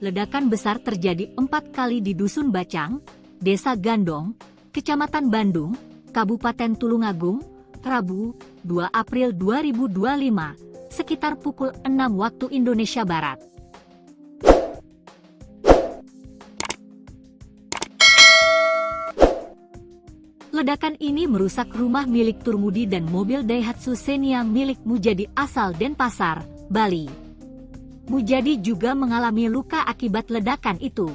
Ledakan besar terjadi 4 kali di Dusun Bacang, Desa Gandong, Kecamatan Bandung, Kabupaten Tulungagung, Rabu, 2 April 2025, sekitar pukul 6 waktu Indonesia Barat. Ledakan ini merusak rumah milik Turmudi dan mobil Daihatsu Xenia milik Mujadi asal Denpasar, Bali. Mujadi juga mengalami luka akibat ledakan itu.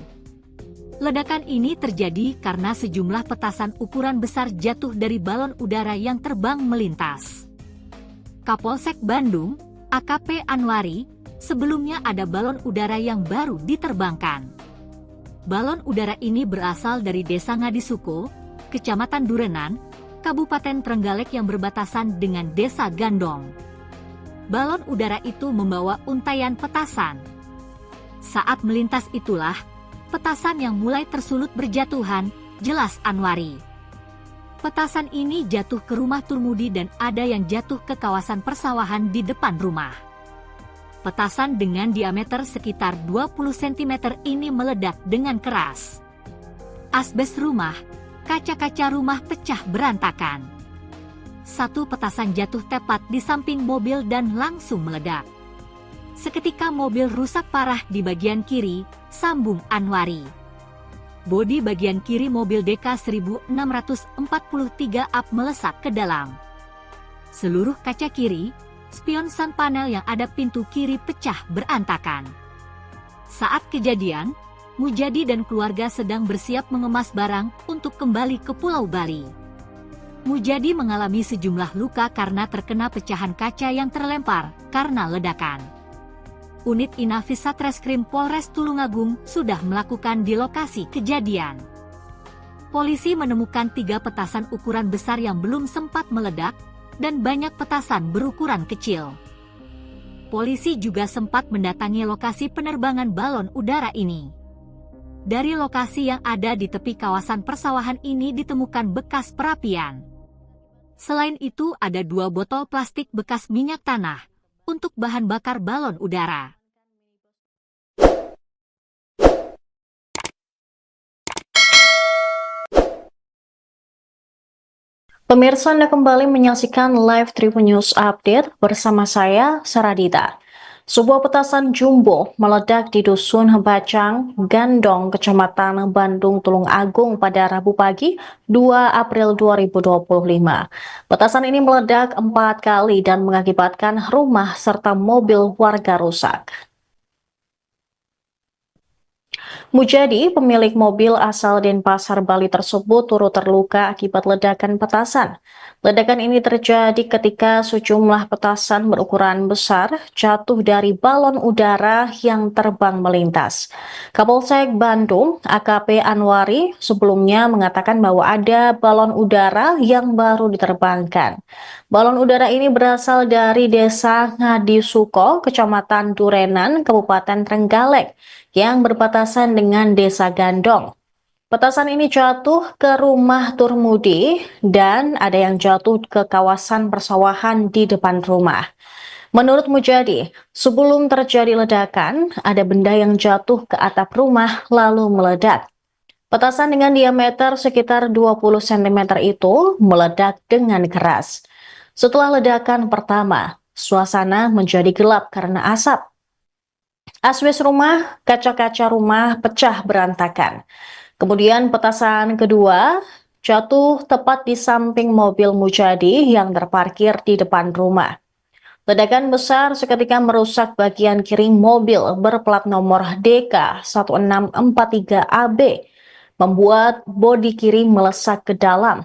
Ledakan ini terjadi karena sejumlah petasan ukuran besar jatuh dari balon udara yang terbang melintas. Kapolsek Bandung, AKP Anwari, sebelumnya ada balon udara yang baru diterbangkan. Balon udara ini berasal dari Desa Ngadisuko, Kecamatan Durenan, Kabupaten Trenggalek yang berbatasan dengan Desa Gandong. Balon udara itu membawa untaian petasan. Saat melintas itulah, petasan yang mulai tersulut berjatuhan, jelas Anwari. Petasan ini jatuh ke rumah Turmudi dan ada yang jatuh ke kawasan persawahan di depan rumah. Petasan dengan diameter sekitar 20 cm ini meledak dengan keras. Asbes rumah, kaca-kaca rumah pecah berantakan. Satu petasan jatuh tepat di samping mobil dan langsung meledak. Seketika mobil rusak parah di bagian kiri, sambung Anwari. Bodi bagian kiri mobil DK 1643 up melesak ke dalam. Seluruh kaca kiri, spion sun panel yang ada pintu kiri pecah berantakan. Saat kejadian, Mujadi dan keluarga sedang bersiap mengemas barang untuk kembali ke Pulau Bali. Mujadi mengalami sejumlah luka karena terkena pecahan kaca yang terlempar karena ledakan. Unit Inafis Satreskrim Polres Tulungagung sudah melakukan di lokasi kejadian. Polisi menemukan 3 petasan ukuran besar yang belum sempat meledak dan banyak petasan berukuran kecil. Polisi juga sempat mendatangi lokasi penerbangan balon udara ini. Dari lokasi yang ada di tepi kawasan persawahan ini ditemukan bekas perapian. Selain itu ada 2 botol plastik bekas minyak tanah untuk bahan bakar balon udara. Pemirsa, Anda kembali menyaksikan live Tribun News Update bersama saya, Saradita. Sebuah petasan jumbo meledak di Dusun Bacang, Gandong, Kecamatan Bandung, Tulungagung pada Rabu pagi, 2 April 2025. Petasan ini meledak 4 kali dan mengakibatkan rumah serta mobil warga rusak. Mujadi, pemilik mobil asal Denpasar, Bali tersebut turut terluka akibat ledakan petasan. Ledakan ini terjadi ketika sejumlah petasan berukuran besar jatuh dari balon udara yang terbang melintas. Kapolsek Bandung, AKP Anwari, sebelumnya mengatakan bahwa ada balon udara yang baru diterbangkan. Balon udara ini berasal dari Desa Ngadisuko, Kecamatan Durenan, Kabupaten Trenggalek, yang berbatasan dengan Desa Gandong. Petasan ini jatuh ke rumah Turmudi dan ada yang jatuh ke kawasan persawahan di depan rumah. Menurut Mujadi, sebelum terjadi ledakan, ada benda yang jatuh ke atap rumah lalu meledak. Petasan dengan diameter sekitar 20 cm itu meledak dengan keras. Setelah ledakan pertama, suasana menjadi gelap karena asap. Asbes rumah, kaca-kaca rumah pecah berantakan. Kemudian petasan kedua jatuh tepat di samping mobil Mujadi yang terparkir di depan rumah. Ledakan besar seketika merusak bagian kiri mobil berplat nomor DK 1643AB, membuat bodi kiri melesak ke dalam.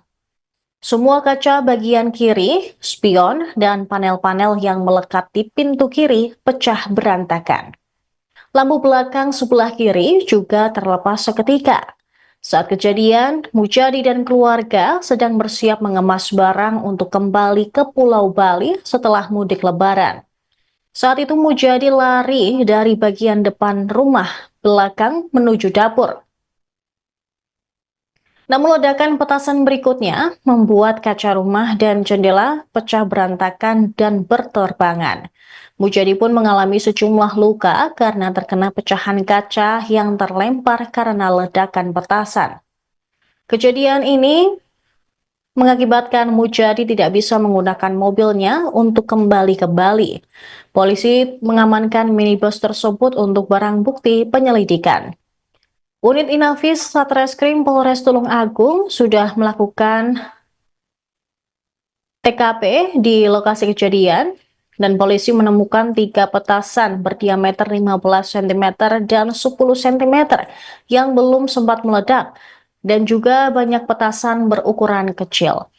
Semua kaca bagian kiri, spion, dan panel-panel yang melekat di pintu kiri pecah berantakan. Lampu belakang sebelah kiri juga terlepas seketika. Saat kejadian, Mujadi dan keluarga sedang bersiap mengemas barang untuk kembali ke Pulau Bali setelah mudik Lebaran. Saat itu Mujadi lari dari bagian depan rumah belakang menuju dapur. Namun ledakan petasan berikutnya membuat kaca rumah dan jendela pecah berantakan dan berterbangan. Mujadi pun mengalami sejumlah luka karena terkena pecahan kaca yang terlempar karena ledakan petasan. Kejadian ini mengakibatkan Mujadi tidak bisa menggunakan mobilnya untuk kembali ke Bali. Polisi mengamankan minibus tersebut untuk barang bukti penyelidikan. Unit Inafis Satreskrim Polres Tulung Agung sudah melakukan TKP di lokasi kejadian dan polisi menemukan 3 petasan berdiameter 15 cm dan 10 cm yang belum sempat meledak dan juga banyak petasan berukuran kecil.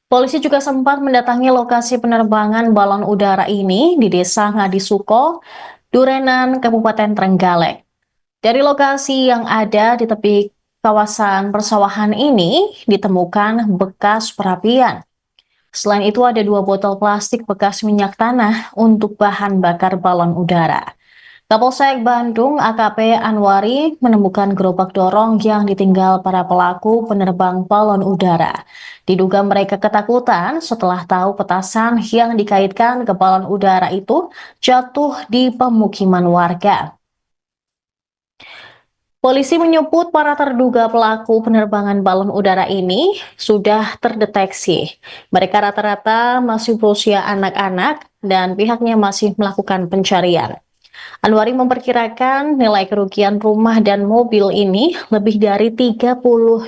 Polisi juga sempat mendatangi lokasi penerbangan balon udara ini di Desa Ngadisuko, Durenan, Kabupaten Trenggalek. Dari lokasi yang ada di tepi kawasan persawahan ini ditemukan bekas perapian. Selain itu ada 2 botol plastik bekas minyak tanah untuk bahan bakar balon udara. Kapolsek Bandung AKP Anwari menemukan gerobak dorong yang ditinggal para pelaku penerbang balon udara. Diduga mereka ketakutan setelah tahu petasan yang dikaitkan ke balon udara itu jatuh di pemukiman warga. Polisi menyebut para terduga pelaku penerbangan balon udara ini sudah terdeteksi. Mereka rata-rata masih berusia anak-anak dan pihaknya masih melakukan pencarian. Anwari memperkirakan nilai kerugian rumah dan mobil ini lebih dari 30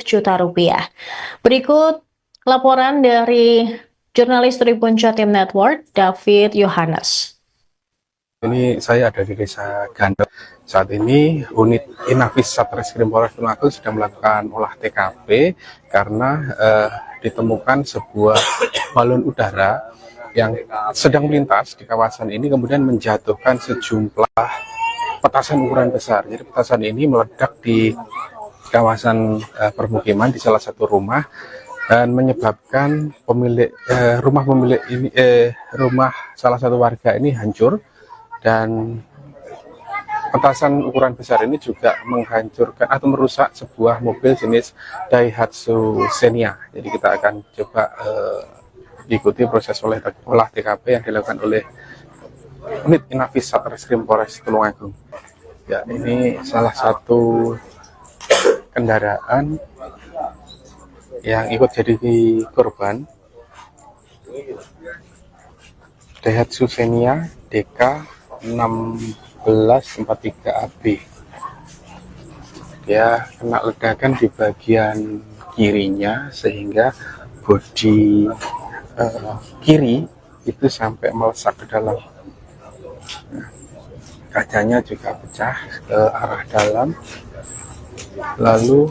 juta rupiah. Berikut laporan dari jurnalis Tribun Jatim Network, David Yohanes. Ini saya ada di Desa Gandel. Saat ini unit Inafis Satreskrim Polres Tulung Agung sedang melakukan olah TKP karena ditemukan sebuah balon udara yang sedang melintas di kawasan ini kemudian menjatuhkan sejumlah petasan ukuran besar. Jadi petasan ini meledak di kawasan permukiman di salah satu rumah dan menyebabkan rumah salah satu warga ini hancur, dan petasan ukuran besar ini juga menghancurkan atau merusak sebuah mobil jenis Daihatsu Xenia. Jadi kita akan coba ikuti proses olah TKP yang dilakukan oleh unit Inafis Satreskrim Polres Tulung Agung. Ya, ini salah satu kendaraan yang ikut jadi korban, Daihatsu Xenia DK 1643AB. Dia kena ledakan di bagian kirinya sehingga bodi kiri itu sampai melesak ke dalam. Nah, kacanya juga pecah ke arah dalam. Lalu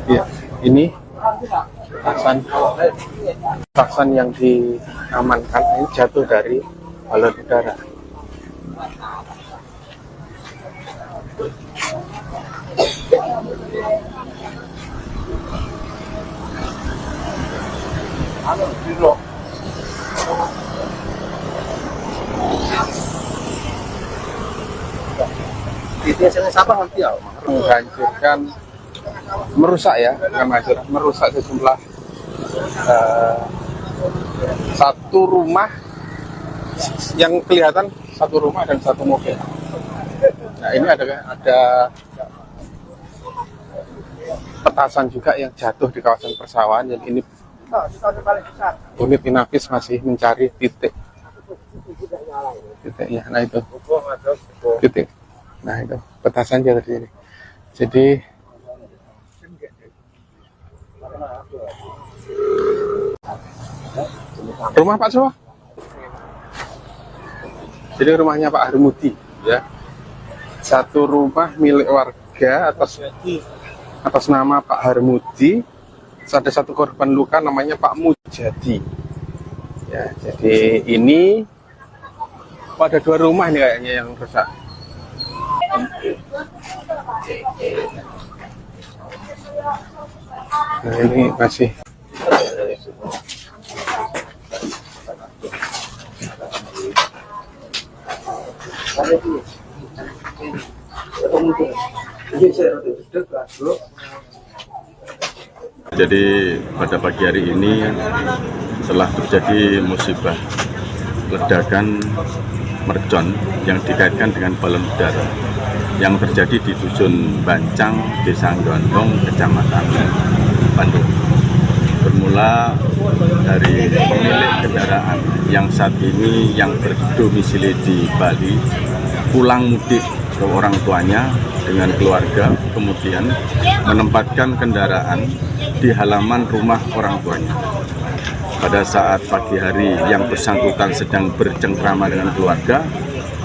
ya, ini petasan yang diamankan ini jatuh dari balon udara. Menghancurkan, merusak ya, bukan hancur, merusak sejumlah satu rumah yang kelihatan, satu rumah dan satu mobil. Nah, ini ada petasan juga yang jatuh di kawasan persawahan. Yang ini unit Inafis masih mencari titiknya. Nah itu titik. Nah itu petasan jatuh di sini. Jadi rumah Pak Sowa. Jadi rumahnya Pak Harmudi ya. Satu rumah milik warga atas nama Pak Harmudi. Ada satu korban luka namanya Pak Mujadi. Ya, jadi ini ada 2 rumah ini kayaknya yang rusak. Nah, ini masih Jadi pada pagi hari ini telah terjadi musibah ledakan mercon yang dikaitkan dengan balon udara yang terjadi di Dusun Bancang, Desa Gondong, Kecamatan Bandung. Bermula dari pemilik kendaraan yang saat ini yang berdomisili di Bali pulang mudik ke orang tuanya dengan keluarga, kemudian menempatkan kendaraan di halaman rumah orang tuanya. Pada saat pagi hari yang bersangkutan sedang bercengkrama dengan keluarga,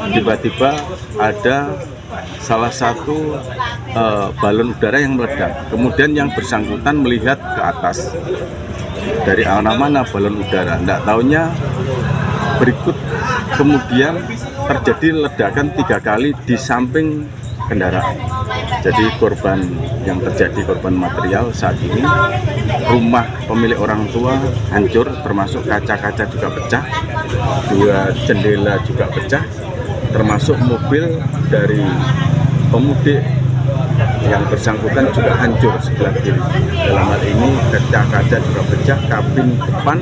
tiba-tiba ada salah satu balon udara yang meledak. Kemudian yang bersangkutan melihat ke atas, dari arah mana balon udara, tidak tahunya berikut kemudian terjadi ledakan 3 kali di samping kendaraan. Jadi korban yang terjadi, korban material saat ini, rumah pemilik orang tua hancur, termasuk kaca-kaca juga pecah, 2 jendela juga pecah, termasuk mobil dari pemudik yang bersangkutan juga hancur sebelah kiri. Dalam hal ini kaca-kaca juga pecah, kabin depan,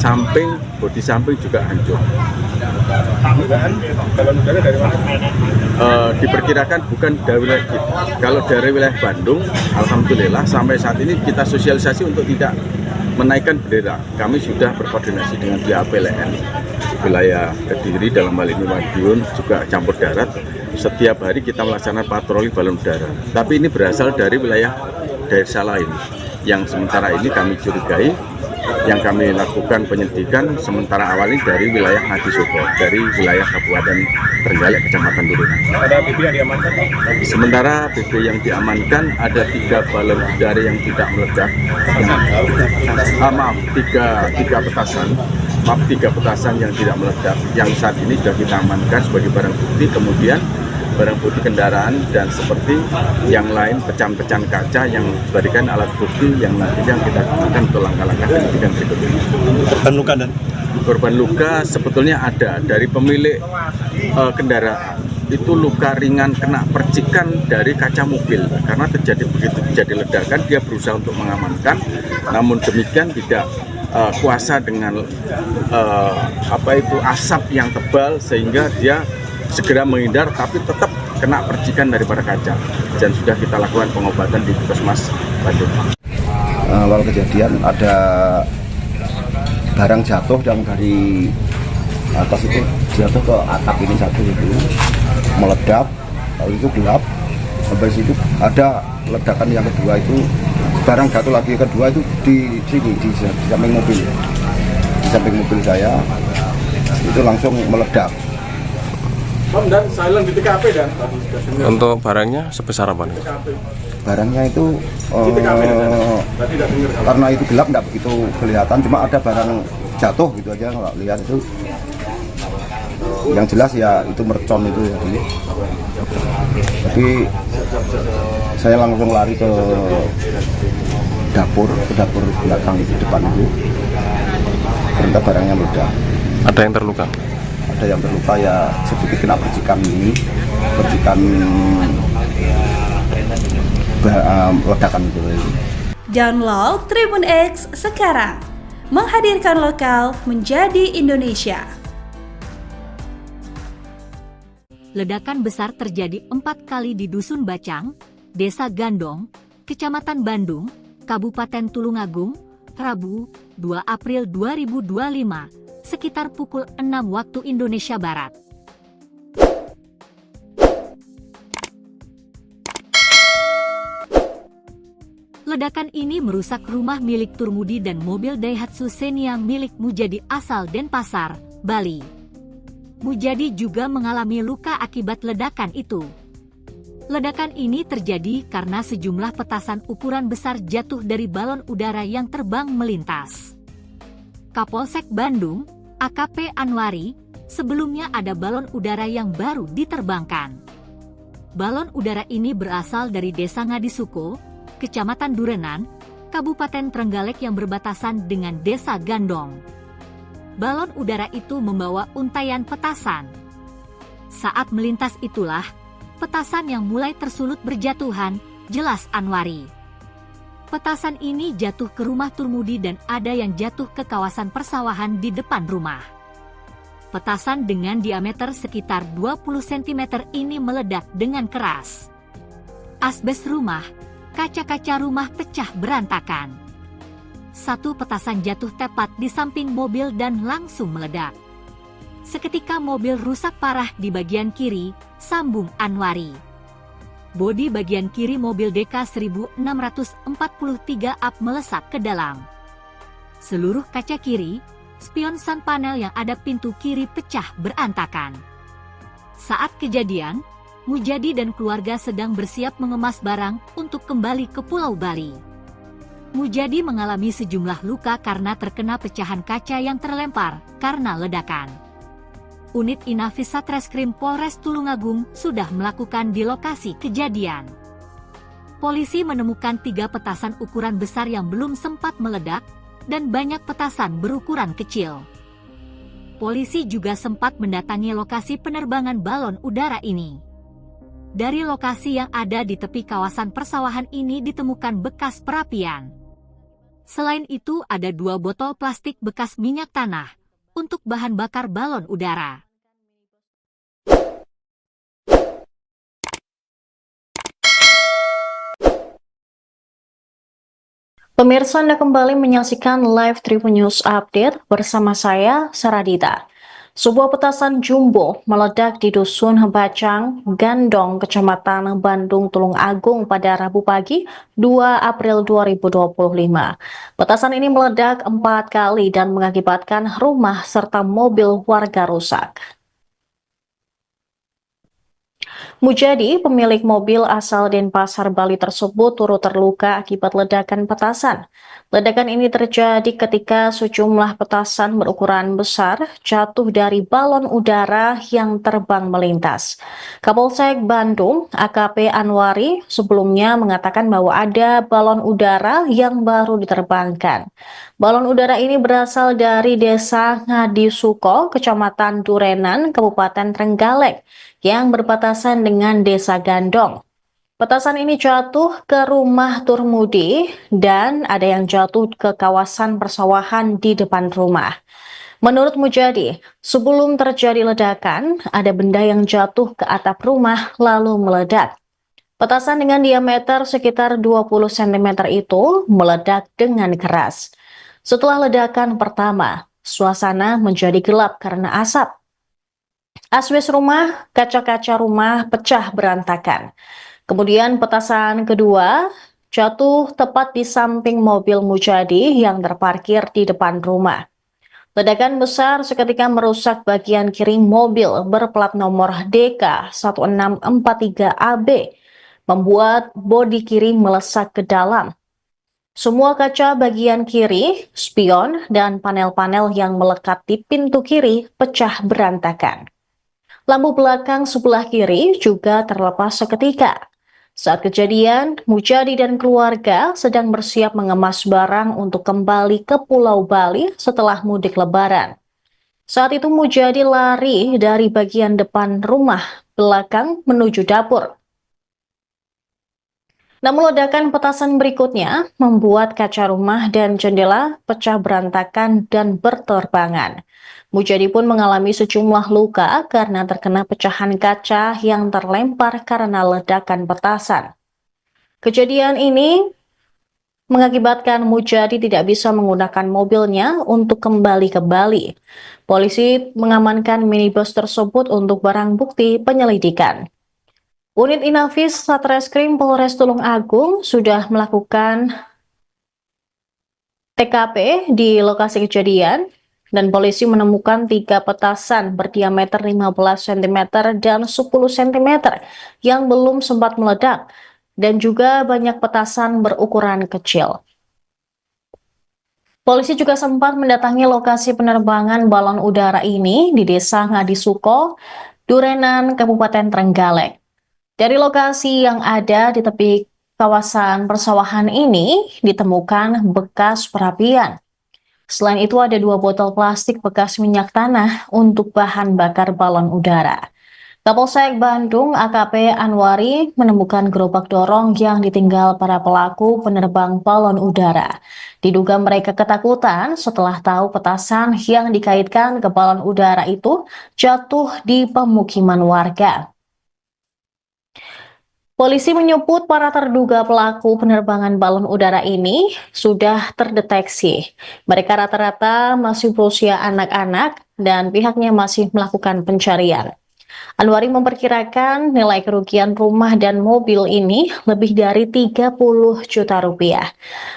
samping, bodi samping juga hancur. Balon udara dari mana? Diperkirakan bukan dari wilayah kita. Kalau dari wilayah Bandung, alhamdulillah sampai saat ini kita sosialisasi untuk tidak menaikkan bendera. Kami sudah berkoordinasi dengan pihak PLN wilayah Kediri, dalam hal ini Madiun, juga campur darat. Setiap hari kita melaksanakan patroli balon udara. Tapi ini berasal dari wilayah desa lain yang sementara ini kami curigai. Yang kami lakukan penyelidikan sementara awal ini dari wilayah Ngadisoko, dari wilayah Kabupaten Trenggalek, Kecamatan Turunan. Ada BB yang diamankan? Sementara BB yang diamankan ada 3 balon udara yang tidak meledak. Tiga petasan. Maaf, 3 petasan yang tidak meledak. Yang saat ini sudah kita amankan sebagai barang bukti. Kemudian barang bukti kendaraan dan seperti yang lain pecahan-pecahan kaca yang dijadikan alat bukti yang nantinya kita gunakan untuk langkah-langkah penyidikan berikutnya. Korban luka dan korban luka sebetulnya ada dari pemilik kendaraan. Itu luka ringan kena percikan dari kaca mobil karena begitu terjadi ledakan dia berusaha untuk mengamankan, namun demikian tidak kuasa dengan asap yang tebal sehingga dia segera menghindar, tapi tetap kena percikan daripada kaca, dan sudah kita lakukan pengobatan di Puskesmas Bandung. Awal kejadian ada barang jatuh yang dari atas itu jatuh ke atap ini satu itu meledak, lalu itu gelap. Sampai situ ada ledakan yang kedua itu barang jatuh lagi, kedua itu di sini di samping mobil saya itu langsung meledak. Dan silent di TKP dan untuk barangnya sebesar apa nih? Barangnya itu karena itu gelap nggak begitu kelihatan, cuma ada barang jatuh gitu aja, nggak lihat itu. Yang jelas ya itu mercon itu ya. Tapi saya langsung lari ke dapur belakang itu, depan itu. Ternyata barangnya meledak. Ada yang terluka? Ada yang terluka ya, sedikit kena percikan ledakan itu. Download Tribun X sekarang, menghadirkan lokal menjadi Indonesia. Ledakan besar terjadi 4 kali di Dusun Bacang, Desa Gandong, Kecamatan Bandung, Kabupaten Tulungagung, Rabu, 2 April 2025, sekitar pukul 6 waktu Indonesia Barat. Ledakan ini merusak rumah milik Turmudi dan mobil Daihatsu Xenia milik Mujadi asal Denpasar, Bali. Mujadi juga mengalami luka akibat ledakan itu. Ledakan ini terjadi karena sejumlah petasan ukuran besar jatuh dari balon udara yang terbang melintas. Kapolsek Bandung, AKP Anwari, sebelumnya ada balon udara yang baru diterbangkan. Balon udara ini berasal dari Desa Ngadisuko, Kecamatan Durenan, Kabupaten Trenggalek yang berbatasan dengan Desa Gandong. Balon udara itu membawa untaian petasan. Saat melintas itulah, petasan yang mulai tersulut berjatuhan, jelas Anwari. Petasan ini jatuh ke rumah Turmudi dan ada yang jatuh ke kawasan persawahan di depan rumah. Petasan dengan diameter sekitar 20 cm ini meledak dengan keras. Asbes rumah, kaca-kaca rumah pecah berantakan. Satu petasan jatuh tepat di samping mobil dan langsung meledak. Seketika mobil rusak parah di bagian kiri, sambung Anwari. Bodi bagian kiri mobil DK 1643 up melesat ke dalam. Seluruh kaca kiri, spion sun panel yang ada pintu kiri pecah berantakan. Saat kejadian, Mujadi dan keluarga sedang bersiap mengemas barang untuk kembali ke Pulau Bali. Mujadi mengalami sejumlah luka karena terkena pecahan kaca yang terlempar karena ledakan. Unit Inafis Satreskrim Polres Tulungagung sudah melakukan di lokasi kejadian. Polisi menemukan 3 petasan ukuran besar yang belum sempat meledak dan banyak petasan berukuran kecil. Polisi juga sempat mendatangi lokasi penerbangan balon udara ini. Dari lokasi yang ada di tepi kawasan persawahan ini ditemukan bekas perapian. Selain itu ada 2 botol plastik bekas minyak tanah untuk bahan bakar balon udara. Pemirsa, Anda kembali menyaksikan live Tribun News Update bersama saya, Saradita. Sebuah petasan jumbo meledak di Dusun Bacang, Gandong, Kecamatan Bandung, Tulungagung pada Rabu pagi 2 April 2025. Petasan ini meledak 4 kali dan mengakibatkan rumah serta mobil warga rusak. Mujadi, pemilik mobil asal Denpasar, Bali tersebut turut terluka akibat ledakan petasan. Ledakan ini terjadi ketika sejumlah petasan berukuran besar jatuh dari balon udara yang terbang melintas. Kapolsek Bandung, AKP Anwari, sebelumnya mengatakan bahwa ada balon udara yang baru diterbangkan. Balon udara ini berasal dari Desa Ngadisuko, Kecamatan Durenan, Kabupaten Trenggalek, yang berbatasan dengan Desa Gandong. Petasan ini jatuh ke rumah Turmudi dan ada yang jatuh ke kawasan persawahan di depan rumah. Menurut Mujadi, sebelum terjadi ledakan, ada benda yang jatuh ke atap rumah lalu meledak. Petasan dengan diameter sekitar 20 cm itu meledak dengan keras. Setelah ledakan pertama, suasana menjadi gelap karena asap. Asbes rumah, kaca-kaca rumah pecah berantakan. Kemudian petasan kedua jatuh tepat di samping mobil Mujadi yang terparkir di depan rumah. Ledakan besar seketika merusak bagian kiri mobil berplat nomor DK 1643AB, membuat bodi kiri melesak ke dalam. Semua kaca bagian kiri, spion, dan panel-panel yang melekat di pintu kiri pecah berantakan. Lampu belakang sebelah kiri juga terlepas seketika. Saat kejadian, Mujadi dan keluarga sedang bersiap mengemas barang untuk kembali ke Pulau Bali setelah mudik Lebaran. Saat itu Mujadi lari dari bagian depan rumah belakang menuju dapur. Namun ledakan petasan berikutnya membuat kaca rumah dan jendela pecah berantakan dan berterbangan. Mujadi pun mengalami sejumlah luka karena terkena pecahan kaca yang terlempar karena ledakan petasan. Kejadian ini mengakibatkan Mujadi tidak bisa menggunakan mobilnya untuk kembali ke Bali. Polisi mengamankan minibus tersebut untuk barang bukti penyelidikan. Unit Inafis Satreskrim Polres Tulungagung sudah melakukan TKP di lokasi kejadian dan polisi menemukan 3 petasan berdiameter 15 cm dan 10 cm yang belum sempat meledak dan juga banyak petasan berukuran kecil. Polisi juga sempat mendatangi lokasi penerbangan balon udara ini di Desa Ngadisuko, Durenan, Kabupaten Trenggalek. Dari lokasi yang ada di tepi kawasan persawahan ini ditemukan bekas perapian. Selain itu ada 2 botol plastik bekas minyak tanah untuk bahan bakar balon udara. Kapolsek Bandung AKP Anwari menemukan gerobak dorong yang ditinggal para pelaku penerbang balon udara. Diduga mereka ketakutan setelah tahu petasan yang dikaitkan ke balon udara itu jatuh di pemukiman warga. Polisi menyebut para terduga pelaku penerbangan balon udara ini sudah terdeteksi. Mereka rata-rata masih berusia anak-anak dan pihaknya masih melakukan pencarian. Anwari memperkirakan nilai kerugian rumah dan mobil ini lebih dari 30 juta rupiah.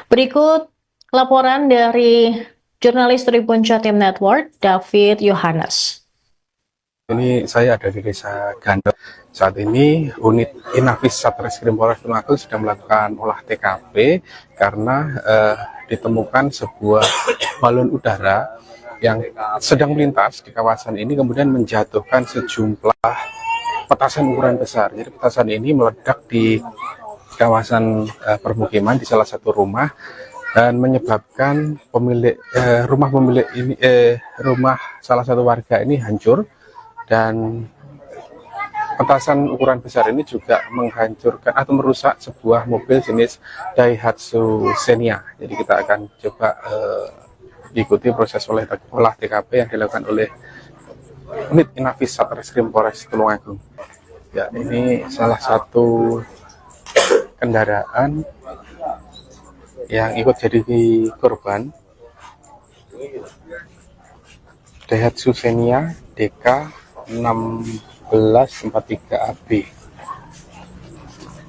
Berikut laporan dari jurnalis Tribun Jatim Network, David Yohanes. Ini saya ada di Desa Gandel. Saat ini unit Inafis Satreskrim Polres Tulungagung sedang melakukan olah TKP karena ditemukan sebuah balon udara yang sedang melintas di kawasan ini kemudian menjatuhkan sejumlah petasan ukuran besar. Jadi petasan ini meledak di kawasan permukiman di salah satu rumah dan menyebabkan rumah salah satu warga ini hancur, dan petasan ukuran besar ini juga menghancurkan atau merusak sebuah mobil jenis Daihatsu Xenia. Jadi kita akan coba diikuti proses olah TKP yang dilakukan oleh unit Inafis Satreskrim Polres Tulungagung. Ya, ini salah satu kendaraan yang ikut jadi korban, Daihatsu Xenia DK 1643AB.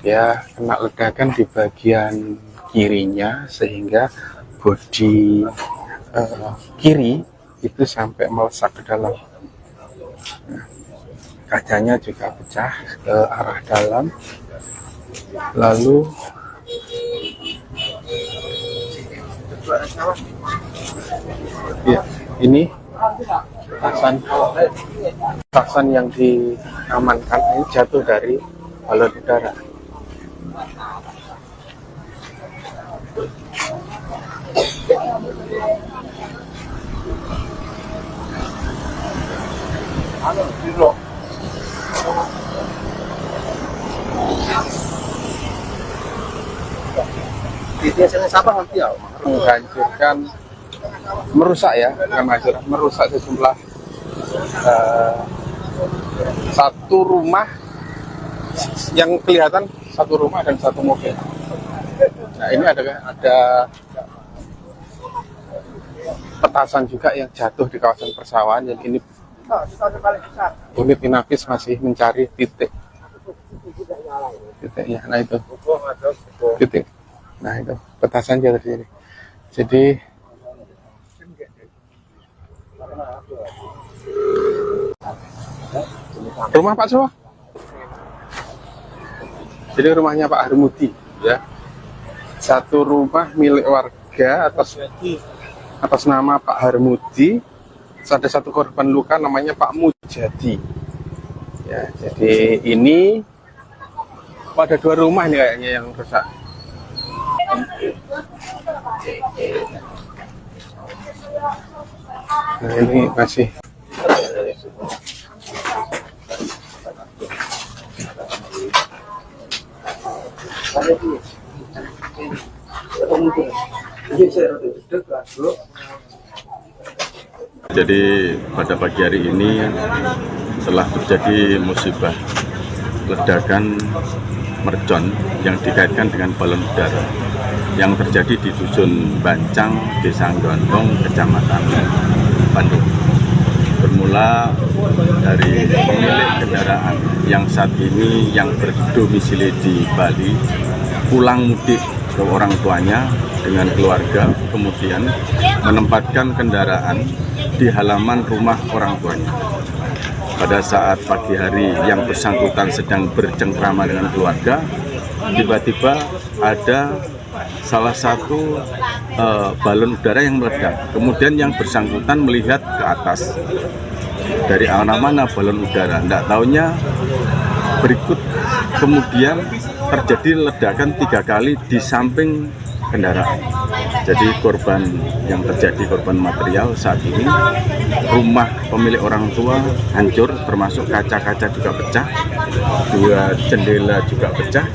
Dia kena ledakan di bagian kirinya sehingga bodi kiri itu sampai melesak ke dalam. Nah, kacanya juga pecah ke arah dalam. Lalu ya, ini petasan yang diamankan ini jatuh dari balon udara. Menghancurkan, merusak ya, bukan hancur, merusak sejumlah satu rumah yang kelihatan, satu rumah dan satu mobil. Nah, ini ada petasan juga yang jatuh di kawasan persawahan. Yang ini unit Inafis masih mencari titiknya. Nah itu titik. Nah itu petasan jatuh di sini. Jadi rumah Pak Sowa. Jadi rumahnya Pak Harmudi ya. Satu rumah milik warga atas nama Pak Harmudi. Ada satu korban luka namanya Pak Mujadi. Ya, jadi ini ada dua rumah nih kayaknya yang rusak. Nah, ini masih Jadi pada pagi hari ini telah terjadi musibah ledakan mercon yang dikaitkan dengan balon udara yang terjadi di Dusun Bancang, Desa Gondong, Kecamatan Bandung. Bermula dari pemilik kendaraan yang saat ini yang berdomisili di Bali pulang mudik ke orang tuanya dengan keluarga, kemudian menempatkan kendaraan di halaman rumah orang tuanya. Pada saat pagi hari yang bersangkutan sedang bercengkrama dengan keluarga, tiba-tiba ada salah satu balon udara yang meledak. Kemudian yang bersangkutan melihat ke atas, dari mana balon udara. Tidak taunya berikut kemudian terjadi ledakan 3 kali di samping kendaraan. Jadi korban yang terjadi, korban material saat ini, rumah pemilik orang tua hancur, termasuk kaca-kaca juga pecah, 2 jendela juga pecah,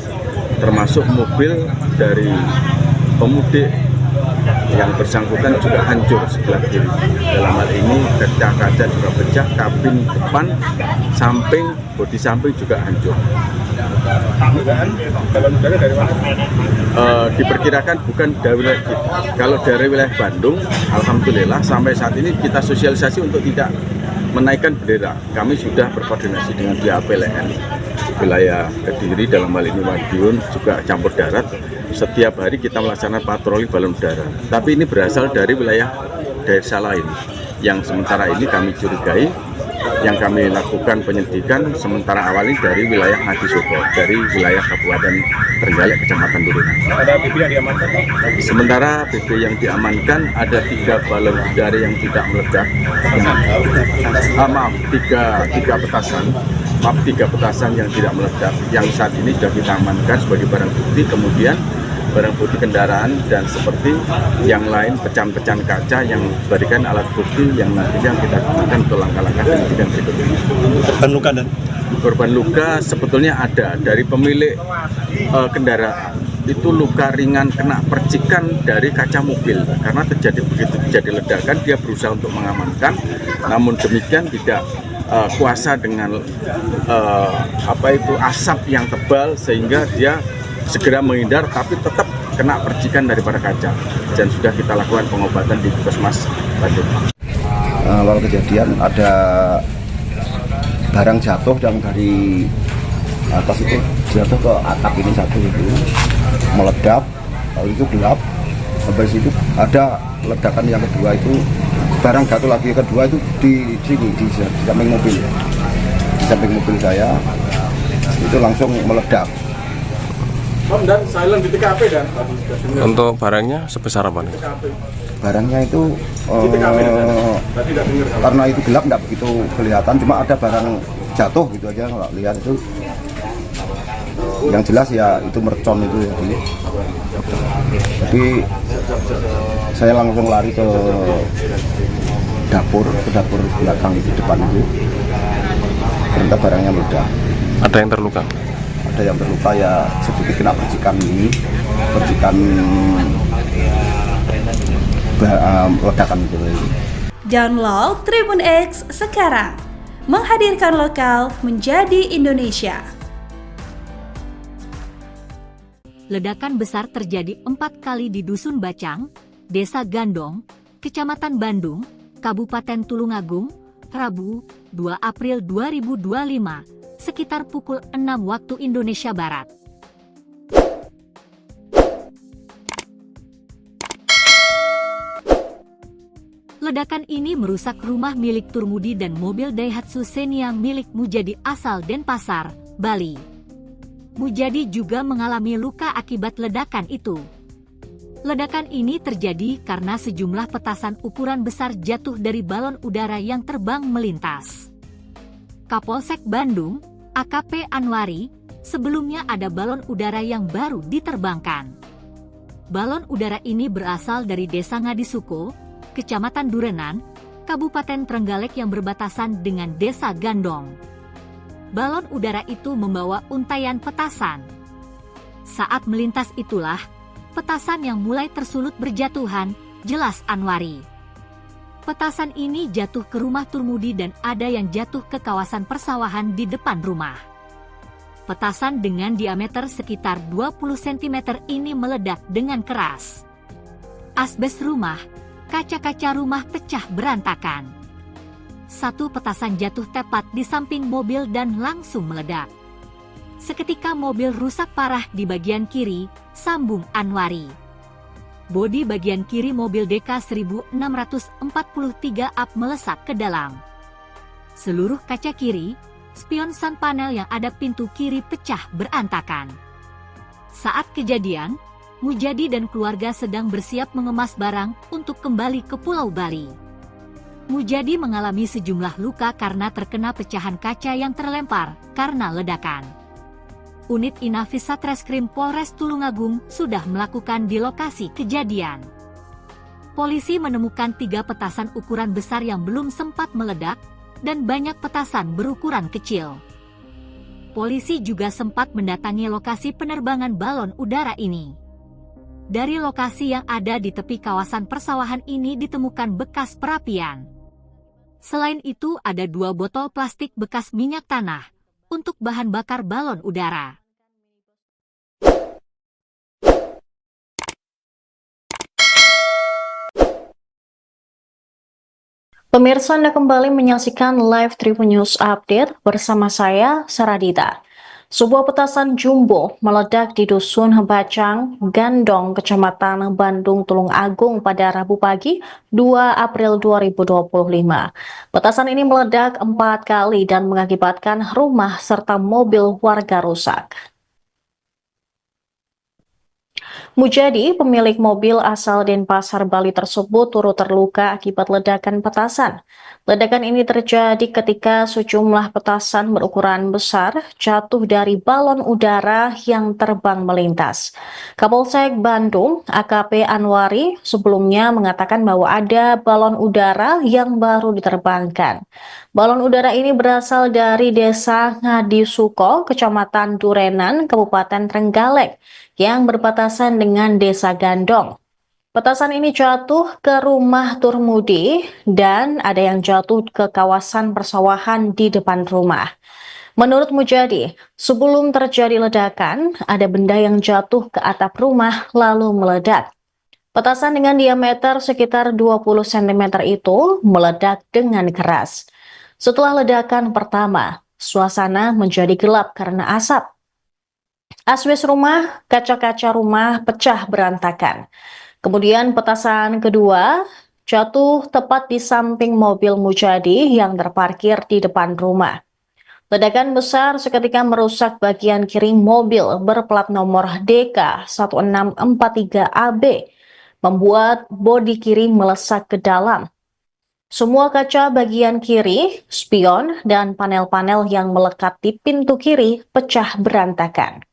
termasuk mobil dari pemudik yang bersangkutan juga hancur sebelah kiri. Dalam hal ini kaca-kaca juga pecah, kabin depan, samping, bodi samping juga hancur. Diperkirakan bukan dari wilayah kita. Kalau dari wilayah Bandung, alhamdulillah sampai saat ini kita sosialisasi untuk tidak menaikkan bendera. Kami sudah berkoordinasi dengan pihak PLN wilayah Kediri, dalam hal ini Madiun, juga campur darat. Setiap hari kita melaksanakan patroli balon udara. Tapi ini berasal dari wilayah desa lain yang sementara ini kami curigai. Yang kami lakukan penyelidikan sementara awal ini dari wilayah Ngadisoko, dari wilayah Kabupaten Trenggalek, Kecamatan Turunan. Ada BB yang diamankan? Sementara BB yang diamankan ada 3 balon udara yang tidak meledak. Tiga petasan. Maaf, 3 petasan yang tidak meledak. Yang saat ini sudah kita amankan sebagai barang bukti. Kemudian barang bukti kendaraan dan seperti yang lain pecahan-pecahan kaca yang diberikan alat bukti yang nantinya kita gunakan untuk langkah-langkah penyidikan berikutnya. Korban luka dan Korban luka sebetulnya ada dari pemilik kendaraan. Itu luka ringan kena percikan dari kaca mobil karena begitu terjadi ledakan dia berusaha untuk mengamankan, namun demikian tidak kuasa dengan asap yang tebal sehingga dia segera menghindar, tapi tetap kena percikan daripada kaca, dan sudah kita lakukan pengobatan di Puskesmas Bandung. Lalu kejadian ada barang jatuh yang dari atas itu jatuh ke atap ini satu itu meledak, lalu itu gelap. Sampai situ ada ledakan yang kedua itu barang jatuh lagi, kedua itu di sini di samping mobil, saya itu langsung meledak. Dan silent di TKP dan untuk barangnya sebesar apa nih? Barangnya itu karena itu gelap nggak begitu kelihatan, cuma ada barang jatuh gitu aja kalau lihat itu. Yang jelas ya itu mercon itu ya. Jadi saya langsung lari ke dapur belakang itu, depan itu. Ternyata barangnya meledak. Ada yang terluka? Ada yang terluka ya sedikit kena percikan ledakan itu. Download Tribun X sekarang, menghadirkan lokal menjadi Indonesia. Ledakan besar terjadi 4 kali di Dusun Bacang, Desa Gandong, Kecamatan Bandung, Kabupaten Tulungagung, Rabu, 2 April 2025. Sekitar pukul 6 waktu Indonesia Barat. Ledakan ini merusak rumah milik Turmudi dan mobil Daihatsu Xenia milik Mujadi asal Denpasar, Bali. Mujadi juga mengalami luka akibat ledakan itu. Ledakan ini terjadi karena sejumlah petasan ukuran besar jatuh dari balon udara yang terbang melintas. Kapolsek Bandung, AKP Anwari, sebelumnya ada balon udara yang baru diterbangkan. Balon udara ini berasal dari Desa Ngadisoko, Kecamatan Durenan, Kabupaten Trenggalek yang berbatasan dengan Desa Gandong. Balon udara itu membawa untaian petasan. Saat melintas itulah, petasan yang mulai tersulut berjatuhan, jelas Anwari. Petasan ini jatuh ke rumah Turmudi dan ada yang jatuh ke kawasan persawahan di depan rumah. Petasan dengan diameter sekitar 20 cm ini meledak dengan keras. Asbes rumah, kaca-kaca rumah pecah berantakan. Satu petasan jatuh tepat di samping mobil dan langsung meledak. Seketika mobil rusak parah di bagian kiri, sambung Anwari. Bodi bagian kiri mobil DK 1643 up melesat ke dalam. Seluruh kaca kiri, spion sun panel yang ada pintu kiri pecah berantakan. Saat kejadian, Mujadi dan keluarga sedang bersiap mengemas barang untuk kembali ke Pulau Bali. Mujadi mengalami sejumlah luka karena terkena pecahan kaca yang terlempar karena ledakan. unit Inafis Satreskrim Polres Tulungagung sudah melakukan di lokasi kejadian. Polisi menemukan 3 petasan ukuran besar yang belum sempat meledak, dan banyak petasan berukuran kecil. Polisi juga sempat mendatangi lokasi penerbangan balon udara ini. Dari lokasi yang ada di tepi kawasan persawahan ini ditemukan bekas perapian. Selain itu ada 2 botol plastik bekas minyak tanah untuk bahan bakar balon udara. Pemirsa, Anda kembali menyaksikan live Tribun News Update bersama saya, Saradita. Sebuah petasan jumbo meledak di Dusun Bacang, Gandong, Kecamatan Bandung, Tulungagung pada Rabu pagi 2 April 2025. Petasan ini meledak 4 kali dan mengakibatkan rumah serta mobil warga rusak. Mujadi, pemilik mobil asal Denpasar, Bali tersebut turut terluka akibat ledakan petasan. Ledakan ini terjadi ketika sejumlah petasan berukuran besar jatuh dari balon udara yang terbang melintas. Kapolsek Bandung, AKP Anwari, sebelumnya mengatakan bahwa ada balon udara yang baru diterbangkan. Balon udara ini berasal dari Desa Ngadisuko, Kecamatan Durenan, Kabupaten Trenggalek, yang berbatasan dengan Desa Gandong. Petasan ini jatuh ke rumah Turmudi dan ada yang jatuh ke kawasan persawahan di depan rumah. Menurut Mujadi, sebelum terjadi ledakan, ada benda yang jatuh ke atap rumah lalu meledak. Petasan dengan diameter sekitar 20 cm itu meledak dengan keras. Setelah ledakan pertama, suasana menjadi gelap karena asap. Asbes rumah, kaca-kaca rumah pecah berantakan. Kemudian petasan kedua jatuh tepat di samping mobil Mujadi yang terparkir di depan rumah. Ledakan besar seketika merusak bagian kiri mobil berplat nomor DK 1643AB, membuat bodi kiri melesak ke dalam. Semua kaca bagian kiri, spion, dan panel-panel yang melekat di pintu kiri pecah berantakan.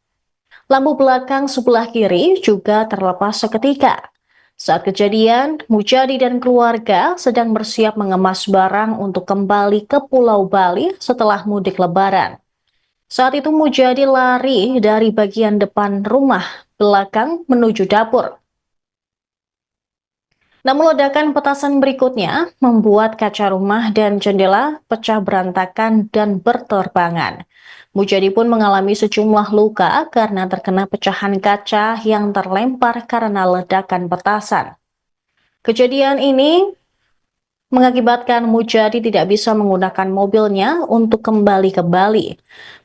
Lampu belakang sebelah kiri juga terlepas seketika. Saat kejadian, Mujadi dan keluarga sedang bersiap mengemas barang untuk kembali ke Pulau Bali setelah mudik Lebaran. Saat itu Mujadi lari dari bagian depan rumah belakang menuju dapur. Namun ledakan petasan berikutnya membuat kaca rumah dan jendela pecah berantakan dan berterbangan. Mujadi pun mengalami sejumlah luka karena terkena pecahan kaca yang terlempar karena ledakan petasan. Kejadian ini mengakibatkan Mujadi tidak bisa menggunakan mobilnya untuk kembali ke Bali.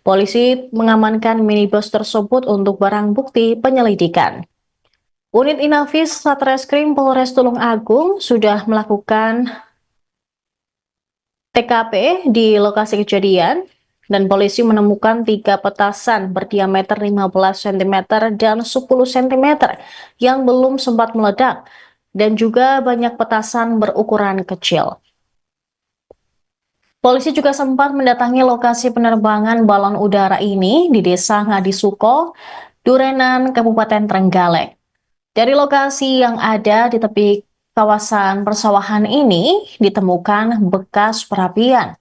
Polisi mengamankan minibus tersebut untuk barang bukti penyelidikan. Unit Inafis Satreskrim Polres Tulungagung sudah melakukan TKP di lokasi kejadian dan polisi menemukan 3 petasan berdiameter 15 cm dan 10 cm yang belum sempat meledak dan juga banyak petasan berukuran kecil. Polisi juga sempat mendatangi lokasi penerbangan balon udara ini di Desa Ngadisuko, Durenan, Kabupaten Trenggalek. Dari lokasi yang ada di tepi kawasan persawahan ini ditemukan bekas perapian.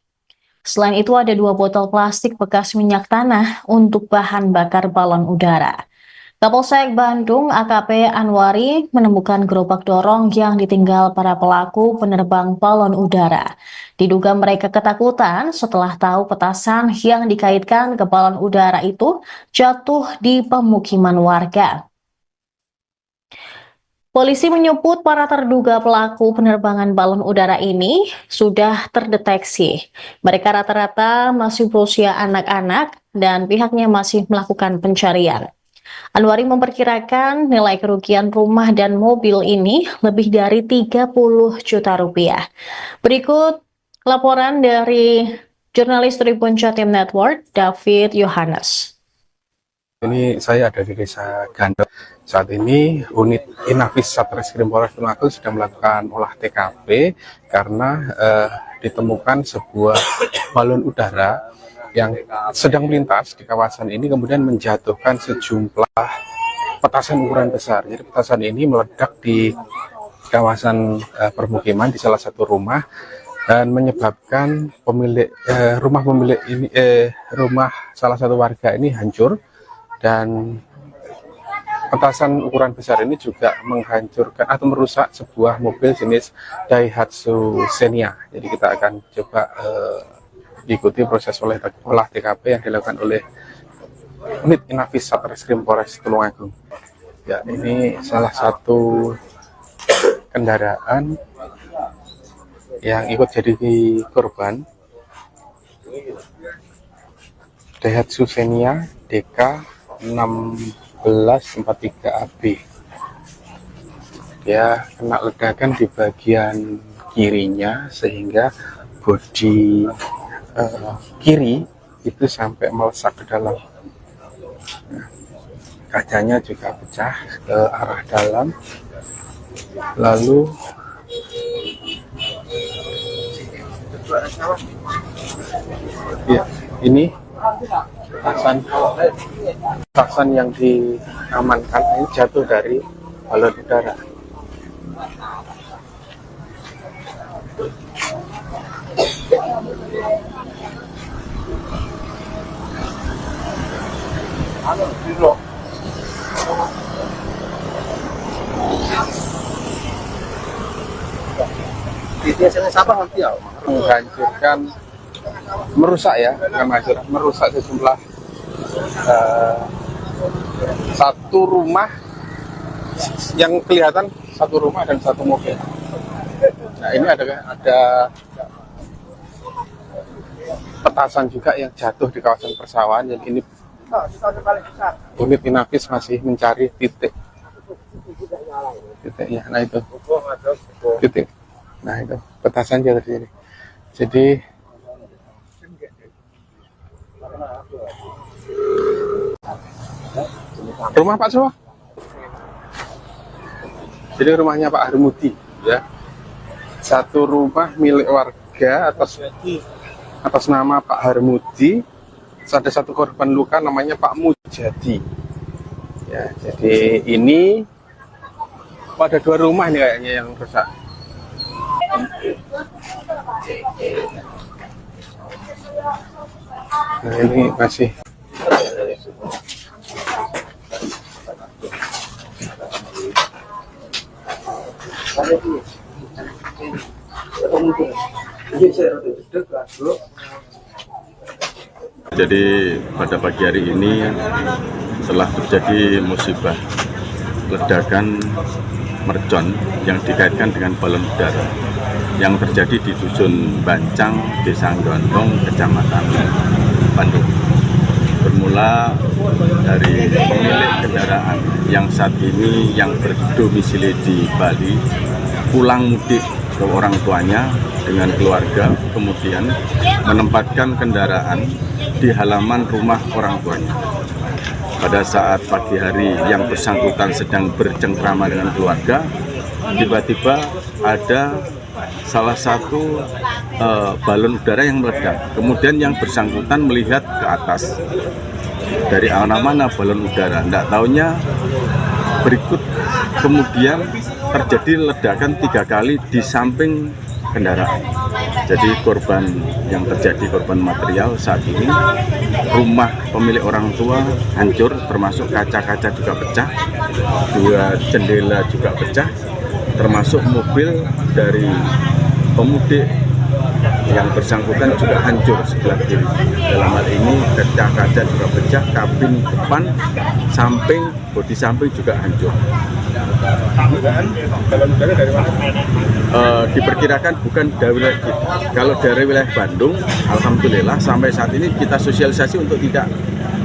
Selain itu ada 2 botol plastik bekas minyak tanah untuk bahan bakar balon udara. Kapolsek Bandung AKP Anwari menemukan gerobak dorong yang ditinggal para pelaku penerbang balon udara. Diduga mereka ketakutan setelah tahu petasan yang dikaitkan ke balon udara itu jatuh di pemukiman warga. Polisi menyebut para terduga pelaku penerbangan balon udara ini sudah terdeteksi. Mereka rata-rata masih berusia anak-anak dan pihaknya masih melakukan pencarian. Anwari memperkirakan nilai kerugian rumah dan mobil ini lebih dari 30 juta rupiah. Berikut laporan dari jurnalis Tribun Jatim Network, David Yohanes. Ini saya ada di Desa Gandong. Saat ini unit Inafis Satreskrim Polres Tulungagung sedang melakukan olah TKP karena ditemukan sebuah balon udara yang sedang melintas di kawasan ini kemudian menjatuhkan sejumlah petasan ukuran besar. Jadi petasan ini meledak di kawasan permukiman di salah satu rumah dan menyebabkan rumah salah satu warga ini hancur, dan petasan ukuran besar ini juga menghancurkan atau merusak sebuah mobil jenis Daihatsu Xenia. Jadi kita akan coba diikuti proses olah TKP yang dilakukan oleh Unit Inafis Satreskrim Polres Tulungagung. Ya, ini salah satu kendaraan yang ikut jadi korban, Daihatsu Xenia DK 1643AB. Dia kena ledakan di bagian kirinya sehingga bodi kiri itu sampai melesak ke dalam. Nah, kacanya juga pecah ke arah dalam. Lalu ya, ini petasan yang diamankan ini jatuh dari balon udara. Menghancurkan, merusak ya, merusak sejumlah satu rumah yang kelihatan, satu rumah dan satu mobil. Nah, ini ada petasan juga yang jatuh di kawasan persawahan. Yang ini Unit Inafis masih mencari titiknya. Nah, itu titik. Nah, itu petasan jatuh di sini. Jadi rumah Pak Sowa. Jadi rumahnya Pak Harmudi, ya. Satu rumah milik warga atas nama Pak Harmudi. Ada satu korban luka namanya Pak Mujadi. Ya, jadi ini ada dua rumah nih kayaknya yang rusak. Nah, ini masih Jadi pada pagi hari ini telah terjadi musibah ledakan mercon yang dikaitkan dengan balon udara yang terjadi di Dusun Bancang, Desa Gondong, Kecamatan Bandung. Bermula dari pemilik kendaraan yang saat ini yang berdomisili di Bali pulang mudik ke orang tuanya dengan keluarga, kemudian menempatkan kendaraan di halaman rumah orang tuanya. Pada saat pagi hari yang bersangkutan sedang bercengkrama dengan keluarga, tiba-tiba ada salah satu balon udara yang meledak. Kemudian yang bersangkutan melihat ke atas, dari arah mana balon udara, tidak taunya berikut kemudian terjadi ledakan 3 kali di samping kendaraan. Jadi korban yang terjadi, korban material saat ini, rumah pemilik orang tua hancur, termasuk kaca-kaca juga pecah, 2 jendela juga pecah, termasuk mobil dari pemudik yang bersangkutan juga hancur sebelah kiri. Dalam hal ini kaca-kaca juga pecah, kabin depan, samping, bodi samping juga hancur. balon udara dari mana? Diperkirakan bukan dari wilayah kita. Kalau dari wilayah Bandung, alhamdulillah sampai saat ini kita sosialisasi untuk tidak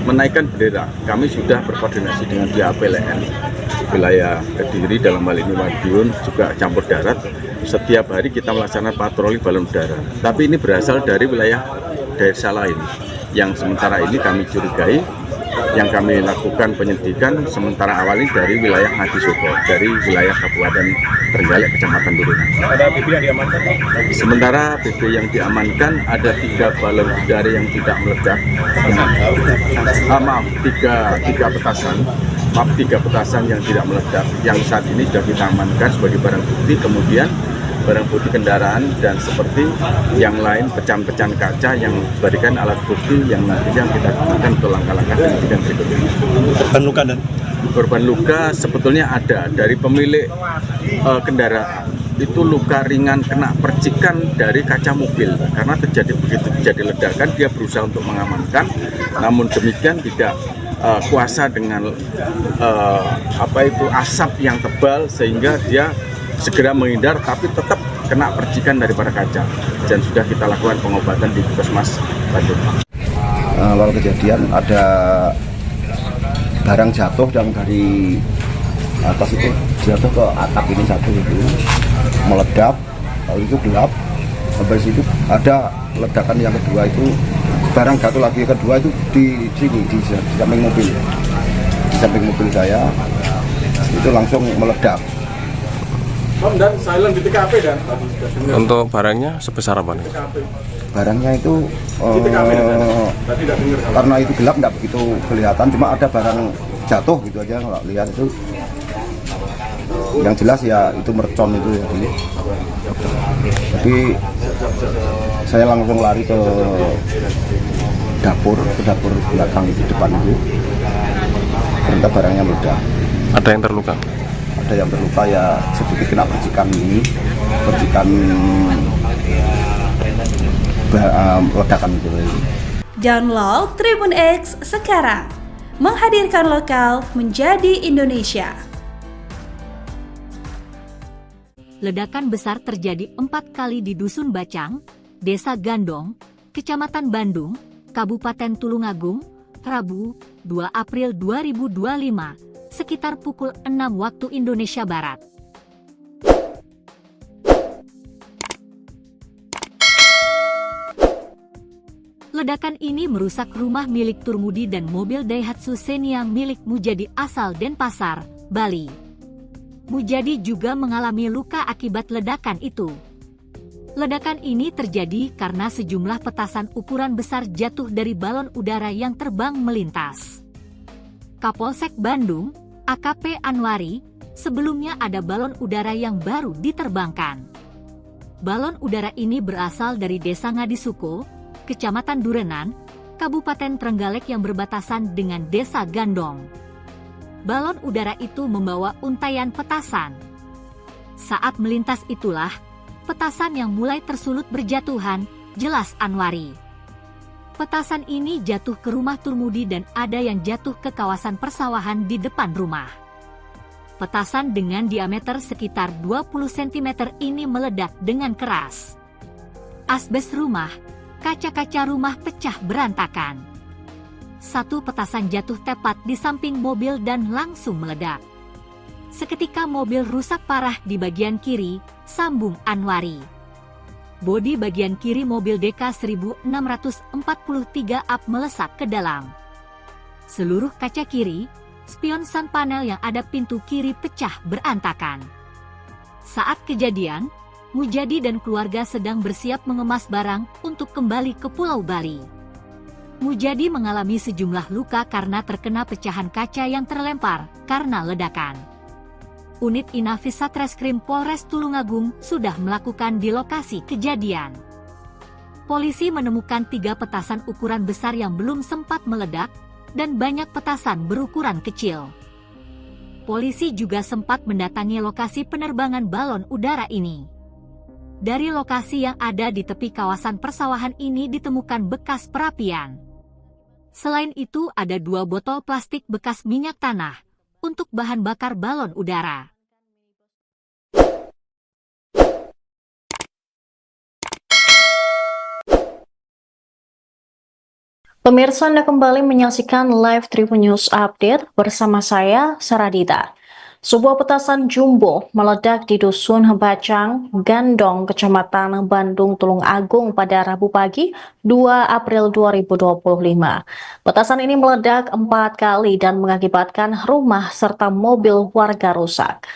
menaikkan bendera. Kami sudah berkoordinasi dengan pihak PLN wilayah Kediri, dalam hal ini Madiun, juga campur darat. Setiap hari kita melaksanakan patroli balon udara. Tapi ini berasal dari wilayah desa lain yang sementara ini kami curigai yang kami lakukan penyidikan sementara awal ini dari wilayah Ngadisoko, dari wilayah Kabupaten Trenggalek, Kecamatan Durenan. Ada BB yang diamankan? Sementara BB yang diamankan ada 3 balon udara yang tidak meledak. Tiga petasan yang tidak meledak, yang saat ini sudah kita amankan sebagai barang bukti. Kemudian barang bukti kendaraan dan seperti yang lain pecahan-pecahan kaca yang dijadikan alat bukti yang nantinya kita gunakan untuk langkah-langkah penyidikan berikutnya. Korban luka dan Korban luka sebetulnya ada dari pemilik kendaraan, itu luka ringan kena percikan dari kaca mobil karena begitu terjadi ledakan dia berusaha untuk mengamankan, namun demikian tidak kuasa dengan asap yang tebal sehingga dia segera menghindar, tapi tetap kena percikan daripada kaca dan sudah kita lakukan pengobatan di Puskesmas Bandung. Awal kejadian ada barang jatuh yang dari atas itu jatuh ke atap ini satu itu meledak, lalu itu gelap. Sampai situ ada ledakan yang kedua itu barang jatuh lagi, kedua itu di sini di samping mobil saya itu langsung meledak. Dan silent di TKP dan untuk barangnya sebesar apa nih? Barangnya itu karena itu gelap nggak begitu kelihatan, cuma ada barang jatuh gitu aja nggak lihat itu. Yang jelas ya itu mercon itu ya. Jadi saya langsung lari ke dapur belakang itu, depan itu. Ternyata barangnya meledak. Ada yang terluka? Ada yang terluka ya sedikit kena percikan ledakan itu. Download Tribun X sekarang, menghadirkan lokal menjadi Indonesia. Ledakan besar terjadi 4 kali di Dusun Bacang, Desa Gandong, Kecamatan Bandung, Kabupaten Tulungagung, Rabu, 2 April 2025, sekitar pukul 6 waktu Indonesia Barat. Ledakan ini merusak rumah milik Turmudi dan mobil Daihatsu Xenia milik Mujadi asal Denpasar, Bali. Mujadi juga mengalami luka akibat ledakan itu. Ledakan ini terjadi karena sejumlah petasan ukuran besar jatuh dari balon udara yang terbang melintas. Kapolsek Bandung, AKP Anwari, sebelumnya ada balon udara yang baru diterbangkan. Balon udara ini berasal dari Desa Ngadisoko, Kecamatan Durenan, Kabupaten Trenggalek yang berbatasan dengan Desa Gandong. Balon udara itu membawa untaian petasan. Saat melintas itulah, petasan yang mulai tersulut berjatuhan, jelas Anwari. Petasan ini jatuh ke rumah Turmudi dan ada yang jatuh ke kawasan persawahan di depan rumah. Petasan dengan diameter sekitar 20 cm ini meledak dengan keras. Asbes rumah, kaca-kaca rumah pecah berantakan. Satu petasan jatuh tepat di samping mobil dan langsung meledak. Seketika mobil rusak parah di bagian kiri, sambung Anwari. Bodi bagian kiri mobil DK 1643 up melesak ke dalam. Seluruh kaca kiri, spion sun panel yang ada pintu kiri pecah berantakan. Saat kejadian, Mujadi dan keluarga sedang bersiap mengemas barang untuk kembali ke Pulau Bali. Mujadi mengalami sejumlah luka karena terkena pecahan kaca yang terlempar karena ledakan. Unit Inafis Satreskrim Polres Tulungagung sudah melakukan di lokasi kejadian. Polisi menemukan 3 petasan ukuran besar yang belum sempat meledak dan banyak petasan berukuran kecil. Polisi juga sempat mendatangi lokasi penerbangan balon udara ini. Dari lokasi yang ada di tepi kawasan persawahan ini ditemukan bekas perapian. Selain itu ada 2 botol plastik bekas minyak tanah untuk bahan bakar balon udara. Pemirsa, Anda kembali menyaksikan live Tribun News Update bersama saya, Saradita. Sebuah petasan jumbo meledak di Dusun Bacang, Gandong, Kecamatan Bandung, Tulung Agung pada Rabu pagi 2 April 2025. Petasan ini meledak 4 kali dan mengakibatkan rumah serta mobil warga rusak.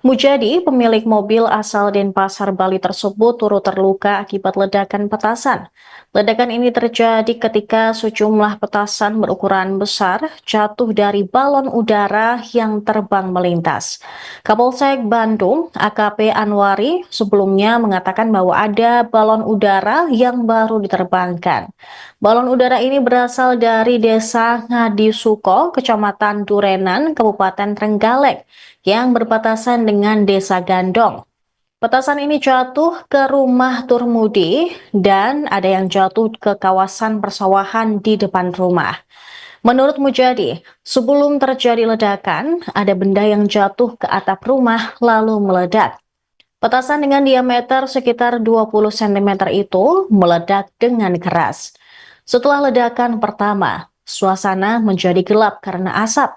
Mujadi, pemilik mobil asal Denpasar, Bali tersebut turut terluka akibat ledakan petasan. Ledakan ini terjadi ketika sejumlah petasan berukuran besar jatuh dari balon udara yang terbang melintas. Kapolsek Bandung, AKP Anwari, sebelumnya mengatakan bahwa ada balon udara yang baru diterbangkan. Balon udara ini berasal dari Desa Ngadisuko, Kecamatan Durenan, Kabupaten Trenggalek, yang berbatasan dengan Desa Gandong. Petasan ini jatuh ke rumah Turmudi dan ada yang jatuh ke kawasan persawahan di depan rumah. Menurut Mujadi, sebelum terjadi ledakan, ada benda yang jatuh ke atap rumah lalu meledak. Petasan dengan diameter sekitar 20 cm itu meledak dengan keras. Setelah ledakan pertama, suasana menjadi gelap karena asap.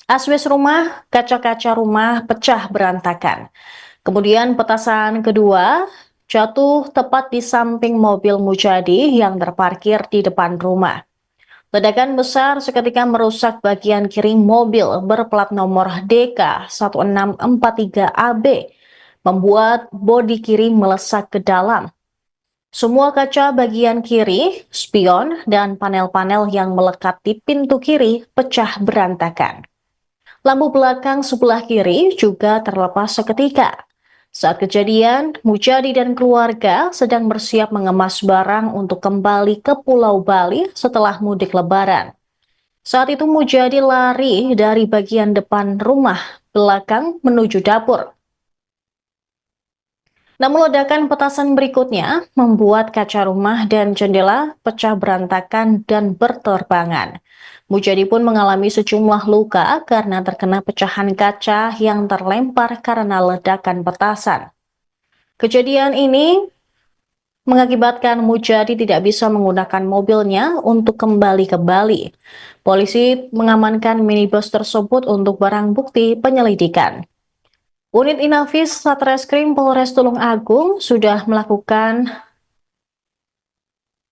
Asbes rumah, kaca-kaca rumah pecah berantakan. Kemudian petasan kedua jatuh tepat di samping mobil Mujadi yang terparkir di depan rumah. Ledakan besar seketika merusak bagian kiri mobil berplat nomor DK 1643AB, membuat bodi kiri melesak ke dalam. Semua kaca bagian kiri, spion, dan panel-panel yang melekat di pintu kiri pecah berantakan. Lampu belakang sebelah kiri juga terlepas seketika. Saat kejadian, Mujadi dan keluarga sedang bersiap mengemas barang untuk kembali ke Pulau Bali setelah mudik Lebaran. Saat itu Mujadi lari dari bagian depan rumah belakang menuju dapur. Namun ledakan petasan berikutnya membuat kaca rumah dan jendela pecah berantakan dan berterbangan. Mujadi pun mengalami sejumlah luka karena terkena pecahan kaca yang terlempar karena ledakan petasan. Kejadian ini mengakibatkan Mujadi tidak bisa menggunakan mobilnya untuk kembali ke Bali. Polisi mengamankan minibus tersebut untuk barang bukti penyelidikan. Unit Inafis Satreskrim Polres Tulung Agung sudah melakukan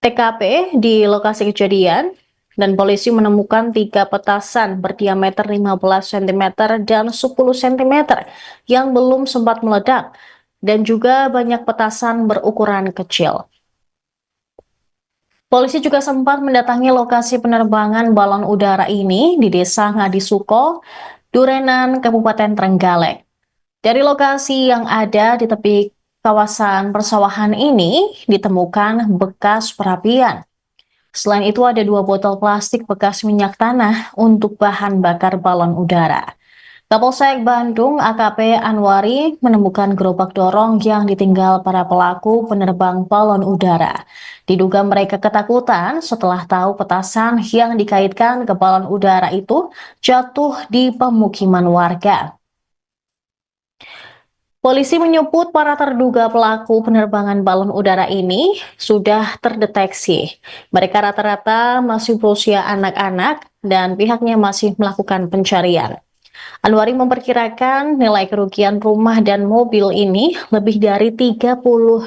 TKP di lokasi kejadian dan polisi menemukan 3 petasan berdiameter 15 cm dan 10 cm yang belum sempat meledak dan juga banyak petasan berukuran kecil. Polisi juga sempat mendatangi lokasi penerbangan balon udara ini di Desa Ngadisuko, Durenan, Kabupaten Trenggalek. Dari lokasi yang ada di tepi kawasan persawahan ini ditemukan bekas perapian. Selain itu ada 2 botol plastik bekas minyak tanah untuk bahan bakar balon udara. Kapolsek Bandung AKP Anwari menemukan gerobak dorong yang ditinggal para pelaku penerbang balon udara. Diduga mereka ketakutan setelah tahu petasan yang dikaitkan ke balon udara itu jatuh di pemukiman warga. Polisi menyebut para terduga pelaku penerbangan balon udara ini sudah terdeteksi. Mereka rata-rata masih berusia anak-anak dan pihaknya masih melakukan pencarian. Anwari memperkirakan nilai kerugian rumah dan mobil ini lebih dari 30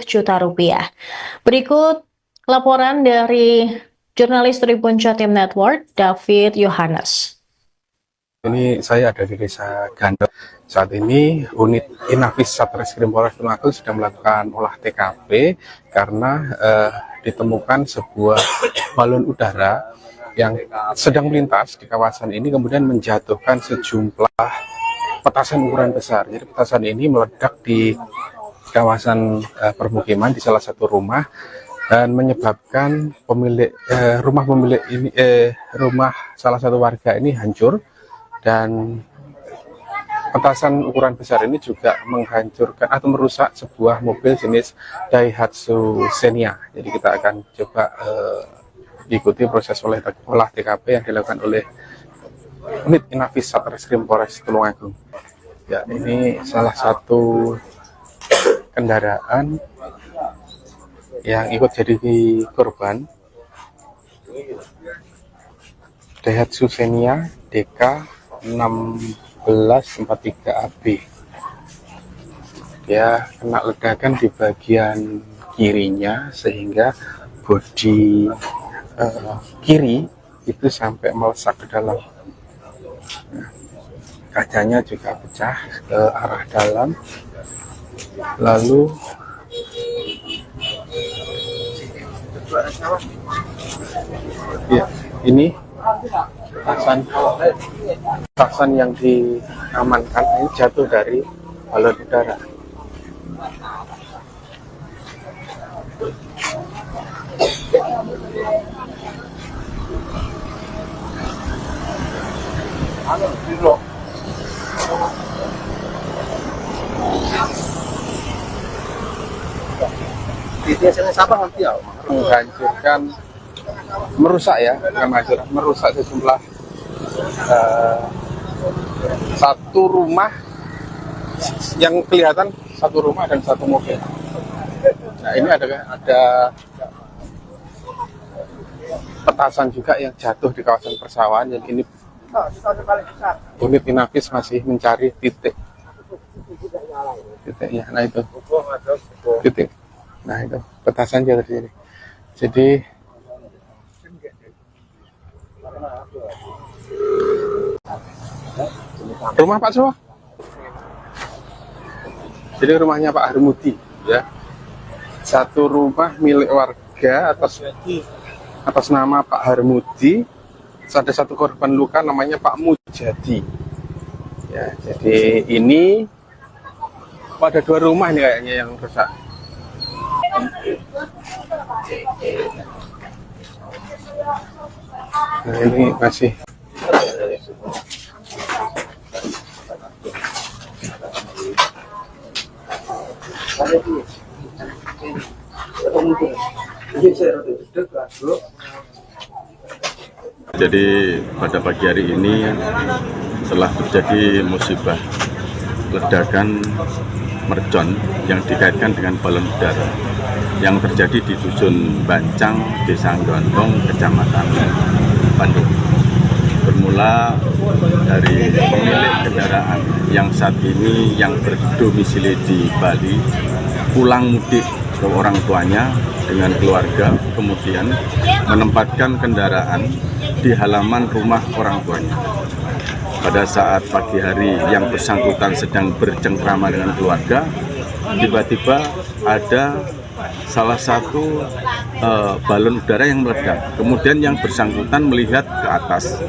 juta rupiah. Berikut laporan dari jurnalis Tribun Jatim Network, David Yohanes. Ini saya ada di Desa Gandong. Saat ini unit Inafis Satreskrim Polres Tulung Agung sudah melakukan olah TKP karena ditemukan sebuah balon udara yang sedang melintas di kawasan ini kemudian menjatuhkan sejumlah petasan ukuran besar. Jadi petasan ini meledak di kawasan permukiman di salah satu rumah dan menyebabkan rumah salah satu warga ini hancur. Dan petasan ukuran besar ini juga menghancurkan atau merusak sebuah mobil jenis Daihatsu Xenia. Jadi kita akan coba ikuti proses olah TKP yang dilakukan oleh unit Inafis Satreskrim Polres Tulung Agung. Ya, ini salah satu kendaraan yang ikut jadi korban. Daihatsu Xenia DK 1643AB. Dia kena ledakan di bagian kirinya sehingga bodi kiri itu sampai melesak ke dalam. Nah, kacanya juga pecah ke arah dalam. Lalu ya, ini petasan yang diamankan ini jatuh dari balon udara. Menghancurkan, merusak ya, bukan hancur, merusak sejumlah satu rumah yang kelihatan, satu rumah dan satu mobil. Nah, ini ada petasan juga yang jatuh di kawasan persawahan. Yang ini unit Inavis masih mencari titiknya. Nah itu titik. Nah itu petasan jatuh di sini. Jadi rumah Pak Sowa. Jadi rumahnya Pak Harmudi ya. Satu rumah milik warga atas nama Pak Harmudi. Ada satu korban luka namanya Pak Mujadi. Ya, jadi ini ada dua rumah nih kayaknya yang rusak. Nah, ini masih Jadi pada pagi hari ini telah terjadi musibah ledakan mercon yang dikaitkan dengan balon udara yang terjadi di Dusun Bancang, Desa Gondong, Kecamatan Bandung. Bermula dari pemilik kendaraan yang saat ini yang berdomisili di Bali pulang mudik ke orang tuanya dengan keluarga, kemudian menempatkan kendaraan di halaman rumah orang tuanya. Pada saat pagi hari yang bersangkutan sedang bercengkrama dengan keluarga, tiba-tiba ada salah satu balon udara yang meledak. Kemudian yang bersangkutan melihat ke atas,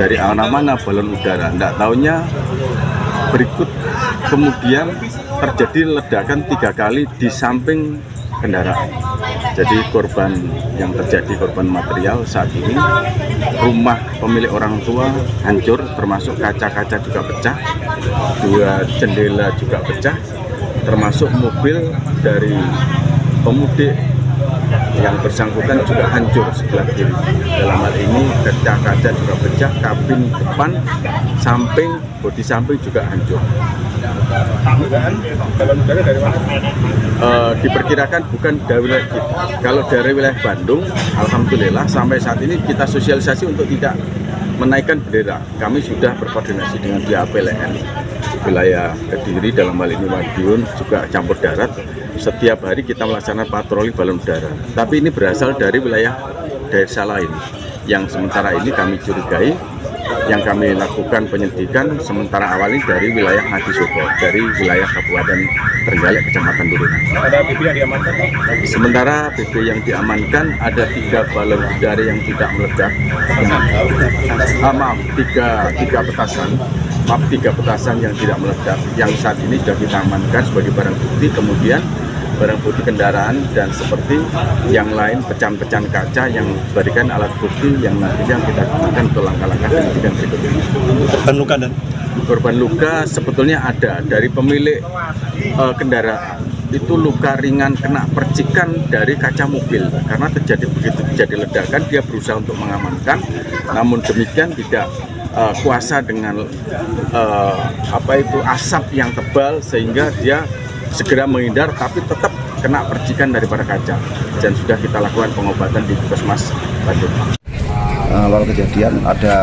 dari mana balon udara. Tidak tahunya berikut kemudian terjadi ledakan 3 kali di samping kendaraan. Jadi korban yang terjadi, korban material saat ini, rumah pemilik orang tua hancur, termasuk kaca-kaca juga pecah, 2 jendela juga pecah, termasuk mobil dari pemudik yang bersangkutan juga hancur sebelah kiri. Dalam hal ini kaca-kaca juga pecah, kabin depan, samping, bodi samping juga hancur. Balon udara dari mana? Diperkirakan bukan dari wilayah kita. Kalau dari wilayah Bandung, alhamdulillah sampai saat ini kita sosialisasi untuk tidak menaikkan bendera. Kami sudah berkoordinasi dengan pihak PLN wilayah Kediri, dalam hal ini Madiun, juga campur darat. Setiap hari kita melaksanakan patroli balon udara. Tapi ini berasal dari wilayah desa lain yang sementara ini kami curigai. Yang kami lakukan penyelidikan sementara awal ini dari wilayah Ngadisobo, dari wilayah Kabupaten Trenggalek, Kecamatan Turunan. Ada BB yang diamankan? Sementara BB yang diamankan ada 3 balon udara yang tidak meledak. Tiga petasan yang tidak meledak, yang saat ini sudah kita amankan sebagai barang bukti. Kemudian barang bukti kendaraan dan seperti yang lain, pecahan-pecahan kaca yang diberikan alat bukti yang nantinya kita gunakan untuk langkah-langkah penyidikan berikutnya. Korban luka dan korban luka sebetulnya ada dari pemilik kendaraan. Itu luka ringan kena percikan dari kaca mobil karena begitu terjadi ledakan dia berusaha untuk mengamankan, namun demikian tidak kuasa dengan asap yang tebal sehingga dia segera menghindar, tapi tetap kena percikan daripada kaca, dan sudah kita lakukan pengobatan di Puskesmas Bandung. Awal kejadian ada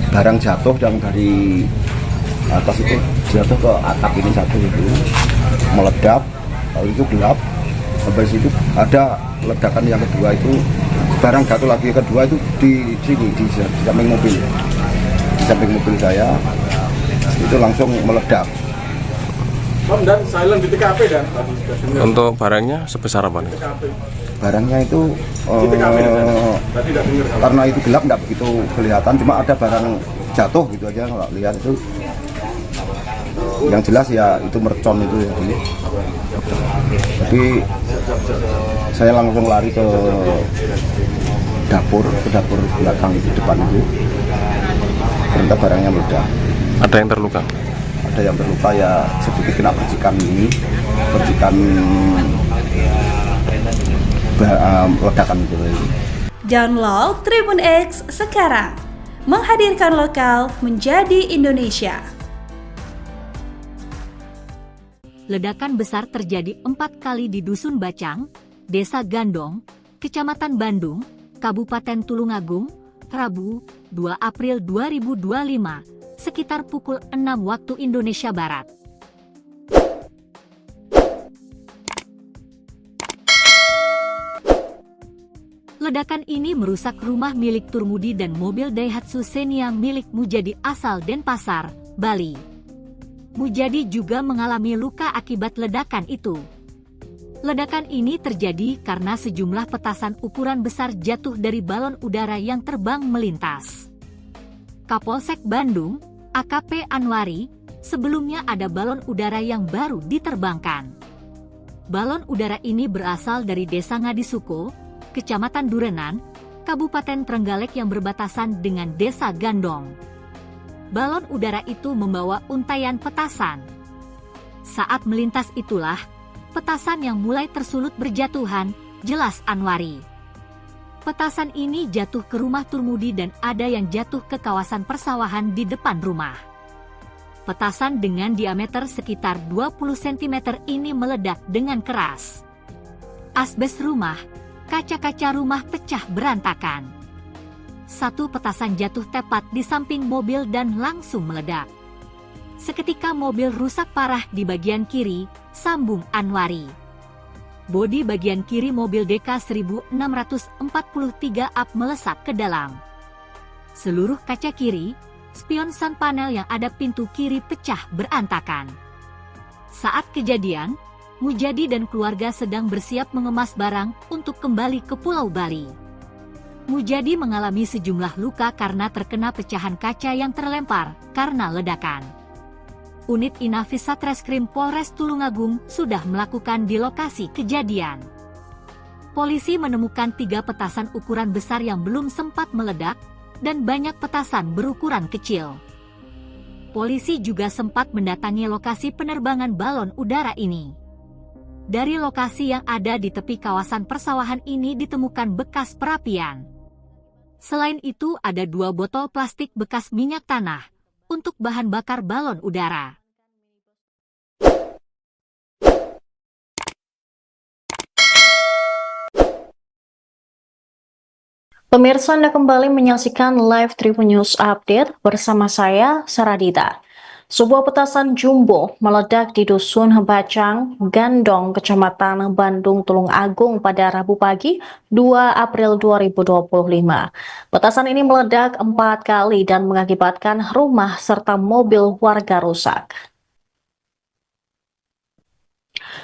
barang jatuh yang dari atas itu jatuh ke atap ini satu itu meledak, lalu itu gelap. Habis itu ada ledakan yang kedua itu barang jatuh lagi, kedua itu di sini di samping mobil, di samping mobil saya itu langsung meledak. Dan silent di TKP dan Untuk barangnya sebesar apa nih? Barangnya itu tadi tidak dengar. karena itu gelap nggak begitu kelihatan, cuma ada barang jatuh gitu aja nggak lihat itu. Yang jelas ya itu mercon itu ya. Jadi saya langsung lari ke dapur belakang itu, depan itu. Ternyata barangnya meledak. Ada yang terluka? Ada yang terluka ya, sedikit kena percikan ini, percikan ledakan itu. Download Tribun X sekarang, menghadirkan lokal menjadi Indonesia. Ledakan besar terjadi 4 kali di Dusun Bacang, Desa Gandong, Kecamatan Bandung, Kabupaten Tulungagung, Rabu, 2 April 2025, sekitar pukul 6 waktu Indonesia Barat. Ledakan ini merusak rumah milik Turmudi dan mobil Daihatsu Xenia milik Mujadi asal Denpasar, Bali. Mujadi juga mengalami luka akibat ledakan itu. Ledakan ini terjadi karena sejumlah petasan ukuran besar jatuh dari balon udara yang terbang melintas. Kapolsek Bandung, AKP Anwari, sebelumnya ada balon udara yang baru diterbangkan. Balon udara ini berasal dari Desa Ngadisuko, Kecamatan Durenan, Kabupaten Trenggalek yang berbatasan dengan Desa Gandong. Balon udara itu membawa untaian petasan. Saat melintas itulah, petasan yang mulai tersulut berjatuhan, jelas Anwari. Petasan ini jatuh ke rumah Turmudi dan ada yang jatuh ke kawasan persawahan di depan rumah. Petasan dengan diameter sekitar 20 cm ini meledak dengan keras. Asbes rumah, kaca-kaca rumah pecah berantakan. Satu petasan jatuh tepat di samping mobil dan langsung meledak. Seketika mobil rusak parah di bagian kiri, sambung Anwari. Bodi bagian kiri mobil DK 1643 up melesat ke dalam. Seluruh kaca kiri, spion sun panel yang ada pintu kiri pecah berantakan. Saat kejadian, Mujadi dan keluarga sedang bersiap mengemas barang untuk kembali ke Pulau Bali. Mujadi mengalami sejumlah luka karena terkena pecahan kaca yang terlempar karena ledakan. Unit Inafis Satreskrim Polres Tulungagung sudah melakukan di lokasi kejadian. Polisi menemukan 3 petasan ukuran besar yang belum sempat meledak dan banyak petasan berukuran kecil. Polisi juga sempat mendatangi lokasi penerbangan balon udara ini. Dari lokasi yang ada di tepi kawasan persawahan ini ditemukan bekas perapian. Selain itu ada 2 botol plastik bekas minyak tanah untuk bahan bakar balon udara. Pemirsa, Anda kembali menyaksikan live Tribun News Update bersama saya, Saradita. Sebuah petasan jumbo meledak di Dusun Bacang, Gandong, Kecamatan Bandung, Tulungagung pada Rabu pagi 2 April 2025. Petasan ini meledak 4 kali dan mengakibatkan rumah serta mobil warga rusak.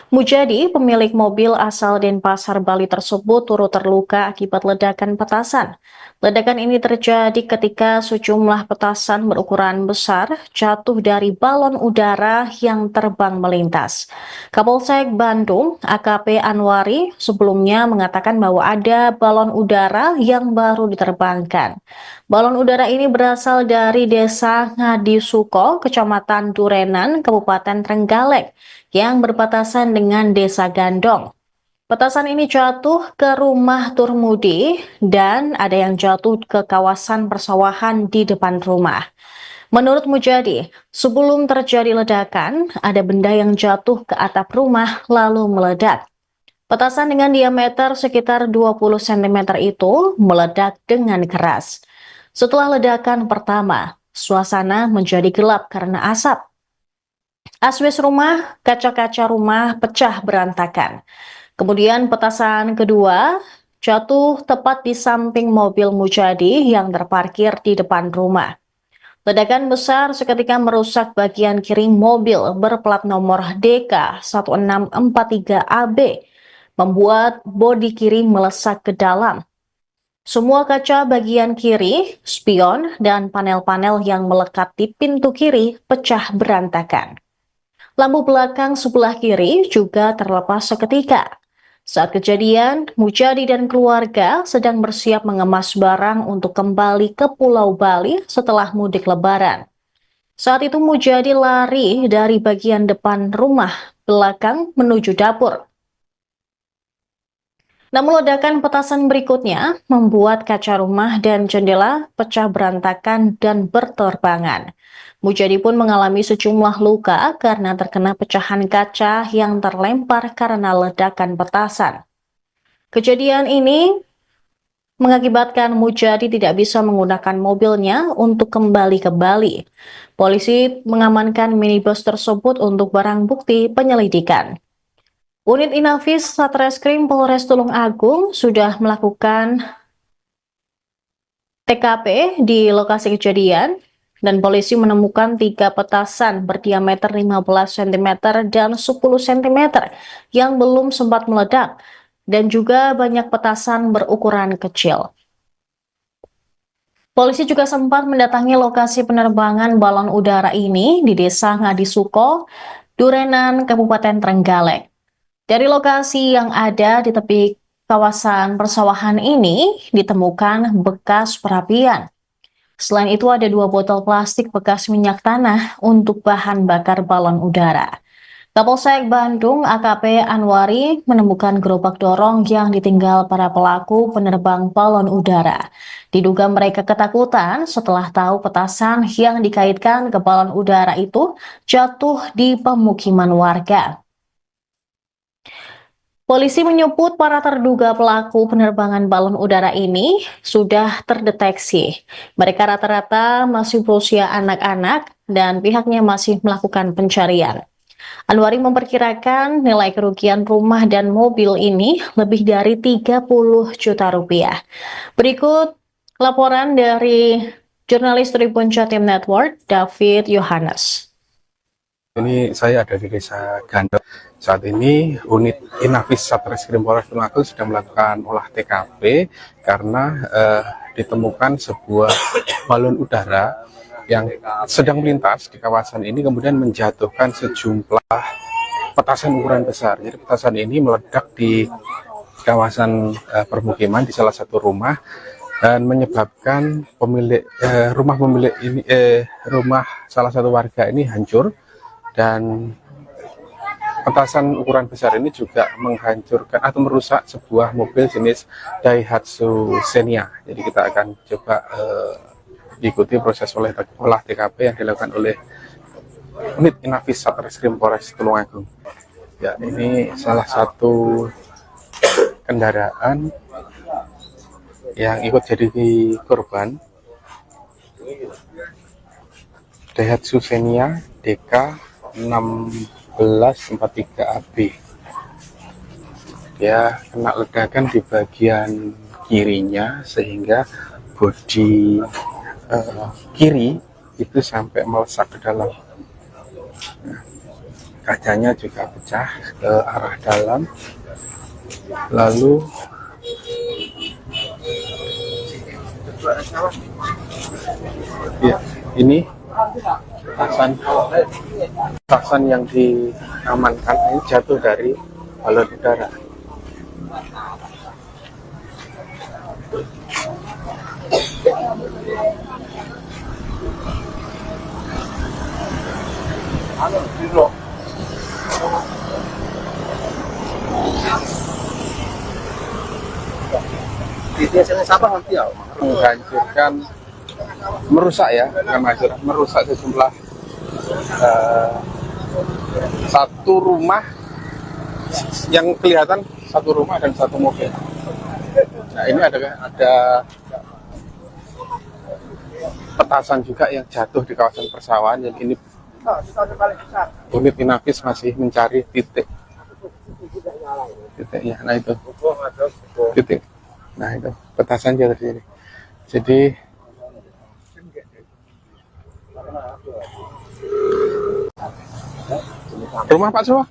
Mujadi, pemilik mobil asal Denpasar, Bali tersebut turut terluka akibat ledakan petasan. Ledakan ini terjadi ketika sejumlah petasan berukuran besar jatuh dari balon udara yang terbang melintas. Kapolsek Bandung, AKP Anwari, sebelumnya mengatakan bahwa ada balon udara yang baru diterbangkan. Balon udara ini berasal dari Desa Ngadisuko, Kecamatan Durenan, Kabupaten Trenggalek, yang berbatasan dengan Desa Gandong. Petasan ini jatuh ke rumah Turmudi dan ada yang jatuh ke kawasan persawahan di depan rumah. Menurut Mujadi, sebelum terjadi ledakan, ada benda yang jatuh ke atap rumah lalu meledak. Petasan dengan diameter sekitar 20 cm itu meledak dengan keras. Setelah ledakan pertama, suasana menjadi gelap karena asap. Asbes rumah, kaca-kaca rumah pecah berantakan. Kemudian petasan kedua jatuh tepat di samping mobil Mujadi yang terparkir di depan rumah. Ledakan besar seketika merusak bagian kiri mobil berplat nomor DK1643AB, membuat bodi kiri melesak ke dalam. Semua kaca bagian kiri, spion, dan panel-panel yang melekat di pintu kiri pecah berantakan. Lampu belakang sebelah kiri juga terlepas seketika. Saat kejadian, Mujadi dan keluarga sedang bersiap mengemas barang untuk kembali ke Pulau Bali setelah mudik Lebaran. Saat itu Mujadi lari dari bagian depan rumah belakang menuju dapur. Namun ledakan petasan berikutnya membuat kaca rumah dan jendela pecah berantakan dan berterbangan. Mujadi pun mengalami sejumlah luka karena terkena pecahan kaca yang terlempar karena ledakan petasan. Kejadian ini mengakibatkan Mujadi tidak bisa menggunakan mobilnya untuk kembali ke Bali. Polisi mengamankan minibus tersebut untuk barang bukti penyelidikan. Unit Inafis Satreskrim Polres Tulung Agung sudah melakukan TKP di lokasi kejadian dan polisi menemukan 3 petasan berdiameter 15 cm dan 10 cm yang belum sempat meledak dan juga banyak petasan berukuran kecil. Polisi juga sempat mendatangi lokasi penerbangan balon udara ini di Desa Ngadisuko, Durenan, Kabupaten Trenggalek. Dari lokasi yang ada di tepi kawasan persawahan ini ditemukan bekas perapian. Selain itu ada 2 botol plastik bekas minyak tanah untuk bahan bakar balon udara. Kapolsek Bandung AKP Anwari menemukan gerobak dorong yang ditinggal para pelaku penerbang balon udara. Diduga mereka ketakutan setelah tahu petasan yang dikaitkan ke balon udara itu jatuh di pemukiman warga. Polisi menyebut para terduga pelaku penerbangan balon udara ini sudah terdeteksi. Mereka rata-rata masih berusia anak-anak dan pihaknya masih melakukan pencarian. Anwari memperkirakan nilai kerugian rumah dan mobil ini lebih dari 30 juta rupiah. Berikut laporan dari jurnalis Tribun Jatim Network, David Yohanes. Ini saya ada di Desa Gandel. Saat ini unit Inafis Satreskrim Polres Tulung Agung sudah melakukan olah TKP karena ditemukan sebuah balon udara yang sedang melintas di kawasan ini kemudian menjatuhkan sejumlah petasan ukuran besar. Jadi petasan ini meledak di kawasan permukiman di salah satu rumah dan menyebabkan rumah salah satu warga ini hancur. Dan petasan ukuran besar ini juga menghancurkan atau merusak sebuah mobil jenis Daihatsu Xenia. Jadi kita akan coba ikuti proses olah TKP yang dilakukan oleh unit Inafis Satreskrim Polres Tulung Agung. Ya, ini salah satu kendaraan yang ikut jadi korban Daihatsu Xenia DK 1643AB. Dia kena ledakan di bagian kirinya sehingga bodi kiri itu sampai melesak ke dalam. Nah, kacanya juga pecah ke arah dalam. Lalu ya, ini petasan yang diamankan ini jatuh dari balon udara. Menghancurkan, merusak ya, merusak sejumlah satu rumah yang kelihatan satu rumah dan satu mobil. Nah, ini ada petasan juga yang jatuh di kawasan persawahan. Yang ini unit Inafis masih mencari titiknya. Nah itu titik. Nah itu petasan jatuh di sini. Jadi rumah Pak Suwa.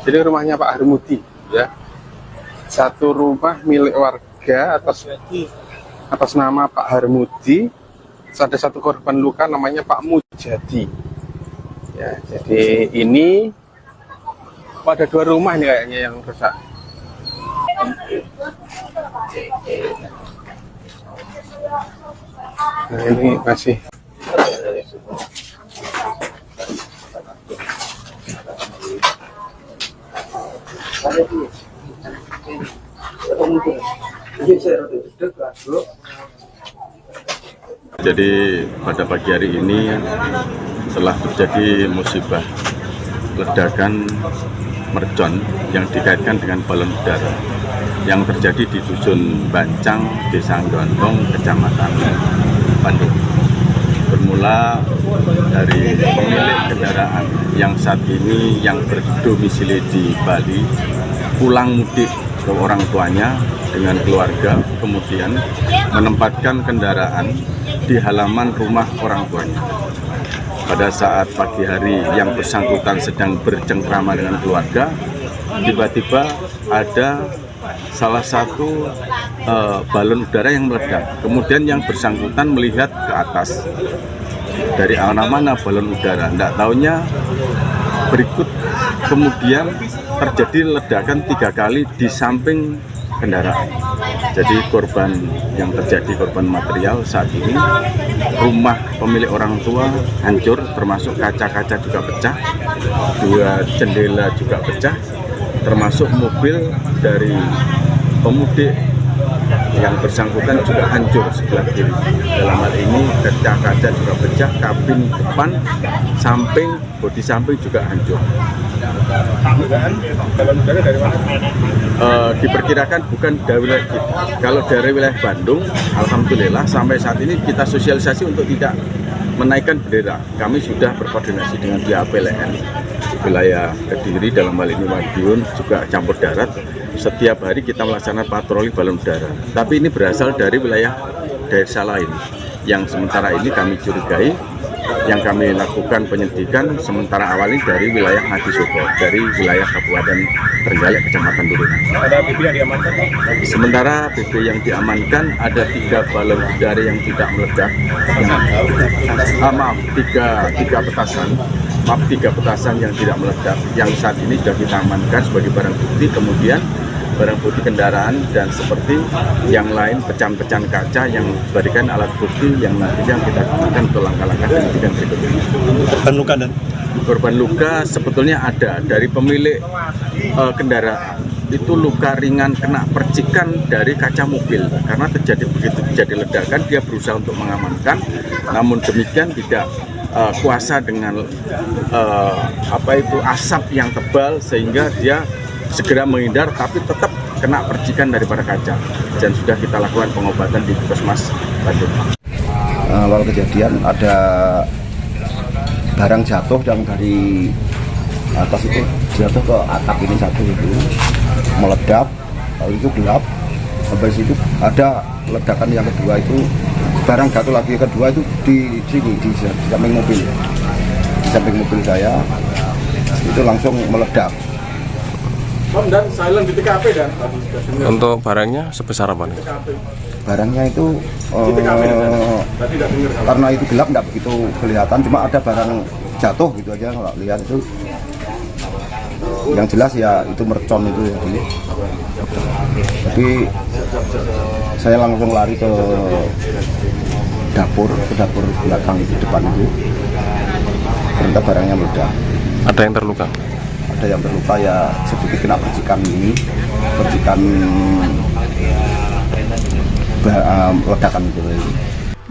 Jadi rumahnya Pak Harmudi, ya. Satu rumah milik warga atas nama Pak Harmudi. Ada satu korban luka namanya Pak Mujadi. Ya, jadi ini ada 2 rumah nih kayaknya yang rusak. Nah, ini masih Jadi pada pagi hari ini telah terjadi musibah ledakan mercon yang dikaitkan dengan balon udara yang terjadi di Dusun Bancang, Desa Gondong, Kecamatan Bandung. Bermula dari pemilik kendaraan yang saat ini yang berdomisili di Bali pulang mudik ke orang tuanya dengan keluarga, kemudian menempatkan kendaraan di halaman rumah orang tuanya. Pada saat pagi hari yang bersangkutan sedang bercengkrama dengan keluarga, tiba-tiba ada salah satu balon udara yang meledak. Kemudian yang bersangkutan melihat ke atas, dari arah mana balon udara, tidak taunya berikut kemudian terjadi ledakan 3 kali di samping kendaraan. Jadi korban yang terjadi, korban material saat ini, rumah pemilik orang tua hancur, termasuk kaca-kaca juga pecah, 2 jendela juga pecah, termasuk mobil dari pemudik yang bersangkutan juga hancur sebelah kiri. Dalam hal ini kaca-kaca juga pecah, kabin depan, samping, bodi samping juga hancur. Balon udara dari mana? Diperkirakan bukan dari wilayah kita. Kalau dari wilayah Bandung, alhamdulillah sampai saat ini kita sosialisasi untuk tidak menaikkan bendera. Kami sudah berkoordinasi dengan pihak PLN wilayah Kediri, dalam hal ini Madiun, juga campur darat. Setiap hari kita melaksanakan patroli balon udara. Tapi ini berasal dari wilayah desa lain yang sementara ini kami curigai. Yang kami lakukan penyelidikan sementara awal ini dari wilayah Ngadisobo, dari wilayah Kabupaten Trenggalek, Kecamatan Turunan. Ada BB yang diamankan? Sementara BB yang diamankan ada 3 balon udara yang tidak meledak. Tiga petasan. Maaf, 3 petasan yang tidak meledak. Yang saat ini sudah kita amankan sebagai barang bukti. Kemudian barang bukti kendaraan dan seperti yang lain pecahan-pecahan kaca yang diberikan alat bukti yang nantinya kita gunakan untuk langkah-langkah penyidikan berikutnya. Korban luka dan korban luka sebetulnya ada dari pemilik kendaraan. Itu luka ringan kena percikan dari kaca mobil karena begitu terjadi ledakan dia berusaha untuk mengamankan, namun demikian tidak kuasa dengan asap yang tebal sehingga dia segera menghindar, tapi tetap kena percikan daripada kaca dan sudah kita lakukan pengobatan di Puskesmas Bandung. Awal kejadian ada barang jatuh yang dari atas itu jatuh ke atap ini satu itu meledak, lalu itu gelap. Habis itu ada ledakan yang kedua itu barang jatuh lagi, kedua itu di sini di samping mobil, di samping mobil saya itu langsung meledak. dan silent di TKP dan Untuk barangnya sebesar apa nih? Barangnya itu tadi tidak dengar. karena itu gelap nggak begitu kelihatan, cuma ada barang jatuh gitu aja kalau lihat itu. Yang jelas ya itu mercon itu ya. Jadi saya langsung lari ke dapur belakang itu, depan itu. Ternyata barangnya meledak. Ada yang terluka? Ada yang terluka ya sedikit kena percikan ledakan itu.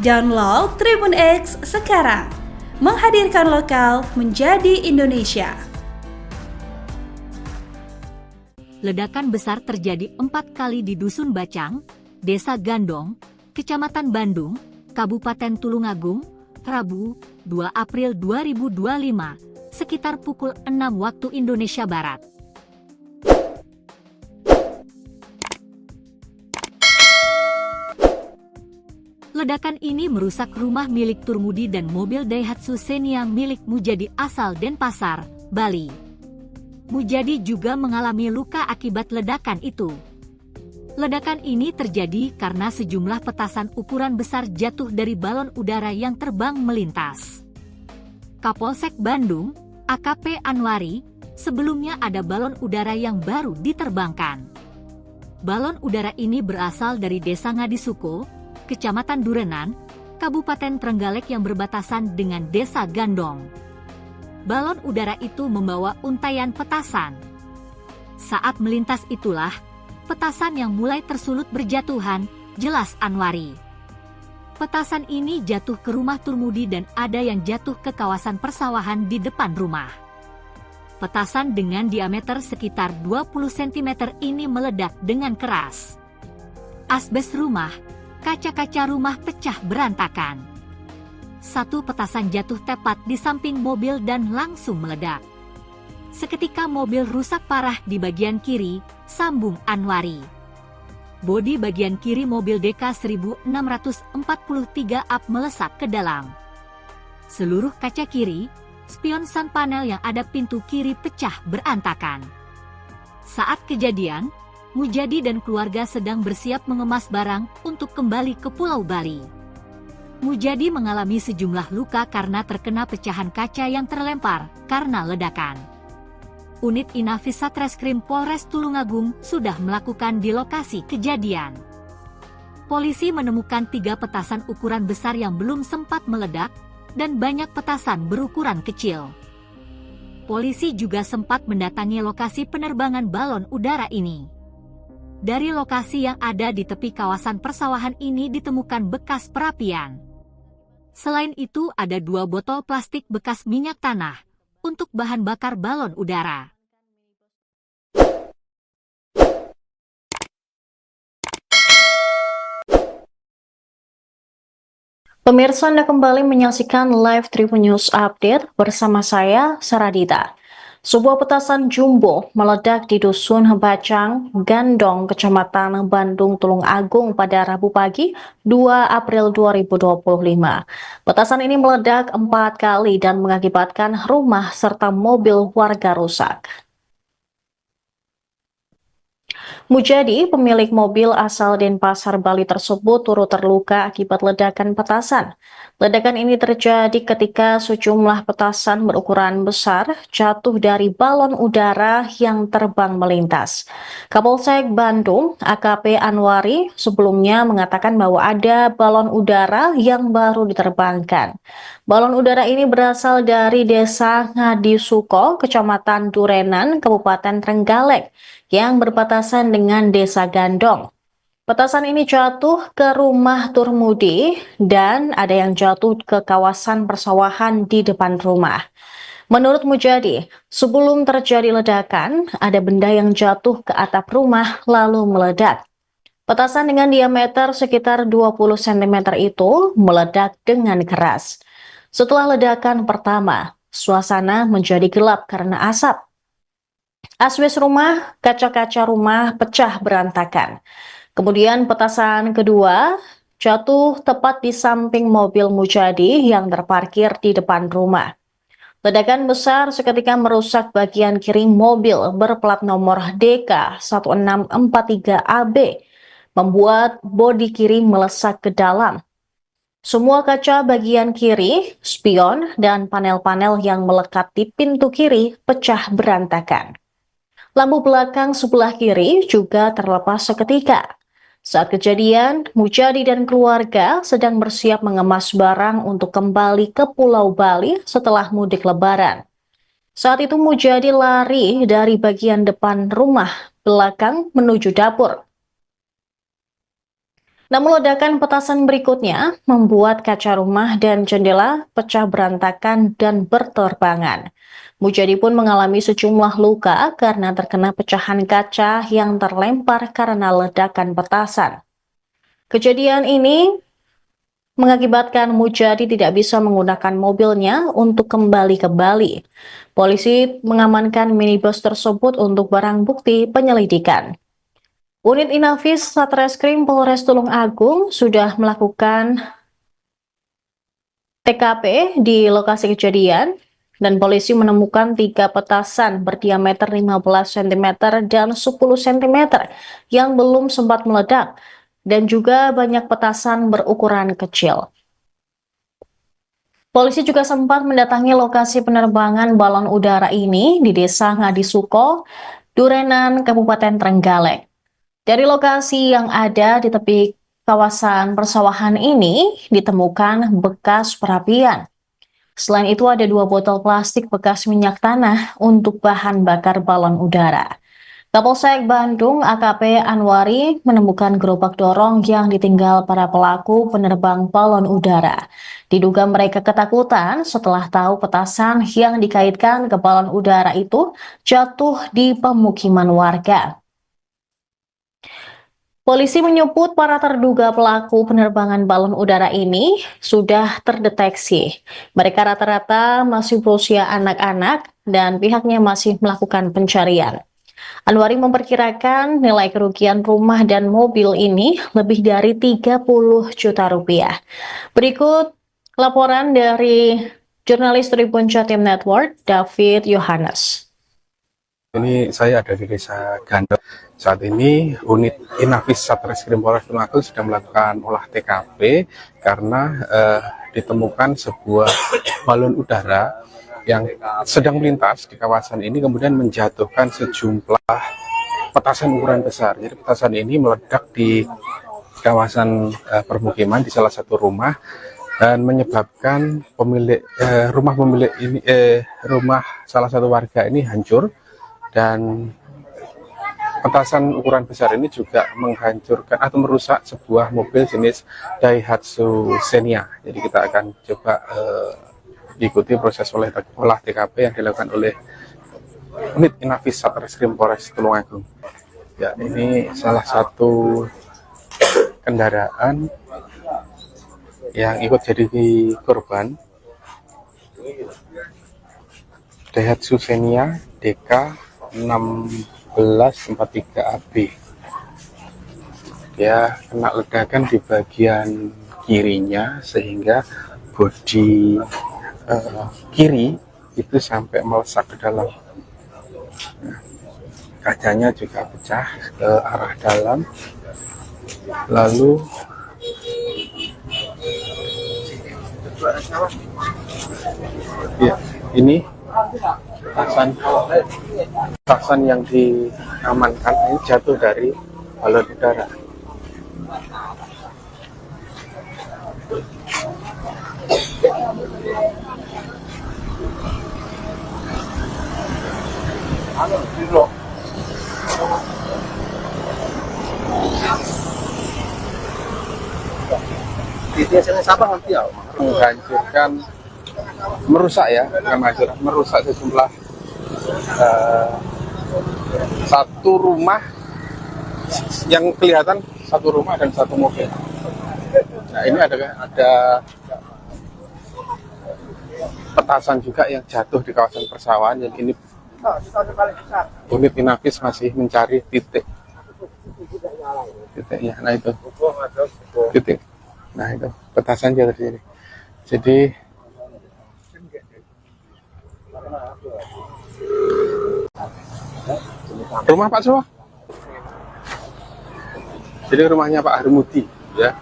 Download Tribun X sekarang, menghadirkan lokal menjadi Indonesia. Ledakan besar terjadi 4 kali di Dusun Bacang, Desa Gandong, Kecamatan Bandung, Kabupaten Tulungagung, Rabu, 2 April 2025, sekitar pukul 6 waktu Indonesia Barat. Ledakan ini merusak rumah milik Turmudi dan mobil Daihatsu Xenia milik Mujadi asal Denpasar, Bali. Mujadi juga mengalami luka akibat ledakan itu. Ledakan ini terjadi karena sejumlah petasan ukuran besar jatuh dari balon udara yang terbang melintas. Kapolsek Bandung, AKP Anwari, sebelumnya ada balon udara yang baru diterbangkan. Balon udara ini berasal dari Desa Ngadisuko, Kecamatan Durenan, Kabupaten Trenggalek yang berbatasan dengan Desa Gandong. Balon udara itu membawa untaian petasan. Saat melintas itulah, petasan yang mulai tersulut berjatuhan, jelas Anwari. Petasan ini jatuh ke rumah Turmudi dan ada yang jatuh ke kawasan persawahan di depan rumah. Petasan dengan diameter sekitar 20 cm ini meledak dengan keras. Asbes rumah, kaca-kaca rumah pecah berantakan. Satu petasan jatuh tepat di samping mobil dan langsung meledak. Seketika mobil rusak parah di bagian kiri, sambung Anwari. Bodi bagian kiri mobil DK 1643 up melesak ke dalam. Seluruh kaca kiri, spion sun panel yang ada pintu kiri pecah berantakan. Saat kejadian, Mujadi dan keluarga sedang bersiap mengemas barang untuk kembali ke Pulau Bali. Mujadi mengalami sejumlah luka karena terkena pecahan kaca yang terlempar karena ledakan. Unit Inafis Satreskrim Polres Tulungagung sudah melakukan di lokasi kejadian. Polisi menemukan 3 petasan ukuran besar yang belum sempat meledak dan banyak petasan berukuran kecil. Polisi juga sempat mendatangi lokasi penerbangan balon udara ini. Dari lokasi yang ada di tepi kawasan persawahan ini ditemukan bekas perapian. Selain itu ada 2 botol plastik bekas minyak tanah untuk bahan bakar balon udara. Pemirsa, Anda kembali menyaksikan live Tribun News Update bersama saya, Saradita. Sebuah petasan jumbo meledak di Dusun Bacang, Gandong, Kecamatan Bandung, Tulungagung pada Rabu pagi 2 April 2025. Petasan ini meledak 4 kali dan mengakibatkan rumah serta mobil warga rusak. Mujadi, pemilik mobil asal Denpasar, Bali tersebut turut terluka akibat ledakan petasan. Ledakan ini terjadi ketika sejumlah petasan berukuran besar jatuh dari balon udara yang terbang melintas. Kapolsek Bandung, AKP Anwari, sebelumnya mengatakan bahwa ada balon udara yang baru diterbangkan. Balon udara ini berasal dari Desa Ngadisuko, Kecamatan Durenan, Kabupaten Trenggalek, yang berbatasan dengan Desa Gandong. Petasan ini jatuh ke rumah Turmudi dan ada yang jatuh ke kawasan persawahan di depan rumah. Menurut Mujadi, sebelum terjadi ledakan, ada benda yang jatuh ke atap rumah lalu meledak. Petasan dengan diameter sekitar 20 cm itu meledak dengan keras. Setelah ledakan pertama, suasana menjadi gelap karena asap. Asbes rumah, kaca-kaca rumah pecah berantakan. Kemudian petasan kedua jatuh tepat di samping mobil Mujadi yang terparkir di depan rumah. Ledakan besar seketika merusak bagian kiri mobil berplat nomor DK 1643AB, membuat bodi kiri melesak ke dalam. Semua kaca bagian kiri, spion, dan panel-panel yang melekat di pintu kiri pecah berantakan. Lampu belakang sebelah kiri juga terlepas seketika. Saat kejadian, Mujadi dan keluarga sedang bersiap mengemas barang untuk kembali ke Pulau Bali setelah mudik Lebaran. Saat itu Mujadi lari dari bagian depan rumah belakang menuju dapur. Namun ledakan petasan berikutnya membuat kaca rumah dan jendela pecah berantakan dan berterbangan. Mujadi pun mengalami sejumlah luka karena terkena pecahan kaca yang terlempar karena ledakan petasan. Kejadian ini mengakibatkan Mujadi tidak bisa menggunakan mobilnya untuk kembali ke Bali. Polisi mengamankan minibus tersebut untuk barang bukti penyelidikan. Unit Inafis Satreskrim Polres Tulung Agung sudah melakukan TKP di lokasi kejadian dan polisi menemukan 3 petasan berdiameter 15 cm dan 10 cm yang belum sempat meledak dan juga banyak petasan berukuran kecil. Polisi juga sempat mendatangi lokasi penerbangan balon udara ini di Desa Ngadisuko, Durenan, Kabupaten Trenggalek. Dari lokasi yang ada di tepi kawasan persawahan ini ditemukan bekas perapian. Selain itu ada 2 botol plastik bekas minyak tanah untuk bahan bakar balon udara. Kapolsek Bandung AKP Anwari menemukan gerobak dorong yang ditinggal para pelaku penerbang balon udara. Diduga mereka ketakutan setelah tahu petasan yang dikaitkan ke balon udara itu jatuh di pemukiman warga. Polisi menyebut para terduga pelaku penerbangan balon udara ini sudah terdeteksi. Mereka rata-rata masih berusia anak-anak dan pihaknya masih melakukan pencarian. Anwari memperkirakan nilai kerugian rumah dan mobil ini lebih dari 30 juta rupiah. Berikut laporan dari jurnalis Tribun Jatim Network, David Yohanes. Ini saya ada di Desa Gandel. Saat ini unit Inafis Satreskrim Polres Tulung Agung sedang melakukan olah TKP karena ditemukan sebuah balon udara yang sedang melintas di kawasan ini kemudian menjatuhkan sejumlah petasan ukuran besar. Jadi petasan ini meledak di kawasan permukiman di salah satu rumah dan menyebabkan rumah salah satu warga ini hancur. Dan petasan ukuran besar ini juga menghancurkan atau merusak sebuah mobil jenis Daihatsu Xenia. Jadi kita akan coba ikuti proses olah TKP yang dilakukan oleh unit Inafis Satreskrim Polres Tulung Agung. Ya, ini salah satu kendaraan yang ikut jadi korban, Daihatsu Xenia DK 1643 AB. Dia kena ledakan di bagian kirinya sehingga bodi kiri itu sampai melesak ke dalam. Nah, kacanya juga pecah ke arah dalam. Lalu ya, ini petasan yang diamankan ini jatuh dari balon udara. Menghancurkan, merusak ya, merusak sejumlah satu rumah yang kelihatan, satu rumah dan satu mobil. Nah, ini ada petasan juga yang jatuh di kawasan persawahan. Yang ini unit Inafis masih mencari titiknya. Nah itu titik. Nah itu petasan jatuh di sini. Jadi rumah Pak Sowa. Jadi rumahnya Pak Harmudi ya.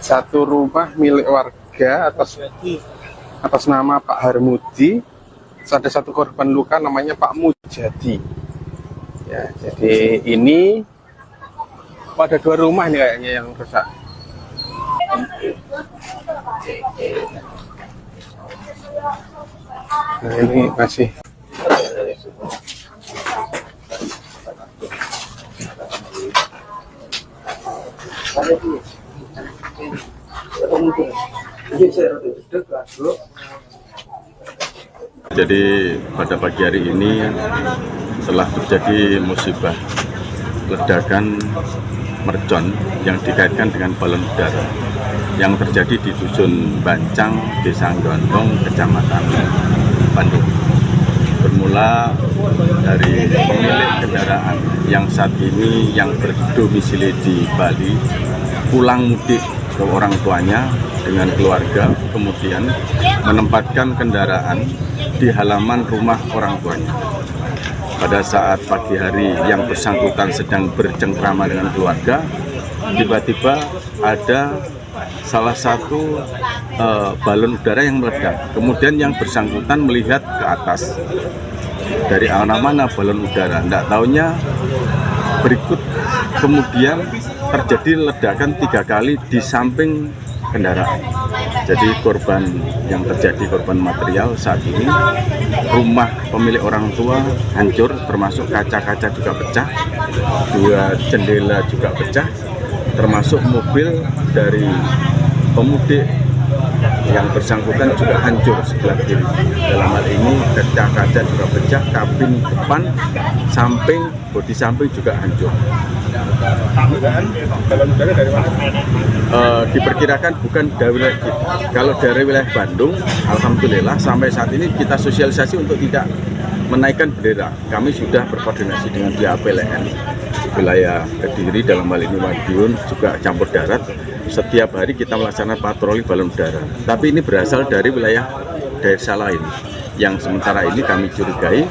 Satu rumah milik warga atas nama Pak Harmudi. Ada satu korban luka namanya Pak Mujadi. Ya, jadi ini ada 2 rumah nih kayaknya yang rusak. Nah, ini masih Jadi pada pagi hari ini telah terjadi musibah ledakan mercon yang dikaitkan dengan balon udara yang terjadi di Dusun Bancang, Desa Gondong, Kecamatan Bandung. Bermula dari pemilik kendaraan yang saat ini yang berdomisili di Bali pulang mudik ke orang tuanya dengan keluarga, kemudian menempatkan kendaraan di halaman rumah orang tuanya. Pada saat pagi hari yang bersangkutan sedang bercengkrama dengan keluarga, tiba-tiba ada salah satu balon udara yang meledak. Kemudian yang bersangkutan melihat ke atas, dari arah mana balon udara, tidak tahunya berikut kemudian terjadi ledakan 3 kali di samping kendaraan. Jadi korban yang terjadi, korban material saat ini, rumah pemilik orang tua hancur, termasuk kaca-kaca juga pecah, 2 jendela juga pecah, termasuk mobil dari pemudik yang bersangkutan juga hancur sebelah kiri. Dalam hal ini kaca-kaca juga pecah, kabin depan, samping, bodi samping juga hancur. Balon udara dari mana? Diperkirakan bukan dari wilayah kita. Kalau dari wilayah Bandung, alhamdulillah sampai saat ini kita sosialisasi untuk tidak menaikkan bendera. Kami sudah berkoordinasi dengan pihak PLN wilayah Kediri, dalam hal ini Madiun, juga campur darat. Setiap hari kita melaksanakan patroli balon udara. Tapi ini berasal dari wilayah desa lain yang sementara ini kami curigai.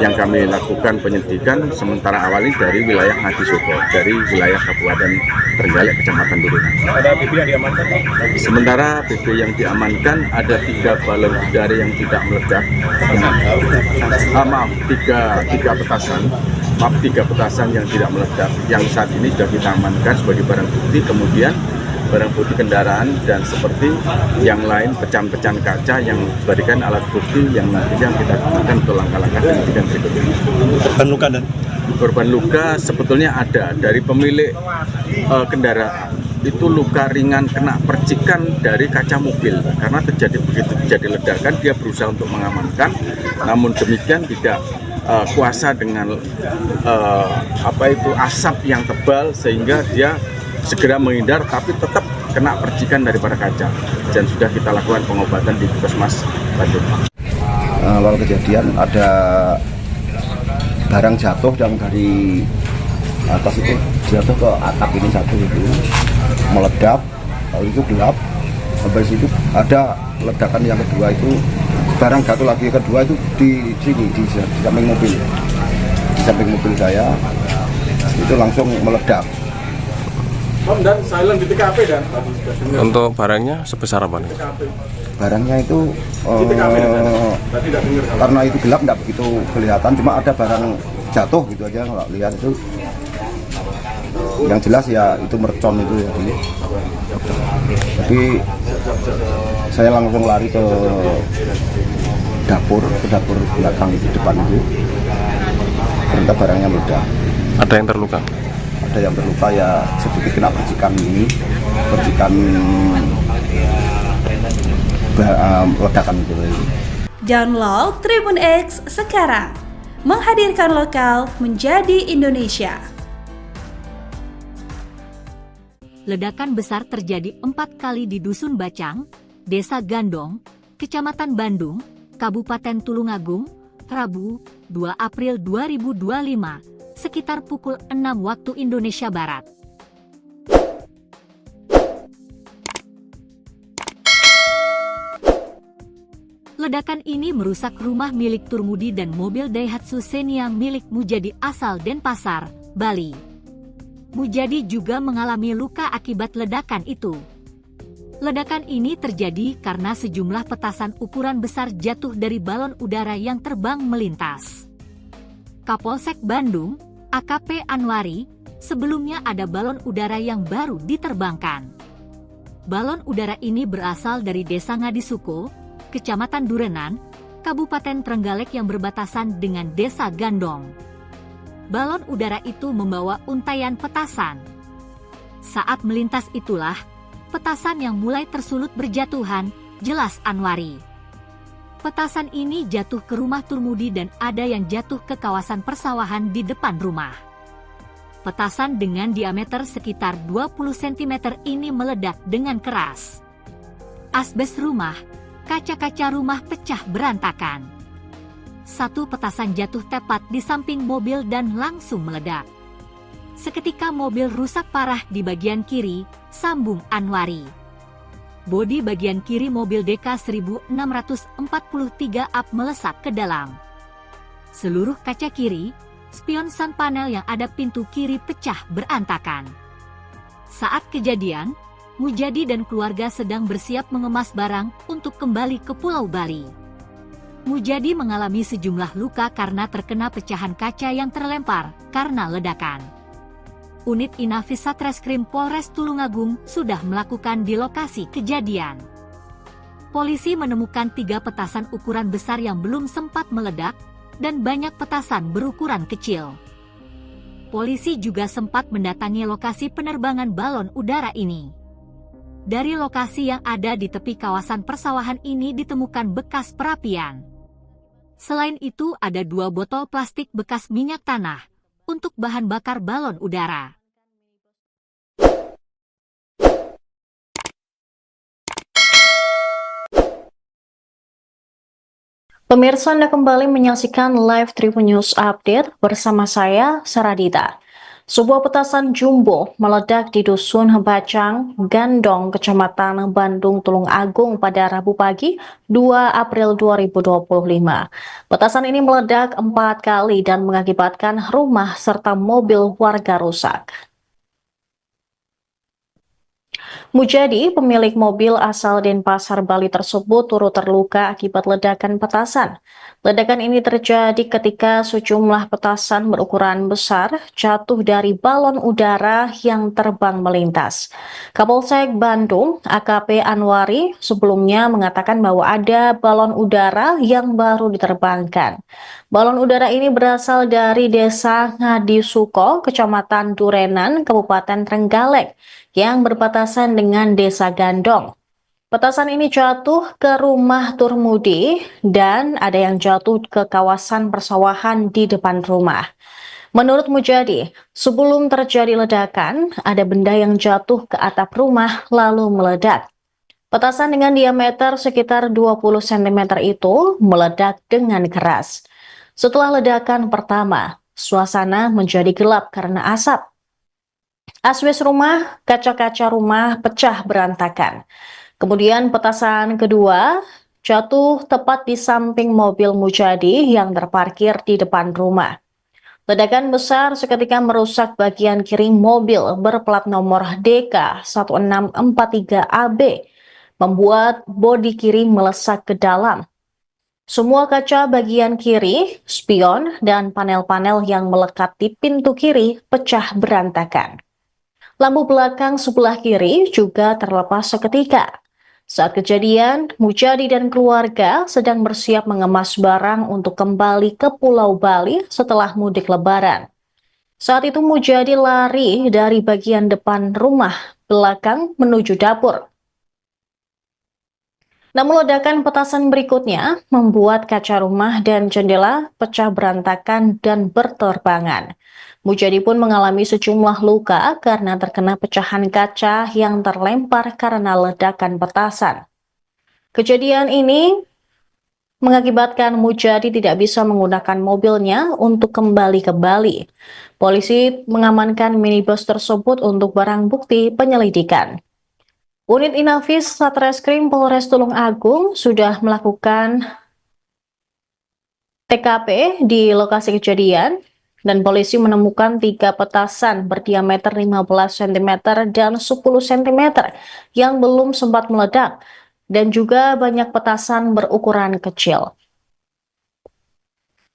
Yang kami lakukan penyelidikan sementara awal ini dari wilayah Ngadisoko, dari wilayah Kabupaten Trenggalek, Kecamatan Durenan. Ada BB yang diamankan? Sementara BB yang diamankan ada 3 balon udara yang tidak meledak. Tiga petasan. Maaf, 3 petasan yang tidak meledak. Yang saat ini sudah kita amankan sebagai barang bukti. Kemudian barang bukti kendaraan dan seperti yang lain pecahan-pecahan kaca yang dijadikan alat bukti yang nantinya kita gunakan untuk langkah-langkah penyidikan berikutnya. Korban luka dan? Korban luka sebetulnya ada dari pemilik kendaraan. Itu luka ringan kena percikan dari kaca mobil karena begitu terjadi ledakan dia berusaha untuk mengamankan, namun demikian tidak kuasa dengan asap yang tebal sehingga dia segera menghindar, tapi tetap kena percikan daripada kaca, dan sudah kita lakukan pengobatan di Puskesmas Bandung. Lalu kejadian ada barang jatuh yang dari atas itu jatuh ke atap ini satu itu meledak, lalu itu gelap. Sampai situ ada ledakan yang kedua itu barang jatuh lagi, kedua itu di sini di samping mobil, di samping mobil saya itu langsung meledak. Dan silent di TKP dan? Untuk barangnya sebesar apa nih? Barangnya itu Tadi tidak dengar. karena itu gelap nggak begitu kelihatan, cuma ada barang jatuh gitu aja, nggak lihat itu. Yang jelas ya itu mercon itu ya. Jadi saya langsung lari ke dapur belakang itu, depan itu. Ternyata barangnya meledak. Ada yang terluka? Ada yang terluka ya, sedikit kena percikan ledakan itu. Download Tribun X sekarang, menghadirkan lokal menjadi Indonesia. Ledakan besar terjadi 4 kali di Dusun Bacang, Desa Gandong, Kecamatan Bandung, Kabupaten Tulungagung, Rabu, 2 April 2025, sekitar pukul 6 waktu Indonesia Barat. Ledakan ini merusak rumah milik Turmudi dan mobil Daihatsu Xenia milik Mujadi asal Denpasar, Bali. Mujadi juga mengalami luka akibat ledakan itu. Ledakan ini terjadi karena sejumlah petasan ukuran besar jatuh dari balon udara yang terbang melintas. Kapolsek Bandung, AKP Anwari, sebelumnya ada balon udara yang baru diterbangkan. Balon udara ini berasal dari Desa Ngadisoko, Kecamatan Durenan, Kabupaten Trenggalek yang berbatasan dengan Desa Gandong. Balon udara itu membawa untaian petasan. Saat melintas itulah, petasan yang mulai tersulut berjatuhan, jelas Anwari. Petasan ini jatuh ke rumah Turmudi dan ada yang jatuh ke kawasan persawahan di depan rumah. Petasan dengan diameter sekitar 20 cm ini meledak dengan keras. Asbes rumah, kaca-kaca rumah pecah berantakan. Satu petasan jatuh tepat di samping mobil dan langsung meledak. Seketika mobil rusak parah di bagian kiri, sambung Anwari. Bodi bagian kiri mobil DK 1643 up melesat ke dalam. Seluruh kaca kiri, spion sun panel yang ada pintu kiri pecah berantakan. Saat kejadian, Mujadi dan keluarga sedang bersiap mengemas barang untuk kembali ke Pulau Bali. Mujadi mengalami sejumlah luka karena terkena pecahan kaca yang terlempar karena ledakan. Unit Inafis Satreskrim Polres Tulungagung sudah melakukan di lokasi kejadian. Polisi menemukan 3 petasan ukuran besar yang belum sempat meledak dan banyak petasan berukuran kecil. Polisi juga sempat mendatangi lokasi penerbangan balon udara ini. Dari lokasi yang ada di tepi kawasan persawahan ini ditemukan bekas perapian. Selain itu ada 2 botol plastik bekas minyak tanah untuk bahan bakar balon udara. Pemirsa, Anda kembali menyaksikan live Tribun News Update bersama saya, Saradita. Sebuah petasan jumbo meledak di Dusun Bacang, Gandong, Kecamatan Bandung, Tulungagung pada Rabu pagi 2 April 2025. Petasan ini meledak 4 kali dan mengakibatkan rumah serta mobil warga rusak. Mujadi, pemilik mobil asal Denpasar, Bali tersebut turut terluka akibat ledakan petasan. Ledakan ini terjadi ketika sejumlah petasan berukuran besar jatuh dari balon udara yang terbang melintas. Kapolsek Bandung, AKP Anwari, sebelumnya mengatakan bahwa ada balon udara yang baru diterbangkan. Balon udara ini berasal dari Desa Ngadisuko, Kecamatan Durenan, Kabupaten Trenggalek, yang berbatasan dengan Desa Gandong. Petasan ini jatuh ke rumah Turmudi dan ada yang jatuh ke kawasan persawahan di depan rumah. Menurut Mujadi, sebelum terjadi ledakan, ada benda yang jatuh ke atap rumah lalu meledak. Petasan dengan diameter sekitar 20 cm itu meledak dengan keras. Setelah ledakan pertama, suasana menjadi gelap karena asap. Asbes rumah, kaca-kaca rumah pecah berantakan. Kemudian petasan kedua jatuh tepat di samping mobil Mujadi yang terparkir di depan rumah. Ledakan besar seketika merusak bagian kiri mobil berplat nomor DK 1643AB, membuat bodi kiri melesak ke dalam. Semua kaca bagian kiri, spion, dan panel-panel yang melekat di pintu kiri pecah berantakan. Lampu belakang sebelah kiri juga terlepas seketika. Saat kejadian, Mujadi dan keluarga sedang bersiap mengemas barang untuk kembali ke Pulau Bali setelah mudik Lebaran. Saat itu Mujadi lari dari bagian depan rumah belakang menuju dapur. Namun ledakan petasan berikutnya membuat kaca rumah dan jendela pecah berantakan dan berterbangan. Mujadi pun mengalami sejumlah luka karena terkena pecahan kaca yang terlempar karena ledakan petasan. Kejadian ini mengakibatkan Mujadi tidak bisa menggunakan mobilnya untuk kembali ke Bali. Polisi mengamankan minibus tersebut untuk barang bukti penyelidikan. Unit Inafis Satreskrim Polres Tulungagung sudah melakukan TKP di lokasi kejadian dan polisi menemukan 3 petasan berdiameter 15 cm dan 10 cm yang belum sempat meledak dan juga banyak petasan berukuran kecil.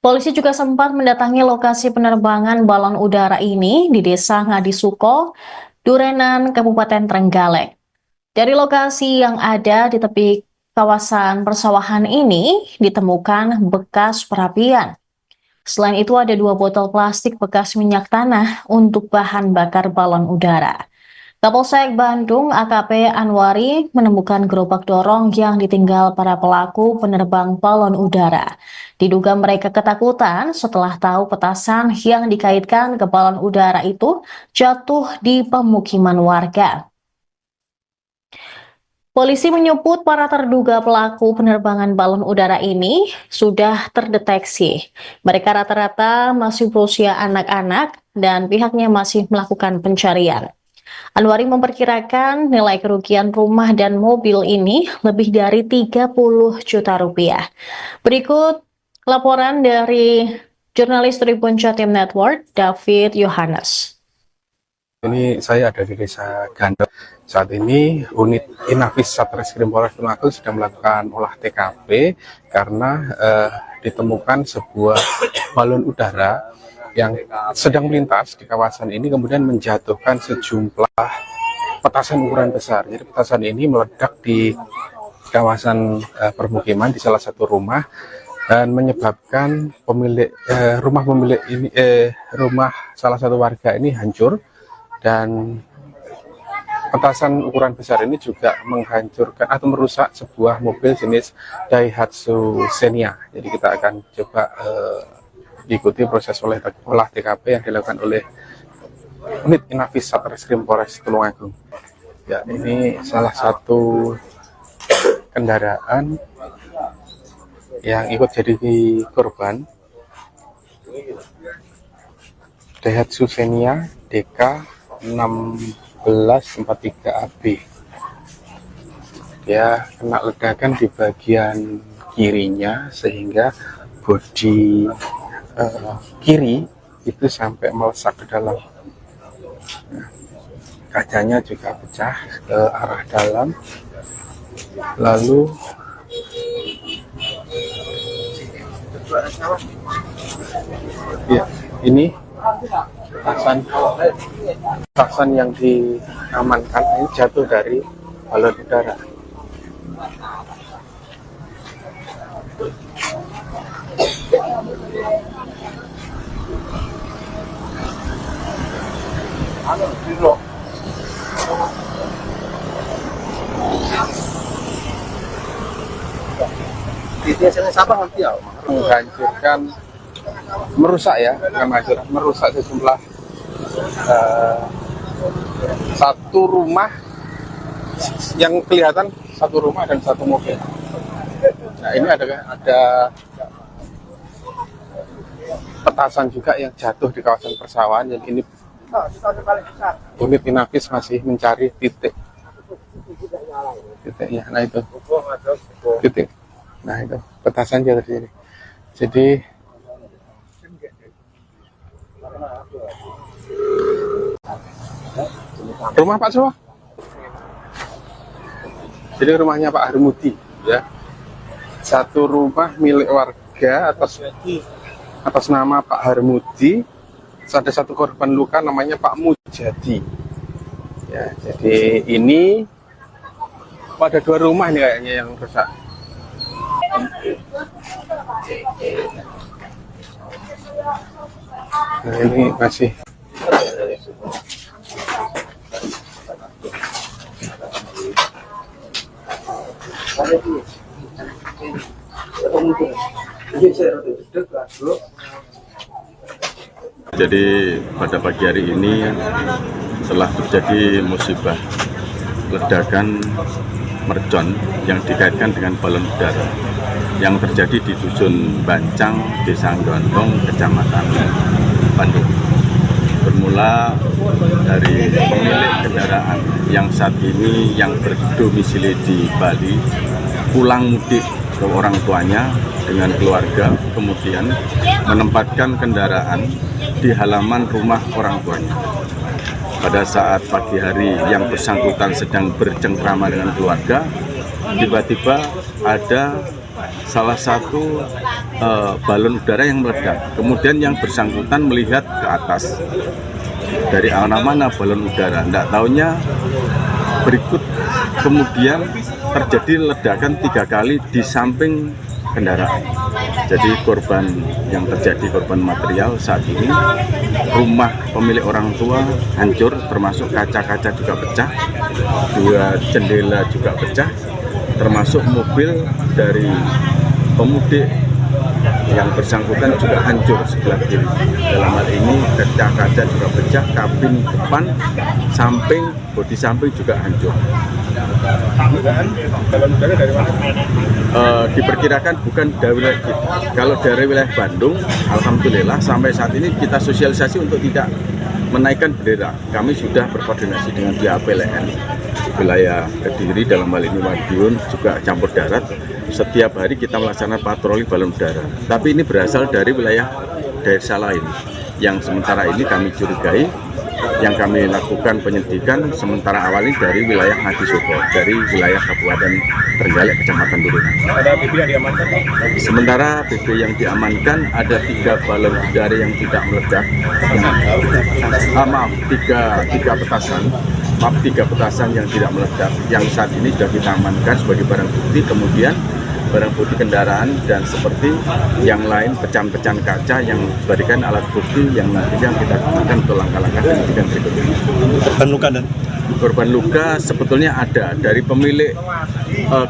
Polisi juga sempat mendatangi lokasi penerbangan balon udara ini di Desa Ngadisuko, Durenan, Kabupaten Trenggalek. Dari lokasi yang ada di tepi kawasan persawahan ini ditemukan bekas perapian. Selain itu ada 2 botol plastik bekas minyak tanah untuk bahan bakar balon udara. Kapolsek Bandung AKP Anwari menemukan gerobak dorong yang ditinggal para pelaku penerbang balon udara. Diduga mereka ketakutan setelah tahu petasan yang dikaitkan ke balon udara itu jatuh di pemukiman warga. Polisi menyebut para terduga pelaku penerbangan balon udara ini sudah terdeteksi. Mereka rata-rata masih berusia anak-anak dan pihaknya masih melakukan pencarian. Anwari memperkirakan nilai kerugian rumah dan mobil ini lebih dari 30 juta rupiah. Berikut laporan dari jurnalis Tribun Jatim Network, David Yohanes. Ini saya ada di Desa Gandel. Saat ini unit Inafis Satreskrim Polres Tulungagung sedang melakukan olah TKP karena ditemukan sebuah balon udara yang sedang melintas di kawasan ini kemudian menjatuhkan sejumlah petasan ukuran besar. Jadi petasan ini meledak di kawasan permukiman di salah satu rumah dan menyebabkan rumah salah satu warga ini hancur, dan petasan ukuran besar ini juga menghancurkan atau merusak sebuah mobil jenis Daihatsu Xenia. Jadi kita akan coba diikuti proses olah TKP yang dilakukan oleh unit Inafis Satreskrim Polres Tulungagung. Ya, ini salah satu kendaraan yang ikut jadi korban, Daihatsu Xenia DK 1643AB. Dia kena ledakan di bagian kirinya sehingga bodi kiri itu sampai melesak ke dalam. Nah, kacanya juga pecah ke arah dalam. Lalu ya, ini petasan yang diamankan ini jatuh dari balon udara. Menghancurkan, merusak ya, bukan menghancurkan, merusak sejumlah satu rumah yang kelihatan, satu rumah dan satu mobil. Nah, ini ada petasan juga yang jatuh di kawasan persawahan. Yang ini unit Inafis masih mencari titiknya. Nah itu titik. Nah itu petasan jatuh di sini. Jadi rumah Pak Sowa. Jadi rumahnya Pak Harmudi ya. Satu rumah milik warga atas nama Pak Harmudi. Ada satu korban luka namanya Pak Mujadi. Ya, jadi ini ada dua rumah nih kayaknya yang rusak. Nah, ini masih Jadi pada pagi hari ini telah terjadi musibah ledakan mercon yang dikaitkan dengan balon udara yang terjadi di Dusun Bancang, Desa Gondong, Kecamatan Bandung. Bermula dari pemilik kendaraan yang saat ini yang berdomisili di Bali pulang mudik ke orang tuanya dengan keluarga, kemudian menempatkan kendaraan di halaman rumah orang tuanya. Pada saat pagi hari yang bersangkutan sedang bercengkrama dengan keluarga, tiba-tiba ada salah satu balon udara yang meledak. Kemudian yang bersangkutan melihat ke atas, dari mana balon udara. Tidak taunya berikut kemudian terjadi ledakan 3 kali di samping kendaraan. Jadi korban yang terjadi, korban material saat ini, rumah pemilik orang tua hancur, termasuk kaca-kaca juga pecah, 2 jendela juga pecah, termasuk mobil dari pemudik yang bersangkutan juga hancur sebelah kiri. Dalam hal ini kaca-kaca juga pecah, kabin depan, samping, bodi samping juga hancur. Balon udara dari mana? Diperkirakan bukan dari wilayah kita. Kalau dari wilayah Bandung, alhamdulillah sampai saat ini kita sosialisasi untuk tidak menaikkan bendera. Kami sudah berkoordinasi dengan pihak PLN wilayah Kediri, dalam hal ini Madiun, juga campur darat. Setiap hari kita melaksanakan patroli balon udara. Tapi ini berasal dari wilayah desa lain yang sementara ini kami curigai. Yang kami lakukan penyelidikan sementara awal ini dari wilayah Ngadisoko, dari wilayah Kabupaten Trenggalek, Kecamatan Turunan. Ada BB yang diamankan? Sementara BB yang diamankan ada 3 balon udara yang tidak meledak. Tiga petasan yang tidak meledak, yang saat ini sudah kita amankan sebagai barang bukti. Kemudian barang bukti kendaraan dan seperti yang lain, pecahan-pecahan kaca yang dijadikan alat bukti yang nantinya kita gunakan untuk langkah-langkah penyidikan berikutnya. Korban luka dan korban luka sebetulnya ada dari pemilik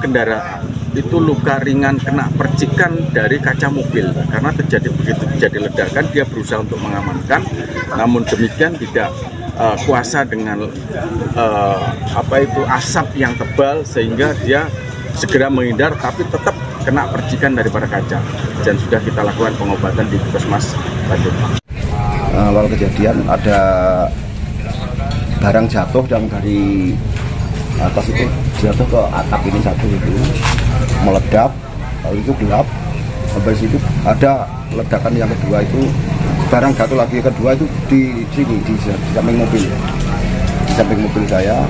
kendaraan. Itu luka ringan kena percikan dari kaca mobil karena begitu terjadi ledakan dia berusaha untuk mengamankan, namun demikian tidak kuasa dengan asap yang tebal sehingga dia segera menghindar, tapi tetap kena percikan daripada kaca, dan sudah kita lakukan pengobatan di Puskesmas Bandung. Awal kejadian ada barang jatuh yang dari atas itu jatuh ke atap ini satu itu meledak, lalu itu gelap. Sampai situ ada ledakan yang kedua itu barang jatuh lagi, kedua itu di sini di samping mobil, saya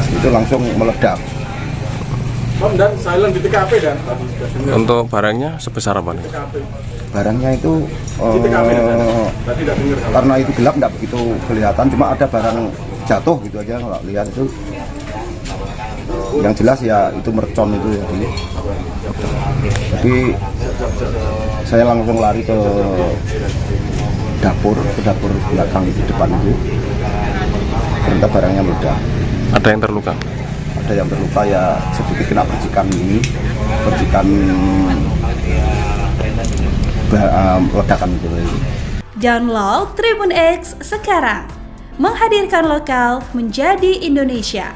itu langsung meledak. Om, dan silent di TKP dan Untuk barangnya sebesar apa nih? Barangnya itu tadi tidak dengar. karena itu gelap nggak begitu kelihatan, cuma ada barang jatuh gitu aja kalau lihat itu. Yang jelas ya itu mercon itu ya ini. Jadi saya langsung lari ke dapur belakang itu, depan itu. Ternyata barangnya meledak. Ada yang terluka? Ada yang terluka ya sedikit kena percikan ledakan itu. Download Tribun X sekarang, menghadirkan lokal menjadi Indonesia.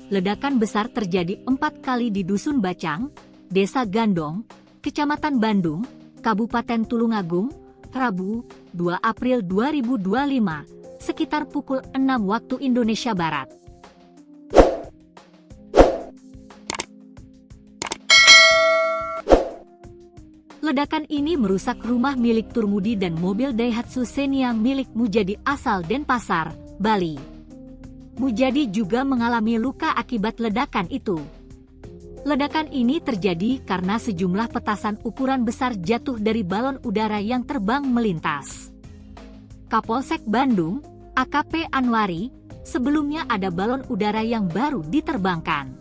Ledakan besar terjadi 4 kali di Dusun Bacang, Desa Gandong, Kecamatan Bandung, Kabupaten Tulungagung, Rabu, 2 April 2025, sekitar pukul 6 waktu Indonesia Barat. Ledakan ini merusak rumah milik Turmudi dan mobil Daihatsu Xenia milik Mujadi asal Denpasar, Bali. Mujadi juga mengalami luka akibat ledakan itu. Ledakan ini terjadi karena sejumlah petasan ukuran besar jatuh dari balon udara yang terbang melintas. Kapolsek Bandung, AKP Anwari, sebelumnya ada balon udara yang baru diterbangkan.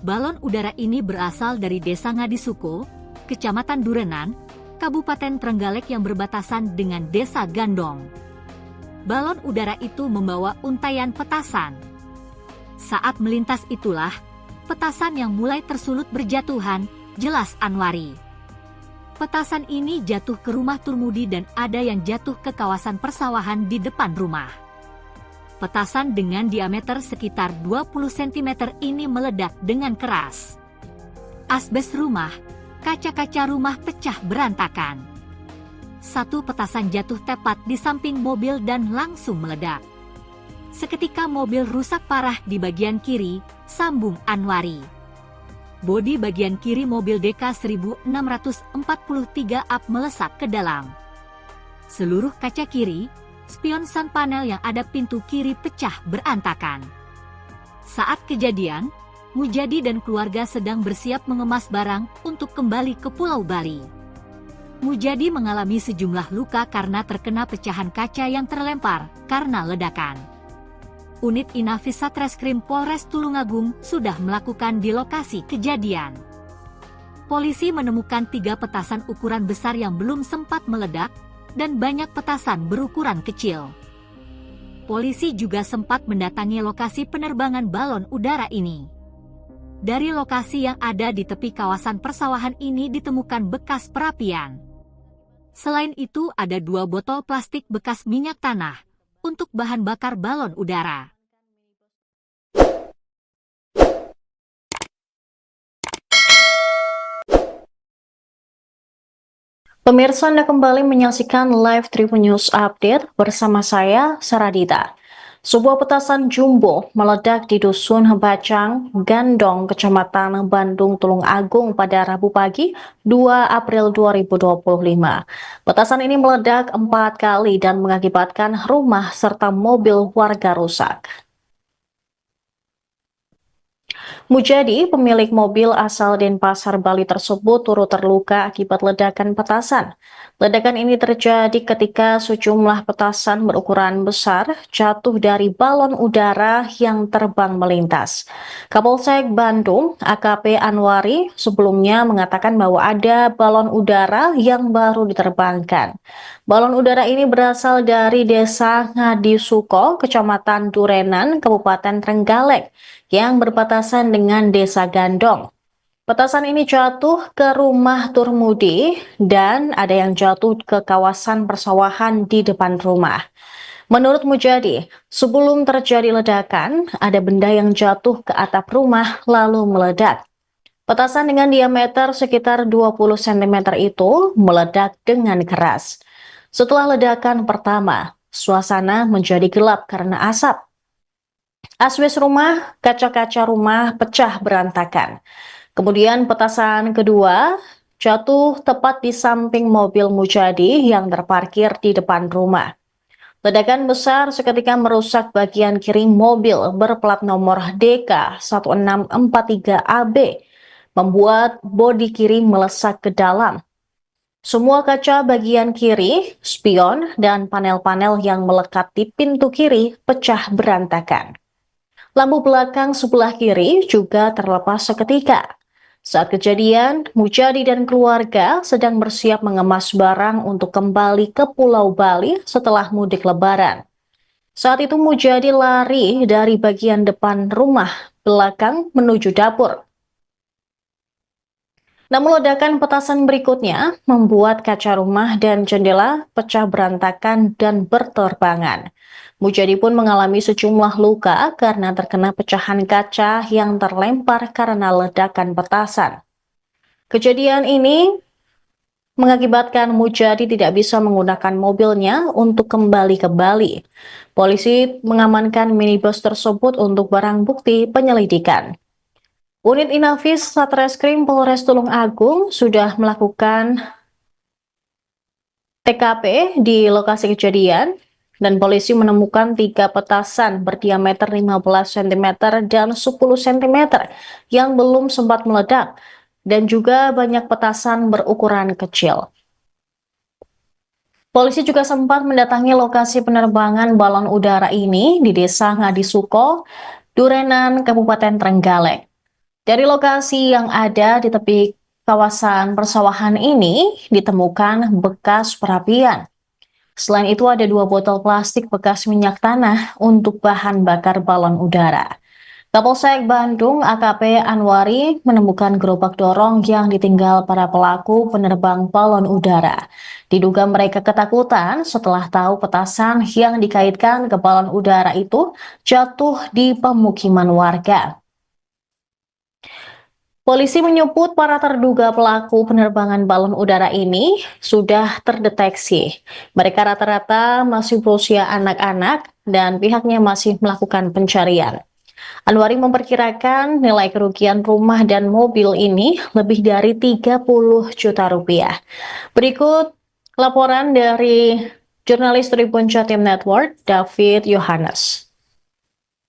Balon udara ini berasal dari Desa Ngadisoko, Kecamatan Durenan, Kabupaten Trenggalek yang berbatasan dengan Desa Gandong. Balon udara itu membawa untaian petasan. Saat melintas itulah, petasan yang mulai tersulut berjatuhan, jelas Anwari. Petasan ini jatuh ke rumah Turmudi dan ada yang jatuh ke kawasan persawahan di depan rumah. Petasan dengan diameter sekitar 20 cm ini meledak dengan keras. Asbes rumah, kaca-kaca rumah pecah berantakan. Satu petasan jatuh tepat di samping mobil dan langsung meledak. Seketika mobil rusak parah di bagian kiri, sambung Anwari. Bodi bagian kiri mobil DK 1643 up melesat ke dalam. Seluruh kaca kiri, spion sun panel yang ada pintu kiri pecah berantakan. Saat kejadian, Mujadi dan keluarga sedang bersiap mengemas barang untuk kembali ke Pulau Bali. Mujadi mengalami sejumlah luka karena terkena pecahan kaca yang terlempar karena ledakan. Unit Inafis Satreskrim Polres Tulungagung sudah melakukan di lokasi kejadian. polisi menemukan 3 petasan ukuran besar yang belum sempat meledak dan banyak petasan berukuran kecil. Polisi juga sempat mendatangi lokasi penerbangan balon udara ini. Dari lokasi yang ada di tepi kawasan persawahan ini ditemukan bekas perapian. Selain itu ada 2 botol plastik bekas minyak tanah untuk bahan bakar balon udara. Pemirsa, Anda kembali menyaksikan live Tribun News Update bersama saya, Saradita. Sebuah petasan jumbo meledak di Dusun Bacang, Gandong, Kecamatan Bandung, Tulung Agung pada Rabu pagi, 2 April 2025. Petasan ini meledak 4 kali dan mengakibatkan rumah serta mobil warga rusak. Mujadi, pemilik mobil asal Denpasar, Bali tersebut turut terluka akibat ledakan petasan. Ledakan ini terjadi ketika sejumlah petasan berukuran besar jatuh dari balon udara yang terbang melintas. Kapolsek Bandung, AKP Anwari, sebelumnya mengatakan bahwa ada balon udara yang baru diterbangkan. Balon udara ini berasal dari Desa Ngadisuko, Kecamatan Durenan, Kabupaten Trenggalek, yang berbatasan dengan Desa Gandong. Petasan ini jatuh ke rumah Turmudi dan ada yang jatuh ke kawasan persawahan di depan rumah. Menurut Mujadi, sebelum terjadi ledakan, ada benda yang jatuh ke atap rumah lalu meledak. Petasan dengan diameter sekitar 20 cm itu meledak dengan keras. Setelah ledakan pertama, suasana menjadi gelap karena asap. Asbes rumah, kaca-kaca rumah pecah berantakan. Kemudian petasan kedua jatuh tepat di samping mobil Mujadi yang terparkir di depan rumah. Ledakan besar seketika merusak bagian kiri mobil berplat nomor DK 1643AB, membuat bodi kiri melesak ke dalam. Semua kaca bagian kiri, spion, dan panel-panel yang melekat di pintu kiri pecah berantakan. Lampu belakang sebelah kiri juga terlepas seketika. Saat kejadian, Mujadi dan keluarga sedang bersiap mengemas barang untuk kembali ke Pulau Bali setelah mudik Lebaran. Saat itu Mujadi lari dari bagian depan rumah belakang menuju dapur. Namun ledakan petasan berikutnya membuat kaca rumah dan jendela pecah berantakan dan berterbangan. Mujadi pun mengalami sejumlah luka karena terkena pecahan kaca yang terlempar karena ledakan petasan. Kejadian ini mengakibatkan Mujadi tidak bisa menggunakan mobilnya untuk kembali ke Bali. Polisi mengamankan minibus tersebut untuk barang bukti penyelidikan. Unit Inafis Satreskrim Polres Tulung Agung sudah melakukan TKP di lokasi kejadian dan polisi menemukan 3 petasan berdiameter 15 cm dan 10 cm yang belum sempat meledak dan juga banyak petasan berukuran kecil. Polisi juga sempat mendatangi lokasi penerbangan balon udara ini di Desa Ngadisuko, Durenan, Kabupaten Trenggalek. Dari lokasi yang ada di tepi kawasan persawahan ini ditemukan bekas perapian. Selain itu ada 2 botol plastik bekas minyak tanah untuk bahan bakar balon udara. Kapolsek Bandung AKP Anwari menemukan gerobak dorong yang ditinggal para pelaku penerbang balon udara. Diduga mereka ketakutan setelah tahu petasan yang dikaitkan ke balon udara itu jatuh di pemukiman warga. Polisi menyebut para terduga pelaku penerbangan balon udara ini sudah terdeteksi. Mereka rata-rata masih berusia anak-anak dan pihaknya masih melakukan pencarian. Anwari memperkirakan nilai kerugian rumah dan mobil ini lebih dari 30 juta rupiah. Berikut laporan dari jurnalis Tribun Jatim Network, David Yohanes.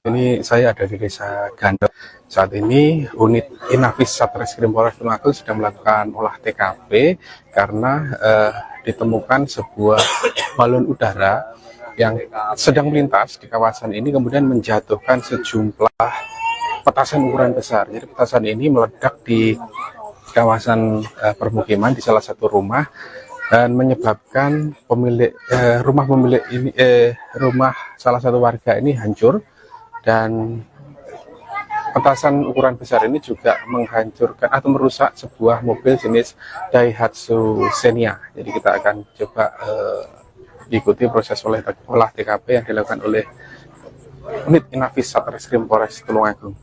Ini saya ada di Desa Gandong. Saat ini unit Inafis Satreskrim Polres Tulung Agung sedang melakukan olah TKP karena ditemukan sebuah balon udara yang sedang melintas di kawasan ini kemudian menjatuhkan sejumlah petasan ukuran besar. Jadi petasan ini meledak di kawasan permukiman di salah satu rumah dan menyebabkan rumah salah satu warga ini hancur, dan petasan ukuran besar ini juga menghancurkan atau merusak sebuah mobil jenis Daihatsu Xenia. Jadi kita akan coba ikuti proses olah TKP yang dilakukan oleh Unit Inafis Satreskrim Polres Tulungagung.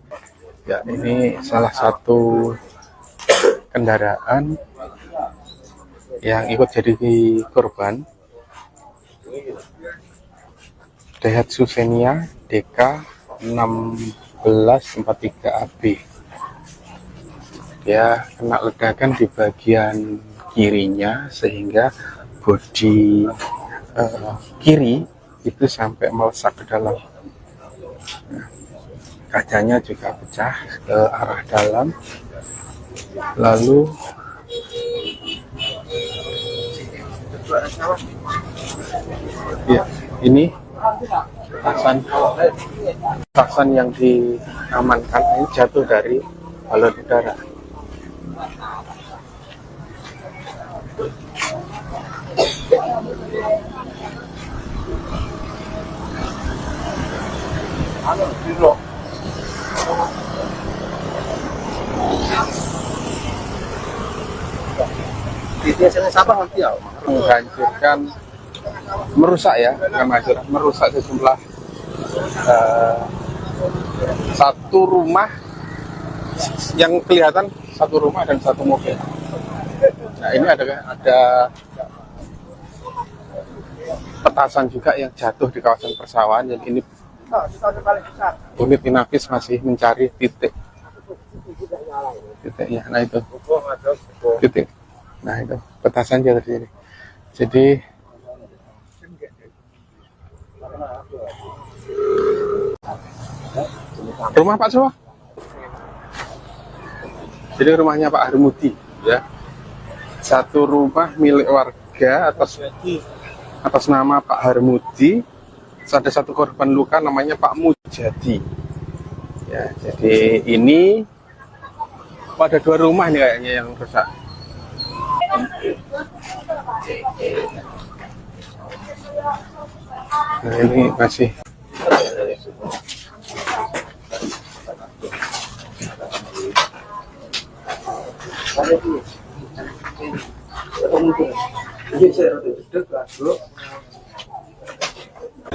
Ya, ini salah satu kendaraan yang ikut jadi korban, Daihatsu Xenia DK 1643AB. Dia kena ledakan di bagian kirinya sehingga bodi kiri itu sampai melesak ke dalam. Nah, kacanya juga pecah ke arah dalam. Lalu ya, ini petasan yang diamankan ini jatuh dari balon udara. Menghancurkan, merusak ya, merusak sejumlah satu rumah yang kelihatan, satu rumah dan satu mobil. Nah, ini ada petasan juga yang jatuh di kawasan persawahan. Yang ini Unit Inafis masih mencari titiknya. Nah, itu titik. Nah, itu petasan jatuh di sini. Jadi rumah Pak Sowa. Jadi rumahnya Pak Harmudi, ya. Satu rumah milik warga atas nama Pak Harmudi. Ada satu korban luka namanya Pak Mujadi. Ya, jadi ini ada dua rumah nih kayaknya yang rusak. Nah, ini masih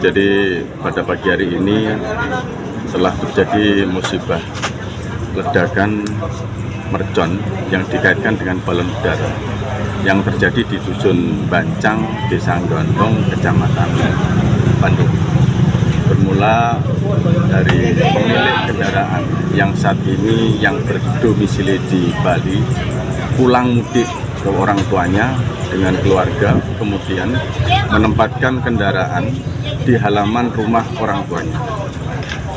Jadi pada pagi hari ini telah terjadi musibah ledakan mercon yang dikaitkan dengan balon udara yang terjadi di Dusun Bancang, Desa Gondong, Kecamatan Bandung. Bermula dari pemilik kendaraan yang saat ini yang berdomisili di Bali pulang mudik ke orang tuanya dengan keluarga, kemudian menempatkan kendaraan di halaman rumah orang tuanya.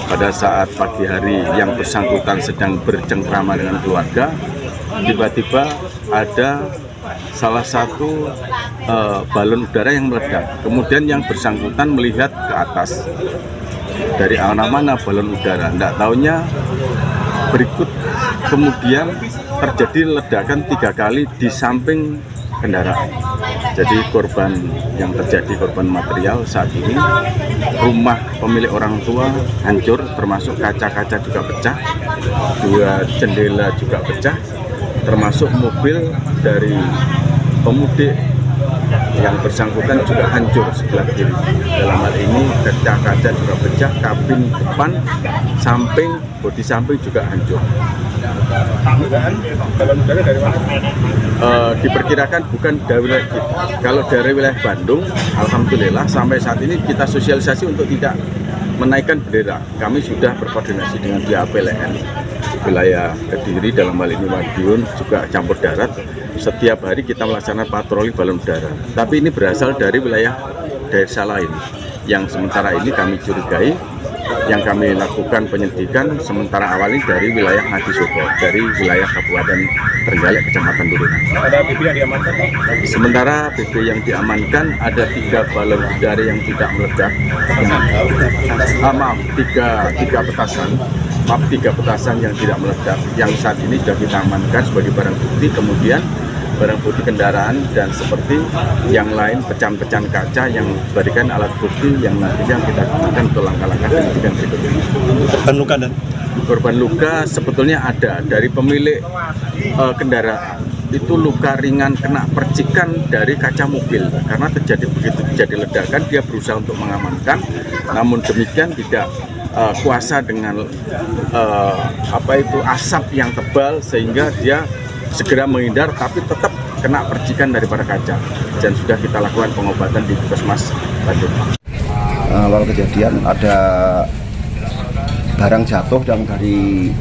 Pada saat pagi hari yang bersangkutan sedang bercengkrama dengan keluarga, tiba-tiba ada salah satu balon udara yang meledak. Kemudian yang bersangkutan melihat ke atas, dari arah mana balon udara, tidak taunya berikut kemudian terjadi ledakan 3 kali di samping kendaraan. Jadi korban yang terjadi, korban material saat ini, rumah pemilik orang tua hancur, termasuk kaca-kaca juga pecah, 2 jendela juga pecah, termasuk mobil dari pemudik yang bersangkutan juga hancur sebelah kiri. Dalam hal ini kaca-kaca juga pecah, kabin depan, samping, bodi samping juga hancur. Balon udara dari mana? Diperkirakan bukan dari wilayah kita. Kalau dari wilayah Bandung, alhamdulillah sampai saat ini kita sosialisasi untuk tidak menaikkan bendera. Kami sudah berkoordinasi dengan pihak PLN wilayah Kediri, dalam hal ini Madiun, juga campur darat. Setiap hari kita melaksanakan patroli balon udara. Tapi ini berasal dari wilayah desa lain yang sementara ini kami curigai. Yang kami lakukan penyelidikan sementara awal ini dari wilayah Ngadisobo, dari wilayah Kabupaten Trenggalek, Kecamatan Durengan. Ada BB yang diamankan? Sementara BB yang diamankan ada 3 balon udara yang tidak meledak. Maaf, 3 petasan 3 petasan yang tidak meledak yang saat ini sudah kita amankan sebagai barang bukti. Kemudian barang bukti kendaraan dan seperti yang lain pecahan-pecahan kaca yang dijadikan alat bukti yang nantinya kita gunakan untuk langkah-langkah penyidikan berikutnya. Korban luka dan Korban luka sebetulnya ada dari pemilik kendaraan, itu luka ringan kena percikan dari kaca mobil karena begitu terjadi ledakan dia berusaha untuk mengamankan, namun demikian tidak kuasa dengan asap yang tebal sehingga dia segera menghindar, tapi tetap kena percikan daripada kaca dan sudah kita lakukan pengobatan di Puskesmas Bandung. Awal kejadian ada barang jatuh yang dari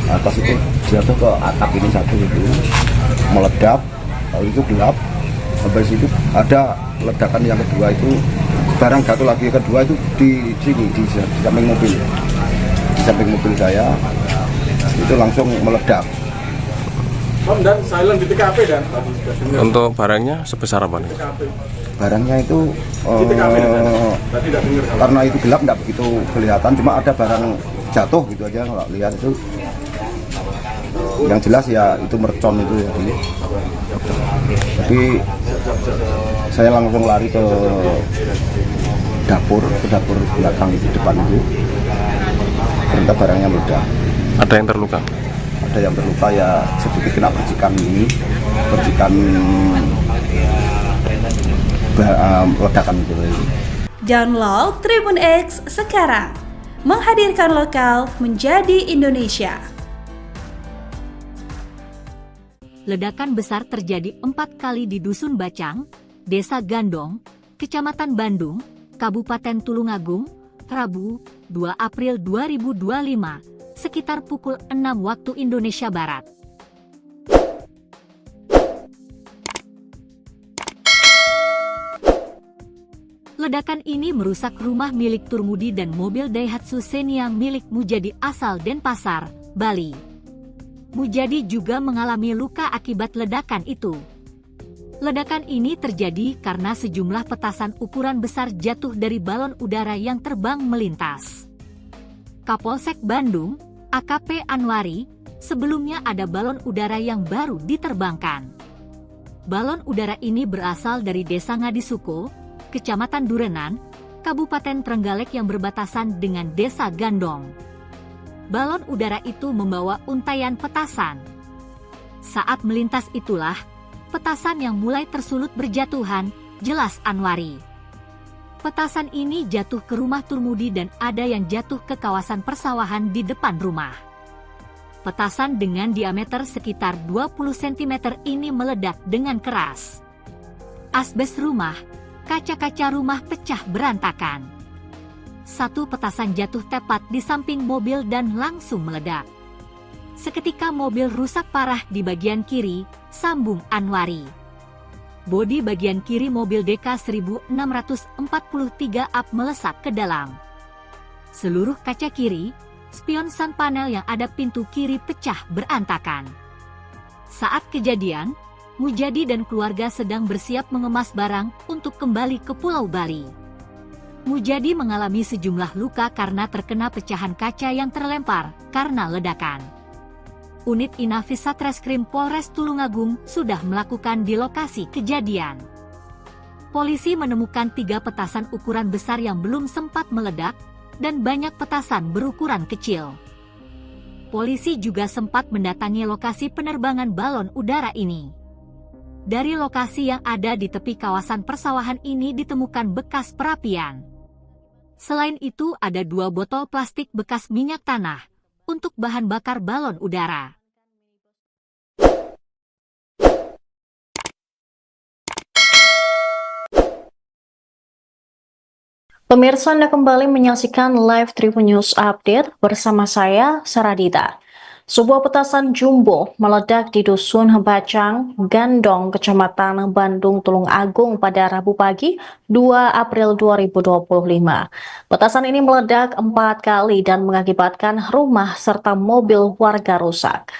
atas itu jatuh ke atap ini satu itu meledak, lalu itu gelap. Sampai situ ada ledakan yang kedua itu barang jatuh lagi, kedua itu di sini di samping mobil saya itu langsung meledak. dan silent di TKP dan Untuk barangnya sebesar apa nih? Barangnya itu karena itu gelap nggak begitu kelihatan, cuma ada barang jatuh gitu aja nggak lihat itu. Yang jelas ya itu mercon itu ya. Jadi saya langsung lari ke dapur belakang itu, depan itu. Ternyata barangnya meledak. Ada yang terluka? Ada yang terluka ya sedikit kena percikan ledakan itu. Download Tribun X sekarang, menghadirkan lokal menjadi Indonesia. Ledakan besar terjadi 4 kali di Dusun Bacang, Desa Gandong, Kecamatan Bandung, Kabupaten Tulungagung, Rabu, 2 April 2025, sekitar pukul 6 waktu Indonesia Barat. Ledakan ini merusak rumah milik Turmudi dan mobil Daihatsu Xenia milik Mujadi asal Denpasar, Bali. Mujadi juga mengalami luka akibat ledakan itu. Ledakan ini terjadi karena sejumlah petasan ukuran besar jatuh dari balon udara yang terbang melintas. Kapolsek Bandung, AKP Anwari, sebelumnya ada balon udara yang baru diterbangkan. Balon udara ini berasal dari Desa Ngadisuko, Kecamatan Durenan, Kabupaten Trenggalek yang berbatasan dengan Desa Gandong. Balon udara itu membawa untaian petasan. Saat melintas itulah, petasan yang mulai tersulut berjatuhan, jelas Anwari. Petasan ini jatuh ke rumah Turmudi dan ada yang jatuh ke kawasan persawahan di depan rumah. Petasan dengan diameter sekitar 20 cm ini meledak dengan keras. Asbes rumah, kaca-kaca rumah pecah berantakan. Satu petasan jatuh tepat di samping mobil dan langsung meledak. Seketika mobil rusak parah di bagian kiri, sambung Anwari. Bodi bagian kiri mobil DK 1643 up melesat ke dalam. Seluruh kaca kiri, spion sun panel yang ada pintu kiri pecah berantakan. Saat kejadian, Mujadi dan keluarga sedang bersiap mengemas barang untuk kembali ke Pulau Bali. Mujadi mengalami sejumlah luka karena terkena pecahan kaca yang terlempar karena ledakan. Unit Inafis Satreskrim Polres Tulungagung sudah melakukan di lokasi kejadian. Polisi menemukan 3 petasan ukuran besar yang belum sempat meledak dan banyak petasan berukuran kecil. Polisi juga sempat mendatangi lokasi penerbangan balon udara ini. Dari lokasi yang ada di tepi kawasan persawahan ini ditemukan bekas perapian. Selain itu ada 2 botol plastik bekas minyak tanah untuk bahan bakar balon udara. Pemirsa, Anda kembali menyaksikan live Tribun News Update bersama saya, Saradita. Sebuah petasan jumbo meledak di Dusun Bacang, Gandong, Kecamatan Bandung, Tulungagung pada Rabu pagi 2 April 2025. Petasan ini meledak 4 kali dan mengakibatkan rumah serta mobil warga rusak.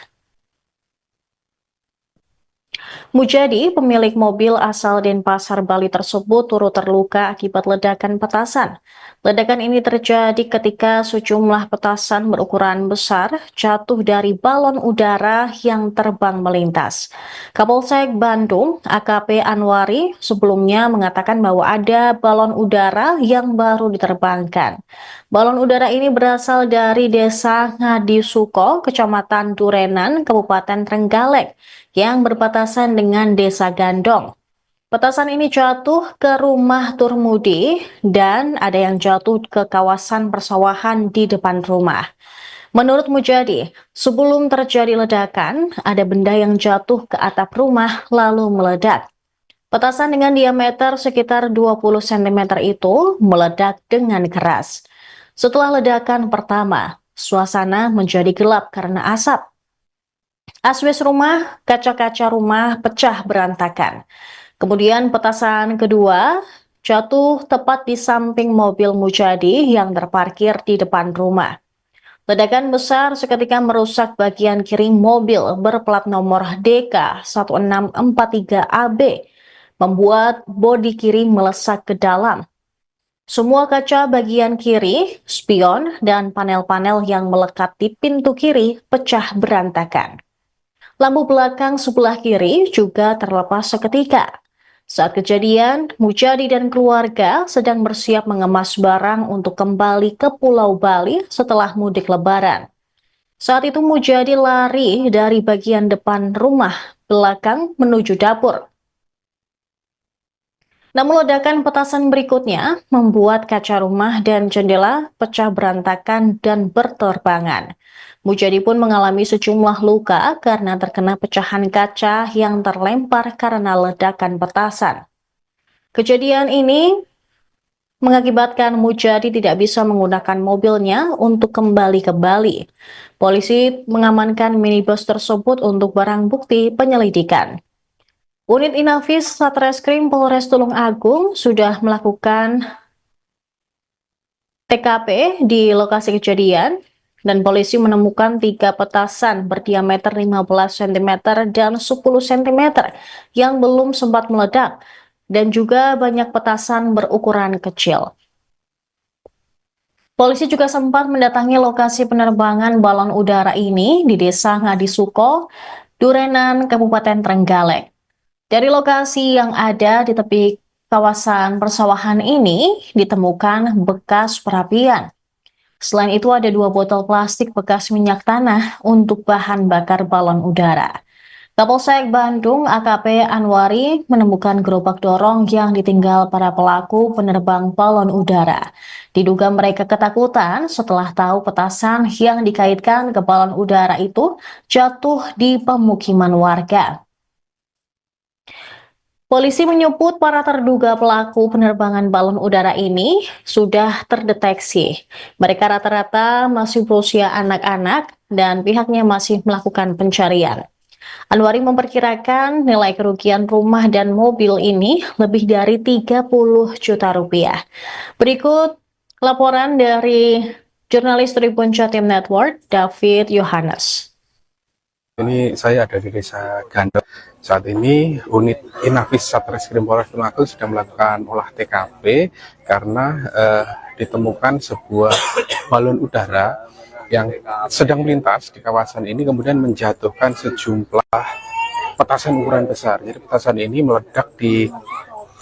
Mujadi, pemilik mobil asal Denpasar, Bali tersebut turut terluka akibat ledakan petasan. Ledakan ini terjadi ketika sejumlah petasan berukuran besar jatuh dari balon udara yang terbang melintas. Kapolsek Bandung, AKP Anwari, sebelumnya mengatakan bahwa ada balon udara yang baru diterbangkan. Balon udara ini berasal dari Desa Ngadisuko, Kecamatan Durenan, Kabupaten Trenggalek, yang berbatasan dengan Desa Gandong. Petasan ini jatuh ke rumah Turmudi dan ada yang jatuh ke kawasan persawahan di depan rumah. Menurut Mujadi, sebelum terjadi ledakan, ada benda yang jatuh ke atap rumah lalu meledak. Petasan dengan diameter sekitar 20 cm itu meledak dengan keras. Setelah ledakan pertama, suasana menjadi gelap karena asap. Asbes rumah, kaca-kaca rumah pecah berantakan. Kemudian petasan kedua jatuh tepat di samping mobil Mujadi yang terparkir di depan rumah. Ledakan besar seketika merusak bagian kiri mobil berplat nomor DK1643AB, membuat bodi kiri melesak ke dalam. Semua kaca bagian kiri, spion, dan panel-panel yang melekat di pintu kiri pecah berantakan. Lampu belakang sebelah kiri juga terlepas seketika. Saat kejadian, Mujadi dan keluarga sedang bersiap mengemas barang untuk kembali ke Pulau Bali setelah mudik Lebaran. Saat itu Mujadi lari dari bagian depan rumah belakang menuju dapur. Namun ledakan petasan berikutnya membuat kaca rumah dan jendela pecah berantakan dan berterbangan. Mujadi pun mengalami sejumlah luka karena terkena pecahan kaca yang terlempar karena ledakan petasan. Kejadian ini mengakibatkan Mujadi tidak bisa menggunakan mobilnya untuk kembali ke Bali. Polisi mengamankan minibus tersebut untuk barang bukti penyelidikan. Unit Inafis Satreskrim Polres Tulung Agung sudah melakukan TKP di lokasi kejadian dan polisi menemukan 3 petasan berdiameter 15 cm dan 10 cm yang belum sempat meledak dan juga banyak petasan berukuran kecil. Polisi juga sempat mendatangi lokasi penerbangan balon udara ini di Desa Ngadisuko, Durenan, Kabupaten Trenggalek. Dari lokasi yang ada di tepi kawasan persawahan ini ditemukan bekas perapian. Selain itu ada 2 botol plastik bekas minyak tanah untuk bahan bakar balon udara. Kapolsek Bandung AKP Anwari menemukan gerobak dorong yang ditinggal para pelaku penerbang balon udara. Diduga mereka ketakutan setelah tahu petasan yang dikaitkan ke balon udara itu jatuh di pemukiman warga. Polisi menyebut para terduga pelaku penerbangan balon udara ini sudah terdeteksi. Mereka rata-rata masih berusia anak-anak dan pihaknya masih melakukan pencarian. Anwari memperkirakan nilai kerugian rumah dan mobil ini lebih dari 30 juta rupiah. Berikut laporan dari jurnalis Tribun Jatim Network, David Yohanes. Ini saya ada di Desa Gandong. Saat ini unit Inafis Satreskrim Polres Tulung Agung sudah melakukan olah TKP karena ditemukan sebuah balon udara yang sedang melintas di kawasan ini kemudian menjatuhkan sejumlah petasan ukuran besar. Jadi petasan ini meledak di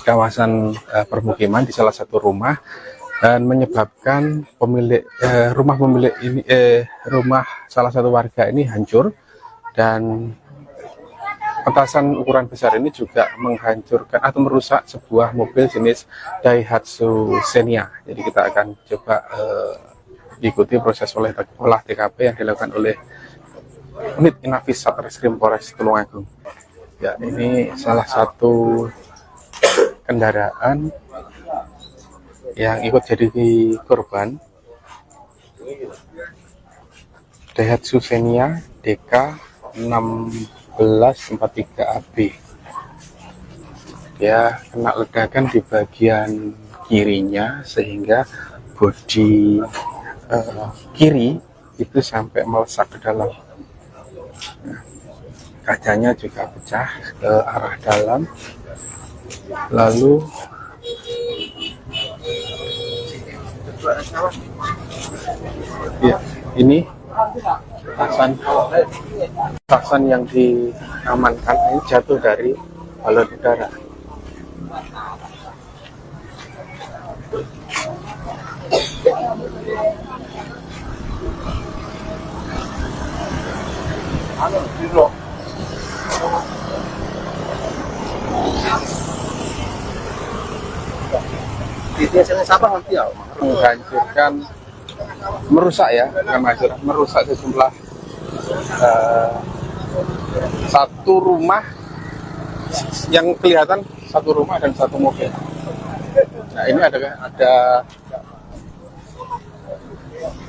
kawasan permukiman di salah satu rumah dan menyebabkan rumah salah satu warga ini hancur. Dan petasan ukuran besar ini juga menghancurkan atau merusak sebuah mobil jenis Daihatsu Xenia. Jadi kita akan coba ikuti proses olah TKP yang dilakukan oleh unit Inafis Satreskrim Polres Tulung Agung. Ya, ini salah satu kendaraan yang ikut jadi korban, Daihatsu Xenia DK 1643AB. Dia kena ledakan di bagian kirinya sehingga bodi kiri itu sampai melesak ke dalam. Nah, kacanya juga pecah ke arah dalam. Lalu ya, ini petasan yang diamankan ini jatuh dari balon udara. Menghancurkan, merusak ya, bukan menghancurkan, merusak sejumlah satu rumah yang kelihatan, satu rumah dan satu mobil. Nah, ini ada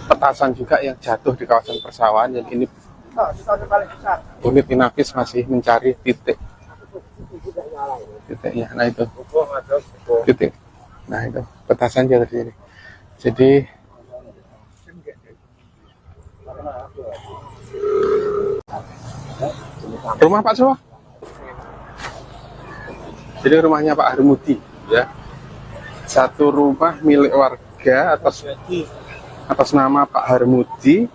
petasan juga yang jatuh di kawasan persawahan. Yang ini unit Inavis masih mencari titiknya. Nah itu titik. Nah itu petasan jatuh di sini. Jadi rumah Pak Sowa. Jadi rumahnya Pak Harmudi ya. Satu rumah milik warga atas nama Pak Harmudi.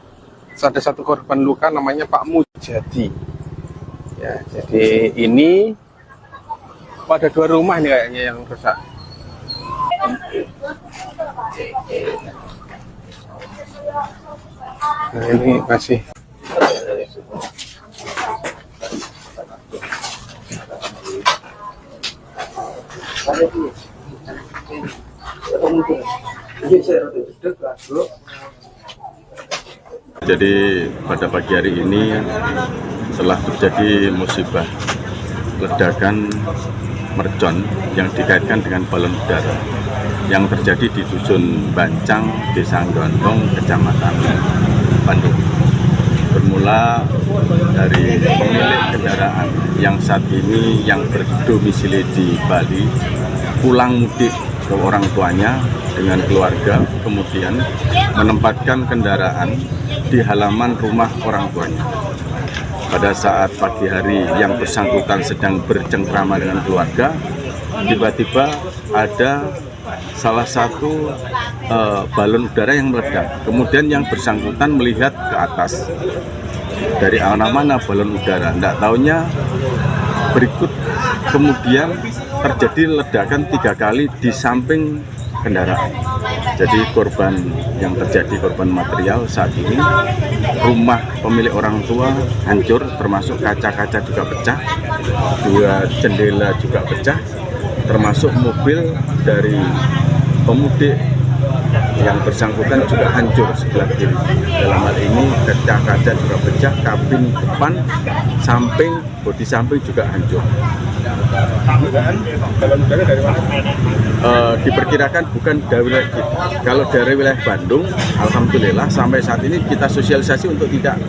Ada satu korban luka namanya Pak Mujadi. Ya, jadi ini ada dua rumah nih kayaknya yang rusak. Nah, ini masih Jadi pada pagi hari ini telah terjadi musibah ledakan mercon yang dikaitkan dengan balon udara yang terjadi di Dusun Bancang, Desa Gondong, Kecamatan Bandung. Bermula dari pemilik kendaraan yang saat ini yang berdomisili di Bali pulang mudik ke orang tuanya dengan keluarga, kemudian menempatkan kendaraan di halaman rumah orang tuanya. Pada saat pagi hari yang bersangkutan sedang bercengkrama dengan keluarga, tiba-tiba ada salah satu balon udara yang meledak. Kemudian yang bersangkutan melihat ke atas, dari mana balon udara. Tidak tahunya berikut kemudian terjadi ledakan 3 kali di samping kendaraan. Jadi korban yang terjadi, korban material saat ini, rumah pemilik orang tua hancur, termasuk kaca-kaca juga pecah, 2 jendela juga pecah, termasuk mobil dari pemudik yang bersangkutan juga hancur sebelah kiri. Dalam hal ini kaca-kaca juga pecah, kabin depan, samping, bodi samping juga hancur. Diperkirakan bukan dari wilayah kita. Kalau dari wilayah Bandung, alhamdulillah sampai saat ini kita sosialisasi untuk tidak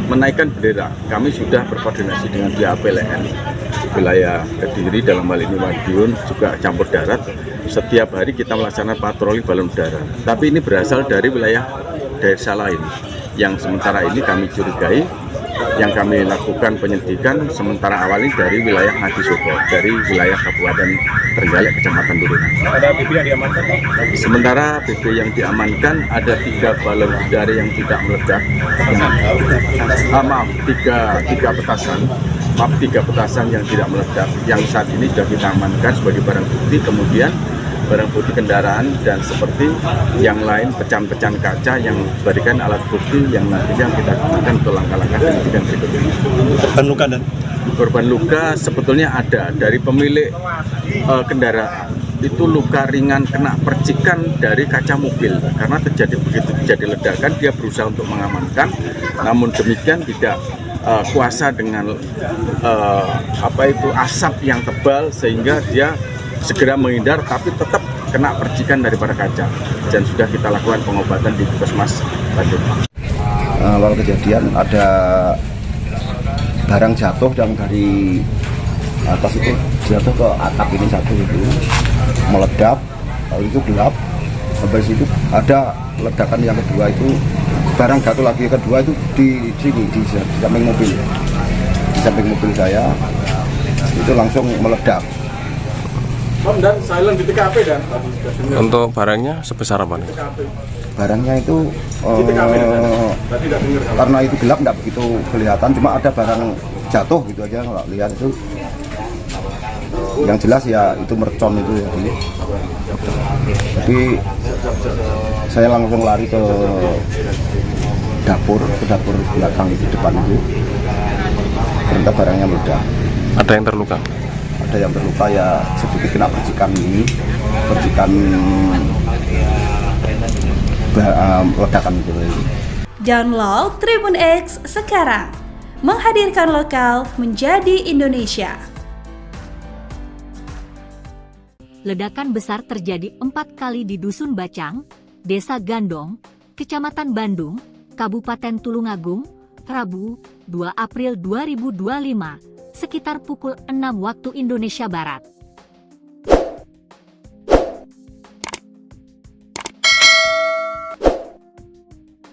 menaikkan bendera. Kami sudah berkoordinasi dengan pihak PLN wilayah Kediri, dalam hal ini Madiun, juga campur darat. Setiap hari kita melaksanakan patroli balon udara. Tapi ini berasal dari wilayah desa lain yang sementara ini kami curigai. Yang kami lakukan penyelidikan sementara awal ini dari wilayah Ngadisobo, dari wilayah Kabupaten Trenggalek, Kecamatan Turunan. Ada BB yang diamankan? Sementara BB yang diamankan ada 3 balon udara yang tidak meledak. Tiga petasan yang tidak meledak, yang saat ini sudah kita amankan sebagai barang bukti. Kemudian barang bukti kendaraan dan seperti yang lain, pecahan-pecahan kaca yang dijadikan alat bukti yang nantinya kita gunakan untuk langkah-langkah penyidikan berikutnya. Korban luka dan korban luka sebetulnya ada dari pemilik kendaraan. Itu luka ringan kena percikan dari kaca mobil, karena begitu terjadi ledakan dia berusaha untuk mengamankan, namun demikian tidak kuasa dengan asap yang tebal sehingga dia segera menghindar, tapi tetap kena percikan daripada kaca, dan sudah kita lakukan pengobatan di Puskesmas Bandung. Awal kejadian ada barang jatuh yang dari atas itu jatuh ke atap ini satu itu meledak, lalu itu gelap. Sampai situ ada ledakan yang kedua itu barang jatuh lagi, kedua itu di sini di samping mobil, di samping mobil saya, itu langsung meledak. Dan silent di TKP dan Untuk barangnya sebesar apa nih? Barangnya itu karena itu gelap nggak begitu kelihatan, cuma ada barang jatuh gitu aja, nggak lihat itu. Yang jelas ya itu mercon itu ya. Jadi saya langsung lari ke dapur belakang itu, depan itu. Ternyata barangnya meledak. Ada yang terluka? Ada yang terluka ya, sedikit kena percikan ledakan itu. Download Tribun X sekarang, menghadirkan lokal menjadi Indonesia. Ledakan besar terjadi 4 kali di Dusun Bacang, Desa Gandong, Kecamatan Bandung, Kabupaten Tulungagung, Rabu, 2 April 2025, sekitar pukul 6 waktu Indonesia Barat.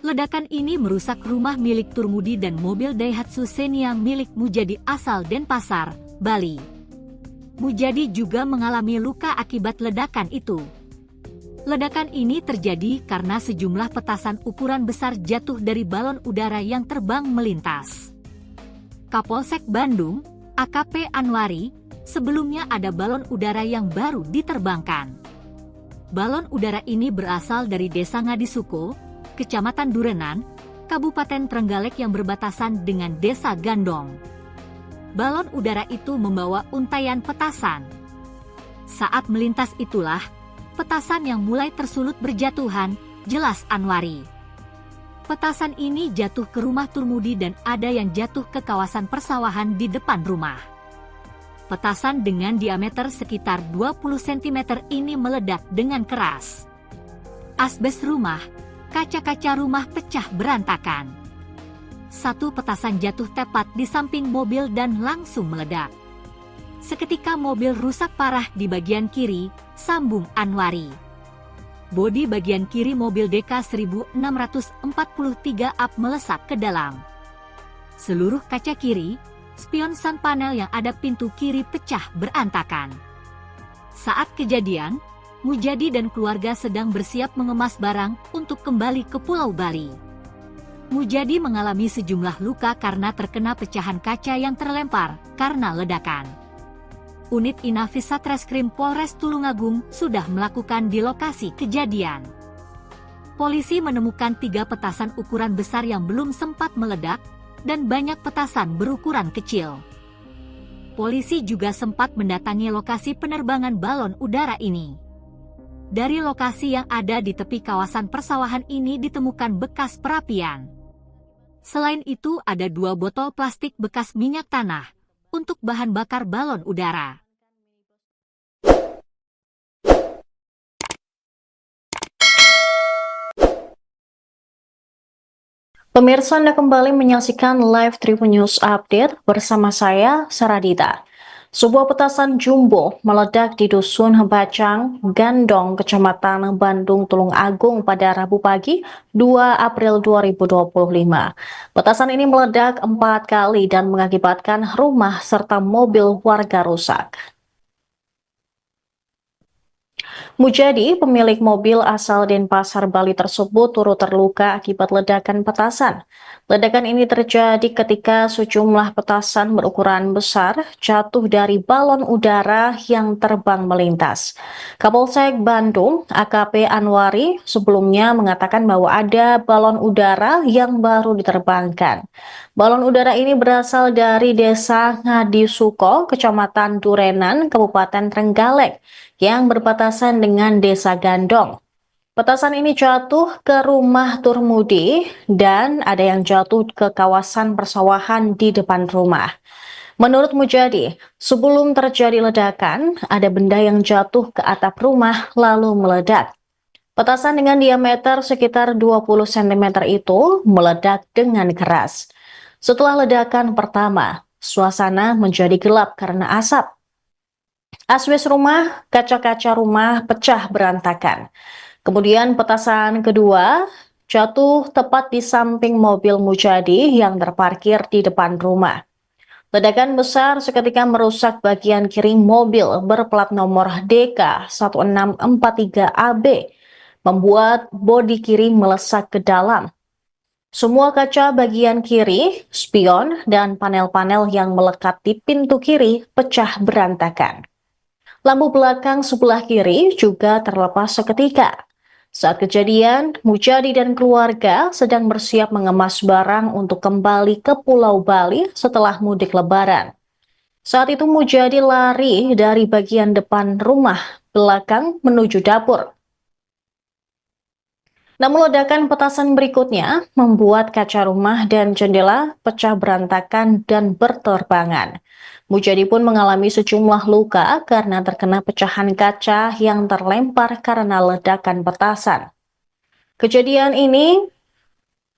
Ledakan ini merusak rumah milik Turmudi dan mobil Daihatsu Xenia milik Mujadi asal Denpasar, Bali. Mujadi juga mengalami luka akibat ledakan itu. Ledakan ini terjadi karena sejumlah petasan ukuran besar jatuh dari balon udara yang terbang melintas. Kapolsek Bandung, AKP Anwari, sebelumnya ada balon udara yang baru diterbangkan. Balon udara ini berasal dari Desa Ngadisuko, Kecamatan Durenan, Kabupaten Trenggalek yang berbatasan dengan Desa Gandong. Balon udara itu membawa untaian petasan. Saat melintas itulah, petasan yang mulai tersulut berjatuhan, jelas Anwari. Petasan ini jatuh ke rumah Turmudi dan ada yang jatuh ke kawasan persawahan di depan rumah. Petasan dengan diameter sekitar 20 cm ini meledak dengan keras. Asbes rumah, kaca-kaca rumah pecah berantakan. Satu petasan jatuh tepat di samping mobil dan langsung meledak. Seketika mobil rusak parah di bagian kiri, sambung Anwari. Bodi bagian kiri mobil DK 1643 up melesat ke dalam. Seluruh kaca kiri, spion sun panel yang ada pintu kiri pecah berantakan. Saat kejadian, Mujadi dan keluarga sedang bersiap mengemas barang untuk kembali ke Pulau Bali. Mujadi mengalami sejumlah luka karena terkena pecahan kaca yang terlempar karena ledakan. Unit Inafis Satreskrim Polres Tulungagung sudah melakukan di lokasi kejadian. Polisi menemukan 3 petasan ukuran besar yang belum sempat meledak dan banyak petasan berukuran kecil. Polisi juga sempat mendatangi lokasi penerbangan balon udara ini. Dari lokasi yang ada di tepi kawasan persawahan ini ditemukan bekas perapian. Selain itu ada 2 botol plastik bekas minyak tanah untuk bahan bakar balon udara. Pemirsa, Anda kembali menyaksikan live Tribun News Update bersama saya, Saradita. Sebuah petasan jumbo meledak di Dusun Bacang, Gandong, Kecamatan Bandung, Tulungagung pada Rabu pagi 2 April 2025. Petasan ini meledak 4 kali dan mengakibatkan rumah serta mobil warga rusak. Mujadi, pemilik mobil asal Denpasar, Bali tersebut turut terluka akibat ledakan petasan. Ledakan ini terjadi ketika sejumlah petasan berukuran besar jatuh dari balon udara yang terbang melintas. Kapolsek Bandung, AKP Anwari, sebelumnya mengatakan bahwa ada balon udara yang baru diterbangkan. Balon udara ini berasal dari Desa Ngadisuko, Kecamatan Durenan, Kabupaten Trenggalek, yang berbatasan dengan Desa Gandong. Petasan ini jatuh ke rumah Turmudi dan ada yang jatuh ke kawasan persawahan di depan rumah. Menurut Mujadi, sebelum terjadi ledakan, ada benda yang jatuh ke atap rumah lalu meledak. Petasan dengan diameter sekitar 20 cm itu meledak dengan keras. Setelah ledakan pertama, suasana menjadi gelap karena asap. Asbes rumah, kaca-kaca rumah pecah berantakan. Kemudian petasan kedua jatuh tepat di samping mobil Mujadi yang terparkir di depan rumah. Ledakan besar seketika merusak bagian kiri mobil berplat nomor DK1643AB, membuat bodi kiri melesak ke dalam. Semua kaca bagian kiri, spion, dan panel-panel yang melekat di pintu kiri pecah berantakan. Lampu belakang sebelah kiri juga terlepas seketika. Saat kejadian, Mujadi dan keluarga sedang bersiap mengemas barang untuk kembali ke Pulau Bali setelah mudik Lebaran. Saat itu Mujadi lari dari bagian depan rumah belakang menuju dapur. Namun ledakan petasan berikutnya membuat kaca rumah dan jendela pecah berantakan dan berterbangan. Mujadi pun mengalami sejumlah luka karena terkena pecahan kaca yang terlempar karena ledakan petasan. Kejadian ini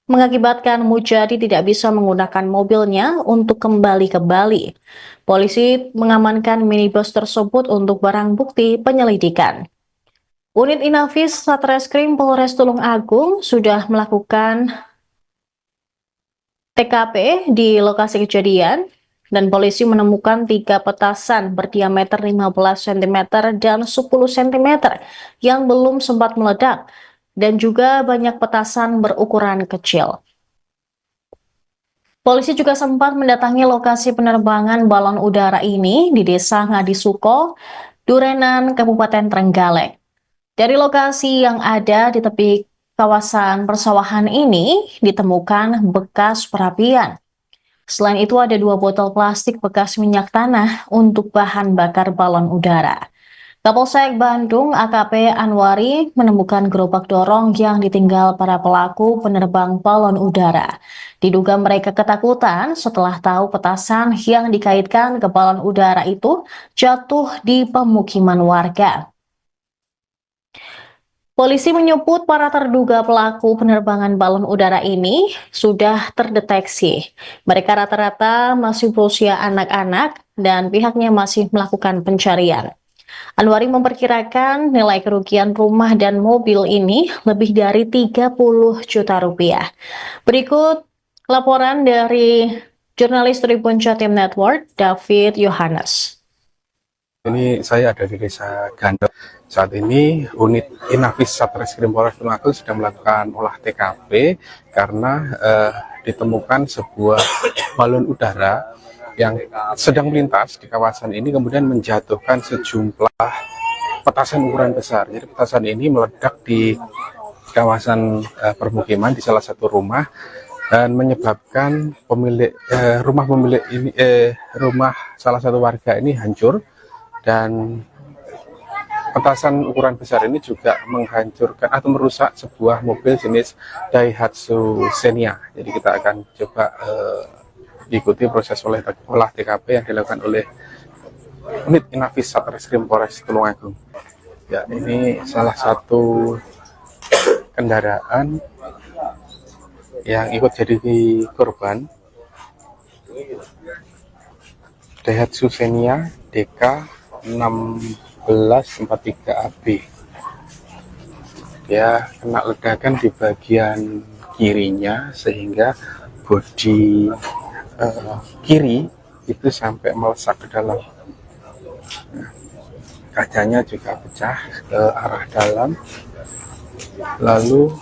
mengakibatkan Mujadi tidak bisa menggunakan mobilnya untuk kembali ke Bali. Polisi mengamankan minibus tersebut untuk barang bukti penyelidikan. Unit Inafis Satreskrim Polres Tulung Agung sudah melakukan TKP di lokasi kejadian dan polisi menemukan 3 petasan berdiameter 15 cm dan 10 cm yang belum sempat meledak dan juga banyak petasan berukuran kecil. Polisi juga sempat mendatangi lokasi penerbangan balon udara ini di Desa Ngadisuko, Durenan, Kabupaten Trenggalek. Dari lokasi yang ada di tepi kawasan persawahan ini ditemukan bekas perapian. Selain itu ada 2 botol plastik bekas minyak tanah untuk bahan bakar balon udara. Kapolsek Bandung AKP Anwari menemukan gerobak dorong yang ditinggal para pelaku penerbang balon udara. Diduga mereka ketakutan setelah tahu petasan yang dikaitkan ke balon udara itu jatuh di pemukiman warga. Polisi menyebut para terduga pelaku penerbangan balon udara ini sudah terdeteksi. Mereka rata-rata masih berusia anak-anak dan pihaknya masih melakukan pencarian. Anwari memperkirakan nilai kerugian rumah dan mobil ini lebih dari 30 juta rupiah. Berikut laporan dari jurnalis Tribun Jatim Network, David Yohanes. Ini saya ada di Desa Gandel. Saat ini unit Inafis Satreskrim Polres Tulung Agung sudah melakukan olah TKP karena ditemukan sebuah balon udara yang sedang melintas di kawasan ini kemudian menjatuhkan sejumlah petasan ukuran besar. Jadi petasan ini meledak di kawasan permukiman di salah satu rumah dan menyebabkan rumah salah satu warga ini hancur. Dan petasan ukuran besar ini juga menghancurkan atau merusak sebuah mobil jenis Daihatsu Xenia. Jadi kita akan coba ikuti proses olah TKP yang dilakukan oleh unit Inafis Satreskrim Polres Tulung Agung. Ya, ini salah satu kendaraan yang ikut jadi korban Daihatsu Xenia DK 1643AB. Dia kena ledakan di bagian kirinya sehingga bodi kiri itu sampai melesak ke dalam. Nah, kacanya juga pecah ke arah dalam. Lalu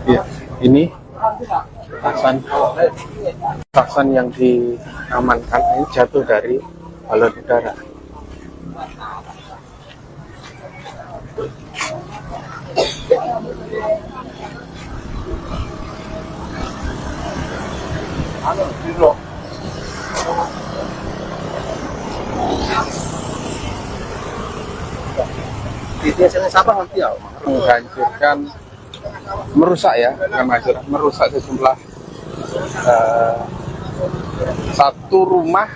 ya, ini petasan yang diamankan ini jatuh dari balon udara. Menghancurkan, merusak ya, merusak sejumlah satu rumah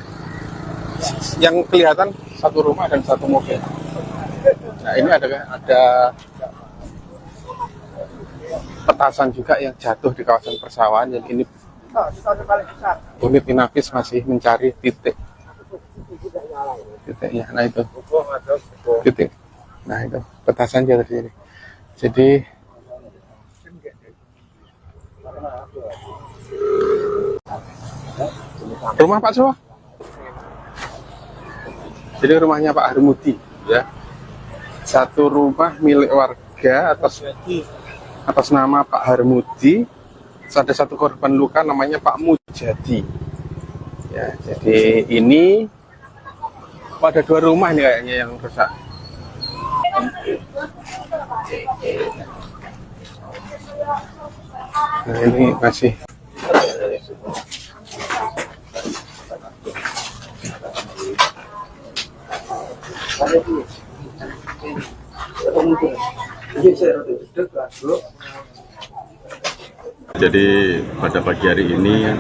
yang kelihatan, satu rumah dan satu mobil. Nah, ini ada petasan juga yang jatuh di kawasan persawahan. Yang ini unit Inafis masih mencari titiknya. Nah itu titik. Nah itu petasan jatuh di sini. Jadi Rumah Pak siapa? Jadi rumahnya Pak Harmudi, ya. Satu rumah milik warga atas nama Pak Harmudi. Ada satu korban luka namanya Pak Mujadi. Ya, jadi ini ada 2 rumah nih kayaknya yang rusak. Nah, ini masih Jadi pada pagi hari ini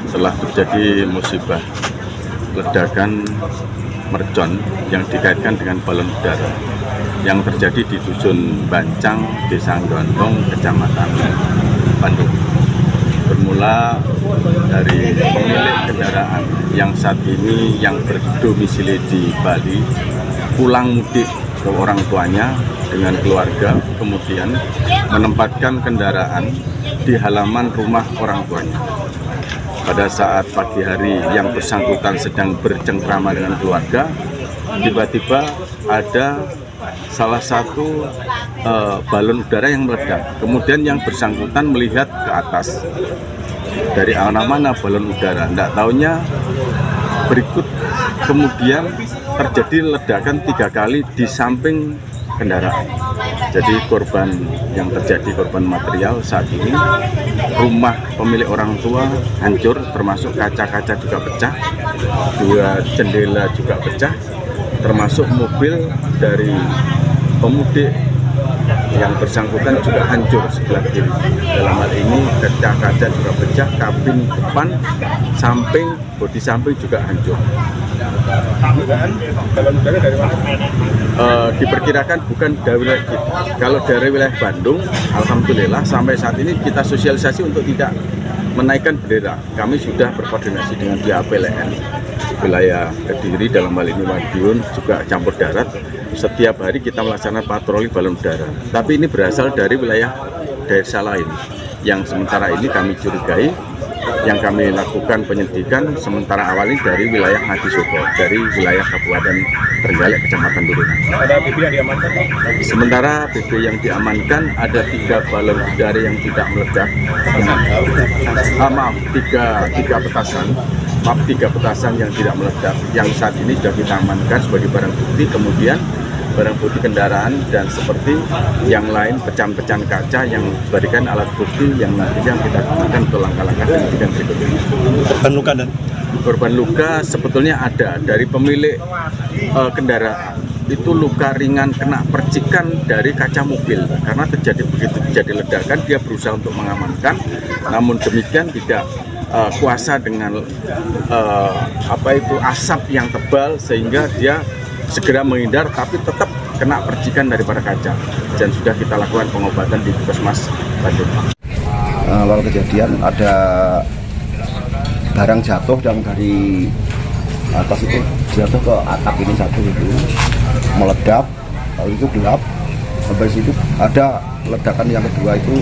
telah terjadi musibah ledakan mercon yang dikaitkan dengan balon udara yang terjadi di Dusun Bancang, Desa Gondong, Kecamatan Bandung. Bermula dari pemilik kendaraan yang saat ini yang berdomisili di Bali pulang mudik ke orang tuanya dengan keluarga, kemudian menempatkan kendaraan di halaman rumah orang tuanya. Pada saat pagi hari yang bersangkutan sedang bercengkrama dengan keluarga, tiba-tiba ada salah satu balon udara yang meledak. Kemudian yang bersangkutan melihat ke atas, dari arah mana balon udara, tidak taunya berikut kemudian terjadi ledakan 3 kali di samping kendaraan. Jadi korban yang terjadi, korban material saat ini, rumah pemilik orang tua hancur, termasuk kaca-kaca juga pecah, 2 jendela juga pecah, termasuk mobil dari pemudik yang bersangkutan juga hancur sebelah kiri. Dalam hal ini kaca-kaca juga pecah, kabin depan, samping, bodi samping juga hancur. Balon udara dari mana? Diperkirakan bukan dari wilayah kita. Kalau dari wilayah Bandung, alhamdulillah sampai saat ini kita sosialisasi untuk tidak menaikkan bendera. Kami sudah berkoordinasi dengan pihak PLN wilayah Kediri, dalam hal ini Madiun, juga campur darat. Setiap hari kita melaksanakan patroli balon udara. Tapi ini berasal dari wilayah desa lain yang sementara ini kami curigai. Yang kami lakukan penyelidikan sementara awal ini dari wilayah Ngadisobo, dari wilayah Kabupaten Trenggalek, Kecamatan Turunan. Ada BB yang diamankan? Sementara BB yang diamankan ada 3 balon udara yang tidak meledak. Tiga petasan. Maaf, 3 petasan yang tidak meledak. Yang saat ini sudah kita amankan sebagai barang bukti. Kemudian barang bukti kendaraan dan seperti yang lain pecahan-pecahan kaca yang dijadikan alat bukti yang nantinya kita gunakan untuk langkah-langkah penyidikan berikutnya. Korban luka dan Korban luka sebetulnya ada dari pemilik kendaraan. Itu luka ringan kena percikan dari kaca mobil karena begitu terjadi ledakan dia berusaha untuk mengamankan, namun demikian tidak kuasa dengan asap yang tebal sehingga dia segera menghindar, tapi tetap kena percikan daripada kaca, dan sudah kita lakukan pengobatan di Puskesmas Bandung. Awal kejadian ada barang jatuh yang dari atas itu jatuh ke atap ini satu itu meledak, lalu itu gelap. Sampai situ ada ledakan yang kedua itu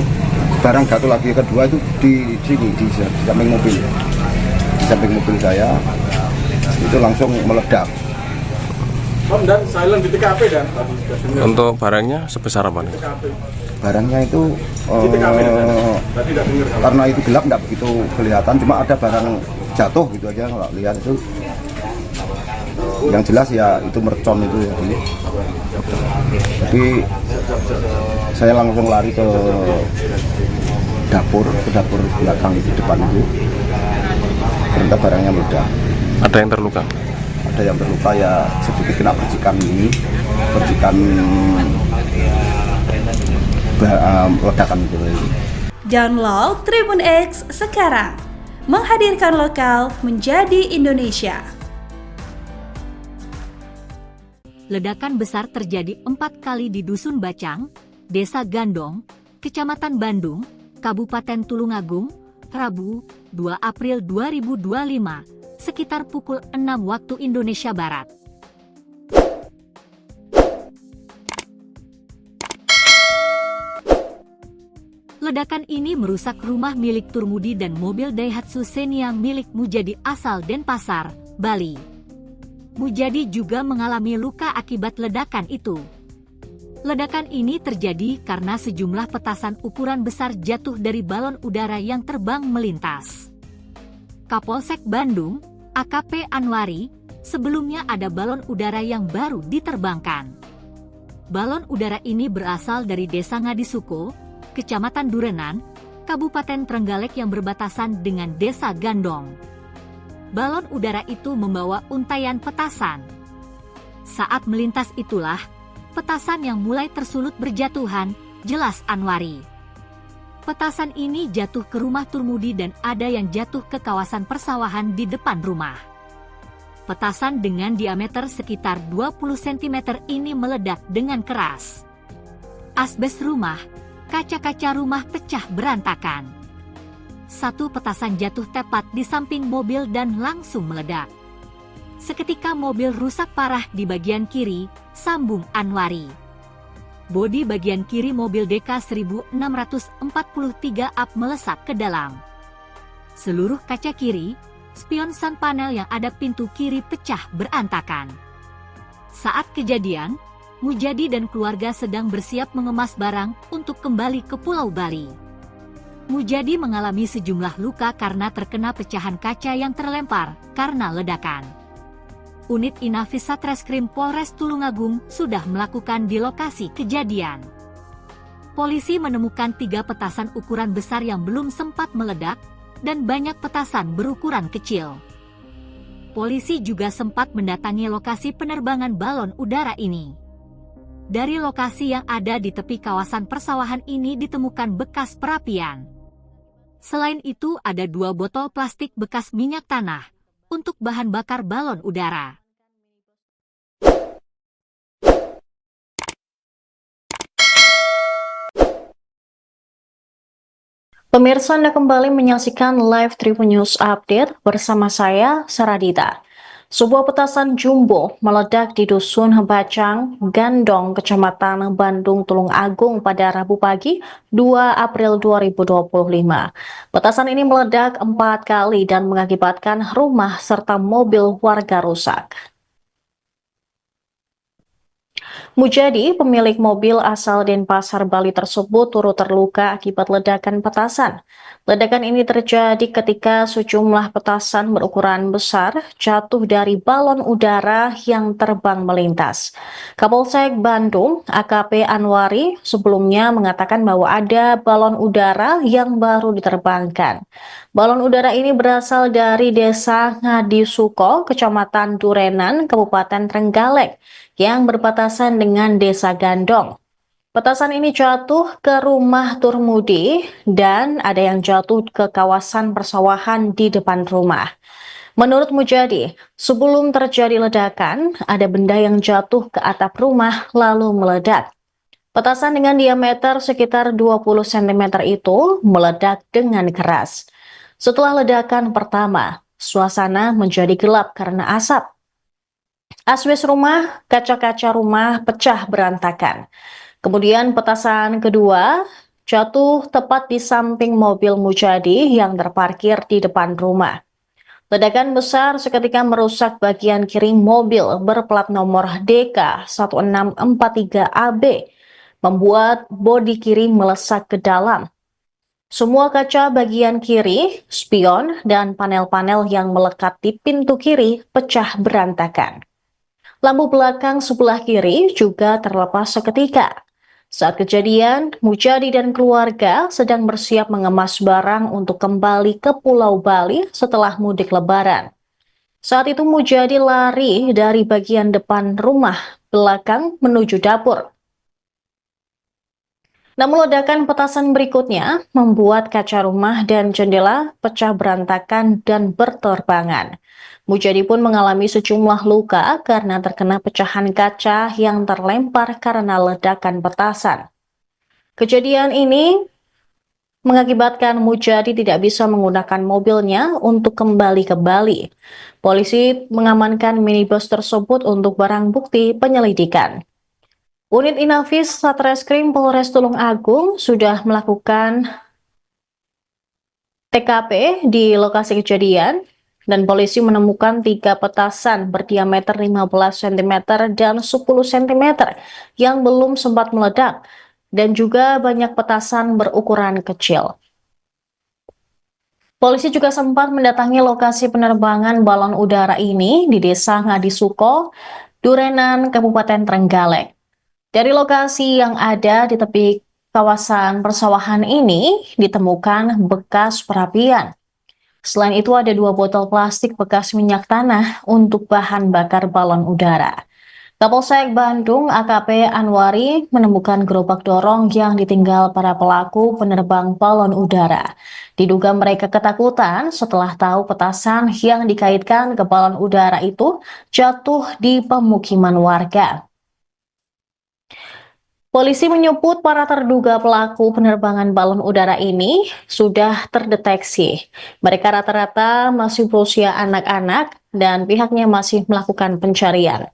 barang jatuh lagi, kedua itu di sini di samping mobil, di samping mobil saya itu langsung meledak. Dan silent di TKP dan Untuk barangnya sebesar apa nih? Barangnya itu karena itu gelap nggak begitu kelihatan, cuma ada barang jatuh gitu aja nggak lihat itu. Yang jelas ya itu mercon itu ya. Jadi saya langsung lari ke dapur belakang itu, depan itu. Ternyata barangnya meledak. Ada yang terluka? Ada yang terluka ya sedikit kena percikan ini, percikan ledakan itu. Download Tribun X sekarang, menghadirkan lokal menjadi Indonesia. Ledakan besar terjadi 4 kali di Dusun Bacang, Desa Gandong, Kecamatan Bandung, Kabupaten Tulungagung, Rabu, 2 April 2025. Sekitar pukul 6 waktu Indonesia Barat. Ledakan ini merusak rumah milik Turmudi dan mobil Daihatsu Xenia milik Mujadi asal Denpasar, Bali. Mujadi juga mengalami luka akibat ledakan itu. Ledakan ini terjadi karena sejumlah petasan ukuran besar jatuh dari balon udara yang terbang melintas. Kapolsek Bandung, AKP Anwari, sebelumnya ada balon udara yang baru diterbangkan. Balon udara ini berasal dari Desa Ngadisuko, Kecamatan Durenan, Kabupaten Trenggalek yang berbatasan dengan Desa Gandong. Balon udara itu membawa untaian petasan. Saat melintas itulah, petasan yang mulai tersulut berjatuhan, jelas Anwari. Petasan ini jatuh ke rumah Turmudi dan ada yang jatuh ke kawasan persawahan di depan rumah. Petasan dengan diameter sekitar 20 cm ini meledak dengan keras. Asbes rumah, kaca-kaca rumah pecah berantakan. Satu petasan jatuh tepat di samping mobil dan langsung meledak. Seketika mobil rusak parah di bagian kiri, sambung Anwari. Bodi bagian kiri mobil DK 1643 up melesat ke dalam. Seluruh kaca kiri, spion sun panel yang ada pintu kiri pecah berantakan. Saat kejadian, Mujadi dan keluarga sedang bersiap mengemas barang untuk kembali ke Pulau Bali. Mujadi mengalami sejumlah luka karena terkena pecahan kaca yang terlempar karena ledakan. Unit Inafis Satreskrim Polres Tulungagung sudah melakukan di lokasi kejadian. Polisi menemukan 3 petasan ukuran besar yang belum sempat meledak dan banyak petasan berukuran kecil. Polisi juga sempat mendatangi lokasi penerbangan balon udara ini. Dari lokasi yang ada di tepi kawasan persawahan ini ditemukan bekas perapian. Selain itu ada 2 botol plastik bekas minyak tanah untuk bahan bakar balon udara. Pemirsa, Anda kembali menyaksikan live Tribun News Update bersama saya, Saradita. Sebuah petasan jumbo meledak di Dusun Bacang, Gandong, Kecamatan Bandung, Tulungagung pada Rabu pagi 2 April 2025. Petasan ini meledak 4 kali dan mengakibatkan rumah serta mobil warga rusak. Mujadi, pemilik mobil asal Denpasar, Bali tersebut turut terluka akibat ledakan petasan. Ledakan ini terjadi ketika sejumlah petasan berukuran besar jatuh dari balon udara yang terbang melintas. Kapolsek Bandung, AKP Anwari, sebelumnya mengatakan bahwa ada balon udara yang baru diterbangkan. Balon udara ini berasal dari Desa Ngadisuko, Kecamatan Durenan, Kabupaten Trenggalek, yang berbatasan dengan Desa Gandong. Petasan ini jatuh ke rumah Turmudi dan ada yang jatuh ke kawasan persawahan di depan rumah. Menurut Mujadi, sebelum terjadi ledakan, ada benda yang jatuh ke atap rumah lalu meledak. Petasan dengan diameter sekitar 20 cm itu meledak dengan keras. Setelah ledakan pertama, suasana menjadi gelap karena asap. Asbes rumah, kaca-kaca rumah pecah berantakan. Kemudian petasan kedua jatuh tepat di samping mobil Mujadi yang terparkir di depan rumah. Ledakan besar seketika merusak bagian kiri mobil berplat nomor DK 1643AB, membuat bodi kiri melesak ke dalam. Semua kaca bagian kiri, spion, dan panel-panel yang melekat di pintu kiri pecah berantakan. Lampu belakang sebelah kiri juga terlepas seketika. Saat kejadian, Mujadi dan keluarga sedang bersiap mengemas barang untuk kembali ke Pulau Bali setelah mudik Lebaran. Saat itu Mujadi lari dari bagian depan rumah belakang menuju dapur. Namun ledakan petasan berikutnya membuat kaca rumah dan jendela pecah berantakan dan berterbangan. Mujadi pun mengalami sejumlah luka karena terkena pecahan kaca yang terlempar karena ledakan petasan. Kejadian ini mengakibatkan Mujadi tidak bisa menggunakan mobilnya untuk kembali ke Bali. Polisi mengamankan minibus tersebut untuk barang bukti penyelidikan. Unit Inafis Satreskrim Polres Tulungagung sudah melakukan TKP di lokasi kejadian dan polisi menemukan 3 petasan berdiameter 15 cm dan 10 cm yang belum sempat meledak dan juga banyak petasan berukuran kecil. Polisi juga sempat mendatangi lokasi penerbangan balon udara ini di Desa Ngadisuko, Durenan, Kabupaten Trenggalek. Dari lokasi yang ada di tepi kawasan persawahan ini ditemukan bekas perapian. Selain itu ada 2 botol plastik bekas minyak tanah untuk bahan bakar balon udara. Kapolsek Bandung AKP Anwari menemukan gerobak dorong yang ditinggal para pelaku penerbang balon udara. Diduga mereka ketakutan setelah tahu petasan yang dikaitkan ke balon udara itu jatuh di pemukiman warga. Polisi menyebut para terduga pelaku penerbangan balon udara ini sudah terdeteksi. Mereka rata-rata masih berusia anak-anak dan pihaknya masih melakukan pencarian.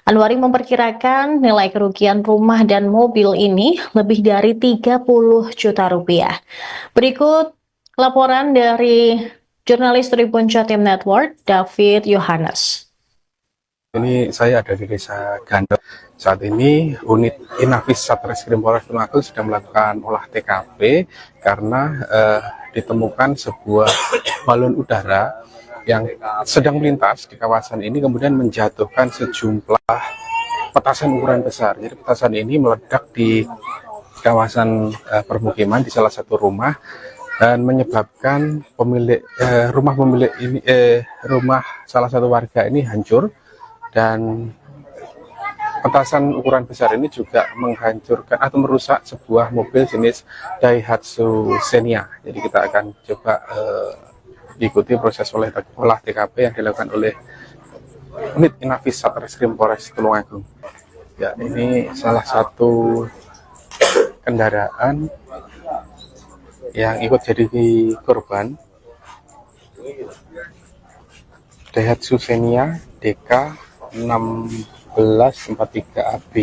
Anwari memperkirakan nilai kerugian rumah dan mobil ini lebih dari 30 juta rupiah. Berikut laporan dari jurnalis Tribun Jatim Network, David Yohanes. Ini saya ada di Desa Gandok. Saat ini unit Inafis Satreskrim Polres Tulungagung sedang melakukan olah TKP karena ditemukan sebuah balon udara yang sedang melintas di kawasan ini kemudian menjatuhkan sejumlah petasan ukuran besar. Jadi petasan ini meledak di kawasan permukiman di salah satu rumah dan menyebabkan rumah salah satu warga ini hancur, dan petasan ukuran besar ini juga menghancurkan atau merusak sebuah mobil jenis Daihatsu Xenia. Jadi kita akan coba diikuti proses olah TKP yang dilakukan oleh unit Inafis Satreskrim Polres Tulungagung. Ya, ini salah satu kendaraan yang ikut jadi korban, Daihatsu Xenia DK 1643AB.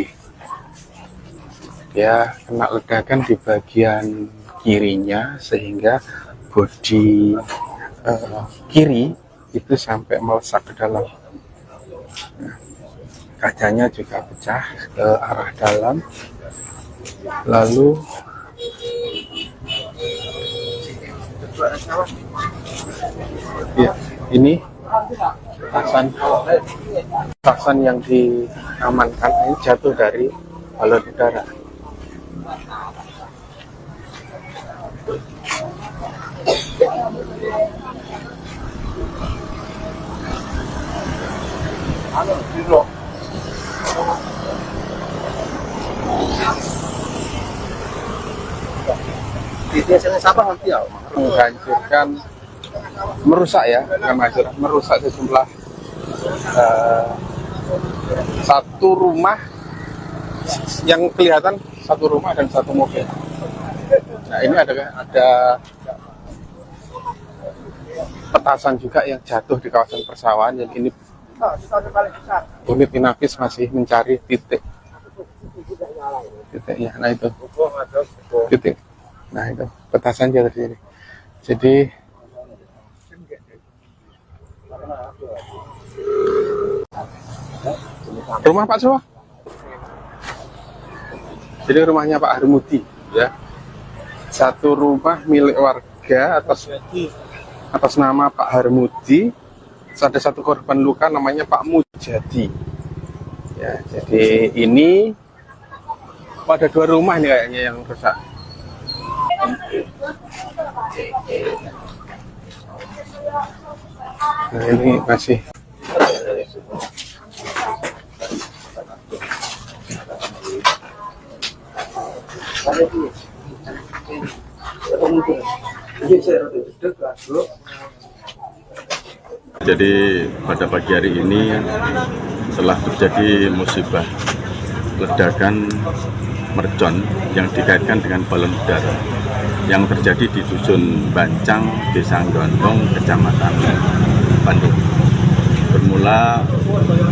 Dia kena ledakan di bagian kirinya sehingga bodi kiri itu sampai melesak ke dalam. Nah, kacanya juga pecah ke arah dalam. Lalu ya, ini petasan yang diamankan ini jatuh dari balon udara. Menghancurkan, merusak ya, merusak sejumlah satu rumah yang kelihatan, satu rumah dan satu mobil. Nah, ini ada petasan juga yang jatuh di kawasan persawahan, yang ini unit Inafis masih mencari titiknya. Nah itu titik, nah itu petasan jatuh di sini. Jadi rumah Pak Suwa, jadi rumahnya Pak Harmudi ya, satu rumah milik warga atas nama Pak Harmudi. Ada satu korban luka namanya Pak Mujadi ya. Jadi ini ada 2 rumah nih kayaknya yang rusak. Nah, ini masih Jadi pada pagi hari ini telah terjadi musibah ledakan mercon yang dikaitkan dengan balon udara yang terjadi di Dusun Bancang, Desa Gondong, Kecamatan Bandung. Bermula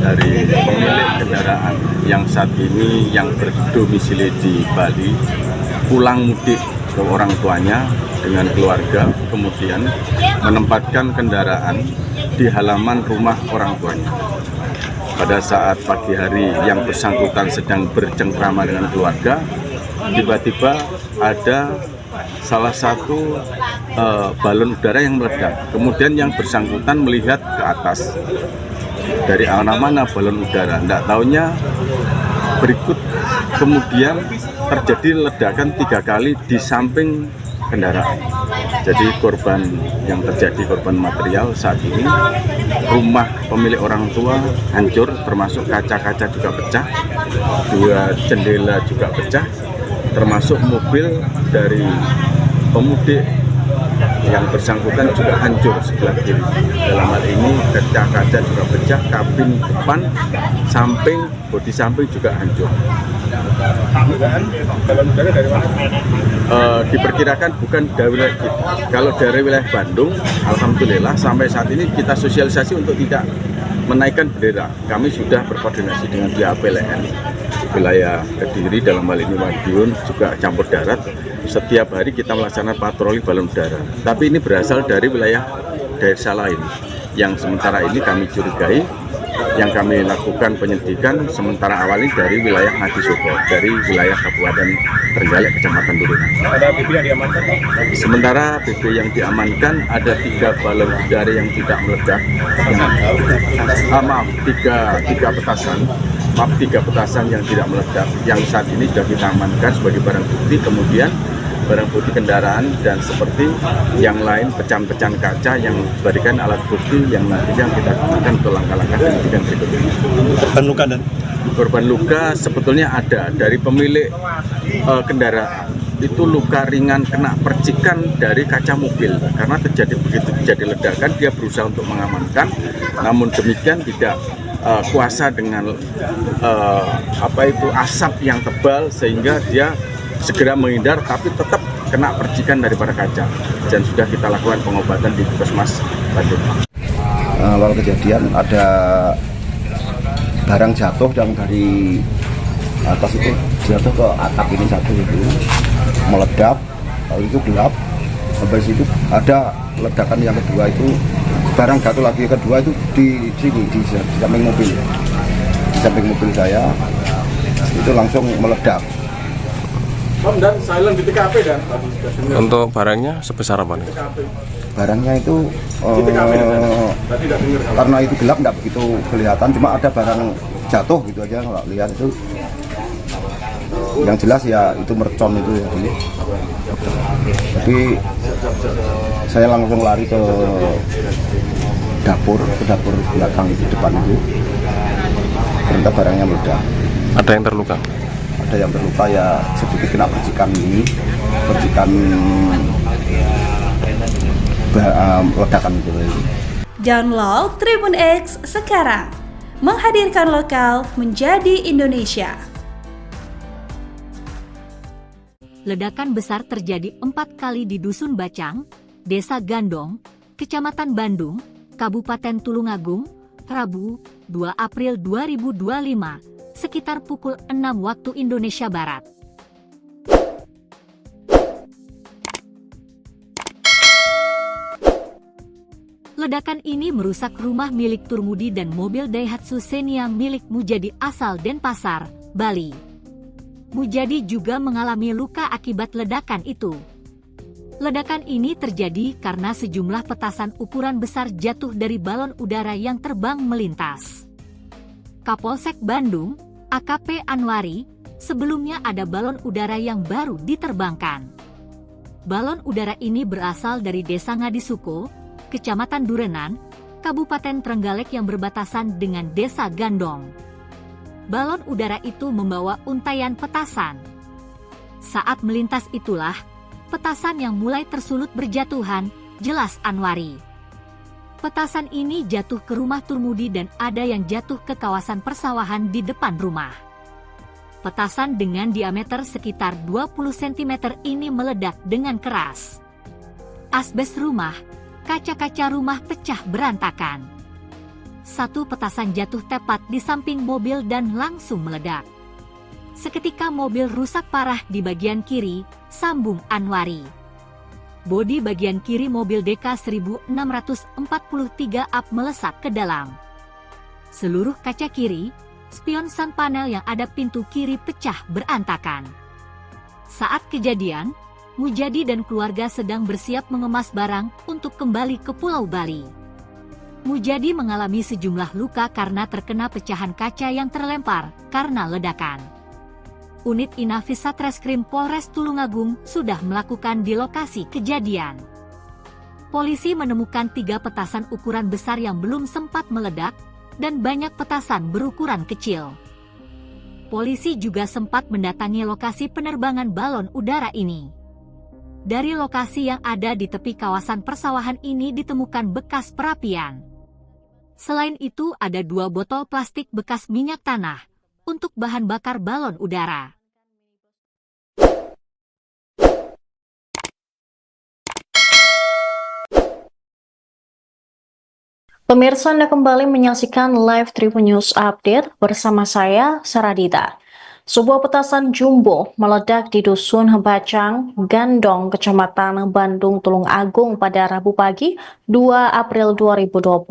dari pemilik kendaraan yang saat ini yang berdomisili di Bali pulang mudik ke orang tuanya dengan keluarga, kemudian menempatkan kendaraan di halaman rumah orang tuanya. Pada saat pagi hari yang bersangkutan sedang bercengkrama dengan keluarga, tiba-tiba ada salah satu balon udara yang meledak. Kemudian yang bersangkutan melihat ke atas. Dari mana balon udara? Tidak tahunya berikut kemudian terjadi ledakan 3 kali di samping kendaraan. Jadi korban yang terjadi, korban material saat ini, rumah pemilik orang tua hancur, termasuk kaca-kaca juga pecah, 2 jendela juga pecah, termasuk mobil dari pemudik yang bersangkutan juga hancur sebelah kiri. Dalam hal ini kaca-kaca juga pecah, kabin depan, samping, bodi samping juga hancur. Balon udara dari mana? Diperkirakan bukan dari wilayah kita. Kalau dari wilayah Bandung, alhamdulillah sampai saat ini kita sosialisasi untuk tidak menaikkan bendera. Kami sudah berkoordinasi dengan pihak PLN wilayah Kediri, dalam hal ini Madiun, juga campur darat. Setiap hari kita melaksanakan patroli balon udara. Tapi ini berasal dari wilayah desa lain yang sementara ini kami curigai. Yang kami lakukan penyelidikan sementara awal ini dari wilayah Ngadisoko, dari wilayah Kabupaten Trenggalek, Kecamatan Turunan. Ada BB yang diamankan? Sementara BB yang diamankan ada 3 balon udara yang tidak meledak. Tiga petasan. Maaf, 3 petasan yang tidak meledak. Yang saat ini sudah kita amankan sebagai barang bukti. Kemudian barang bukti kendaraan dan seperti yang lain pecahan-pecahan kaca yang dijadikan alat bukti yang nantinya kita gunakan untuk langkah-langkah penyidikan berikutnya. Korban luka dan Korban luka sebetulnya ada dari pemilik kendaraan. Itu luka ringan kena percikan dari kaca mobil karena begitu terjadi ledakan dia berusaha untuk mengamankan, namun demikian tidak kuasa dengan asap yang tebal sehingga dia segera menghindar, tapi tetap kena percikan daripada kaca, dan sudah kita lakukan pengobatan di Puskesmas Bandung. Lalu kejadian ada barang jatuh yang dari atas itu jatuh ke atap ini satu itu meledak, lalu itu gelap. Sampai situ ada ledakan yang kedua itu barang jatuh lagi, kedua itu di sini di samping mobil, di samping mobil saya itu langsung meledak. dan silent di TKP dan Untuk barangnya sebesar apa nih? Barangnya itu tadi tidak dengar. karena itu gelap nggak begitu kelihatan, cuma ada barang jatuh gitu aja, nggak lihat itu. Yang jelas ya itu mercon itu ya. Jadi saya langsung lari ke dapur belakang itu, depan itu. Ternyata barangnya meledak. Ada yang terluka? Ada yang terluka ya, sedikit kena percikan ledakan itu. Download Tribun X sekarang, menghadirkan lokal menjadi Indonesia. Ledakan besar terjadi 4 kali di Dusun Bacang, Desa Gandong, Kecamatan Bandung, Kabupaten Tulungagung, Rabu, 2 April 2025, sekitar pukul 6 waktu Indonesia Barat. Ledakan ini merusak rumah milik Turmudi dan mobil Daihatsu Xenia milik Mujadi asal Denpasar, Bali. Mujadi juga mengalami luka akibat ledakan itu. Ledakan ini terjadi karena sejumlah petasan ukuran besar jatuh dari balon udara yang terbang melintas. Kapolsek Bandung, AKP Anwari, sebelumnya ada balon udara yang baru diterbangkan. Balon udara ini berasal dari Desa Ngadisoko, Kecamatan Durenan, Kabupaten Trenggalek yang berbatasan dengan Desa Gandong. Balon udara itu membawa untaian petasan. Saat melintas itulah, petasan yang mulai tersulut berjatuhan, jelas Anwari. Petasan ini jatuh ke rumah Turmudi dan ada yang jatuh ke kawasan persawahan di depan rumah. Petasan dengan diameter sekitar 20 cm ini meledak dengan keras. Asbes rumah, kaca-kaca rumah pecah berantakan. Satu petasan jatuh tepat di samping mobil dan langsung meledak. Seketika mobil rusak parah di bagian kiri, sambung Anwari. Bodi bagian kiri mobil DK 1643 up melesat ke dalam. Seluruh kaca kiri, spion sun panel yang ada pintu kiri pecah berantakan. Saat kejadian, Mujadi dan keluarga sedang bersiap mengemas barang untuk kembali ke Pulau Bali. Mujadi mengalami sejumlah luka karena terkena pecahan kaca yang terlempar karena ledakan. Unit Inafis Satreskrim Polres Tulungagung sudah melakukan di lokasi kejadian. Polisi menemukan 3 petasan ukuran besar yang belum sempat meledak dan banyak petasan berukuran kecil. Polisi juga sempat mendatangi lokasi penerbangan balon udara ini. Dari lokasi yang ada di tepi kawasan persawahan ini ditemukan bekas perapian. Selain itu ada 2 botol plastik bekas minyak tanah untuk bahan bakar balon udara. Pemirsa, Anda kembali menyaksikan live Tribun News Update bersama saya, Saradita. Sebuah petasan jumbo meledak di Dusun Bacang, Gandong, Kecamatan Bandung, Tulungagung pada Rabu pagi 2 April 2025.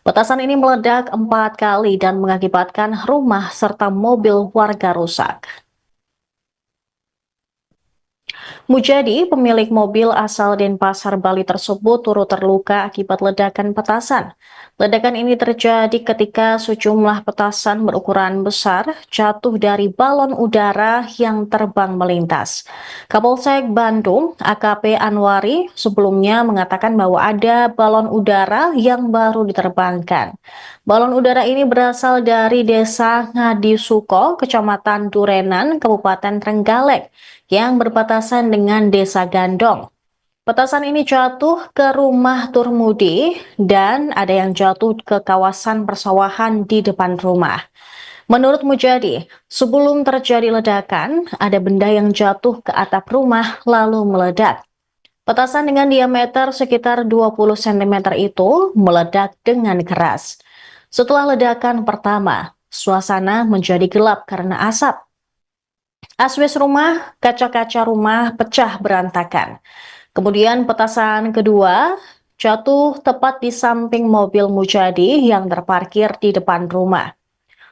Petasan ini meledak 4 kali dan mengakibatkan rumah serta mobil warga rusak. Mujadi, pemilik mobil asal Denpasar, Bali tersebut turut terluka akibat ledakan petasan. Ledakan ini terjadi ketika sejumlah petasan berukuran besar jatuh dari balon udara yang terbang melintas. Kapolsek Bandung, AKP Anwari, sebelumnya mengatakan bahwa ada balon udara yang baru diterbangkan. Balon udara ini berasal dari Desa Ngadisuko, Kecamatan Durenan, Kabupaten Trenggalek, yang berbatasan dengan Desa Gandong. Petasan ini jatuh ke rumah Turmudi dan ada yang jatuh ke kawasan persawahan di depan rumah. Menurut Mujadi, sebelum terjadi ledakan, ada benda yang jatuh ke atap rumah lalu meledak. Petasan dengan diameter sekitar 20 cm itu meledak dengan keras. Setelah ledakan pertama, suasana menjadi gelap karena asap. Asbes rumah, kaca-kaca rumah pecah berantakan. Kemudian petasan kedua jatuh tepat di samping mobil Mujadi yang terparkir di depan rumah.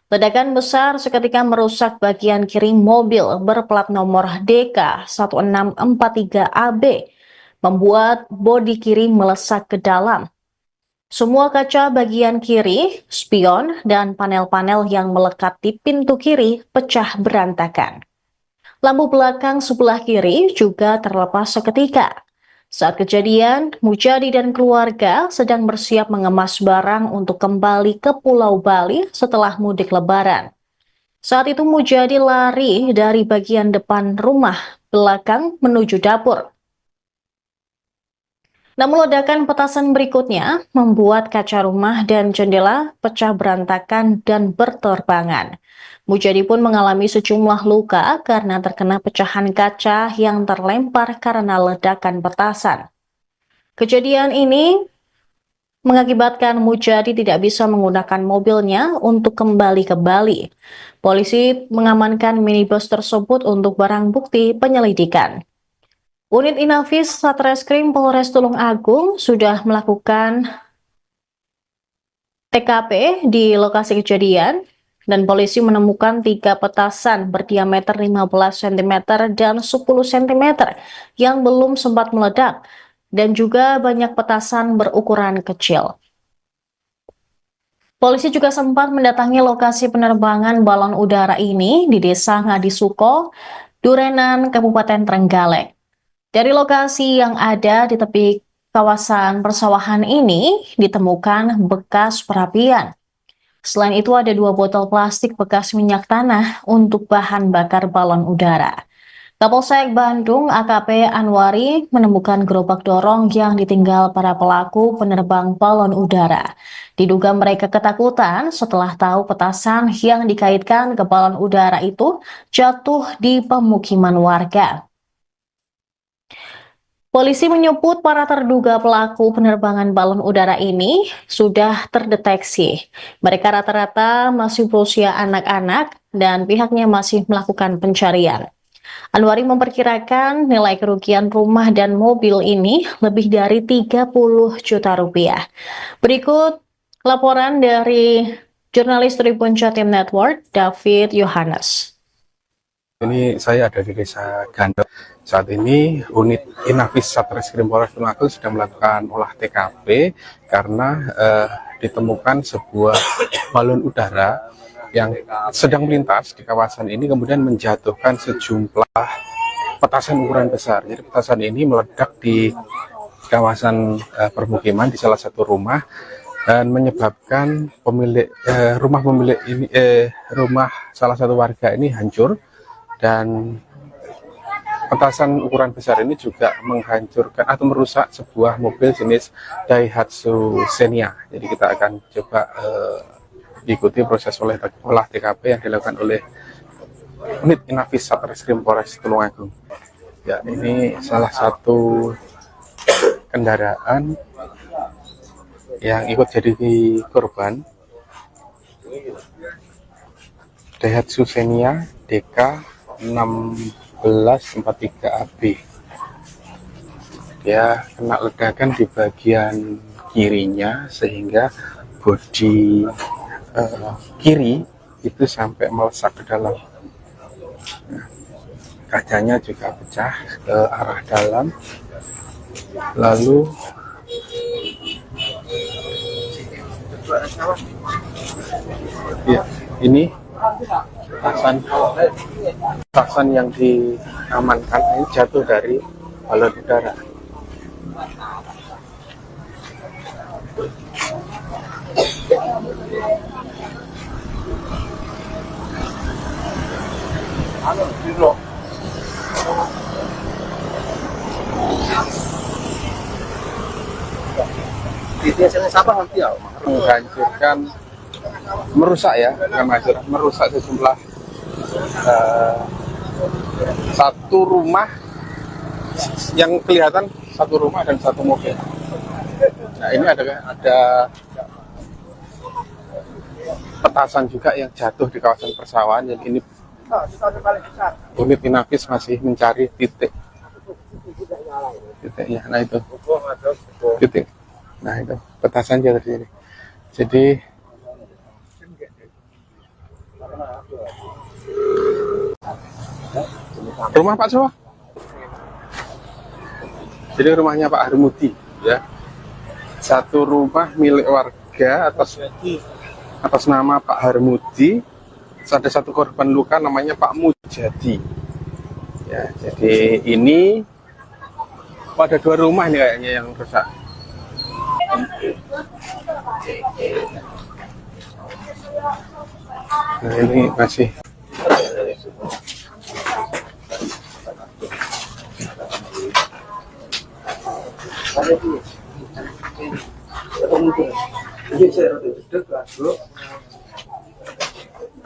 Ledakan besar seketika merusak bagian kiri mobil berplat nomor DK 1643AB, membuat bodi kiri melesak ke dalam. Semua kaca bagian kiri, spion, dan panel-panel yang melekat di pintu kiri pecah berantakan. Lampu belakang sebelah kiri juga terlepas seketika. Saat kejadian, Mujadi dan keluarga sedang bersiap mengemas barang untuk kembali ke Pulau Bali setelah mudik Lebaran. Saat itu Mujadi lari dari bagian depan rumah belakang menuju dapur. Namun ledakan petasan berikutnya membuat kaca rumah dan jendela pecah berantakan dan berterbangan. Mujadi pun mengalami sejumlah luka karena terkena pecahan kaca yang terlempar karena ledakan petasan. Kejadian ini mengakibatkan Mujadi tidak bisa menggunakan mobilnya untuk kembali ke Bali. Polisi mengamankan minibus tersebut untuk barang bukti penyelidikan. Unit Inafis Satreskrim Polres Tulungagung sudah melakukan TKP di lokasi kejadian dan polisi menemukan 3 petasan berdiameter 15 cm dan 10 cm yang belum sempat meledak dan juga banyak petasan berukuran kecil. Polisi juga sempat mendatangi lokasi penerbangan balon udara ini di Desa Ngadisuko, Durenan, Kabupaten Trenggalek. Dari lokasi yang ada di tepi kawasan persawahan ini ditemukan bekas perapian. Selain itu ada 2 botol plastik bekas minyak tanah untuk bahan bakar balon udara. Kapolsek Bandung AKP Anwari menemukan gerobak dorong yang ditinggal para pelaku penerbang balon udara. Diduga mereka ketakutan setelah tahu petasan yang dikaitkan ke balon udara itu jatuh di pemukiman warga. Polisi menyebut para terduga pelaku penerbangan balon udara ini sudah terdeteksi. Mereka rata-rata masih berusia anak-anak dan pihaknya masih melakukan pencarian. Anwari memperkirakan nilai kerugian rumah dan mobil ini lebih dari 30 juta rupiah. Berikut laporan dari jurnalis Tribun Jatim Network, David Yohanes. Ini saya ada di Desa Gandel. Saat ini unit Inafis Satreskrim Polres Tulungagung sedang melakukan olah TKP karena ditemukan sebuah balon udara yang sedang melintas di kawasan ini, kemudian menjatuhkan sejumlah petasan ukuran besar. Jadi petasan ini meledak di kawasan permukiman di salah satu rumah dan menyebabkan rumah salah satu warga ini hancur. Dan petasan ukuran besar ini juga menghancurkan atau merusak sebuah mobil jenis Daihatsu Xenia. Jadi kita akan coba ikuti proses olah TKP yang dilakukan oleh unit Inafis Satreskrim Polres Tulungagung. Ya, ini salah satu kendaraan yang ikut jadi korban, Daihatsu Xenia DK 1643 AB. Dia kena ledakan di bagian kirinya sehingga bodi kiri itu sampai melesak ke dalam. Nah, kacanya juga pecah ke arah dalam. Lalu ya, ini petasan yang diamankan ini jatuh dari balon udara. Menghancurkan, merusak ya, merusak sejumlah satu rumah yang kelihatan, satu rumah dan satu mobil. Nah, ini ada petasan juga yang jatuh di kawasan persawahan. Jadi ini unit Inafis masih mencari titiknya. Nah itu titik. Nah itu petasan jatuh di sini. Jadi rumah Pak Sowa. Jadi rumahnya Pak Harmudi ya. Satu rumah milik warga atas nama Pak Harmudi. Ada satu korban luka namanya Pak Mujadi. Ya, jadi ini ada dua rumah ini kayaknya yang rusak. Nah, ini masih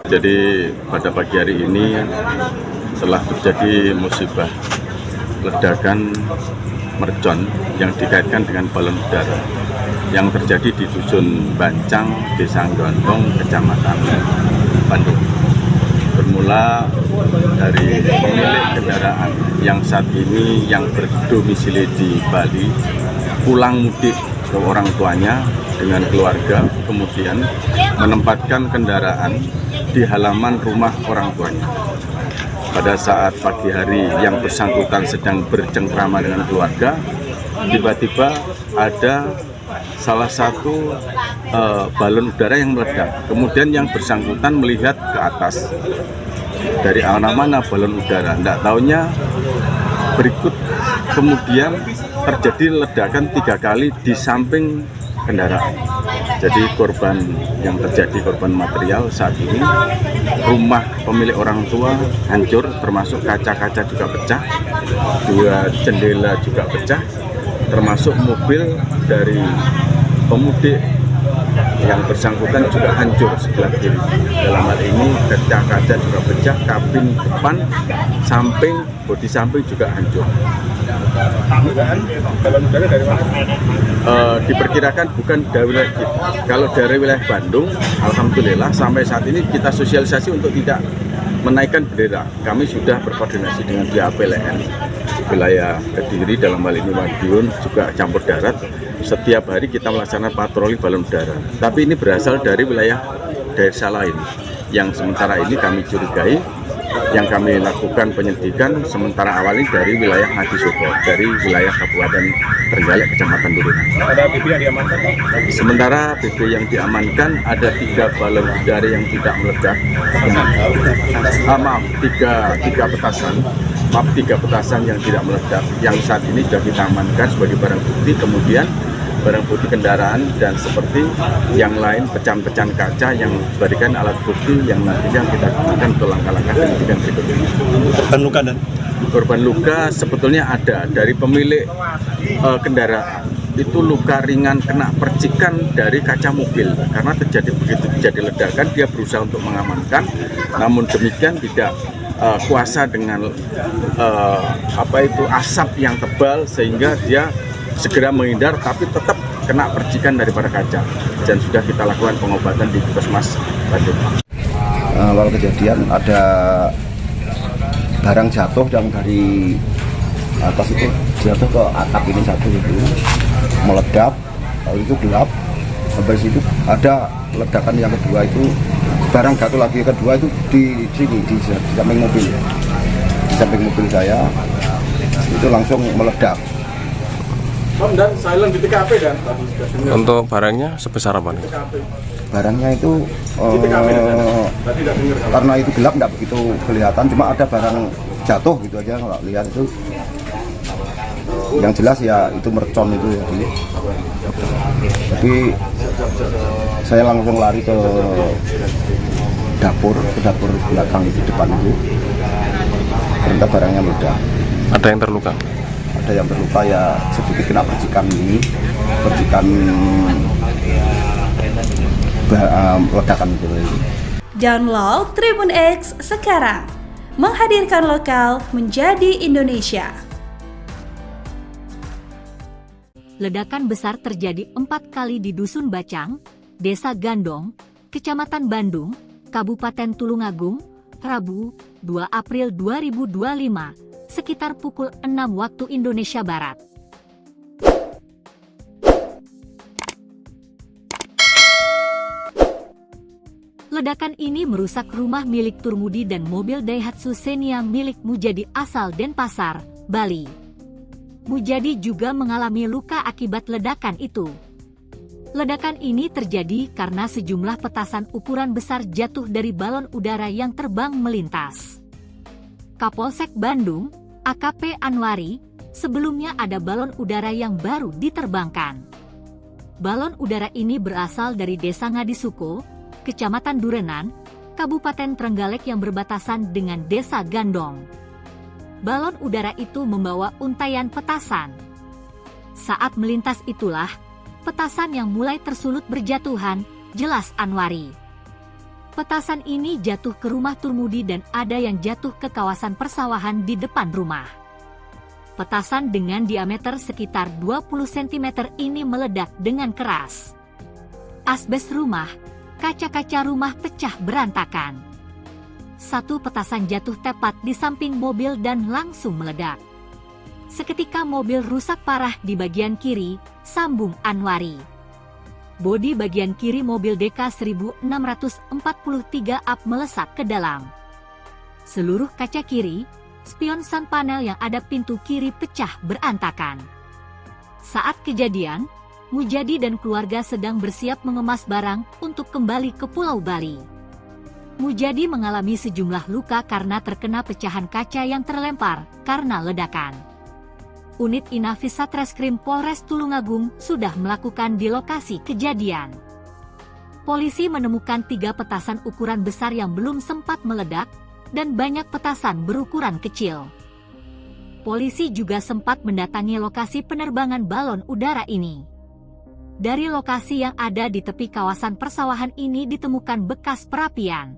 Jadi pada pagi hari ini telah terjadi musibah ledakan mercon yang dikaitkan dengan balon udara yang terjadi di Dusun Bancang, Desa Gondong, Kecamatan Bandung. Bermula dari pemilik kendaraan yang saat ini yang berdomisili di Bali pulang mudik ke orang tuanya dengan keluarga, kemudian menempatkan kendaraan di halaman rumah orang tuanya. Pada saat pagi hari yang bersangkutan sedang bercengkrama dengan keluarga, tiba-tiba ada salah satu balon udara yang meledak. Kemudian yang bersangkutan melihat ke atas, dari mana balon udara. Tidak tahunya berikut kemudian terjadi ledakan 3 kali di samping kendaraan. Jadi korban yang terjadi, korban material saat ini, rumah pemilik orang tua hancur, termasuk kaca-kaca juga pecah, 2 jendela juga pecah, termasuk mobil dari pemudik yang bersangkutan juga hancur sebelah kiri. Dalam hal ini kaca juga pecah, kabin depan, samping, bodi samping juga hancur. Balon udara dari mana? Diperkirakan bukan dari wilayah kita. Kalau dari wilayah Bandung, alhamdulillah sampai saat ini kita sosialisasi untuk tidak menaikkan bendera. Kami sudah berkoordinasi dengan pihak PLN wilayah Kediri, dalam hal ini Madiun, juga campur darat. Setiap hari kita melaksanakan patroli balon udara. Tapi ini berasal dari wilayah desa lain yang sementara ini kami curigai. Yang kami lakukan penyelidikan sementara awal ini dari wilayah Ngadisoko, dari wilayah Kabupaten Trenggalek, Kecamatan Turunan. Ada BB yang diamankan? Sementara BB yang diamankan ada 3 balon udara yang tidak meledak. Tiga petasan yang tidak meledak. Yang saat ini sudah kita amankan sebagai barang bukti. Kemudian barang bukti kendaraan dan seperti yang lain pecahan-pecahan kaca yang dijadikan alat bukti yang nantinya kita gunakan untuk langkah-langkah penyidikan berikutnya. Korban luka dan? Korban luka sebetulnya ada dari pemilik kendaraan. Itu luka ringan kena percikan dari kaca mobil karena begitu terjadi ledakan dia berusaha untuk mengamankan, namun demikian tidak kuasa dengan asap yang tebal sehingga dia segera menghindar, tapi tetap kena percikan daripada kaca dan sudah kita lakukan pengobatan di Puskesmas Bandung. Awal kejadian ada barang jatuh yang dari atas itu jatuh ke atap ini satu itu meledak, lalu itu gelap. Habis itu ada ledakan yang kedua itu barang jatuh lagi, kedua itu di sini di samping mobil saya itu langsung meledak. Dan silent di TKP dan Untuk barangnya sebesar apa nih? Barangnya itu karena itu gelap nggak begitu kelihatan, cuma ada barang jatuh gitu aja kalau lihat itu. Yang jelas ya itu mercon itu ya. Tapi saya langsung lari ke dapur belakang itu, depan itu. Ternyata barangnya meledak. Ada yang terluka? Ada yang terluka ya sedikit kena percikan ledakan itu. Download Tribun X sekarang, menghadirkan lokal menjadi Indonesia. Ledakan besar terjadi 4 kali di Dusun Bacang, Desa Gandong, Kecamatan Bandung, Kabupaten Tulungagung, Rabu, 2 April 2025, sekitar pukul 6 waktu Indonesia Barat. Ledakan ini merusak rumah milik Turmudi dan mobil Daihatsu Xenia milik Mujadi asal Denpasar, Bali. Mujadi juga mengalami luka akibat ledakan itu. Ledakan ini terjadi karena sejumlah petasan ukuran besar jatuh dari balon udara yang terbang melintas. Kapolsek Bandung, AKP Anwari, sebelumnya ada balon udara yang baru diterbangkan. Balon udara ini berasal dari Desa Ngadisoko, Kecamatan Durenan, Kabupaten Trenggalek yang berbatasan dengan Desa Gandong. Balon udara itu membawa untaian petasan. Saat melintas itulah, petasan yang mulai tersulut berjatuhan, jelas Anwari. Petasan ini jatuh ke rumah Turmudi dan ada yang jatuh ke kawasan persawahan di depan rumah. Petasan dengan diameter sekitar 20 cm ini meledak dengan keras. Asbes rumah, kaca-kaca rumah pecah berantakan. Satu petasan jatuh tepat di samping mobil dan langsung meledak. Seketika mobil rusak parah di bagian kiri, sambung Anwari. Bodi bagian kiri mobil DK 1643 up melesat ke dalam. Seluruh kaca kiri, spion sun panel yang ada pintu kiri pecah berantakan. Saat kejadian, Mujadi dan keluarga sedang bersiap mengemas barang untuk kembali ke Pulau Bali. Mujadi mengalami sejumlah luka karena terkena pecahan kaca yang terlempar karena ledakan. Unit Inafis Satreskrim Polres Tulungagung sudah melakukan di lokasi kejadian. Polisi menemukan 3 petasan ukuran besar yang belum sempat meledak dan banyak petasan berukuran kecil. Polisi juga sempat mendatangi lokasi penerbangan balon udara ini. Dari lokasi yang ada di tepi kawasan persawahan ini ditemukan bekas perapian.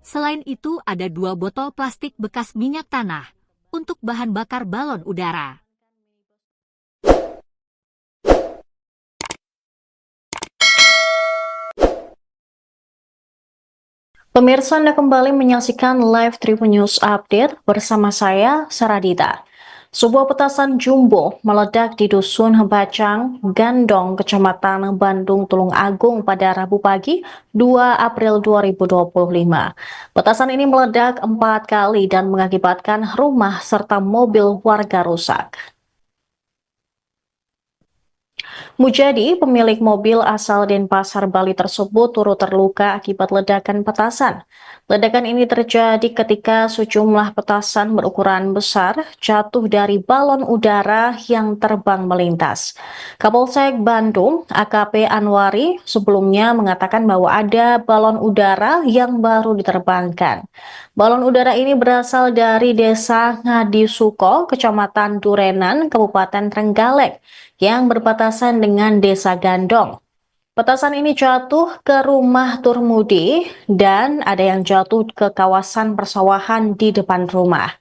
Selain itu, ada 2 botol plastik bekas minyak tanah untuk bahan bakar balon udara. Pemirsa, Anda kembali menyaksikan live Tribun News Update bersama saya, Saradita. Sebuah petasan jumbo meledak di Dusun Bacang, Gandong, Kecamatan Bandung, Tulung Agung pada Rabu pagi, 2 April 2025. Petasan ini meledak 4 kali dan mengakibatkan rumah serta mobil warga rusak. Mujadi, pemilik mobil asal Denpasar, Bali tersebut turut terluka akibat ledakan petasan. Ledakan ini terjadi ketika sejumlah petasan berukuran besar jatuh dari balon udara yang terbang melintas. Kapolsek Bandung, AKP Anwari, sebelumnya mengatakan bahwa ada balon udara yang baru diterbangkan. Balon udara ini berasal dari Desa Ngadisuko, Kecamatan Durenan, Kabupaten Trenggalek, yang berbatasan dengan Desa Gandong. Petasan ini jatuh ke rumah Turmudi dan ada yang jatuh ke kawasan persawahan di depan rumah.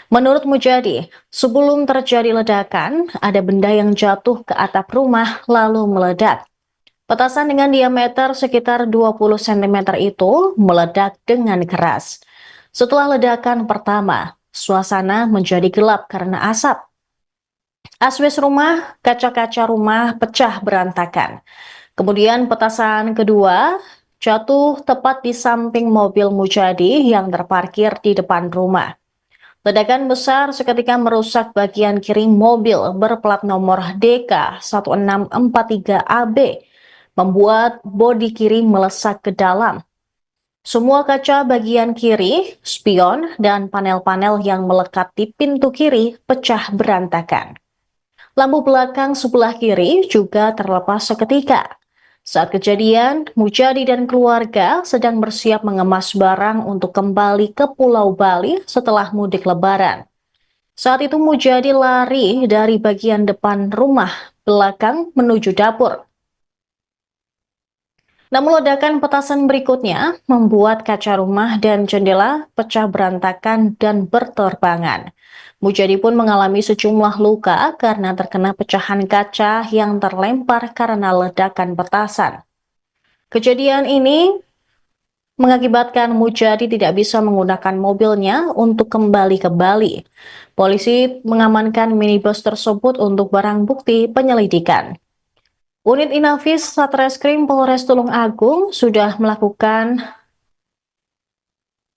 Menurut Mujadi, sebelum terjadi ledakan, ada benda yang jatuh ke atap rumah lalu meledak. Petasan dengan diameter sekitar 20 cm itu meledak dengan keras. Setelah ledakan pertama, suasana menjadi gelap karena asap. Asbes rumah, kaca-kaca rumah pecah berantakan. Kemudian petasan kedua jatuh tepat di samping mobil Mujadi yang terparkir di depan rumah. Ledakan besar seketika merusak bagian kiri mobil berplat nomor DK 1643AB, membuat bodi kiri melesak ke dalam. Semua kaca bagian kiri, spion, dan panel-panel yang melekat di pintu kiri pecah berantakan. Lampu belakang sebelah kiri juga terlepas seketika. Saat kejadian, Mujadi dan keluarga sedang bersiap mengemas barang untuk kembali ke Pulau Bali setelah mudik Lebaran. Saat itu Mujadi lari dari bagian depan rumah belakang menuju dapur. Namun ledakan petasan berikutnya membuat kaca rumah dan jendela pecah berantakan dan berterbangan. Mujadi pun mengalami sejumlah luka karena terkena pecahan kaca yang terlempar karena ledakan petasan. Kejadian ini mengakibatkan Mujadi tidak bisa menggunakan mobilnya untuk kembali ke Bali. Polisi mengamankan minibus tersebut untuk barang bukti penyelidikan. Unit Inafis Satreskrim Polres Tulung Agung sudah melakukan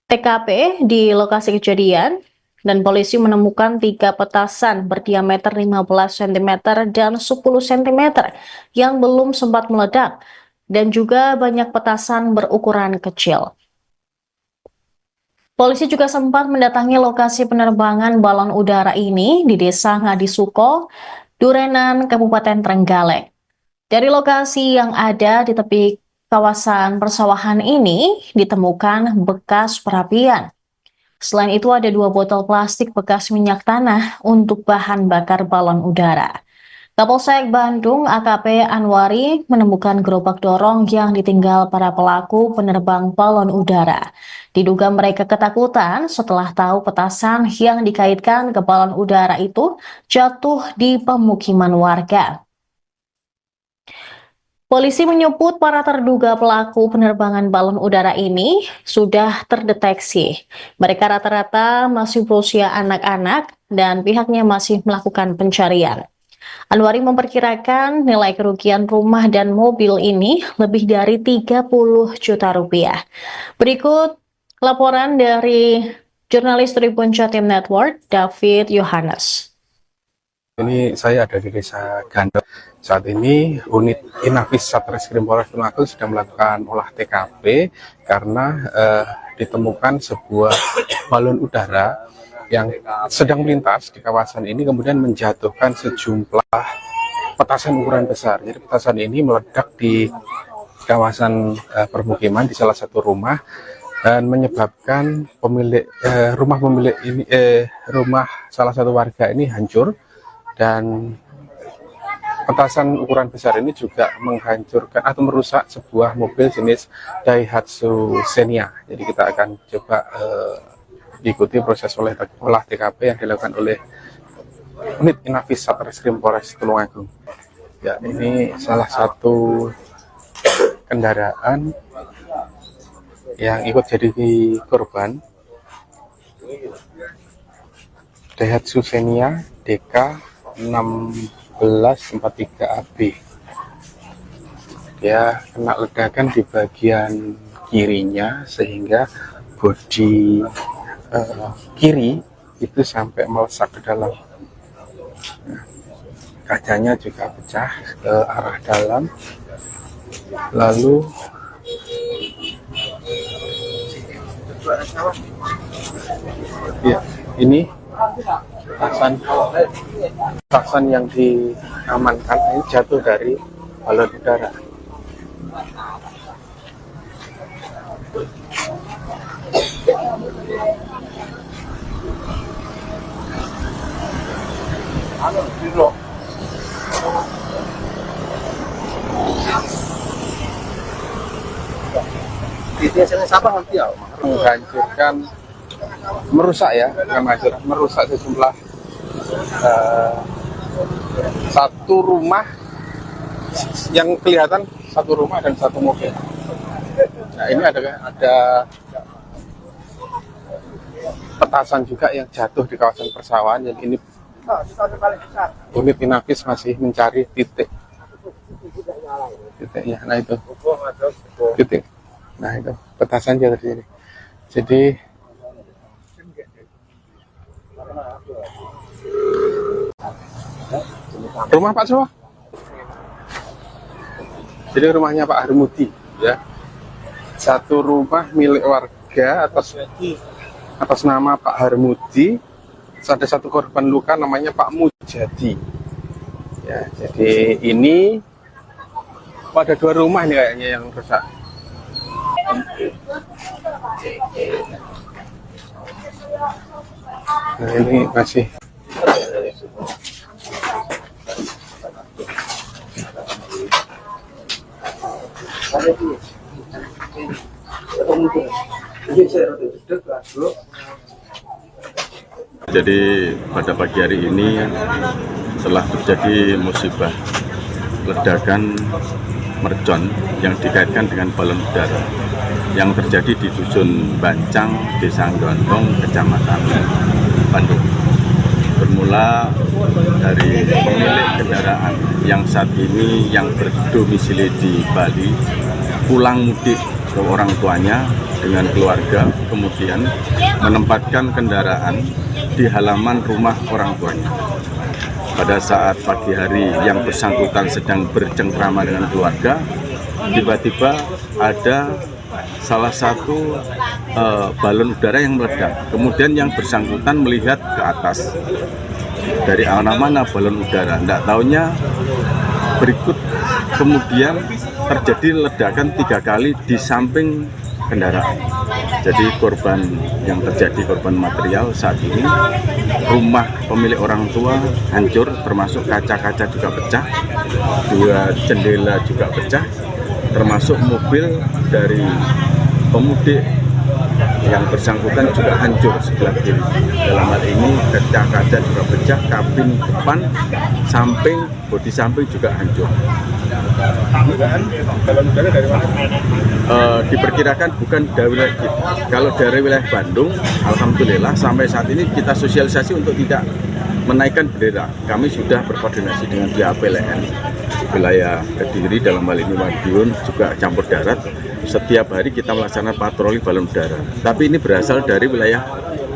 TKP di lokasi kejadian dan polisi menemukan 3 petasan berdiameter 15 cm dan 10 cm yang belum sempat meledak dan juga banyak petasan berukuran kecil. Polisi juga sempat mendatangi lokasi penerbangan balon udara ini di Desa Ngadisuko, Durenan, Kabupaten Trenggalek. Dari lokasi yang ada di tepi kawasan persawahan ini ditemukan bekas perapian. Selain itu ada 2 botol plastik bekas minyak tanah untuk bahan bakar balon udara. Kapolsek Bandung AKP Anwari menemukan gerobak dorong yang ditinggal para pelaku penerbang balon udara. Diduga mereka ketakutan setelah tahu petasan yang dikaitkan ke balon udara itu jatuh di pemukiman warga. Polisi menyebut para terduga pelaku penerbangan balon udara ini sudah terdeteksi. Mereka rata-rata masih berusia anak-anak dan pihaknya masih melakukan pencarian. Anwari memperkirakan nilai kerugian rumah dan mobil ini lebih dari 30 juta rupiah. Berikut laporan dari jurnalis Tribun Jatim Network, David Yohanes. Ini saya ada di Desa Gandong. Saat ini unit Inafis Satreskrim Polres Tulung Agung sudah melakukan olah TKP karena ditemukan sebuah balon udara yang sedang melintas di kawasan ini kemudian menjatuhkan sejumlah petasan ukuran besar. Jadi petasan ini meledak di kawasan permukiman di salah satu rumah dan menyebabkan rumah salah satu warga ini hancur dan petasan ukuran besar ini juga menghancurkan atau merusak sebuah mobil jenis Daihatsu Xenia. Jadi kita akan coba ikuti proses olah TKP yang dilakukan oleh Unit Inafis Satreskrim Polres Tulungagung. Ya, ini salah satu kendaraan yang ikut jadi korban, Daihatsu Xenia DK 1643AB. Dia kena ledakan di bagian kirinya sehingga bodi kiri itu sampai melesak ke dalam. Nah, kacanya juga pecah ke arah dalam. Lalu ya, ini petasan yang diamankan ini jatuh dari balon udara. Menghancurkan, merusak ya, merusak sejumlah satu rumah yang kelihatan, satu rumah dan satu mobil. Nah, ini ada petasan juga yang jatuh di kawasan persawahan. Jadi ini unit Inafis masih mencari titiknya. Nah itu titik. Nah itu petasan jatuh di sini. Jadi rumah Pak Sowa. Jadi rumahnya Pak Harmudi ya. Satu rumah milik warga atas nama Pak Harmudi. Ada satu korban luka namanya Pak Mujadi. Ya, jadi ini ada dua rumah nih kayaknya yang rusak. Nah, ini masih Jadi pada pagi hari ini telah terjadi musibah ledakan mercon yang dikaitkan dengan balon udara yang terjadi di Dusun Bancang, Desa Gondong, Kecamatan Bandung. Bermula dari pemilik kendaraan yang saat ini yang berdomisili di Bali pulang mudik ke orang tuanya dengan keluarga, kemudian menempatkan kendaraan di halaman rumah orang tuanya. Pada saat pagi hari yang bersangkutan sedang bercengkrama dengan keluarga, tiba-tiba ada salah satu balon udara yang meledak. Kemudian yang bersangkutan melihat ke atas, dari arah mana balon udara, tidak taunya berikut kemudian terjadi ledakan 3 kali di samping kendaraan. Jadi korban yang terjadi, korban material saat ini, rumah pemilik orang tua hancur, termasuk kaca-kaca juga pecah, 2 jendela juga pecah, termasuk mobil dari pemudik yang bersangkutan juga hancur sebelah kiri. Dalam hal ini kaca-kaca juga pecah, kabin depan, samping, bodi samping juga hancur. Balon udara dari mana? Diperkirakan bukan dari wilayah kita. Kalau dari wilayah Bandung, alhamdulillah sampai saat ini kita sosialisasi untuk tidak menaikkan bendera. Kami sudah berkoordinasi dengan pihak PLN wilayah Kediri, dalam hal ini Madiun, juga campur darat. Setiap hari kita melaksanakan patroli balon udara. Tapi ini berasal dari wilayah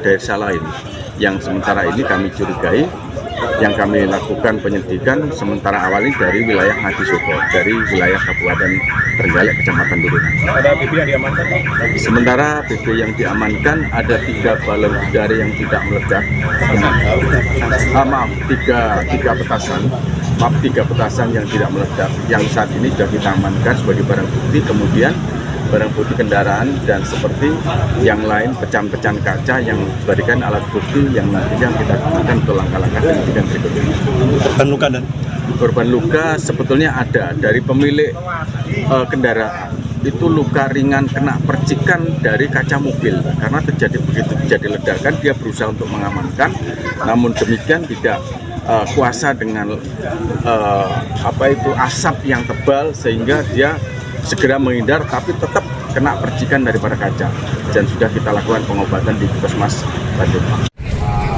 desa lain yang sementara ini kami curigai, yang kami lakukan penyelidikan sementara awal ini dari wilayah Ngadisobo, dari wilayah Kabupaten Trenggalek, Kecamatan Durunan. Ada BB yang diamankan? Sementara BB yang diamankan ada 3 balon udara yang tidak meledak. Tiga petasan yang tidak meledak, yang saat ini sudah kita amankan sebagai barang bukti. Kemudian barang bukti kendaraan dan seperti yang lain, pecahan-pecahan kaca yang dijadikan alat bukti yang nantinya kita gunakan untuk langkah-langkah penyidikan berikutnya. Korban luka dan Korban luka sebetulnya ada dari pemilik kendaraan. Itu luka ringan kena percikan dari kaca mobil karena begitu terjadi ledakan dia berusaha untuk mengamankan, namun demikian tidak kuasa dengan asap yang tebal sehingga dia segera menghindar tapi tetap kena percikan daripada kaca dan sudah kita lakukan pengobatan di Puskesmas Bandung.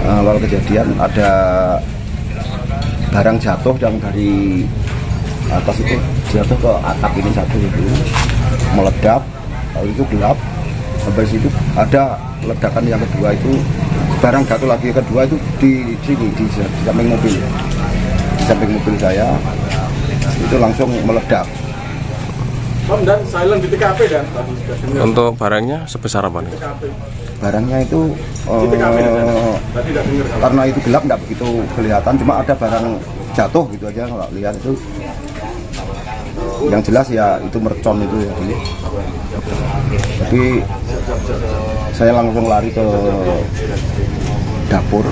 Awal kejadian ada barang jatuh yang dari atas itu jatuh ke atap ini satu itu meledak, lalu itu gelap. Habis itu ada ledakan yang kedua itu barang jatuh lagi kedua itu di sini di samping mobil saya itu langsung meledak. Dan silent di TKP dan Untuk barangnya sebesar apa nih? Barangnya itu karena itu gelap nggak begitu kelihatan, cuma ada barang jatuh gitu aja kalau lihat itu. Yang jelas ya itu mercon itu ya. Jadi saya langsung lari ke dapur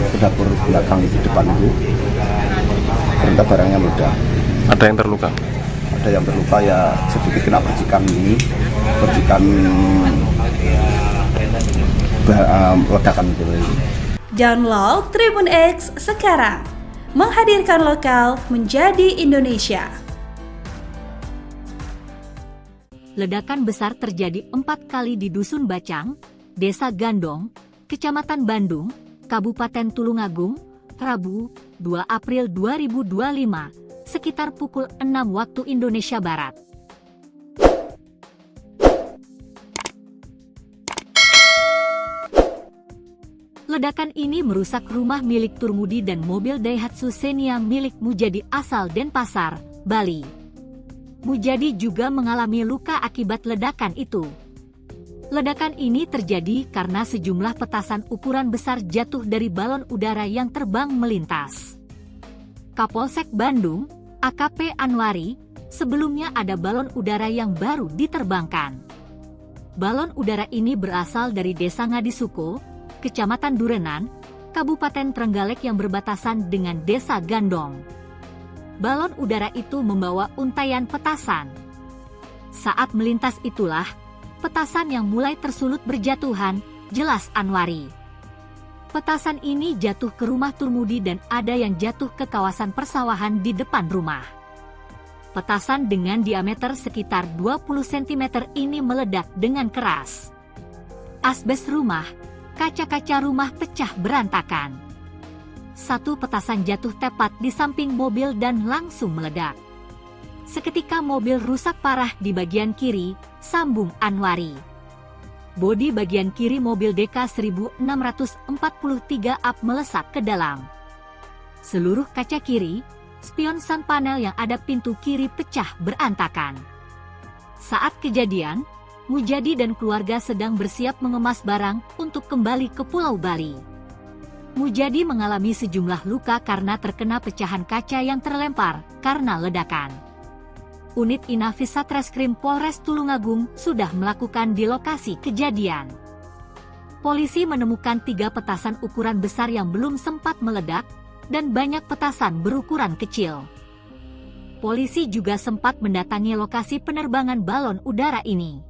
belakang itu depan itu. Ternyata barangnya meledak. Ada yang terluka? Ada yang terluka ya sedikit kena percikan ledakan itu. Download Tribun X sekarang, menghadirkan lokal menjadi Indonesia. Ledakan besar terjadi 4 kali di Dusun Bacang, Desa Gandong, Kecamatan Bandung, Kabupaten Tulungagung, Rabu, 2 April 2025, sekitar pukul 6 waktu Indonesia Barat. Ledakan ini merusak rumah milik Turmudi dan mobil Daihatsu Xenia milik Mujadi asal Denpasar, Bali. Mujadi juga mengalami luka akibat ledakan itu. Ledakan ini terjadi karena sejumlah petasan ukuran besar jatuh dari balon udara yang terbang melintas. Kapolsek Bandung, AKP Anwari, sebelumnya ada balon udara yang baru diterbangkan. Balon udara ini berasal dari Desa Ngadisuko, Kecamatan Durenan, Kabupaten Trenggalek yang berbatasan dengan Desa Gandong. Balon udara itu membawa untaian petasan. Saat melintas itulah, petasan yang mulai tersulut berjatuhan, jelas Anwari. Petasan ini jatuh ke rumah Turmudi dan ada yang jatuh ke kawasan persawahan di depan rumah. Petasan dengan diameter sekitar 20 cm ini meledak dengan keras. Asbes rumah, kaca-kaca rumah pecah berantakan. Satu petasan jatuh tepat di samping mobil dan langsung meledak. Seketika mobil rusak parah di bagian kiri, sambung Anwari. Bodi bagian kiri mobil DK 1643 up melesat ke dalam. Seluruh kaca kiri, spion sun panel yang ada pintu kiri pecah berantakan. Saat kejadian, Mujadi dan keluarga sedang bersiap mengemas barang untuk kembali ke Pulau Bali. Mujadi mengalami sejumlah luka karena terkena pecahan kaca yang terlempar karena ledakan. Unit Inafis Satreskrim Polres Tulungagung sudah melakukan di lokasi kejadian. Polisi menemukan 3 petasan ukuran besar yang belum sempat meledak dan banyak petasan berukuran kecil. Polisi juga sempat mendatangi lokasi penerbangan balon udara ini.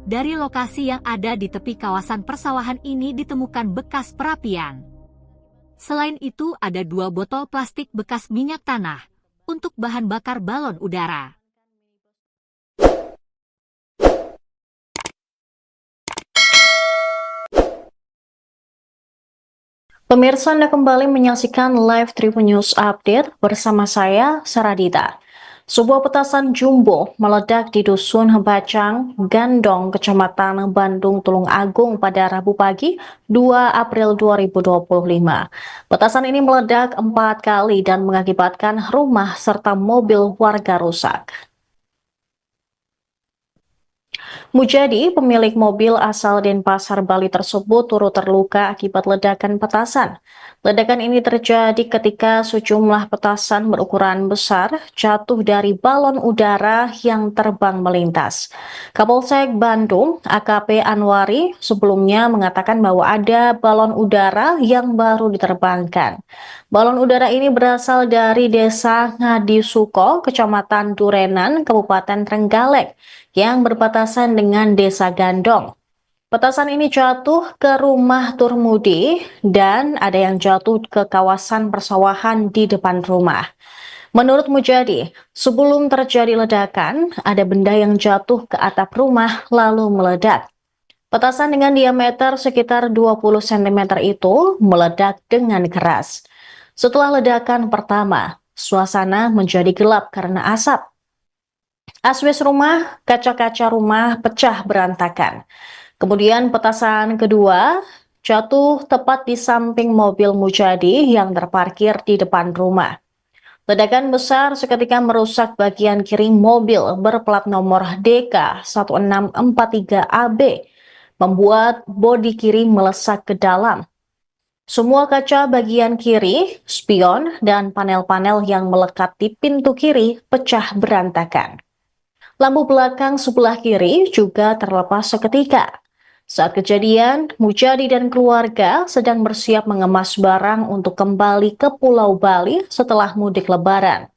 Dari lokasi yang ada di tepi kawasan persawahan ini ditemukan bekas perapian. Selain itu ada 2 botol plastik bekas minyak tanah untuk bahan bakar balon udara. Pemirsa, Anda kembali menyaksikan live Tribun News Update bersama saya, Saradita. Sebuah petasan jumbo meledak di Dusun Bacang, Gandong, Kecamatan Bandung, Tulungagung pada Rabu pagi 2 April 2025. Petasan ini meledak 4 kali dan mengakibatkan rumah serta mobil warga rusak. Mujadi, pemilik mobil asal Denpasar, Bali tersebut turut terluka akibat ledakan petasan. Ledakan ini terjadi ketika sejumlah petasan berukuran besar jatuh dari balon udara yang terbang melintas. Kapolsek Bandung, AKP Anwari, sebelumnya mengatakan bahwa ada balon udara yang baru diterbangkan. Balon udara ini berasal dari Desa Ngadisuko, Kecamatan Durenan, Kabupaten Trenggalek, yang berbatasan dengan Desa Gandong. Petasan ini jatuh ke rumah Turmudi dan ada yang jatuh ke kawasan persawahan di depan rumah. Menurut Mujadi, sebelum terjadi ledakan, ada benda yang jatuh ke atap rumah lalu meledak. Petasan dengan diameter sekitar 20 cm itu meledak dengan keras. Setelah ledakan pertama, suasana menjadi gelap karena asap. Asbes rumah, kaca-kaca rumah pecah berantakan. Kemudian petasan kedua jatuh tepat di samping mobil Mujadi yang terparkir di depan rumah. Ledakan besar seketika merusak bagian kiri mobil berplat nomor DK 1643AB, membuat bodi kiri melesak ke dalam. Semua kaca bagian kiri, spion, dan panel-panel yang melekat di pintu kiri pecah berantakan. Lampu belakang sebelah kiri juga terlepas seketika. Saat kejadian, Mujadi dan keluarga sedang bersiap mengemas barang untuk kembali ke Pulau Bali setelah mudik Lebaran.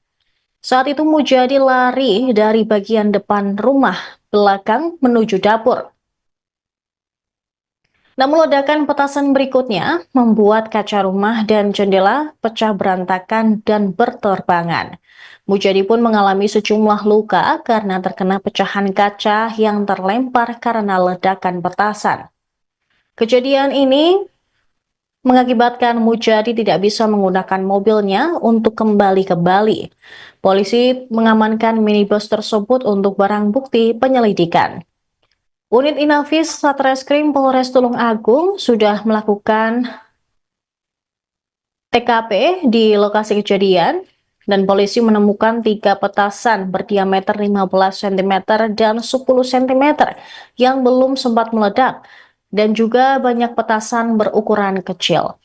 Saat itu Mujadi lari dari bagian depan rumah belakang menuju dapur. Namun ledakan petasan berikutnya membuat kaca rumah dan jendela pecah berantakan dan berterbangan. Mujadi pun mengalami sejumlah luka karena terkena pecahan kaca yang terlempar karena ledakan petasan. Kejadian ini mengakibatkan Mujadi tidak bisa menggunakan mobilnya untuk kembali ke Bali. Polisi mengamankan minibus tersebut untuk barang bukti penyelidikan. Unit Inafis Satreskrim Polres Tulung Agung sudah melakukan TKP di lokasi kejadian dan polisi menemukan 3 petasan berdiameter 15 cm dan 10 cm yang belum sempat meledak dan juga banyak petasan berukuran kecil.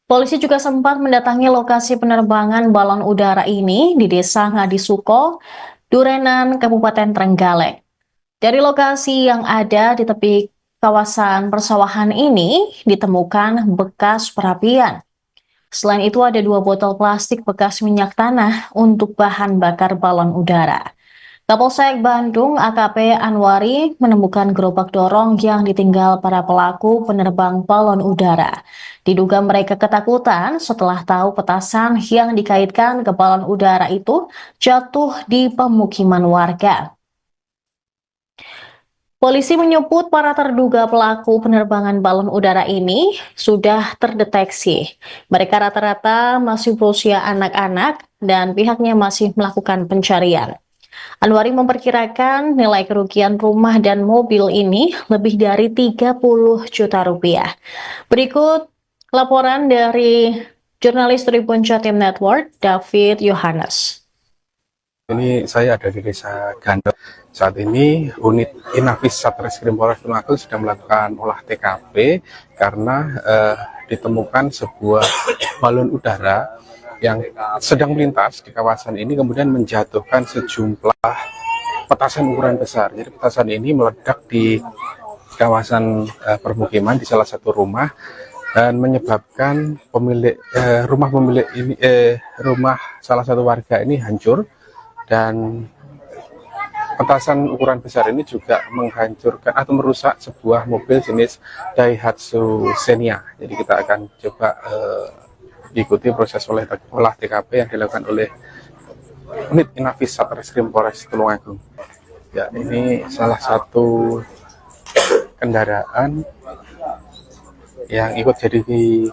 Polisi juga sempat mendatangi lokasi penerbangan balon udara ini di Desa Ngadisuko, Durenan, Kabupaten Trenggalek. Dari lokasi yang ada di tepi kawasan persawahan ini ditemukan bekas perapian. Selain itu ada 2 botol plastik bekas minyak tanah untuk bahan bakar balon udara. Kapolsek Bandung AKP Anwari menemukan gerobak dorong yang ditinggal para pelaku penerbang balon udara. Diduga mereka ketakutan setelah tahu petasan yang dikaitkan ke balon udara itu jatuh di pemukiman warga. Polisi menyebut para terduga pelaku penerbangan balon udara ini sudah terdeteksi. Mereka rata-rata masih berusia anak-anak dan pihaknya masih melakukan pencarian. Anwari memperkirakan nilai kerugian rumah dan mobil ini lebih dari 30 juta rupiah. Berikut laporan dari jurnalis Tribun Jatim Network, David Yohanes. Ini saya ada di Desa Gandong. Saat ini unit Inafis Satreskrim Polres Tulung Agung sedang melakukan olah TKP karena ditemukan sebuah balon udara yang sedang melintas di kawasan ini kemudian menjatuhkan sejumlah petasan ukuran besar. Jadi petasan ini meledak di kawasan permukiman di salah satu rumah dan menyebabkan rumah salah satu warga ini hancur. Dan petasan ukuran besar ini juga menghancurkan atau merusak sebuah mobil jenis Daihatsu Xenia. Jadi kita akan coba ikuti proses olah TKP yang dilakukan oleh unit Inafis Satreskrim Polres Tulung Agung. Ya, ini salah satu kendaraan yang ikut jadi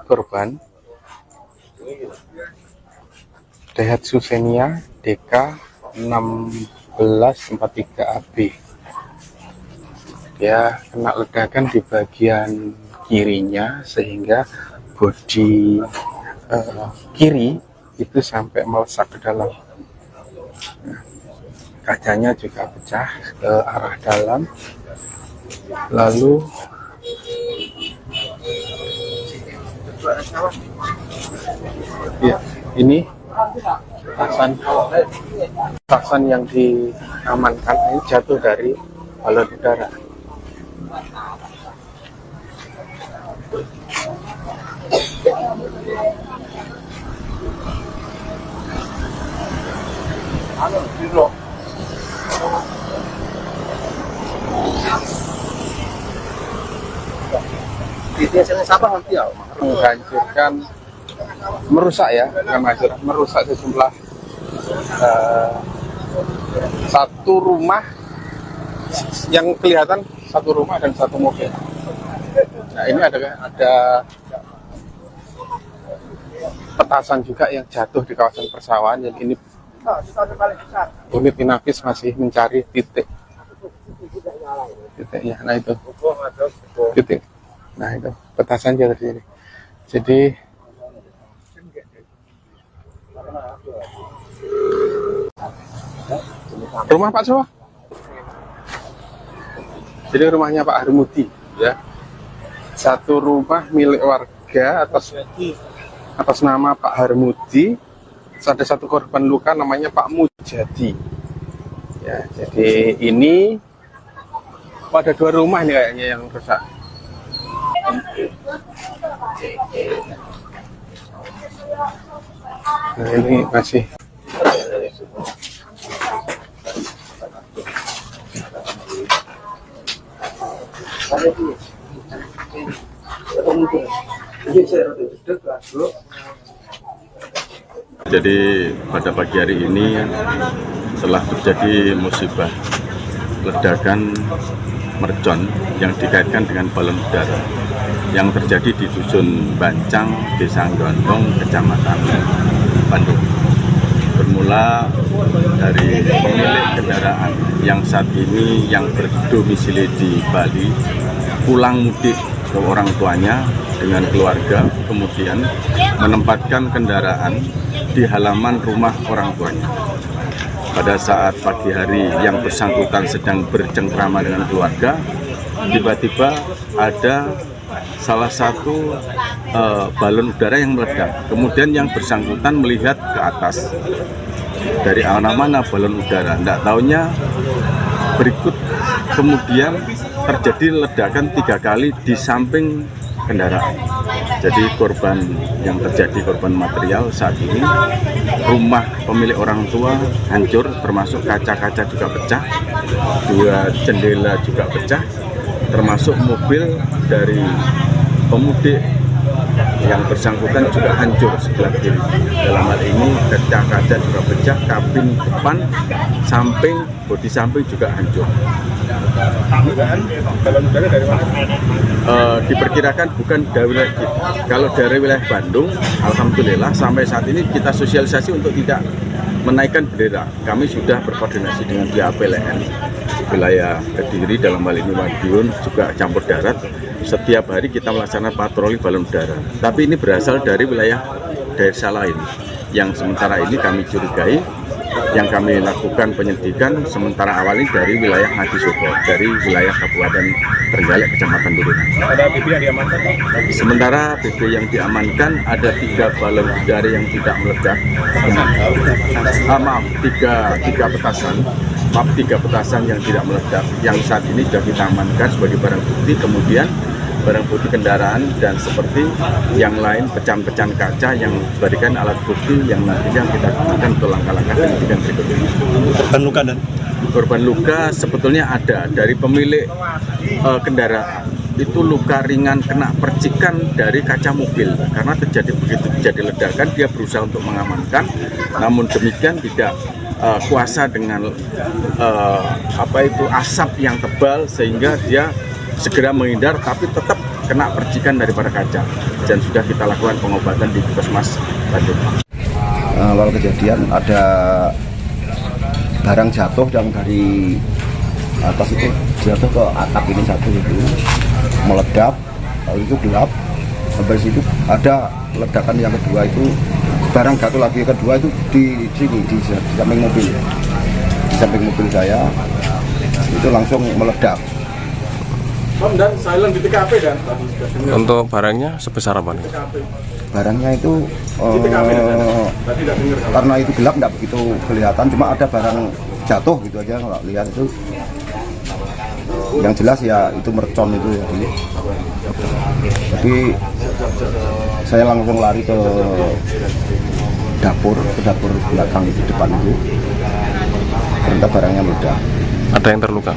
korban, Daihatsu Xenia DK 1643AB. Dia kena ledakan di bagian kirinya sehingga bodi kiri itu sampai melesak ke dalam. kacanya juga pecah ke arah dalam. Lalu ya, ini petasan yang diamankan ini jatuh dari balon udara. Menghancurkan, merusak ya, bukan menghancurkan, merusak sejumlah satu rumah yang kelihatan satu rumah dan satu mobil. Nah ini ada petasan juga yang jatuh di kawasan persawahan, yang ini unit Inafis masih mencari titiknya. Nah itu titik, nah itu petasan jatuh di sini. Jadi rumah Pak Sowa, jadi rumahnya Pak Harmudi ya, satu rumah milik warga atas nama Pak Harmudi. Ada satu korban luka namanya Pak Mujadi ya. Jadi ini ada dua rumah nih kayaknya yang rusak. Nah ini masih Jadi pada pagi hari ini telah terjadi musibah ledakan mercon yang dikaitkan dengan balon udara yang terjadi di Dusun Bancang, Desa Gondong, Kecamatan Bandung. Bermula dari pemilik kendaraan yang saat ini yang berdomisili di Bali pulang mudik ke orang tuanya dengan keluarga, kemudian menempatkan kendaraan di halaman rumah orang tuanya. Pada saat pagi hari yang bersangkutan sedang bercengkrama dengan keluarga, tiba-tiba ada salah satu balon udara yang meledak. Kemudian yang bersangkutan melihat ke atas, dari mana balon udara, tidak tahunya berikut kemudian terjadi ledakan 3 kali di samping kendaraan. Jadi korban yang terjadi, korban material saat ini, rumah pemilik orang tua hancur, termasuk kaca-kaca juga pecah, 2 jendela juga pecah, termasuk mobil dari pemudik yang bersangkutan juga hancur sebelah kiri. Dalam hal ini kaca-kaca juga pecah, kabin depan, samping, bodi samping juga hancur. Balon udara dari mana? Diperkirakan bukan dari wilayah kita. Kalau dari wilayah Bandung, alhamdulillah sampai saat ini kita sosialisasi untuk tidak menaikkan bendera. Kami sudah berkoordinasi dengan pihak PLN wilayah Kediri, dalam hal ini Madiun, juga campur darat. Setiap hari kita melaksanakan patroli balon udara. Tapi ini berasal dari wilayah desa lain yang sementara ini kami curigai. Yang kami lakukan penyelidikan sementara awal ini dari wilayah Ngadisobo, dari wilayah Kabupaten Trenggalek, Kecamatan Turunan. Ada BB yang diamankan? Sementara BB yang diamankan ada 3 balon udara yang tidak meledak. Tiga petasan. Maaf, 3 petasan yang tidak meledak. Yang saat ini sudah kita amankan sebagai barang bukti. Kemudian barang bukti kendaraan dan seperti yang lain, pecahan-pecahan kaca yang dijadikan alat bukti yang nantinya kita gunakan untuk langkah-langkah penyidikan berikutnya. Korban luka dan korban luka sebetulnya ada dari pemilik kendaraan. Itu luka ringan kena percikan dari kaca mobil karena begitu terjadi ledakan dia berusaha untuk mengamankan, namun demikian tidak kuasa dengan asap yang tebal sehingga dia segera menghindar, tapi tetap kena percikan daripada kaca, dan sudah kita lakukan pengobatan di Puskesmas Bandung. Awal kejadian ada barang jatuh yang dari atas itu jatuh ke atap ini satu itu meledak, lalu itu gelap. Sampai situ ada ledakan yang kedua itu barang jatuh lagi, kedua itu di sini di samping mobil. di samping mobil saya, itu langsung meledak. Dan silent di TKP dan Untuk barangnya sebesar apa nih? Barangnya itu karena itu gelap nggak begitu kelihatan, cuma ada barang jatuh gitu aja, nggak lihat itu. Yang jelas ya itu mercon itu ya. Jadi saya langsung lari ke dapur belakang itu, depan itu. Ternyata barangnya meledak. Ada yang terluka?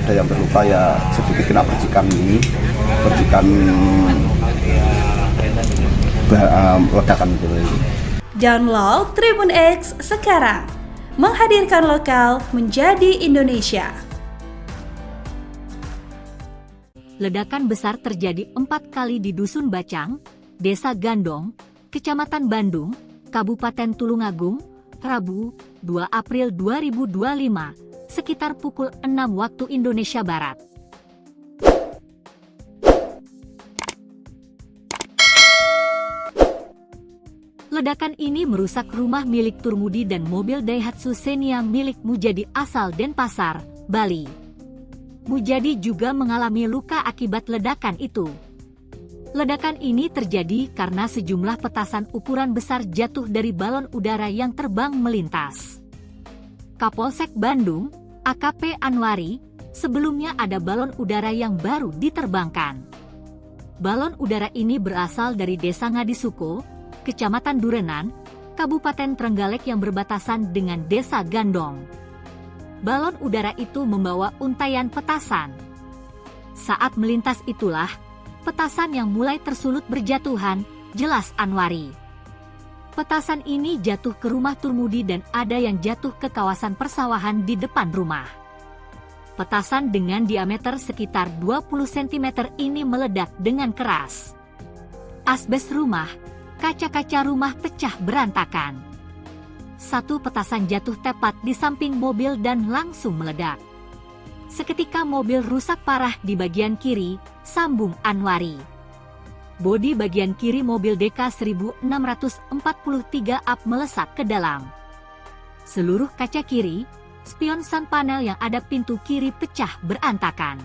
Ada yang terluka ya, sedikit kena percikan ledakan itu. Download Tribun X sekarang, menghadirkan lokal menjadi Indonesia. Ledakan besar terjadi 4 kali di Dusun Bacang, Desa Gandong, Kecamatan Bandung, Kabupaten Tulungagung, Rabu, 2 April 2025, sekitar pukul 6 waktu Indonesia Barat. Ledakan ini merusak rumah milik Turmudi dan mobil Daihatsu Xenia milik Mujadi asal Denpasar, Bali. Mujadi juga mengalami luka akibat ledakan itu. Ledakan ini terjadi karena sejumlah petasan ukuran besar jatuh dari balon udara yang terbang melintas. Kapolsek Bandung, AKP Anwari, sebelumnya ada balon udara yang baru diterbangkan. Balon udara ini berasal dari Desa Ngadisuko, Kecamatan Durenan, Kabupaten Trenggalek yang berbatasan dengan Desa Gandong. Balon udara itu membawa untaian petasan. Saat melintas itulah, petasan yang mulai tersulut berjatuhan, jelas Anwari. Petasan ini jatuh ke rumah Turmudi dan ada yang jatuh ke kawasan persawahan di depan rumah. Petasan dengan diameter sekitar 20 cm ini meledak dengan keras. Asbes rumah, kaca-kaca rumah pecah berantakan. Satu petasan jatuh tepat di samping mobil dan langsung meledak. Seketika mobil rusak parah di bagian kiri, sambung Anwari. Bodi bagian kiri mobil DK 1643 up melesat ke dalam. Seluruh kaca kiri, spion sun panel yang ada pintu kiri pecah berantakan.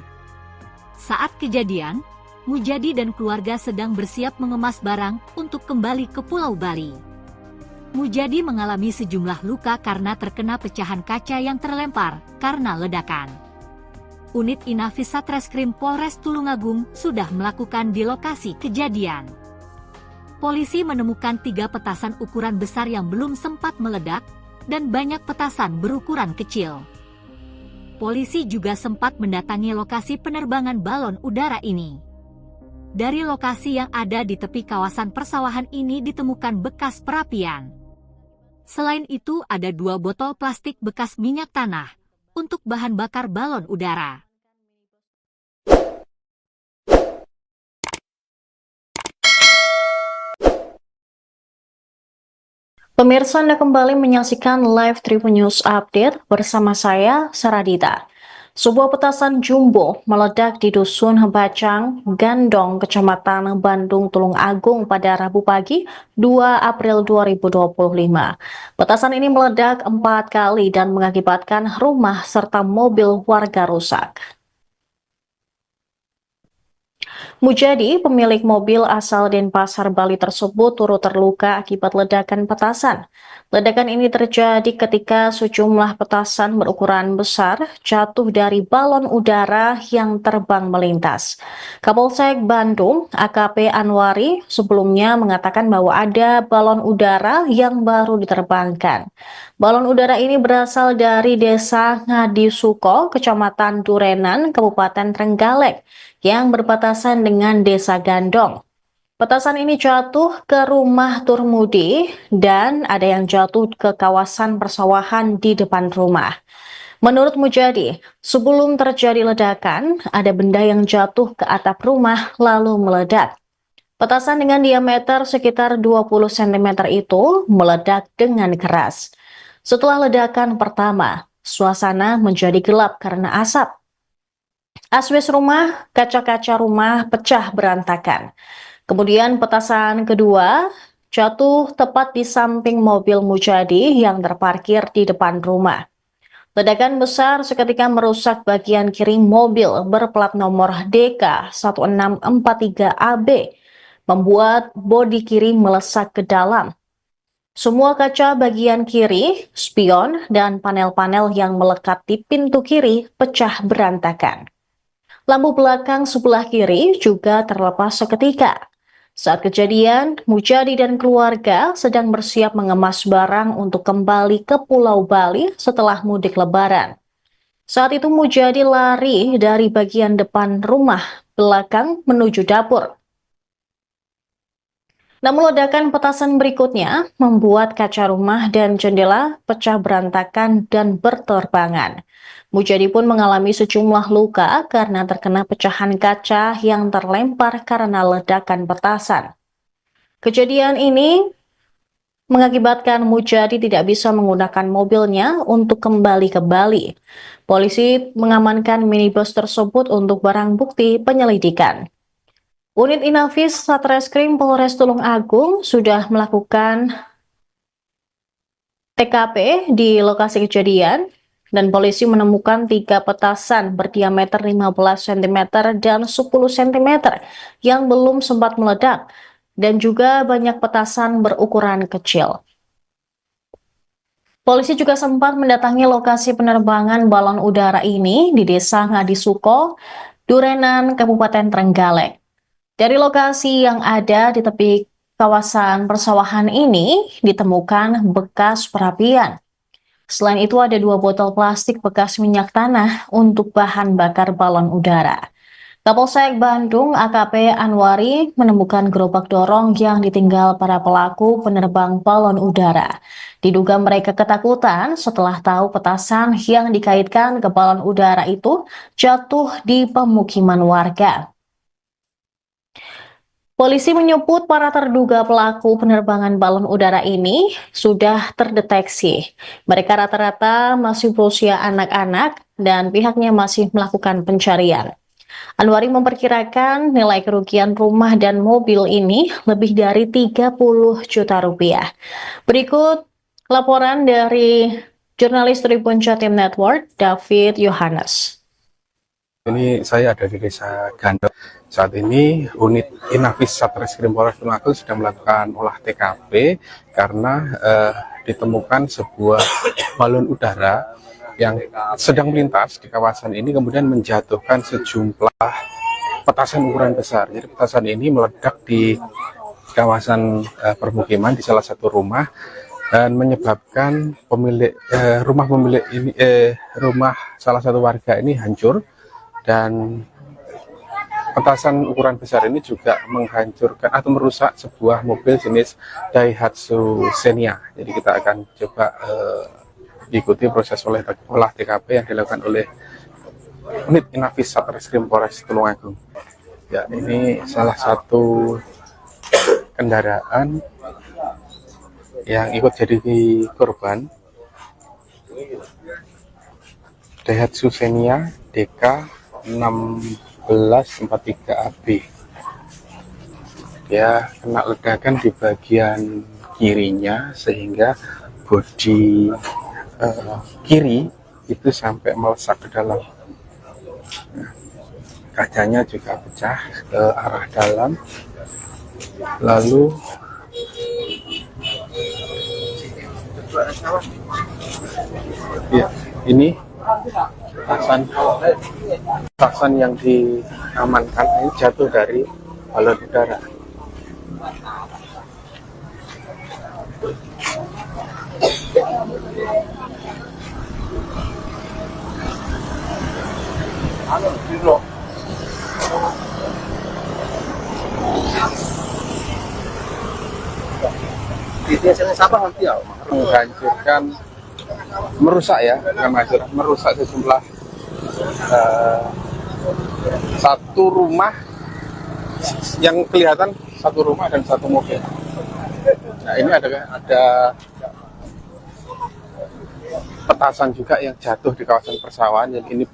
Saat kejadian, Mujadi dan keluarga sedang bersiap mengemas barang untuk kembali ke Pulau Bali. Mujadi mengalami sejumlah luka karena terkena pecahan kaca yang terlempar karena ledakan. Unit Inafis Satreskrim Polres Tulungagung sudah melakukan di lokasi kejadian. Polisi menemukan 3 petasan ukuran besar yang belum sempat meledak dan banyak petasan berukuran kecil. Polisi juga sempat mendatangi lokasi penerbangan balon udara ini. Dari lokasi yang ada di tepi kawasan persawahan ini ditemukan bekas perapian. Selain itu ada 2 botol plastik bekas minyak tanah untuk bahan bakar balon udara. Pemirsa, Anda kembali menyaksikan live Tribun News Update bersama saya, Saradita. Sebuah petasan jumbo meledak di Dusun Bacang, Gandong, Kecamatan Bandung, Tulungagung pada Rabu pagi 2 April 2025. Petasan ini meledak 4 kali dan mengakibatkan rumah serta mobil warga rusak. Mujadi, pemilik mobil asal Denpasar, Bali tersebut turut terluka akibat ledakan petasan. Ledakan ini terjadi ketika sejumlah petasan berukuran besar jatuh dari balon udara yang terbang melintas. Kapolsek Bandung, AKP Anwari, sebelumnya mengatakan bahwa ada balon udara yang baru diterbangkan. Balon udara ini berasal dari Desa Ngadisuko, Kecamatan Durenan, Kabupaten Trenggalek, yang berbatasan dengan Desa Gandong. Petasan ini jatuh ke rumah Turmudi dan ada yang jatuh ke kawasan persawahan di depan rumah. Menurut Mujadi, sebelum terjadi ledakan, ada benda yang jatuh ke atap rumah lalu meledak. Petasan dengan diameter sekitar 20 cm itu meledak dengan keras. Setelah ledakan pertama, suasana menjadi gelap karena asap. Asbes rumah, kaca-kaca rumah pecah berantakan. Kemudian petasan kedua jatuh tepat di samping mobil Mujadi yang terparkir di depan rumah. Ledakan besar seketika merusak bagian kiri mobil berplat nomor DK1643AB, membuat bodi kiri melesak ke dalam. Semua kaca bagian kiri, spion, dan panel-panel yang melekat di pintu kiri pecah berantakan. Lampu belakang sebelah kiri juga terlepas seketika. Saat kejadian, Mujadi dan keluarga sedang bersiap mengemas barang untuk kembali ke Pulau Bali setelah mudik Lebaran. Saat itu Mujadi lari dari bagian depan rumah belakang menuju dapur. Namun ledakan petasan berikutnya membuat kaca rumah dan jendela pecah berantakan dan berterbangan. Mujadi pun mengalami sejumlah luka karena terkena pecahan kaca yang terlempar karena ledakan petasan. Kejadian ini mengakibatkan Mujadi tidak bisa menggunakan mobilnya untuk kembali ke Bali. Polisi mengamankan minibus tersebut untuk barang bukti penyelidikan. Unit Inafis Satreskrim Polres Tulung Agung sudah melakukan TKP di lokasi kejadian dan polisi menemukan 3 petasan berdiameter 15 cm dan 10 cm yang belum sempat meledak dan juga banyak petasan berukuran kecil. Polisi juga sempat mendatangi lokasi penerbangan balon udara ini di Desa Ngadisuko, Durenan, Kabupaten Trenggalek. Dari lokasi yang ada di tepi kawasan persawahan ini ditemukan bekas perapian. Selain itu ada 2 botol plastik bekas minyak tanah untuk bahan bakar balon udara. Kapolsek Bandung AKP Anwari menemukan gerobak dorong yang ditinggal para pelaku penerbang balon udara. Diduga mereka ketakutan setelah tahu petasan yang dikaitkan ke balon udara itu jatuh di pemukiman warga. Polisi menyebut para terduga pelaku penerbangan balon udara ini sudah terdeteksi. Mereka rata-rata masih berusia anak-anak dan pihaknya masih melakukan pencarian. Anwari memperkirakan nilai kerugian rumah dan mobil ini lebih dari 30 juta rupiah. Berikut laporan dari jurnalis Tribun Jatim Network, David Yohanes. Ini saya ada di Desa Gandel. Saat ini unit Inafis Satreskrim Polres Tulung Agung sedang melakukan olah TKP karena ditemukan sebuah balon udara yang sedang melintas di kawasan ini kemudian menjatuhkan sejumlah petasan ukuran besar. Jadi petasan ini meledak di kawasan permukiman di salah satu rumah dan menyebabkan rumah salah satu warga ini hancur. Dan petasan ukuran besar ini juga menghancurkan atau merusak sebuah mobil jenis Daihatsu Xenia. Jadi kita akan coba ikuti proses olah TKP yang dilakukan oleh unit Inafis Satreskrim Polres Tulung Agung. Ya, ini salah satu kendaraan yang ikut jadi korban, Daihatsu Xenia DK 1643AB. Dia kena ledakan di bagian kirinya sehingga bodi kiri itu sampai melesak ke dalam. Nah, kacanya juga pecah ke arah dalam. Lalu ya, ini petasan yang diamankan ini jatuh dari balon udara. Menghancurkan, merusak ya, merusak sejumlah satu rumah yang kelihatan, satu rumah dan satu mobil. Nah, ini ada petasan juga yang jatuh di kawasan persawahan. Yang ini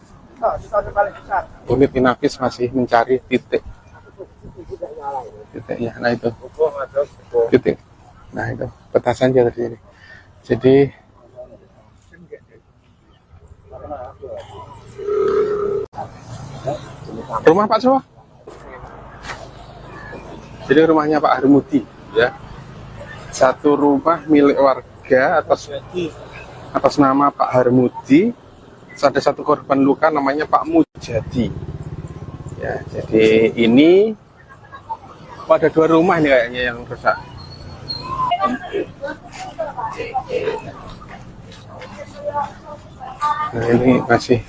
unit Inafis masih mencari titiknya. Nah itu titik. Nah itu petasan jatuh di sini. Jadi Rumah Pak siapa? Jadi rumahnya Pak Harmudi ya. Satu rumah milik warga atas nama Pak Harmudi. Ada satu korban luka namanya Pak Mujadi. Ya, jadi ini ada 2 rumah nih kayaknya yang rusak. Nah, ini masih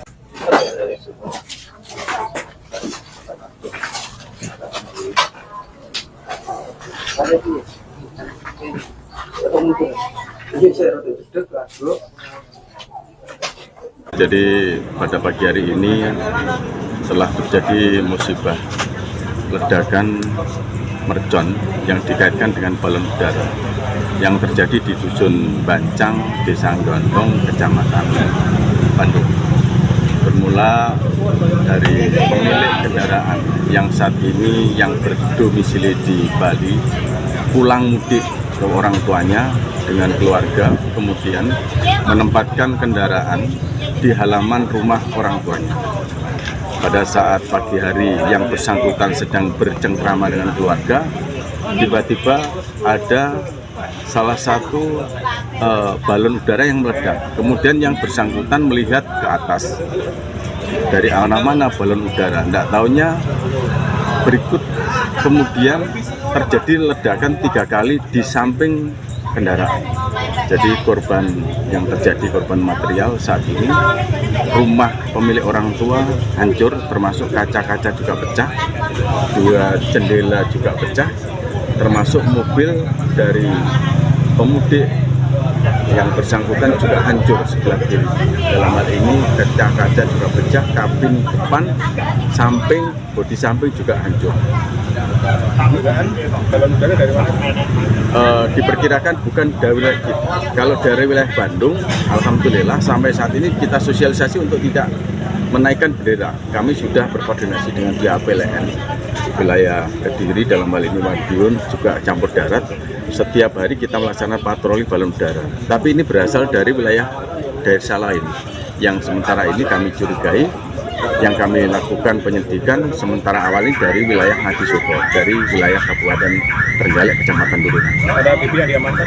Jadi pada pagi hari ini telah terjadi musibah ledakan mercon yang dikaitkan dengan balon udara yang terjadi di Dusun Bancang, Desa Gondong, Kecamatan Bandung. Bermula dari pemilik kendaraan yang saat ini yang berdomisili di Bali pulang mudik ke orang tuanya dengan keluarga, kemudian menempatkan kendaraan di halaman rumah orang tuanya. Pada saat pagi hari yang bersangkutan sedang bercengkrama dengan keluarga, tiba-tiba ada salah satu balon udara yang meledak. Kemudian yang bersangkutan melihat ke atas, dari mana balon udara. Tidak taunya berikut kemudian terjadi ledakan 3 kali di samping kendaraan. Jadi korban yang terjadi, korban material saat ini, rumah pemilik orang tua hancur, termasuk kaca-kaca juga pecah, 2 jendela juga pecah, termasuk mobil dari pemudik yang bersangkutan juga hancur sebelah kiri. Dalam hal ini kaca-kaca juga pecah, kabin depan, samping, bodi samping juga hancur. Balon udara dari mana? Diperkirakan bukan dari wilayah kita. Kalau dari wilayah Bandung, alhamdulillah sampai saat ini kita sosialisasi untuk tidak menaikkan bendera. Kami sudah berkoordinasi dengan pihak PLN wilayah Kediri, dalam hal ini Madiun, juga campur darat. Setiap hari kita melaksanakan patroli balon udara. Tapi ini berasal dari wilayah desa lain yang sementara ini kami curigai. Yang kami lakukan penyelidikan sementara awal ini dari wilayah Ngadisobo, dari wilayah Kabupaten Trenggalek, Kecamatan Turunan. Ada BB yang diamankan?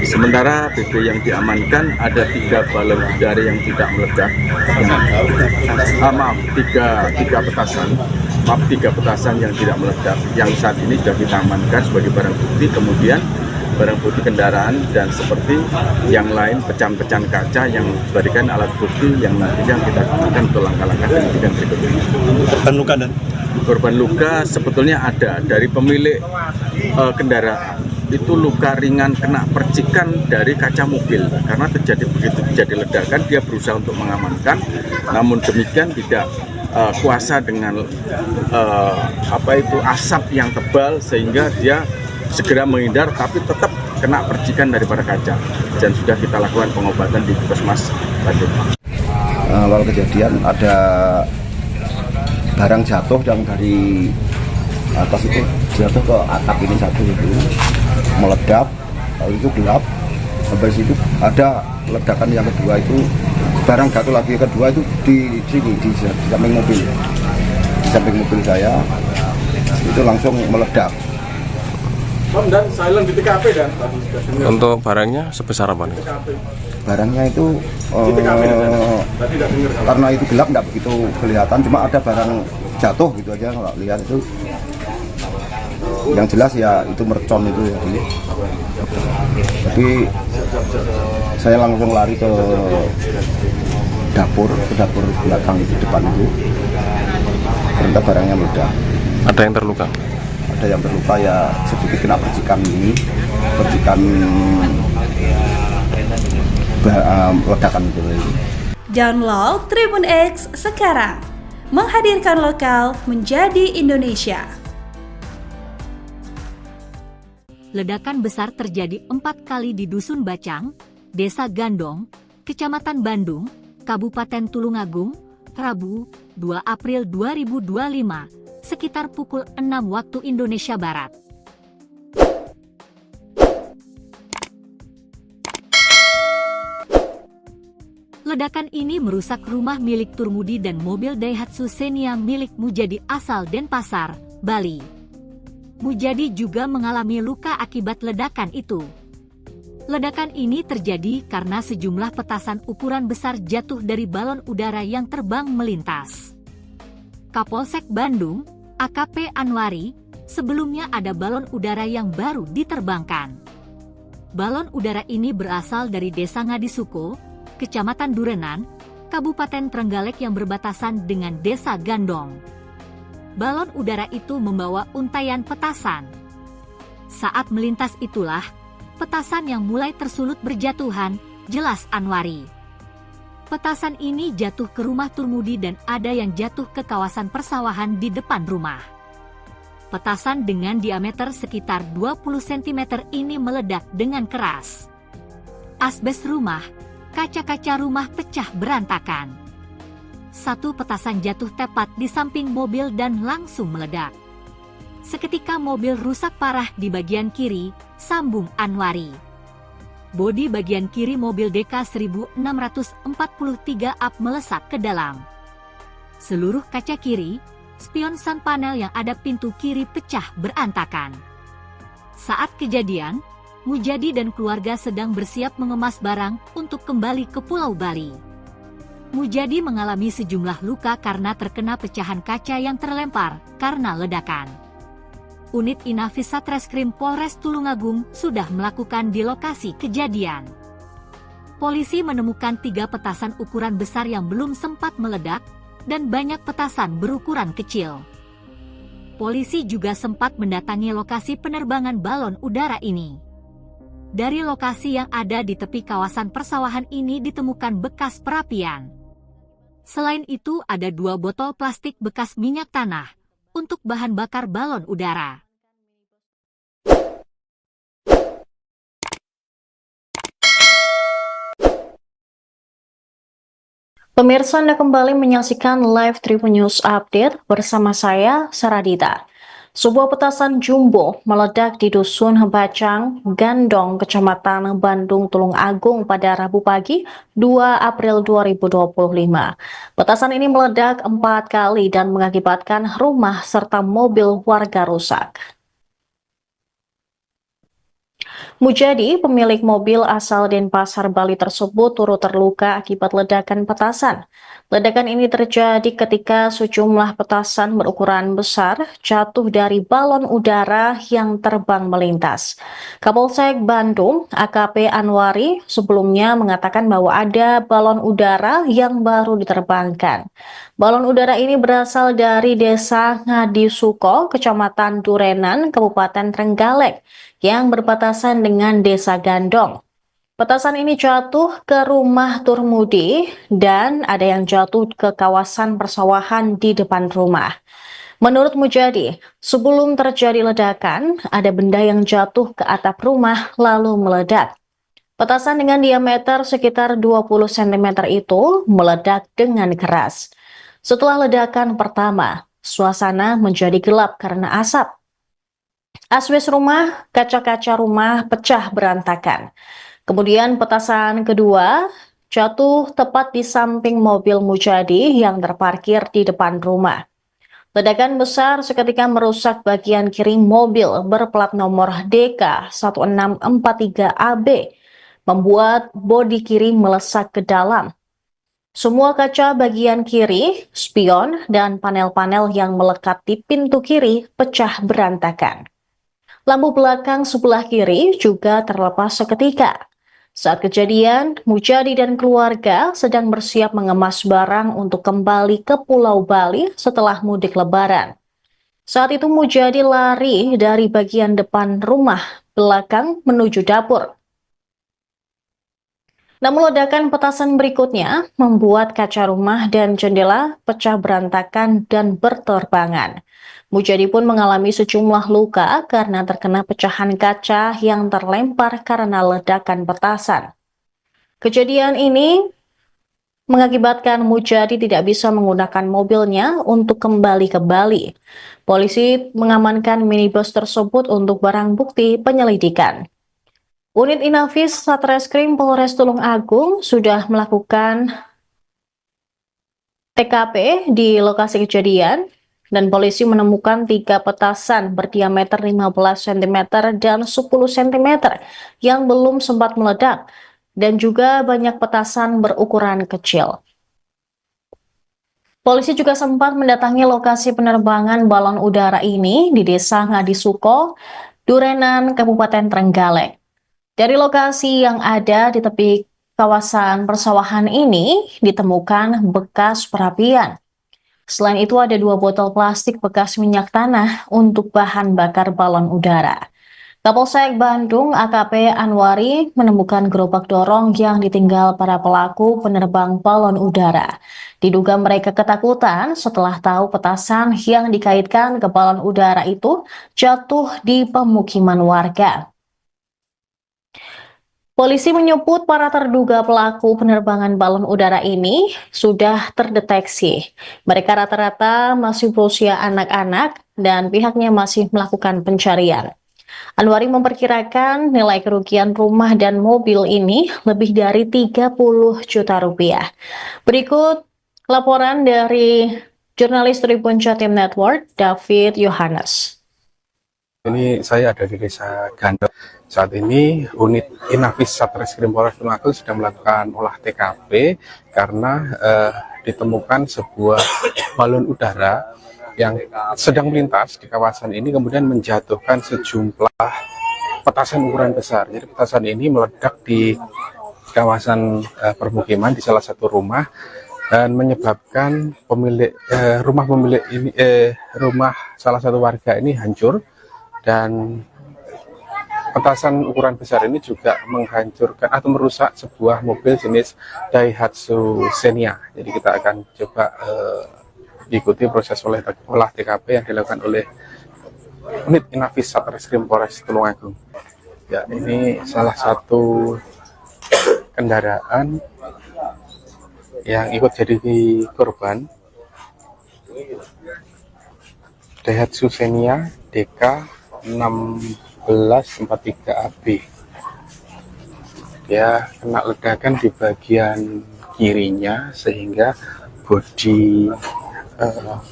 Sementara BB yang diamankan ada 3 balon udara yang tidak meledak. Tiga petasan. Maaf, 3 petasan yang tidak meledak. Yang saat ini sudah kita amankan sebagai barang bukti. Kemudian barang bukti kendaraan dan seperti yang lain pecahan-pecahan kaca yang dijadikan alat bukti yang nantinya kita gunakan untuk langkah-langkah penyidikan berikutnya. Korban luka dan korban luka sebetulnya ada dari pemilik kendaraan. Itu luka ringan kena percikan dari kaca mobil karena begitu terjadi ledakan dia berusaha untuk mengamankan, namun demikian tidak kuasa dengan asap yang tebal sehingga dia segera menghindar, tapi tetap kena percikan daripada kaca, dan sudah kita lakukan pengobatan di Puskesmas Bandung. Awal kejadian ada barang jatuh yang dari atas itu jatuh ke atap ini satu itu meledak, lalu itu gelap. Sampai situ ada ledakan yang kedua itu barang jatuh lagi, kedua itu di sini di samping mobil, di samping mobil saya itu langsung meledak. dan silent di TKP dan Untuk barangnya sebesar apa nih? Barangnya itu Di TKP tadi tidak dengar. karena itu gelap nggak begitu kelihatan, cuma ada barang jatuh gitu aja kalau lihat itu. Yang jelas ya itu mercon itu ya. Jadi saya langsung lari ke dapur belakang itu, depan itu. Ternyata barangnya meledak. Ada yang terluka? Ada yang terluka ya sedikit kena percikan ledakan itu. Download Tribun X sekarang, menghadirkan lokal menjadi Indonesia. Ledakan besar terjadi 4 kali di Dusun Bacang, Desa Gandong, Kecamatan Bandung, Kabupaten Tulungagung, Rabu, 2 April 2025, sekitar pukul 6 waktu Indonesia Barat. Ledakan ini merusak rumah milik Turmudi dan mobil Daihatsu Xenia milik Mujadi asal Denpasar, Bali. Mujadi juga mengalami luka akibat ledakan itu. Ledakan ini terjadi karena sejumlah petasan ukuran besar jatuh dari balon udara yang terbang melintas. Kapolsek Bandung, AKP Anwari, sebelumnya ada balon udara yang baru diterbangkan. Balon udara ini berasal dari Desa Ngadisuko, Kecamatan Durenan, Kabupaten Trenggalek yang berbatasan dengan Desa Gandong. Balon udara itu membawa untaian petasan. Saat melintas itulah, petasan yang mulai tersulut berjatuhan, jelas Anwari. Petasan ini jatuh ke rumah Turmudi dan ada yang jatuh ke kawasan persawahan di depan rumah. Petasan dengan diameter sekitar 20 cm ini meledak dengan keras. Asbes rumah, kaca-kaca rumah pecah berantakan. Satu petasan jatuh tepat di samping mobil dan langsung meledak. Seketika mobil rusak parah di bagian kiri, sambung Anwari. Bodi bagian kiri mobil DK 1643 up melesat ke dalam. Seluruh kaca kiri, spion sun panel yang ada pintu kiri pecah berantakan. Saat kejadian, Mujadi dan keluarga sedang bersiap mengemas barang untuk kembali ke Pulau Bali. Mujadi mengalami sejumlah luka karena terkena pecahan kaca yang terlempar karena ledakan. Unit Inafis Satreskrim Polres Tulungagung sudah melakukan di lokasi kejadian. Polisi menemukan 3 petasan ukuran besar yang belum sempat meledak dan banyak petasan berukuran kecil. Polisi juga sempat mendatangi lokasi penerbangan balon udara ini. Dari lokasi yang ada di tepi kawasan persawahan ini ditemukan bekas perapian. Selain itu ada 2 botol plastik bekas minyak tanah untuk bahan bakar balon udara. Pemirsa, Anda kembali menyaksikan live Tribun News Update bersama saya, Saradita. Sebuah petasan jumbo meledak di Dusun Bacang, Gandong, Kecamatan Bandung, Tulungagung pada Rabu pagi 2 April 2025. Petasan ini meledak 4 kali dan mengakibatkan rumah serta mobil warga rusak. Mujadi, pemilik mobil asal Denpasar, Bali tersebut turut terluka akibat ledakan petasan. Ledakan ini terjadi ketika sejumlah petasan berukuran besar jatuh dari balon udara yang terbang melintas. Kapolsek Bandung, AKP Anwari, sebelumnya mengatakan bahwa ada balon udara yang baru diterbangkan. Balon udara ini berasal dari Desa Ngadisuko, Kecamatan Durenan, Kabupaten Trenggalek, yang berbatasan dengan Desa Gandong. Petasan ini jatuh ke rumah Turmudi dan ada yang jatuh ke kawasan persawahan di depan rumah. Menurut Mujadi, sebelum terjadi ledakan, ada benda yang jatuh ke atap rumah lalu meledak. Petasan dengan diameter sekitar 20 cm itu meledak dengan keras. Setelah ledakan pertama, suasana menjadi gelap karena asap. Asbes rumah, kaca-kaca rumah pecah berantakan. Kemudian petasan kedua jatuh tepat di samping mobil Mujadi yang terparkir di depan rumah. Ledakan besar seketika merusak bagian kiri mobil berplat nomor DK 1643AB, membuat bodi kiri melesak ke dalam. Semua kaca bagian kiri, spion, dan panel-panel yang melekat di pintu kiri pecah berantakan. Lampu belakang sebelah kiri juga terlepas seketika. Saat kejadian, Mujadi dan keluarga sedang bersiap mengemas barang untuk kembali ke Pulau Bali setelah mudik Lebaran. Saat itu Mujadi lari dari bagian depan rumah belakang menuju dapur. Namun ledakan petasan berikutnya membuat kaca rumah dan jendela pecah berantakan dan berterbangan. Mujadi pun mengalami sejumlah luka karena terkena pecahan kaca yang terlempar karena ledakan petasan. Kejadian ini mengakibatkan Mujadi tidak bisa menggunakan mobilnya untuk kembali ke Bali. Polisi mengamankan minibus tersebut untuk barang bukti penyelidikan. Unit Inafis Satreskrim Polres Tulung Agung sudah melakukan TKP di lokasi kejadian dan polisi menemukan 3 petasan berdiameter 15 cm dan 10 cm yang belum sempat meledak dan juga banyak petasan berukuran kecil. Polisi juga sempat mendatangi lokasi penerbangan balon udara ini di Desa Ngadisuko, Durenan, Kabupaten Trenggalek. Dari lokasi yang ada di tepi kawasan persawahan ini ditemukan bekas perapian. Selain itu ada 2 botol plastik bekas minyak tanah untuk bahan bakar balon udara. Kapolsek Bandung AKP Anwari menemukan gerobak dorong yang ditinggal para pelaku penerbang balon udara. Diduga mereka ketakutan setelah tahu petasan yang dikaitkan ke balon udara itu jatuh di pemukiman warga. Polisi menyebut para terduga pelaku penerbangan balon udara ini sudah terdeteksi. Mereka rata-rata masih berusia anak-anak dan pihaknya masih melakukan pencarian. Anwari memperkirakan nilai kerugian rumah dan mobil ini lebih dari 30 juta rupiah. Berikut laporan dari jurnalis Tribun Jatim Network, David Yohanes. Ini saya ada di Desa Gandel. Saat ini unit Inafis Satreskrim Polres Tulung Agung sedang melakukan olah TKP karena ditemukan sebuah balon udara yang sedang melintas di kawasan ini kemudian menjatuhkan sejumlah petasan ukuran besar. Jadi petasan ini meledak di kawasan permukiman di salah satu rumah dan menyebabkan rumah salah satu warga ini hancur, dan petasan ukuran besar ini juga menghancurkan atau merusak sebuah mobil jenis Daihatsu Xenia. Jadi kita akan coba ikuti proses olah TKP yang dilakukan oleh unit Inafis Satreskrim Polres Tulung Agung. Ya, ini salah satu kendaraan yang ikut jadi korban, Daihatsu Xenia DK 1643AB. Dia kena ledakan di bagian kirinya sehingga bodi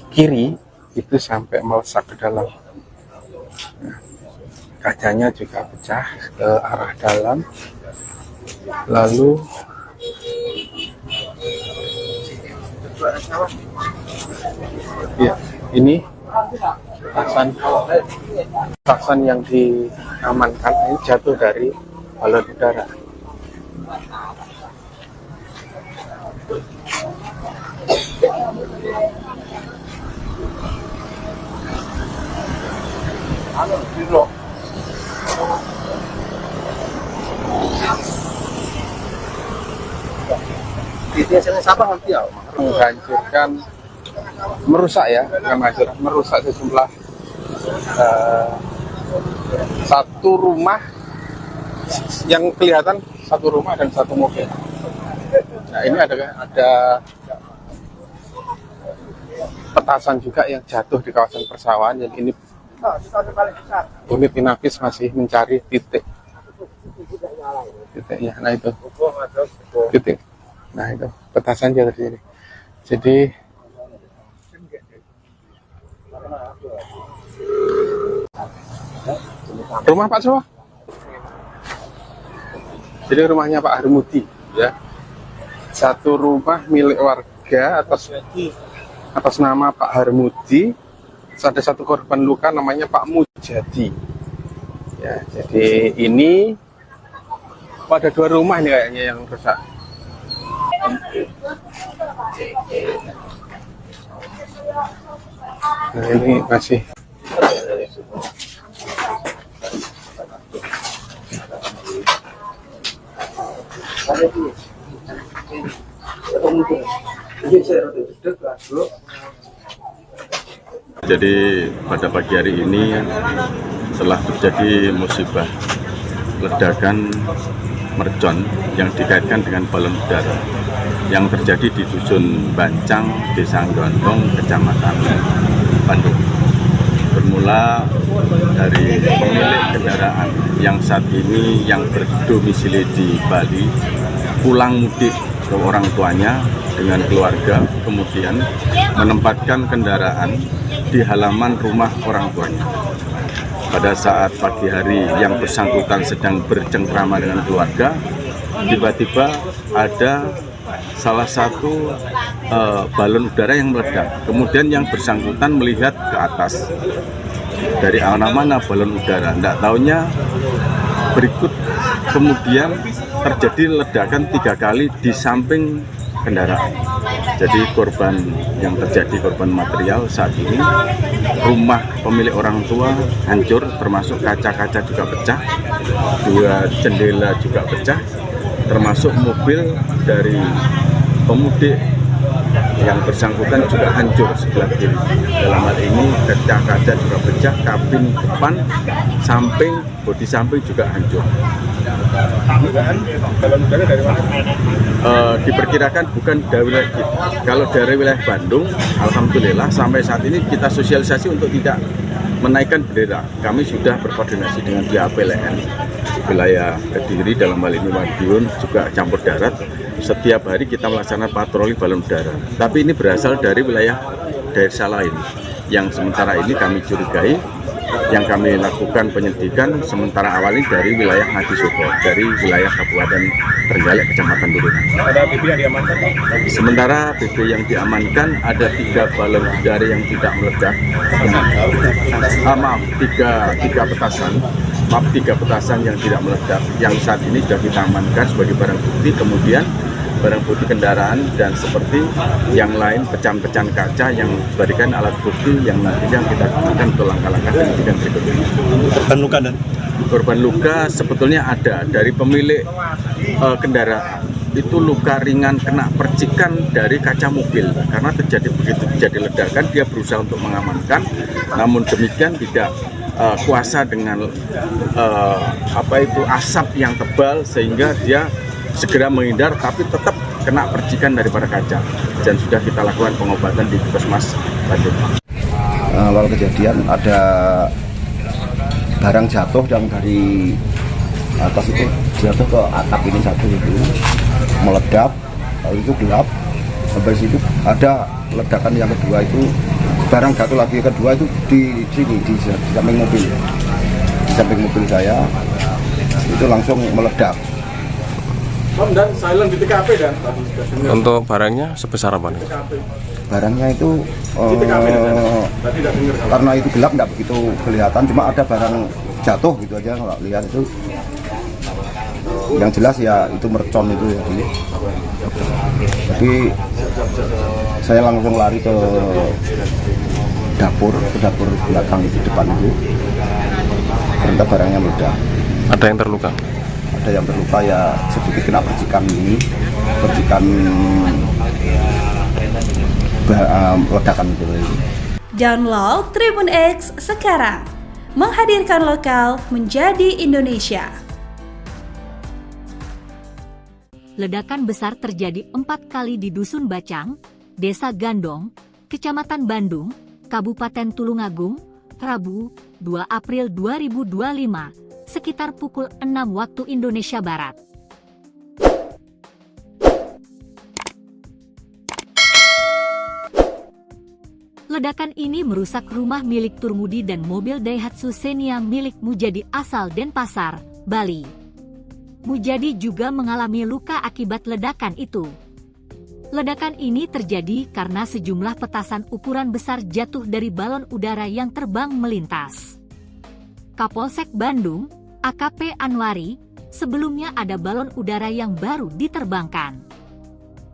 kiri itu sampai melesak ke dalam. Nah, kacanya juga pecah ke arah dalam. Lalu ya, ini petasan yang diamankan ini jatuh dari balon udara. Menghancurkan, merusak ya, merusak sejumlah satu rumah yang kelihatan, satu rumah dan satu mobil. Nah, ini ada petasan juga yang jatuh di kawasan persawahan. Yang ini unit Inafis masih mencari titiknya. Nah itu titik. Nah itu petasan jatuh di sini. Jadi rumah Pak Sowa. Jadi rumahnya Pak Harmudi ya. Satu rumah milik warga atas nama Pak Harmudi. Ada satu korban luka namanya Pak Mujadi. Ya, jadi ini ada 2 rumah ini kayaknya yang rusak. Nah, ini masih Jadi pada pagi hari ini telah terjadi musibah ledakan mercon yang dikaitkan dengan balon udara yang terjadi di Dusun Bancang, Desa Gondong, Kecamatan Bandung. bermula dari pemilik kendaraan yang saat ini yang berdomisili di Bali pulang mudik ke orang tuanya dengan keluarga, kemudian menempatkan kendaraan di halaman rumah orang tuanya. Pada saat pagi hari yang bersangkutan sedang bercengkrama dengan keluarga, tiba-tiba ada salah satu balon udara yang meledak. Kemudian yang bersangkutan melihat ke atas, dari mana balon udara. Tidak tahunya berikut kemudian terjadi ledakan 3 kali di samping kendaraan. Jadi korban yang terjadi, korban material saat ini, rumah pemilik orang tua hancur, termasuk kaca-kaca juga pecah, 2 jendela juga pecah, termasuk mobil dari pemudik yang bersangkutan juga hancur sebelah kiri. Dalam hal ini kaca-kaca juga pecah, kabin depan, samping, bodi samping juga hancur. Balon udara dari mana? Diperkirakan bukan dari wilayah kita. Kalau dari wilayah Bandung, alhamdulillah sampai saat ini kita sosialisasi untuk tidak menaikkan bendera. Kami sudah berkoordinasi dengan pihak PLN wilayah Kediri, dalam hal ini Madiun, juga campur darat. Setiap hari kita melaksanakan patroli balon udara. Tapi ini berasal dari wilayah desa lain yang sementara ini kami curigai. Yang kami lakukan penyelidikan sementara awal ini dari wilayah Ngadisoko, dari wilayah Kabupaten Trenggalek, Kecamatan Durenan. Ada BB yang diamankan? Sementara BB yang diamankan ada 3 balon udara yang tidak meledak. Tiga petasan. Maaf, 3 petasan yang tidak meledak. Yang saat ini sudah kita amankan sebagai barang bukti. Kemudian barang bukti kendaraan dan seperti yang lain pecahan-pecahan kaca yang dijadikan alat bukti yang nantinya kita gunakan untuk langkah-langkah penyidikan berikutnya. Korban luka dan korban luka sebetulnya ada dari pemilik kendaraan. Itu luka ringan kena percikan dari kaca mobil karena begitu terjadi ledakan dia berusaha untuk mengamankan, namun demikian tidak kuasa dengan asap yang tebal sehingga dia segera menghindar, tapi tetap kena percikan daripada kaca dan sudah kita lakukan pengobatan di Puskesmas Bandung. Awal kejadian ada barang jatuh yang dari atas itu jatuh ke atap ini satu itu meledak, lalu itu gelap. Sampai situ ada ledakan yang kedua itu barang jatuh lagi, kedua itu di sini di samping mobil, di samping mobil saya itu langsung meledak. Dan silent di TKP dan Untuk barangnya sebesar apa nih? Barangnya itu di TKP tadi tidak dengar. karena itu gelap nggak begitu kelihatan, cuma ada barang jatuh gitu aja nggak lihat itu. Yang jelas ya itu mercon itu ya. Jadi saya langsung lari ke dapur belakang itu, depan itu. Ternyata barangnya meledak. Ada yang terluka? Ada yang terluka ya sedikit kena percikan ledakan itu. Download Tribun X sekarang, menghadirkan lokal menjadi Indonesia. Ledakan besar terjadi 4 kali di Dusun Bacang, Desa Gandong, Kecamatan Bandung, Kabupaten Tulungagung, Rabu, 2 April 2025, sekitar pukul 6 waktu Indonesia Barat. Ledakan ini merusak rumah milik Turmudi dan mobil Daihatsu Xenia milik Mujadi asal Denpasar, Bali. Mujadi juga mengalami luka akibat ledakan itu. Ledakan ini terjadi karena sejumlah petasan ukuran besar jatuh dari balon udara yang terbang melintas. Kapolsek Bandung, AKP Anwari, sebelumnya ada balon udara yang baru diterbangkan.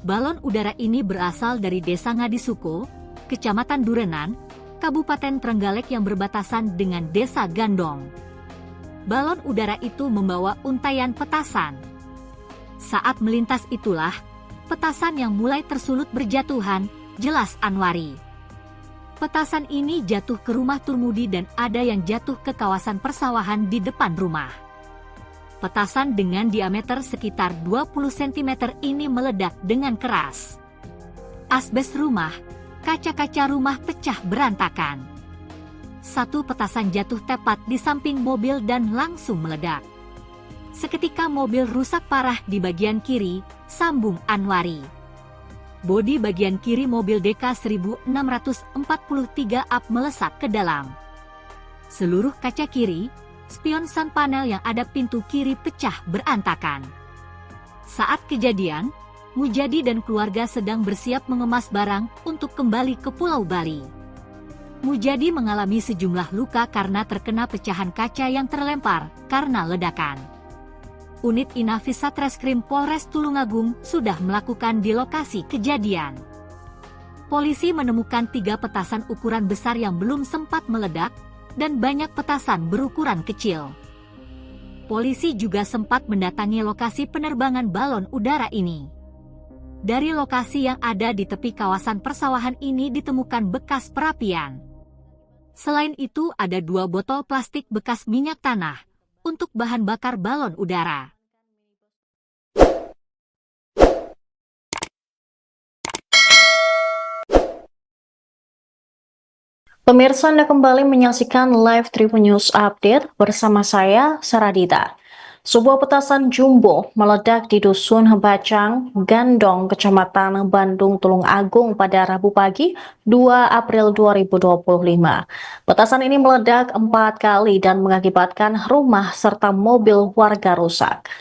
Balon udara ini berasal dari Desa Ngadisoko, Kecamatan Durenan, Kabupaten Trenggalek yang berbatasan dengan Desa Gandong. Balon udara itu membawa untaian petasan. Saat melintas itulah, petasan yang mulai tersulut berjatuhan, jelas Anwari. Petasan ini jatuh ke rumah Turmudi dan ada yang jatuh ke kawasan persawahan di depan rumah. Petasan dengan diameter sekitar 20 cm ini meledak dengan keras. Asbes rumah, kaca-kaca rumah pecah berantakan. satu petasan jatuh tepat di samping mobil dan langsung meledak. Seketika mobil rusak parah di bagian kiri, sambung Anwari. Bodi bagian kiri mobil DK 1643 up melesat ke dalam. Seluruh kaca kiri, spion sun panel yang ada pintu kiri pecah berantakan. Saat kejadian, Mujadi dan keluarga sedang bersiap mengemas barang untuk kembali ke Pulau Bali. Mujadi mengalami sejumlah luka karena terkena pecahan kaca yang terlempar karena ledakan. Unit Inafis Satreskrim Polres Tulungagung sudah melakukan di lokasi kejadian. Polisi menemukan 3 petasan ukuran besar yang belum sempat meledak dan banyak petasan berukuran kecil. Polisi juga sempat mendatangi lokasi penerbangan balon udara ini. Dari lokasi yang ada di tepi kawasan persawahan ini ditemukan bekas perapian. Selain itu ada 2 botol plastik bekas minyak tanah untuk bahan bakar balon udara. Pemirsa, Anda kembali menyaksikan live Tribun News Update bersama saya, Saradita. Sebuah petasan jumbo meledak di Dusun Bacang, Gandong, Kecamatan Bandung, Tulungagung pada Rabu pagi 2 April 2025. Petasan ini meledak 4 kali dan mengakibatkan rumah serta mobil warga rusak.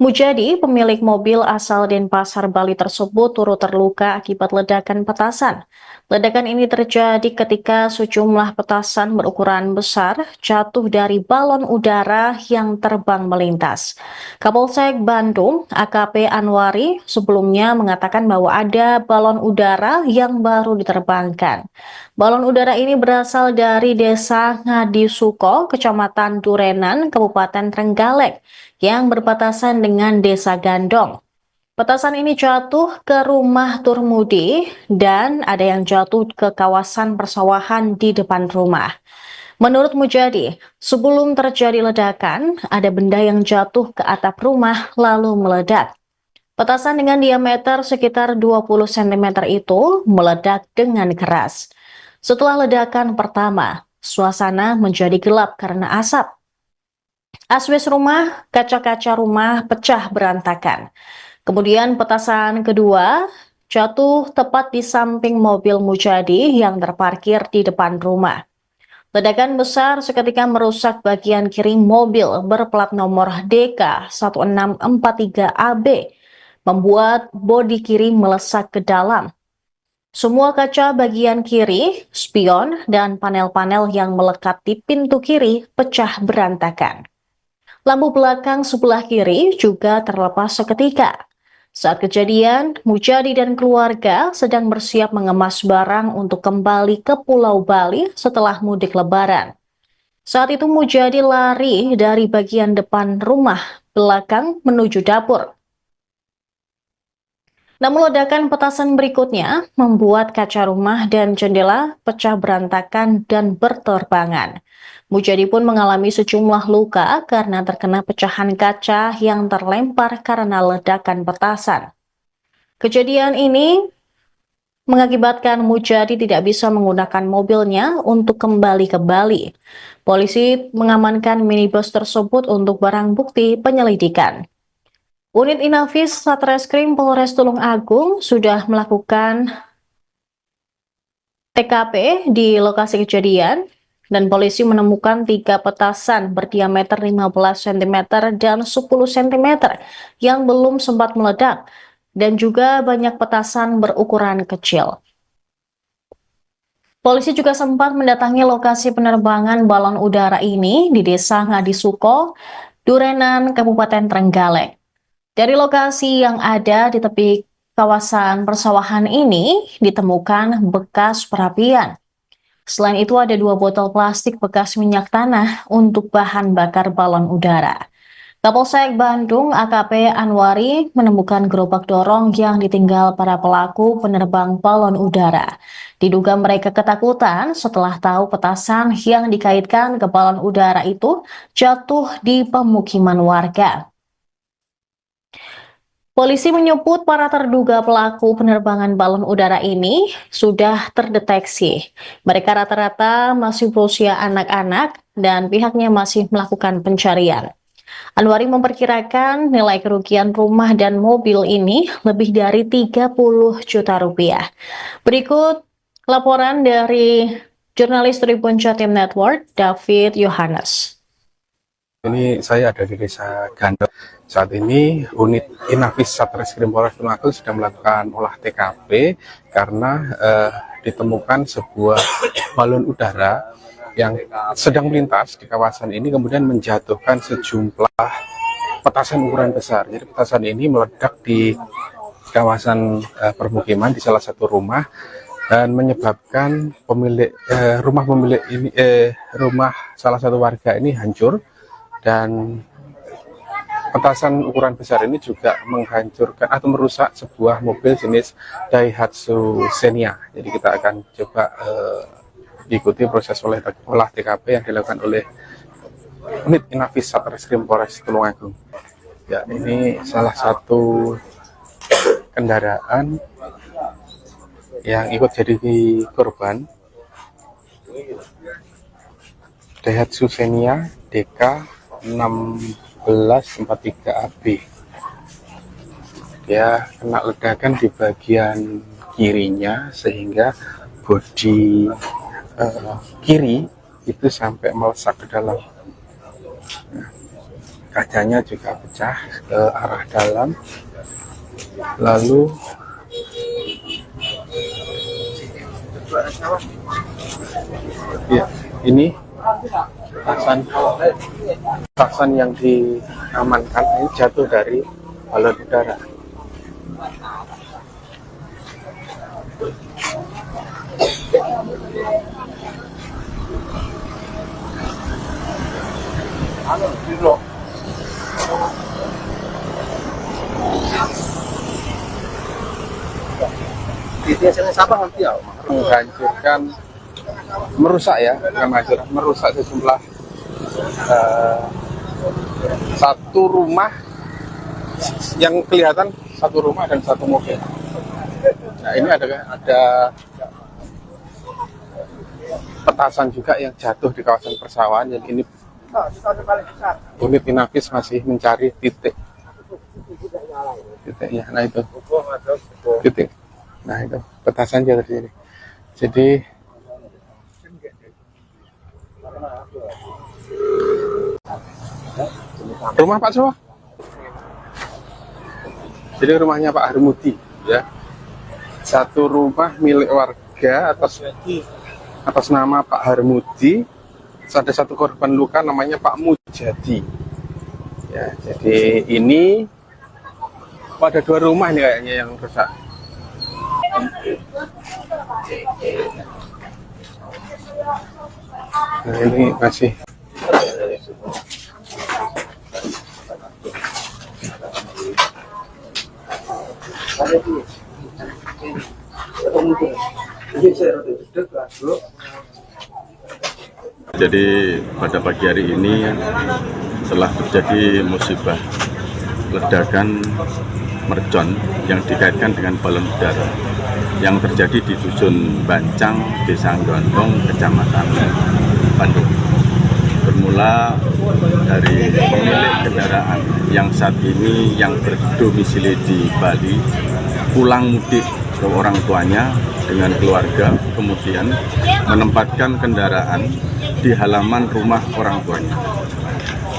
Mujadi, pemilik mobil asal Denpasar, Bali tersebut turut terluka akibat ledakan petasan. Ledakan ini terjadi ketika sejumlah petasan berukuran besar jatuh dari balon udara yang terbang melintas. Kapolsek Bandung, AKP Anwari, sebelumnya mengatakan bahwa ada balon udara yang baru diterbangkan. Balon udara ini berasal dari Desa Ngadisuko, Kecamatan Durenan, Kabupaten Trenggalek, yang berbatasan dengan Desa Gandong. Petasan ini jatuh ke rumah Turmudi dan ada yang jatuh ke kawasan persawahan di depan rumah. Menurut Mujadi, sebelum terjadi ledakan, ada benda yang jatuh ke atap rumah lalu meledak. Petasan dengan diameter sekitar 20 cm itu meledak dengan keras. Setelah ledakan pertama, suasana menjadi gelap karena asap. Asbes rumah, kaca-kaca rumah pecah berantakan. Kemudian petasan kedua jatuh tepat di samping mobil Mujadi yang terparkir di depan rumah. Ledakan besar seketika merusak bagian kiri mobil berplat nomor DK 1643AB, membuat bodi kiri melesak ke dalam. Semua kaca bagian kiri, spion, dan panel-panel yang melekat di pintu kiri pecah berantakan. Lampu belakang sebelah kiri juga terlepas seketika. Saat kejadian, Mujadi dan keluarga sedang bersiap mengemas barang untuk kembali ke Pulau Bali setelah mudik Lebaran. Saat itu Mujadi lari dari bagian depan rumah belakang menuju dapur. Namun ledakan petasan berikutnya membuat kaca rumah dan jendela pecah berantakan dan berterbangan. Mujadi pun mengalami sejumlah luka karena terkena pecahan kaca yang terlempar karena ledakan petasan. Kejadian ini mengakibatkan Mujadi tidak bisa menggunakan mobilnya untuk kembali ke Bali. Polisi mengamankan minibus tersebut untuk barang bukti penyelidikan. Unit Inafis Satreskrim Polres Tulungagung sudah melakukan TKP di lokasi kejadian dan polisi menemukan 3 petasan berdiameter 15 cm dan 10 cm yang belum sempat meledak dan juga banyak petasan berukuran kecil. Polisi juga sempat mendatangi lokasi penerbangan balon udara ini di Desa Ngadisuko, Durenan, Kabupaten Trenggalek. Dari lokasi yang ada di tepi kawasan persawahan ini ditemukan bekas perapian. Selain itu ada 2 botol plastik bekas minyak tanah untuk bahan bakar balon udara. Kapolsek Bandung AKP Anwari menemukan gerobak dorong yang ditinggal para pelaku penerbang balon udara. Diduga mereka ketakutan setelah tahu petasan yang dikaitkan ke balon udara itu jatuh di pemukiman warga. Polisi menyebut para terduga pelaku penerbangan balon udara ini sudah terdeteksi. Mereka rata-rata masih berusia anak-anak dan pihaknya masih melakukan pencarian. Anwari memperkirakan nilai kerugian rumah dan mobil ini lebih dari 30 juta rupiah. Berikut laporan dari jurnalis Tribun Jatim Network, David Yohanes. Ini saya ada di Desa Gandel. Saat ini unit Inafis Satreskrim Polres Tulungagung sedang melakukan olah TKP karena ditemukan sebuah balon udara yang sedang melintas di kawasan ini, kemudian menjatuhkan sejumlah petasan ukuran besar. Jadi petasan ini meledak di kawasan permukiman di salah satu rumah dan menyebabkan rumah salah satu warga ini hancur. Dan petasan ukuran besar ini juga menghancurkan atau merusak sebuah mobil jenis Daihatsu Xenia. Jadi kita akan coba ikuti proses olah TKP yang dilakukan oleh unit Inafis Satreskrim Polres Tulungagung. Ya, ini salah satu kendaraan yang ikut jadi korban, Daihatsu Xenia DK 1643 AB. Dia kena ledakan di bagian kirinya sehingga bodi kiri itu sampai melesak ke dalam. Nah, kacanya juga pecah ke arah dalam. Lalu ya, ini petasan yang diamankan ini jatuh dari balon udara. Menghancurkan, merusak ya, merusak sejumlah satu rumah yang kelihatan, satu rumah dan satu mobil. Nah, ini ada petasan juga yang jatuh di kawasan persawahan. Jadi ini unit Inafis masih mencari titiknya. Nah itu titik. Nah itu petasan jatuh di sini. Jadi rumah Pak Sowa. Jadi rumahnya Pak Harmudi ya. Satu rumah milik warga atas nama Pak Harmudi. Ada satu korban luka namanya Pak Mujadi. Ya, jadi ini ada dua rumah ini kayaknya yang rusak. Nah, ini masih Jadi pada pagi hari ini telah terjadi musibah ledakan mercon yang dikaitkan dengan balon udara yang terjadi di Dusun Bancang, Desa Gondong, Kecamatan Bandung. Bermula dari pemilik kendaraan yang saat ini yang berdomisili di Bali pulang mudik ke orang tuanya dengan keluarga, kemudian menempatkan kendaraan di halaman rumah orang tuanya.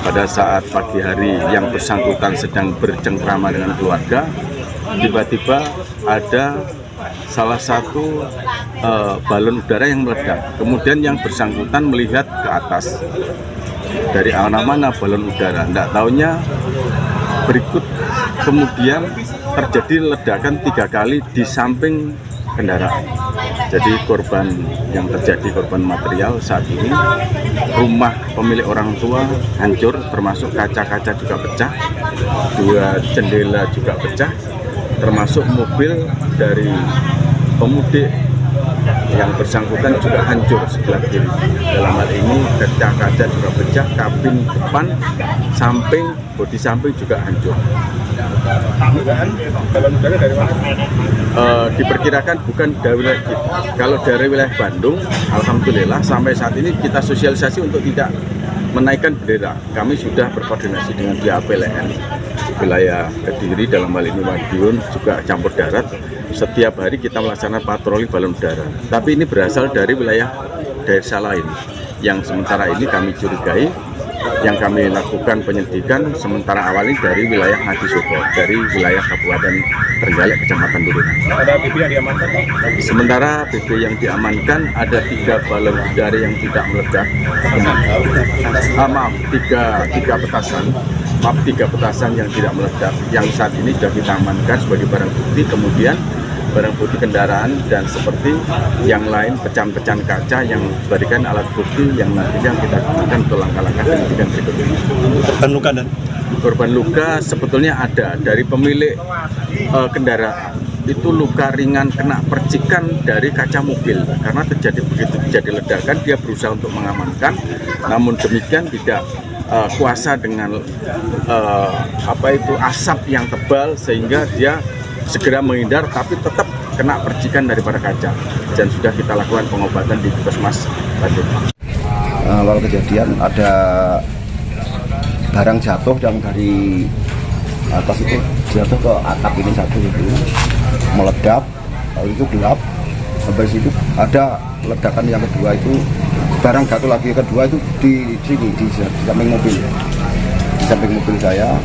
Pada saat pagi hari yang bersangkutan sedang bercengkrama dengan keluarga, tiba-tiba ada salah satu balon udara yang meledak. Kemudian yang bersangkutan melihat ke atas, dari mana balon udara. Tidak tahunya berikut kemudian terjadi ledakan 3 kali di samping kendaraan. Jadi korban yang terjadi, korban material saat ini, rumah pemilik orang tua hancur, termasuk kaca-kaca juga pecah, 2 jendela juga pecah, termasuk mobil dari pemudik yang bersangkutan juga hancur sebelah kiri. Dalam hal ini kaca-kaca juga pecah, kabin depan, samping, bodi samping juga hancur. Balon udara dari mana? Diperkirakan bukan dari wilayah kita. Kalau dari wilayah Bandung, alhamdulillah sampai saat ini kita sosialisasi untuk tidak menaikkan bendera. Kami sudah berkoordinasi dengan pihak PLN wilayah Kediri, dalam hal ini Madiun, juga campur darat. Setiap hari kita melaksanakan patroli balon udara. Tapi ini berasal dari wilayah desa lain yang sementara ini kami curigai. Yang kami lakukan penyelidikan sementara awal ini dari wilayah Ngadisoko, dari wilayah Kabupaten Trenggalek, Kecamatan Turunan. Ada BB yang diamankan? Sementara BB yang diamankan ada 3 balon udara yang tidak meledak. Tiga petasan. Maaf, 3 petasan yang tidak meledak. Yang saat ini sudah kita amankan sebagai barang bukti. Kemudian barang bukti kendaraan dan seperti yang lain pecahan-pecahan kaca yang dijadikan alat bukti yang nantinya kita gunakan untuk langkah-langkah penyidikan berikutnya. Korban luka dan? Korban luka sebetulnya ada dari pemilik kendaraan. Itu luka ringan kena percikan dari kaca mobil karena begitu terjadi ledakan dia berusaha untuk mengamankan, namun demikian tidak kuasa dengan asap yang tebal sehingga dia segera menghindar, tapi tetap kena percikan daripada kaca dan sudah kita lakukan pengobatan di Puskesmas Bandung. Awal kejadian ada barang jatuh yang dari atas itu jatuh ke atap ini satu itu meledak, lalu itu gelap. Sampai situ ada ledakan yang kedua itu barang jatuh lagi, kedua itu di sini di samping mobil saya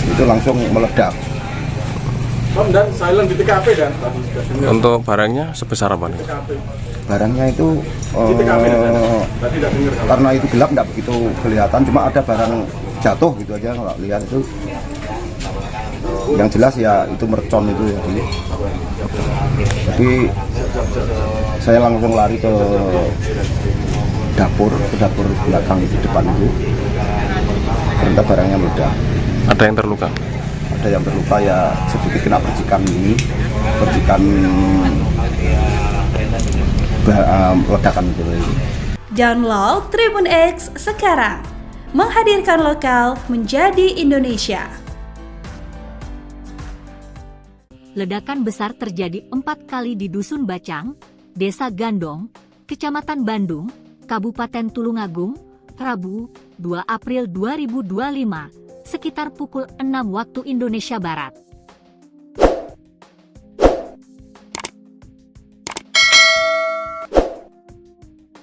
itu langsung meledak. Dan silent di TKP dan Untuk barangnya sebesar apa nih? Barangnya itu tadi tidak dengar kalau karena itu gelap nggak begitu kelihatan, cuma ada barang jatuh gitu aja kalau lihat itu. Yang jelas ya itu mercon itu ya. Tapi saya langsung lari ke dapur belakang itu, depan itu. Ternyata barangnya meledak. Ada yang terluka? Ada yang terluka ya sedikit kena percikan ledakan itu. Download Tribun X sekarang, menghadirkan lokal menjadi Indonesia. Ledakan besar terjadi 4 kali di Dusun Bacang, Desa Gandong, Kecamatan Bandung, Kabupaten Tulungagung, Rabu, 2 April 2025, sekitar pukul 6 waktu Indonesia Barat.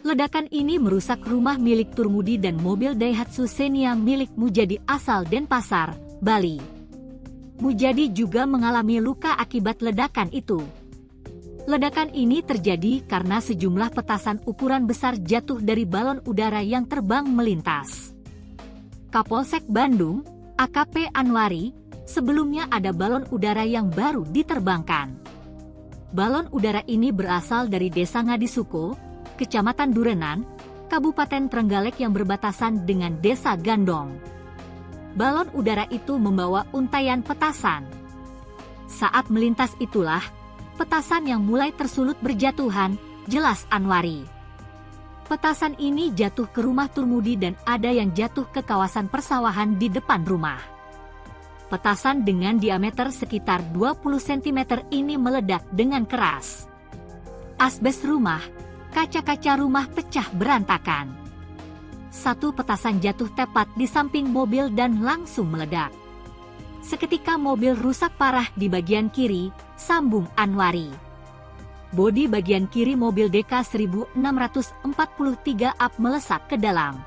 Ledakan ini merusak rumah milik Turmudi dan mobil Daihatsu Xenia milik Mujadi asal Denpasar, Bali. Mujadi juga mengalami luka akibat ledakan itu. Ledakan ini terjadi karena sejumlah petasan ukuran besar jatuh dari balon udara yang terbang melintas. Kapolsek Bandung, AKP Anwari, sebelumnya ada balon udara yang baru diterbangkan. Balon udara ini berasal dari Desa Ngadisoko, Kecamatan Durenan, Kabupaten Trenggalek yang berbatasan dengan Desa Gandong. Balon udara itu membawa untaian petasan. Saat melintas itulah, petasan yang mulai tersulut berjatuhan, jelas Anwari. Petasan ini jatuh ke rumah Turmudi dan ada yang jatuh ke kawasan persawahan di depan rumah. Petasan dengan diameter sekitar 20 cm ini meledak dengan keras. Asbes rumah, kaca-kaca rumah pecah berantakan. Satu petasan jatuh tepat di samping mobil dan langsung meledak. Seketika mobil rusak parah di bagian kiri, sambung Anwari. Bodi bagian kiri mobil DK 1643 up melesat ke dalam.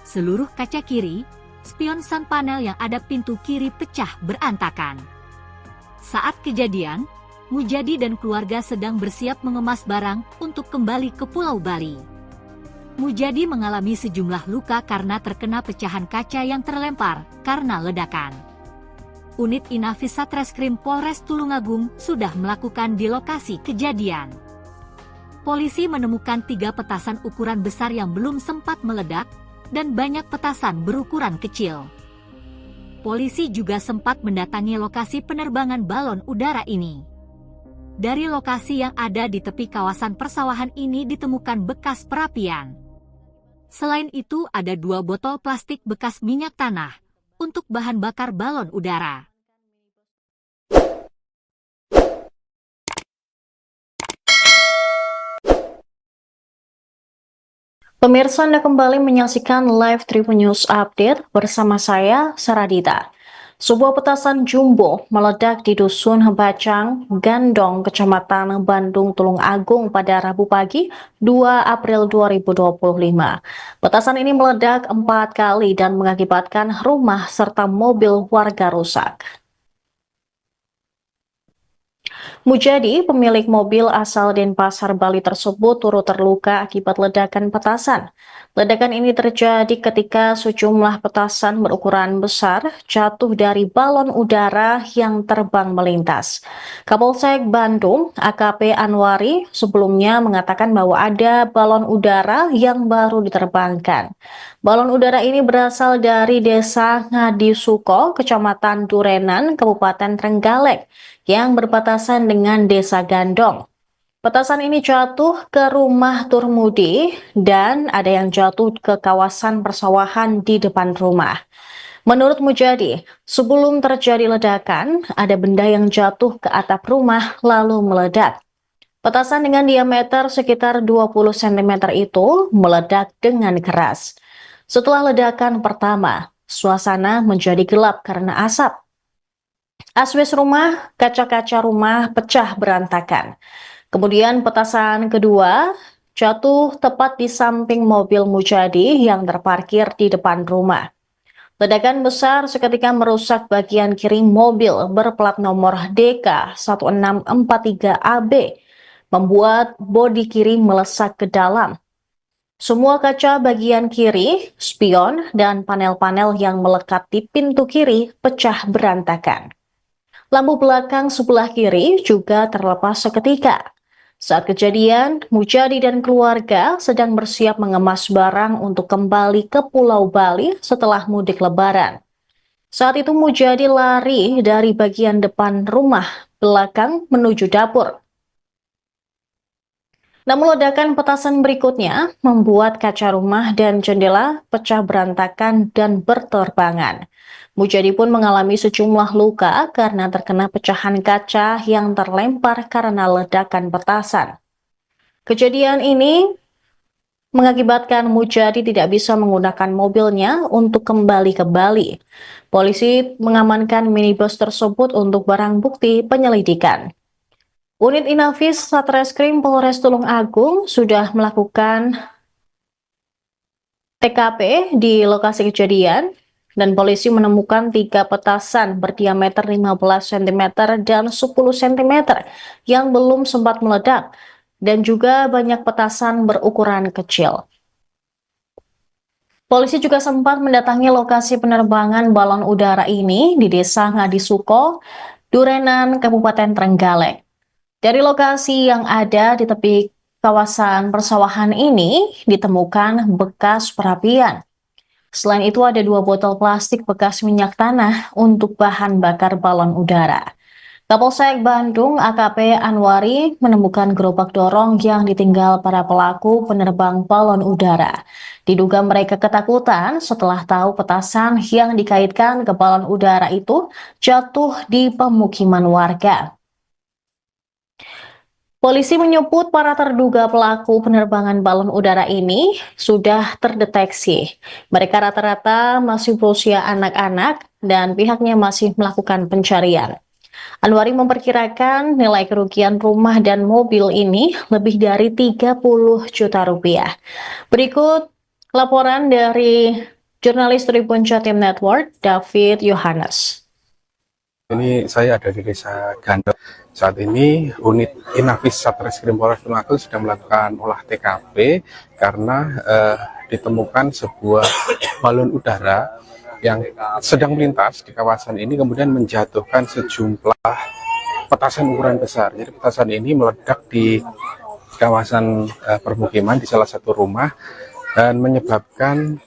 Seluruh kaca kiri, spion sun panel yang ada pintu kiri pecah berantakan. Saat kejadian, Mujadi dan keluarga sedang bersiap mengemas barang untuk kembali ke Pulau Bali. Mujadi mengalami sejumlah luka karena terkena pecahan kaca yang terlempar karena ledakan. Unit Inafis Satreskrim Polres Tulungagung sudah melakukan di lokasi kejadian. Polisi menemukan 3 petasan ukuran besar yang belum sempat meledak dan banyak petasan berukuran kecil. Polisi juga sempat mendatangi lokasi penerbangan balon udara ini. Dari lokasi yang ada di tepi kawasan persawahan ini ditemukan bekas perapian. Selain itu ada 2 botol plastik bekas minyak tanah, untuk bahan bakar balon udara. Pemirsa, Anda kembali menyaksikan live Tribun News Update bersama saya, Saradita. Sebuah petasan jumbo meledak di Dusun Bacang, Gandong, Kecamatan Bandung, Tulung Agung pada Rabu pagi, 2 April 2025. Petasan ini meledak 4 kali dan mengakibatkan rumah serta mobil warga rusak. Mujadi, pemilik mobil asal Denpasar, Bali tersebut turut terluka akibat ledakan petasan. Ledakan ini terjadi ketika sejumlah petasan berukuran besar jatuh dari balon udara yang terbang melintas. Kapolsek Bandung, AKP Anwari, sebelumnya mengatakan bahwa ada balon udara yang baru diterbangkan. Balon udara ini berasal dari Desa Ngadisuko, Kecamatan Durenan, Kabupaten Trenggalek, yang berbatasan dengan Desa Gandong. Petasan ini jatuh ke rumah Turmudi dan ada yang jatuh ke kawasan persawahan di depan rumah. Menurut Mujadi, sebelum terjadi ledakan, ada benda yang jatuh ke atap rumah lalu meledak. Petasan dengan diameter sekitar 20 cm itu meledak dengan keras. Setelah ledakan pertama, suasana menjadi gelap karena asap. Asbes rumah, kaca-kaca rumah pecah berantakan. Kemudian petasan kedua jatuh tepat di samping mobil Mujadi yang terparkir di depan rumah. Ledakan besar seketika merusak bagian kiri mobil berplat nomor DK 1643AB, membuat bodi kiri melesak ke dalam. Semua kaca bagian kiri, spion, dan panel-panel yang melekat di pintu kiri pecah berantakan. Lampu belakang sebelah kiri juga terlepas seketika. Saat kejadian, Mujadi dan keluarga sedang bersiap mengemas barang untuk kembali ke Pulau Bali setelah mudik Lebaran. Saat itu Mujadi lari dari bagian depan rumah belakang menuju dapur. Namun ledakan petasan berikutnya membuat kaca rumah dan jendela pecah berantakan dan berterbangan. Mujadi pun mengalami sejumlah luka karena terkena pecahan kaca yang terlempar karena ledakan petasan. Kejadian ini mengakibatkan Mujadi tidak bisa menggunakan mobilnya untuk kembali ke Bali. Polisi mengamankan minibus tersebut untuk barang bukti penyelidikan. Unit Inafis Satreskrim Polres Tulung Agung sudah melakukan TKP di lokasi kejadian dan polisi menemukan 3 petasan berdiameter 15 cm dan 10 cm yang belum sempat meledak dan juga banyak petasan berukuran kecil. Polisi juga sempat mendatangi lokasi penerbangan balon udara ini di Desa Ngadisuko, Durenan, Kabupaten Trenggalek. Dari lokasi yang ada di tepi kawasan persawahan ini ditemukan bekas perapian. Selain itu ada 2 botol plastik bekas minyak tanah untuk bahan bakar balon udara. Kapolsek Bandung AKP Anwari menemukan gerobak dorong yang ditinggal para pelaku penerbang balon udara. Diduga mereka ketakutan setelah tahu petasan yang dikaitkan ke balon udara itu jatuh di pemukiman warga. Polisi menyebut para terduga pelaku penerbangan balon udara ini sudah terdeteksi. Mereka rata-rata masih berusia anak-anak dan pihaknya masih melakukan pencarian. Anwari memperkirakan nilai kerugian rumah dan mobil ini lebih dari 30 juta rupiah. Berikut laporan dari jurnalis Tribun Jatim Network, David Yohanes. Ini saya ada di Desa Gandong. Saat ini unit Inafis Satreskrim Polres Tulung Agung sudah melakukan olah TKP karena ditemukan sebuah balon udara yang sedang melintas di kawasan ini kemudian menjatuhkan sejumlah petasan ukuran besar. Jadi petasan ini meledak di kawasan permukiman di salah satu rumah dan menyebabkan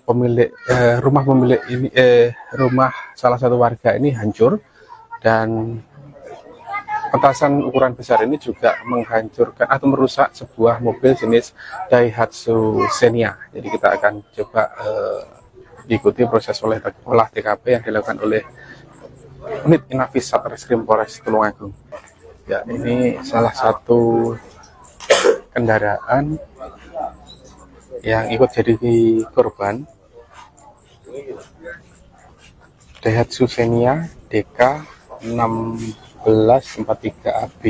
rumah salah satu warga ini hancur. Dan petasan ukuran besar ini juga menghancurkan atau merusak sebuah mobil jenis Daihatsu Xenia. Jadi kita akan coba diikuti proses olah TKP yang dilakukan oleh Unit Inafis Satreskrim Polres Tulungagung. Ya, ini salah satu kendaraan yang ikut jadi korban, Daihatsu Xenia DK 1643AB.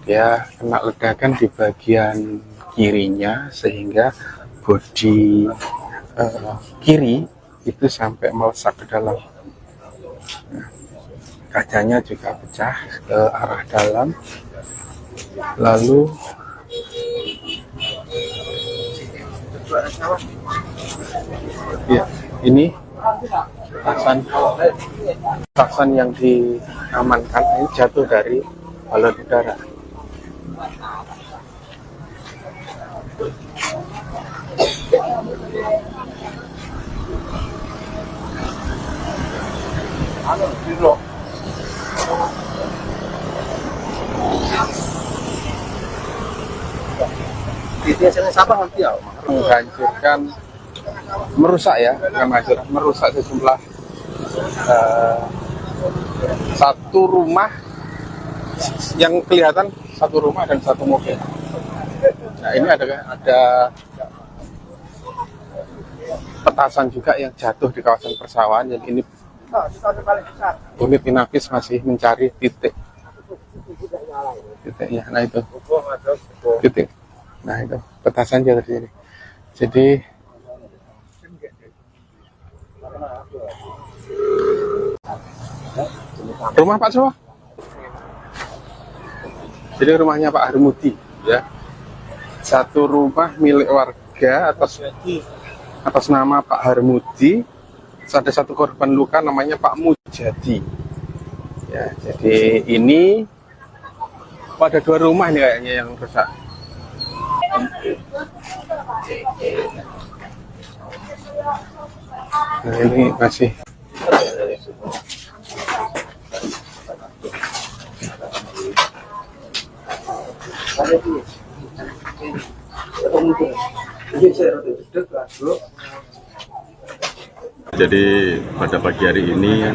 Dia kena ledakan di bagian kirinya sehingga bodi kiri itu sampai melesak ke dalam. Nah, kacanya juga pecah ke arah dalam. Lalu ya, ini petasan yang diamankan ini jatuh dari balon udara. Menghancurkan, merusak ya, merusak sejumlah satu rumah yang kelihatan, satu rumah dan satu mobil. Nah, ini ada petasan juga yang jatuh di kawasan persawahan. Jadi ini unit Inafis masih mencari titiknya. Nah itu titik. Nah itu petasan jatuh di sini. Jadi rumah Pak Sowa. Jadi rumahnya Pak Harmudi ya. Satu rumah milik warga atas nama Pak Harmudi. Ada satu korban luka namanya Pak Mujadi. Ya, jadi ini pada dua rumah nih kayaknya yang rusak. Nah, ini masih Jadi pada pagi hari ini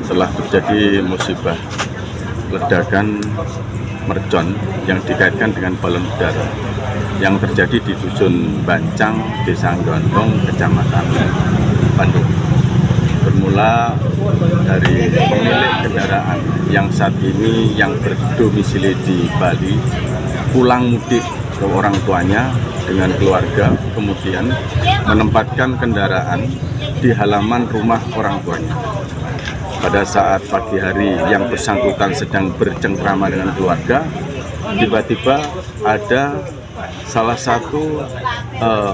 telah terjadi musibah ledakan mercon yang dikaitkan dengan balon udara yang terjadi di Dusun Bancang, Desa Gondong, Kecamatan Bandung. Bermula dari pemilik kendaraan yang saat ini yang berdomisili di Bali pulang mudik ke orang tuanya dengan keluarga, kemudian menempatkan kendaraan di halaman rumah orang tuanya. Pada saat pagi hari yang bersangkutan sedang bercengkrama dengan keluarga, tiba-tiba ada salah satu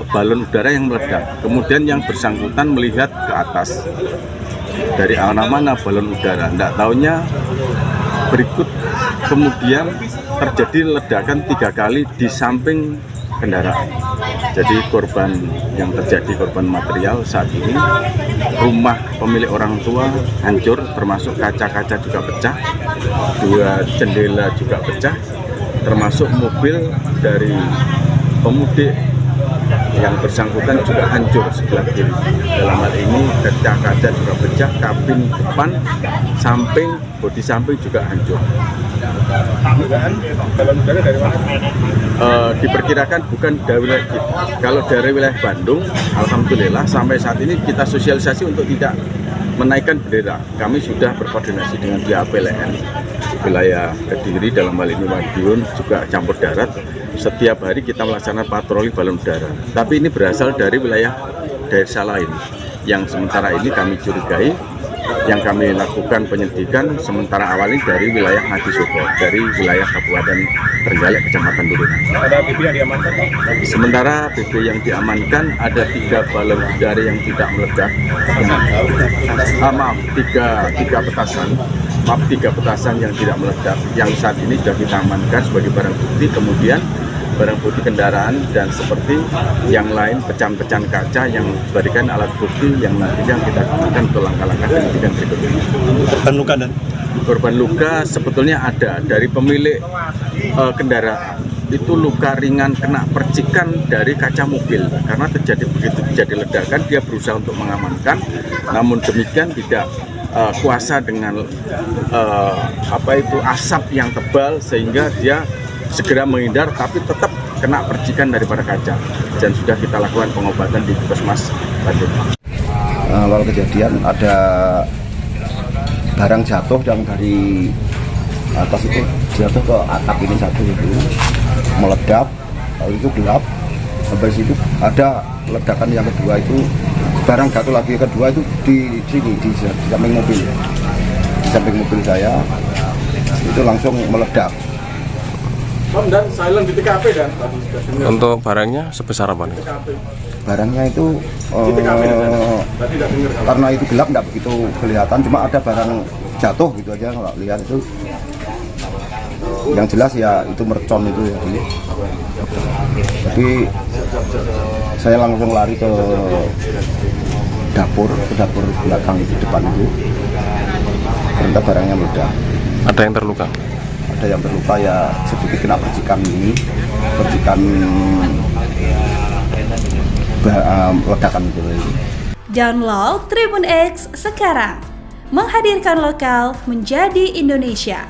balon udara yang meledak. Kemudian yang bersangkutan melihat ke atas, dari arah mana balon udara, tidak taunya berikut kemudian terjadi ledakan 3 kali di samping kendaraan. Jadi korban yang terjadi, korban material saat ini, rumah pemilik orang tua hancur, termasuk kaca-kaca juga pecah, 2 jendela juga pecah, termasuk mobil dari pemudik yang bersangkutan juga hancur sebelah kiri. Dalam hal ini kaca-kaca juga pecah, kabin depan, samping, bodi samping juga hancur. Balon udara dari mana? Diperkirakan bukan dari wilayah kita. Kalau dari wilayah Bandung, alhamdulillah sampai saat ini kita sosialisasi untuk tidak menaikkan bendera. Kami sudah berkoordinasi dengan pihak PLN wilayah Kediri, dalam hal ini Madiun, juga campur darat. Setiap hari kita melaksanakan patroli balon udara. Tapi ini berasal dari wilayah desa lain yang sementara ini kami curigai. Yang kami lakukan penyelidikan sementara awalnya dari wilayah Ngadisobo, dari wilayah Kabupaten Trenggalek, Kecamatan Turunan. Ada BB yang diamankan? Sementara BB yang diamankan ada 3 balon udara yang tidak meledak. Tiga petasan yang tidak meledak, yang saat ini sudah kita amankan sebagai barang bukti. Kemudian barang bukti kendaraan dan seperti yang lain, pecahan-pecahan kaca yang dijadikan alat bukti yang nantinya kita gunakan untuk langkah-langkah penyidikan berikutnya. Korban luka dan korban luka sebetulnya ada dari pemilik kendaraan itu luka ringan kena percikan dari kaca mobil. Karena begitu terjadi ledakan, dia berusaha untuk mengamankan, namun demikian tidak kuasa dengan asap yang tebal, sehingga dia segera menghindar, tapi tetap kena percikan daripada kaca, dan sudah kita lakukan pengobatan di Puskesmas Bandung. Awal kejadian ada barang jatuh yang dari atas itu jatuh ke atap ini satu itu meledak, lalu itu gelap. Habis itu ada ledakan yang kedua, itu barang jatuh lagi kedua itu di sini di samping mobil, saya itu langsung meledak. Dan silent di TKP dan Untuk barangnya sebesar apa nih? Barangnya itu karena itu gelap nggak begitu kelihatan, cuma ada barang jatuh gitu aja kalau lihat itu. Yang jelas ya itu mercon itu ya. Jadi saya langsung lari ke dapur belakang itu, depan itu. Ternyata barangnya meledak. Ada yang terluka? Ada yang terluka ya, sedikit kena percikan ledakan itu. Download Tribun X sekarang, menghadirkan lokal menjadi Indonesia.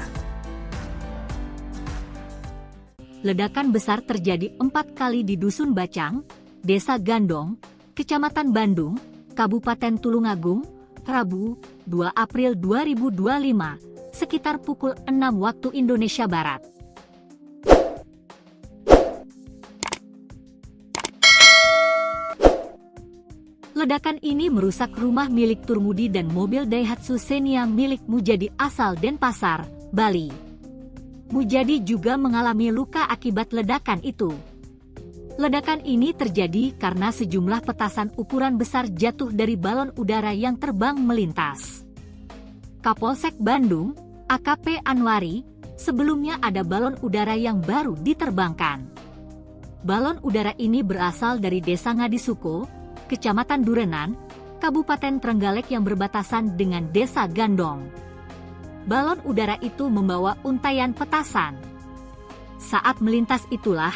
Ledakan besar terjadi 4 kali di Dusun Bacang, Desa Gandong, Kecamatan Bandung, Kabupaten Tulungagung, Rabu, 2 April 2025, sekitar pukul 6 waktu Indonesia Barat. Ledakan ini merusak rumah milik Turmudi dan mobil Daihatsu Xenia milik Mujadi asal Denpasar, Bali. Mujadi juga mengalami luka akibat ledakan itu. Ledakan ini terjadi karena sejumlah petasan ukuran besar jatuh dari balon udara yang terbang melintas. Kapolsek Bandung, AKP Anwari, sebelumnya ada balon udara yang baru diterbangkan. Balon udara ini berasal dari Desa Ngadisuko, Kecamatan Durenan, Kabupaten Trenggalek yang berbatasan dengan Desa Gandong. Balon udara itu membawa untaian petasan. Saat melintas itulah,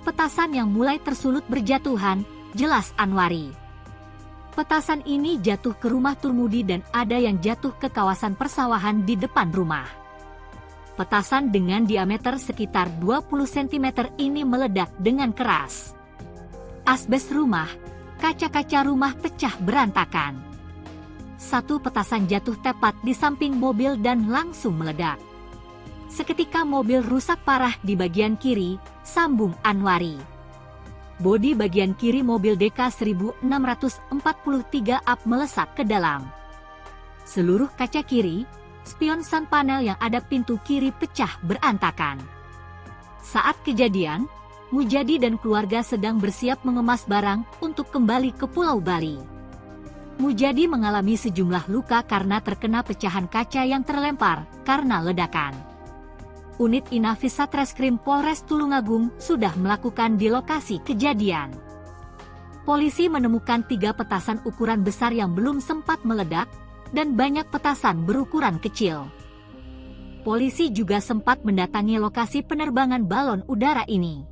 petasan yang mulai tersulut berjatuhan, jelas Anwari. Petasan ini jatuh ke rumah Turmudi dan ada yang jatuh ke kawasan persawahan di depan rumah. Petasan dengan diameter sekitar 20 cm ini meledak dengan keras. Asbes rumah, kaca-kaca rumah pecah berantakan. Satu petasan jatuh tepat di samping mobil dan langsung meledak. Seketika mobil rusak parah di bagian kiri, sambung Anwari. Bodi bagian kiri mobil DK 1643 up melesat ke dalam. Seluruh kaca kiri, spion sun panel yang ada pintu kiri pecah berantakan. Saat kejadian, Mujadi dan keluarga sedang bersiap mengemas barang untuk kembali ke Pulau Bali. Mujadi mengalami sejumlah luka karena terkena pecahan kaca yang terlempar karena ledakan. Unit Inafis Satreskrim Polres Tulungagung sudah melakukan di lokasi kejadian. Polisi menemukan 3 petasan ukuran besar yang belum sempat meledak dan banyak petasan berukuran kecil. Polisi juga sempat mendatangi lokasi penerbangan balon udara ini.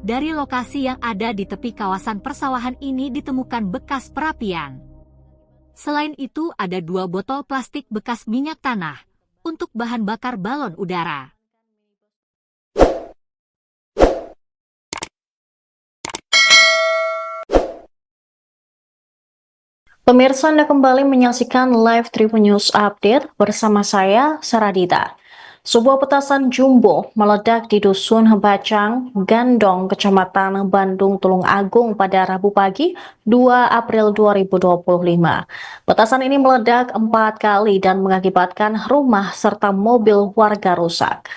Dari lokasi yang ada di tepi kawasan persawahan ini ditemukan bekas perapian. Selain itu ada 2 botol plastik bekas minyak tanah untuk bahan bakar balon udara. Pemirsa, Anda kembali menyaksikan live Tribun News Update bersama saya, Saradita. Sebuah petasan jumbo meledak di Dusun Bacang, Gandong, Kecamatan Bandung, Tulungagung pada Rabu pagi 2 April 2025. Petasan ini meledak 4 kali dan mengakibatkan rumah serta mobil warga rusak.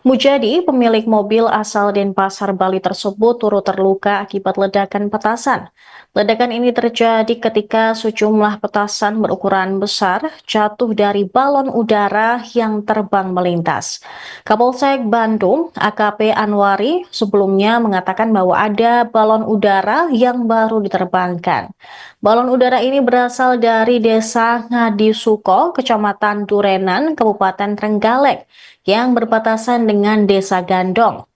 Mujadi, pemilik mobil asal Denpasar, Bali tersebut turut terluka akibat ledakan petasan. Ledakan ini terjadi ketika sejumlah petasan berukuran besar jatuh dari balon udara yang terbang melintas. Kapolsek Bandung, AKP Anwari, sebelumnya mengatakan bahwa ada balon udara yang baru diterbangkan. Balon udara ini berasal dari Desa Ngadisuko, Kecamatan Durenan, Kabupaten Trenggalek, yang berbatasan dengan Desa Gandong.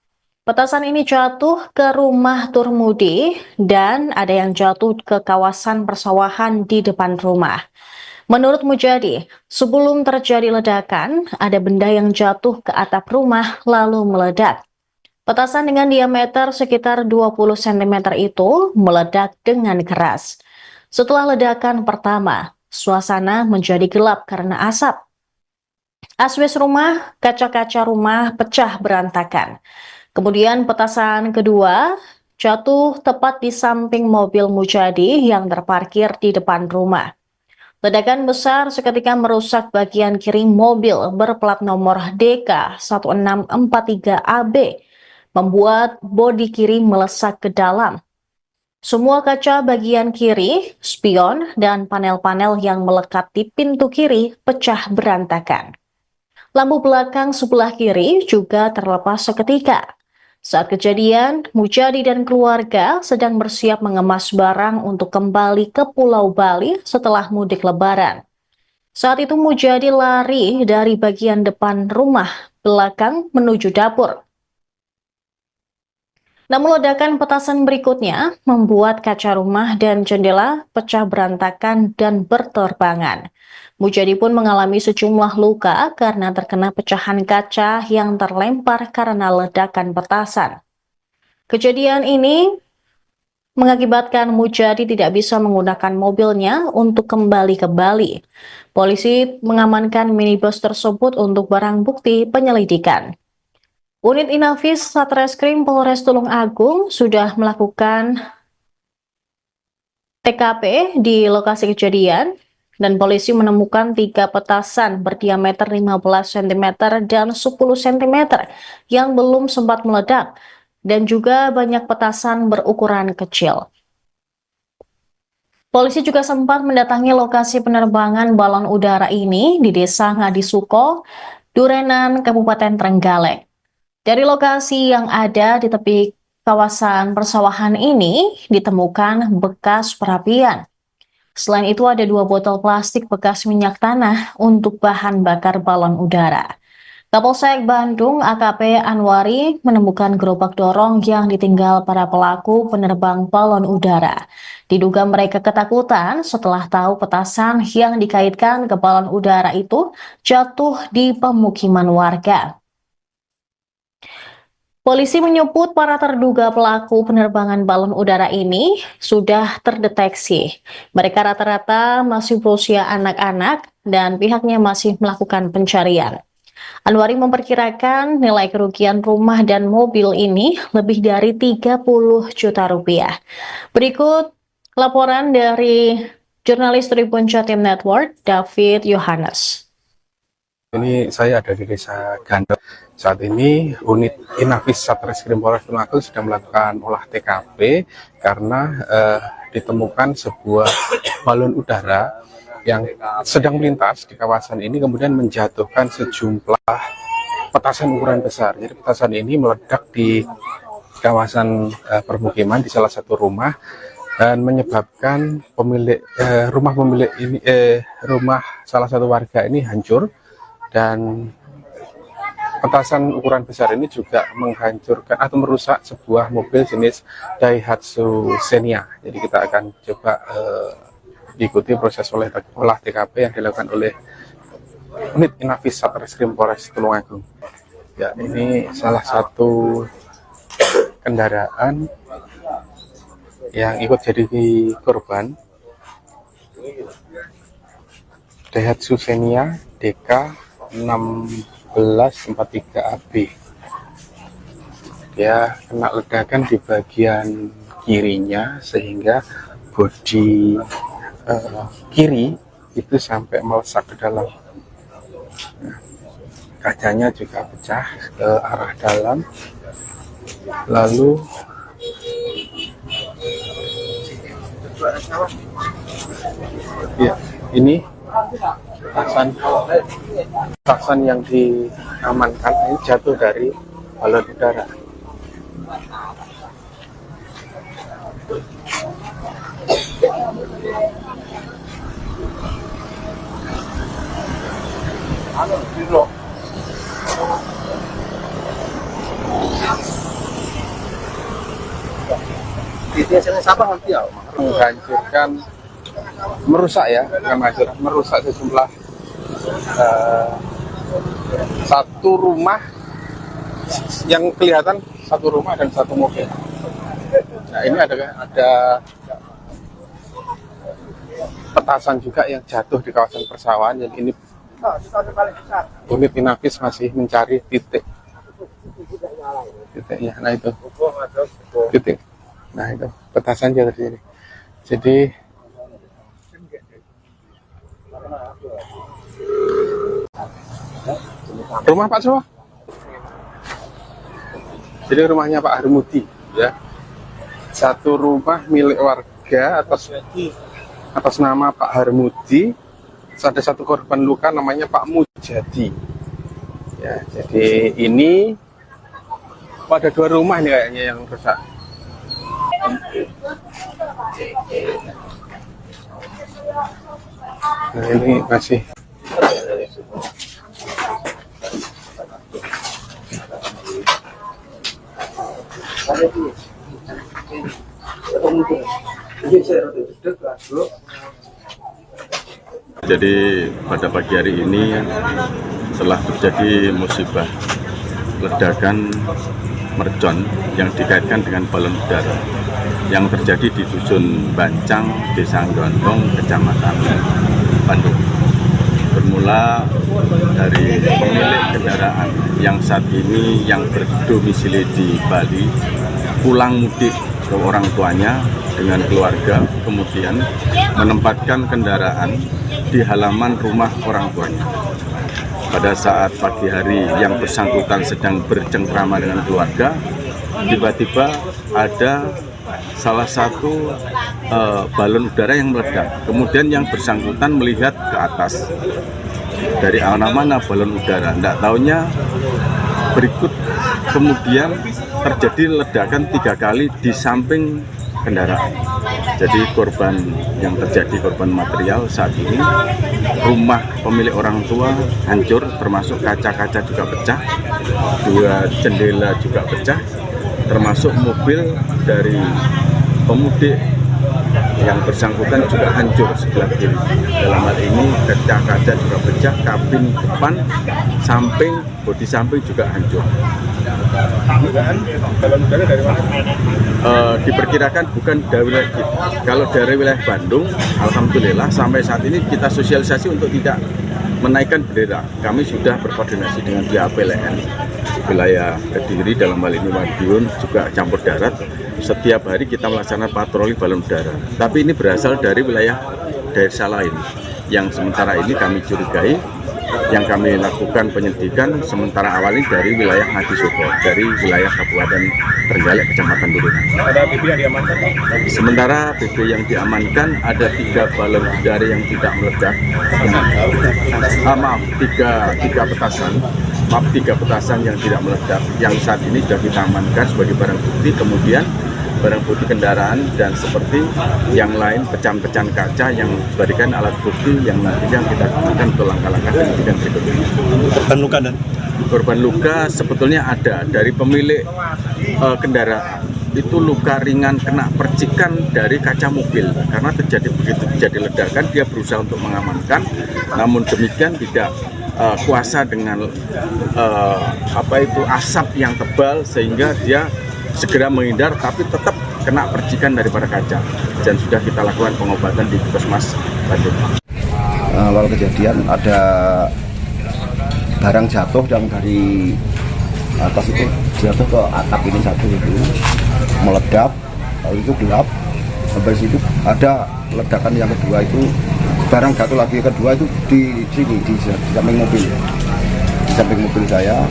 Petasan ini jatuh ke rumah Turmudi dan ada yang jatuh ke kawasan persawahan di depan rumah. Menurut Mujadi, sebelum terjadi ledakan, ada benda yang jatuh ke atap rumah lalu meledak. Petasan dengan diameter sekitar 20 cm itu meledak dengan keras. Setelah ledakan pertama, suasana menjadi gelap karena asap. Asbes rumah, kaca-kaca rumah pecah berantakan. Kemudian petasan kedua jatuh tepat di samping mobil Mujadi yang terparkir di depan rumah. Ledakan besar seketika merusak bagian kiri mobil berplat nomor DK 1643AB, membuat bodi kiri melesak ke dalam. Semua kaca bagian kiri, spion, dan panel-panel yang melekat di pintu kiri pecah berantakan. Lampu belakang sebelah kiri juga terlepas seketika. Saat kejadian, Mujadi dan keluarga sedang bersiap mengemas barang untuk kembali ke Pulau Bali setelah mudik Lebaran. Saat itu Mujadi lari dari bagian depan rumah belakang menuju dapur. Namun ledakan petasan berikutnya membuat kaca rumah dan jendela pecah berantakan dan berterbangan. Mujadi pun mengalami sejumlah luka karena terkena pecahan kaca yang terlempar karena ledakan petasan. Kejadian ini mengakibatkan Mujadi tidak bisa menggunakan mobilnya untuk kembali ke Bali. Polisi mengamankan minibus tersebut untuk barang bukti penyelidikan. Unit Inafis Satreskrim Polres Tulung Agung sudah melakukan TKP di lokasi kejadian dan polisi menemukan 3 petasan berdiameter 15 cm dan 10 cm yang belum sempat meledak dan juga banyak petasan berukuran kecil. Polisi juga sempat mendatangi lokasi penerbangan balon udara ini di Desa Ngadisuko, Durenan, Kabupaten Trenggalek. Dari lokasi yang ada di tepi kawasan persawahan ini ditemukan bekas perapian. Selain itu ada 2 botol plastik bekas minyak tanah untuk bahan bakar balon udara. Kapolsek Bandung AKP Anwari menemukan gerobak dorong yang ditinggal para pelaku penerbang balon udara. Diduga mereka ketakutan setelah tahu petasan yang dikaitkan ke balon udara itu jatuh di pemukiman warga. Polisi menyebut para terduga pelaku penerbangan balon udara ini sudah terdeteksi. Mereka rata-rata masih berusia anak-anak dan pihaknya masih melakukan pencarian. Anwari memperkirakan nilai kerugian rumah dan mobil ini lebih dari 30 juta rupiah. Berikut laporan dari jurnalis Tribun Jatim Network, David Yohanes. Ini saya ada di Desa Gandong. Saat ini unit Inafis Satreskrim Polres Tulung Agung sedang melakukan olah TKP karena ditemukan sebuah balon udara yang sedang melintas di kawasan ini kemudian menjatuhkan sejumlah petasan ukuran besar. Jadi petasan ini meledak di kawasan permukiman di salah satu rumah dan menyebabkan rumah salah satu warga ini hancur. Dan petasan ukuran besar ini juga menghancurkan atau merusak sebuah mobil jenis Daihatsu Xenia. Jadi kita akan coba ikuti proses olah TKP yang dilakukan oleh unit Inafis Satreskrim Polres Tulung Agung. Ya, ini salah satu kendaraan yang ikut jadi korban, Daihatsu Xenia DK 1643AB. Dia kena ledakan di bagian kirinya sehingga bodi kiri itu sampai melesak ke dalam. Nah, kacanya juga pecah ke arah dalam. Lalu ya, ini petasan yang diamankan ini jatuh dari balon udara. Halo, menghancurkan, merusak ya, bukan menghancurkan, merusak sejumlah satu rumah yang kelihatan satu rumah dan satu mobil. Nah ini ada petasan juga yang jatuh di kawasan persawahan, yang ini unit Inafis masih mencari titiknya. Nah itu titik, nah itu petasan jatuh di sini. Jadi rumah Pak Sowa. Jadi rumahnya Pak Harmudi ya. Satu rumah milik warga atas nama Pak Harmudi. Ada satu korban luka namanya Pak Mujadi. Ya, jadi ini ada dua rumah nih kayaknya yang rusak. Nah, ini masih Jadi pada pagi hari ini telah terjadi musibah ledakan mercon yang dikaitkan dengan balon udara yang terjadi di Dusun Bancang, Desa Gondong, Kecamatan Bandung. Bermula dari pemilik kendaraan yang saat ini yang berdomisili di Bali pulang mudik ke orang tuanya dengan keluarga, kemudian menempatkan kendaraan di halaman rumah orang tuanya. Pada saat pagi hari yang bersangkutan sedang bercengkrama dengan keluarga, tiba-tiba ada salah satu balon udara yang meledak. Kemudian yang bersangkutan melihat ke atas, dari mana balon udara. Tidak tahunya berikut kemudian terjadi ledakan 3 kali di samping kendaraan. Jadi korban yang terjadi, korban material saat ini, rumah pemilik orang tua hancur, termasuk kaca-kaca juga pecah, 2 jendela juga pecah, termasuk mobil dari pemudik yang bersangkutan juga hancur sebelah kiri. Dalam hal ini kaca-kaca juga pecah, kabin depan, samping, bodi samping juga hancur. Balon udara dari mana? Diperkirakan bukan dari wilayah kita. Kalau dari wilayah Bandung, alhamdulillah sampai saat ini kita sosialisasi untuk tidak menaikkan bendera. Kami sudah berkoordinasi dengan pihak PLN wilayah Kediri, dalam hal ini Madiun, juga campur darat. Setiap hari kita melaksanakan patroli balon udara. Tapi ini berasal dari wilayah desa lain yang sementara ini kami curigai. Yang kami lakukan penyelidikan sementara awal ini dari wilayah Ngadisoko, dari wilayah Kabupaten Trenggalek, Kecamatan Turunan. Ada BB yang diamankan? Sementara BB yang diamankan ada 3 balon udara yang tidak meledak. Tiga petasan. Maaf, 3 petasan yang tidak meledak. Yang saat ini sudah kita amankan sebagai barang bukti. Kemudian barang bukti kendaraan dan seperti yang lain pecahan-pecahan kaca yang dijadikan alat bukti yang nantinya kita gunakan untuk langkah-langkah penyidikan berikutnya. Korban luka dan korban luka sebetulnya ada dari pemilik kendaraan. Itu luka ringan kena percikan dari kaca mobil karena begitu terjadi ledakan dia berusaha untuk mengamankan, namun demikian tidak kuasa dengan asap yang tebal sehingga dia segera menghindar, tapi tetap kena percikan daripada kaca, dan sudah kita lakukan pengobatan di Puskesmas Bandung. Awal kejadian ada barang jatuh yang dari atas itu jatuh ke atap ini satu itu meledak, lalu itu gelap. Sampai situ ada ledakan yang kedua itu barang jatuh lagi, kedua itu di sini di samping mobil, di samping mobil saya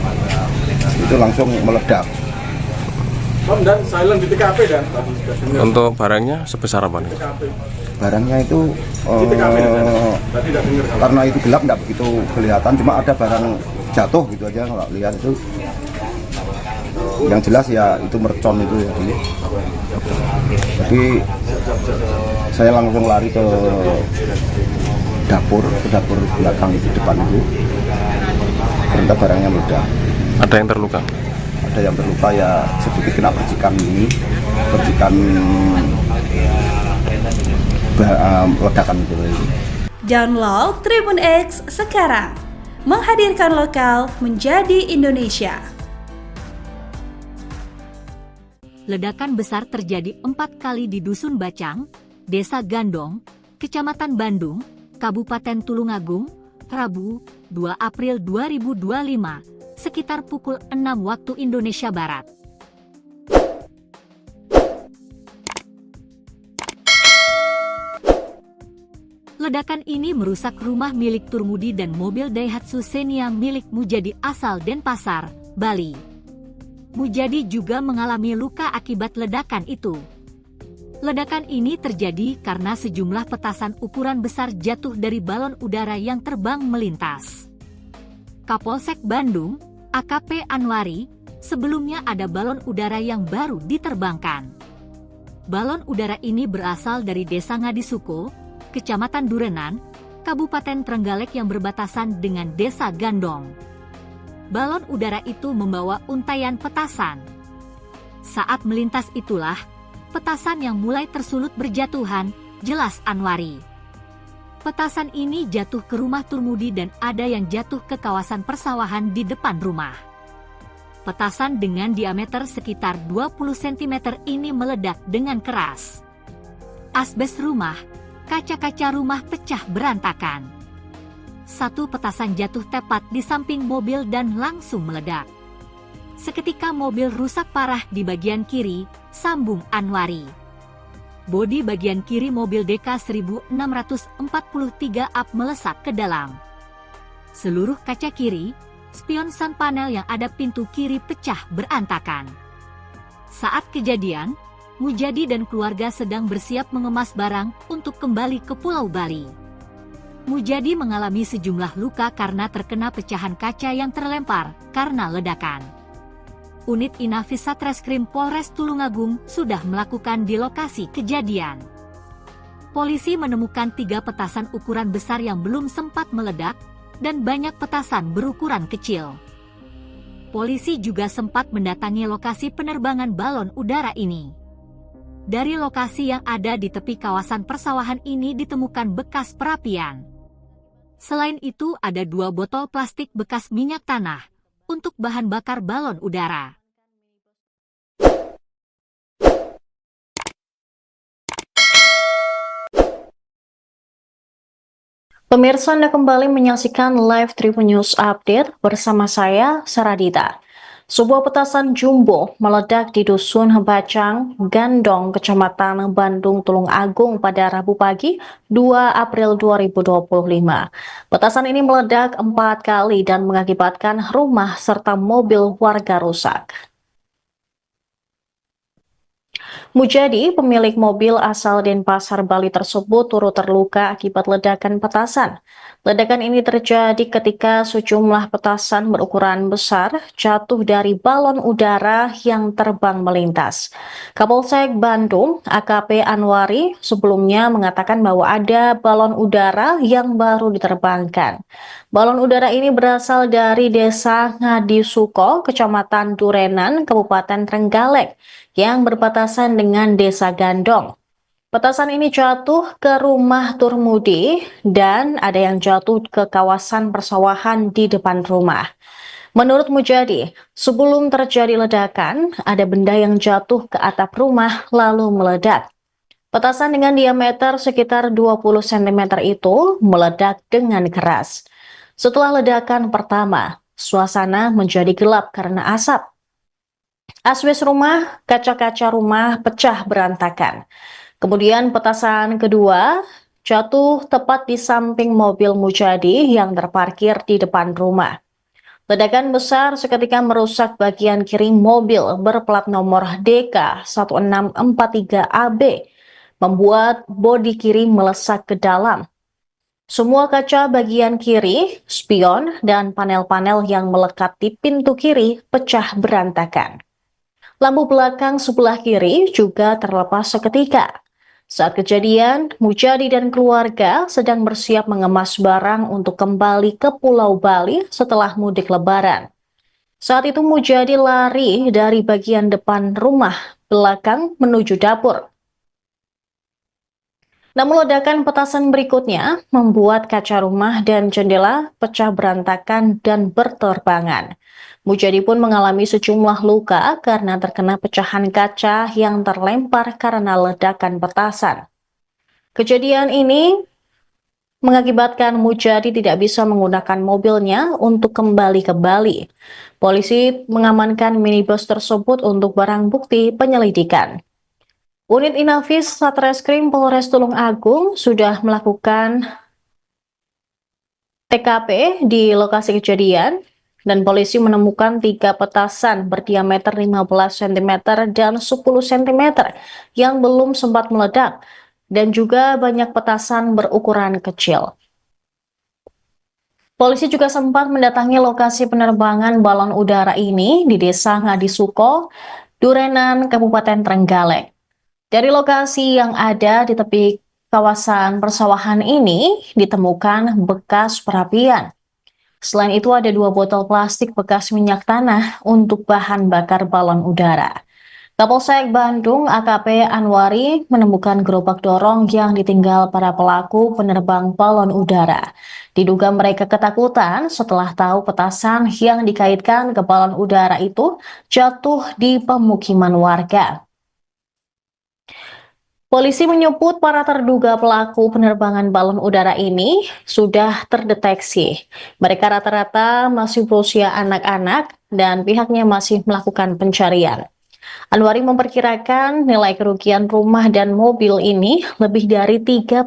itu langsung meledak. Dan silent di TKP dan Untuk barangnya sebesar apa nih? Barangnya itu karena itu gelap nggak begitu kelihatan, cuma ada barang jatuh gitu aja, nggak lihat itu. Yang jelas ya itu mercon itu ya. Jadi saya langsung lari ke dapur belakang itu, depan itu. Ternyata barangnya meledak. Ada yang terluka? ada yang terluka ya sedikit kena percikan ini, percikan ledakan itu. Download Tribun X sekarang, menghadirkan lokal menjadi Indonesia. Ledakan besar terjadi 4 kali di Dusun Bacang, Desa Gandong, Kecamatan Bandung, Kabupaten Tulungagung, Rabu, 2 April 2025, sekitar pukul 6 waktu Indonesia Barat. Ledakan ini merusak rumah milik Turmudi dan mobil Daihatsu Xenia milik Mujadi asal Denpasar, Bali. Mujadi juga mengalami luka akibat ledakan itu. Ledakan ini terjadi karena sejumlah petasan ukuran besar jatuh dari balon udara yang terbang melintas. Kapolsek Bandung, AKP Anwari, sebelumnya ada balon udara yang baru diterbangkan. Balon udara ini berasal dari Desa Ngadisuko, Kecamatan Durenan, Kabupaten Trenggalek yang berbatasan dengan Desa Gandong. Balon udara itu membawa untaian petasan. Saat melintas itulah, petasan yang mulai tersulut berjatuhan, jelas Anwari. Petasan ini jatuh ke rumah Turmudi dan ada yang jatuh ke kawasan persawahan di depan rumah. Petasan dengan diameter sekitar 20 cm ini meledak dengan keras. Asbes rumah, kaca-kaca rumah pecah berantakan. Satu petasan jatuh tepat di samping mobil dan langsung meledak. Seketika mobil rusak parah di bagian kiri, sambung Anwari. Bodi bagian kiri mobil DK 1643 up melesat ke dalam. Seluruh kaca kiri, spion sun panel yang ada pintu kiri pecah berantakan. Saat kejadian, Mujadi dan keluarga sedang bersiap mengemas barang untuk kembali ke Pulau Bali. Mujadi mengalami sejumlah luka karena terkena pecahan kaca yang terlempar karena ledakan. Unit Inafis Satreskrim Polres Tulungagung sudah melakukan di lokasi kejadian. Polisi menemukan 3 petasan ukuran besar yang belum sempat meledak dan banyak petasan berukuran kecil. Polisi juga sempat mendatangi lokasi penerbangan balon udara ini. Dari lokasi yang ada di tepi kawasan persawahan ini ditemukan bekas perapian. Selain itu ada 2 botol plastik bekas minyak tanah untuk bahan bakar balon udara. Pemirsa, Anda kembali menyaksikan live Tribun News Update bersama saya, Saradita. Sebuah petasan jumbo meledak di Dusun Bacang, Gandong, Kecamatan Bandung, Tulungagung pada Rabu pagi 2 April 2025. Petasan ini meledak 4 kali dan mengakibatkan rumah serta mobil warga rusak. Mujadi, pemilik mobil asal Denpasar, Bali tersebut turut terluka akibat ledakan petasan. Ledakan ini terjadi ketika sejumlah petasan berukuran besar jatuh dari balon udara yang terbang melintas. Kapolsek Bandung, AKP Anwari, sebelumnya mengatakan bahwa ada balon udara yang baru diterbangkan. Balon udara ini berasal dari Desa Ngadisuko, Kecamatan Durenan, Kabupaten Trenggalek, yang berbatasan dengan Desa Gandong. Petasan ini jatuh ke rumah Turmudi dan ada yang jatuh ke kawasan persawahan di depan rumah. Menurut Mujadi, sebelum terjadi ledakan, ada benda yang jatuh ke atap rumah lalu meledak. Petasan dengan diameter sekitar 20 cm itu meledak dengan keras. Setelah ledakan pertama, suasana menjadi gelap karena asap. Asbes rumah, kaca-kaca rumah pecah berantakan. Kemudian petasan kedua jatuh tepat di samping mobil Mujadi yang terparkir di depan rumah. Ledakan besar seketika merusak bagian kiri mobil berplat nomor DK 1643AB, membuat bodi kiri melesak ke dalam. Semua kaca bagian kiri, spion, dan panel-panel yang melekat di pintu kiri pecah berantakan. Lampu belakang sebelah kiri juga terlepas seketika. Saat kejadian, Mujadi dan keluarga sedang bersiap mengemas barang untuk kembali ke Pulau Bali setelah mudik Lebaran. Saat itu Mujadi lari dari bagian depan rumah belakang menuju dapur. Namun ledakan petasan berikutnya membuat kaca rumah dan jendela pecah berantakan dan berterbangan. Mujadi pun mengalami sejumlah luka karena terkena pecahan kaca yang terlempar karena ledakan petasan. Kejadian ini mengakibatkan Mujadi tidak bisa menggunakan mobilnya untuk kembali ke Bali. Polisi mengamankan minibus tersebut untuk barang bukti penyelidikan. Unit Inafis Satreskrim Polres Tulung Agung sudah melakukan TKP di lokasi kejadian dan polisi menemukan 3 petasan berdiameter 15 cm dan 10 cm yang belum sempat meledak dan juga banyak petasan berukuran kecil. Polisi juga sempat mendatangi lokasi penerbangan balon udara ini di Desa Ngadisuko, Durenan, Kabupaten Trenggalek. Dari lokasi yang ada di tepi kawasan persawahan ini ditemukan bekas perapian. Selain itu ada 2 botol plastik bekas minyak tanah untuk bahan bakar balon udara. Kapolsek Bandung AKP Anwari menemukan gerobak dorong yang ditinggal para pelaku penerbang balon udara. Diduga mereka ketakutan setelah tahu petasan yang dikaitkan ke balon udara itu jatuh di pemukiman warga. Polisi menyebut para terduga pelaku penerbangan balon udara ini sudah terdeteksi. Mereka rata-rata masih berusia anak-anak dan pihaknya masih melakukan pencarian. Anwari memperkirakan nilai kerugian rumah dan mobil ini lebih dari 30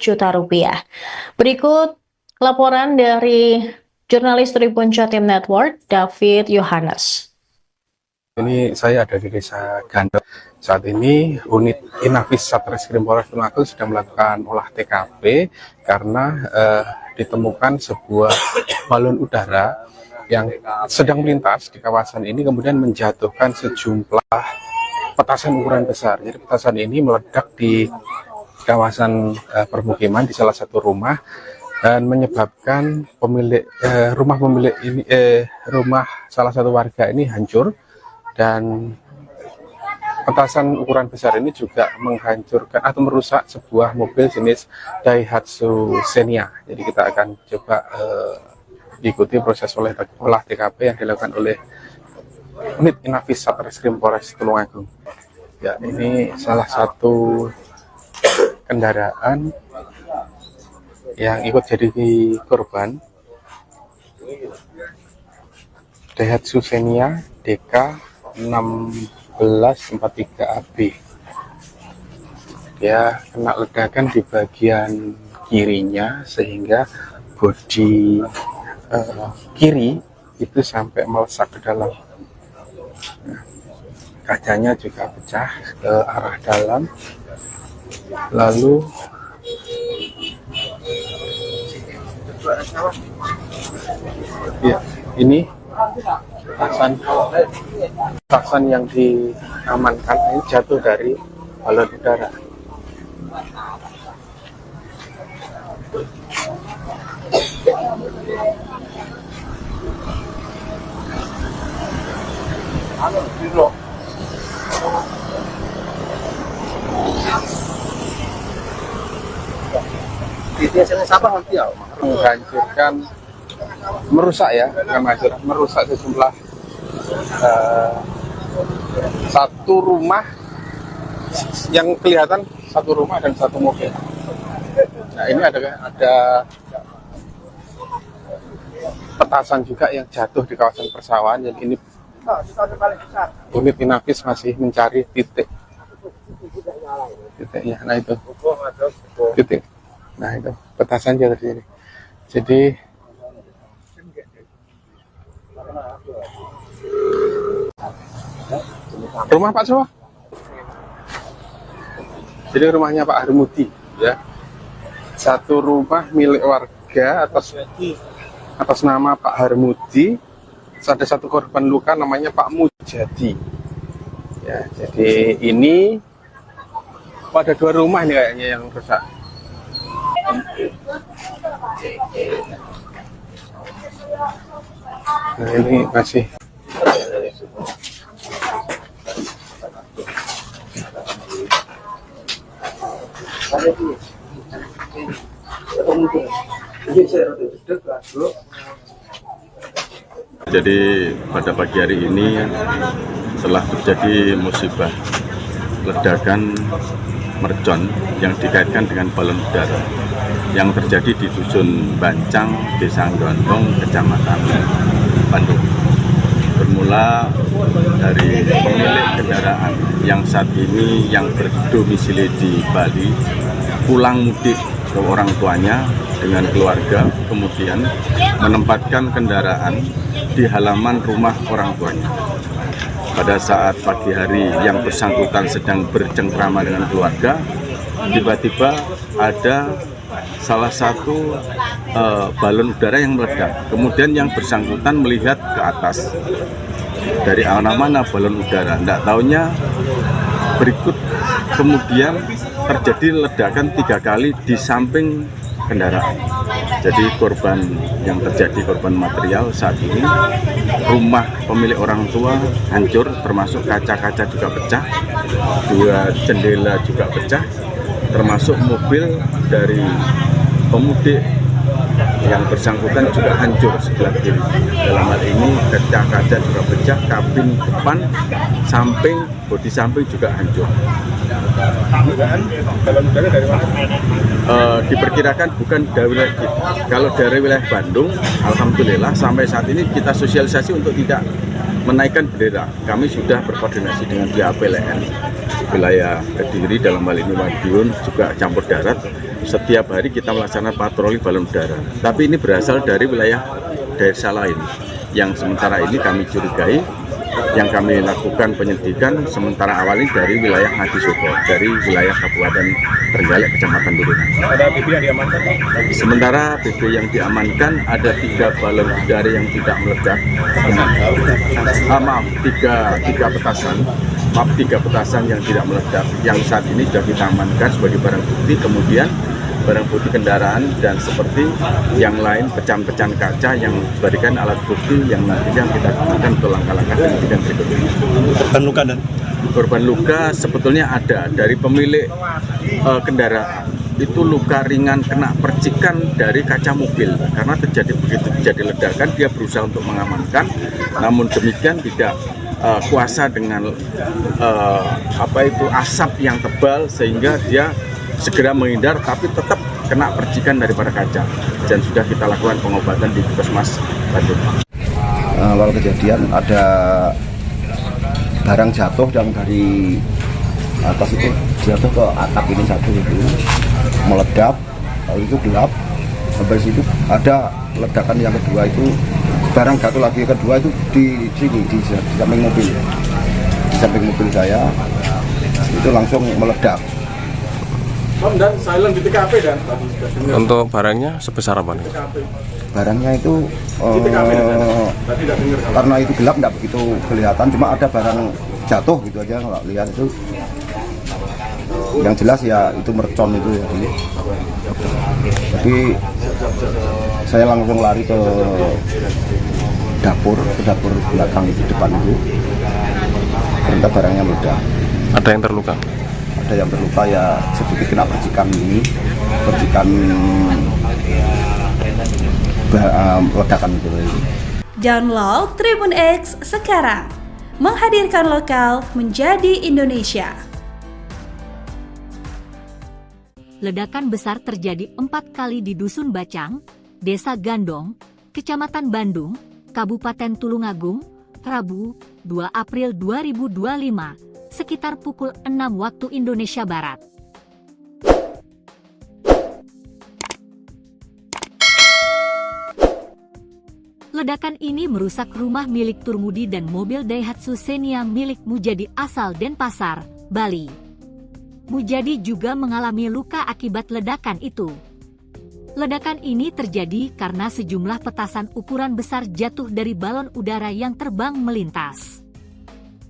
juta rupiah. Berikut laporan dari jurnalis Tribun Jatim Network, David Yohanes. Ini saya ada di Desa Gandel. Saat ini unit Inafis Satreskrim Polres Tulung Agung sudah melakukan olah TKP karena ditemukan sebuah balon udara yang sedang melintas di kawasan ini kemudian menjatuhkan sejumlah petasan ukuran besar. Jadi petasan ini meledak di kawasan permukiman di salah satu rumah dan menyebabkan rumah salah satu warga ini hancur, dan petasan ukuran besar ini juga menghancurkan atau merusak sebuah mobil jenis Daihatsu Xenia. Jadi kita akan coba diikuti proses olah TKP yang dilakukan oleh unit Inafis Satreskrim Polres Tulung Agung. Ya, ini salah satu kendaraan yang ikut jadi korban, Daihatsu Xenia DK 1643AB. Dia kena ledakan di bagian kirinya sehingga bodi kiri itu sampai melesak ke dalam. Nah, kacanya juga pecah ke arah dalam. Lalu ya, ini petasan yang diamankan ini jatuh dari balon udara. Menghancurkan, merusak ya, merusak sejumlah satu rumah yang kelihatan, satu rumah dan satu mobil. Nah, ini ada petasan juga yang jatuh di kawasan persawahan. Jadi ini unit Inafis masih mencari titiknya. Nah itu titik. Nah itu petasan jatuh di sini. Jadi rumah Pak Sowa. Jadi rumahnya Pak Harmudi ya. Satu rumah milik warga atas nama Pak Harmudi. Ada satu korban luka namanya Pak Mujadi. Ya, jadi ini ada 2 rumah nih kayaknya yang rusak. Nah, ini masih Jadi pada pagi hari ini telah terjadi musibah ledakan mercon yang dikaitkan dengan balon udara yang terjadi di Dusun Bancang, Desa Gondong, Kecamatan Bandung. Bermula dari pemilik kendaraan yang saat ini yang berdomisili di Bali pulang mudik ke orang tuanya dengan keluarga, kemudian menempatkan kendaraan di halaman rumah orang tuanya. Pada saat pagi hari yang bersangkutan sedang bercengkrama dengan keluarga, tiba-tiba ada salah satu balon udara yang meledak. Kemudian yang bersangkutan melihat ke atas, dari mana balon udara. Tidak taunya berikut kemudian terjadi ledakan 3 kali di samping kendaraan. Jadi korban yang terjadi, korban material saat ini, rumah pemilik orang tua hancur, termasuk kaca-kaca juga pecah, 2 jendela juga pecah, termasuk mobil dari pemudik yang bersangkutan juga hancur sebelah kiri. Dalam hal ini kaca-kaca juga pecah, kabin depan, samping, bodi samping juga hancur. Balon udara dari mana? Diperkirakan bukan dari wilayah kita. Kalau dari wilayah Bandung, alhamdulillah sampai saat ini kita sosialisasi untuk tidak menaikkan bendera. Kami sudah berkoordinasi dengan pihak PLN wilayah Kediri, dalam hal ini Madiun, juga campur darat. Setiap hari kita melaksanakan patroli balon udara. Tapi ini berasal dari wilayah desa lain yang sementara ini kami curigai. Yang kami lakukan penyelidikan sementara awal ini dari wilayah Ngadisoko, dari wilayah Kabupaten Trenggalek, Kecamatan Turunan. Ada BB yang diamankan? Sementara BB yang diamankan ada 3 balon udara yang tidak meledak. Tiga petasan. Maaf, 3 petasan yang tidak meledak. Yang saat ini sudah kita amankan sebagai barang bukti. Kemudian barang bukti kendaraan dan seperti yang lain pecahan-pecahan kaca yang dijadikan alat bukti yang nantinya kita gunakan untuk langkah-langkah penyidikan berikutnya. Korban luka dan korban luka sebetulnya ada dari pemilik kendaraan. Itu luka ringan kena percikan dari kaca mobil karena begitu terjadi ledakan dia berusaha untuk mengamankan, namun demikian tidak kuasa dengan asap yang tebal sehingga dia segera menghindar, tapi tetap kena percikan daripada kaca, dan sudah kita lakukan pengobatan di Puskesmas Bandung. Awal kejadian ada barang jatuh yang dari atas itu jatuh ke atap ini satu itu meledak, lalu itu gelap. Sampai situ ada ledakan yang kedua itu barang jatuh lagi, kedua itu di sini di samping mobil, di samping mobil saya itu langsung meledak. Dan silent di TKP dan Untuk barangnya sebesar apa nih? Barangnya itu karena itu gelap nggak begitu kelihatan, cuma ada barang jatuh gitu aja kalau lihat itu. Yang jelas ya itu mercon itu ya. Jadi saya langsung lari ke dapur belakang itu, depan itu. Ternyata barangnya meledak. Ada yang terluka? Ada yang terluka ya sedikit kena percikan ledakan itu. Download Tribun X sekarang, menghadirkan lokal menjadi Indonesia. Ledakan besar terjadi 4 kali di Dusun Bacang, Desa Gandong, Kecamatan Bandung, Kabupaten Tulungagung, Rabu, 2 April 2025. Sekitar pukul 6 waktu Indonesia Barat. Ledakan ini merusak rumah milik Turmudi dan mobil Daihatsu Xenia milik Mujadi asal Denpasar, Bali. Mujadi juga mengalami luka akibat ledakan itu. Ledakan ini terjadi karena sejumlah petasan ukuran besar jatuh dari balon udara yang terbang melintas.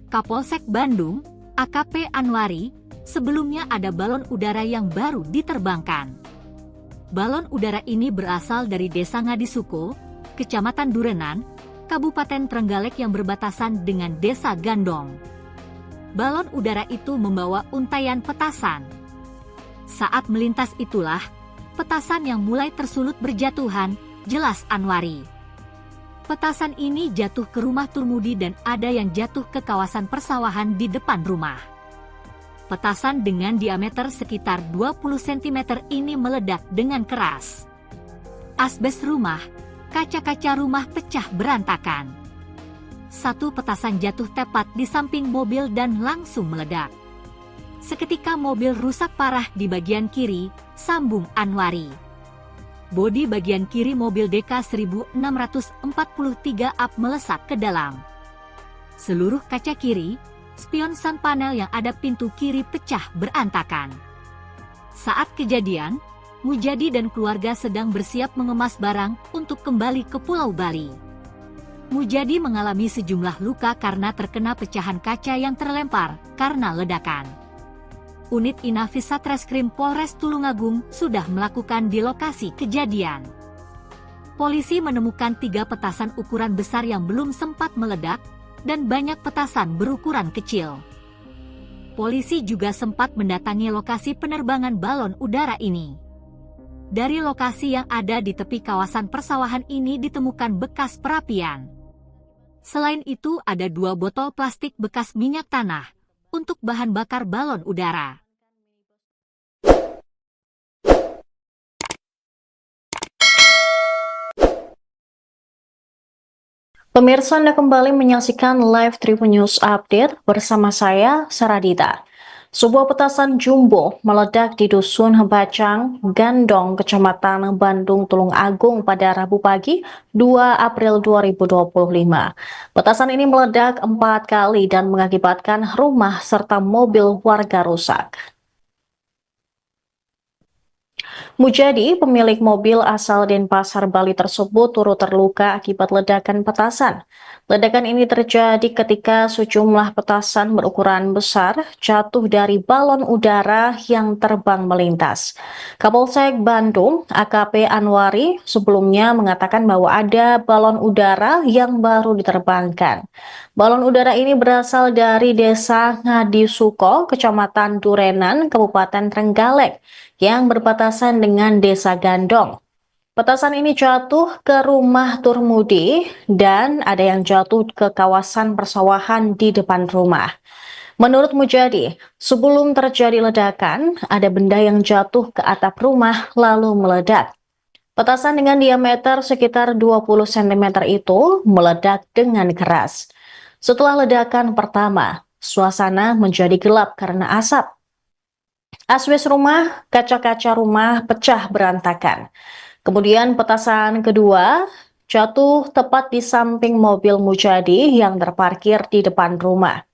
Kapolsek Bandung, AKP Anwari, sebelumnya ada balon udara yang baru diterbangkan. Balon udara ini berasal dari Desa Ngadisoko, Kecamatan Durenan, Kabupaten Trenggalek yang berbatasan dengan Desa Gandong. Balon udara itu membawa untaian petasan. Saat melintas itulah, petasan yang mulai tersulut berjatuhan, jelas Anwari. Petasan ini jatuh ke rumah Turmudi dan ada yang jatuh ke kawasan persawahan di depan rumah. Petasan dengan diameter sekitar 20 cm ini meledak dengan keras. Asbes rumah, kaca-kaca rumah pecah berantakan. Satu petasan jatuh tepat di samping mobil dan langsung meledak. Seketika mobil rusak parah di bagian kiri, sambung Anwari. Bodi bagian kiri mobil DK 1643 up melesat ke dalam. Seluruh kaca kiri, spion sun panel yang ada pintu kiri pecah berantakan. Saat kejadian, Mujadi dan keluarga sedang bersiap mengemas barang untuk kembali ke Pulau Bali. Mujadi mengalami sejumlah luka karena terkena pecahan kaca yang terlempar karena ledakan. Unit Inafis Satreskrim Polres Tulungagung sudah melakukan di lokasi kejadian. Polisi menemukan 3 petasan ukuran besar yang belum sempat meledak dan banyak petasan berukuran kecil. Polisi juga sempat mendatangi lokasi penerbangan balon udara ini. Dari lokasi yang ada di tepi kawasan persawahan ini ditemukan bekas perapian. Selain itu ada 2 botol plastik bekas minyak tanah untuk bahan bakar balon udara. Pemirsa, Anda kembali menyaksikan live Tribun News Update bersama saya, Saradita. Sebuah petasan jumbo meledak di Dusun Bacang, Gandong, Kecamatan Bandung, Tulungagung pada Rabu pagi 2 April 2025. Petasan ini meledak 4 kali dan mengakibatkan rumah serta mobil warga rusak. Mujadi, pemilik mobil asal Denpasar, Bali tersebut turut terluka akibat ledakan petasan. Ledakan ini terjadi ketika sejumlah petasan berukuran besar jatuh dari balon udara yang terbang melintas. Kapolsek Bandung, AKP Anwari, sebelumnya mengatakan bahwa ada balon udara yang baru diterbangkan. Balon udara ini berasal dari Desa Ngadisuko, Kecamatan Durenan, Kabupaten Trenggalek, yang berbatasan dengan Desa Gandong. Petasan ini jatuh ke rumah Turmudi dan ada yang jatuh ke kawasan persawahan di depan rumah. Menurut Mujadi, sebelum terjadi ledakan, ada benda yang jatuh ke atap rumah lalu meledak. Petasan dengan diameter sekitar 20 cm itu meledak dengan keras. Setelah ledakan pertama, suasana menjadi gelap karena asap. Asbes rumah, kaca-kaca rumah pecah berantakan. Kemudian petasan kedua jatuh tepat di samping mobil Mujadi yang terparkir di depan rumah.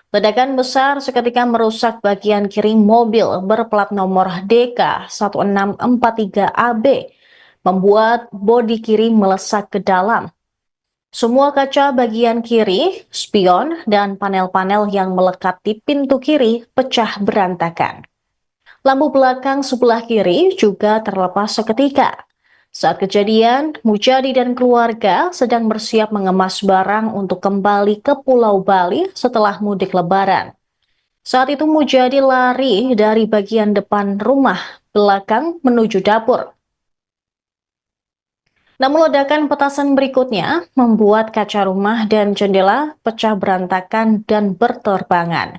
Ledakan besar seketika merusak bagian kiri mobil berplat nomor DK 1643AB, membuat bodi kiri melesak ke dalam. Semua kaca bagian kiri, spion, dan panel-panel yang melekat di pintu kiri pecah berantakan. Lampu belakang sebelah kiri juga terlepas seketika. Saat kejadian, Mujadi dan keluarga sedang bersiap mengemas barang untuk kembali ke Pulau Bali setelah mudik Lebaran. Saat itu Mujadi lari dari bagian depan rumah belakang menuju dapur. Namun ledakan petasan berikutnya membuat kaca rumah dan jendela pecah berantakan dan berterbangan.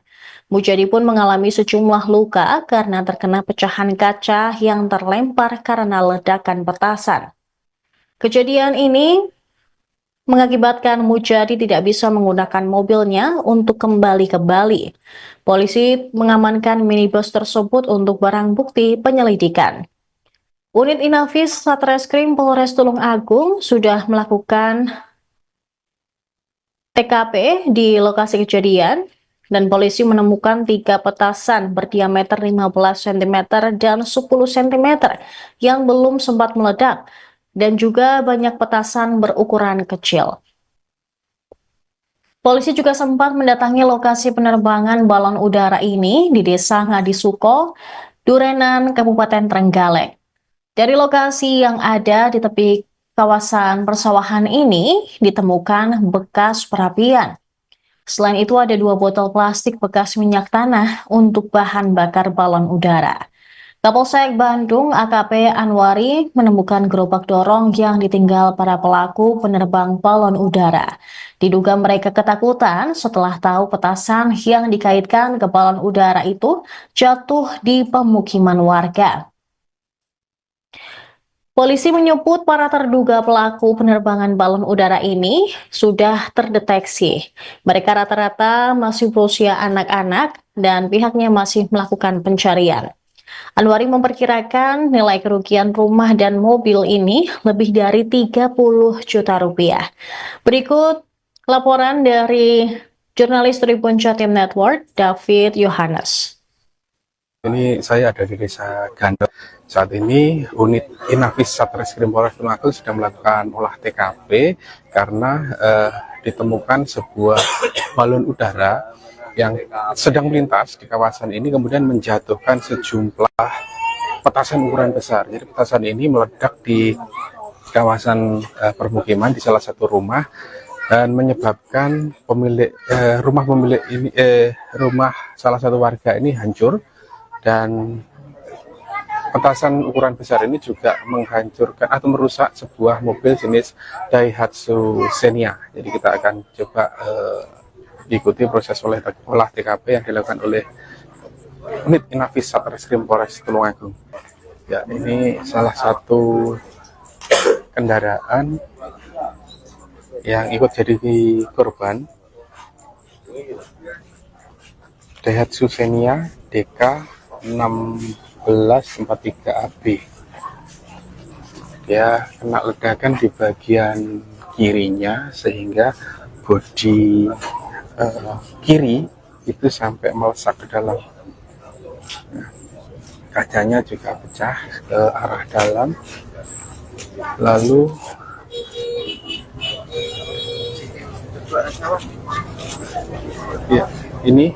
Mujadi pun mengalami sejumlah luka karena terkena pecahan kaca yang terlempar karena ledakan petasan. Kejadian ini mengakibatkan Mujadi tidak bisa menggunakan mobilnya untuk kembali ke Bali. Polisi mengamankan minibus tersebut untuk barang bukti penyelidikan. Unit Inafis Satreskrim Polres Tulungagung sudah melakukan TKP di lokasi kejadian dan polisi menemukan 3 petasan berdiameter 15 cm dan 10 cm yang belum sempat meledak dan juga banyak petasan berukuran kecil. Polisi juga sempat mendatangi lokasi penerbangan balon udara ini di Desa Ngadisuko, Durenan, Kabupaten Trenggalek. Dari lokasi yang ada di tepi kawasan persawahan ini ditemukan bekas perapian. Selain itu ada 2 botol plastik bekas minyak tanah untuk bahan bakar balon udara. Kapolsek Bandung AKP Anwari menemukan gerobak dorong yang ditinggal para pelaku penerbang balon udara. Diduga mereka ketakutan setelah tahu petasan yang dikaitkan ke balon udara itu jatuh di pemukiman warga. Polisi menyebut para terduga pelaku penerbangan balon udara ini sudah terdeteksi. Mereka rata-rata masih berusia anak-anak dan pihaknya masih melakukan pencarian. Anwari memperkirakan nilai kerugian rumah dan mobil ini lebih dari 30 juta rupiah. Berikut laporan dari jurnalis Tribun Jatim Network, David Yohanes. Ini saya ada di Desa Gandel. Saat ini unit Inafis Satreskrim Polres Tulungagung sedang melakukan olah TKP karena ditemukan sebuah balon udara yang sedang melintas di kawasan ini kemudian menjatuhkan sejumlah petasan ukuran besar. Jadi petasan ini meledak di kawasan permukiman di salah satu rumah dan menyebabkan rumah salah satu warga ini hancur. Dan petasan ukuran besar ini juga menghancurkan atau merusak sebuah mobil jenis Daihatsu Xenia. Jadi kita akan coba ikuti proses olah TKP yang dilakukan oleh unit Inafis Satreskrim Polres Tulungagung. Ya, ini salah satu kendaraan yang ikut jadi korban, Daihatsu Xenia DK 1643AB. Dia kena ledakan di bagian kirinya sehingga bodi kiri itu sampai melesak ke dalam. Nah, kacanya juga pecah ke arah dalam. Lalu ya, ini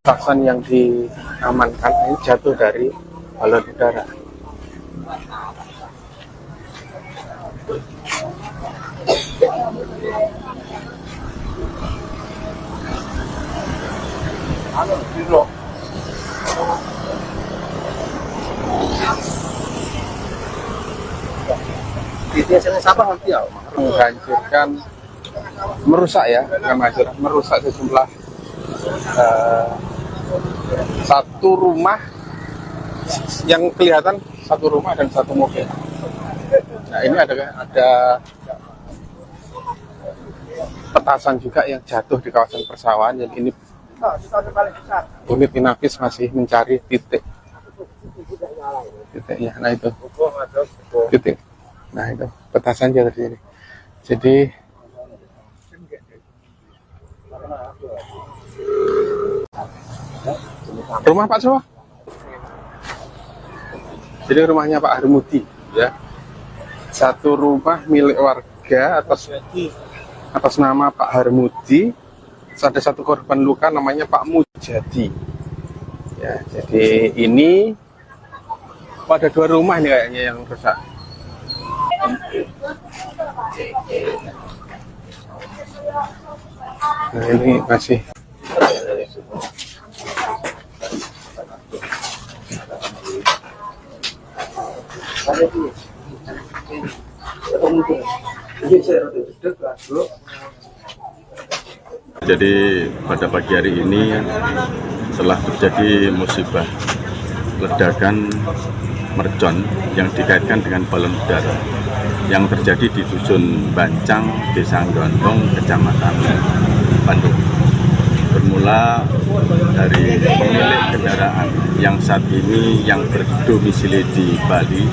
petasan yang diamankan ini jatuh dari balon udara. Menghancurkan, merusak ya, merusak sejumlah satu rumah yang kelihatan, satu rumah dan satu mobil. Nah, ini ada petasan juga yang jatuh di kawasan persawahan. Yang ini unit Inafis masih mencari titiknya. Nah itu titik. Nah itu petasan jatuh di sini. Jadi rumah Pak Sowa. Jadi rumahnya Pak Harmudi ya. Satu rumah milik warga atas nama Pak Harmudi. Ada satu korban luka namanya Pak Mujadi. Ya, jadi ini ada dua rumah nih kayaknya yang rusak. Nah, ini masih Jadi pada pagi hari ini telah terjadi musibah ledakan mercon yang dikaitkan dengan balon udara yang terjadi di Dusun Bancang, Desa Gondong, Kecamatan Bandung. Bermula dari pemilik kendaraan yang saat ini yang berdomisili di Bali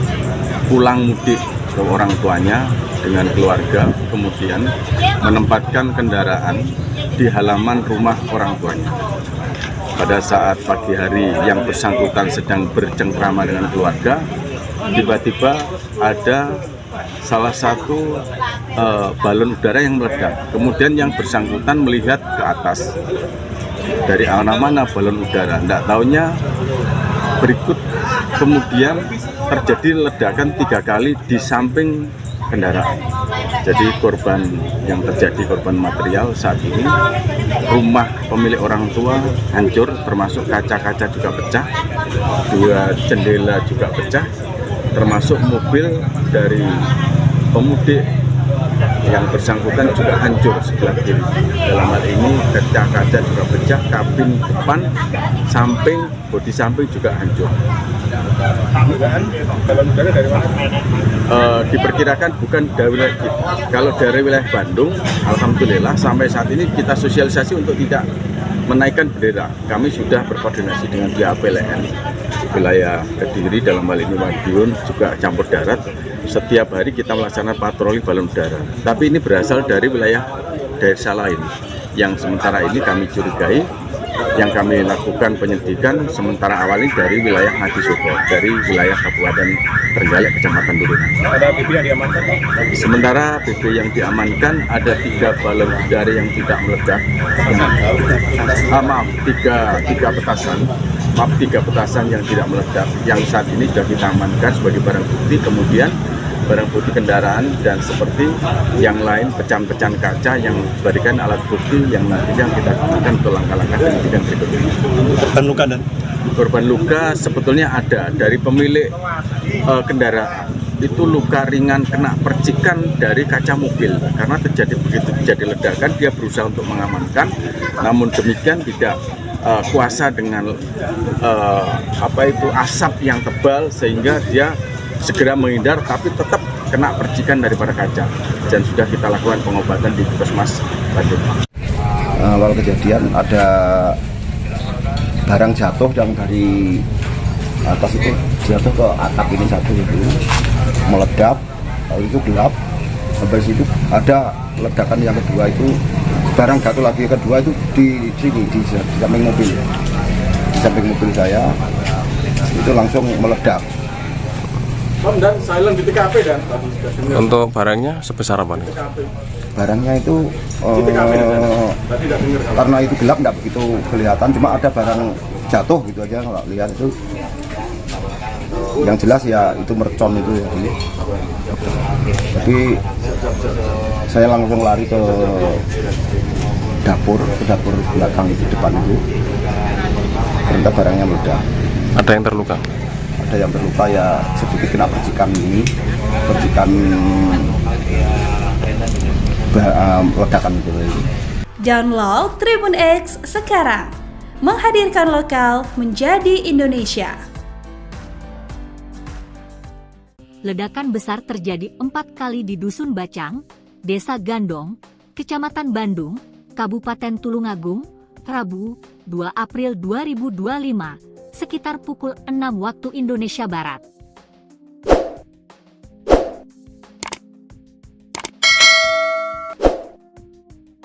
pulang mudik ke orang tuanya dengan keluarga, kemudian menempatkan kendaraan di halaman rumah orang tuanya. Pada saat pagi hari yang bersangkutan sedang bercengkrama dengan keluarga, tiba-tiba ada salah satu balon udara yang meledak. Kemudian yang bersangkutan melihat ke atas, dari arah mana balon udara, tidak taunya berikut kemudian terjadi ledakan 3 kali di samping kendaraan. Jadi korban yang terjadi, korban material saat ini, rumah pemilik orang tua hancur, termasuk kaca-kaca juga pecah, 2 jendela juga pecah, termasuk mobil dari pemudik yang bersangkutan juga hancur sebelah kiri. Dalam hal ini kaca-kaca juga pecah, kabin depan, samping, bodi samping juga hancur. Balon udara dari mana? Diperkirakan bukan dari wilayah, kalau dari wilayah Bandung, alhamdulillah sampai saat ini kita sosialisasi untuk tidak menaikkan bendera. Kami sudah berkoordinasi dengan pihak PLN wilayah Kediri, dalam hal ini Madiun, juga campur darat. Setiap hari kita melaksanakan patroli balon udara. Tapi ini berasal dari wilayah desa lain yang sementara ini kami curigai, yang kami lakukan penyelidikan sementara awal ini dari wilayah Ngadisoko, dari wilayah Kabupaten Trenggalek, Kecamatan Durenan. Ada BB yang diamankan? Sementara BB yang diamankan ada 3 balon udara yang tidak meledak. Tiga petasan. Maaf, 3 petasan yang tidak meledak. Yang saat ini sudah kita amankan sebagai barang bukti. Kemudian barang bukti kendaraan dan seperti yang lain, pecahan-pecahan kaca yang dijadikan alat bukti yang nantinya kita gunakan untuk langkah-langkah penyidikan berikutnya. Korban luka dan? Korban luka sebetulnya ada dari pemilik kendaraan. Itu luka ringan kena percikan dari kaca mobil, karena begitu terjadi ledakan dia berusaha untuk mengamankan, namun demikian tidak kuasa dengan asap yang tebal sehingga dia segera menghindar, tapi tetap kena percikan daripada kaca, dan sudah kita lakukan pengobatan di Puskesmas Bandung. Awal kejadian ada barang jatuh yang dari atas itu jatuh ke atap ini satu itu meledak, lalu itu gelap. Sampai situ ada ledakan yang kedua itu barang jatuh lagi, kedua itu di sini di samping mobil, di samping mobil saya itu langsung meledak. Dan silent di TKP dan Untuk barangnya sebesar apa nih? Barangnya itu tadi tidak dengar. karena itu gelap nggak begitu kelihatan, cuma ada barang jatuh gitu aja, nggak lihat itu. Yang jelas ya itu mercon itu ya. Jadi saya langsung lari ke dapur belakang itu, depan itu. Ternyata barangnya meledak. Ada yang terluka? Ada yang terluka ya, sedikit kena percikan ledakan itu. Download Tribun X sekarang, menghadirkan lokal menjadi Indonesia. Ledakan besar terjadi 4 kali di Dusun Bacang, Desa Gandong, Kecamatan Bandung, Kabupaten Tulungagung, Rabu, 2 April 2025, sekitar pukul 6 waktu Indonesia Barat.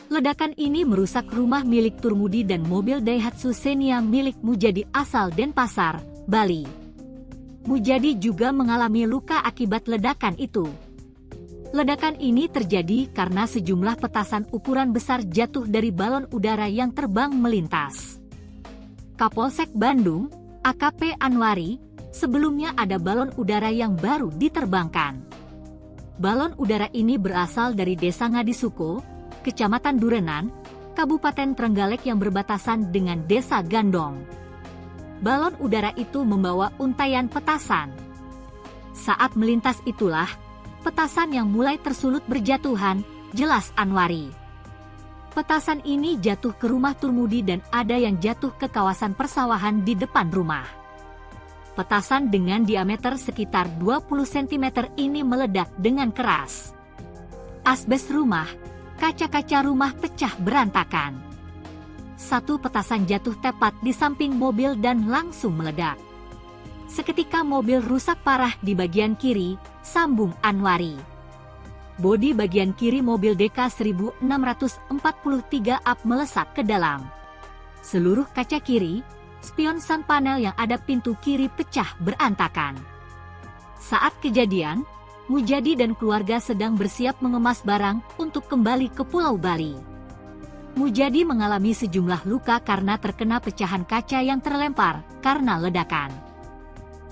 Ledakan ini merusak rumah milik Turmudi dan mobil Daihatsu Xenia milik Mujadi asal Denpasar, Bali. Mujadi juga mengalami luka akibat ledakan itu. Ledakan ini terjadi karena sejumlah petasan ukuran besar jatuh dari balon udara yang terbang melintas. Kapolsek Bandung, AKP Anwari, sebelumnya ada balon udara yang baru diterbangkan. Balon udara ini berasal dari Desa Ngadisoko, Kecamatan Durenan, Kabupaten Trenggalek yang berbatasan dengan Desa Gandong. Balon udara itu membawa untaian petasan. Saat melintas itulah, petasan yang mulai tersulut berjatuhan, jelas Anwari. Petasan ini jatuh ke rumah Turmudi dan ada yang jatuh ke kawasan persawahan di depan rumah. Petasan dengan diameter sekitar 20 cm ini meledak dengan keras. Asbes rumah, kaca-kaca rumah pecah berantakan. Satu petasan jatuh tepat di samping mobil dan langsung meledak. Seketika mobil rusak parah di bagian kiri, sambung Anwari. Bodi bagian kiri mobil DK 1643 up melesat ke dalam. Seluruh kaca kiri, spion sun panel yang ada pintu kiri pecah berantakan. Saat kejadian, Mujadi dan keluarga sedang bersiap mengemas barang untuk kembali ke Pulau Bali. Mujadi mengalami sejumlah luka karena terkena pecahan kaca yang terlempar karena ledakan.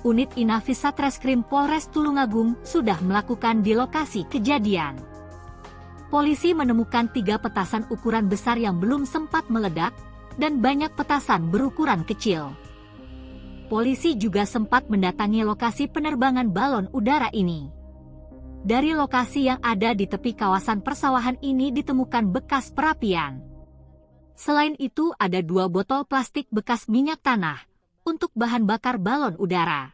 Unit Inafis Satreskrim Polres Tulungagung sudah melakukan di lokasi kejadian. polisi menemukan 3 petasan ukuran besar yang belum sempat meledak dan banyak petasan berukuran kecil. Polisi juga sempat mendatangi lokasi penerbangan balon udara ini. Dari lokasi yang ada di tepi kawasan persawahan ini ditemukan bekas perapian. Selain itu ada 2 botol plastik bekas minyak tanah untuk bahan bakar balon udara.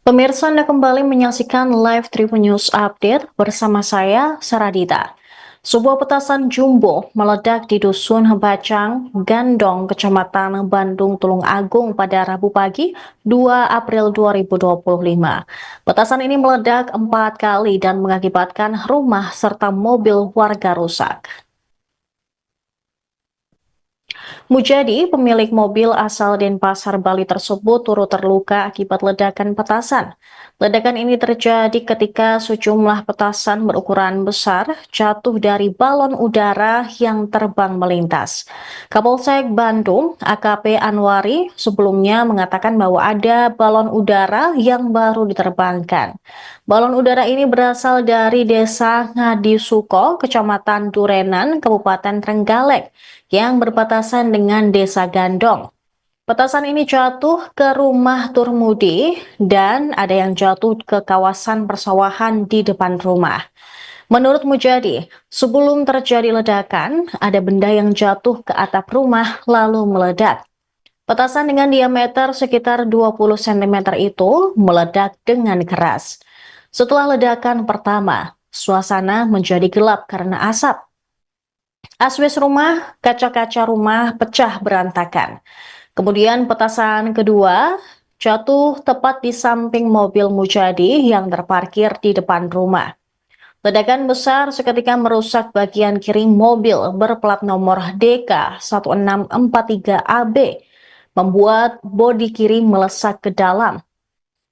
Pemirsa, Anda kembali menyaksikan live Tribun News Update bersama saya, Saradita. Sebuah petasan jumbo meledak di Dusun Bacang, Gandong, Kecamatan Bandung, Tulung Agung pada Rabu pagi, 2 April 2025. Petasan ini meledak 4 kali dan mengakibatkan rumah serta mobil warga rusak. Mujadi, pemilik mobil asal Denpasar, Bali tersebut turut terluka akibat ledakan petasan. Ledakan ini terjadi ketika sejumlah petasan berukuran besar jatuh dari balon udara yang terbang melintas. Kapolsek Bandung, AKP Anwari, sebelumnya mengatakan bahwa ada balon udara yang baru diterbangkan. Balon udara ini berasal dari Desa Ngadisuko, Kecamatan Durenan, Kabupaten Trenggalek, yang berbatasan dengan Desa Gandong. Petasan ini jatuh ke rumah Turmudi dan ada yang jatuh ke kawasan persawahan di depan rumah. Menurut Mujadi, sebelum terjadi ledakan, ada benda yang jatuh ke atap rumah lalu meledak. Petasan dengan diameter sekitar 20 cm itu meledak dengan keras. Setelah ledakan pertama, suasana menjadi gelap karena asap. Asbes rumah, kaca-kaca rumah pecah berantakan. Kemudian petasan kedua jatuh tepat di samping mobil Mujadi yang terparkir di depan rumah. Ledakan besar seketika merusak bagian kiri mobil berplat nomor DK1643AB, membuat bodi kiri melesak ke dalam.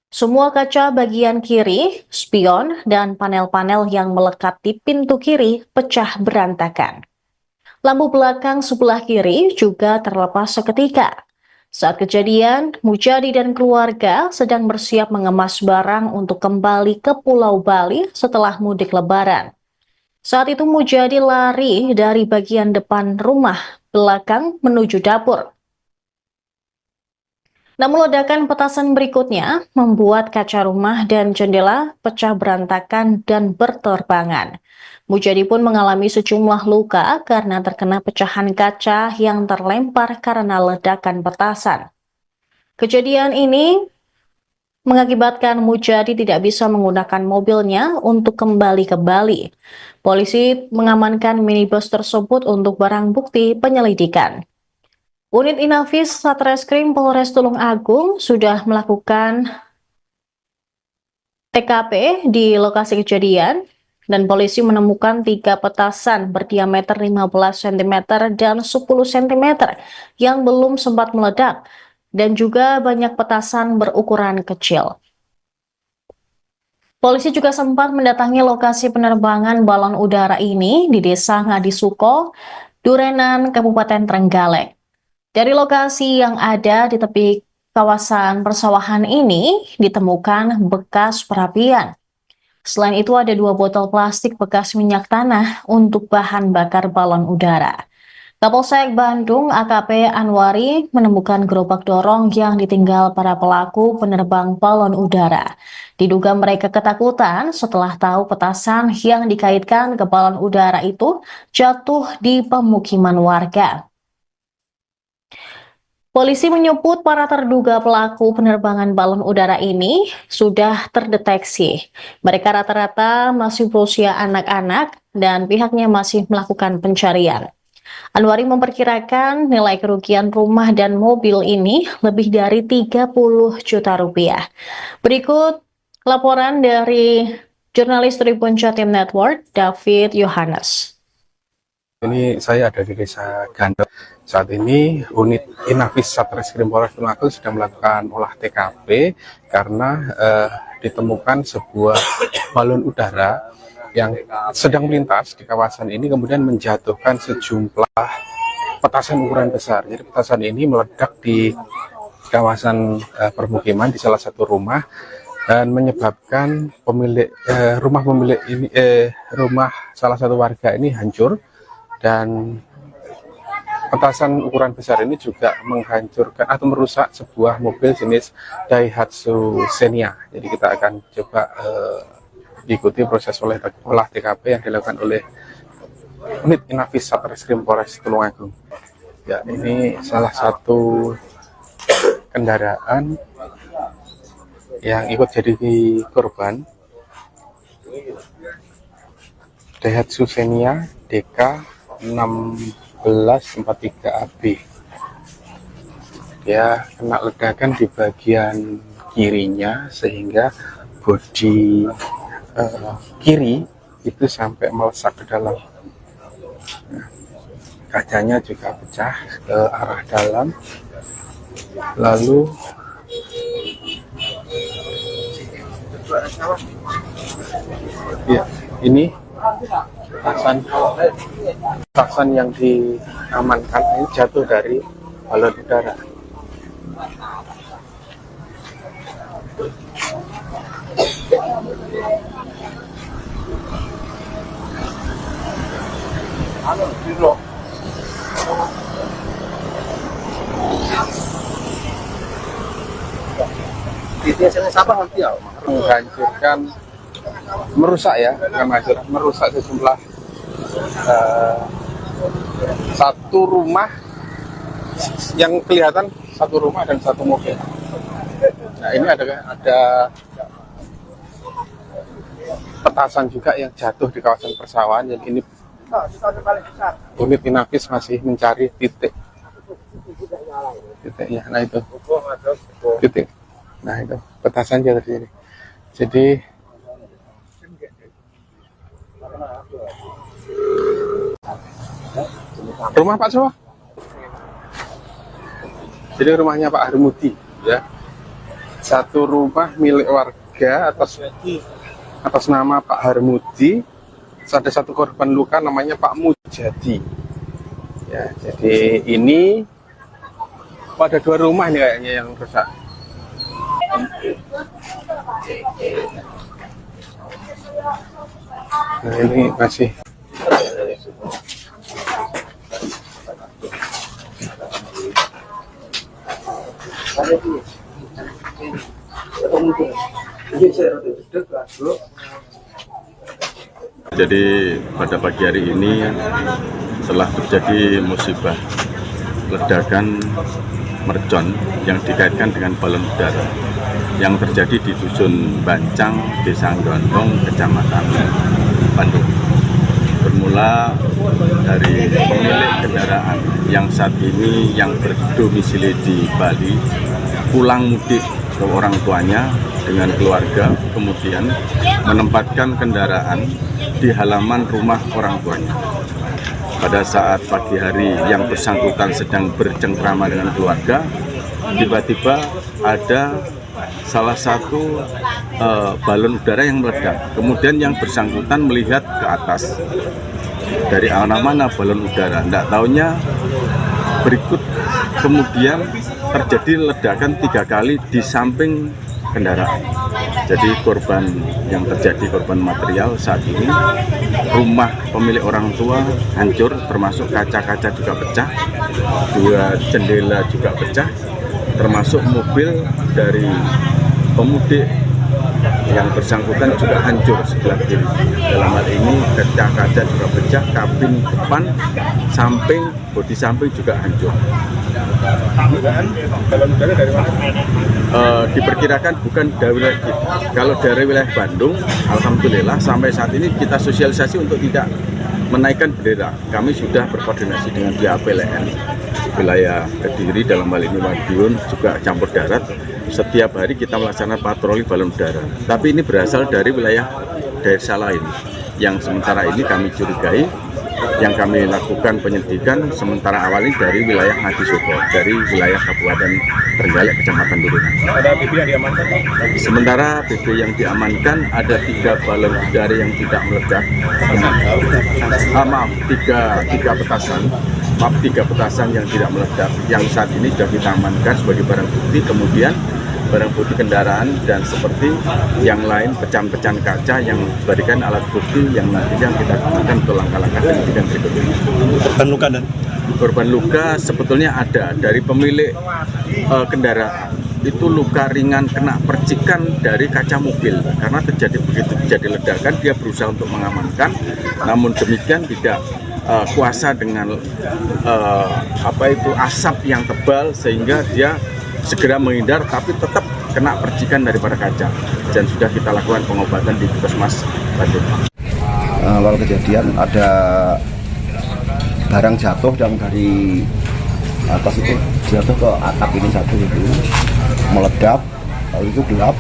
Semua kaca bagian kiri, spion, dan panel-panel yang melekat di pintu kiri pecah berantakan. Lampu belakang sebelah kiri juga terlepas seketika. Saat kejadian, Mujadi dan keluarga sedang bersiap mengemas barang untuk kembali ke Pulau Bali setelah mudik Lebaran. Saat itu Mujadi lari dari bagian depan rumah belakang menuju dapur. Namun ledakan petasan berikutnya membuat kaca rumah dan jendela pecah berantakan dan berterbangan. Mujadi pun mengalami sejumlah luka karena terkena pecahan kaca yang terlempar karena ledakan petasan. Kejadian ini mengakibatkan Mujadi tidak bisa menggunakan mobilnya untuk kembali ke Bali. Polisi mengamankan minibus tersebut untuk barang bukti penyelidikan. Unit Inafis Satreskrim Polres Tulung Agung sudah melakukan TKP di lokasi kejadian dan polisi menemukan 3 petasan berdiameter 15 cm dan 10 cm yang belum sempat meledak dan juga banyak petasan berukuran kecil. Polisi juga sempat mendatangi lokasi penerbangan balon udara ini di Desa Ngadisuko, Durenan, Kabupaten Trenggalek. Dari lokasi yang ada di tepi kawasan persawahan ini ditemukan bekas perapian. Selain itu ada 2 botol plastik bekas minyak tanah untuk bahan bakar balon udara. Kapolsek Bandung AKP Anwari menemukan gerobak dorong yang ditinggal para pelaku penerbang balon udara. Diduga mereka ketakutan setelah tahu petasan yang dikaitkan ke balon udara itu jatuh di pemukiman warga. Polisi menyebut para terduga pelaku penerbangan balon udara ini sudah terdeteksi. Mereka rata-rata masih berusia anak-anak dan pihaknya masih melakukan pencarian. Anwari memperkirakan nilai kerugian rumah dan mobil ini lebih dari 30 juta rupiah. Berikut laporan dari jurnalis Tribun Jatim Network, David Yohanes. Ini saya ada di Desa Gandong. Saat ini unit Inafis Satreskrim Polres Tulung Agung sedang melakukan olah TKP karena ditemukan sebuah balon udara yang sedang melintas di kawasan ini kemudian menjatuhkan sejumlah petasan ukuran besar. Jadi petasan ini meledak di kawasan permukiman di salah satu rumah dan menyebabkan rumah salah satu warga ini hancur, dan petasan ukuran besar ini juga menghancurkan atau merusak sebuah mobil jenis Daihatsu Xenia. Jadi kita akan coba ikuti proses olah TKP yang dilakukan oleh Unit Inafis Satreskrim Polres Tulungagung. Ya, ini salah satu kendaraan yang ikut jadi korban, Daihatsu Xenia DK 1643AB. Dia kena ledakan di bagian kirinya sehingga bodi kiri itu sampai melesak ke dalam. Nah, kacanya juga pecah ke arah dalam. Lalu ya, ini petasan yang diamankan ini jatuh dari balon udara. Menghancurkan, merusak ya, bukan menghancurkan, merusak sejumlah satu rumah yang kelihatan satu rumah dan satu mobil. Nah, ini ada petasan juga yang jatuh di kawasan persawahan. Jadi ini unit Inafis masih mencari titiknya. Nah itu titik. Nah itu petasan jatuh di sini. Jadi rumah Pak Sowa. Jadi rumahnya Pak Harmudi ya. Satu rumah milik warga atas nama Pak Harmudi. Ada satu korban luka namanya Pak Mujadi. Ya, jadi ini ada dua rumah nih kayaknya yang rusak. Nah, ini masih Jadi pada pagi hari ini telah terjadi musibah ledakan mercon yang dikaitkan dengan balon udara yang terjadi di Dusun Bancang, Desa Gondong, Kecamatan Bandung. Bermula dari pemilik kendaraan yang saat ini yang berdomisili di Bali pulang mudik ke orang tuanya dengan keluarga, kemudian menempatkan kendaraan di halaman rumah orang tuanya. Pada saat pagi hari yang bersangkutan sedang bercengkrama dengan keluarga, tiba-tiba ada salah satu balon udara yang meledak. Kemudian yang bersangkutan melihat ke atas, dari mana balon udara. Tidak taunya berikut kemudian terjadi ledakan 3 kali di samping kendaraan. Jadi korban yang terjadi, korban material saat ini, rumah pemilik orang tua hancur, termasuk kaca-kaca juga pecah, 2 jendela juga pecah, termasuk mobil dari pemudik yang bersangkutan juga hancur sebelah kiri. Dalam hal ini kaca-kaca juga pecah, kabin depan, samping, bodi samping juga hancur. Balon udara dari mana? Diperkirakan bukan dari wilayah kita. Kalau dari wilayah Bandung, alhamdulillah sampai saat ini kita sosialisasi untuk tidak menaikkan bendera. Kami sudah berkoordinasi dengan pihak PLN wilayah Kediri, dalam hal ini Madiun, juga campur darat. Setiap hari kita melaksanakan patroli balon udara. Tapi ini berasal dari wilayah desa lain yang sementara ini kami curigai. Yang kami lakukan penyelidikan sementara awal ini dari wilayah Ngadisobo, dari wilayah Kabupaten Trenggalek, Kecamatan Turunan. Ada BB yang diamankan? Sementara BB yang diamankan ada 3 balon udara yang tidak meledak. Tiga petasan 3 petasan yang tidak meledak yang saat ini sudah kita amankan sebagai barang bukti. Kemudian barang bukti kendaraan dan seperti yang lain pecahan-pecahan kaca yang dijadikan alat bukti yang nantinya kita gunakan untuk langkah-langkah penyidikan berikutnya. Korban luka dan Korban luka sebetulnya ada dari pemilik kendaraan. Itu luka ringan kena percikan dari kaca mobil karena begitu terjadi ledakan dia berusaha untuk mengamankan, namun demikian tidak kuasa dengan asap yang tebal sehingga dia segera menghindar, tapi tetap kena percikan daripada kaca dan sudah kita lakukan pengobatan di Puskesmas Bandung. Awal kejadian ada barang jatuh yang dari atas itu jatuh ke atap ini satu itu meledak, lalu itu gelap.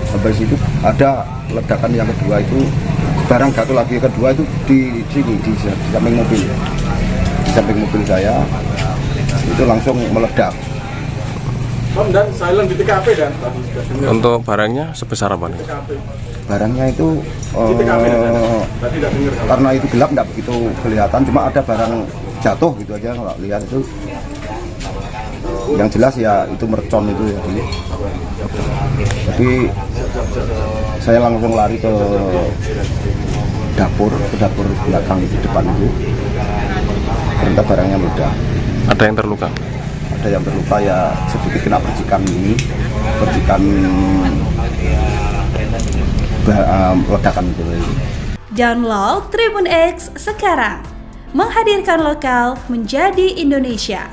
Sampai situ ada ledakan yang kedua itu barang jatuh lagi, kedua itu di sini di samping mobil, di samping mobil saya itu langsung meledak. dan silent di TKP dan Untuk barangnya sebesar apa nih? Barangnya itu karena itu gelap nggak begitu kelihatan, cuma ada barang jatuh gitu aja kalau lihat itu. Yang jelas ya itu mercon itu ya. Jadi saya langsung lari ke dapur belakang itu, depan itu. Ternyata barangnya meledak. Ada yang terluka? Ada yang terluka ya sedikit kena percikan ledakan itu. Download Tribun X sekarang, menghadirkan lokal menjadi Indonesia.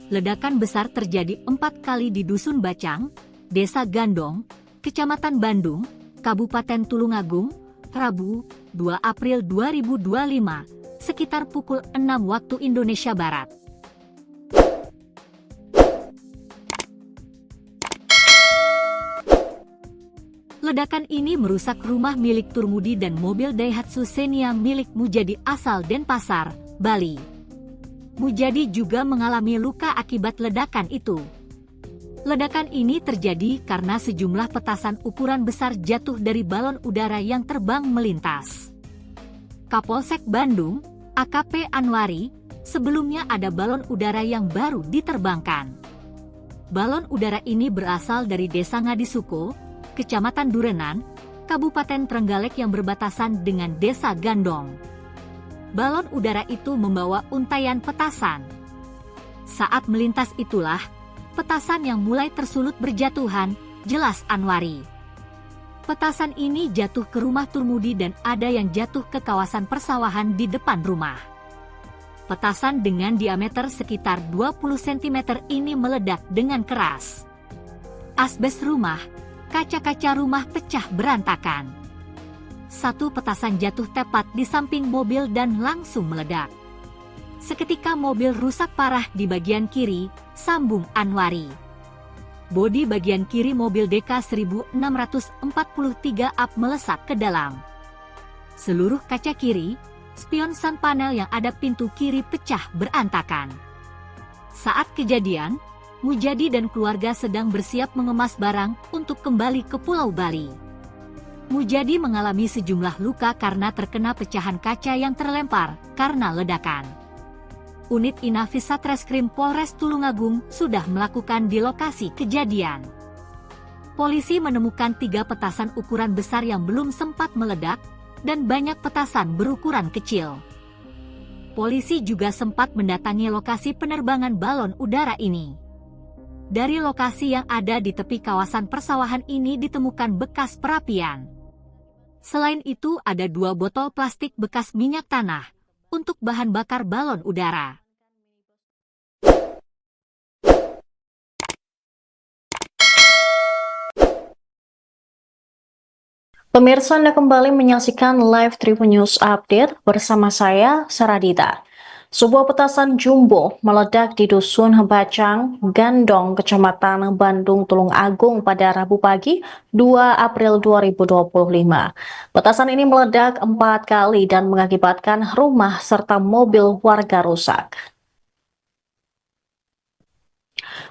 Ledakan besar terjadi 4 kali di Dusun Bacang, Desa Gandong, Kecamatan Bandung, Kabupaten Tulungagung, Rabu, 2 April 2025, sekitar pukul 6 waktu Indonesia Barat. Ledakan ini merusak rumah milik Turmudi dan mobil Daihatsu Xenia milik Mujadi asal Denpasar, Bali. Mujadi juga mengalami luka akibat ledakan itu. Ledakan ini terjadi karena sejumlah petasan ukuran besar jatuh dari balon udara yang terbang melintas. Kapolsek Bandung, AKP Anwari, sebelumnya ada balon udara yang baru diterbangkan. Balon udara ini berasal dari Desa Ngadisuko, Kecamatan Durenan, Kabupaten Trenggalek yang berbatasan dengan Desa Gandong. Balon udara itu membawa untaian petasan. Saat melintas itulah, petasan yang mulai tersulut berjatuhan, jelas Anwari. Petasan ini jatuh ke rumah Turmudi dan ada yang jatuh ke kawasan persawahan di depan rumah. Petasan dengan diameter sekitar 20 cm ini meledak dengan keras. Asbes rumah, kaca-kaca rumah pecah berantakan. Satu petasan jatuh tepat di samping mobil dan langsung meledak. Seketika mobil rusak parah di bagian kiri, sambung Anwari. Bodi bagian kiri mobil DK 1643 up melesat ke dalam. Seluruh kaca kiri, spion sun panel yang ada pintu kiri pecah berantakan. Saat kejadian, Mujadi dan keluarga sedang bersiap mengemas barang untuk kembali ke Pulau Bali. Mujadi mengalami sejumlah luka karena terkena pecahan kaca yang terlempar karena ledakan. Unit Inafis Satreskrim Polres Tulungagung sudah melakukan di lokasi kejadian. Polisi menemukan 3 petasan ukuran besar yang belum sempat meledak dan banyak petasan berukuran kecil. Polisi juga sempat mendatangi lokasi penerbangan balon udara ini. Dari lokasi yang ada di tepi kawasan persawahan ini ditemukan bekas perapian. Selain itu ada 2 botol plastik bekas minyak tanah untuk bahan bakar balon udara. Pemirsa, Anda kembali menyaksikan live Tribun News Update bersama saya, Saradita. Sebuah petasan jumbo meledak di Dusun Bacang, Gandong, Kecamatan Bandung, Tulungagung pada Rabu pagi 2 April 2025. Petasan ini meledak 4 kali dan mengakibatkan rumah serta mobil warga rusak.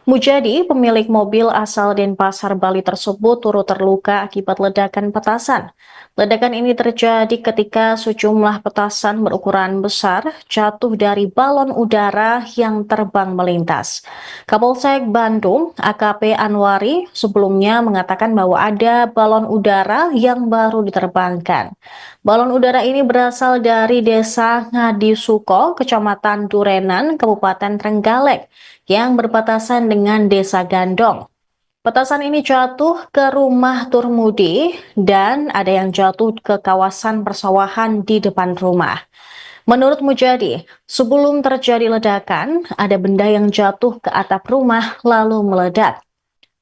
Mujadi, pemilik mobil asal Denpasar, Bali tersebut turut terluka akibat ledakan petasan. Ledakan ini terjadi ketika sejumlah petasan berukuran besar jatuh dari balon udara yang terbang melintas. Kapolsek Bandung, AKP Anwari, sebelumnya mengatakan bahwa ada balon udara yang baru diterbangkan. Balon udara ini berasal dari Desa Ngadisuko, Kecamatan Durenan, Kabupaten Trenggalek, yang berbatasan dengan Desa Gandong. Petasan ini jatuh ke rumah Turmudi dan ada yang jatuh ke kawasan persawahan di depan rumah. Menurut Mujadi, sebelum terjadi ledakan, ada benda yang jatuh ke atap rumah lalu meledak.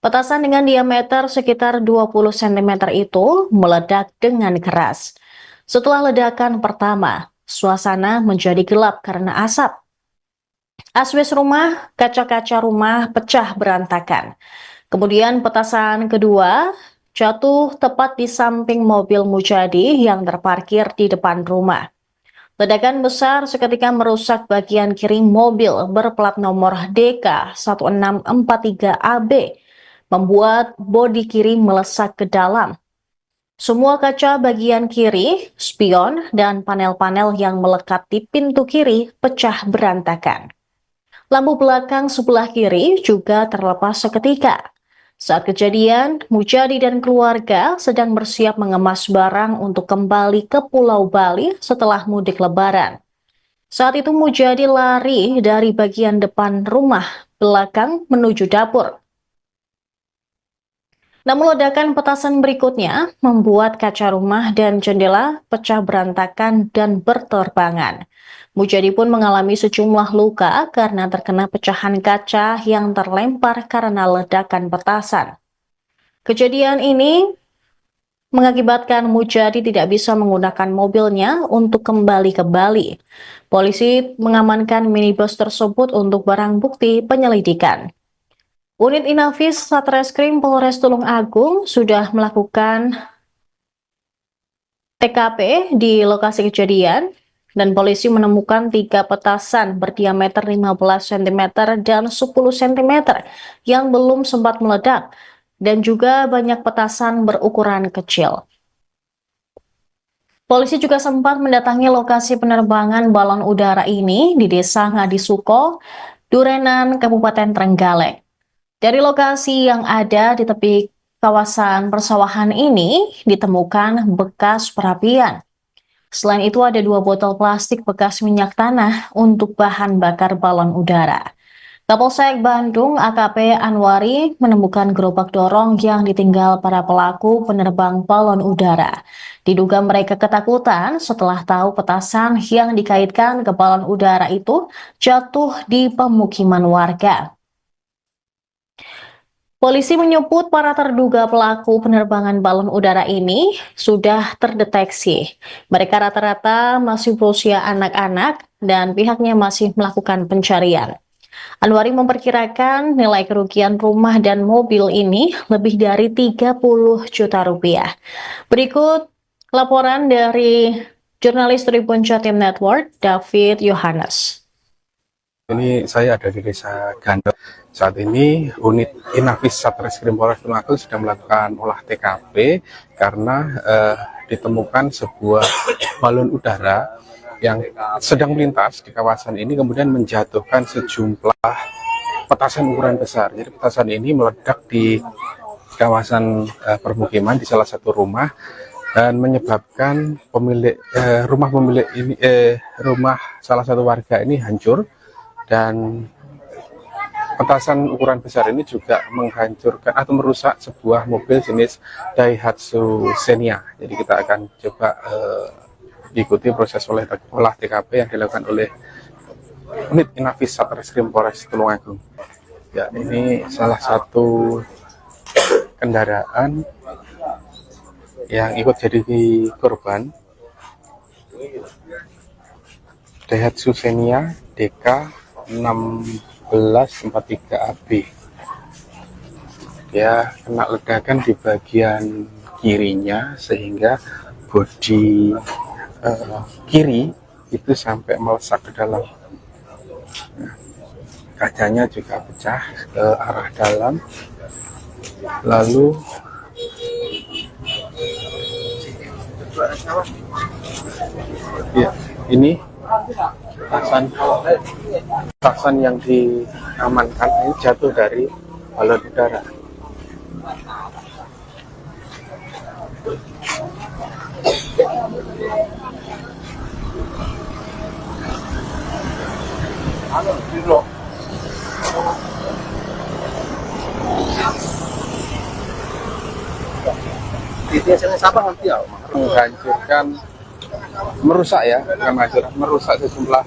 Petasan dengan diameter sekitar 20 cm itu meledak dengan keras. Setelah ledakan pertama, suasana menjadi gelap karena asap. Asbes rumah, kaca-kaca rumah pecah berantakan. Kemudian petasan kedua jatuh tepat di samping mobil Mujadi yang terparkir di depan rumah. Ledakan besar seketika merusak bagian kiri mobil berplat nomor DK1643AB, membuat bodi kiri melesak ke dalam. Semua kaca bagian kiri, spion, dan panel-panel yang melekat di pintu kiri pecah berantakan. Lampu belakang sebelah kiri juga terlepas seketika. Saat kejadian, Mujadi dan keluarga sedang bersiap mengemas barang untuk kembali ke Pulau Bali setelah mudik Lebaran. Saat itu Mujadi lari dari bagian depan rumah belakang menuju dapur. Namun ledakan petasan berikutnya membuat kaca rumah dan jendela pecah berantakan dan berterbangan. Mujadi pun mengalami sejumlah luka karena terkena pecahan kaca yang terlempar karena ledakan petasan. Kejadian ini mengakibatkan Mujadi tidak bisa menggunakan mobilnya untuk kembali ke Bali. Polisi mengamankan minibus tersebut untuk barang bukti penyelidikan. Unit Inafis Satreskrim Polres Tulung Agung sudah melakukan TKP di lokasi kejadian dan polisi menemukan 3 petasan berdiameter 15 cm dan 10 cm yang belum sempat meledak dan juga banyak petasan berukuran kecil. Polisi juga sempat mendatangi lokasi penerbangan balon udara ini di Desa Ngadisuko, Durenan, Kabupaten Trenggalek. Dari lokasi yang ada di tepi kawasan persawahan ini ditemukan bekas perapian. Selain itu ada 2 botol plastik bekas minyak tanah untuk bahan bakar balon udara. Kapolsek Bandung AKP Anwari menemukan gerobak dorong yang ditinggal para pelaku penerbang balon udara. Diduga mereka ketakutan setelah tahu petasan yang dikaitkan ke balon udara itu jatuh di pemukiman warga. Polisi menyebut para terduga pelaku penerbangan balon udara ini sudah terdeteksi. Mereka rata-rata masih berusia anak-anak dan pihaknya masih melakukan pencarian. Anwari memperkirakan nilai kerugian rumah dan mobil ini lebih dari 30 juta rupiah. Berikut laporan dari jurnalis Tribun Jatim Network, David Yohanes. Ini saya ada di Desa Gandong. Saat ini unit Inafis Satreskrim Polres Tulung Agung sedang melakukan olah TKP karena ditemukan sebuah balon udara yang sedang melintas di kawasan ini kemudian menjatuhkan sejumlah petasan ukuran besar. Jadi petasan ini meledak di kawasan permukiman di salah satu rumah dan menyebabkan rumah salah satu warga ini hancur. Dan petasan ukuran besar ini juga menghancurkan atau merusak sebuah mobil jenis Daihatsu Xenia. Jadi kita akan coba ikuti proses olah TKP yang dilakukan oleh unit Inafis Satreskrim Polres Tulung Agung. Ya, ini salah satu kendaraan yang ikut jadi korban, Daihatsu Xenia DK 1643AB. Dia kena ledakan di bagian kirinya sehingga bodi kiri itu sampai melesak ke dalam. Nah, kacanya juga pecah ke arah dalam. Lalu ya, ini petasan yang diamankan ini jatuh dari balon udara. Menghancurkan, merusak ya, bukan hancur, merusak sejumlah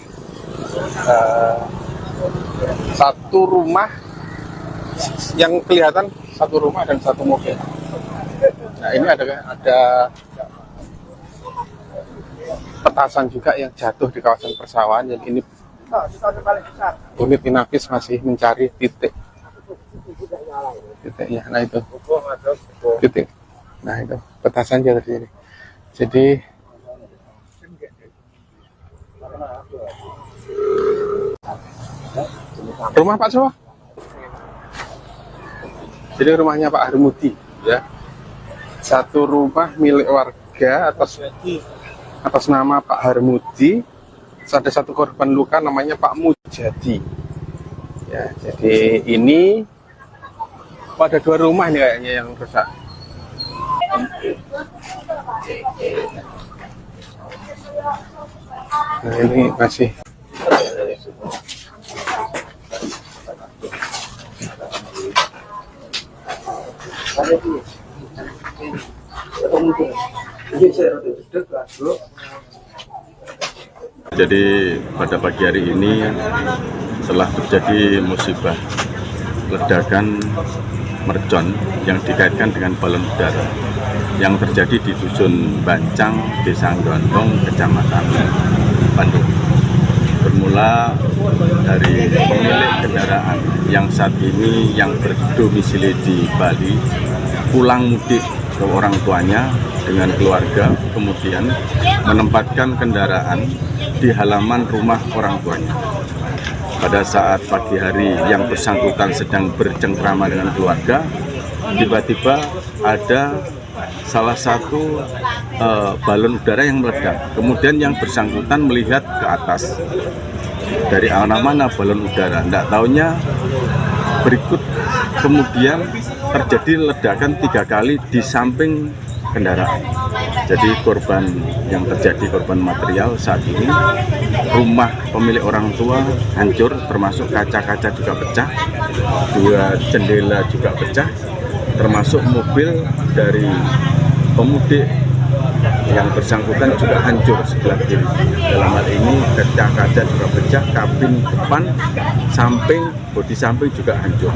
satu rumah yang kelihatan, satu rumah dan satu mobil. Nah, ini ada petasan juga yang jatuh di kawasan persawahan. Yang ini unit Inafis masih mencari titiknya. Nah itu titik. Nah itu petasan jatuh di sini. Jadi rumah Pak Sowa. Jadi rumahnya Pak Harmudi ya. Satu rumah milik warga atas nama Pak Harmudi. Ada satu korban luka namanya Pak Mujadi. Ya, jadi ini ada 2 rumah nih kayaknya yang rusak. Nah, ini masih Jadi pada pagi hari ini telah terjadi musibah ledakan mercon yang dikaitkan dengan balon udara yang terjadi di Dusun Bancang, Desa Gondong, Kecamatan Bandung. Bermula dari pemilik kendaraan yang saat ini yang berdomisili di Bali pulang mudik ke orang tuanya dengan keluarga, kemudian menempatkan kendaraan di halaman rumah orang tuanya. Pada saat pagi hari yang bersangkutan sedang bercengkrama dengan keluarga, tiba-tiba ada salah satu balon udara yang meledak. Kemudian yang bersangkutan melihat ke atas, dari arah mana balon udara, tidak taunya berikut kemudian terjadi ledakan 3 kali di samping kendaraan. Jadi korban yang terjadi, korban material saat ini, rumah pemilik orang tua hancur, termasuk kaca-kaca juga pecah, 2 jendela juga pecah, termasuk mobil dari pemudik yang bersangkutan juga hancur sebelah kiri. Dalam hal ini kaca-kaca juga pecah, kabin depan, samping, bodi samping juga hancur.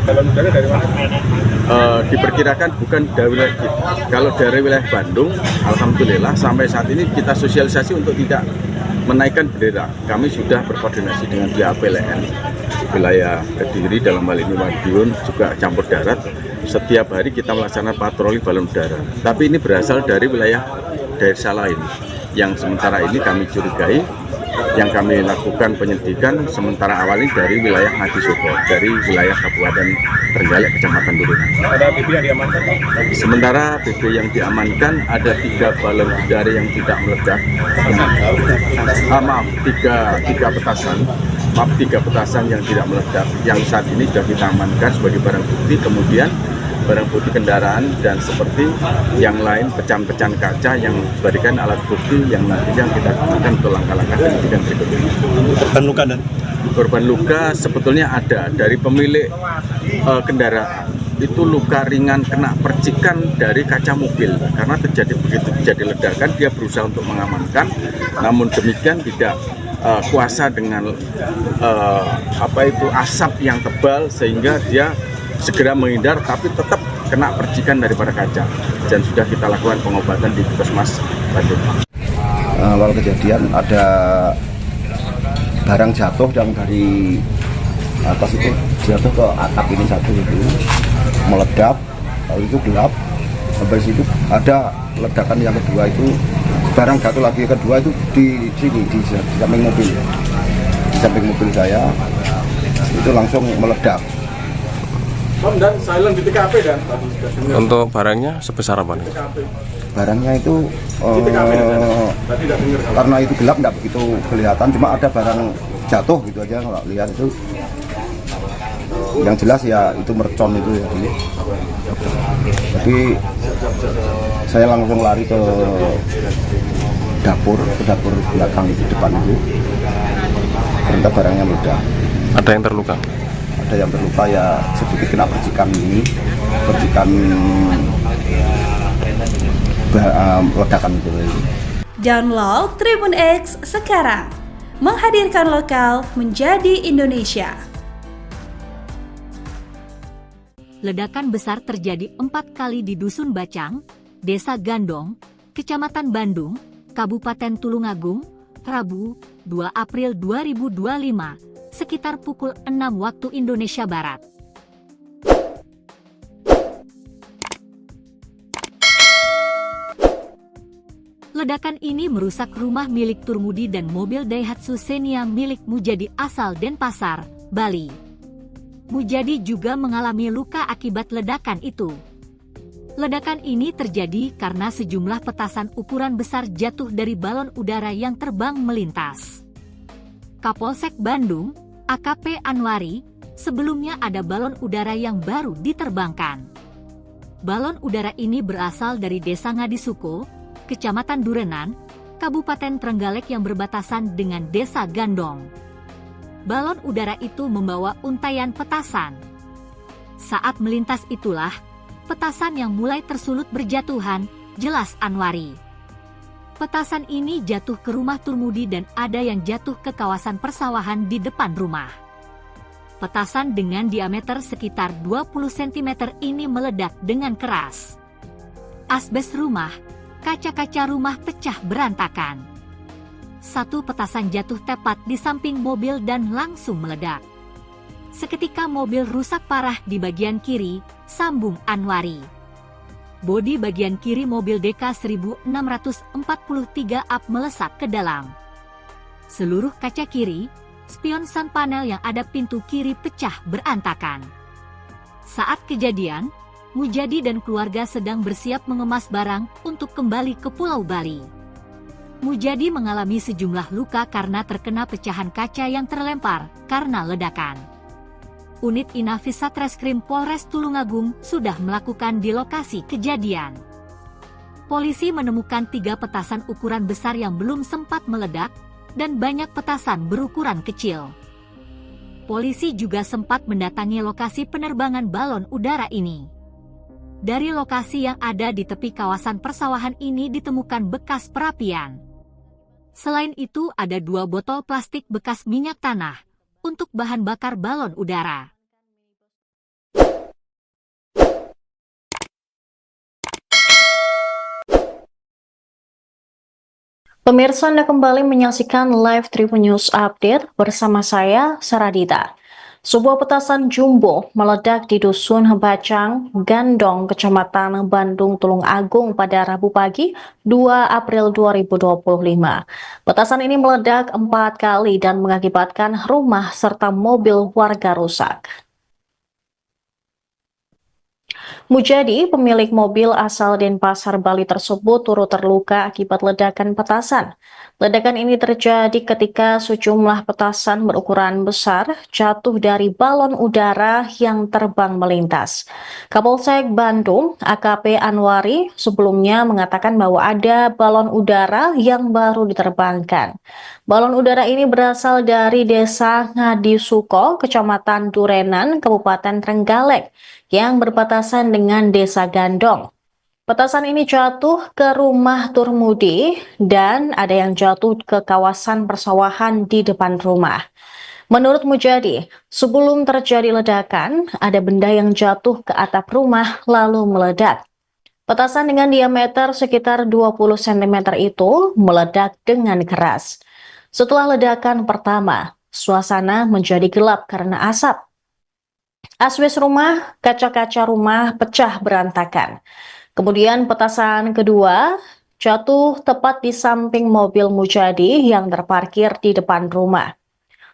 Balon udara dari mana? Diperkirakan bukan dari wilayah kita. Kalau dari wilayah Bandung, alhamdulillah sampai saat ini kita sosialisasi untuk tidak menaikkan bendera. Kami sudah berkoordinasi dengan pihak PLN wilayah Kediri, dalam hal ini Madiun, juga campur darat. Setiap hari kita melaksanakan patroli balon udara. Tapi ini berasal dari wilayah desa lain yang sementara ini kami curigai. Yang kami lakukan penyelidikan sementara awal ini dari wilayah Ngadisobo, dari wilayah Kabupaten Trenggalek, Kecamatan Durunan. Ada BB yang diamankan? Sementara BB yang diamankan ada 3 balon udara yang tidak meledak. Tiga petasan yang tidak meledak, yang saat ini sudah kita amankan sebagai barang bukti. Kemudian barang bukti kendaraan dan seperti yang lain pecahan-pecahan kaca yang dijadikan alat bukti yang nantinya kita gunakan untuk langkah-langkah penyidikan berikutnya. Korban luka dan korban luka sebetulnya ada dari pemilik kendaraan, itu luka ringan kena percikan dari kaca mobil karena begitu terjadi ledakan dia berusaha untuk mengamankan, namun demikian tidak kuasa dengan asap yang tebal sehingga dia segera menghindar, tapi tetap kena percikan daripada kaca, dan sudah kita lakukan pengobatan di Puskesmas Bandung. Awal kejadian ada barang jatuh yang dari atas itu jatuh ke atap ini satu itu meledak, lalu itu gelap. Sampai situ ada ledakan yang kedua itu barang jatuh lagi, kedua itu di sini di samping mobil. Di samping mobil saya, itu langsung meledak. Dan silent di TKP dan Untuk barangnya sebesar apa nih? Barangnya itu karena itu gelap nggak begitu kelihatan, cuma ada barang jatuh gitu aja, nggak lihat itu. Yang jelas ya itu mercon itu ya. Jadi saya langsung lari ke dapur belakang itu, depan itu. Ternyata barangnya meledak. Ada yang terluka? Ada yang terluka ya, sedikit kena percikan ledakan itu. Download Tribun X sekarang, menghadirkan lokal menjadi Indonesia. Ledakan besar terjadi 4 kali di Dusun Bacang, Desa Gandong, Kecamatan Bandung, Kabupaten Tulungagung, Rabu, 2 April 2025, sekitar pukul 6 waktu Indonesia Barat. Ledakan ini merusak rumah milik Turmudi dan mobil Daihatsu Xenia milik Mujadi asal Denpasar, Bali. Mujadi juga mengalami luka akibat ledakan itu. Ledakan ini terjadi karena sejumlah petasan ukuran besar jatuh dari balon udara yang terbang melintas. Kapolsek Bandung, AKP Anwari, sebelumnya ada balon udara yang baru diterbangkan. Balon udara ini berasal dari Desa Ngadisuko, Kecamatan Durenan, Kabupaten Trenggalek yang berbatasan dengan Desa Gandong. Balon udara itu membawa untaian petasan. Saat melintas itulah, petasan yang mulai tersulut berjatuhan, jelas Anwari. Petasan ini jatuh ke rumah Turmudi dan ada yang jatuh ke kawasan persawahan di depan rumah. Petasan dengan diameter sekitar 20 cm ini meledak dengan keras. Asbes rumah, kaca-kaca rumah pecah berantakan. Satu petasan jatuh tepat di samping mobil dan langsung meledak. Seketika mobil rusak parah di bagian kiri, sambung Anwari. Bodi bagian kiri mobil DK 1643 up melesat ke dalam. Seluruh kaca kiri, spion sun panel yang ada pintu kiri pecah berantakan. Saat kejadian, Mujadi dan keluarga sedang bersiap mengemas barang untuk kembali ke Pulau Bali. Mujadi mengalami sejumlah luka karena terkena pecahan kaca yang terlempar karena ledakan. Unit Inafis Satreskrim Polres Tulungagung sudah melakukan di lokasi kejadian. Polisi menemukan 3 petasan ukuran besar yang belum sempat meledak dan banyak petasan berukuran kecil. Polisi juga sempat mendatangi lokasi penerbangan balon udara ini. Dari lokasi yang ada di tepi kawasan persawahan ini ditemukan bekas perapian. Selain itu ada 2 botol plastik bekas minyak tanah untuk bahan bakar balon udara. Pemirsa, Anda kembali menyaksikan live Tribun News Update bersama saya, Saradita. Sebuah petasan jumbo meledak di Dusun Bacang, Gandong, Kecamatan Bandung, Tulungagung pada Rabu pagi 2 April 2025. Petasan ini meledak 4 kali dan mengakibatkan rumah serta mobil warga rusak. Mujadi, pemilik mobil asal Denpasar, Bali tersebut turut terluka akibat ledakan petasan. Ledakan ini terjadi ketika sejumlah petasan berukuran besar jatuh dari balon udara yang terbang melintas. Kapolsek Bandung, AKP Anwari, sebelumnya mengatakan bahwa ada balon udara yang baru diterbangkan. Balon udara ini berasal dari Desa Ngadisuko, Kecamatan Durenan, Kabupaten Trenggalek, yang berbatasan dengan Desa Gandong. Petasan ini jatuh ke rumah Turmudi dan ada yang jatuh ke kawasan persawahan di depan rumah. Menurut Mujadi, sebelum terjadi ledakan, ada benda yang jatuh ke atap rumah lalu meledak. Petasan dengan diameter sekitar 20 cm itu meledak dengan keras. Setelah ledakan pertama, suasana menjadi gelap karena asap. Asbes rumah, kaca-kaca rumah pecah berantakan. Kemudian petasan kedua jatuh tepat di samping mobil Mujadi yang terparkir di depan rumah.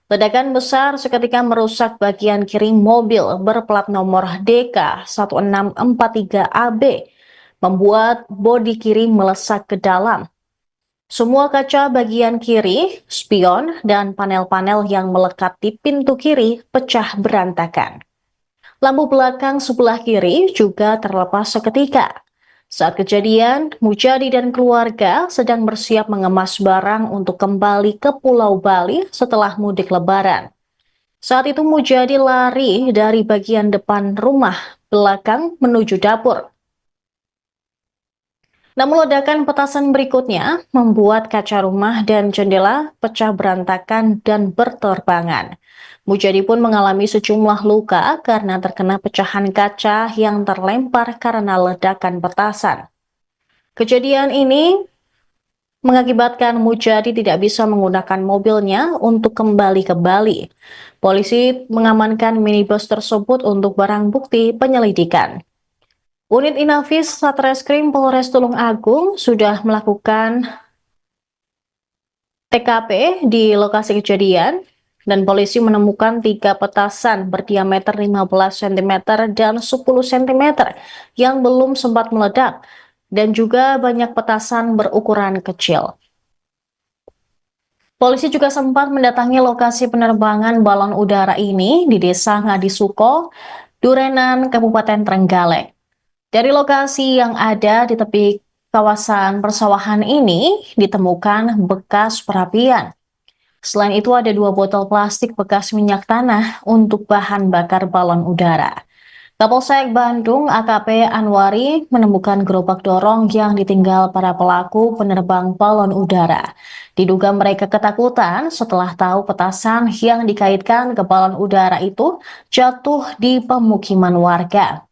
Ledakan besar seketika merusak bagian kiri mobil berplat nomor DK1643AB, membuat bodi kiri melesak ke dalam. Semua kaca bagian kiri, spion, dan panel-panel yang melekat di pintu kiri pecah berantakan. Lampu belakang sebelah kiri juga terlepas seketika. Saat kejadian, Mujadi dan keluarga sedang bersiap mengemas barang untuk kembali ke Pulau Bali setelah mudik Lebaran. Saat itu Mujadi lari dari bagian depan rumah belakang menuju dapur. Namun ledakan petasan berikutnya membuat kaca rumah dan jendela pecah berantakan dan berterbangan. Mujadi pun mengalami sejumlah luka karena terkena pecahan kaca yang terlempar karena ledakan petasan. Kejadian ini mengakibatkan Mujadi tidak bisa menggunakan mobilnya untuk kembali ke Bali. Polisi mengamankan minibus tersebut untuk barang bukti penyelidikan. Unit Inafis Satreskrim Polres Tulung Agung sudah melakukan TKP di lokasi kejadian dan polisi menemukan 3 petasan berdiameter 15 cm dan 10 cm yang belum sempat meledak dan juga banyak petasan berukuran kecil. Polisi juga sempat mendatangi lokasi penerbangan balon udara ini di Desa Ngadisuko, Durenan, Kabupaten Trenggalek. Dari lokasi yang ada di tepi kawasan persawahan ini ditemukan bekas perapian. Selain itu ada 2 botol plastik bekas minyak tanah untuk bahan bakar balon udara. Kapolsek Bandung AKP Anwari menemukan gerobak dorong yang ditinggal para pelaku penerbang balon udara. Diduga mereka ketakutan setelah tahu petasan yang dikaitkan ke balon udara itu jatuh di pemukiman warga.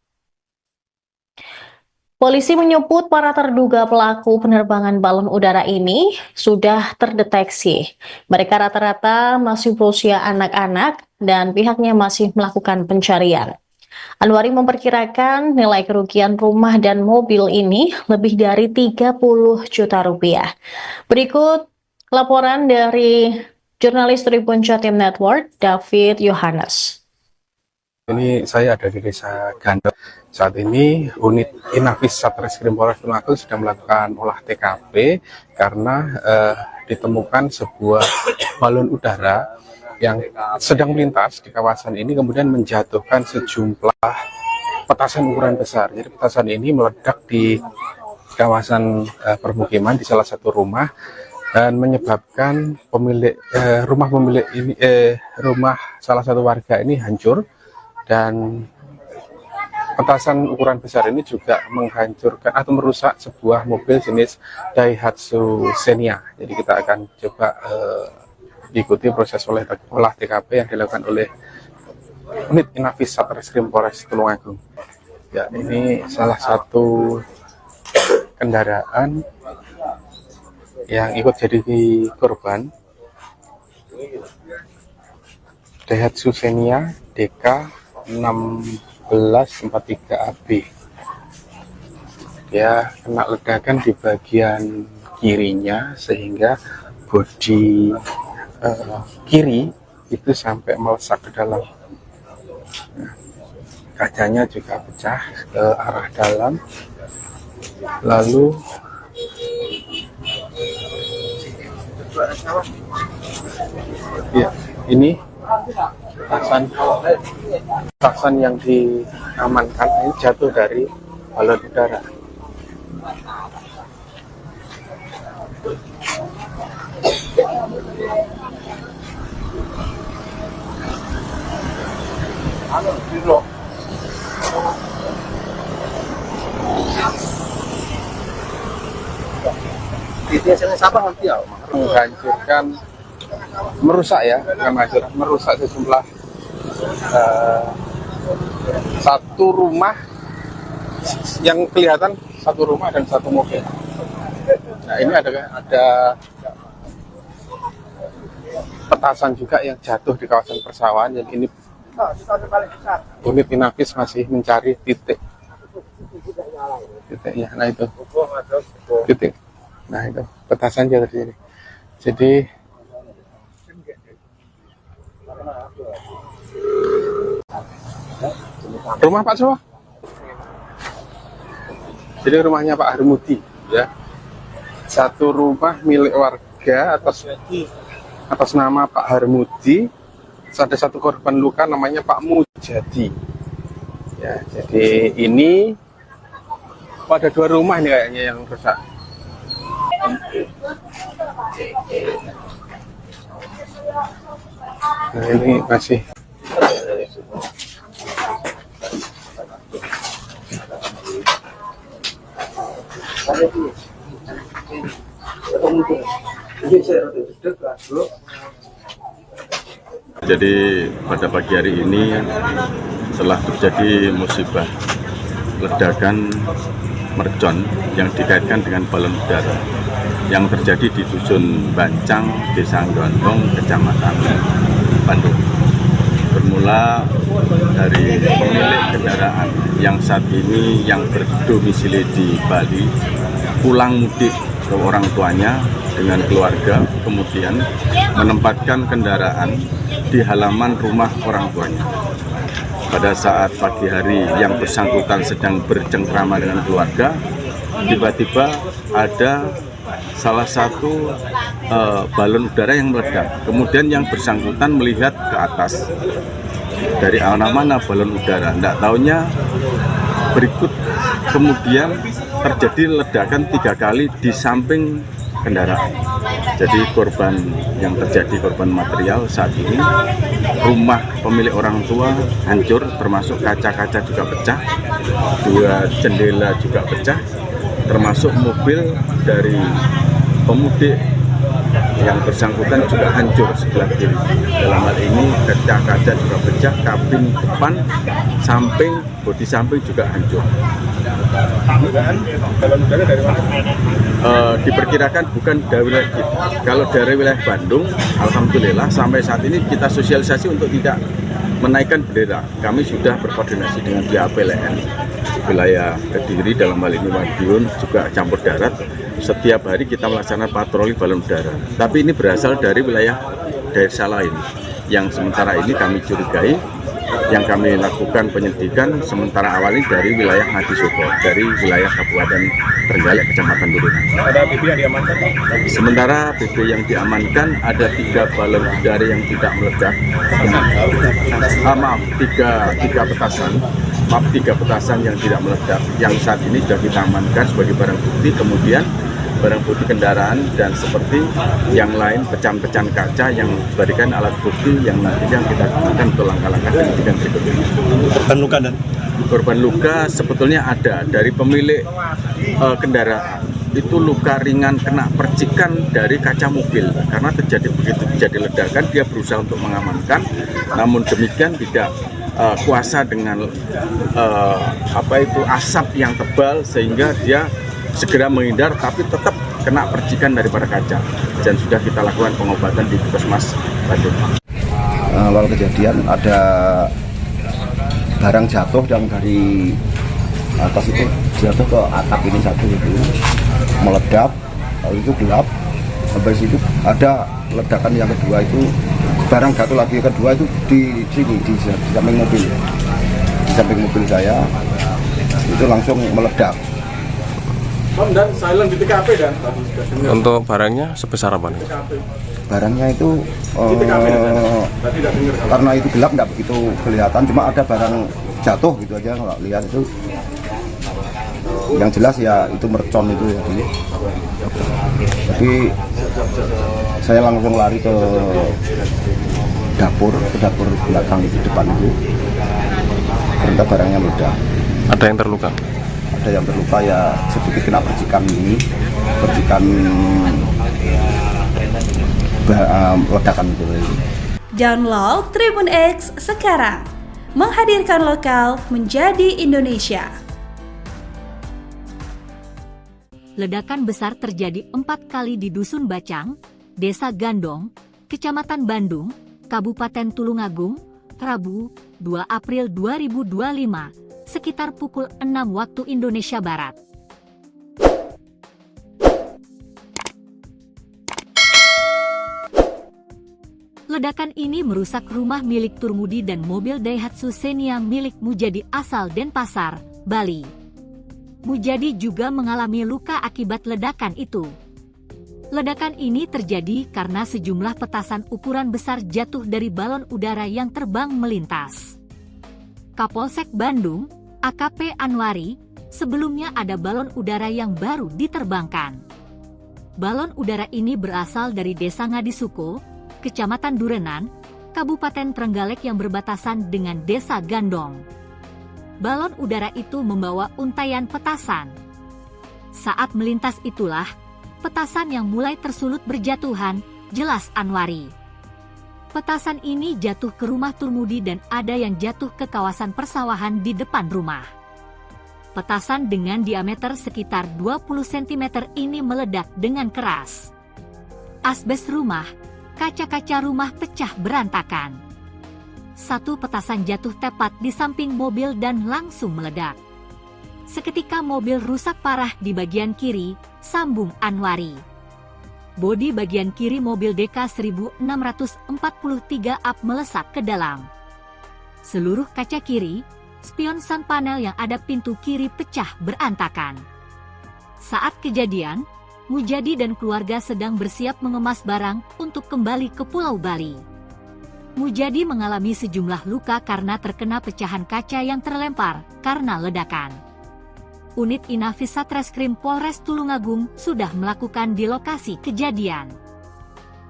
Polisi menyebut para terduga pelaku penerbangan balon udara ini sudah terdeteksi. Mereka rata-rata masih berusia anak-anak dan pihaknya masih melakukan pencarian. Anwari memperkirakan nilai kerugian rumah dan mobil ini lebih dari 30 juta rupiah. Berikut laporan dari jurnalis Tribun Jatim Network, David Yohanes. Ini saya ada di Desa Gandel. Saat ini unit Inafis Satreskrim Polres Tulung Agung sedang melakukan olah TKP karena ditemukan sebuah balon udara yang sedang melintas di kawasan ini kemudian menjatuhkan sejumlah petasan ukuran besar. Jadi petasan ini meledak di kawasan permukiman di salah satu rumah dan menyebabkan rumah salah satu warga ini hancur. Dan petasan ukuran besar ini juga menghancurkan atau merusak sebuah mobil jenis Daihatsu Xenia. Jadi kita akan coba ikuti proses olah TKP yang dilakukan oleh unit Inafis Satreskrim Polres Tulung Agung. Ya, ini salah satu kendaraan yang ikut jadi korban, Daihatsu Xenia DK 1643AB. Dia kena ledakan di bagian kirinya sehingga bodi kiri itu sampai melesak ke dalam. Nah, kacanya juga pecah ke arah dalam. Lalu ya, ini petasan yang diamankan ini jatuh dari balon udara. Menghancurkan, merusak ya, merusak sejumlah satu rumah yang kelihatan, satu rumah dan satu mobil. Nah, ini ada petasan juga yang jatuh di kawasan persawahan. Jadi ini unit Inafis masih mencari titiknya. Nah itu titik. Nah itu petasan jatuh di sini. Jadi Rumah Pak siapa? Jadi rumahnya Pak Harmudi, ya. Satu rumah milik warga atas nama Pak Harmudi. Ada satu korban luka namanya Pak Mujadi. Ya, jadi ini ada 2 rumah nih kayaknya yang rusak. Nah, ini masih Jadi pada pagi hari ini telah terjadi musibah ledakan mercon yang dikaitkan dengan balon udara yang terjadi di Dusun Bancang, Desa Gondong, Kecamatan Bandung. Bermula dari pemilik kendaraan yang saat ini yang berdomisili di Bali pulang mudik ke orang tuanya dengan keluarga, kemudian menempatkan kendaraan di halaman rumah orang tuanya. Pada saat pagi hari yang bersangkutan sedang bercengkrama dengan keluarga, tiba-tiba ada salah satu balon udara yang meledak. Kemudian yang bersangkutan melihat ke atas, dari arah mana balon udara, tidak taunya berikut kemudian terjadi ledakan 3 kali di samping kendaraan. Jadi korban yang terjadi, korban material saat ini, rumah pemilik orang tua hancur, termasuk kaca-kaca juga pecah, 2 jendela juga pecah, termasuk mobil dari pemudik yang bersangkutan juga hancur sebelah kiri. Dalam hal ini kaca-kaca juga pecah, kabin depan, samping, bodi samping juga hancur. Balon udara dari mana? Diperkirakan bukan dari wilayah kita. Kalau dari wilayah Bandung, alhamdulillah sampai saat ini kita sosialisasi untuk tidak menaikkan bendera. Kami sudah berkoordinasi dengan pihak PLN wilayah Kediri, dalam hal ini Madiun, juga campur darat. Setiap hari kita melaksanakan patroli balon udara. Tapi ini berasal dari wilayah desa lain yang sementara ini kami curigai. Yang kami lakukan penyelidikan sementara awal ini dari wilayah Ngadisobo, dari wilayah Kabupaten Trenggalek, Kecamatan Durenang. Ada BB yang diamankan? Sementara BB yang diamankan ada 3 balon udara yang tidak meledak. Tiga petasan. Maaf, 3 petasan yang tidak meledak. Yang saat ini sudah kita amankan sebagai barang bukti. Kemudian barang bukti kendaraan dan seperti yang lain pecahan-pecahan kaca yang diberikan alat bukti yang nantinya kita gunakan untuk langkah-langkah penyidikan berikutnya. Korban luka dan korban luka sebetulnya ada dari pemilik kendaraan. Itu luka ringan kena percikan dari kaca mobil karena begitu terjadi ledakan dia berusaha untuk mengamankan, namun demikian tidak kuasa dengan asap yang tebal sehingga dia segera menghindar, tapi tetap kena percikan daripada kaca dan sudah kita lakukan pengobatan di Puskesmas Bandung. Awal kejadian ada barang jatuh yang dari atas itu jatuh ke atap ini satu itu meledak, lalu itu gelap. Habis itu ada ledakan yang kedua itu barang jatuh lagi, kedua itu di sini di samping mobil, di samping mobil saya itu langsung meledak. dan silent di TKP dan Untuk barangnya sebesar apa nih? Barangnya itu di TKP tadi tidak dengar kalau karena itu gelap nggak begitu kelihatan, cuma ada barang jatuh gitu aja, nggak lihat itu. Yang jelas ya itu mercon itu ya. Jadi saya langsung lari ke dapur belakang itu, depan itu. Ternyata barangnya meledak. Ada yang terluka? Ada yang terluka ya sedikit kena percikan ini, percikan ledakan itu. Download Tribun X sekarang, menghadirkan lokal menjadi Indonesia. Ledakan besar terjadi 4 kali di Dusun Bacang, Desa Gandong, Kecamatan Bandung, Kabupaten Tulungagung, Rabu, 2 April 2025, sekitar pukul 6 waktu Indonesia Barat. Ledakan ini merusak rumah milik Turmudi dan mobil Daihatsu Xenia milik Mujadi asal Denpasar, Bali. Mujadi juga mengalami luka akibat ledakan itu. Ledakan ini terjadi karena sejumlah petasan ukuran besar jatuh dari balon udara yang terbang melintas. Kapolsek Bandung, AKP Anwari, sebelumnya ada balon udara yang baru diterbangkan. Balon udara ini berasal dari Desa Ngadisuko, Kecamatan Durenan, Kabupaten Trenggalek yang berbatasan dengan Desa Gandong. Balon udara itu membawa untaian petasan. Saat melintas itulah, petasan yang mulai tersulut berjatuhan, jelas Anwari. Petasan ini jatuh ke rumah Turmudi dan ada yang jatuh ke kawasan persawahan di depan rumah. Petasan dengan diameter sekitar 20 cm ini meledak dengan keras. Asbes rumah, kaca-kaca rumah pecah berantakan. Satu petasan jatuh tepat di samping mobil dan langsung meledak. Seketika mobil rusak parah di bagian kiri, sambung Anwari. Bodi bagian kiri mobil DK 1643 up melesak ke dalam. Seluruh kaca kiri, spion sun panel yang ada pintu kiri pecah berantakan. Saat kejadian, Mujadi dan keluarga sedang bersiap mengemas barang untuk kembali ke Pulau Bali. Mujadi mengalami sejumlah luka karena terkena pecahan kaca yang terlempar karena ledakan. Unit Inafis Satreskrim Polres Tulungagung sudah melakukan di lokasi kejadian.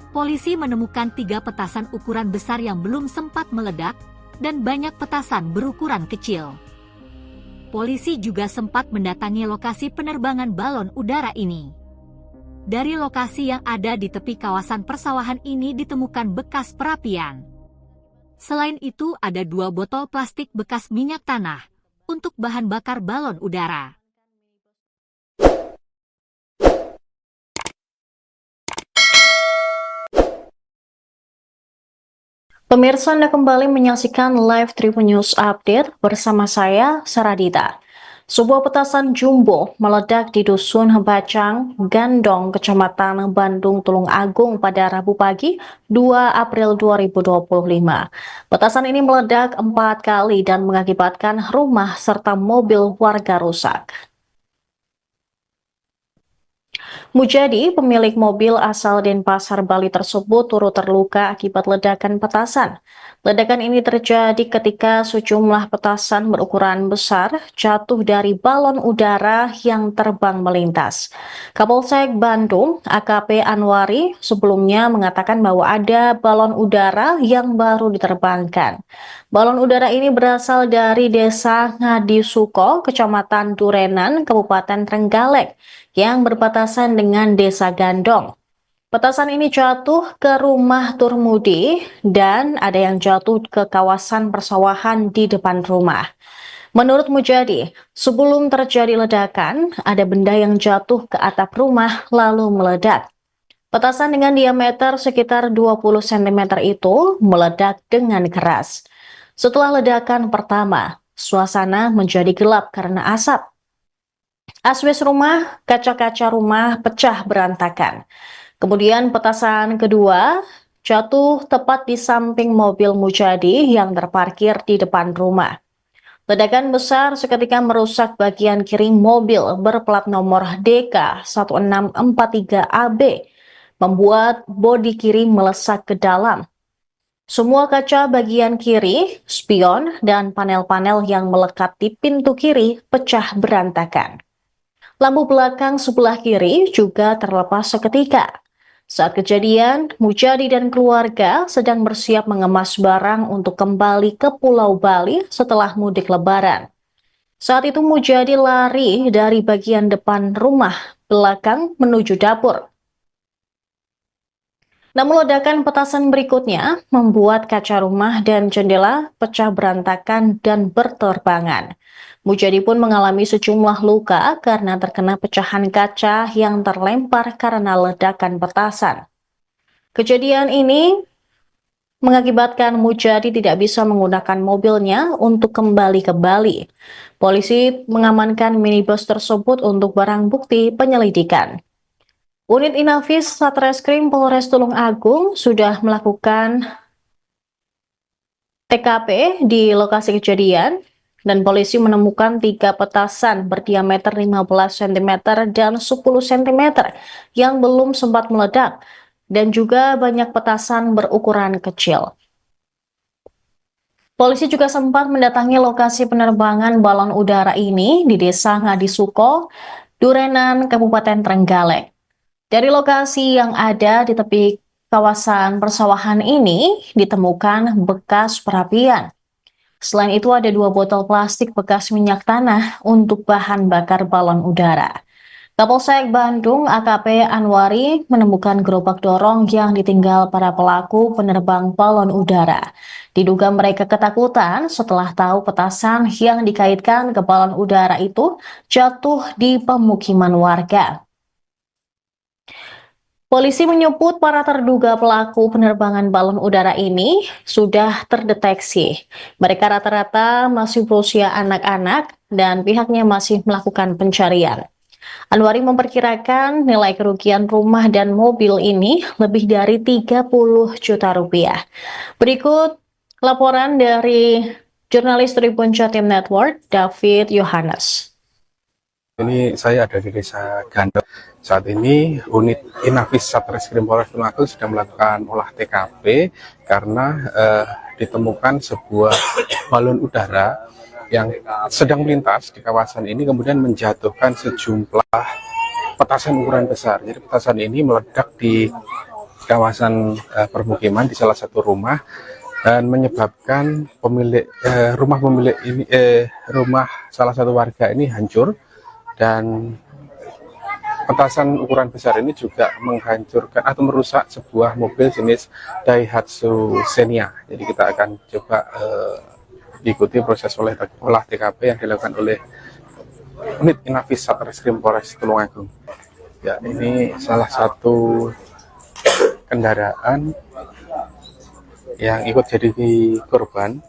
Polisi menemukan 3 petasan ukuran besar yang belum sempat meledak dan banyak petasan berukuran kecil. Polisi juga sempat mendatangi lokasi penerbangan balon udara ini. Dari lokasi yang ada di tepi kawasan persawahan ini ditemukan bekas perapian. Selain itu ada 2 botol plastik bekas minyak tanah untuk bahan bakar balon udara. Pemirsa, Anda kembali menyaksikan live Tribun News Update bersama saya, Saradita. Sebuah petasan jumbo meledak di Dusun Bacang, Gandong, Kecamatan Bandung, Tulungagung pada Rabu pagi 2 April 2025. Petasan ini meledak 4 kali dan mengakibatkan rumah serta mobil warga rusak. Mujadi, pemilik mobil asal Denpasar, Bali tersebut turut terluka akibat ledakan petasan. Ledakan ini terjadi ketika sejumlah petasan berukuran besar jatuh dari balon udara yang terbang melintas. Kapolsek Bandung, AKP Anwari, sebelumnya mengatakan bahwa ada balon udara yang baru diterbangkan. Balon udara ini berasal dari Desa Ngadisuko, Kecamatan Durenan, Kabupaten Trenggalek, yang berbatasan dengan Desa Gandong. Petasan ini jatuh ke rumah Turmudi dan ada yang jatuh ke kawasan persawahan di depan rumah. Menurut Mujadi, sebelum terjadi ledakan, ada benda yang jatuh ke atap rumah lalu meledak. Petasan dengan diameter sekitar 20 cm itu meledak dengan keras. Setelah ledakan pertama, suasana menjadi gelap karena asap. Asbes rumah, kaca-kaca rumah pecah berantakan. Kemudian petasan kedua jatuh tepat di samping mobil Mujadi yang terparkir di depan rumah. Ledakan besar seketika merusak bagian kiri mobil berplat nomor DK 1643AB, membuat bodi kiri melesak ke dalam. Semua kaca bagian kiri, spion, dan panel-panel yang melekat di pintu kiri pecah berantakan. Lampu belakang sebelah kiri juga terlepas seketika. Saat kejadian, Mujadi dan keluarga sedang bersiap mengemas barang untuk kembali ke Pulau Bali setelah mudik Lebaran. Saat itu Mujadi lari dari bagian depan rumah belakang menuju dapur. Namun ledakan petasan berikutnya membuat kaca rumah dan jendela pecah berantakan dan berterbangan. Mujadi pun mengalami sejumlah luka karena terkena pecahan kaca yang terlempar karena ledakan petasan. Kejadian ini mengakibatkan Mujadi tidak bisa menggunakan mobilnya untuk kembali ke Bali. Polisi mengamankan minibus tersebut untuk barang bukti penyelidikan. Unit Inafis Satreskrim Polres Tulungagung sudah melakukan TKP di lokasi kejadian dan polisi menemukan 3 petasan berdiameter 15 cm dan 10 cm yang belum sempat meledak dan juga banyak petasan berukuran kecil. Polisi juga sempat mendatangi lokasi penerbangan balon udara ini di Desa Ngadisuko, Durenan, Kabupaten Trenggalek. Dari lokasi yang ada di tepi kawasan persawahan ini ditemukan bekas perapian. Selain itu ada 2 botol plastik bekas minyak tanah untuk bahan bakar balon udara. Kapolsek Bandung AKP Anwari menemukan gerobak dorong yang ditinggal para pelaku penerbang balon udara. Diduga mereka ketakutan setelah tahu petasan yang dikaitkan ke balon udara itu jatuh di pemukiman warga. Polisi menyebut para terduga pelaku penerbangan balon udara ini sudah terdeteksi. Mereka rata-rata masih berusia anak-anak dan pihaknya masih melakukan pencarian. Anwari memperkirakan nilai kerugian rumah dan mobil ini lebih dari 30 juta rupiah. Berikut laporan dari jurnalis Tribun Jatim Network, David Yohanes. Ini saya ada di Desa Gandok. Saat ini unit Inafis Satreskrim Polres Tulungagung sudah melakukan olah TKP karena ditemukan sebuah balon udara yang sedang melintas di kawasan ini kemudian menjatuhkan sejumlah petasan ukuran besar. Jadi petasan ini meledak di kawasan permukiman di salah satu rumah dan menyebabkan rumah salah satu warga ini hancur. Dan petasan ukuran besar ini juga menghancurkan atau merusak sebuah mobil jenis Daihatsu Xenia. Jadi kita akan coba ikuti proses olah TKP yang dilakukan oleh unit Inafis Satreskrim Polres Tulungagung. Ya, ini salah satu kendaraan yang ikut jadi korban,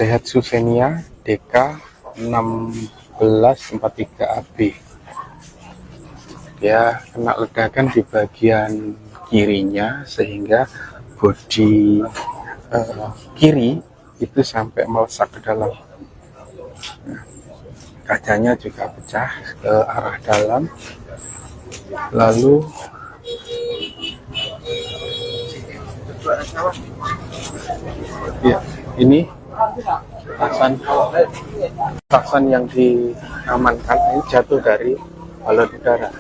Daihatsu Xenia DK 1643 AB. Dia kena ledakan di bagian kirinya sehingga bodi kiri itu sampai melesak ke dalam. Nah, kacanya juga pecah ke arah dalam. Lalu ya, ini petasan yang diamankan ini jatuh dari balon udara.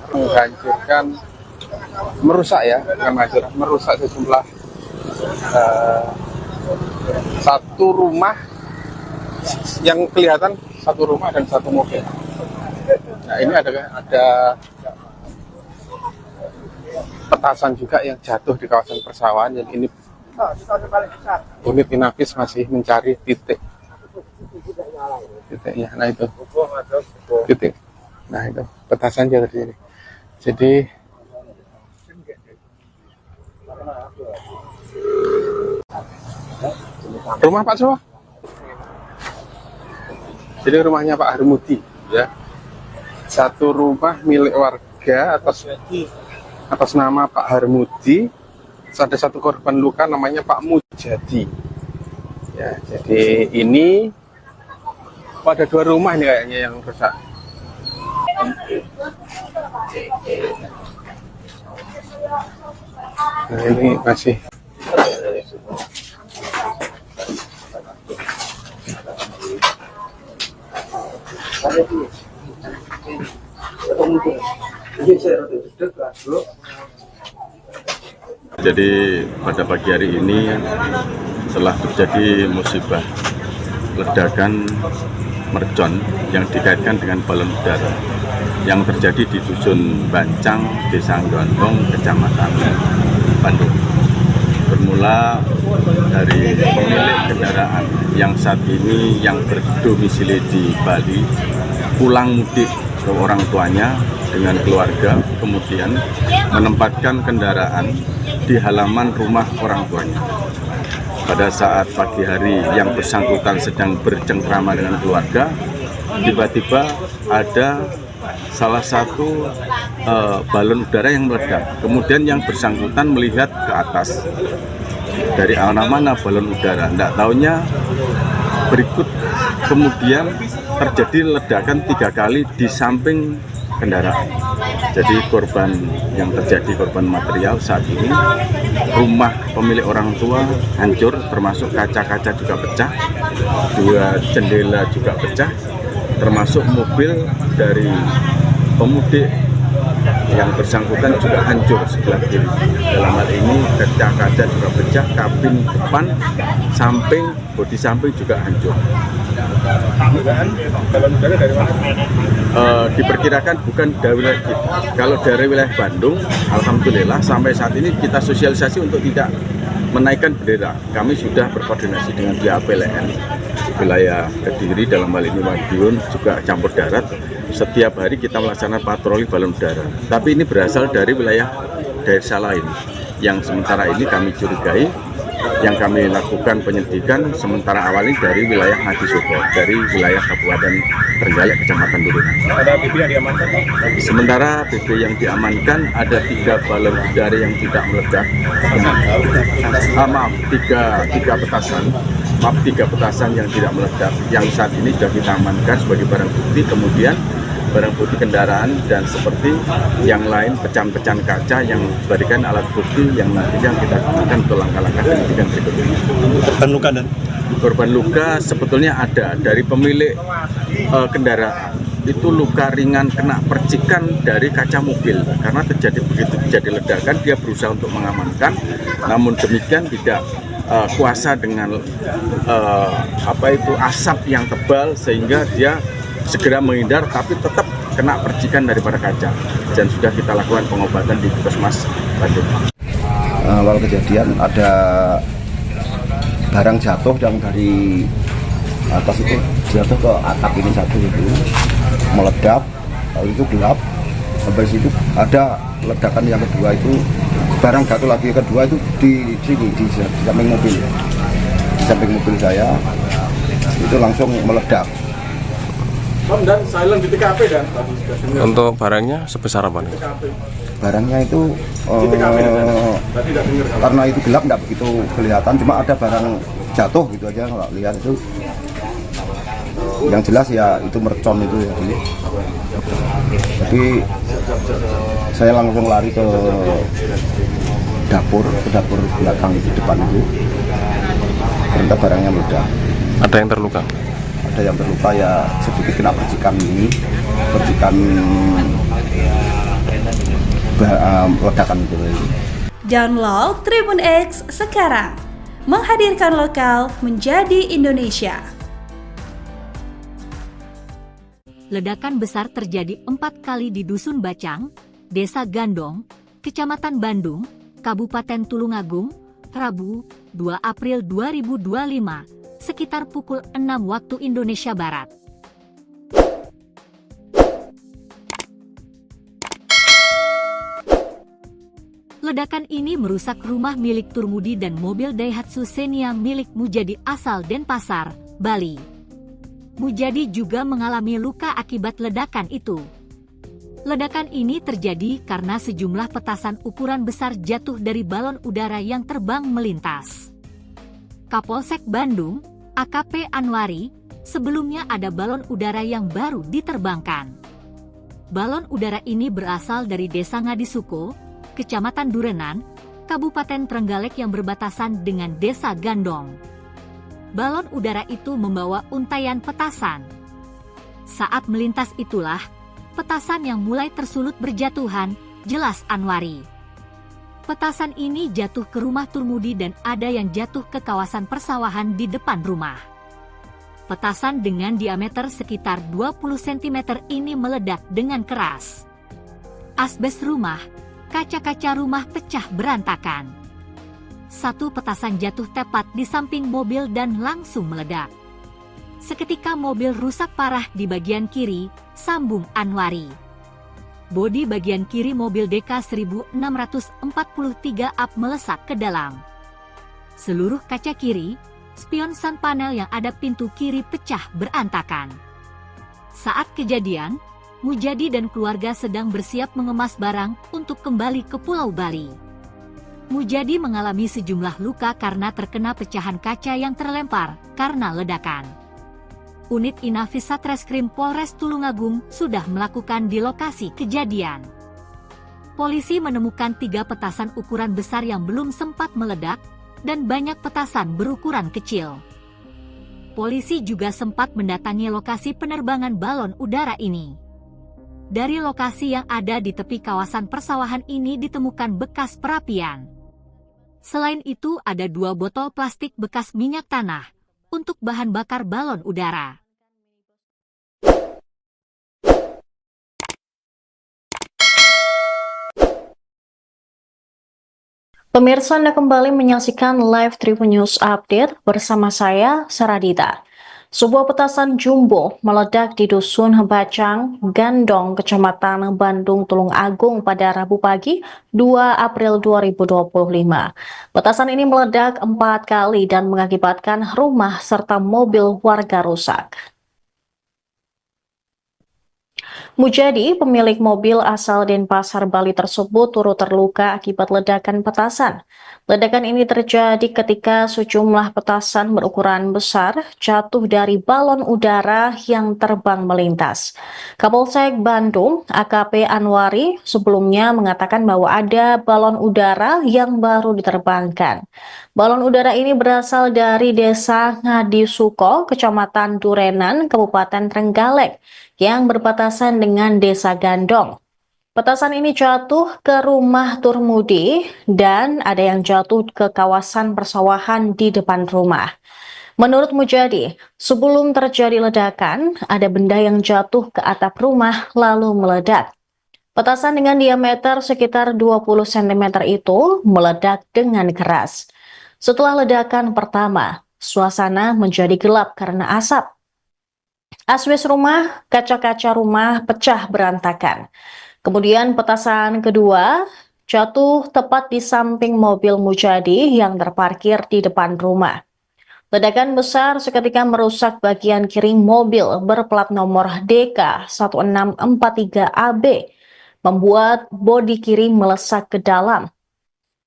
Menghancurkan, merusak ya, merusak sejumlah satu rumah yang kelihatan satu rumah dan satu mobil. Nah, ini ada petasan juga yang jatuh di kawasan persawahan. Jadi ini unit Inafis masih mencari titiknya. Nah itu titik. Nah itu petasan jatuh di sini. Jadi rumah Pak Sowa. Jadi rumahnya Pak Harmudi ya. Satu rumah milik warga atas nama Pak Harmudi. Ada satu korban luka namanya Pak Mujadi. Ya, jadi ini ada 2 rumah ini kayaknya yang rusak. Nah, ini masih Jadi pada pagi hari ini telah terjadi musibah ledakan mercon yang dikaitkan dengan balon udara yang terjadi di Dusun Bancang, Desa Gondong, Kecamatan Bandung. Bermula dari pemilik kendaraan yang saat ini yang berdomisili di Bali pulang mudik ke orang tuanya dengan keluarga, kemudian menempatkan kendaraan di halaman rumah orang tuanya. Pada saat pagi hari yang bersangkutan sedang bercengkrama dengan keluarga, tiba-tiba ada salah satu balon udara yang meledak. Kemudian yang bersangkutan melihat ke atas, dari arah mana balon udara, tidak tahunya berikut kemudian terjadi ledakan 3 kali di samping kendaraan. Jadi korban yang terjadi, korban material saat ini, rumah pemilik orang tua hancur, termasuk kaca-kaca juga pecah, 2 jendela juga pecah, termasuk mobil dari pemudik yang bersangkutan juga hancur sebelah kiri. Dalam hal ini kaca-kaca juga pecah, kabin depan, samping, bodi samping juga hancur. Balon udara dari mana? Diperkirakan bukan dari wilayah kita. Kalau dari wilayah Bandung, alhamdulillah sampai saat ini kita sosialisasi untuk tidak menaikkan bendera. Kami sudah berkoordinasi dengan pihak PLN wilayah Kediri, dalam hal ini Madiun, juga campur darat. Setiap hari kita melaksanakan patroli balon udara. Tapi ini berasal dari wilayah desa lain yang sementara ini kami curigai. Yang kami lakukan penyelidikan sementara awal ini dari wilayah Ngadi-Soko, dari wilayah Kabupaten Trenggalek, Kecamatan Turunan. Ada BB yang diamankan? Sementara BB yang diamankan ada 3 balon udara yang tidak meledak. Tiga petasan. Maaf, 3 petasan yang tidak meledak. Yang saat ini sudah kita amankan sebagai barang bukti. Kemudian barang bukti kendaraan dan seperti yang lain pecahan-pecahan kaca yang dijadikan alat bukti yang nantinya kita gunakan untuk langkah-langkah penyidikan berikutnya. Korban luka dan? Korban luka sebetulnya ada dari pemilik kendaraan. Itu luka ringan kena percikan dari kaca mobil karena begitu terjadi ledakan dia berusaha untuk mengamankan, namun demikian tidak kuasa dengan asap yang tebal sehingga dia segera menghindar, tapi tetap kena percikan daripada kaca, dan sudah kita lakukan pengobatan di Puskesmas Bandung. Awal kejadian ada barang jatuh yang dari atas itu jatuh ke atap ini satu itu meledak, lalu itu gelap. Habis itu ada ledakan yang kedua itu barang jatuh lagi, kedua itu di sini di samping mobil, di samping mobil saya itu langsung meledak. Dan silent di TKP dan Untuk barangnya sebesar apa nih? Barangnya itu tadi tidak dengar. karena itu gelap nggak begitu kelihatan, cuma ada barang jatuh gitu aja nggak lihat itu. Yang jelas ya itu mercon itu ya. Jadi saya langsung lari ke dapur belakang itu, depan itu. Ternyata barangnya meledak. Ada yang terluka? Ada yang terluka ya sedikit kena percikan ledakan itu. Download Tribun X sekarang, menghadirkan lokal menjadi Indonesia. Ledakan besar terjadi 4 kali di Dusun Bacang, Desa Gandong, Kecamatan Bandung, Kabupaten Tulungagung, Rabu, 2 April 2025, sekitar pukul 6 waktu Indonesia Barat. Ledakan ini merusak rumah milik Turmudi dan mobil Daihatsu Xenia milik Mujadi asal Denpasar, Bali. Mujadi juga mengalami luka akibat ledakan itu. Ledakan ini terjadi karena sejumlah petasan ukuran besar jatuh dari balon udara yang terbang melintas. Kapolsek Bandung, AKP Anwari, sebelumnya ada balon udara yang baru diterbangkan. Balon udara ini berasal dari Desa Ngadi-Soko, Kecamatan Durenan, Kabupaten Trenggalek yang berbatasan dengan Desa Gandong. Balon udara itu membawa untaian petasan. Saat melintas itulah, petasan yang mulai tersulut berjatuhan, jelas Anwari. Petasan ini jatuh ke rumah Turmudi dan ada yang jatuh ke kawasan persawahan di depan rumah. Petasan dengan diameter sekitar 20 cm ini meledak dengan keras. Asbes rumah, kaca-kaca rumah pecah berantakan. satu petasan jatuh tepat di samping mobil dan langsung meledak. Seketika mobil rusak parah di bagian kiri, sambung Anwari. Bodi bagian kiri mobil DK 1643 up melesak ke dalam. Seluruh kaca kiri, spion sun panel yang ada pintu kiri pecah berantakan. Saat kejadian, Mujadi dan keluarga sedang bersiap mengemas barang untuk kembali ke Pulau Bali. Mujadi mengalami sejumlah luka karena terkena pecahan kaca yang terlempar karena ledakan. Unit Inafis Satreskrim Polres Tulungagung sudah melakukan di lokasi kejadian. Polisi menemukan 3 petasan ukuran besar yang belum sempat meledak dan banyak petasan berukuran kecil. Polisi juga sempat mendatangi lokasi penerbangan balon udara ini. Dari lokasi yang ada di tepi kawasan persawahan ini ditemukan bekas perapian. Selain itu ada 2 botol plastik bekas minyak tanah untuk bahan bakar balon udara. Pemirsa, Anda kembali menyaksikan live Tribun News Update bersama saya, Saradita. Sebuah petasan jumbo meledak di Dusun Bacang, Gandong, Kecamatan Bandung, Tulungagung pada Rabu pagi 2 April 2025. Petasan ini meledak 4 kali dan mengakibatkan rumah serta mobil warga rusak. Mujadi, pemilik mobil asal Denpasar, Bali tersebut turut terluka akibat ledakan petasan. Ledakan ini terjadi ketika sejumlah petasan berukuran besar jatuh dari balon udara yang terbang melintas. Kapolsek Bandung, AKP Anwari, sebelumnya mengatakan bahwa ada balon udara yang baru diterbangkan. Balon udara ini berasal dari Desa Ngadisuko, Kecamatan Durenan, Kabupaten Trenggalek, yang berbatasan dengan Desa Gandong. Petasan ini jatuh ke rumah Turmudi dan ada yang jatuh ke kawasan persawahan di depan rumah. Menurut Mujadi, sebelum terjadi ledakan, ada benda yang jatuh ke atap rumah lalu meledak. Petasan dengan diameter sekitar 20 cm itu meledak dengan keras. Setelah ledakan pertama, suasana menjadi gelap karena asap. Asbes rumah, kaca-kaca rumah pecah berantakan. Kemudian petasan kedua jatuh tepat di samping mobil Mujadi yang terparkir di depan rumah. Ledakan besar seketika merusak bagian kiri mobil berplat nomor DK 1643AB, membuat bodi kiri melesak ke dalam.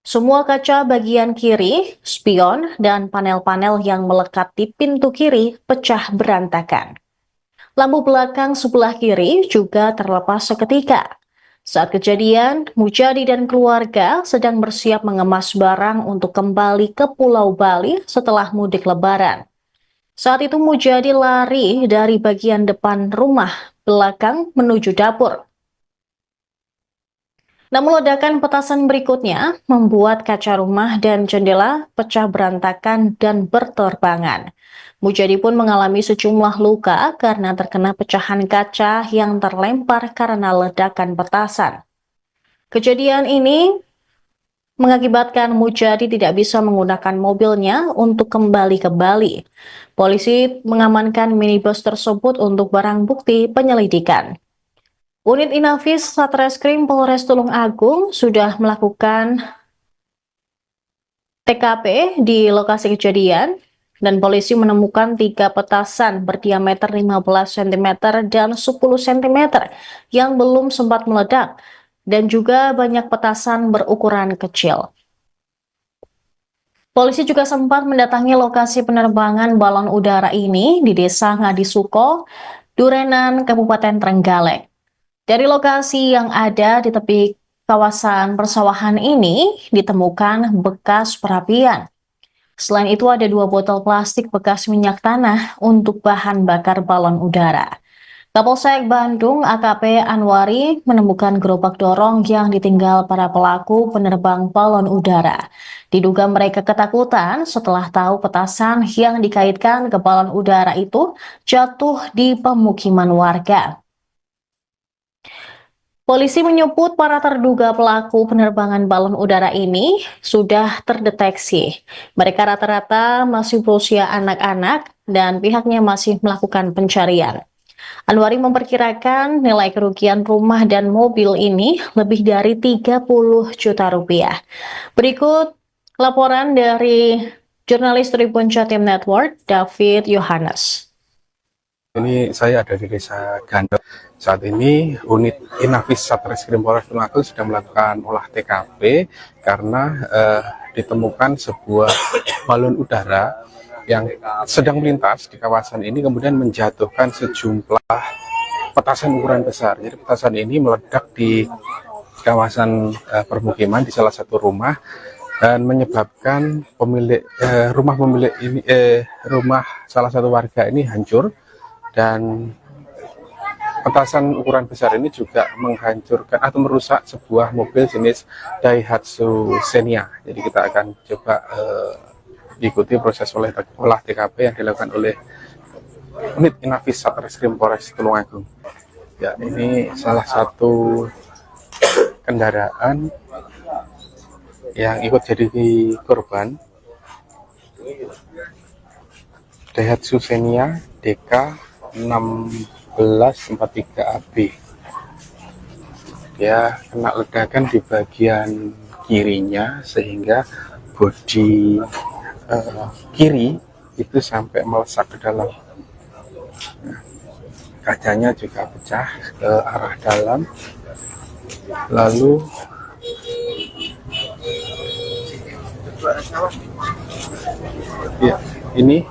Semua kaca bagian kiri, spion, dan panel-panel yang melekat di pintu kiri pecah berantakan. Lampu belakang sebelah kiri juga terlepas seketika. Saat kejadian, Mujadi dan keluarga sedang bersiap mengemas barang untuk kembali ke Pulau Bali setelah mudik Lebaran. Saat itu Mujadi lari dari bagian depan rumah belakang menuju dapur. Namun ledakan petasan berikutnya membuat kaca rumah dan jendela pecah berantakan dan berterbangan. Mujadi pun mengalami sejumlah luka karena terkena pecahan kaca yang terlempar karena ledakan petasan. Kejadian ini mengakibatkan Mujadi tidak bisa menggunakan mobilnya untuk kembali ke Bali. Polisi mengamankan minibus tersebut untuk barang bukti penyelidikan. Unit Inafis Satreskrim Polres Tulungagung sudah melakukan TKP di lokasi kejadian dan polisi menemukan 3 petasan berdiameter 15 cm dan 10 cm yang belum sempat meledak dan juga banyak petasan berukuran kecil. Polisi juga sempat mendatangi lokasi penerbangan balon udara ini di Desa Ngadisuko, Durenan, Kabupaten Trenggalek. Dari lokasi yang ada di tepi kawasan persawahan ini ditemukan bekas perapian. Selain itu ada 2 botol plastik bekas minyak tanah untuk bahan bakar balon udara. Kapolsek Bandung AKP Anwari menemukan gerobak dorong yang ditinggal para pelaku penerbang balon udara. Diduga mereka ketakutan setelah tahu petasan yang dikaitkan ke balon udara itu jatuh di pemukiman warga. Polisi menyebut para terduga pelaku penerbangan balon udara ini sudah terdeteksi. Mereka rata-rata masih berusia anak-anak dan pihaknya masih melakukan pencarian. Anwari memperkirakan nilai kerugian rumah dan mobil ini lebih dari 30 juta rupiah. Berikut laporan dari jurnalis Tribun Jatim Network, David Yohanes. Ini saya ada di Desa Gandok. Saat ini unit Inafis Satreskrim Polres Tulungagung sedang melakukan olah TKP karena ditemukan sebuah balon udara yang sedang melintas di kawasan ini, kemudian menjatuhkan sejumlah petasan ukuran besar. Jadi petasan ini meledak di kawasan permukiman di salah satu rumah dan menyebabkan rumah salah satu warga ini hancur. Dan petasan ukuran besar ini juga menghancurkan atau merusak sebuah mobil jenis Daihatsu Xenia. Jadi kita akan coba ikuti proses olah TKP yang dilakukan oleh unit Inafis Satreskrim Polres Tulungagung. Ya, ini salah satu kendaraan yang ikut jadi korban, Daihatsu Xenia DK 1643 AB. Dia kena ledakan di bagian kirinya sehingga bodi kiri itu sampai melesak ke dalam. Nah, kacanya juga pecah ke arah dalam. Lalu ya, ini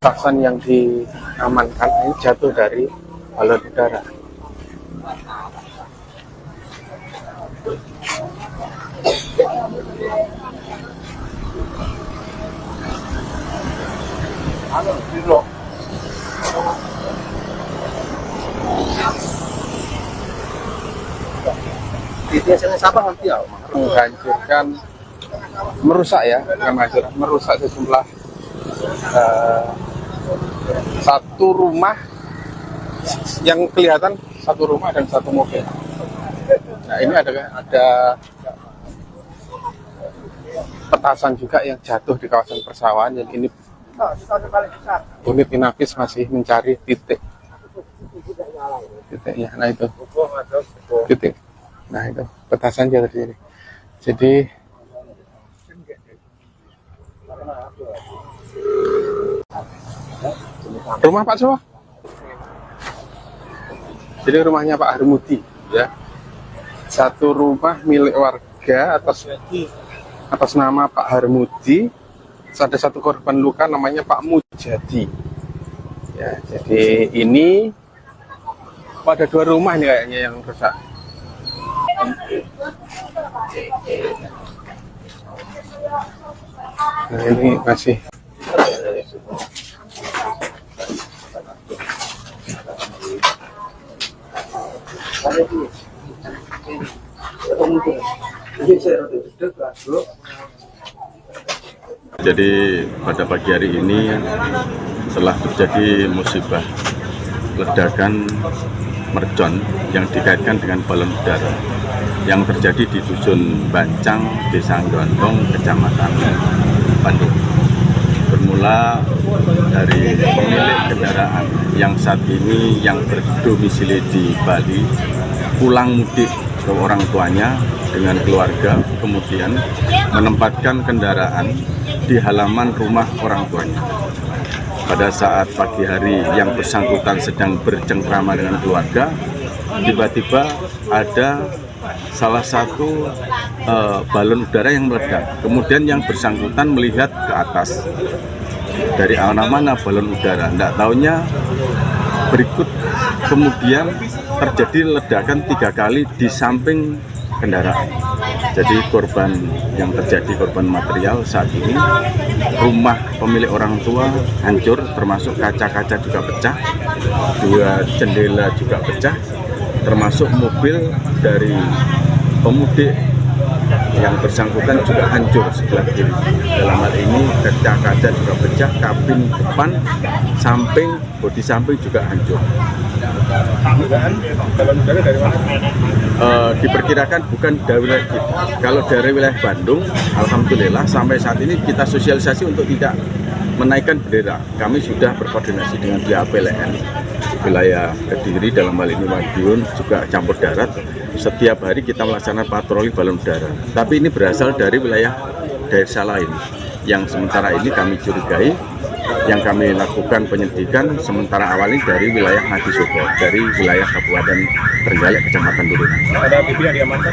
petasan yang diamankan ini jatuh dari balon udara. Menghancurkan, merusak ya, merusak sejumlah satu rumah yang kelihatan, satu rumah dan satu mobil. Nah, ini ada petasan juga yang jatuh di kawasan persawahan. Yang ini unit Inafis masih mencari titiknya. Nah itu titik. Nah itu petasan jatuh di sini. Jadi rumah Pak Sowa. Jadi rumahnya Pak Harmudi ya. Satu rumah milik warga atas nama Pak Harmudi. Ada satu korban luka namanya Pak Mujadi. Ya, jadi ini pada dua rumah nih kayaknya yang rusak. Nah, ini masih Jadi pada pagi hari ini telah terjadi musibah ledakan mercon yang dikaitkan dengan balon udara yang terjadi di Dusun Bancang, Desa Gondong, Kecamatan Bandung. Bermula dari pemilik kendaraan yang saat ini yang berdomisili di Bali pulang mudik ke orang tuanya dengan keluarga, kemudian menempatkan kendaraan di halaman rumah orang tuanya. Pada saat pagi hari yang bersangkutan sedang bercengkrama dengan keluarga, tiba-tiba ada salah satu balon udara yang meledak. Kemudian yang bersangkutan melihat ke atas, dari arah mana balon udara, tidak taunya berikut kemudian terjadi ledakan 3 kali di samping kendaraan. Jadi korban yang terjadi, korban material saat ini, rumah pemilik orang tua hancur, termasuk kaca-kaca juga pecah, 2 jendela juga pecah, termasuk mobil dari pemudik yang bersangkutan juga hancur sebelah kiri. Dalam hal ini kaca-kaca juga pecah, kabin depan, samping, bodi samping juga hancur. dugaan balon udara dari mana? Diperkirakan bukan dari wilayah kita. Kalau dari wilayah Bandung, alhamdulillah sampai saat ini kita sosialisasi untuk tidak menaikkan bendera. Kami sudah berkoordinasi dengan pihak PLN wilayah Kediri, dalam hal ini Madiun, juga campur darat. Setiap hari kita melaksanakan patroli balon udara. Tapi ini berasal dari wilayah desa lain yang sementara ini kami curigai, yang kami lakukan penyidikan sementara awal ini dari wilayah Ngadisoko, dari wilayah Kabupaten Trenggalek, Kecamatan Durenan. Ada BB yang diamankan?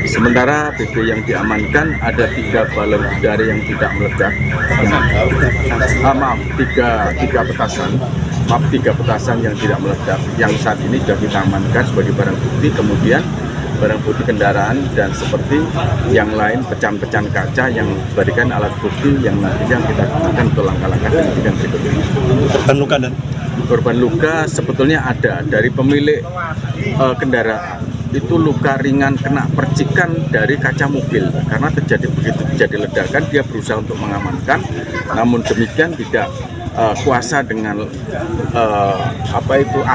Sementara BB yang diamankan ada 3 balon udara yang tidak meledak. Tiga petasan yang tidak meledak, yang saat ini sudah kita amankan sebagai barang bukti. Kemudian barang bukti kendaraan dan seperti yang lain pecahan-pecahan kaca yang dijadikan alat bukti yang nantinya kita gunakan untuk langkah-langkah penyidikan berikutnya. Korban luka dan Korban luka sebetulnya ada dari pemilik kendaraan. Itu luka ringan kena percikan dari kaca mobil karena begitu terjadi ledakan dia berusaha untuk mengamankan, namun demikian tidak kuasa dengan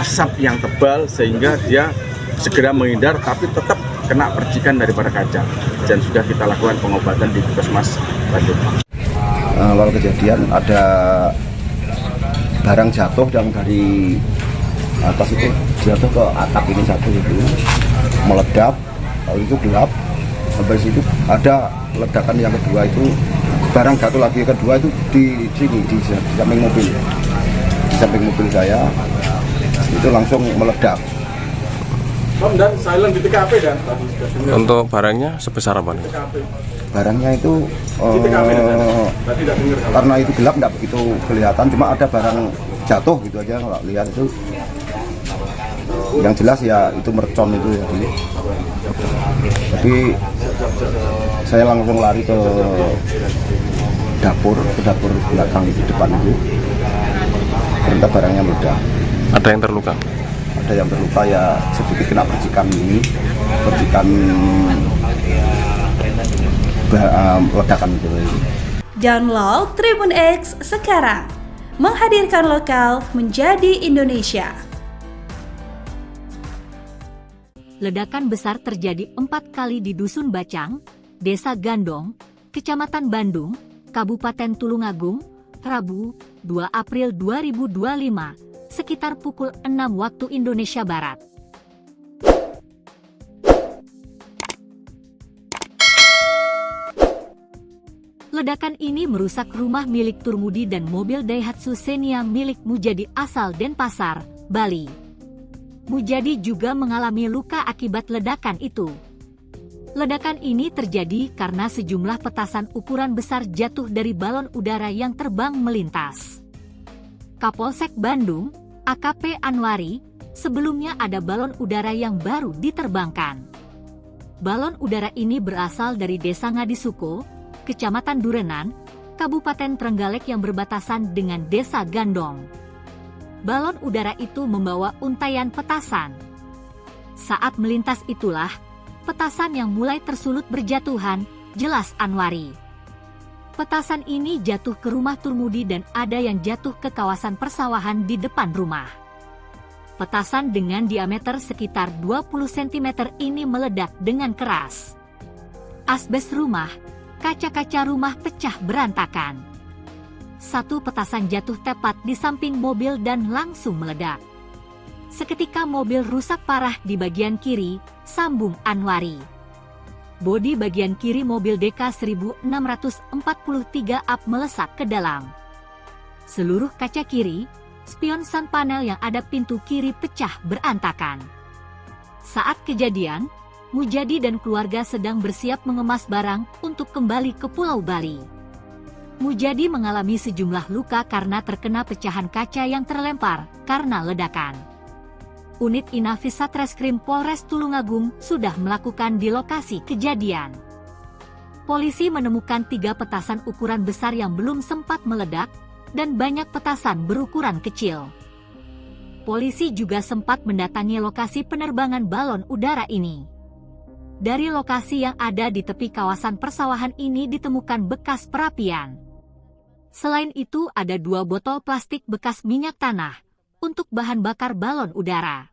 asap yang tebal sehingga dia segera menghindar, tapi tetap kena percikan daripada kaca dan sudah kita lakukan pengobatan di Puskesmas Bandung. Awal kejadian ada barang jatuh yang dari atas itu jatuh ke atap ini satu itu meledak, lalu itu gelap. Sampai situ ada ledakan yang kedua itu barang jatuh lagi, kedua itu di sini di samping mobil saya itu langsung meledak. Dan silent di TKP dan Untuk barangnya sebesar apa nih? Barangnya itu di TKP tadi tidak dengar. karena itu gelap nggak begitu kelihatan, cuma ada barang jatuh gitu aja nggak lihat itu. Yang jelas ya itu mercon itu ya. Jadi saya langsung lari ke dapur belakang itu, depan itu. Ternyata barangnya meledak. Ada yang terluka? Ada yang terluka ya sedikit kena percikan ledakan itu. Download Tribun X sekarang, menghadirkan lokal menjadi Indonesia. Ledakan besar terjadi 4 kali di Dusun Bacang, Desa Gandong, Kecamatan Bandung, Kabupaten Tulungagung, Rabu, 2 April 2025, sekitar pukul 6 waktu Indonesia Barat. Ledakan ini merusak rumah milik Turmudi dan mobil Daihatsu Xenia milik Mujadi asal Denpasar, Bali. Mujadi juga mengalami luka akibat ledakan itu. Ledakan ini terjadi karena sejumlah petasan ukuran besar jatuh dari balon udara yang terbang melintas. Kapolsek Bandung, AKP Anwari, sebelumnya ada balon udara yang baru diterbangkan. Balon udara ini berasal dari Desa Ngadisoko, Kecamatan Durenan, Kabupaten Trenggalek yang berbatasan dengan Desa Gandong. Balon udara itu membawa untaian petasan. Saat melintas itulah, petasan yang mulai tersulut berjatuhan, jelas Anwari. Petasan ini jatuh ke rumah Turmudi dan ada yang jatuh ke kawasan persawahan di depan rumah. Petasan dengan diameter sekitar 20 cm ini meledak dengan keras. Asbes rumah, kaca-kaca rumah pecah berantakan. Satu petasan jatuh tepat di samping mobil dan langsung meledak. Seketika mobil rusak parah di bagian kiri, sambung Anwari. Bodi bagian kiri mobil DK 1643 up melesak ke dalam. Seluruh kaca kiri, spion sun panel yang ada pintu kiri pecah berantakan. Saat kejadian, Mujadi dan keluarga sedang bersiap mengemas barang untuk kembali ke Pulau Bali. Mujadi mengalami sejumlah luka karena terkena pecahan kaca yang terlempar karena ledakan. Unit Inafis Satreskrim Polres Tulungagung sudah melakukan di lokasi kejadian. Polisi menemukan 3 petasan ukuran besar yang belum sempat meledak dan banyak petasan berukuran kecil. Polisi juga sempat mendatangi lokasi penerbangan balon udara ini. Dari lokasi yang ada di tepi kawasan persawahan ini ditemukan bekas perapian. Selain itu ada 2 botol plastik bekas minyak tanah untuk bahan bakar balon udara.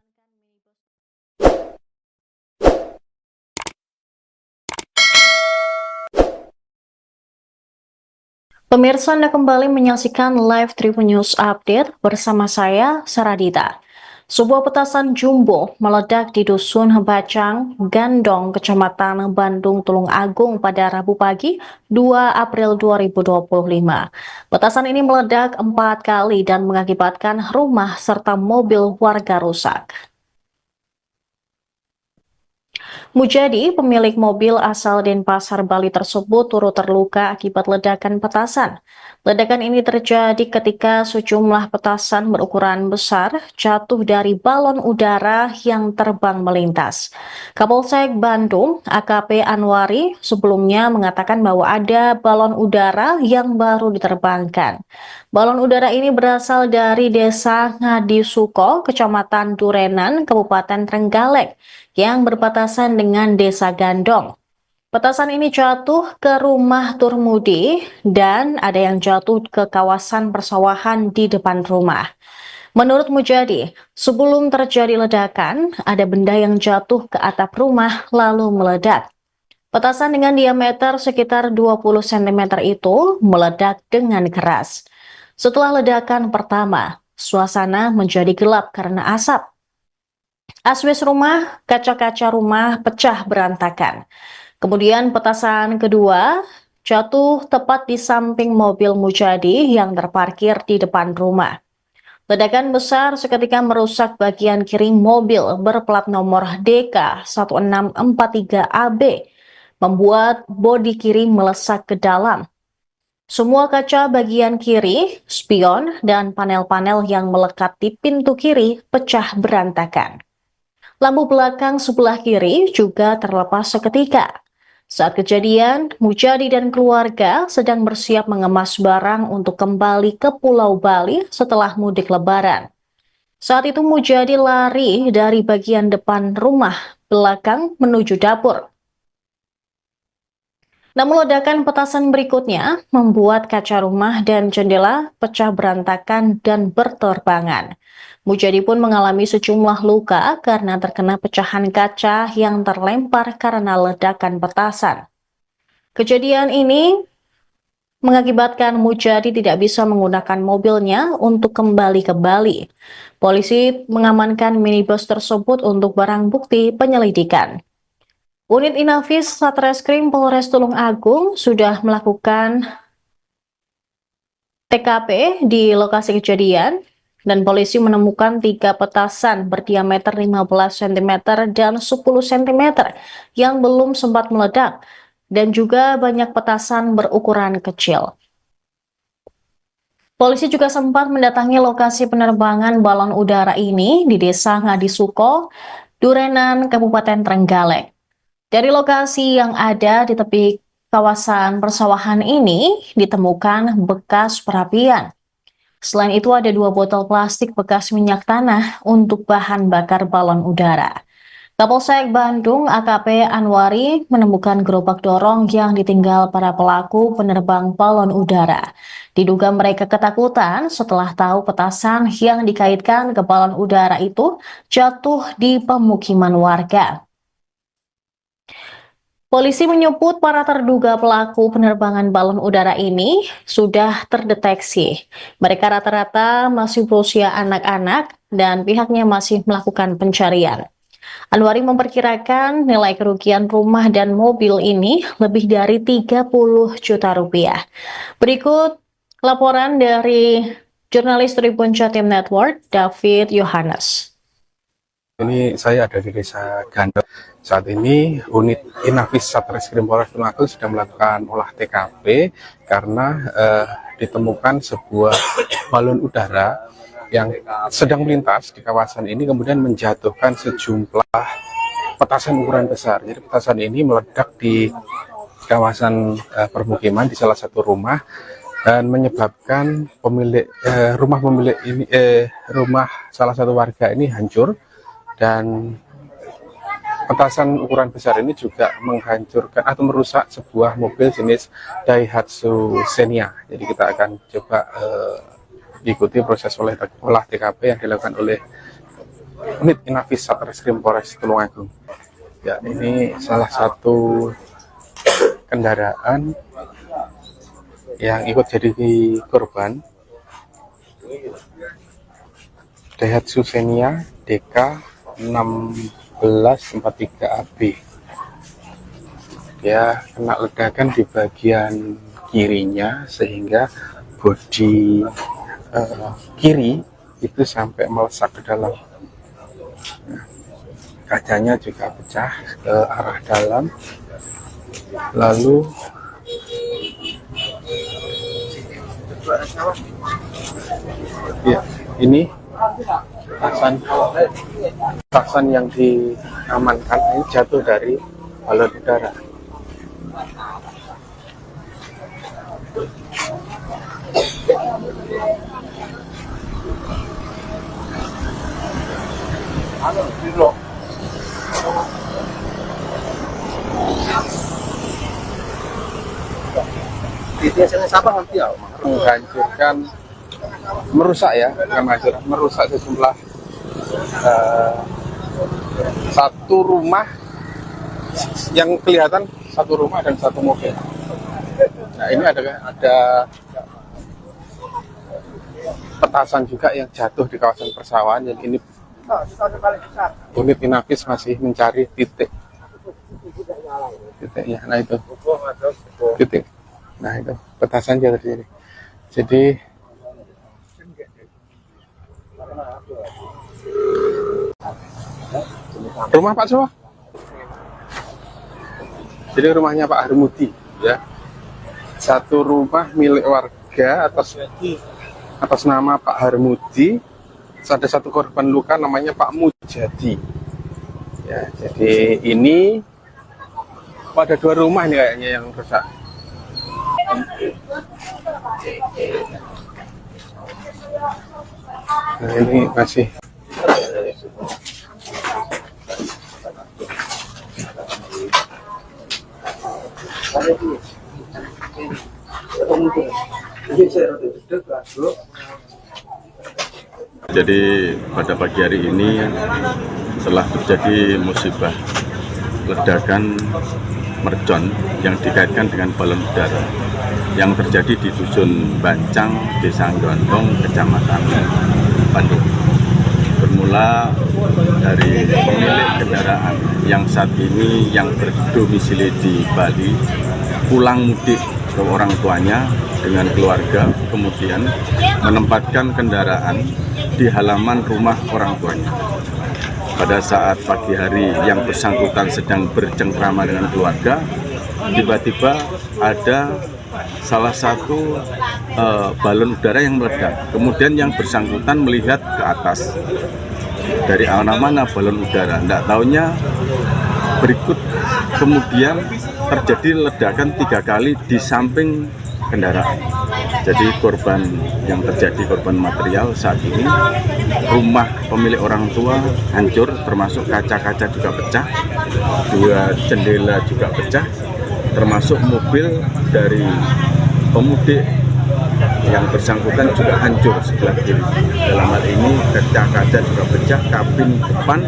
Pemirsa, Anda kembali menyaksikan live Tribun News Update bersama saya, Saradita. Sebuah petasan jumbo meledak di Dusun Bacang, Gandong, Kecamatan Bandung, Tulung Agung pada Rabu pagi, 2 April 2025. Petasan ini meledak 4 kali dan mengakibatkan rumah serta mobil warga rusak. Mujadi, pemilik mobil asal Denpasar, Bali tersebut turut terluka akibat ledakan petasan. Ledakan ini terjadi ketika sejumlah petasan berukuran besar jatuh dari balon udara yang terbang melintas. Kapolsek Bandung, AKP Anwari, sebelumnya mengatakan bahwa ada balon udara yang baru diterbangkan. Balon udara ini berasal dari Desa Ngadisuko, Kecamatan Durenan, Kabupaten Trenggalek, yang berbatasan dengan Desa Gandong. Petasan ini jatuh ke rumah Turmudi dan ada yang jatuh ke kawasan persawahan di depan rumah. Menurut Mujadi, sebelum terjadi ledakan, ada benda yang jatuh ke atap rumah lalu meledak. Petasan dengan diameter sekitar 20 cm itu meledak dengan keras. Setelah ledakan pertama, suasana menjadi gelap karena asap. Asbes rumah, kaca-kaca rumah pecah berantakan. Kemudian petasan kedua jatuh tepat di samping mobil Mujadi yang terparkir di depan rumah. Ledakan besar seketika merusak bagian kiri mobil berplat nomor DK 1643AB, membuat bodi kiri melesak ke dalam. Semua kaca bagian kiri, spion, dan panel-panel yang melekat di pintu kiri pecah berantakan. Lampu belakang sebelah kiri juga terlepas seketika. Saat kejadian, Mujadi dan keluarga sedang bersiap mengemas barang untuk kembali ke Pulau Bali setelah mudik Lebaran. Saat itu Mujadi lari dari bagian depan rumah belakang menuju dapur. Namun ledakan petasan berikutnya membuat kaca rumah dan jendela pecah berantakan dan berterbangan. Mujadi pun mengalami sejumlah luka karena terkena pecahan kaca yang terlempar karena ledakan petasan. Kejadian ini mengakibatkan Mujadi tidak bisa menggunakan mobilnya untuk kembali ke Bali. Polisi mengamankan minibus tersebut untuk barang bukti penyelidikan. Unit Inafis Satreskrim Polres Tulung Agung sudah melakukan TKP di lokasi kejadian dan polisi menemukan 3 petasan berdiameter 15 cm dan 10 cm yang belum sempat meledak dan juga banyak petasan berukuran kecil. Polisi juga sempat mendatangi lokasi penerbangan balon udara ini di Desa Ngadisuko, Durenan, Kabupaten Trenggalek. Dari lokasi yang ada di tepi kawasan persawahan ini ditemukan bekas perapian. Selain itu ada 2 botol plastik bekas minyak tanah untuk bahan bakar balon udara. Kapolsek Bandung AKP Anwari menemukan gerobak dorong yang ditinggal para pelaku penerbang balon udara. Diduga mereka ketakutan setelah tahu petasan yang dikaitkan ke balon udara itu jatuh di pemukiman warga. Polisi menyebut para terduga pelaku penerbangan balon udara ini sudah terdeteksi. Mereka rata-rata masih berusia anak-anak dan pihaknya masih melakukan pencarian. Anwari memperkirakan nilai kerugian rumah dan mobil ini lebih dari 30 juta rupiah. Berikut laporan dari jurnalis Tribun Jatim Network, David Yohanes. Ini saya ada di Desa Gandong. Saat ini unit Inafis Satreskrim Polres Tulung Agung sudah melakukan olah TKP karena ditemukan sebuah balon udara yang sedang melintas di kawasan ini kemudian menjatuhkan sejumlah petasan ukuran besar. Jadi petasan ini meledak di kawasan permukiman di salah satu rumah dan menyebabkan rumah salah satu warga ini hancur. Dan petasan ukuran besar ini juga menghancurkan atau merusak sebuah mobil jenis Daihatsu Xenia. Jadi kita akan coba ikuti proses olah TKP yang dilakukan oleh unit Inafis Satreskrim Polres Tulung Agung. Ya, ini salah satu kendaraan yang ikut jadi korban Daihatsu Xenia DK 1643AB. Dia kena ledakan di bagian kirinya sehingga bodi kiri itu sampai melesak ke dalam. Nah, kacanya juga pecah ke arah dalam. Lalu ya, ini petasan yang diamankan ini jatuh dari balon udara. Menghancurkan, merusak ya, bukan hancur, merusak sejumlah satu rumah yang kelihatan satu rumah dan satu mobil. Nah ini ada petasan juga yang jatuh di kawasan persawahan. Yang ini unit Inafis masih mencari titiknya. Nah itu titik. Nah itu petasan jatuh di sini. Jadi rumah Pak Sowa. Jadi rumahnya Pak Harmudi ya. Satu rumah milik warga atas nama Pak Harmudi. Ada satu korban luka namanya Pak Mujadi. Ya, jadi ini ada dua rumah ini kayaknya yang rusak. Nah, ini masih Jadi pada pagi hari ini telah terjadi musibah ledakan mercon yang dikaitkan dengan balon udara yang terjadi di Dusun Bancang, Desa Gondong, Kecamatan Bandung. Bermula dari pemilik kendaraan yang saat ini yang berdomisili di Bali pulang mudik ke orang tuanya dengan keluarga, kemudian menempatkan kendaraan di halaman rumah orang tuanya. Pada saat pagi hari yang bersangkutan sedang bercengkrama dengan keluarga, tiba-tiba ada salah satu balon udara yang meledak. Kemudian yang bersangkutan melihat ke atas, dari mana balon udara. Tidak tahunya berikut kemudian terjadi ledakan 3 kali di samping kendaraan. Jadi korban yang terjadi, korban material saat ini, rumah pemilik orang tua hancur, termasuk kaca-kaca juga pecah, 2 jendela juga pecah, termasuk mobil dari pemudik yang bersangkutan juga hancur sebelah kiri. Dalam hal ini kaca-kaca juga pecah, kabin depan,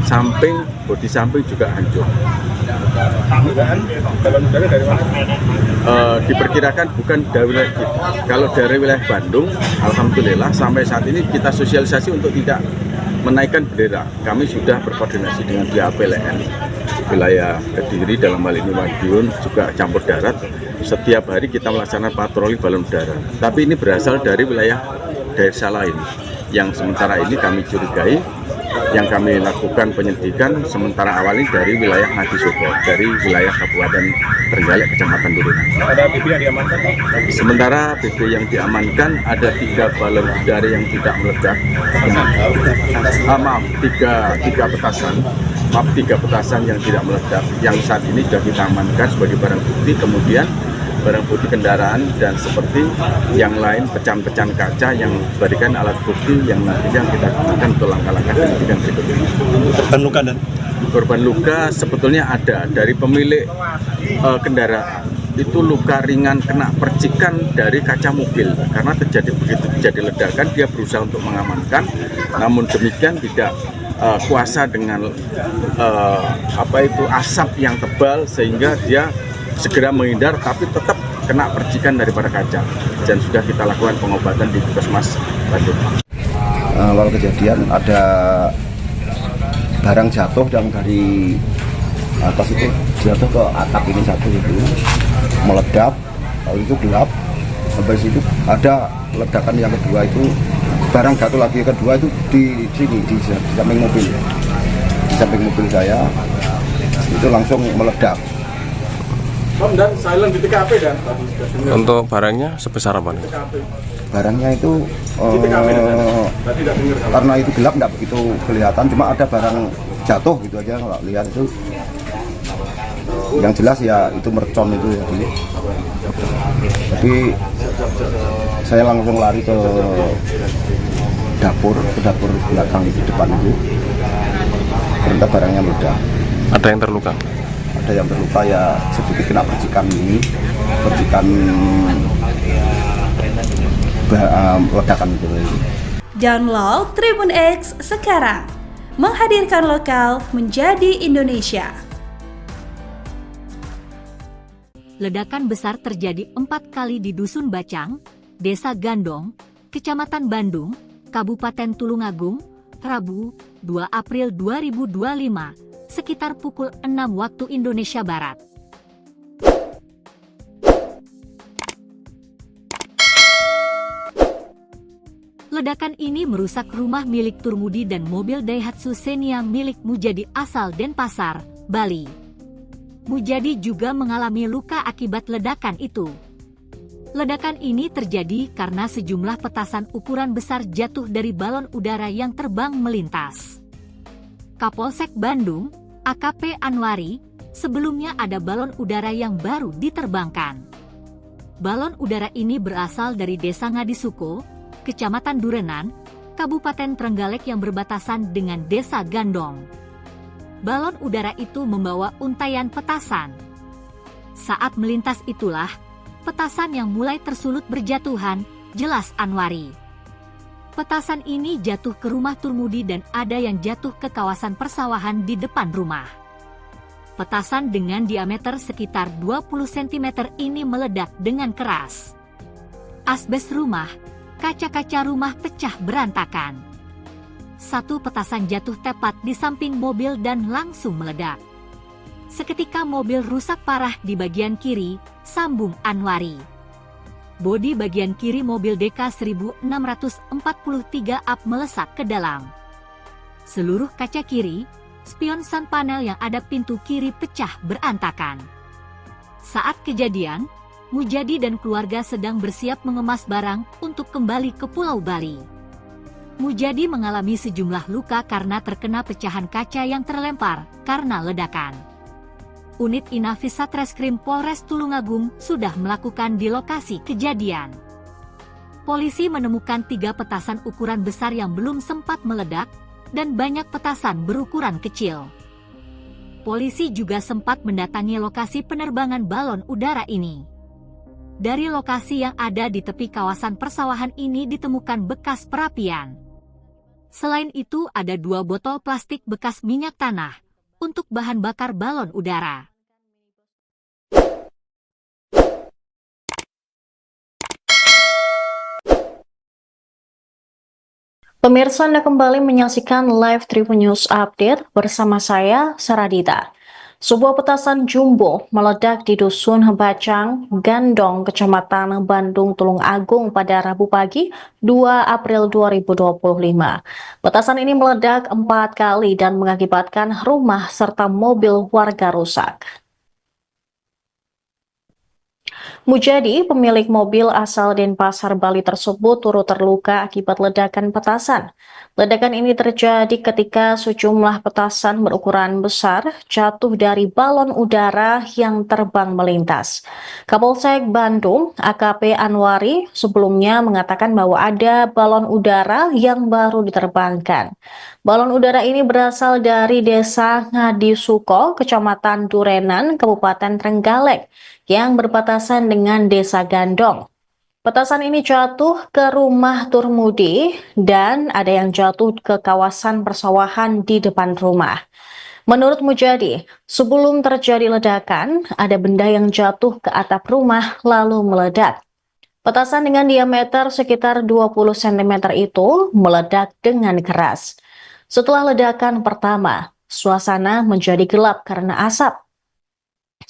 samping, bodi samping juga hancur. Balon udara dari mana? Diperkirakan bukan dari wilayah kita. Kalau dari wilayah Bandung, alhamdulillah sampai saat ini kita sosialisasi untuk tidak menaikkan bendera. Kami sudah berkoordinasi dengan pihak PLN wilayah Kediri, dalam hal ini Madiun, juga campur darat. Setiap hari kita melaksanakan patroli balon udara. Tapi ini berasal dari wilayah desa lain yang sementara ini kami curigai. Yang kami lakukan penyelidikan sementara awal ini dari wilayah Ngadisobo, dari wilayah Kabupaten Trenggalek, Kecamatan Turunan. Ada BB yang diamankan? Sementara BB yang diamankan ada 3 balon udara yang tidak meledak. Tiga petasan yang tidak meledak, yang saat ini sudah kita amankan sebagai barang bukti. Kemudian barang bukti kendaraan dan seperti yang lain, pecahan-pecahan kaca yang diberikan alat bukti yang nantinya kita gunakan untuk langkah-langkah penyidikan berikutnya. Korban luka dan korban luka sebetulnya ada dari pemilik kendaraan. Itu luka ringan kena percikan dari kaca mobil karena begitu terjadi ledakan dia berusaha untuk mengamankan, namun demikian tidak kuasa dengan asap yang tebal sehingga dia segera menghindar, tapi tetap kena percikan daripada kaca dan sudah kita lakukan pengobatan di Puskesmas Bandung. Awal kejadian ada barang jatuh yang dari atas itu jatuh ke atap ini satu itu meledak, lalu itu gelap. Sampai situ ada ledakan yang kedua itu barang jatuh lagi, kedua itu di sini di samping mobil saya itu langsung meledak. Dan silent di TKP dan Untuk barangnya sebesar apa nih? Barangnya itu karena itu gelap nggak begitu kelihatan, cuma ada barang jatuh gitu aja kalau lihat itu. Yang jelas ya itu mercon itu ya. Tapi saya langsung lari ke dapur belakang di depan itu. Ternyata barangnya meledak. Ada yang terluka? Ada yang terluka ya, sedikit kena percikan ledakan itu. Download Tribun X sekarang, menghadirkan lokal menjadi Indonesia. Ledakan besar terjadi 4 kali di Dusun Bacang, Desa Gandong, Kecamatan Bandung, Kabupaten Tulungagung, Rabu, 2 April 2025, sekitar pukul 6 waktu Indonesia Barat. Ledakan ini merusak rumah milik Turmudi dan mobil Daihatsu Xenia milik Mujadi asal Denpasar, Bali. Mujadi juga mengalami luka akibat ledakan itu. Ledakan ini terjadi karena sejumlah petasan ukuran besar jatuh dari balon udara yang terbang melintas. Kapolsek Bandung, AKP Anwari, sebelumnya ada balon udara yang baru diterbangkan. Balon udara ini berasal dari Desa Ngadisuko, Kecamatan Durenan, Kabupaten Trenggalek yang berbatasan dengan Desa Gandong. Balon udara itu membawa untaian petasan. Saat melintas itulah, petasan yang mulai tersulut berjatuhan, jelas Anwari. Petasan ini jatuh ke rumah Turmudi dan ada yang jatuh ke kawasan persawahan di depan rumah. Petasan dengan diameter sekitar 20 cm ini meledak dengan keras. Asbes rumah, kaca-kaca rumah pecah berantakan. Satu petasan jatuh tepat di samping mobil dan langsung meledak. Seketika mobil rusak parah di bagian kiri, sambung Anwari. Bodi bagian kiri mobil DK 1643 up melesak ke dalam. Seluruh kaca kiri, spion sun panel yang ada pintu kiri pecah berantakan. Saat kejadian, Mujadi dan keluarga sedang bersiap mengemas barang untuk kembali ke Pulau Bali. Mujadi mengalami sejumlah luka karena terkena pecahan kaca yang terlempar karena ledakan. Unit Inafis Satreskrim Polres Tulungagung sudah melakukan di lokasi kejadian. Polisi menemukan 3 petasan ukuran besar yang belum sempat meledak dan banyak petasan berukuran kecil. Polisi juga sempat mendatangi lokasi penerbangan balon udara ini. Dari lokasi yang ada di tepi kawasan persawahan ini ditemukan bekas perapian. Selain itu ada 2 botol plastik bekas minyak tanah untuk bahan bakar balon udara. Pemirsa, Anda kembali menyaksikan live Tribun News Update bersama saya, Saradita. Sebuah petasan jumbo meledak di Dusun Bacang, Gandong, Kecamatan Bandung, Tulungagung pada Rabu pagi 2 April 2025. Petasan ini meledak 4 kali dan mengakibatkan rumah serta mobil warga rusak. Mujadi, pemilik mobil asal Denpasar, Bali tersebut turut terluka akibat ledakan petasan. Ledakan ini terjadi ketika sejumlah petasan berukuran besar jatuh dari balon udara yang terbang melintas. Kapolsek Bandung, AKP Anwari, sebelumnya mengatakan bahwa ada balon udara yang baru diterbangkan. Balon udara ini berasal dari Desa Ngadisuko, Kecamatan Durenan, Kabupaten Trenggalek, yang berbatasan dengan Desa Gandong. Petasan ini jatuh ke rumah Turmudi dan ada yang jatuh ke kawasan persawahan di depan rumah. Menurut Mujadi, sebelum terjadi ledakan, ada benda yang jatuh ke atap rumah lalu meledak. Petasan dengan diameter sekitar 20 cm itu meledak dengan keras. Setelah ledakan pertama, suasana menjadi gelap karena asap.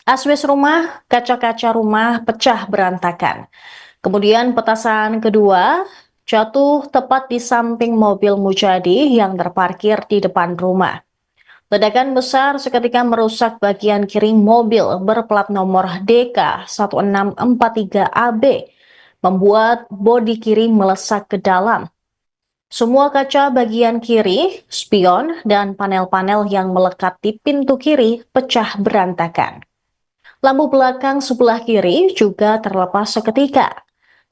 Asbes rumah, kaca-kaca rumah pecah berantakan. Kemudian petasan kedua jatuh tepat di samping mobil Mujadi yang terparkir di depan rumah. Ledakan besar seketika merusak bagian kiri mobil berplat nomor DK1643AB, membuat bodi kiri melesak ke dalam. Semua kaca bagian kiri, spion, dan panel-panel yang melekat di pintu kiri pecah berantakan. Lampu belakang sebelah kiri juga terlepas seketika.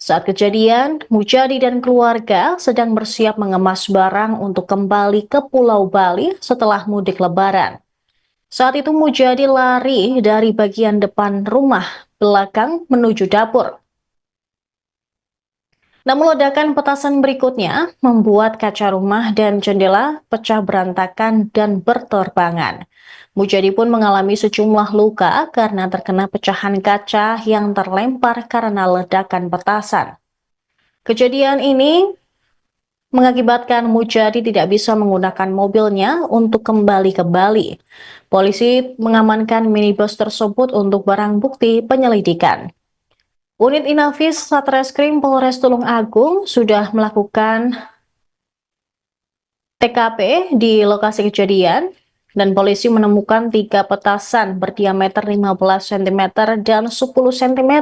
Saat kejadian, Mujadi dan keluarga sedang bersiap mengemas barang untuk kembali ke Pulau Bali setelah mudik Lebaran. Saat itu Mujadi lari dari bagian depan rumah belakang menuju dapur. Namun ledakan petasan berikutnya membuat kaca rumah dan jendela pecah berantakan dan berterbangan. Mujadi pun mengalami sejumlah luka karena terkena pecahan kaca yang terlempar karena ledakan petasan. Kejadian ini mengakibatkan Mujadi tidak bisa menggunakan mobilnya untuk kembali ke Bali. Polisi mengamankan minibus tersebut untuk barang bukti penyelidikan. Unit Inafis Satreskrim Polres Tulung Agung sudah melakukan TKP di lokasi kejadian dan polisi menemukan 3 petasan berdiameter 15 cm dan 10 cm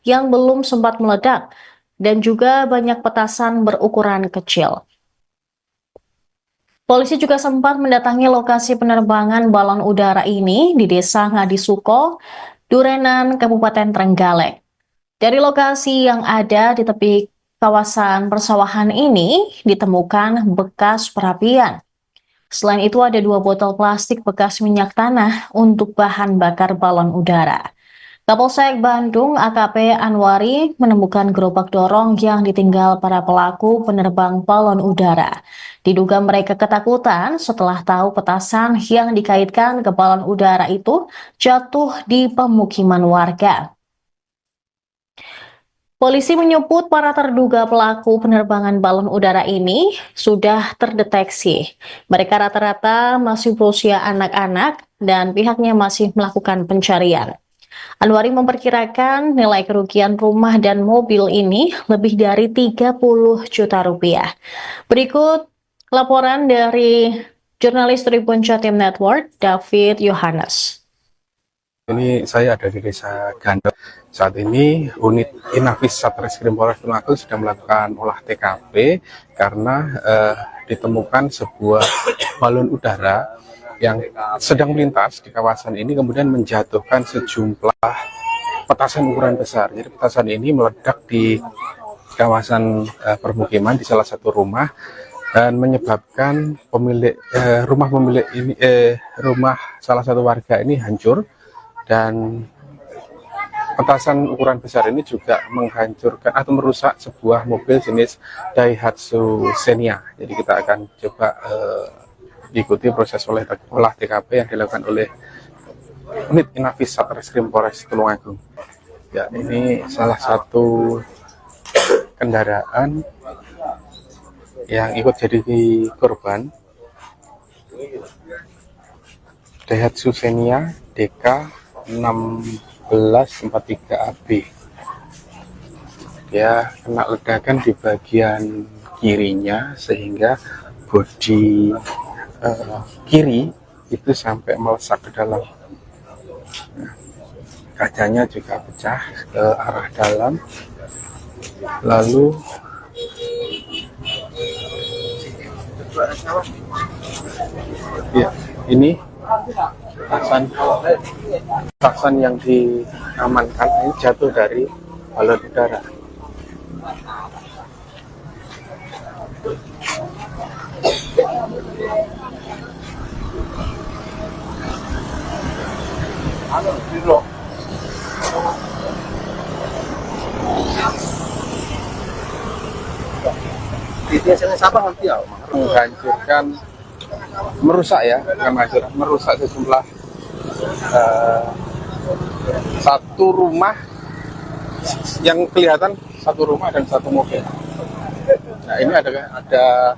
yang belum sempat meledak dan juga banyak petasan berukuran kecil. Polisi juga sempat mendatangi lokasi penerbangan balon udara ini di Desa Ngadisuko, Durenan, Kabupaten Trenggalek. Dari lokasi yang ada di tepi kawasan persawahan ini ditemukan bekas perapian. Selain itu ada 2 botol plastik bekas minyak tanah untuk bahan bakar balon udara. Kapolsek Bandung AKP Anwari menemukan gerobak dorong yang ditinggal para pelaku penerbang balon udara. Diduga mereka ketakutan setelah tahu petasan yang dikaitkan ke balon udara itu jatuh di pemukiman warga. Polisi menyebut para terduga pelaku penerbangan balon udara ini sudah terdeteksi. Mereka rata-rata masih berusia anak-anak dan pihaknya masih melakukan pencarian. Anwari memperkirakan nilai kerugian rumah dan mobil ini lebih dari 30 juta rupiah. Berikut laporan dari jurnalis Tribun Jatim Network, David Yohanes. Ini saya ada di Desa Gandok. Saat ini unit Inafis Satreskrim Polres Tulung Agung sudah melakukan olah TKP karena ditemukan sebuah balon udara yang sedang melintas di kawasan ini kemudian menjatuhkan sejumlah petasan ukuran besar. Jadi petasan ini meledak di kawasan permukiman di salah satu rumah dan menyebabkan rumah salah satu warga ini hancur. Dan petasan ukuran besar ini juga menghancurkan atau merusak sebuah mobil jenis Daihatsu Xenia. Jadi kita akan coba ikuti proses olah TKP yang dilakukan oleh unit Inafis Satreskrim Polres Tulung Agung. Ya, ini salah satu kendaraan yang ikut jadi korban. Daihatsu Xenia DK 1643AB. Dia kena ledakan di bagian kirinya sehingga bodi kiri itu sampai melesak ke dalam. Nah, kacanya juga pecah ke arah dalam. Lalu ya, ini petasan yang diamankan ini jatuh dari balon udara. Menghancurkan merusak ya, bukan hancur, merusak sejumlah satu rumah yang kelihatan satu rumah dan satu mobil. Nah ini ada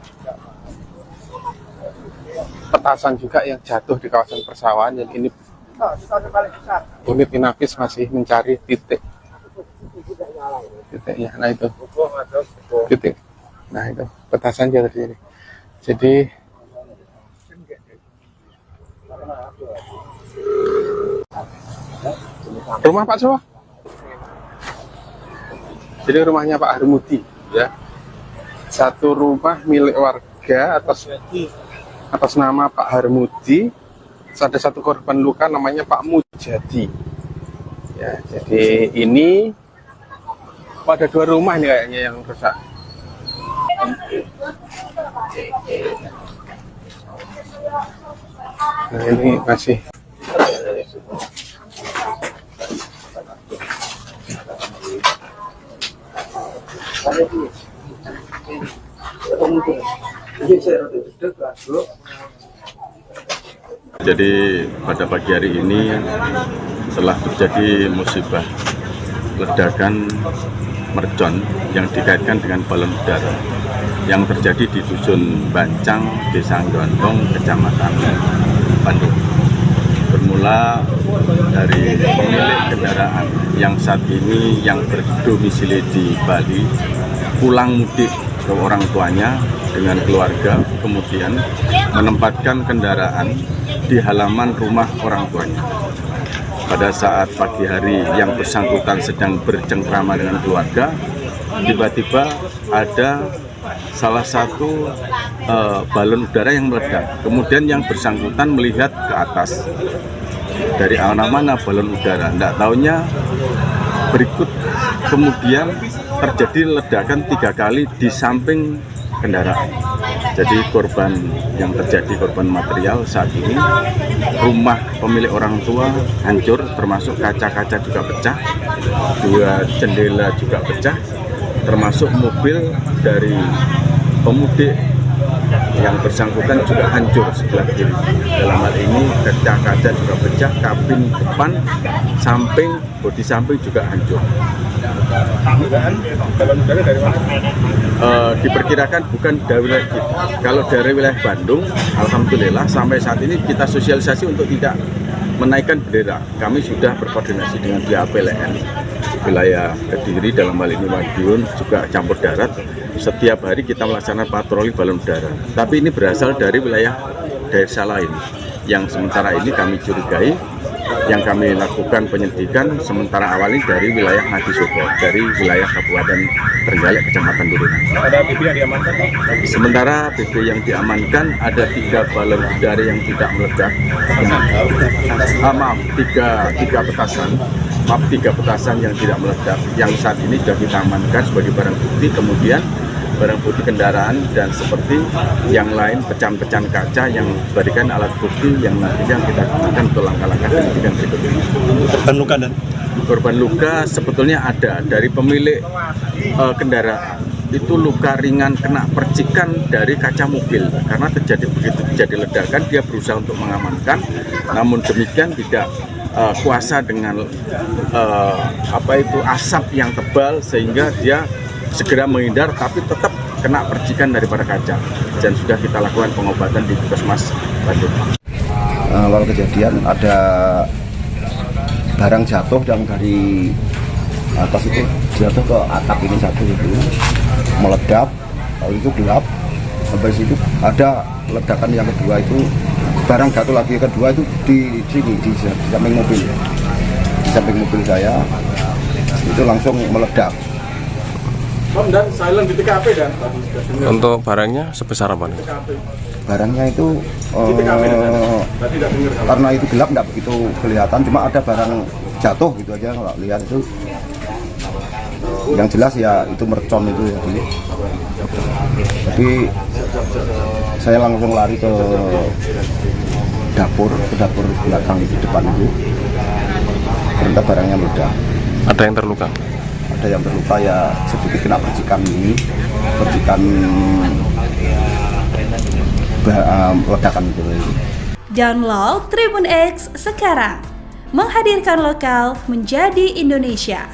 petasan juga yang jatuh di kawasan persawahan. Yang ini unit Inafis masih mencari titiknya. Nah itu titik. Nah itu petasan jatuh di sini. Jadi rumah Pak Sowa. Jadi rumahnya Pak Harmudi ya. Satu rumah milik warga atas nama Pak Harmudi. Ada satu korban luka namanya Pak Mujadi. Ya, jadi ini ada 2 rumah nih kayaknya yang rusak. Nah, ini masih Jadi pada pagi hari ini telah terjadi musibah ledakan mercon yang dikaitkan dengan balon udara yang terjadi di Dusun Bancang, Desa Grondong, Kecamatan Bandung. Bermula dari pemilik kendaraan yang saat ini yang berdomisili di Bali pulang mudik ke orang tuanya dengan keluarga, kemudian menempatkan kendaraan di halaman rumah orang tuanya. Pada saat pagi hari yang bersangkutan sedang bercengkrama dengan keluarga, tiba-tiba ada salah satu balon udara yang meledak. Kemudian yang bersangkutan melihat ke atas, dari arah mana balon udara, tidak taunya berikut kemudian terjadi ledakan 3 kali di samping kendaraan. Jadi korban yang terjadi, korban material saat ini, rumah pemilik orang tua hancur, termasuk kaca-kaca juga pecah, 2 jendela juga pecah, termasuk mobil dari pemudik yang bersangkutan juga hancur sebelah kiri. Dalam hal ini kaca-kaca juga pecah, kabin depan, samping, bodi samping juga hancur. Balon udara dari mana? Diperkirakan bukan dari wilayah kita. Kalau dari wilayah Bandung, alhamdulillah sampai saat ini kita sosialisasi untuk tidak menaikkan bendera. Kami sudah berkoordinasi dengan pihak PLN wilayah Kediri, dalam hal ini Madiun, juga campur darat. Setiap hari kita melaksanakan patroli balon udara. Tapi ini berasal dari wilayah desa lain yang sementara ini kami curigai. Yang kami lakukan penyelidikan sementara awalnya dari wilayah Ngadisobo, dari wilayah Kabupaten Trenggalek, Kecamatan Durunan. Ada BB yang diamankan? Sementara BB yang diamankan ada 3 balon udara yang tidak meledak. Tiga petasan yang tidak meledak, yang saat ini sudah kita amankan sebagai barang bukti. Kemudian barang bukti kendaraan dan seperti yang lain pecahan-pecahan kaca yang diberikan alat bukti yang nantinya kita gunakan untuk langkah-langkah penyidikan berikutnya. Korban luka dan korban luka sebetulnya ada dari pemilik kendaraan. Itu luka ringan kena percikan dari kaca mobil karena begitu terjadi ledakan dia berusaha untuk mengamankan, namun demikian tidak kuasa dengan asap yang tebal sehingga dia segera menghindar, tapi tetap kena percikan daripada kaca, dan sudah kita lakukan pengobatan di Puskesmas Bandung. Awal kejadian ada barang jatuh yang dari atas itu jatuh ke atap ini satu itu meledak, lalu itu gelap. Sampai situ ada ledakan yang kedua itu barang jatuh lagi, kedua itu di sini di samping mobil, di samping mobil saya itu langsung meledak. Om, dan silent di TKP dan Untuk barangnya sebesar apa nih? Barangnya itu tadi tidak dengar. karena itu gelap nggak begitu kelihatan, cuma ada barang jatuh gitu aja kalau lihat itu. Yang jelas ya itu mercon itu ya. Jadi saya langsung lari ke dapur belakang itu, depan itu. Ternyata barangnya meledak. Ada yang terluka? Ada yang terluka ya sedikit kena percikan ini, percikan ledakan itu. Download Tribun X sekarang, menghadirkan lokal menjadi Indonesia.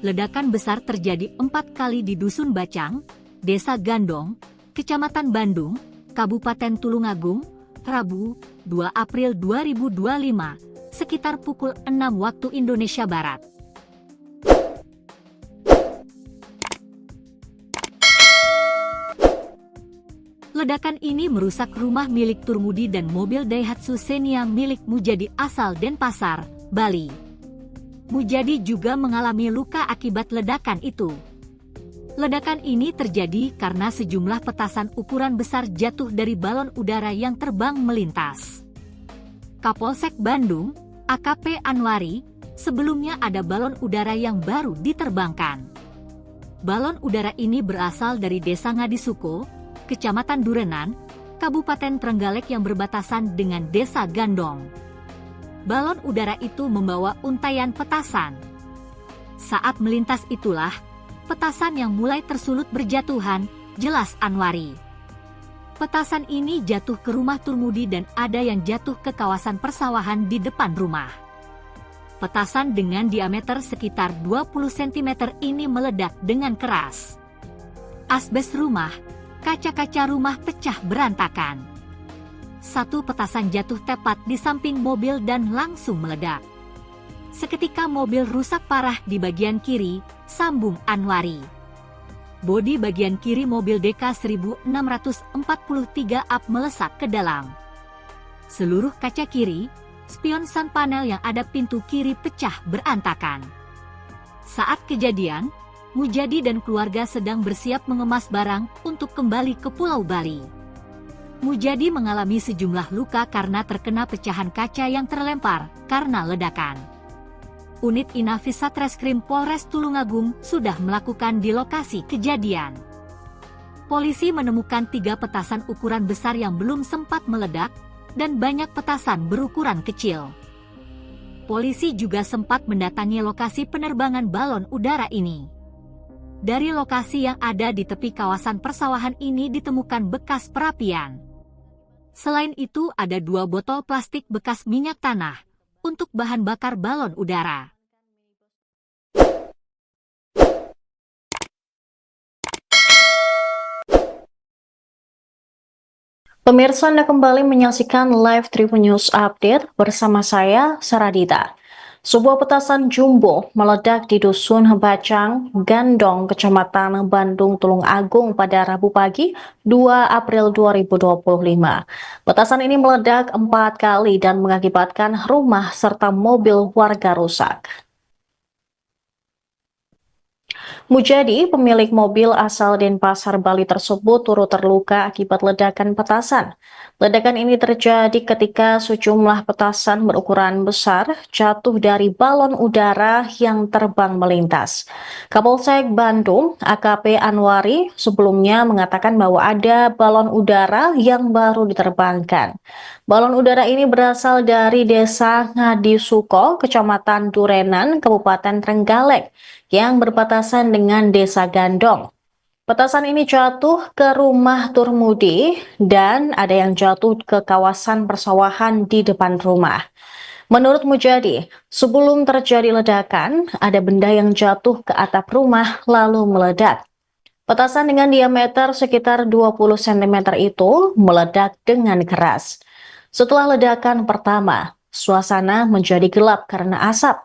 Ledakan besar terjadi 4 kali di Dusun Bacang, Desa Gandong, Kecamatan Bandung, Kabupaten Tulungagung, Rabu, 2 April 2025, sekitar pukul 6 waktu Indonesia Barat. Ledakan ini merusak rumah milik Turmudi dan mobil Daihatsu Xenia milik Mujadi asal Denpasar, Bali. Mujadi juga mengalami luka akibat ledakan itu. Ledakan ini terjadi karena sejumlah petasan ukuran besar jatuh dari balon udara yang terbang melintas. Kapolsek Bandung, AKP Anwari, sebelumnya ada balon udara yang baru diterbangkan. Balon udara ini berasal dari Desa Ngadisuko, Kecamatan Durenan, Kabupaten Trenggalek yang berbatasan dengan Desa Gandong. Balon udara itu membawa untaian petasan. Saat melintas itulah, petasan yang mulai tersulut berjatuhan, jelas Anwari. Petasan ini jatuh ke rumah Turmudi dan ada yang jatuh ke kawasan persawahan di depan rumah. Petasan dengan diameter sekitar 20 cm ini meledak dengan keras. Asbes rumah, kaca-kaca rumah pecah berantakan. Satu petasan jatuh tepat di samping mobil dan langsung meledak. Seketika mobil rusak parah di bagian kiri, sambung Anwari. Bodi bagian kiri mobil DK 1643 up melesak ke dalam. Seluruh kaca kiri, spion sun panel yang ada pintu kiri pecah berantakan. Saat kejadian, Mujadi dan keluarga sedang bersiap mengemas barang untuk kembali ke Pulau Bali. Mujadi mengalami sejumlah luka karena terkena pecahan kaca yang terlempar karena ledakan. Unit Inafis Satreskrim Polres Tulungagung sudah melakukan di lokasi kejadian. Polisi menemukan 3 petasan ukuran besar yang belum sempat meledak dan banyak petasan berukuran kecil. Polisi juga sempat mendatangi lokasi penerbangan balon udara ini. Dari lokasi yang ada di tepi kawasan persawahan ini ditemukan bekas perapian. Selain itu ada 2 botol plastik bekas minyak tanah untuk bahan bakar balon udara. Pemirsa, Anda kembali menyaksikan live Tribun News Update bersama saya, Saradita. Sebuah petasan jumbo meledak di Dusun Bacang, Gandong, Kecamatan Bandung, Tulungagung pada Rabu pagi 2 April 2025. Petasan ini meledak 4 kali dan mengakibatkan rumah serta mobil warga rusak. Mujadi, pemilik mobil asal Denpasar, Bali tersebut turut terluka akibat ledakan petasan. Ledakan ini terjadi ketika sejumlah petasan berukuran besar jatuh dari balon udara yang terbang melintas. Kapolsek Bandung, AKP Anwari, sebelumnya mengatakan bahwa ada balon udara yang baru diterbangkan. Balon udara ini berasal dari Desa Ngadisuko, Kecamatan Durenan, Kabupaten Trenggalek, yang berbatasan dengan Desa Gandong. Petasan ini jatuh ke rumah Turmudi dan ada yang jatuh ke kawasan persawahan di depan rumah. Menurut Mujadi, sebelum terjadi ledakan, ada benda yang jatuh ke atap rumah lalu meledak. Petasan dengan diameter sekitar 20 cm itu meledak dengan keras. Setelah ledakan pertama, suasana menjadi gelap karena asap.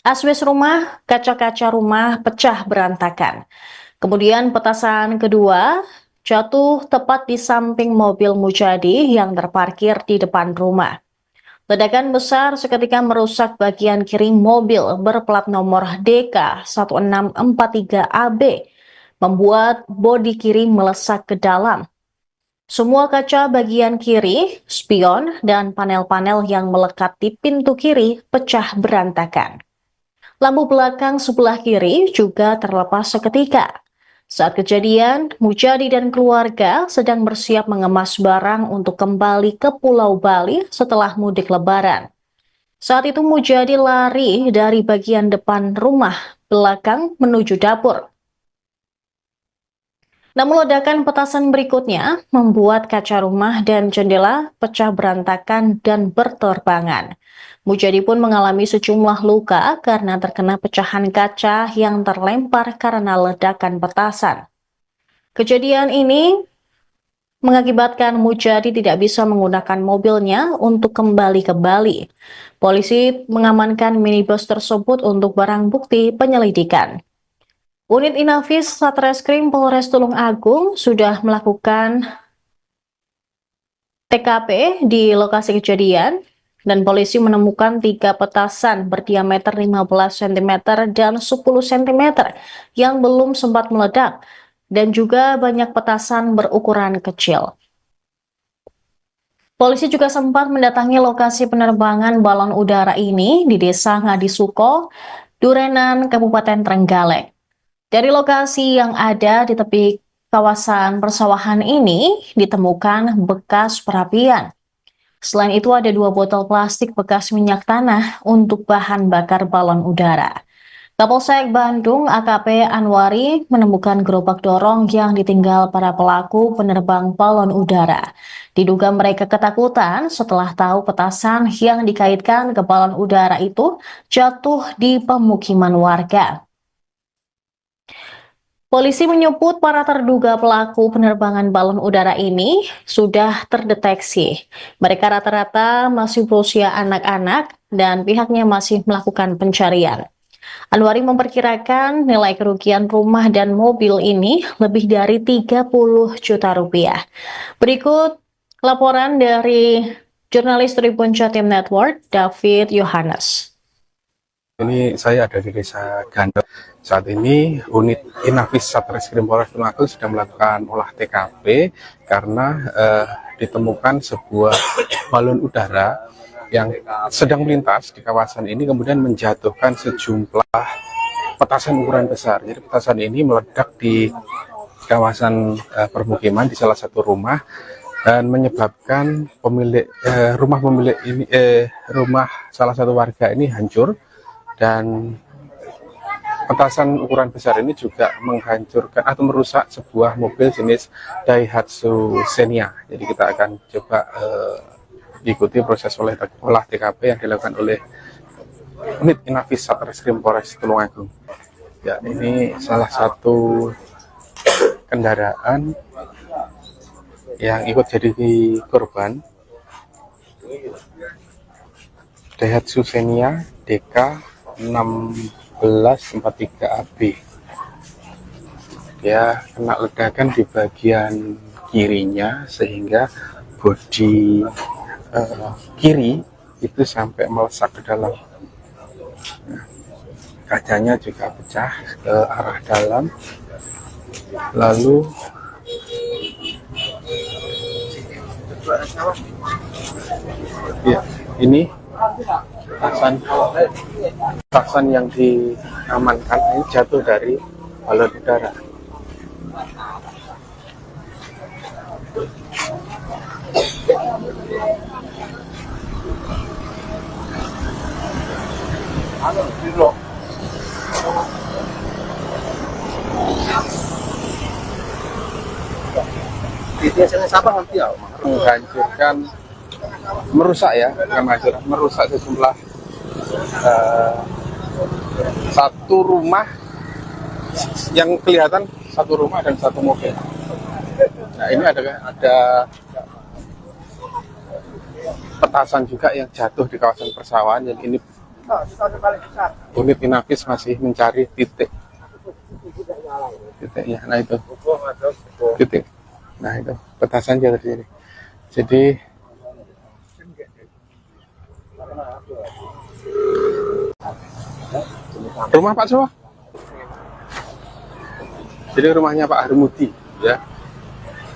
Asbes rumah, kaca-kaca rumah pecah berantakan. Kemudian petasan kedua jatuh tepat di samping mobil Mujadi yang terparkir di depan rumah. Ledakan besar seketika merusak bagian kiri mobil berplat nomor DK 1643AB, membuat bodi kiri melesak ke dalam. Semua kaca bagian kiri, spion, dan panel-panel yang melekat di pintu kiri pecah berantakan. Lampu belakang sebelah kiri juga terlepas seketika. Saat kejadian, Mujadi dan keluarga sedang bersiap mengemas barang untuk kembali ke Pulau Bali setelah mudik Lebaran. Saat itu Mujadi lari dari bagian depan rumah belakang menuju dapur. Namun ledakan petasan berikutnya membuat kaca rumah dan jendela pecah berantakan dan berterbangan. Mujadi pun mengalami sejumlah luka karena terkena pecahan kaca yang terlempar karena ledakan petasan. Kejadian ini mengakibatkan Mujadi tidak bisa menggunakan mobilnya untuk kembali ke Bali. Polisi mengamankan minibus tersebut untuk barang bukti penyelidikan. Unit Inafis Satreskrim Polres Tulung Agung sudah melakukan TKP di lokasi kejadian dan polisi menemukan 3 petasan berdiameter 15 cm dan 10 cm yang belum sempat meledak dan juga banyak petasan berukuran kecil. Polisi juga sempat mendatangi lokasi penerbangan balon udara ini di Desa Ngadisuko, Durenan, Kabupaten Trenggalek. Dari lokasi yang ada di tepi kawasan persawahan ini ditemukan bekas perapian. Selain itu ada 2 botol plastik bekas minyak tanah untuk bahan bakar balon udara. Kapolsek Bandung AKP Anwari menemukan gerobak dorong yang ditinggal para pelaku penerbang balon udara. Diduga mereka ketakutan setelah tahu petasan yang dikaitkan ke balon udara itu jatuh di pemukiman warga. Polisi menyebut para terduga pelaku penerbangan balon udara ini sudah terdeteksi. Mereka rata-rata masih berusia anak-anak dan pihaknya masih melakukan pencarian. Anwari memperkirakan nilai kerugian rumah dan mobil ini lebih dari 30 juta rupiah. Berikut laporan dari jurnalis Tribun Jatim Network, David Yohanes. Ini saya ada di Desa Gandel. Saat ini unit Inafis Satreskrim Polres Tulung Agung sedang melakukan olah TKP karena ditemukan sebuah balon udara yang sedang melintas di kawasan ini kemudian menjatuhkan sejumlah petasan ukuran besar. Jadi petasan ini meledak di kawasan permukiman di salah satu rumah dan menyebabkan rumah salah satu warga ini hancur. Dan petasan ukuran besar ini juga menghancurkan atau merusak sebuah mobil jenis Daihatsu Xenia. Jadi kita akan coba ikuti proses olah TKP yang dilakukan oleh unit Inafis Satreskrim Polres Tulung Agung. Ya, ini salah satu kendaraan yang ikut jadi korban, Daihatsu Xenia DK 1643 AB. Dia kena ledakan di bagian kirinya sehingga bodi kiri itu sampai melesak ke dalam. Nah, kacanya juga pecah ke arah dalam. Lalu ya, ini petasan yang diamankan ini jatuh dari balon udara. Menghancurkan, merusak ya, merusak sejumlah satu rumah yang kelihatan, satu rumah dan satu mobil. Nah, ini ada petasan juga yang jatuh di kawasan persawahan. Yang ini unit Inafis masih mencari titiknya. Nah itu titik. Nah itu petasan jatuh di sini. Jadi rumah Pak Sowa. Jadi rumahnya Pak Harmudi ya.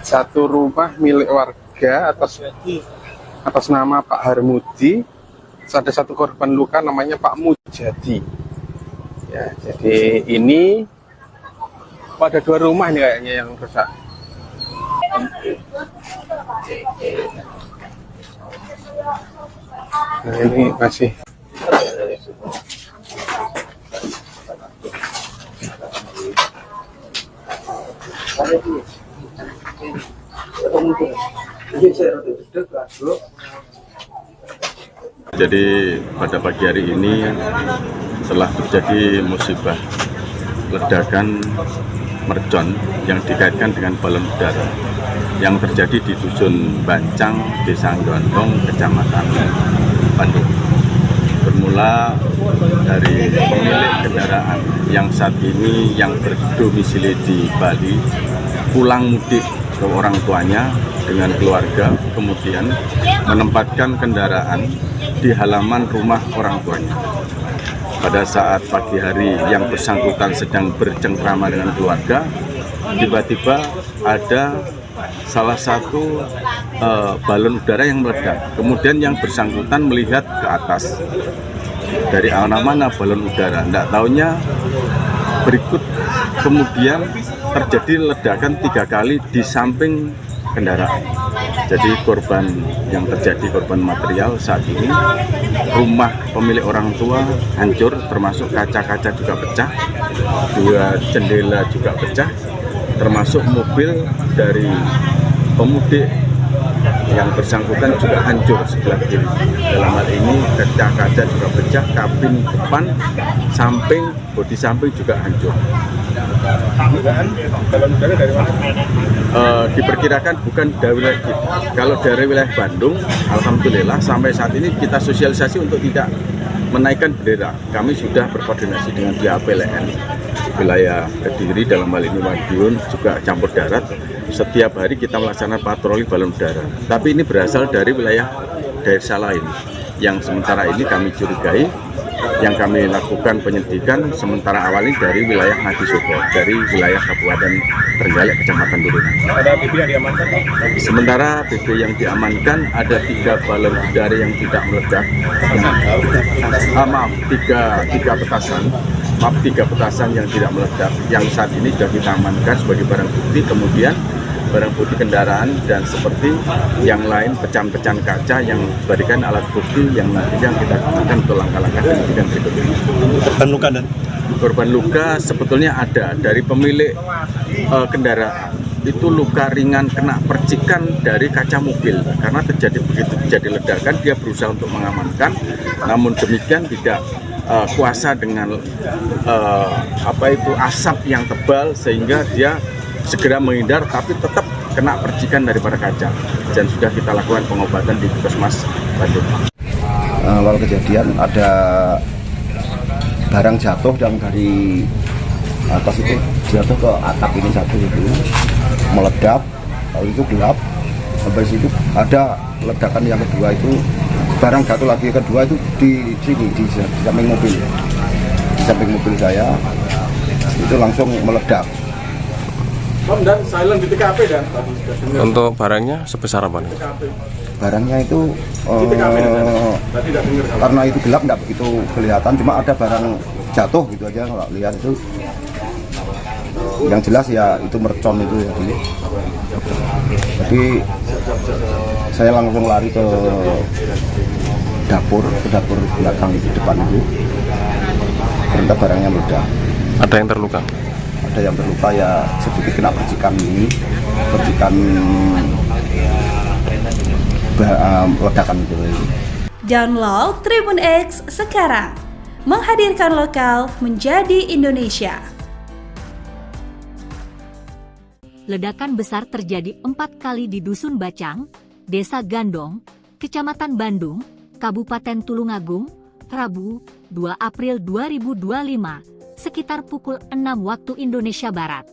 Satu rumah milik warga atas nama Pak Harmudi. Ada satu korban luka namanya Pak Mujadi. Ya, jadi ini ada 2 rumah ini kayaknya yang rusak. Nah, ini masih Jadi pada pagi hari ini telah terjadi musibah ledakan mercon yang dikaitkan dengan balon udara yang terjadi di Dusun Bancang, Desa Gondong, Kecamatan Bandung. Bermula dari pemilik kendaraan yang saat ini yang berdomisili di Bali pulang mudik ke orang tuanya dengan keluarga, kemudian menempatkan kendaraan di halaman rumah orang tuanya. Pada saat pagi hari yang bersangkutan sedang bercengkrama dengan keluarga, tiba-tiba ada salah satu balon udara yang meledak. Kemudian yang bersangkutan melihat ke atas, dari arah mana balon udara, tidak tahunya berikut kemudian terjadi ledakan 3 kali di samping kendaraan. Jadi korban yang terjadi, korban material saat ini, rumah pemilik orang tua hancur, termasuk kaca-kaca juga pecah, 2 jendela juga pecah, termasuk mobil dari pemudik yang bersangkutan juga hancur sebelah kiri. Dalam hal ini kaca-kaca juga pecah, kabin depan, samping, bodi samping juga hancur. Balon udara dari mana? Diperkirakan bukan dari wilayah kita. Kalau dari wilayah Bandung, alhamdulillah sampai saat ini kita sosialisasi untuk tidak menaikkan bendera. Kami sudah berkoordinasi dengan pihak PLN wilayah Kediri, dalam hal ini Madiun, juga campur darat. Setiap hari kita melaksanakan patroli balon udara. Tapi ini berasal dari wilayah desa lain yang sementara ini kami curigai. Yang kami lakukan penyelidikan sementara awal ini dari wilayah Ngadisoko, dari wilayah Kabupaten Trenggalek, Kecamatan Turunan. Ada BB yang diamankan? Sementara BB yang diamankan ada 3 balon udara yang tidak meledak. Tiga petasan. Maaf, 3 petasan yang tidak meledak. Yang saat ini sudah kita amankan sebagai barang bukti. Kemudian barang bukti kendaraan dan seperti yang lain pecahan-pecahan kaca yang dijadikan alat bukti yang nantinya kita gunakan untuk langkah-langkah penyidikan berikutnya. Korban luka dan korban luka sebetulnya ada dari pemilik kendaraan. Itu luka ringan kena percikan dari kaca mobil karena begitu terjadi ledakan dia berusaha untuk mengamankan, namun demikian tidak kuasa dengan asap yang tebal sehingga dia segera menghindar, tapi tetap kena percikan daripada kaca, dan sudah kita lakukan pengobatan di Puskesmas Bandung. Awal kejadian ada barang jatuh dan dari atas itu jatuh ke atap ini satu itu meledak, lalu itu gelap. Sampai situ ada ledakan yang kedua itu barang jatuh lagi, kedua itu di sini di samping mobil, di samping mobil saya itu langsung meledak. Dan silent di TKP dan Untuk barangnya sebesar apa nih? Barangnya itu tadi tidak dengar. karena itu gelap nggak begitu kelihatan, cuma ada barang jatuh gitu aja, nggak lihat itu. Yang jelas ya itu mercon itu ya. Jadi saya langsung lari ke dapur belakang itu, depan itu. Ternyata barangnya meledak. Ada yang terluka? Ada yang terluka ya, sedikit kena percikan ledakan itu. Download Tribun X sekarang, menghadirkan lokal menjadi Indonesia. Ledakan besar terjadi 4 kali di Dusun Bacang, Desa Gandong, Kecamatan Bandung, Kabupaten Tulungagung, Rabu, 2 April 2025, sekitar pukul 6 waktu Indonesia Barat.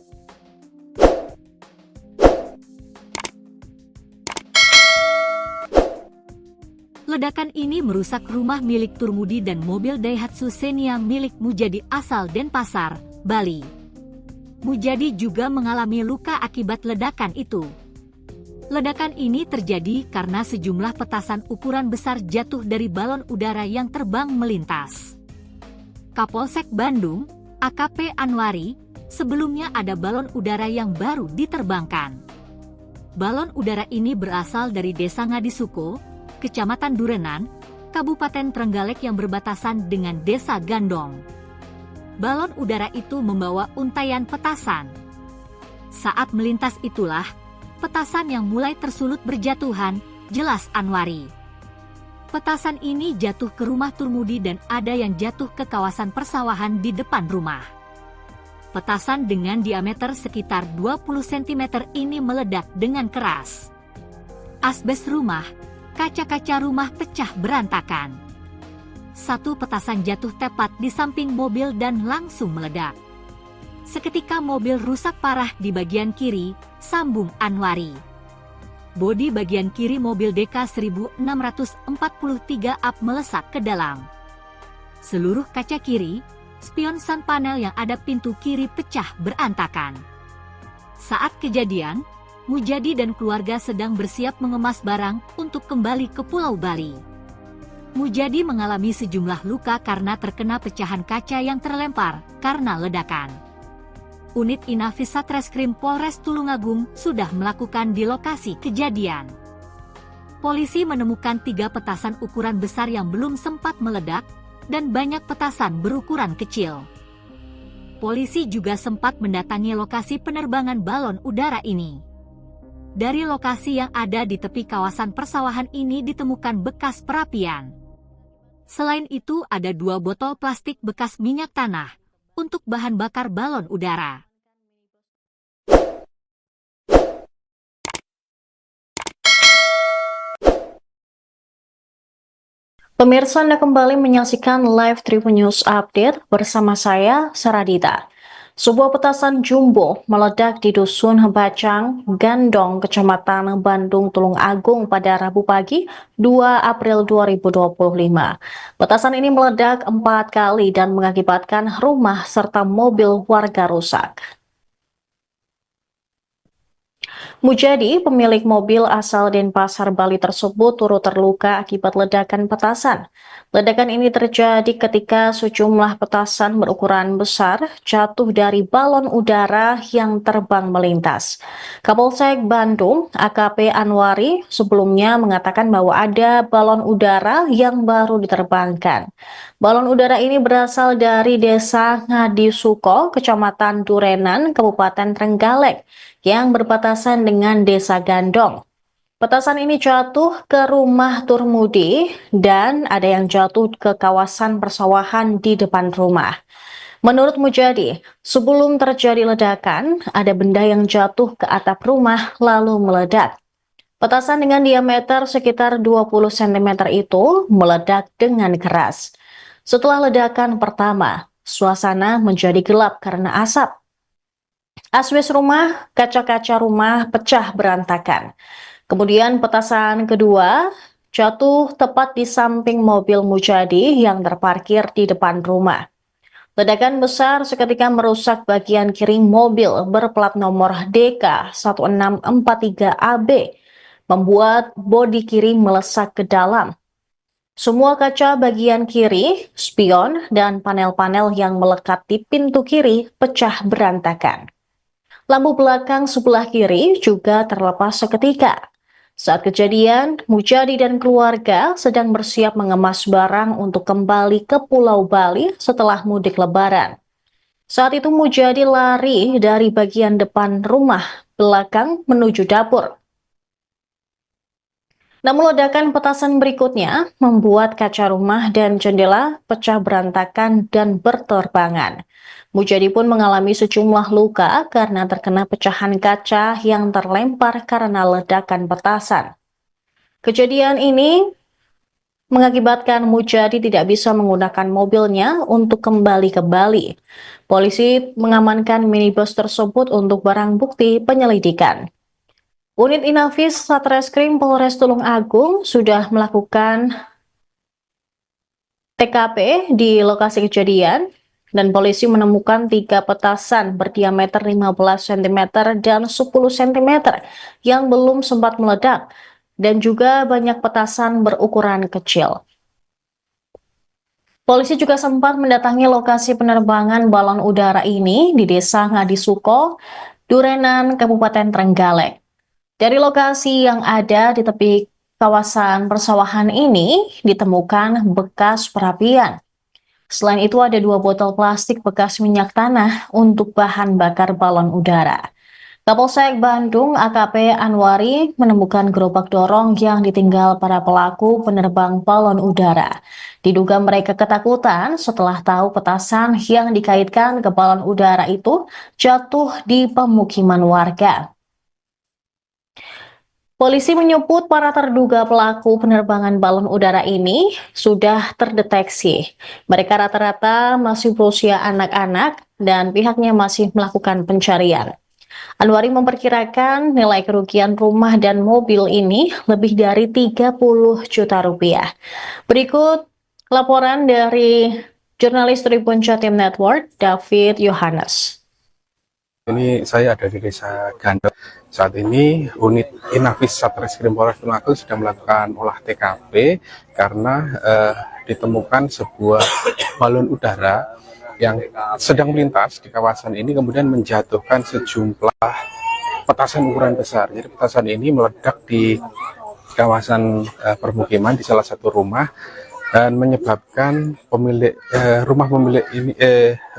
Ledakan ini merusak rumah milik Turmudi dan mobil Daihatsu Xenia milik Mujadi asal Denpasar, Bali. Mujadi juga mengalami luka akibat ledakan itu. Ledakan ini terjadi karena sejumlah petasan ukuran besar jatuh dari balon udara yang terbang melintas. Kapolsek Bandung, AKP Anwari, sebelumnya ada balon udara yang baru diterbangkan. Balon udara ini berasal dari Desa Ngadisoko, Kecamatan Durenan, Kabupaten Trenggalek yang berbatasan dengan Desa Gandong. Balon udara itu membawa untaian petasan. Saat melintas itulah, petasan yang mulai tersulut berjatuhan, jelas Anwari. Petasan ini jatuh ke rumah Turmudi dan ada yang jatuh ke kawasan persawahan di depan rumah. Petasan dengan diameter sekitar 20 cm ini meledak dengan keras. Asbes rumah, kaca-kaca rumah pecah berantakan. Satu petasan jatuh tepat di samping mobil dan langsung meledak. Seketika mobil rusak parah di bagian kiri, sambung Anwari. Bodi bagian kiri mobil DK 1643 up melesak ke dalam. Seluruh kaca kiri, spion sun panel yang ada pintu kiri pecah berantakan. Saat kejadian, Mujadi dan keluarga sedang bersiap mengemas barang untuk kembali ke Pulau Bali. Mujadi mengalami sejumlah luka karena terkena pecahan kaca yang terlempar karena ledakan. Unit Inafis Satreskrim Polres Tulungagung sudah melakukan di lokasi kejadian. Polisi menemukan 3 petasan ukuran besar yang belum sempat meledak dan banyak petasan berukuran kecil. Polisi juga sempat mendatangi lokasi penerbangan balon udara ini. Dari lokasi yang ada di tepi kawasan persawahan ini ditemukan bekas perapian. Selain itu ada 2 botol plastik bekas minyak tanah untuk bahan bakar balon udara. Pemirsa, Anda kembali menyaksikan live Tribun News Update bersama saya, Saradita. Sebuah petasan jumbo meledak di Dusun Bacang, Gandong, Kecamatan Bandung, Tulungagung pada Rabu pagi, 2 April 2025. Petasan ini meledak 4 kali dan mengakibatkan rumah serta mobil warga rusak. Mujadi, pemilik mobil asal Denpasar, Bali tersebut turut terluka akibat ledakan petasan. Ledakan ini terjadi ketika sejumlah petasan berukuran besar jatuh dari balon udara yang terbang melintas. Kapolsek Bandung, AKP Anwari, sebelumnya mengatakan bahwa ada balon udara yang baru diterbangkan. Balon udara ini berasal dari Desa Ngadisuko, Kecamatan Durenan, Kabupaten Trenggalek, yang berbatasan dengan Desa Gandong. Petasan ini jatuh ke rumah Turmudi dan ada yang jatuh ke kawasan persawahan di depan rumah. Menurut Mujadi, sebelum terjadi ledakan, ada benda yang jatuh ke atap rumah lalu meledak. Petasan dengan diameter sekitar 20 cm itu meledak dengan keras. Setelah ledakan pertama, suasana menjadi gelap karena asap. Asbes rumah, kaca-kaca rumah pecah berantakan. Kemudian petasan kedua jatuh tepat di samping mobil Mujadi yang terparkir di depan rumah. Ledakan besar seketika merusak bagian kiri mobil berplat nomor DK 1643AB, membuat bodi kiri melesak ke dalam. Semua kaca bagian kiri, spion, dan panel-panel yang melekat di pintu kiri pecah berantakan. Lampu belakang sebelah kiri juga terlepas seketika. Saat kejadian, Mujadi dan keluarga sedang bersiap mengemas barang untuk kembali ke Pulau Bali setelah mudik Lebaran. Saat itu Mujadi lari dari bagian depan rumah belakang menuju dapur. Namun ledakan petasan berikutnya membuat kaca rumah dan jendela pecah berantakan dan berterbangan. Mujadi pun mengalami sejumlah luka karena terkena pecahan kaca yang terlempar karena ledakan petasan. Kejadian ini mengakibatkan Mujadi tidak bisa menggunakan mobilnya untuk kembali ke Bali. Polisi mengamankan minibus tersebut untuk barang bukti penyelidikan. Unit Inafis Satreskrim Polres Tulungagung sudah melakukan TKP di lokasi kejadian dan polisi menemukan 3 petasan berdiameter 15 cm dan 10 cm yang belum sempat meledak dan juga banyak petasan berukuran kecil. Polisi juga sempat mendatangi lokasi penerbangan balon udara ini di Desa Ngadisuko, Durenan, Kabupaten Trenggalek. Dari lokasi yang ada di tepi kawasan persawahan ini ditemukan bekas perapian. Selain itu ada 2 botol plastik bekas minyak tanah untuk bahan bakar balon udara. Kapolsek Bandung AKP Anwari menemukan gerobak dorong yang ditinggal para pelaku penerbang balon udara. Diduga mereka ketakutan setelah tahu petasan yang dikaitkan ke balon udara itu jatuh di pemukiman warga. Polisi menyebut para terduga pelaku penerbangan balon udara ini sudah terdeteksi. Mereka rata-rata masih berusia anak-anak dan pihaknya masih melakukan pencarian. Anwari memperkirakan nilai kerugian rumah dan mobil ini lebih dari 30 juta rupiah. Berikut laporan dari jurnalis Tribun Jatim Network, David Yohanes. Ini saya ada di Desa Gandel. Saat ini unit Inafis Satreskrim Polres Tulungagung sudah melakukan olah TKP karena ditemukan sebuah balon udara yang sedang melintas di kawasan ini kemudian menjatuhkan sejumlah petasan ukuran besar. Jadi petasan ini meledak di kawasan permukiman di salah satu rumah dan menyebabkan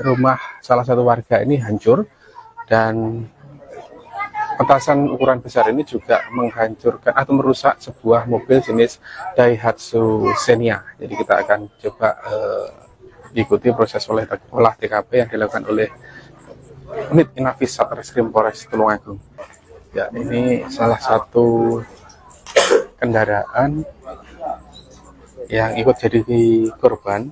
rumah salah satu warga ini hancur, dan petasan ukuran besar ini juga menghancurkan atau merusak sebuah mobil jenis Daihatsu Xenia. Jadi kita akan coba ikuti proses olah TKP yang dilakukan oleh unit Inafis Satreskrim Polres Tulungagung. Ya, ini salah satu kendaraan yang ikut jadi korban,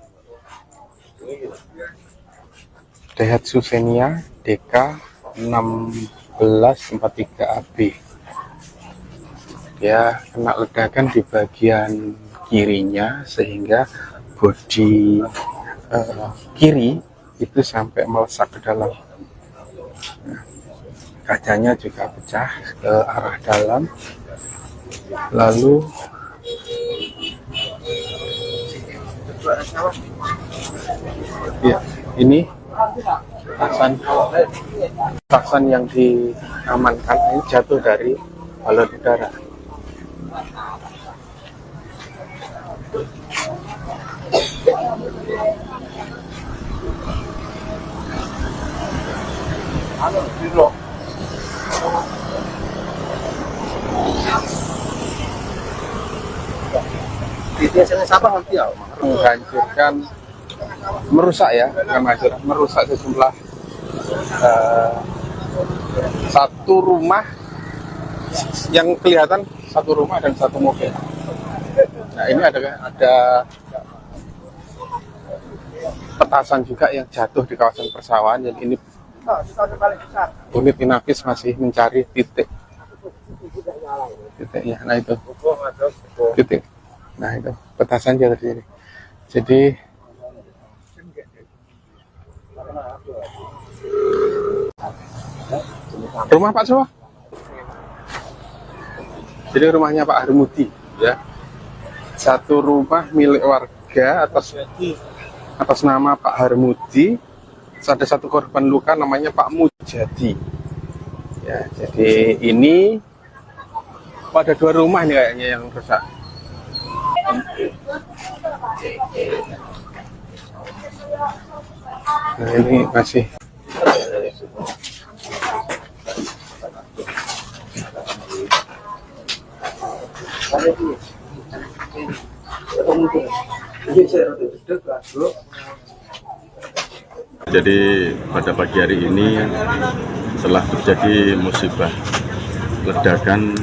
Daihatsu Xenia DK 1643AB. Dia kena ledakan di bagian kirinya sehingga bodi kiri itu sampai melesak ke dalam. Nah, kacanya juga pecah ke arah dalam. Lalu ya, ini petasan yang diamankan ini jatuh dari balon udara. Menghancurkan, merusak ya, bukan menghancurkan, merusak sejumlah satu rumah yang kelihatan satu rumah dan satu mobil. Nah, ini ada petasan juga yang jatuh di kawasan persawahan. Jadi ini unit Inafis masih mencari titiknya. Nah itu titik. Nah itu petasan jatuh di sini. Jadi rumah Pak Sowa. Jadi rumahnya Pak Harmudi ya. Satu rumah milik warga atas nama Pak Harmudi. Ada satu korban luka namanya Pak Mujadi. Ya, jadi ini ada dua rumah nih kayaknya yang rusak. Nah, ini masih Jadi pada pagi hari ini telah terjadi musibah ledakan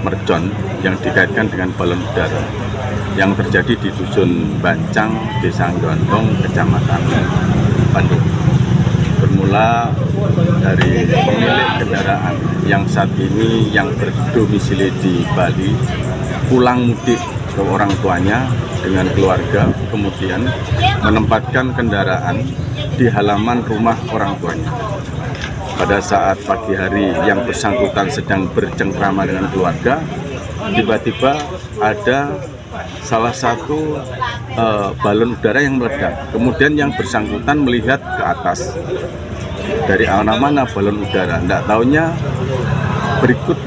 mercon yang dikaitkan dengan balon udara yang terjadi di Dusun Bancang, Desa Gondong, Kecamatan Bandung. Bermula dari pemilik kendaraan yang saat ini yang berdomisili di Bali pulang mudik ke orang tuanya dengan keluarga, kemudian menempatkan kendaraan di halaman rumah orang tuanya. Pada saat pagi hari yang bersangkutan sedang bercengkrama dengan keluarga, tiba-tiba ada salah satu balon udara yang meledak. Kemudian yang bersangkutan melihat ke atas, dari mana balon udara. Tidak taunya berikut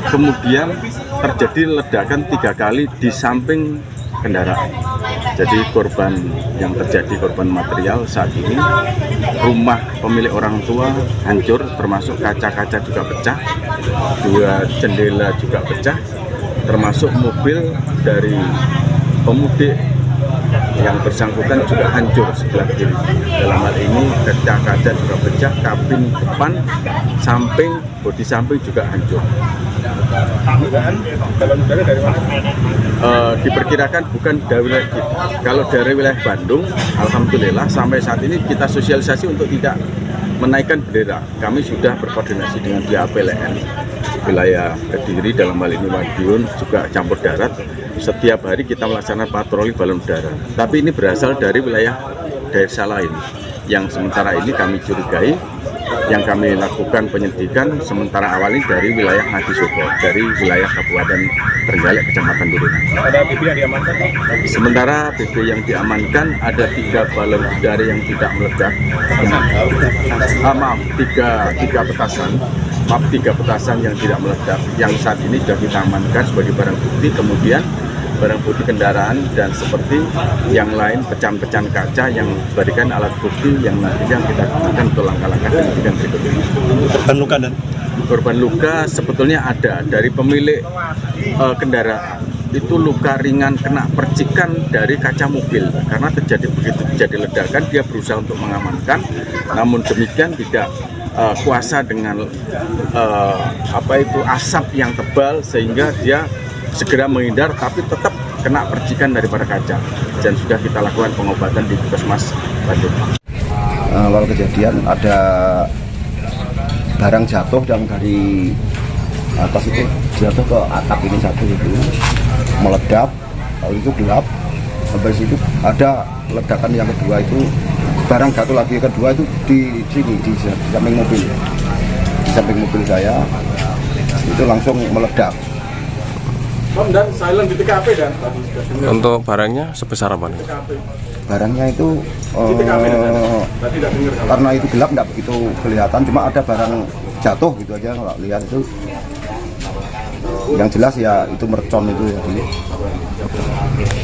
kemudian terjadi ledakan 3 kali di samping kendaraan. Jadi korban yang terjadi, korban material saat ini, rumah pemilik orang tua hancur, termasuk kaca-kaca juga pecah, 2 jendela juga pecah, termasuk mobil dari pemudik yang bersangkutan juga hancur sebelah kiri. Dalam hal ini kaca-kaca juga pecah, kabin depan, samping, bodi samping juga hancur. Balon udara dari mana? Diperkirakan bukan dari wilayah kita. Kalau dari wilayah Bandung, alhamdulillah sampai saat ini kita sosialisasi untuk tidak menaikkan bendera. Kami sudah berkoordinasi dengan pihak PLN wilayah Kediri, dalam hal ini Madiun, juga campur darat. Setiap hari kita melaksanakan patroli balon udara. Tapi ini berasal dari wilayah desa lain yang sementara ini kami curigai. Yang kami lakukan penyelidikan sementara awal ini dari wilayah Ngadisoko, dari wilayah Kabupaten Trenggalek, Kecamatan Turunan. Ada BB yang diamankan? Sementara BB yang diamankan ada 3 balon udara yang tidak meledak. Tiga petasan yang tidak meledak, yang saat ini sudah kita amankan sebagai barang bukti. Kemudian barang bukti kendaraan dan seperti yang lain, pecahan-pecahan kaca yang diberikan alat bukti yang nantinya kita gunakan untuk langkah-langkah penyidikan berikutnya. Korban luka dan Korban luka sebetulnya ada dari pemilik kendaraan. Itu luka ringan kena percikan dari kaca mobil, karena begitu terjadi ledakan dia berusaha untuk mengamankan, namun demikian tidak kuasa dengan asap yang tebal sehingga dia segera menghindar, tapi tetap kena percikan daripada kaca, dan sudah kita lakukan pengobatan di Puskesmas Bandung. Awal kejadian ada barang jatuh yang dari atas itu jatuh ke atap ini satu itu meledak, lalu itu gelap. Sampai situ ada ledakan yang kedua, itu barang jatuh lagi kedua itu di sini di samping mobil, saya itu langsung meledak. Dan silent di TKP dan Untuk barangnya sebesar apa nih? Barangnya itu karena itu gelap nggak begitu kelihatan, cuma ada barang jatuh gitu aja kalau lihat itu. Yang jelas ya itu mercon itu ya.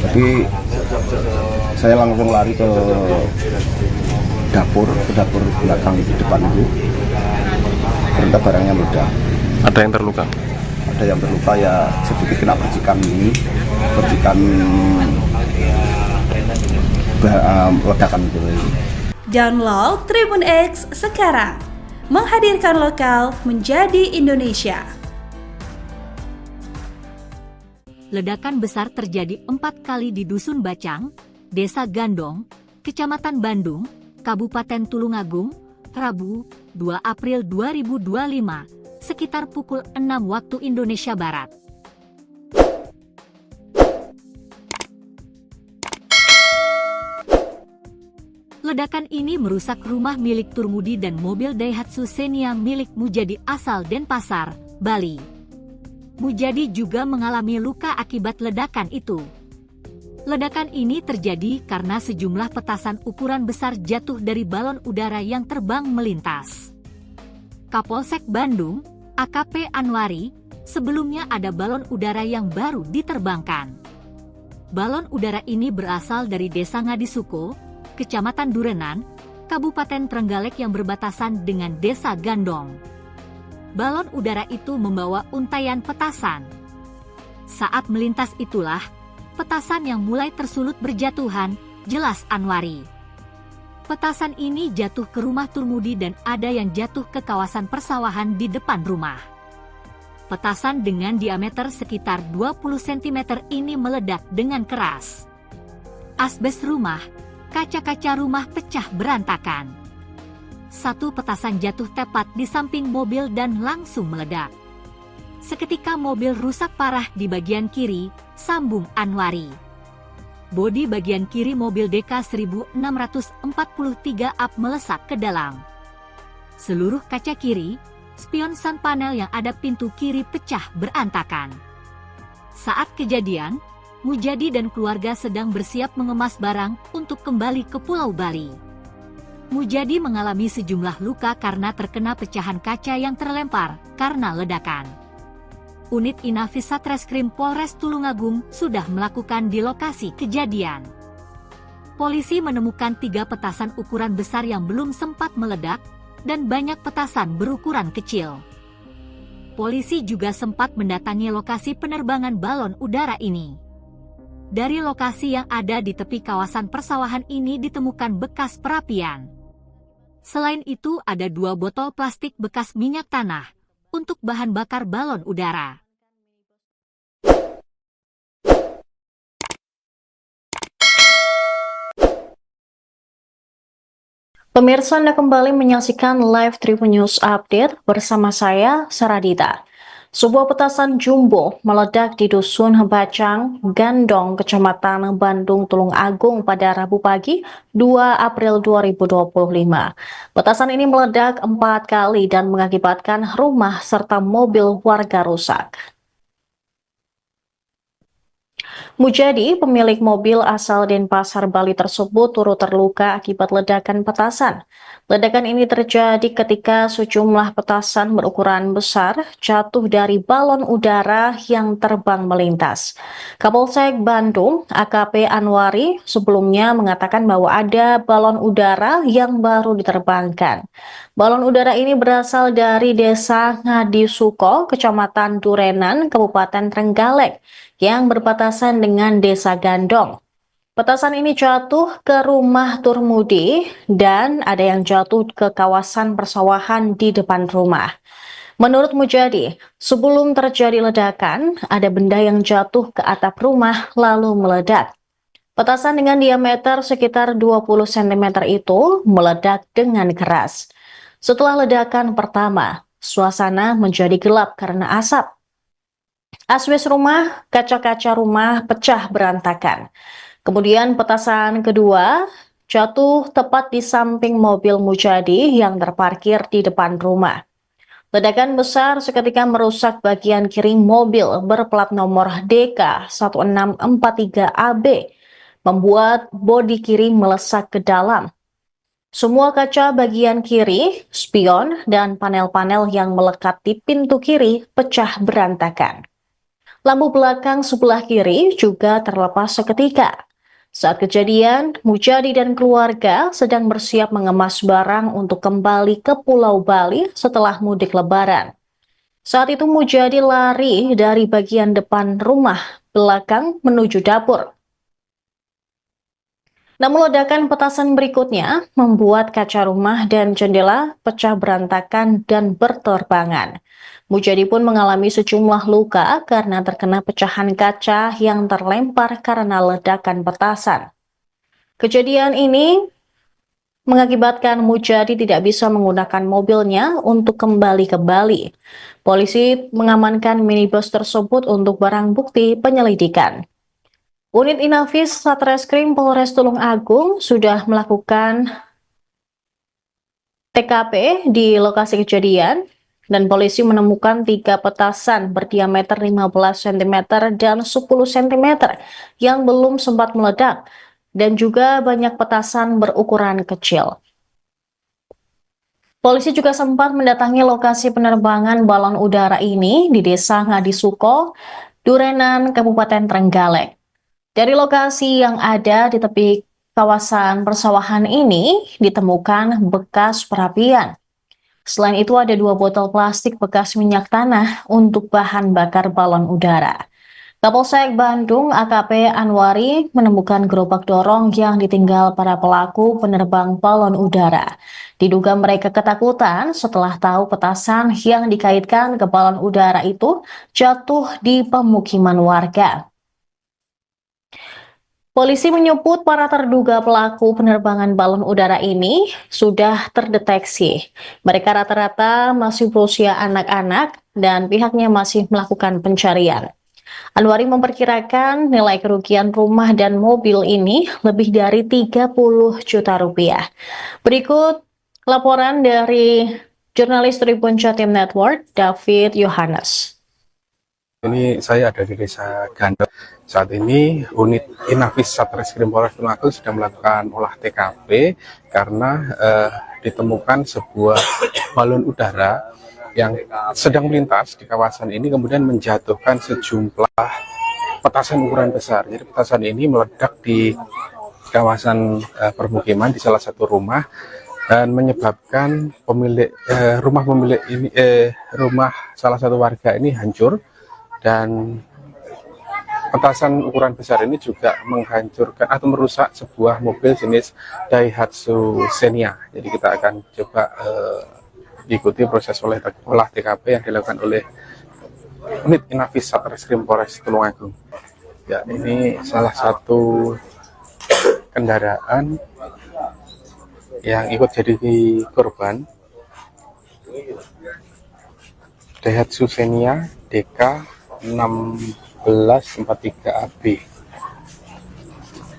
Jadi saya langsung lari ke dapur belakang itu, depan itu. Ternyata barangnya meledak. Ada yang terluka? Ada yang terluka ya, sedikit kena percikan ledakan itu. Download Tribun X sekarang, menghadirkan lokal menjadi Indonesia. Ledakan besar terjadi 4 kali di Dusun Bacang, Desa Gandong, Kecamatan Bandung, Kabupaten Tulungagung, Rabu, 2 April 2025. Sekitar pukul 6 waktu Indonesia Barat. Ledakan ini merusak rumah milik Turmudi dan mobil Daihatsu Xenia milik Mujadi asal Denpasar, Bali. Mujadi juga mengalami luka akibat ledakan itu. Ledakan ini terjadi karena sejumlah petasan ukuran besar jatuh dari balon udara yang terbang melintas. Kapolsek Bandung, AKP Anwari, sebelumnya ada balon udara yang baru diterbangkan. Balon udara ini berasal dari Desa Ngadisoko, Kecamatan Durenan, Kabupaten Trenggalek yang berbatasan dengan Desa Gandong. Balon udara itu membawa untaian petasan. Saat melintas itulah, petasan yang mulai tersulut berjatuhan, jelas Anwari. Petasan ini jatuh ke rumah Turmudi dan ada yang jatuh ke kawasan persawahan di depan rumah. Petasan dengan diameter sekitar 20 cm ini meledak dengan keras. Asbes rumah, kaca-kaca rumah pecah berantakan. Satu petasan jatuh tepat di samping mobil dan langsung meledak. Seketika mobil rusak parah di bagian kiri, sambung Anwari. Bodi bagian kiri mobil DK 1643 up melesat ke dalam. Seluruh kaca kiri, spion sun panel yang ada pintu kiri pecah berantakan. Saat kejadian, Mujadi dan keluarga sedang bersiap mengemas barang untuk kembali ke Pulau Bali. Mujadi mengalami sejumlah luka karena terkena pecahan kaca yang terlempar karena ledakan. unit Inafis Satreskrim Polres Tulungagung sudah melakukan di lokasi kejadian. Polisi menemukan 3 petasan ukuran besar yang belum sempat meledak, dan banyak petasan berukuran kecil. Polisi juga sempat mendatangi lokasi penerbangan balon udara ini. Dari lokasi yang ada di tepi kawasan persawahan ini ditemukan bekas perapian. Selain itu ada 2 botol plastik bekas minyak tanah untuk bahan bakar balon udara. Pemirsa, Anda kembali menyaksikan live Tribun News Update bersama saya, Saradita. Sebuah petasan jumbo meledak di Dusun Bacang, Gandong, Kecamatan Bandung, Tulungagung pada Rabu pagi 2 April 2025. Petasan ini meledak 4 kali dan mengakibatkan rumah serta mobil warga rusak. Mujadi, pemilik mobil asal Denpasar, Bali tersebut turut terluka akibat ledakan petasan. Ledakan ini terjadi ketika sejumlah petasan berukuran besar jatuh dari balon udara yang terbang melintas. Kapolsek Bandung, AKP Anwari, sebelumnya mengatakan bahwa ada balon udara yang baru diterbangkan. Balon udara ini berasal dari Desa Ngadisuko, Kecamatan Durenan, Kabupaten Trenggalek, yang berbatasan dengan Desa Gandong. Petasan ini jatuh ke rumah Turmudi dan ada yang jatuh ke kawasan persawahan di depan rumah. Menurut Mujadi, sebelum terjadi ledakan, ada benda yang jatuh ke atap rumah lalu meledak. Petasan dengan diameter sekitar 20 cm itu meledak dengan keras. Setelah ledakan pertama, suasana menjadi gelap karena asap. Asbes rumah, kaca-kaca rumah pecah berantakan. Kemudian petasan kedua jatuh tepat di samping mobil Mujadi yang terparkir di depan rumah. Ledakan besar seketika merusak bagian kiri mobil berplat nomor DK 1643AB, membuat bodi kiri melesak ke dalam. Semua kaca bagian kiri, spion, dan panel-panel yang melekat di pintu kiri pecah berantakan. Lampu belakang sebelah kiri juga terlepas seketika. Saat kejadian, Mujadi dan keluarga sedang bersiap mengemas barang untuk kembali ke Pulau Bali setelah mudik Lebaran. Saat itu Mujadi lari dari bagian depan rumah belakang menuju dapur. Namun ledakan petasan berikutnya membuat kaca rumah dan jendela pecah berantakan dan berterbangan. Mujadi pun mengalami sejumlah luka karena terkena pecahan kaca yang terlempar karena ledakan petasan. Kejadian ini mengakibatkan Mujadi tidak bisa menggunakan mobilnya untuk kembali ke Bali. Polisi mengamankan minibus tersebut untuk barang bukti penyelidikan. Unit Inafis Satreskrim Polres Tulungagung sudah melakukan TKP di lokasi kejadian dan polisi menemukan 3 petasan berdiameter 15 cm dan 10 cm yang belum sempat meledak dan juga banyak petasan berukuran kecil. Polisi juga sempat mendatangi lokasi penerbangan balon udara ini di Desa Ngadisuko, Durenan, Kabupaten Trenggalek. Dari lokasi yang ada di tepi kawasan persawahan ini ditemukan bekas perapian. Selain itu ada 2 botol plastik bekas minyak tanah untuk bahan bakar balon udara. Kapolsek Bandung AKP Anwari menemukan gerobak dorong yang ditinggal para pelaku penerbang balon udara. Diduga mereka ketakutan setelah tahu petasan yang dikaitkan ke balon udara itu jatuh di pemukiman warga. Polisi menyebut para terduga pelaku penerbangan balon udara ini sudah terdeteksi. Mereka rata-rata masih berusia anak-anak dan pihaknya masih melakukan pencarian. Anwari memperkirakan nilai kerugian rumah dan mobil ini lebih dari 30 juta rupiah. Berikut laporan dari jurnalis Tribun Jatim Network, David Yohanes. Ini saya ada di Desa Gandong. Saat ini unit Inafis Satreskrim Polres Tulungagung sedang melakukan olah TKP karena ditemukan sebuah balon udara yang sedang melintas di kawasan ini kemudian menjatuhkan sejumlah petasan ukuran besar. Jadi petasan ini meledak di kawasan permukiman di salah satu rumah dan menyebabkan rumah salah satu warga ini hancur, dan petasan ukuran besar ini juga menghancurkan atau merusak sebuah mobil jenis Daihatsu Xenia. Jadi kita akan coba ikuti proses olah TKP yang dilakukan oleh Unit Inafis Satreskrim Polres Tulungagung. Ya, ini salah satu kendaraan yang ikut jadi korban, Daihatsu Xenia DK 1643AB.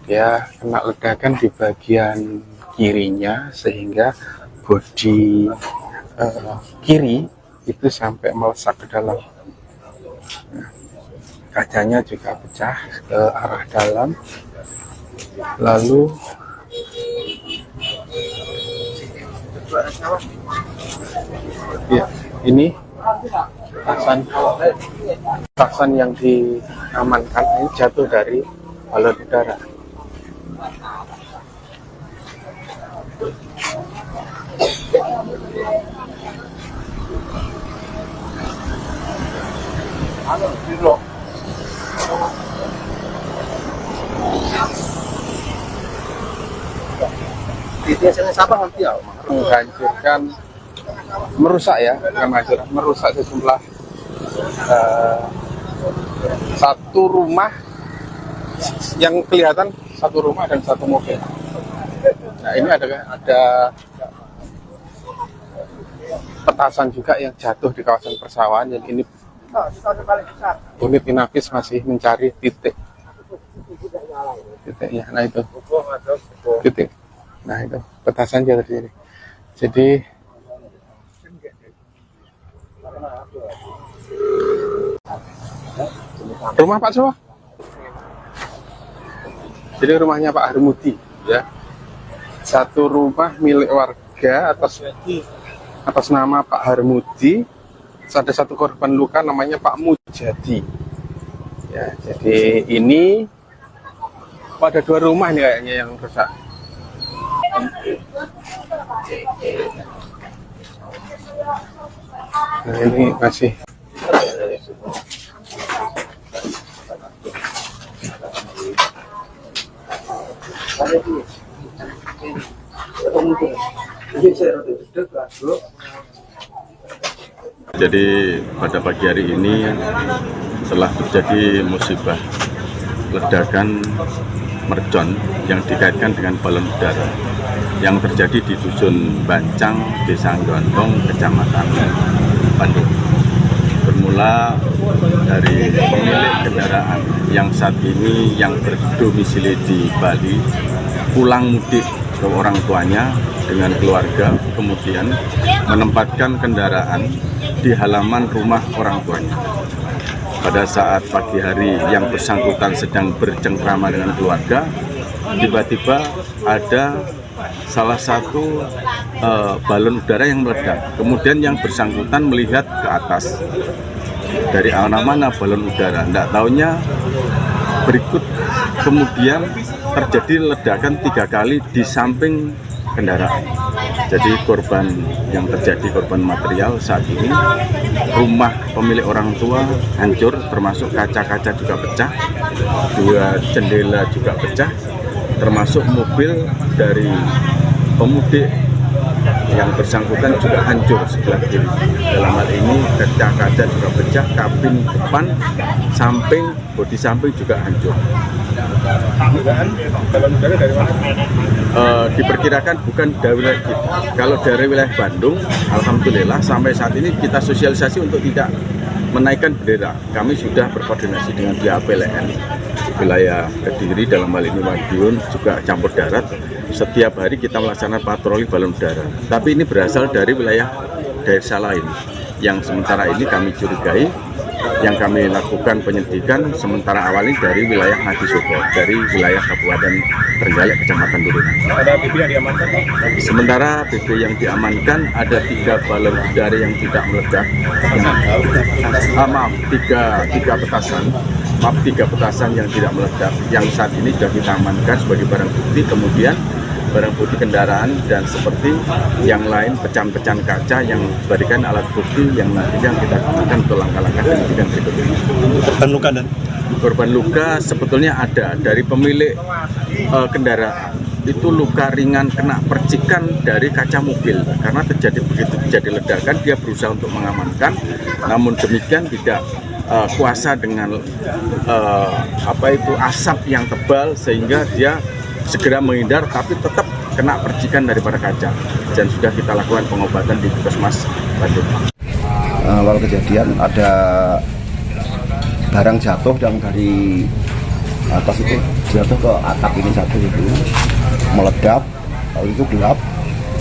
Dia kena ledakan di bagian kirinya sehingga bodi kiri itu sampai melesak ke dalam. Nah, kacanya juga pecah ke arah dalam. Lalu ya, ini petasan yang diamankan ini jatuh dari balon udara. Menghancurkan, merusak ya, merusak sejumlah satu rumah yang kelihatan, satu rumah dan satu mobil. Nah, ini ada petasan juga yang jatuh di kawasan persawahan, dan ini Unit Inafis masih mencari titiknya. Nah, itu titik. Nah, itu petasan jatuh di sini. Jadi rumah Pak Sowa. Jadi rumahnya Pak Harmudi, ya. Satu rumah milik warga atas nama Pak Harmudi. Ada satu korban luka namanya Pak Mujadi. Ya, jadi ini pada dua rumah nih kayaknya yang rusak. Nah, ini masih Jadi pada pagi hari ini telah terjadi musibah ledakan mercon yang dikaitkan dengan balon udara yang terjadi di Dusun Bancang, Desa Gondong, Kecamatan Bandung. Bermula dari pemilik kendaraan yang saat ini yang berdomisili di Bali pulang mudik ke orang tuanya dengan keluarga, kemudian menempatkan kendaraan di halaman rumah orang tuanya. Pada saat pagi hari yang bersangkutan sedang bercengkrama dengan keluarga, tiba-tiba ada salah satu balon udara yang meledak. Kemudian yang bersangkutan melihat ke atas, dari arah mana balon udara, tidak tahunya berikut kemudian terjadi ledakan 3 kali di samping kendaraan. Jadi korban yang terjadi, korban material saat ini, rumah pemilik orang tua hancur, termasuk kaca-kaca juga pecah, 2 jendela juga pecah, termasuk mobil dari pemudik yang bersangkutan juga hancur sebelah kiri. Dalam hal ini kaca-kaca juga pecah, kabin depan, samping, bodi samping juga hancur. Balon udara dari mana? Diperkirakan bukan dari wilayah kita. Kalau dari wilayah Bandung, alhamdulillah sampai saat ini kita sosialisasi untuk tidak menaikkan bendera. Kami sudah berkoordinasi dengan pihak PLN wilayah Kediri, dalam hal ini Madiun, juga campur darat. Setiap hari kita melaksanakan patroli balon udara. Tapi ini berasal dari wilayah desa lain yang sementara ini kami curigai yang kami lakukan penyidikan sementara awal ini dari wilayah Ngadisoko, dari wilayah Kabupaten Trenggalek, Kecamatan Durenan. Ada BB yang diamankan, Pak? Sementara BB yang diamankan ada 3 balon udara yang tidak meledak. Tiga petasan yang tidak meledak, yang saat ini sudah kita amankan sebagai barang bukti. Kemudian barang bukti kendaraan dan seperti yang lain pecahan-pecahan kaca yang dijadikan alat bukti yang nantinya kita gunakan untuk langkah-langkah penyidikan berikutnya. Korban luka dan Korban luka sebetulnya ada dari pemilik kendaraan, itu luka ringan kena percikan dari kaca mobil karena begitu terjadi ledakan dia berusaha untuk mengamankan, namun demikian tidak kuasa dengan asap yang tebal sehingga dia segera menghindar, tapi tetap kena percikan daripada kaca dan sudah kita lakukan pengobatan di Puskesmas Bandung. Awal kejadian ada barang jatuh yang dari atas itu jatuh ke atap ini satu itu meledak, lalu itu gelap.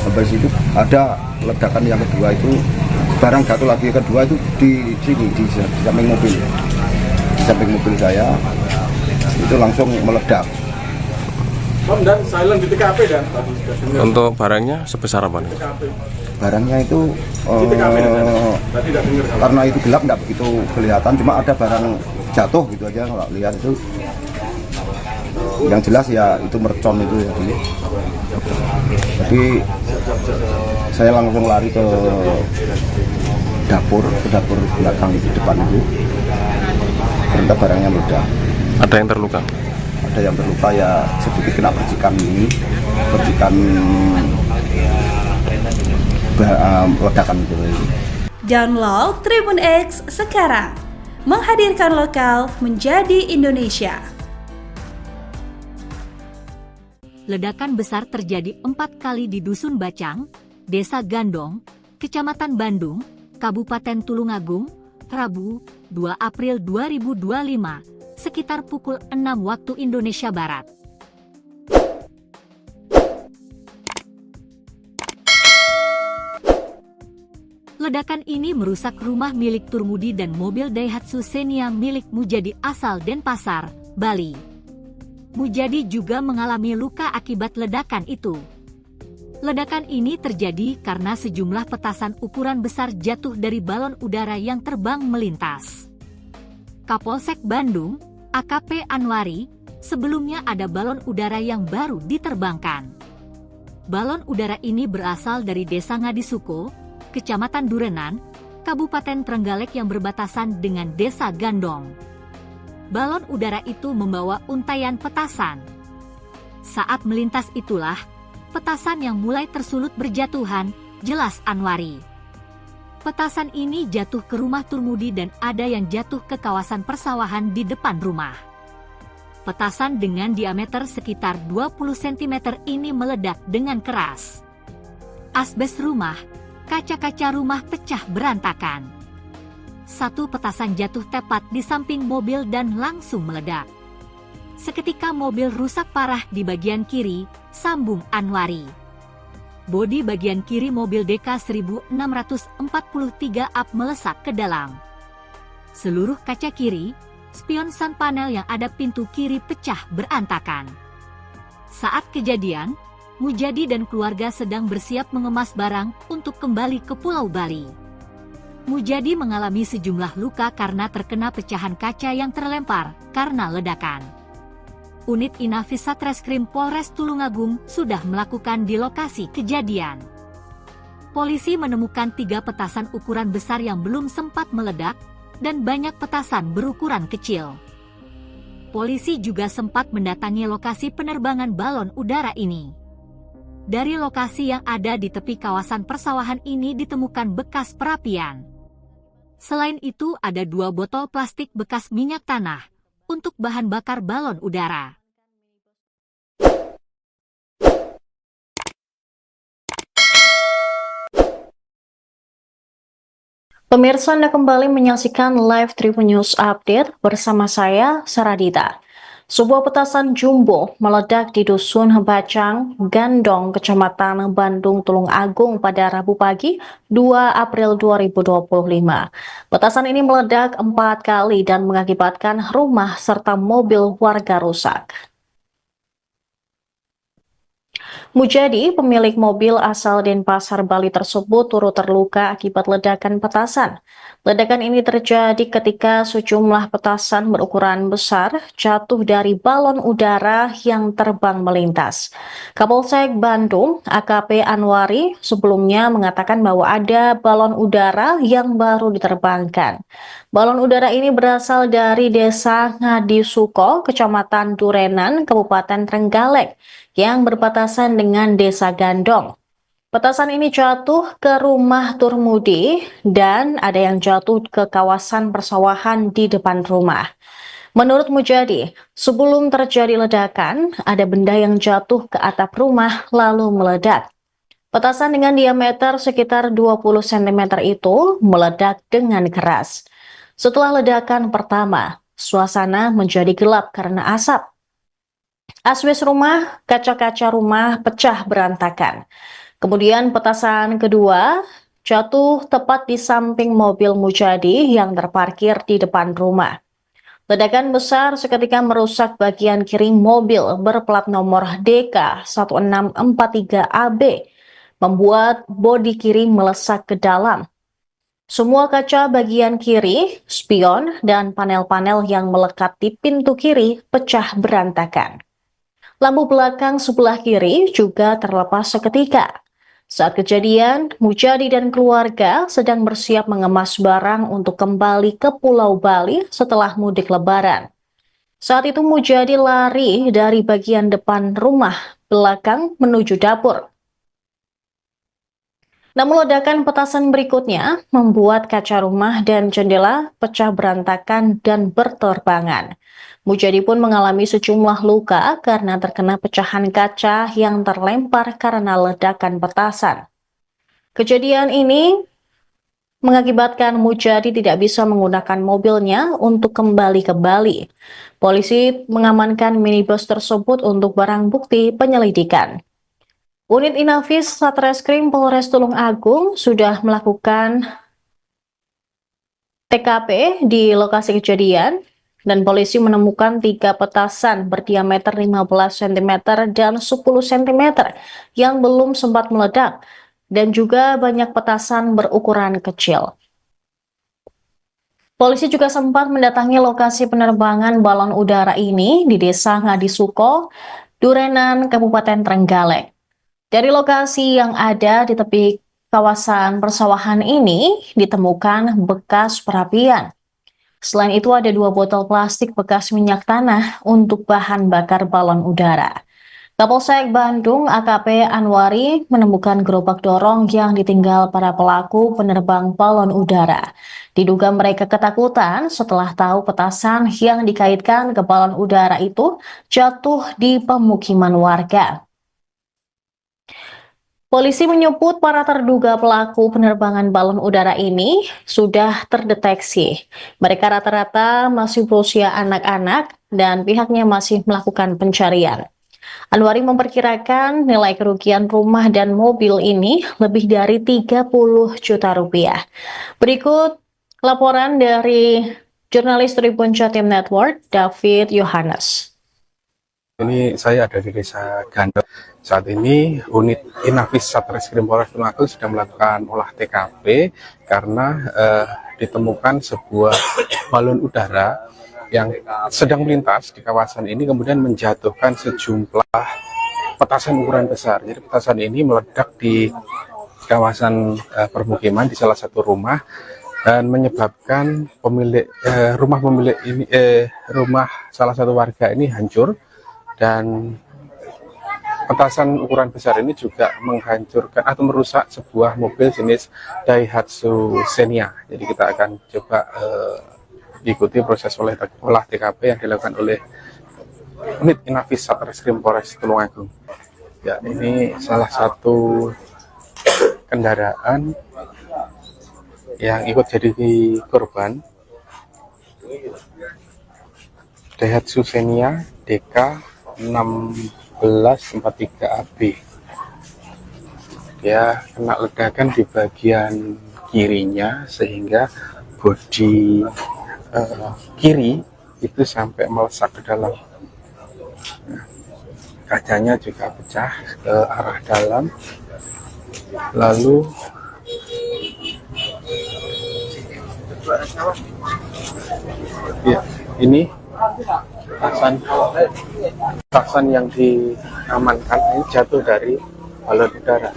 Sampai situ ada ledakan yang kedua itu barang jatuh lagi, kedua itu di sini di samping mobil saya itu langsung meledak. Om, dan silent di TKP dan Untuk barangnya sebesar apa nih? Barangnya itu di TKP tadi tidak dengar. karena itu gelap nggak begitu kelihatan, cuma ada barang jatuh gitu aja nggak lihat itu. Yang jelas ya itu mercon itu ya. Jadi saya langsung lari ke dapur belakang itu, depan itu. Ternyata barangnya meledak. Ada yang terluka? Ada yang terluka ya sedikit kena percikan ledakan itu. Download Tribun X sekarang, menghadirkan lokal menjadi Indonesia. Ledakan besar terjadi 4 kali di Dusun Bacang, Desa Gandong, Kecamatan Bandung, Kabupaten Tulungagung, Rabu, 2 April 2025, sekitar pukul 6 waktu Indonesia Barat. Ledakan ini merusak rumah milik Turmudi dan mobil Daihatsu Xenia milik Mujadi asal Denpasar, Bali. Mujadi juga mengalami luka akibat ledakan itu. Ledakan ini terjadi karena sejumlah petasan ukuran besar jatuh dari balon udara yang terbang melintas. Kapolsek Bandung, AKP Anwari, sebelumnya ada balon udara yang baru diterbangkan. Balon udara ini berasal dari Desa Ngadisoko, Kecamatan Durenan, Kabupaten Trenggalek yang berbatasan dengan Desa Gandong. Balon udara itu membawa untaian petasan. Saat melintas itulah, petasan yang mulai tersulut berjatuhan, jelas Anwari. Petasan ini jatuh ke rumah Turmudi dan ada yang jatuh ke kawasan persawahan di depan rumah. Petasan dengan diameter sekitar 20 cm ini meledak dengan keras. Asbes rumah, kaca-kaca rumah pecah berantakan. Satu petasan jatuh tepat di samping mobil dan langsung meledak. Seketika mobil rusak parah di bagian kiri, sambung Anwari. Bodi bagian kiri mobil DK 1643 up melesak ke dalam. Seluruh kaca kiri, spion sun panel yang ada pintu kiri pecah berantakan. Saat kejadian, Mujadi dan keluarga sedang bersiap mengemas barang untuk kembali ke Pulau Bali. Mujadi mengalami sejumlah luka karena terkena pecahan kaca yang terlempar karena ledakan. Unit Inafis Satreskrim Polres Tulungagung sudah melakukan di lokasi kejadian. Polisi menemukan 3 petasan ukuran besar yang belum sempat meledak dan banyak petasan berukuran kecil. Polisi juga sempat mendatangi lokasi penerbangan balon udara ini. Dari lokasi yang ada di tepi kawasan persawahan ini ditemukan bekas perapian. Selain itu ada 2 botol plastik bekas minyak tanah untuk bahan bakar balon udara. Pemirsa, Anda kembali menyaksikan live Tribun News Update bersama saya, Saradita. Sebuah petasan jumbo meledak di Dusun Bacang, Gandong, Kecamatan Bandung, Tulung Agung pada Rabu pagi 2 April 2025. Petasan ini meledak 4 kali dan mengakibatkan rumah serta mobil warga rusak. Mujadi, pemilik mobil asal Denpasar, Bali tersebut turut terluka akibat ledakan petasan. Ledakan ini terjadi ketika sejumlah petasan berukuran besar jatuh dari balon udara yang terbang melintas. Kapolsek Bandung, AKP Anwari, sebelumnya mengatakan bahwa ada balon udara yang baru diterbangkan. Balon udara ini berasal dari Desa Ngadisuko, Kecamatan Durenan, Kabupaten Trenggalek, yang berbatasan dengan Desa Gandong. Petasan ini jatuh ke rumah Turmudi dan ada yang jatuh ke kawasan persawahan di depan rumah. Menurut Mujadi, sebelum terjadi ledakan, ada benda yang jatuh ke atap rumah lalu meledak. Petasan dengan diameter sekitar 20 cm itu meledak dengan keras. Setelah ledakan pertama, suasana menjadi gelap karena asap. Asbes rumah, kaca-kaca rumah pecah berantakan. Kemudian petasan kedua jatuh tepat di samping mobil Mujadi yang terparkir di depan rumah. Ledakan besar seketika merusak bagian kiri mobil berplat nomor DK 1643AB, membuat bodi kiri melesak ke dalam. Semua kaca bagian kiri, spion, dan panel-panel yang melekat di pintu kiri pecah berantakan. Lampu belakang sebelah kiri juga terlepas seketika. Saat kejadian, Mujadi dan keluarga sedang bersiap mengemas barang untuk kembali ke Pulau Bali setelah mudik Lebaran. Saat itu Mujadi lari dari bagian depan rumah belakang menuju dapur. Namun ledakan petasan berikutnya membuat kaca rumah dan jendela pecah berantakan dan berterbangan. Mujadi pun mengalami sejumlah luka karena terkena pecahan kaca yang terlempar karena ledakan petasan. Kejadian ini mengakibatkan Mujadi tidak bisa menggunakan mobilnya untuk kembali ke Bali. Polisi mengamankan minibus tersebut untuk barang bukti penyelidikan. Unit Inafis Satreskrim Polres Tulung Agung sudah melakukan TKP di lokasi kejadian dan polisi menemukan 3 petasan berdiameter 15 cm dan 10 cm yang belum sempat meledak dan juga banyak petasan berukuran kecil. Polisi juga sempat mendatangi lokasi penerbangan balon udara ini di Desa Ngadisuko, Durenan, Kabupaten Trenggalek. Dari lokasi yang ada di tepi kawasan persawahan ini ditemukan bekas perapian. Selain itu ada 2 botol plastik bekas minyak tanah untuk bahan bakar balon udara. Kapolsek Bandung AKP Anwari menemukan gerobak dorong yang ditinggal para pelaku penerbang balon udara. Diduga mereka ketakutan setelah tahu petasan yang dikaitkan ke balon udara itu jatuh di pemukiman warga. Polisi menyebut para terduga pelaku penerbangan balon udara ini sudah terdeteksi. Mereka rata-rata masih berusia anak-anak dan pihaknya masih melakukan pencarian. Anwari memperkirakan nilai kerugian rumah dan mobil ini lebih dari 30 juta rupiah. Berikut laporan dari jurnalis Tribun Jatim Network, David Yohanes. Ini saya ada di Desa Gandong. Saat ini unit Inafis Satreskrim Polres Tulung Agung sudah melakukan olah TKP karena ditemukan sebuah balon udara yang sedang melintas di kawasan ini kemudian menjatuhkan sejumlah petasan ukuran besar. Jadi petasan ini meledak di kawasan permukiman di salah satu rumah dan menyebabkan rumah salah satu warga ini hancur. Dan petasan ukuran besar ini juga menghancurkan atau merusak sebuah mobil jenis Daihatsu Xenia. Jadi kita akan coba ikuti proses olah TKP yang dilakukan oleh unit Inafis Satreskrim Polres Tulung Agung. Ya, ini salah satu kendaraan yang ikut jadi korban. Daihatsu Xenia DK 1643AB. Dia kena ledakan di bagian kirinya sehingga bodi kiri itu sampai melesak ke dalam. Nah, kacanya juga pecah ke arah dalam. Lalu ya, ini petasan yang diamankan ini jatuh dari balon udara.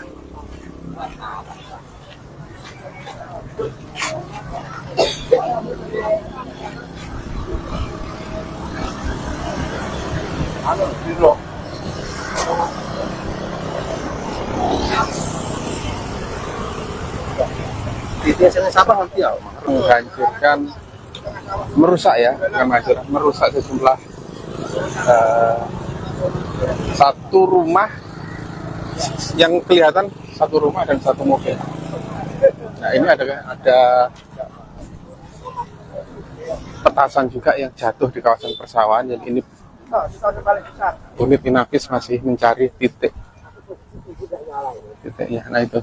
Menghancurkan, merusak ya, bukan hancur, merusak sejumlah satu rumah yang kelihatan, satu rumah dan satu mobil. Nah, ini ada petasan juga yang jatuh di kawasan persawahan. Yang ini unit Inavis masih mencari titiknya. Nah itu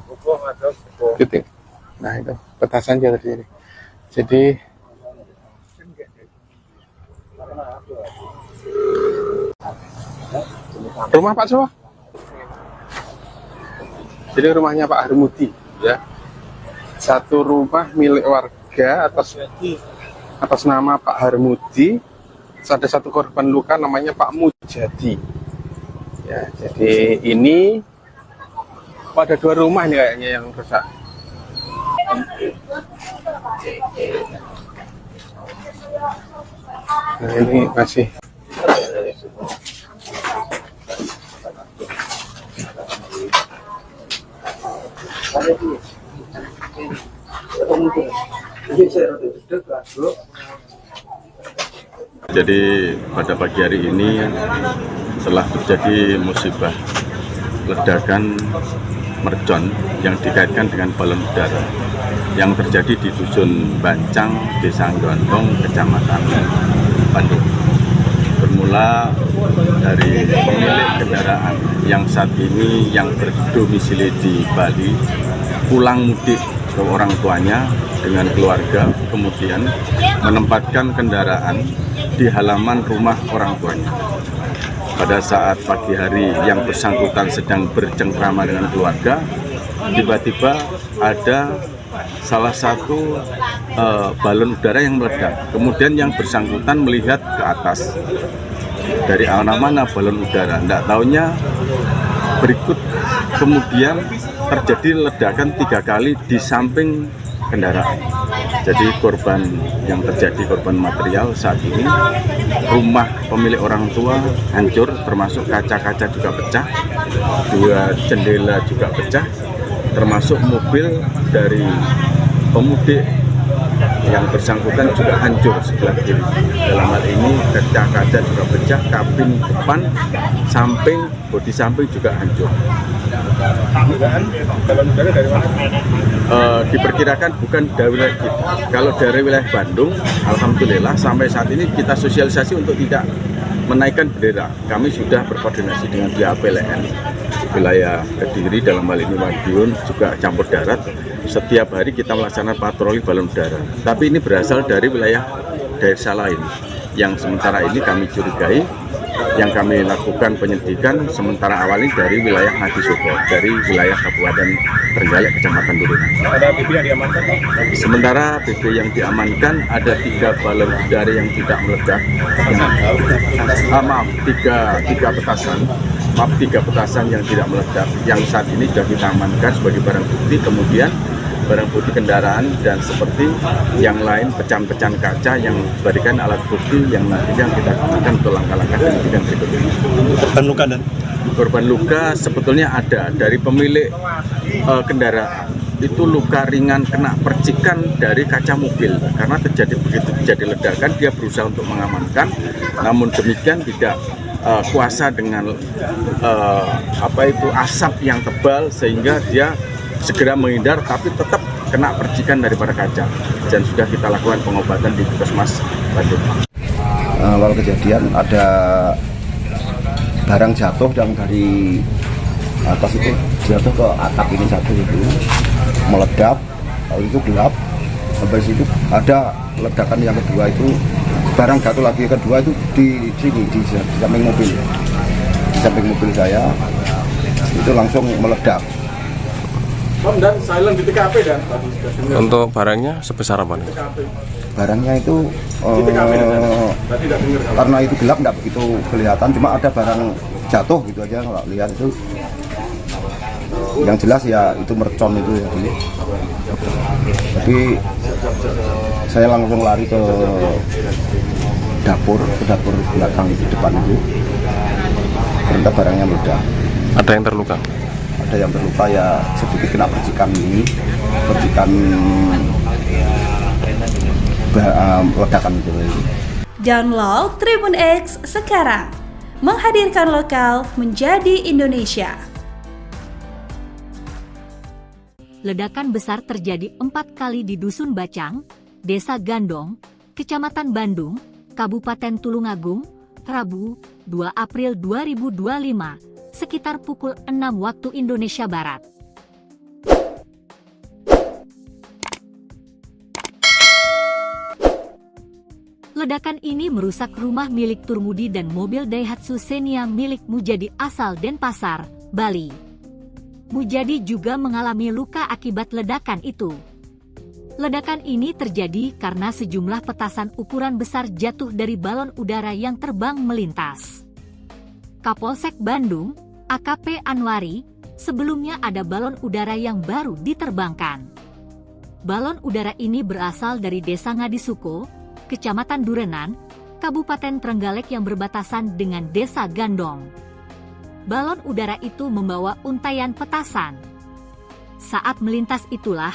titik. Nah itu petasan jatuh di sini. Jadi rumah Pak Sowa. Jadi rumahnya Pak Harmudi ya. Satu rumah milik warga atas nama Pak Harmudi. Ada satu korban luka namanya Pak Mujadi. Ya, jadi ini pada dua rumah ini kayaknya yang rusak. Nah, ini masih Jadi pada pagi hari ini telah terjadi musibah ledakan mercon yang dikaitkan dengan balon udara yang terjadi di Dusun Bancang, Desa Gondong, Kecamatan Bandung. Bermula dari pemilik kendaraan yang saat ini yang berdomisili di Bali pulang mudik ke orang tuanya dengan keluarga, kemudian menempatkan kendaraan di halaman rumah orang tuanya. Pada saat pagi hari yang bersangkutan sedang bercengkrama dengan keluarga, tiba-tiba ada salah satu balon udara yang meledak. Kemudian yang bersangkutan melihat ke atas, dari mana balon udara. Tidak tahunya berikut kemudian terjadi ledakan 3 kali di samping kendaraan. Jadi korban yang terjadi, korban material saat ini, rumah pemilik orang tua hancur, termasuk kaca-kaca juga pecah, 2 jendela juga pecah, termasuk mobil dari pemudik yang bersangkutan juga hancur sebelah kiri. Dalam hal ini kaca-kaca juga pecah, kabin depan, samping, bodi samping juga hancur. Balon udara dari mana? Diperkirakan bukan dari wilayah kita. Kalau dari wilayah Bandung, alhamdulillah sampai saat ini kita sosialisasi untuk tidak menaikkan bendera. Kami sudah berkoordinasi dengan pihak PLN wilayah Kediri, dalam hal ini Madiun, juga campur darat. Setiap hari kita melaksanakan patroli balon udara. Tapi ini berasal dari wilayah desa lain yang sementara ini kami curigai. Yang kami lakukan penyelidikan sementara awal ini dari wilayah Ngadisobo, dari wilayah Kabupaten Trenggalek, Kecamatan Turunan. Ada BB yang diamankan? Sementara BB yang diamankan ada 3 balon udara yang tidak meledak. Tiga petasan. Maaf, 3 petasan yang tidak meledak. Yang saat ini sudah kita amankan sebagai barang bukti. Kemudian barang bukti kendaraan dan seperti yang lain pecahan-pecahan kaca yang dijadikan alat bukti yang nantinya kita gunakan untuk langkah-langkah penyidikan berikutnya. Korban luka dan korban luka sebetulnya ada dari pemilik kendaraan. Itu luka ringan kena percikan dari kaca mobil karena begitu terjadi ledakan dia berusaha untuk mengamankan, namun demikian tidak kuasa dengan asap yang tebal sehingga dia segera menghindar, tapi tetap kena percikan daripada kaca dan sudah kita lakukan pengobatan di Puskesmas Bandung. Awal kejadian ada barang jatuh yang dari atas itu jatuh ke atap ini satu itu meledak, lalu itu gelap. Sampai situ ada ledakan yang kedua itu barang jatuh lagi, kedua itu di sini di samping mobil, di samping mobil saya itu langsung meledak. Dan silent di TKP dan Untuk barangnya sebesar apa nih? Barangnya itu tadi tidak dengar karena itu gelap nggak begitu kelihatan, cuma ada barang jatuh gitu aja kalau lihat itu. Yang jelas ya itu mercon itu ya. Tapi saya langsung lari ke dapur belakang di depan itu. Ternyata barangnya meledak. Ada yang terluka? Ada yang terluka ya sedikit kena percikan ini, percikan ledakan itu. Download Tribun X sekarang, menghadirkan lokal menjadi Indonesia. Ledakan besar terjadi 4 kali di Dusun Bacang, Desa Gandong, Kecamatan Bandung, Kabupaten Tulungagung, Rabu, 2 April 2025, sekitar pukul 6 waktu Indonesia Barat. Ledakan ini merusak rumah milik Turmudi dan mobil Daihatsu Xenia milik Mujadi asal Denpasar, Bali. Mujadi juga mengalami luka akibat ledakan itu. Ledakan ini terjadi karena sejumlah petasan ukuran besar jatuh dari balon udara yang terbang melintas. Kapolsek Bandung, AKP Anwari, sebelumnya ada balon udara yang baru diterbangkan. Balon udara ini berasal dari Desa Ngadisuko, Kecamatan Durenan, Kabupaten Trenggalek yang berbatasan dengan Desa Gandong. Balon udara itu membawa untaian petasan. Saat melintas itulah,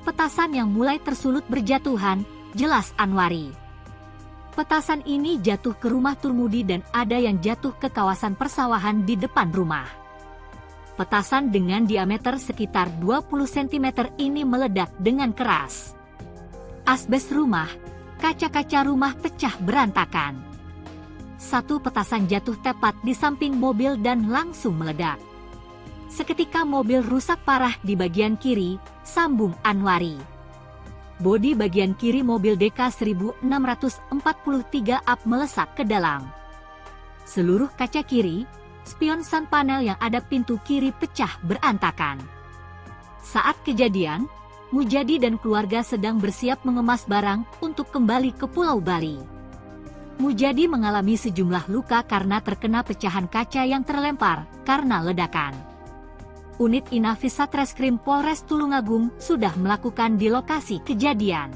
petasan yang mulai tersulut berjatuhan, jelas Anwari. Petasan ini jatuh ke rumah Turmudi dan ada yang jatuh ke kawasan persawahan di depan rumah. Petasan dengan diameter sekitar 20 cm ini meledak dengan keras. Asbes rumah, kaca-kaca rumah pecah berantakan. Satu petasan jatuh tepat di samping mobil dan langsung meledak. Seketika mobil rusak parah di bagian kiri, sambung Anwari. Bodi bagian kiri mobil DK 1643 up melesak ke dalam. Seluruh kaca kiri, spion sun panel yang ada pintu kiri pecah berantakan. Saat kejadian, Mujadi dan keluarga sedang bersiap mengemas barang untuk kembali ke Pulau Bali. Mujadi mengalami sejumlah luka karena terkena pecahan kaca yang terlempar karena ledakan. Unit Inafis Satreskrim Polres Tulungagung sudah melakukan di lokasi kejadian.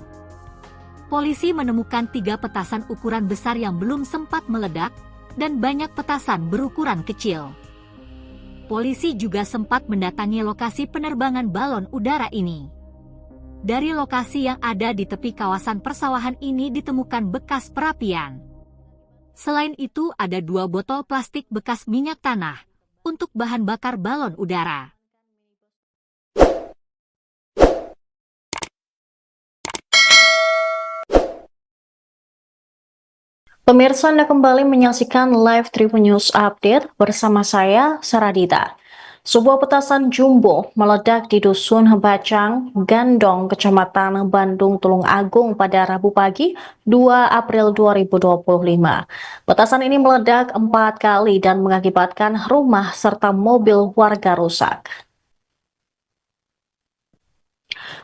Polisi menemukan 3 petasan ukuran besar yang belum sempat meledak dan banyak petasan berukuran kecil. Polisi juga sempat mendatangi lokasi penerbangan balon udara ini. Dari lokasi yang ada di tepi kawasan persawahan ini ditemukan bekas perapian. Selain itu ada 2 botol plastik bekas minyak tanah untuk bahan bakar balon udara. Pemirsa, Anda kembali menyaksikan live Tribun News Update bersama saya, Saradita. Sebuah petasan jumbo meledak di Dusun Bacang, Gandong, Kecamatan Bandung, Tulungagung pada Rabu pagi 2 April 2025. Petasan ini meledak 4 kali dan mengakibatkan rumah serta mobil warga rusak.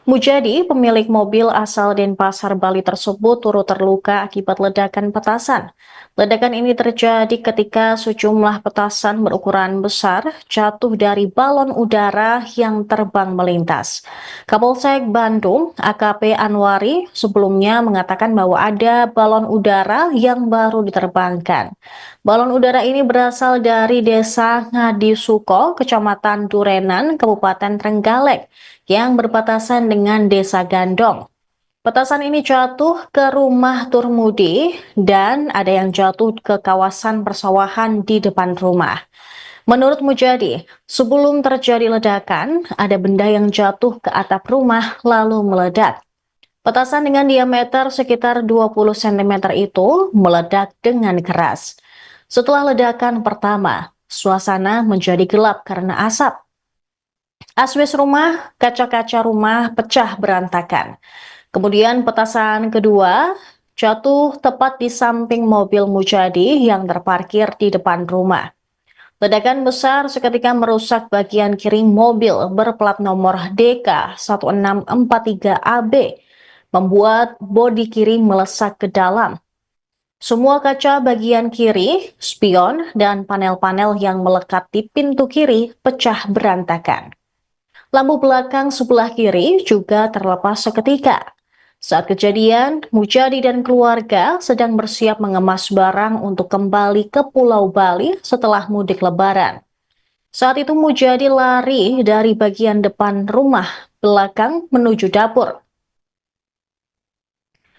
Mujadi, pemilik mobil asal Denpasar, Bali tersebut turut terluka akibat ledakan petasan. Ledakan ini terjadi ketika sejumlah petasan berukuran besar jatuh dari balon udara yang terbang melintas. Kapolsek Bandung, AKP Anwari, sebelumnya mengatakan bahwa ada balon udara yang baru diterbangkan. Balon udara ini berasal dari Desa Ngadisuko, Kecamatan Durenan, Kabupaten Trenggalek, yang berbatasan dengan Desa Gandong. Petasan ini jatuh ke rumah Turmudi dan ada yang jatuh ke kawasan persawahan di depan rumah. Menurut Mujadi, sebelum terjadi ledakan, ada benda yang jatuh ke atap rumah lalu meledak. Petasan dengan diameter sekitar 20 cm itu meledak dengan keras. Setelah ledakan pertama, suasana menjadi gelap karena asap. Asbes rumah, kaca-kaca rumah pecah berantakan. Kemudian petasan kedua jatuh tepat di samping mobil Mujadi yang terparkir di depan rumah. Ledakan besar seketika merusak bagian kiri mobil berplat nomor DK1643AB, membuat bodi kiri melesak ke dalam. Semua kaca bagian kiri, spion, dan panel-panel yang melekat di pintu kiri pecah berantakan. Lampu belakang sebelah kiri juga terlepas seketika. Saat kejadian, Mujadi dan keluarga sedang bersiap mengemas barang untuk kembali ke Pulau Bali setelah mudik Lebaran. Saat itu Mujadi lari dari bagian depan rumah belakang menuju dapur.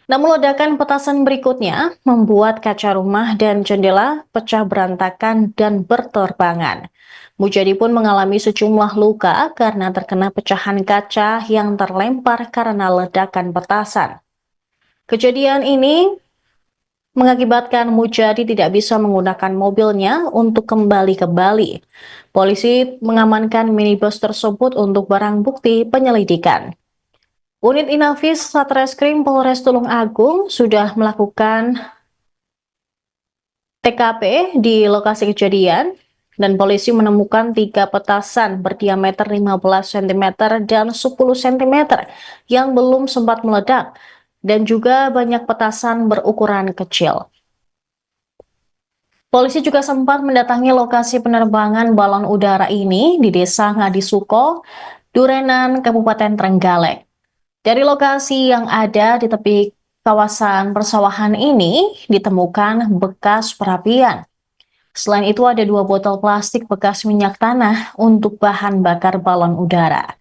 Namun ledakan petasan berikutnya membuat kaca rumah dan jendela pecah berantakan dan berterbangan. Mujadi pun mengalami sejumlah luka karena terkena pecahan kaca yang terlempar karena ledakan petasan. Kejadian ini mengakibatkan Mujadi tidak bisa menggunakan mobilnya untuk kembali ke Bali. Polisi mengamankan minibus tersebut untuk barang bukti penyelidikan. Unit Inafis Satreskrim Polres Tulung Agung sudah melakukan TKP di lokasi kejadian dan polisi menemukan 3 petasan berdiameter 15 cm dan 10 cm yang belum sempat meledak dan juga banyak petasan berukuran kecil. Polisi juga sempat mendatangi lokasi penerbangan balon udara ini di Desa Ngadisuko, Durenan, Kabupaten Trenggalek. Dari lokasi yang ada di tepi kawasan persawahan ini ditemukan bekas perapian. Selain itu ada 2 botol plastik bekas minyak tanah untuk bahan bakar balon udara.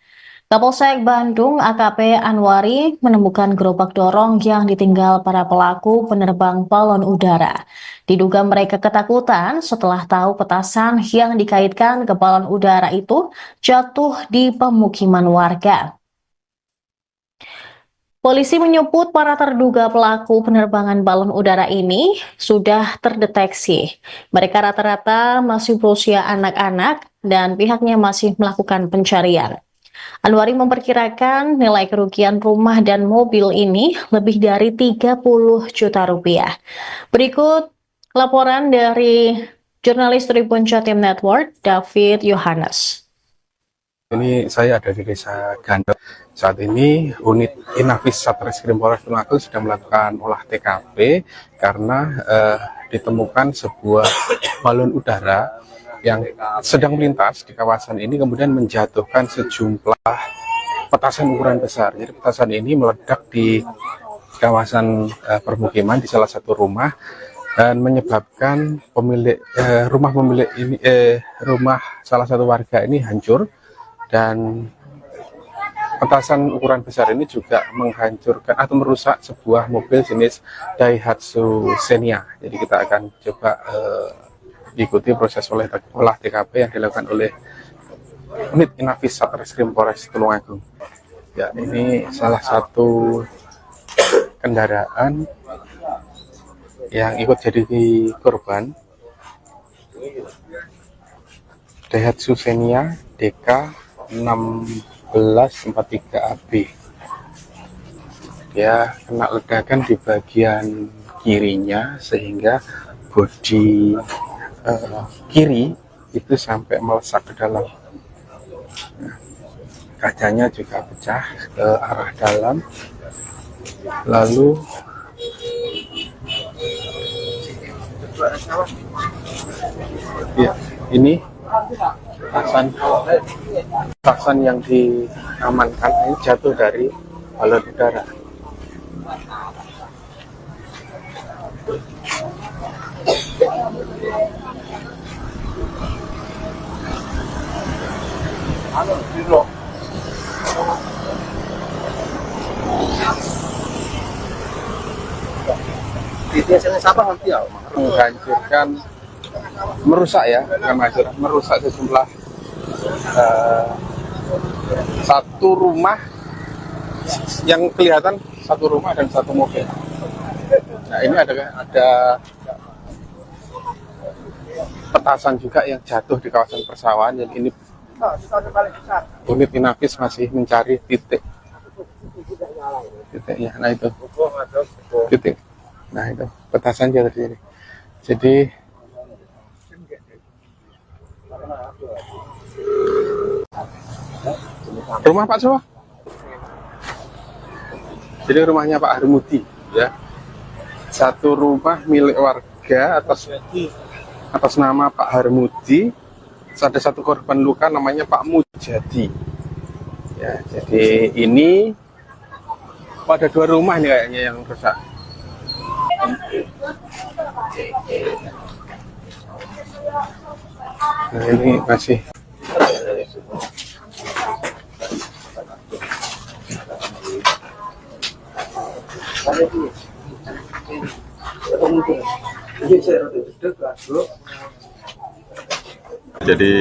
Kapolsek Bandung AKP Anwari menemukan gerobak dorong yang ditinggal para pelaku penerbang balon udara. Diduga mereka ketakutan setelah tahu petasan yang dikaitkan ke balon udara itu jatuh di pemukiman warga. Polisi menyebut para terduga pelaku penerbangan balon udara ini sudah terdeteksi. Mereka rata-rata masih berusia anak-anak dan pihaknya masih melakukan pencarian. Anwari memperkirakan nilai kerugian rumah dan mobil ini lebih dari 30 juta rupiah. Berikut laporan dari jurnalis Tribun Jatim Network, David Yohanes. Ini saya ada di Desa Gandok. Saat ini unit Inafis Satreskrim Polres Tulung Agung sudah melakukan olah TKP karena ditemukan sebuah balon udara yang sedang melintas di kawasan ini kemudian menjatuhkan sejumlah petasan ukuran besar. Jadi petasan ini meledak di kawasan permukiman di salah satu rumah dan menyebabkan rumah salah satu warga ini hancur. Dan petasan ukuran besar ini juga menghancurkan atau merusak sebuah mobil jenis Daihatsu Xenia. Jadi kita akan coba ikuti proses olah TKP yang dilakukan oleh unit Inafis Satreskrim Polres Tulung Agung. Ya, ini salah satu kendaraan yang ikut jadi korban. Daihatsu Xenia DK 1643AB. Dia kena ledakan di bagian kirinya sehingga bodi kiri itu sampai melesak ke dalam. Nah, kacanya juga pecah ke arah dalam. Lalu ya, ini petasan yang diamankan ini jatuh dari balon udara. Menghancurkan, merusak ya, merusak sejumlah satu rumah yang kelihatan satu rumah dan satu mobil. Nah, ini ada petasan juga yang jatuh di kawasan persawahan. Dan ini unit Inafis masih mencari titiknya. Nah, itu titik. Nah, itu petasan jatuh di sini. Jadi rumah Pak Sowa. Jadi rumahnya Pak Harmudi, ya. Satu rumah milik warga atas nama Pak Harmudi. Ada satu korban luka namanya Pak Mujadi. Ya, jadi ini ada 2 rumah nih kayaknya yang rusak. Nah, ini masih Jadi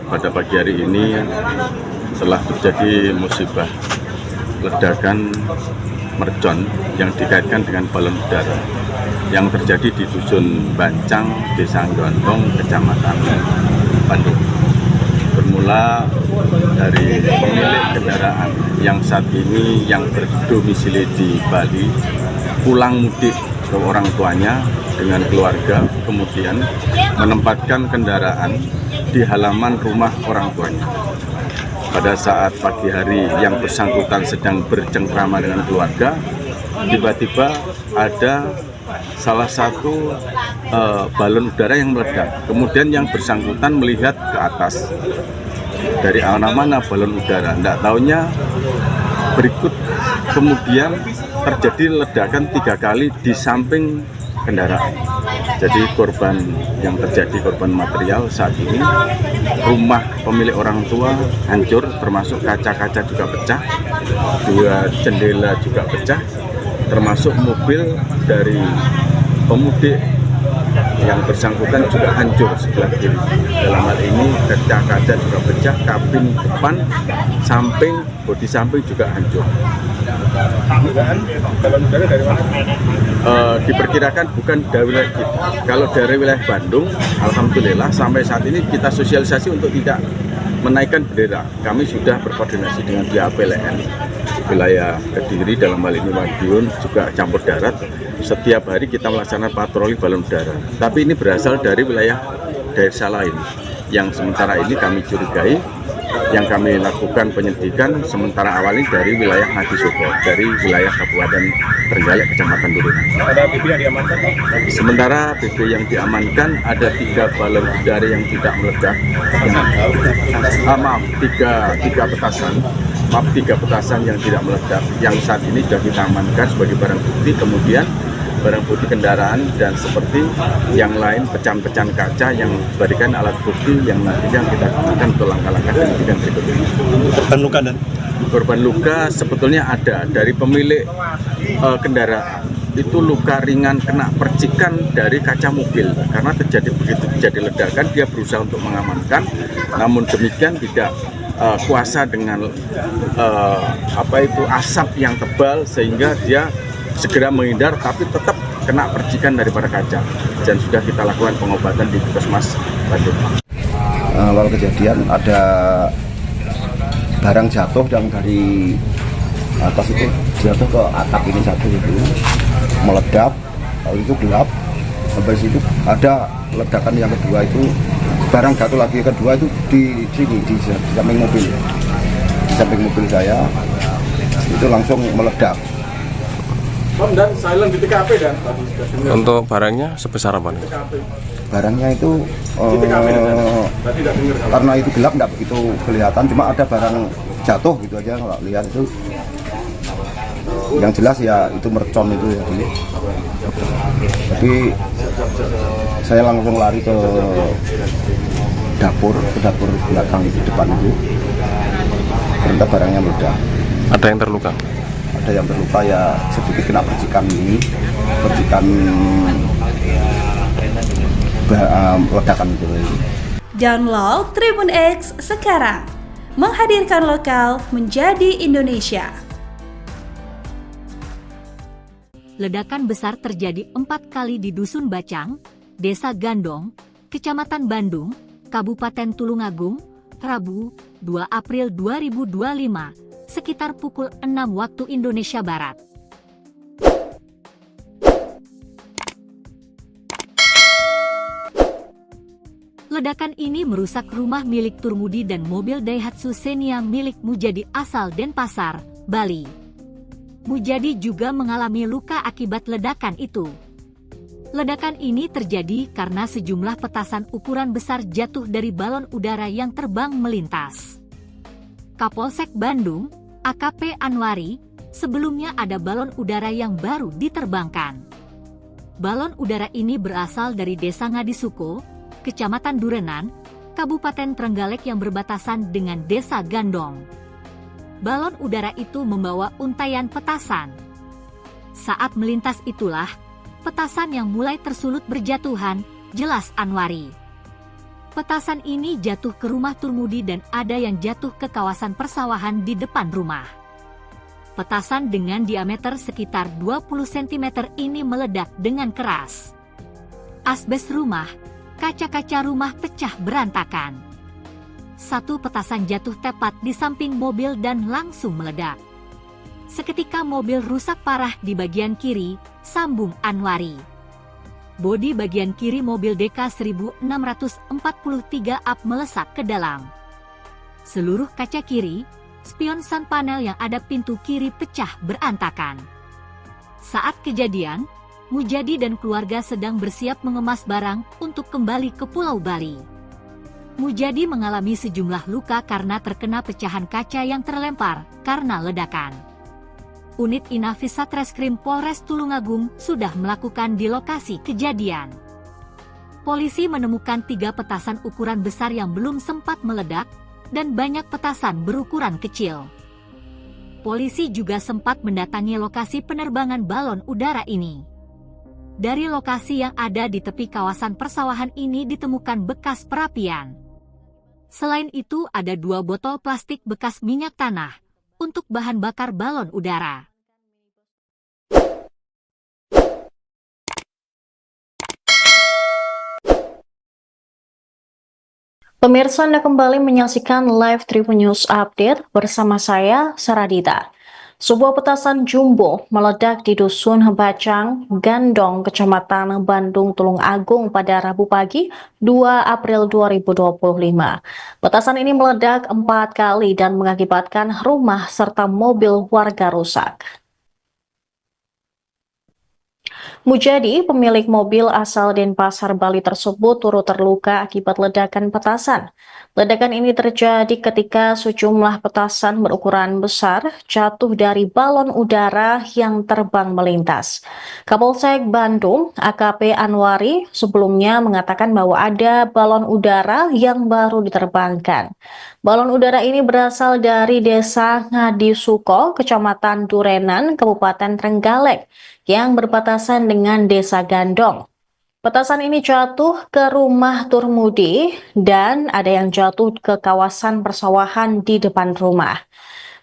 pada pagi hari ini telah terjadi musibah ledakan mercon yang dikaitkan dengan balon udara yang terjadi di Dusun Bancang, Desa Grondong, Kecamatan Bandung. Bermula dari pemilik kendaraan yang saat ini yang berdomisili di Bali pulang mudik ke orang tuanya dengan keluarga, kemudian menempatkan kendaraan di halaman rumah orang tuanya. Pada saat pagi hari yang bersangkutan sedang bercengkrama dengan keluarga, tiba-tiba ada salah satu balon udara yang meledak. Kemudian yang bersangkutan melihat ke atas, dari arah mana balon udara, tidak taunya berikut kemudian terjadi ledakan 3 kali di samping kendaraan. Jadi korban yang terjadi, korban material saat ini, rumah pemilik orang tua hancur, termasuk kaca-kaca juga pecah, 2 jendela juga pecah, termasuk mobil dari pemudik yang bersangkutan juga hancur sebelah kiri. Dalam hal ini kaca-kaca juga pecah, kabin depan, samping, bodi samping juga hancur. Balon udara dari mana? Diperkirakan bukan dari wilayah kita. Kalau dari wilayah Bandung, alhamdulillah sampai saat ini kita sosialisasi untuk tidak menaikkan bendera. Kami sudah berkoordinasi dengan pihak PLN wilayah Kediri, dalam hal ini Madiun, juga campur darat. Setiap hari kita melaksanakan patroli balon udara. Tapi ini berasal dari wilayah desa lain yang sementara ini kami curigai. Yang kami lakukan penyelidikan sementara awalnya dari wilayah Ngadisobo, dari wilayah Kabupaten Trenggalek, Kecamatan Turunan. Ada BB yang diamankan? Sementara BB yang diamankan ada 3 balon udara yang tidak meledak. Tiga petasan yang tidak meledak, yang saat ini sudah kita amankan sebagai barang bukti. Kemudian barang bukti kendaraan dan seperti yang lain pecahan-pecahan kaca yang diberikan alat bukti yang nantinya kita gunakan untuk langkah-langkah penyidikan berikutnya. Korban luka dan korban luka sebetulnya ada dari pemilik kendaraan. Itu luka ringan kena percikan dari kaca mobil karena begitu terjadi ledakan dia berusaha untuk mengamankan, namun demikian tidak kuasa dengan asap yang tebal sehingga dia segera menghindar, tapi tetap kena percikan daripada kaca, dan sudah kita lakukan pengobatan di Puskesmas Bandung. Awal kejadian ada barang jatuh yang dari atas itu jatuh ke atap ini satu itu meledak, lalu itu gelap. Sampai situ ada ledakan yang kedua itu barang jatuh lagi, kedua itu di sini di samping mobil, di samping mobil saya itu langsung meledak. Om, dan silent di TKP dan tadi sudah dengar. Untuk barangnya sebesar apa nih? TKP. Barangnya itu Di TKP dan tadi tidak dengar. karena itu gelap nggak begitu kelihatan, cuma ada barang jatuh gitu aja kalau lihat itu. Yang jelas ya itu mercon itu ya. Jadi saya langsung lari ke dapur belakang itu, depan itu. Ternyata barangnya meledak. Ada yang terluka? Ada yang terluka ya sedikit kena percikan ledakan itu. Download Tribun X sekarang, menghadirkan lokal menjadi Indonesia. ledakan besar terjadi 4 kali di Dusun Bacang, Desa Gandong, Kecamatan Bandung, Kabupaten Tulungagung, Rabu, 2 April 2025, sekitar pukul 6 waktu Indonesia Barat. Ledakan ini merusak rumah milik Turmudi dan mobil Daihatsu Xenia milik Mujadi asal Denpasar, Bali. Mujadi juga mengalami luka akibat ledakan itu. Ledakan ini terjadi karena sejumlah petasan ukuran besar jatuh dari balon udara yang terbang melintas. Kapolsek Bandung, AKP Anwari, sebelumnya ada balon udara yang baru diterbangkan. Balon udara ini berasal dari Desa Ngadisuko, Kecamatan Durenan, Kabupaten Trenggalek yang berbatasan dengan Desa Gandong. Balon udara itu membawa untaian petasan. Saat melintas itulah, petasan yang mulai tersulut berjatuhan, jelas Anwari. Petasan ini jatuh ke rumah Turmudi dan ada yang jatuh ke kawasan persawahan di depan rumah. Petasan dengan diameter sekitar 20 cm ini meledak dengan keras. Asbes rumah, kaca-kaca rumah pecah berantakan. Satu petasan jatuh tepat di samping mobil dan langsung meledak. Seketika mobil rusak parah di bagian kiri, sambung Anwari. Bodi bagian kiri mobil DK 1643 up melesak ke dalam. Seluruh kaca kiri, spion sun panel yang ada pintu kiri pecah berantakan. Saat kejadian, Mujadi dan keluarga sedang bersiap mengemas barang untuk kembali ke Pulau Bali. Mujadi mengalami sejumlah luka karena terkena pecahan kaca yang terlempar karena ledakan. Unit Inafis Satreskrim Polres Tulungagung sudah melakukan di lokasi kejadian. Polisi menemukan 3 petasan ukuran besar yang belum sempat meledak dan banyak petasan berukuran kecil. Polisi juga sempat mendatangi lokasi penerbangan balon udara ini. Dari lokasi yang ada di tepi kawasan persawahan ini ditemukan bekas perapian. Selain itu ada 2 botol plastik bekas minyak tanah untuk bahan bakar balon udara. Pemirsa, Anda kembali menyaksikan live Tribun News Update bersama saya, Saradita. Sebuah petasan jumbo meledak di Dusun Bacang, Gandong, Kecamatan Bandung, Tulungagung pada Rabu pagi 2 April 2025. Petasan ini meledak 4 kali dan mengakibatkan rumah serta mobil warga rusak. Mujadi, pemilik mobil asal Denpasar, Bali tersebut turut terluka akibat ledakan petasan. Ledakan ini terjadi ketika sejumlah petasan berukuran besar jatuh dari balon udara yang terbang melintas. Kapolsek Bandung, AKP Anwari, sebelumnya mengatakan bahwa ada balon udara yang baru diterbangkan. Balon udara ini berasal dari Desa Ngadisuko, Kecamatan Durenan, Kabupaten Trenggalek, yang berbatasan dengan Desa Gandong. Petasan ini jatuh ke rumah Turmudi dan ada yang jatuh ke kawasan persawahan di depan rumah.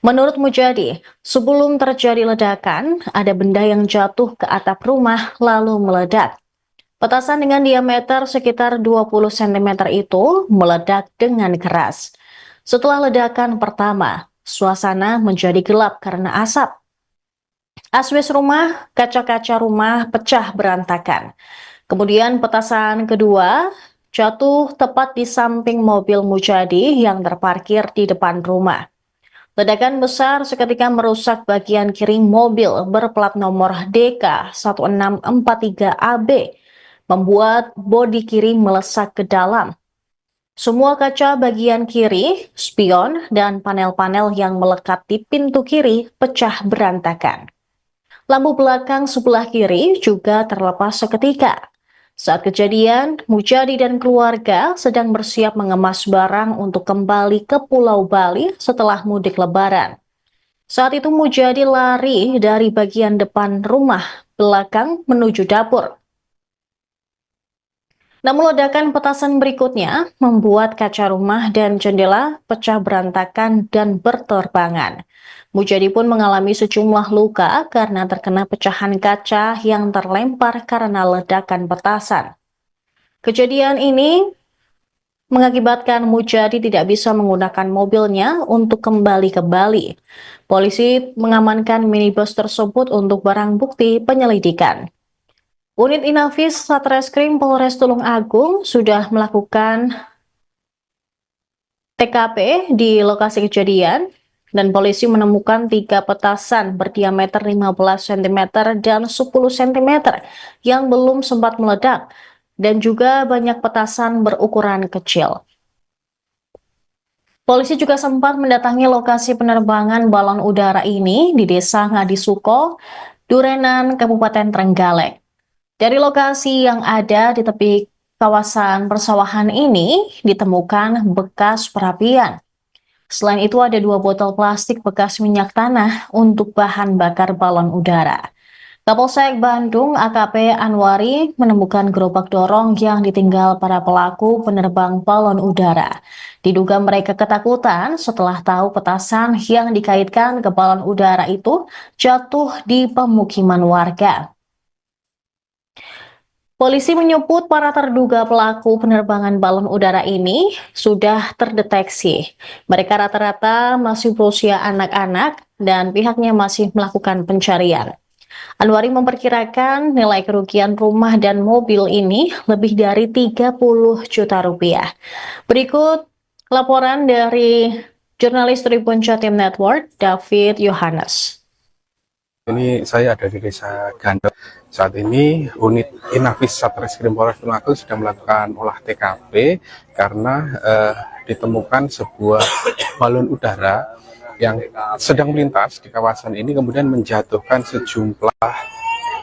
Menurut Mujadi, sebelum terjadi ledakan, ada benda yang jatuh ke atap rumah lalu meledak. Petasan dengan diameter sekitar 20 cm itu meledak dengan keras. Setelah ledakan pertama, suasana menjadi gelap karena asap. Asbes rumah, kaca-kaca rumah pecah berantakan. Kemudian petasan kedua jatuh tepat di samping mobil Mujadi yang terparkir di depan rumah. Ledakan besar seketika merusak bagian kiri mobil berplat nomor DK 1643AB, membuat bodi kiri melesak ke dalam. Semua kaca bagian kiri, spion, dan panel-panel yang melekat di pintu kiri pecah berantakan. Lampu belakang sebelah kiri juga terlepas seketika. Saat kejadian, Mujadi dan keluarga sedang bersiap mengemas barang untuk kembali ke Pulau Bali setelah mudik Lebaran. Saat itu Mujadi lari dari bagian depan rumah belakang menuju dapur. Namun ledakan petasan berikutnya membuat kaca rumah dan jendela pecah berantakan dan berterbangan. Mujadi pun mengalami sejumlah luka karena terkena pecahan kaca yang terlempar karena ledakan petasan. Kejadian ini mengakibatkan Mujadi tidak bisa menggunakan mobilnya untuk kembali ke Bali. Polisi mengamankan minibus tersebut untuk barang bukti penyelidikan. Unit Inafis Satreskrim Polres Tulung Agung sudah melakukan TKP di lokasi kejadian dan polisi menemukan 3 petasan berdiameter 15 cm dan 10 cm yang belum sempat meledak dan juga banyak petasan berukuran kecil. Polisi juga sempat mendatangi lokasi penerbangan balon udara ini di Desa Ngadisuko, Durenan, Kabupaten Trenggalek. Dari lokasi yang ada di tepi kawasan persawahan ini ditemukan bekas perapian. Selain itu ada 2 botol plastik bekas minyak tanah untuk bahan bakar balon udara. Kapolsek Bandung AKP Anwari menemukan gerobak dorong yang ditinggal para pelaku penerbang balon udara. Diduga mereka ketakutan setelah tahu petasan yang dikaitkan ke balon udara itu jatuh di pemukiman warga. Polisi menyebut para terduga pelaku penerbangan balon udara ini sudah terdeteksi. Mereka rata-rata masih berusia anak-anak dan pihaknya masih melakukan pencarian. Anwari memperkirakan nilai kerugian rumah dan mobil ini lebih dari 30 juta rupiah. Berikut laporan dari jurnalis Tribun Jatim Network, David Yohanes. Ini saya ada di Desa Gandel. Saat ini unit Inafis Satreskrim Polres Tulung Agung sedang melakukan olah TKP karena ditemukan sebuah balon udara yang sedang melintas di kawasan ini kemudian menjatuhkan sejumlah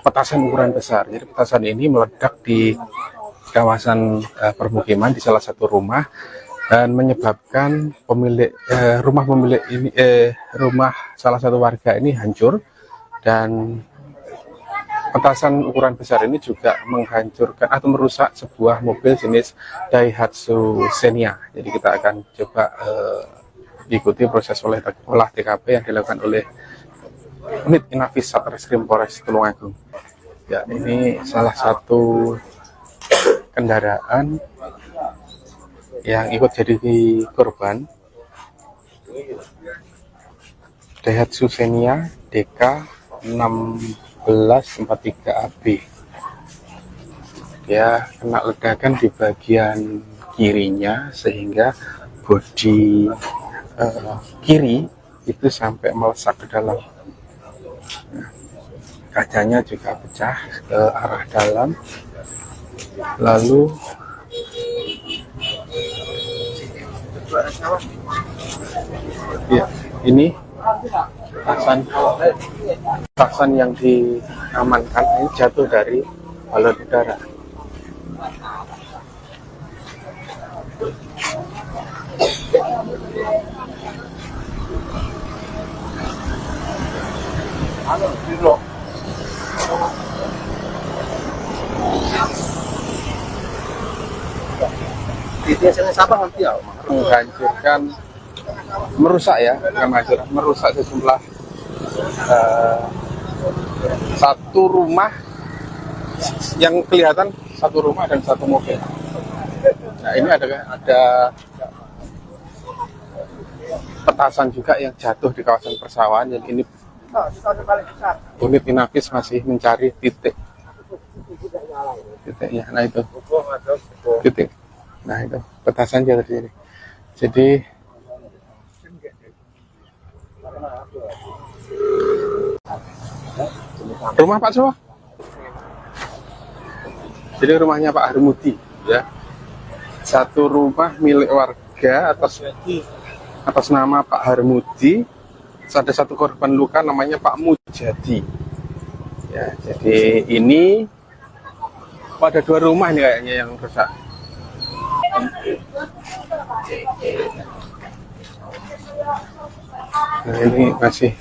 petasan ukuran besar. Jadi petasan ini meledak di kawasan permukiman di salah satu rumah dan menyebabkan rumah salah satu warga ini hancur. Dan petasan ukuran besar ini juga menghancurkan atau merusak sebuah mobil jenis Daihatsu Xenia. Jadi kita akan coba ikuti proses olah TKP yang dilakukan oleh unit Inafis Satreskrim Polres Tulung Agung. Ya, ini salah satu kendaraan yang ikut jadi korban, Daihatsu Xenia DK 1643 AB. Ya, kena ledakan di bagian kirinya sehingga bodi kiri itu sampai melesak ke dalam. Nah, kacanya juga pecah ke arah dalam. Lalu ya, ini petasan yang diamankan ini jatuh dari balon udara. Menghancurkan, merusak ya, merusak sejumlah satu rumah yang kelihatan, satu rumah dan satu mobil. Nah, ini ada petasan juga yang jatuh di kawasan persawahan. Yang ini unit Inafis masih mencari titiknya. Nah itu titik. Nah itu petasan jatuh di sini. Jadi rumah Pak Sowa. Jadi rumahnya Pak Harmudi ya. Satu rumah milik warga atas nama Pak Harmudi. Ada satu korban luka namanya Pak Mujadi. Ya, jadi ini ada 2 rumah ini kayaknya yang rusak. Nah, ini masih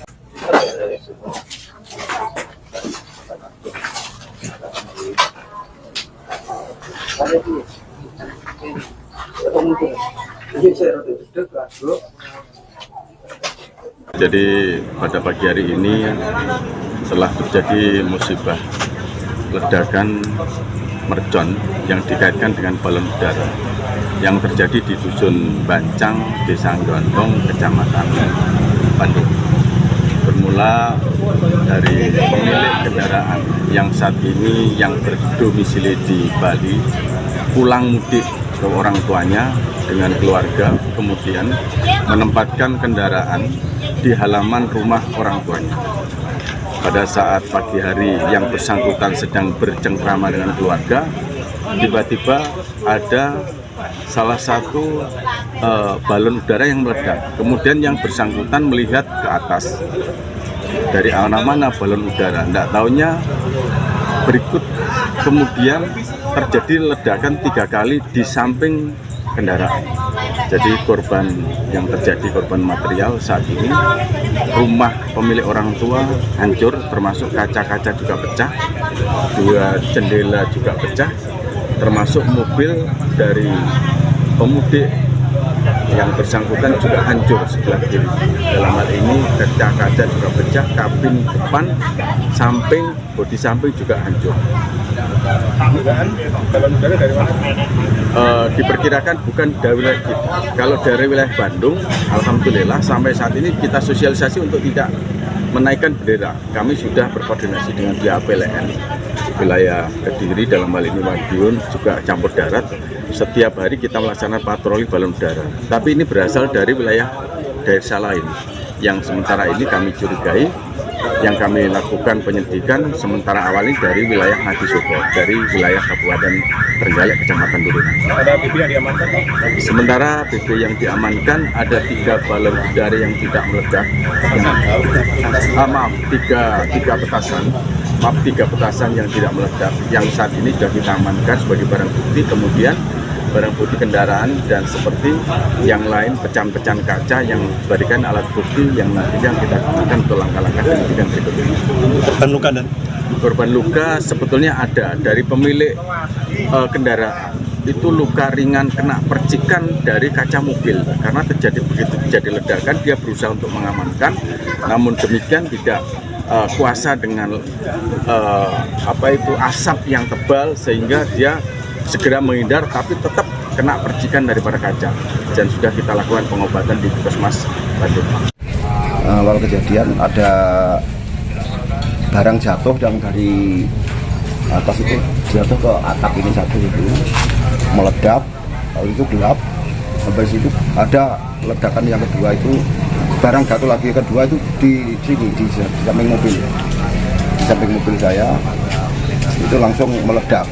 Jadi pada pagi hari ini telah terjadi musibah ledakan mercon yang dikaitkan dengan balon udara yang terjadi di Dusun Bancang, Desa Gondong, Kecamatan Bandung. Bermula dari pemilik kendaraan yang saat ini yang berdomisili di Bali pulang mudik ke orang tuanya dengan keluarga, kemudian menempatkan kendaraan di halaman rumah orang tuanya. Pada saat pagi hari yang bersangkutan sedang bercengkrama dengan keluarga, tiba-tiba ada salah satu balon udara yang meledak. Kemudian yang bersangkutan melihat ke atas. Dari mana balon udara? Tidak tahunya berikut kemudian terjadi ledakan 3 kali di samping kendaraan. Jadi korban yang terjadi, korban material saat ini, rumah pemilik orang tua hancur, termasuk kaca-kaca juga pecah, 2 jendela juga pecah, termasuk mobil dari pemudik yang bersangkutan juga hancur sebelah kiri. Dalam hal ini kaca-kaca juga pecah, kabin depan, samping, bodi samping juga hancur. Balon udara dari mana? Diperkirakan bukan dari wilayah kita. Kalau dari wilayah Bandung, alhamdulillah sampai saat ini kita sosialisasi untuk tidak menaikkan bendera. Kami sudah berkoordinasi dengan pihak PLN wilayah Kediri, dalam hal ini Madiun, juga campur darat. Setiap hari kita melaksanakan patroli balon udara. Tapi ini berasal dari wilayah desa lain yang sementara ini kami curigai. Yang kami lakukan penyelidikan sementara awal ini dari wilayah Ngadisoko, dari wilayah Kabupaten Trenggalek, Kecamatan Turunan. Ada BB yang diamankan? Sementara BB yang diamankan ada 3 balon udara yang tidak meledak. Tiga petasan. Maaf, 3 petasan yang tidak meledak. Yang saat ini sudah kita amankan sebagai barang bukti. Kemudian barang bukti kendaraan dan seperti yang lain pecahan-pecahan kaca yang dijadikan alat bukti yang nantinya kita gunakan untuk langkah-langkah penyidikan berikutnya. Korban luka dan? Korban luka sebetulnya ada dari pemilik kendaraan. Itu luka ringan kena percikan dari kaca mobil karena begitu terjadi ledakan dia berusaha untuk mengamankan, namun demikian tidak kuasa dengan asap yang tebal sehingga dia segera menghindar, tapi tetap kena percikan daripada kaca. Dan sudah kita lakukan pengobatan di Puskesmas Bandung. Awal kejadian ada barang jatuh yang dari atas itu jatuh ke atap ini satu itu meledak, lalu itu gelap. Sampai situ ada ledakan yang kedua itu barang jatuh lagi, kedua itu di sini di samping mobil, di samping mobil saya itu langsung meledak.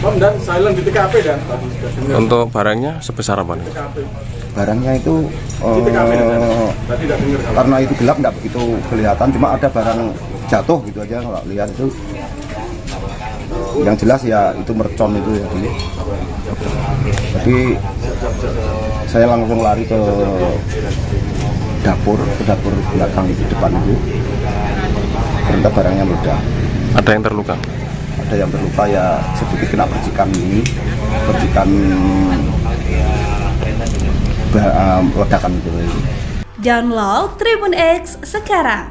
Dan silent di TKP dan tadi sudah dengar. Untuk barangnya sebesar apa nih? Barangnya itu Di TKP tadi tidak dengar. karena itu gelap nggak begitu kelihatan, cuma ada barang jatuh gitu aja nggak lihat itu. Yang jelas ya itu mercon itu ya dulu. Jadi saya langsung lari ke dapur belakang itu, depan itu. Ternyata barangnya meledak. Ada yang terluka? Ada yang terluka ya sedikit kena percikan ledakan itu. Download Tribun X sekarang,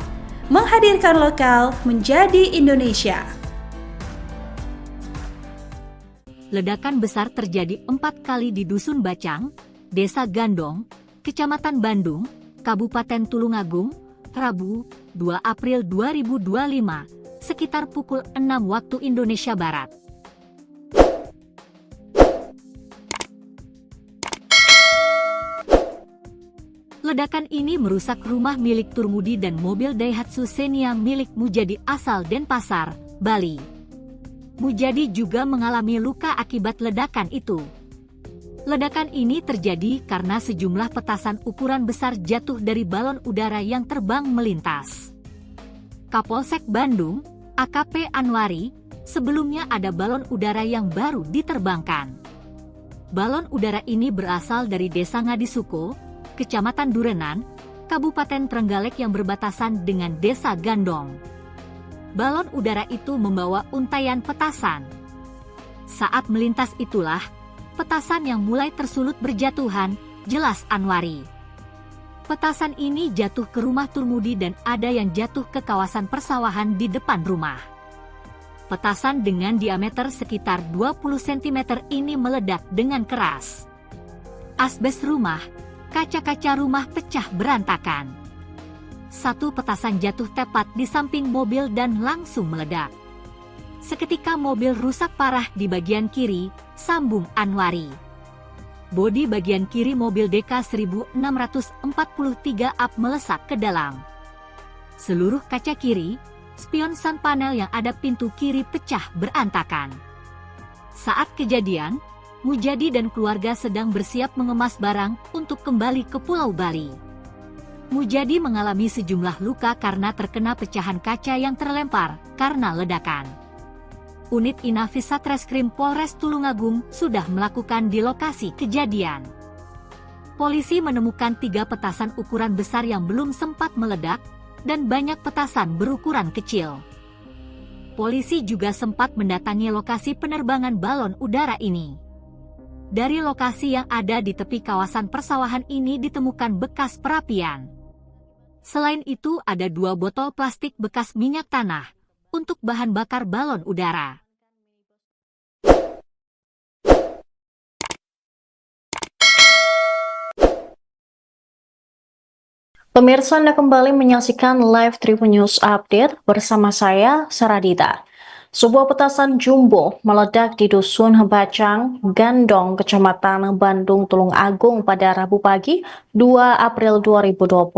menghadirkan lokal menjadi Indonesia. Ledakan besar terjadi 4 kali di Dusun Bacang, Desa Gandong, Kecamatan Bandung, Kabupaten Tulungagung, Rabu, 2 April 2025, sekitar pukul 6 waktu Indonesia Barat. Ledakan ini merusak rumah milik Turmudi dan mobil Daihatsu Xenia milik Mujadi asal Denpasar, Bali. Mujadi juga mengalami luka akibat ledakan itu. Ledakan ini terjadi karena sejumlah petasan ukuran besar jatuh dari balon udara yang terbang melintas. Kapolsek Bandung, AKP Anwari, sebelumnya ada balon udara yang baru diterbangkan. Balon udara ini berasal dari Desa Ngadisoko, Kecamatan Durenan, Kabupaten Trenggalek yang berbatasan dengan Desa Gandong. Balon udara itu membawa untaian petasan. Saat melintas itulah, petasan yang mulai tersulut berjatuhan, jelas Anwari. Petasan ini jatuh ke rumah Turmudi dan ada yang jatuh ke kawasan persawahan di depan rumah. Petasan dengan diameter sekitar 20 cm ini meledak dengan keras. Asbes rumah, kaca-kaca rumah pecah berantakan. Satu petasan jatuh tepat di samping mobil dan langsung meledak. Seketika mobil rusak parah di bagian kiri, sambung Anwari. Bodi bagian kiri mobil DK 1643 up melesak ke dalam. Seluruh kaca kiri, spion sun panel yang ada pintu kiri pecah berantakan. Saat kejadian, Mujadi dan keluarga sedang bersiap mengemas barang untuk kembali ke Pulau Bali. Mujadi mengalami sejumlah luka karena terkena pecahan kaca yang terlempar karena ledakan. Unit Inafis Satreskrim Polres Tulungagung sudah melakukan di lokasi kejadian. Polisi menemukan 3 petasan ukuran besar yang belum sempat meledak dan banyak petasan berukuran kecil. Polisi juga sempat mendatangi lokasi penerbangan balon udara ini. Dari lokasi yang ada di tepi kawasan persawahan ini ditemukan bekas perapian. Selain itu ada 2 botol plastik bekas minyak tanah untuk bahan bakar balon udara. Pemirsa, Anda kembali menyaksikan live Tribun News Update bersama saya, Saradita. Sebuah petasan jumbo meledak di Dusun Bacang, Gandong, Kecamatan Bandung, Tulungagung pada Rabu pagi, 2 April 2025.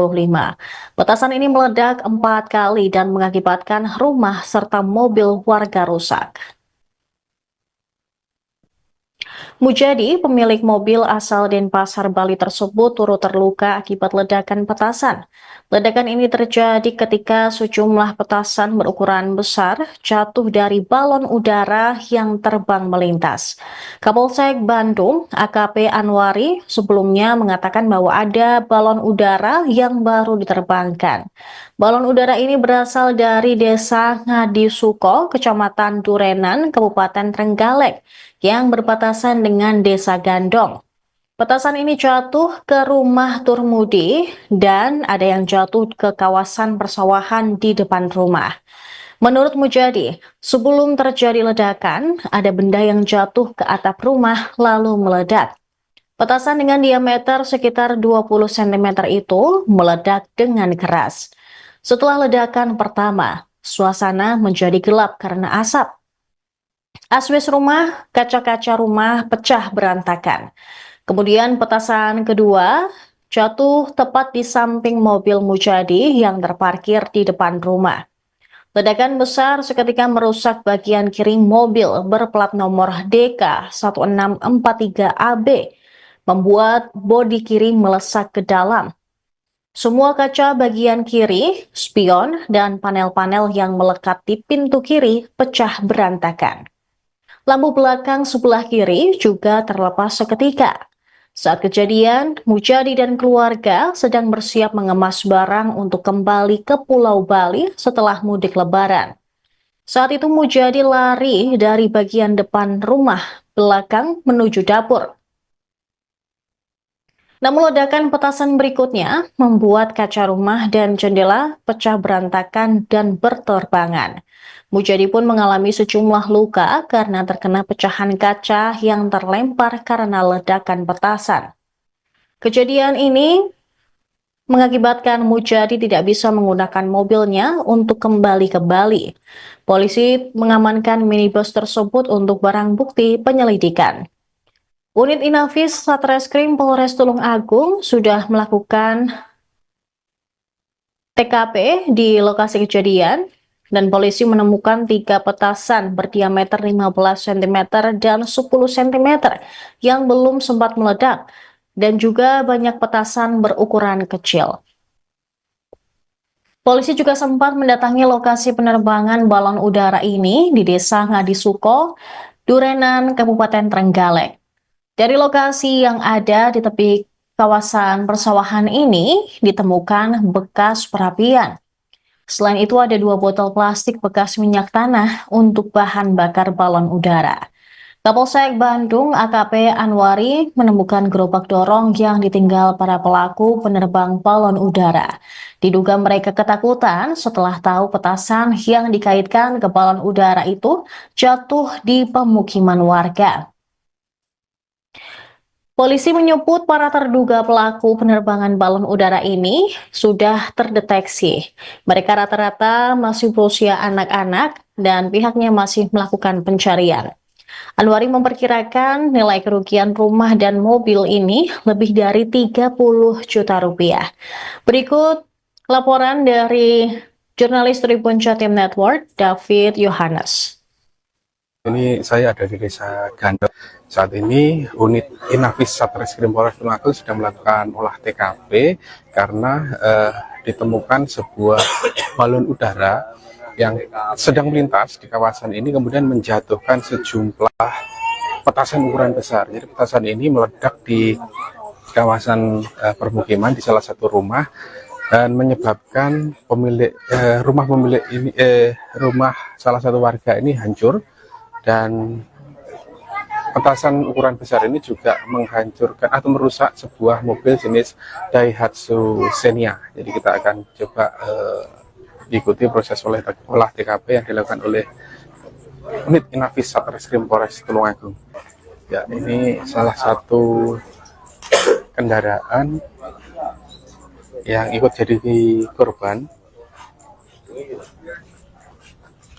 Petasan ini meledak 4 kali dan mengakibatkan rumah serta mobil warga rusak. Mujadi, pemilik mobil asal Denpasar, Bali tersebut turut terluka akibat ledakan petasan. Ledakan ini terjadi ketika sejumlah petasan berukuran besar jatuh dari balon udara yang terbang melintas. Kapolsek Bandung, AKP Anwari, sebelumnya mengatakan bahwa ada balon udara yang baru diterbangkan. Balon udara ini berasal dari Desa Ngadisuko, Kecamatan Durenan, Kabupaten Trenggalek, yang berbatasan dengan Desa Gandong. Petasan ini jatuh ke rumah Turmudi dan ada yang jatuh ke kawasan persawahan di depan rumah. Menurut Mujadi, sebelum terjadi ledakan, ada benda yang jatuh ke atap rumah lalu meledak. Petasan dengan diameter sekitar 20 cm itu meledak dengan keras. Setelah ledakan pertama, suasana menjadi gelap karena asap. Asbes rumah, kaca-kaca rumah pecah berantakan. Kemudian petasan kedua jatuh tepat di samping mobil Mujadi yang terparkir di depan rumah. Ledakan besar seketika merusak bagian kiri mobil berplat nomor DK 1643AB, membuat bodi kiri melesak ke dalam. Semua kaca bagian kiri, spion, dan panel-panel yang melekat di pintu kiri pecah berantakan. Lampu belakang sebelah kiri juga terlepas seketika. Saat kejadian, Mujadi dan keluarga sedang bersiap mengemas barang untuk kembali ke Pulau Bali setelah mudik Lebaran. Saat itu Mujadi lari dari bagian depan rumah belakang menuju dapur. Namun ledakan petasan berikutnya membuat kaca rumah dan jendela pecah berantakan dan berterbangan. Mujadi pun mengalami sejumlah luka karena terkena pecahan kaca yang terlempar karena ledakan petasan. Kejadian ini mengakibatkan Mujadi tidak bisa menggunakan mobilnya untuk kembali ke Bali. Polisi mengamankan minibus tersebut untuk barang bukti penyelidikan. Unit Inafis Satreskrim Polres Tulungagung sudah melakukan TKP di lokasi kejadian dan polisi menemukan 3 petasan berdiameter 15 cm dan 10 cm yang belum sempat meledak dan juga banyak petasan berukuran kecil. Polisi juga sempat mendatangi lokasi penerbangan balon udara ini di Desa Ngadisuko, Durenan, Kabupaten Trenggalek. Dari lokasi yang ada di tepi kawasan persawahan ini ditemukan bekas perapian. Selain itu ada 2 botol plastik bekas minyak tanah untuk bahan bakar balon udara. Kapolsek Bandung AKP Anwari menemukan gerobak dorong yang ditinggal para pelaku penerbang balon udara. Diduga mereka ketakutan setelah tahu petasan yang dikaitkan ke balon udara itu jatuh di pemukiman warga. Polisi menyebut para terduga pelaku penerbangan balon udara ini sudah terdeteksi. Mereka rata-rata masih berusia anak-anak dan pihaknya masih melakukan pencarian. Anwari memperkirakan nilai kerugian rumah dan mobil ini lebih dari 30 juta rupiah. Berikut laporan dari jurnalis Tribun Jatim Network, David Yohanes. Ini saya ada di Desa Gandel. Saat ini unit Inafis Satreskrim Polres Tulungagung sedang melakukan olah TKP karena ditemukan sebuah balon udara yang sedang melintas di kawasan ini kemudian menjatuhkan sejumlah petasan ukuran besar. Jadi petasan ini meledak di kawasan permukiman di salah satu rumah dan menyebabkan rumah salah satu warga ini hancur, dan petasan ukuran besar ini juga menghancurkan atau merusak sebuah mobil jenis Daihatsu Xenia. Jadi kita akan coba diikuti proses olah TKP yang dilakukan oleh unit Inafis Satreskrim Polres Tulungagung. Ya, ini salah satu kendaraan yang ikut jadi korban,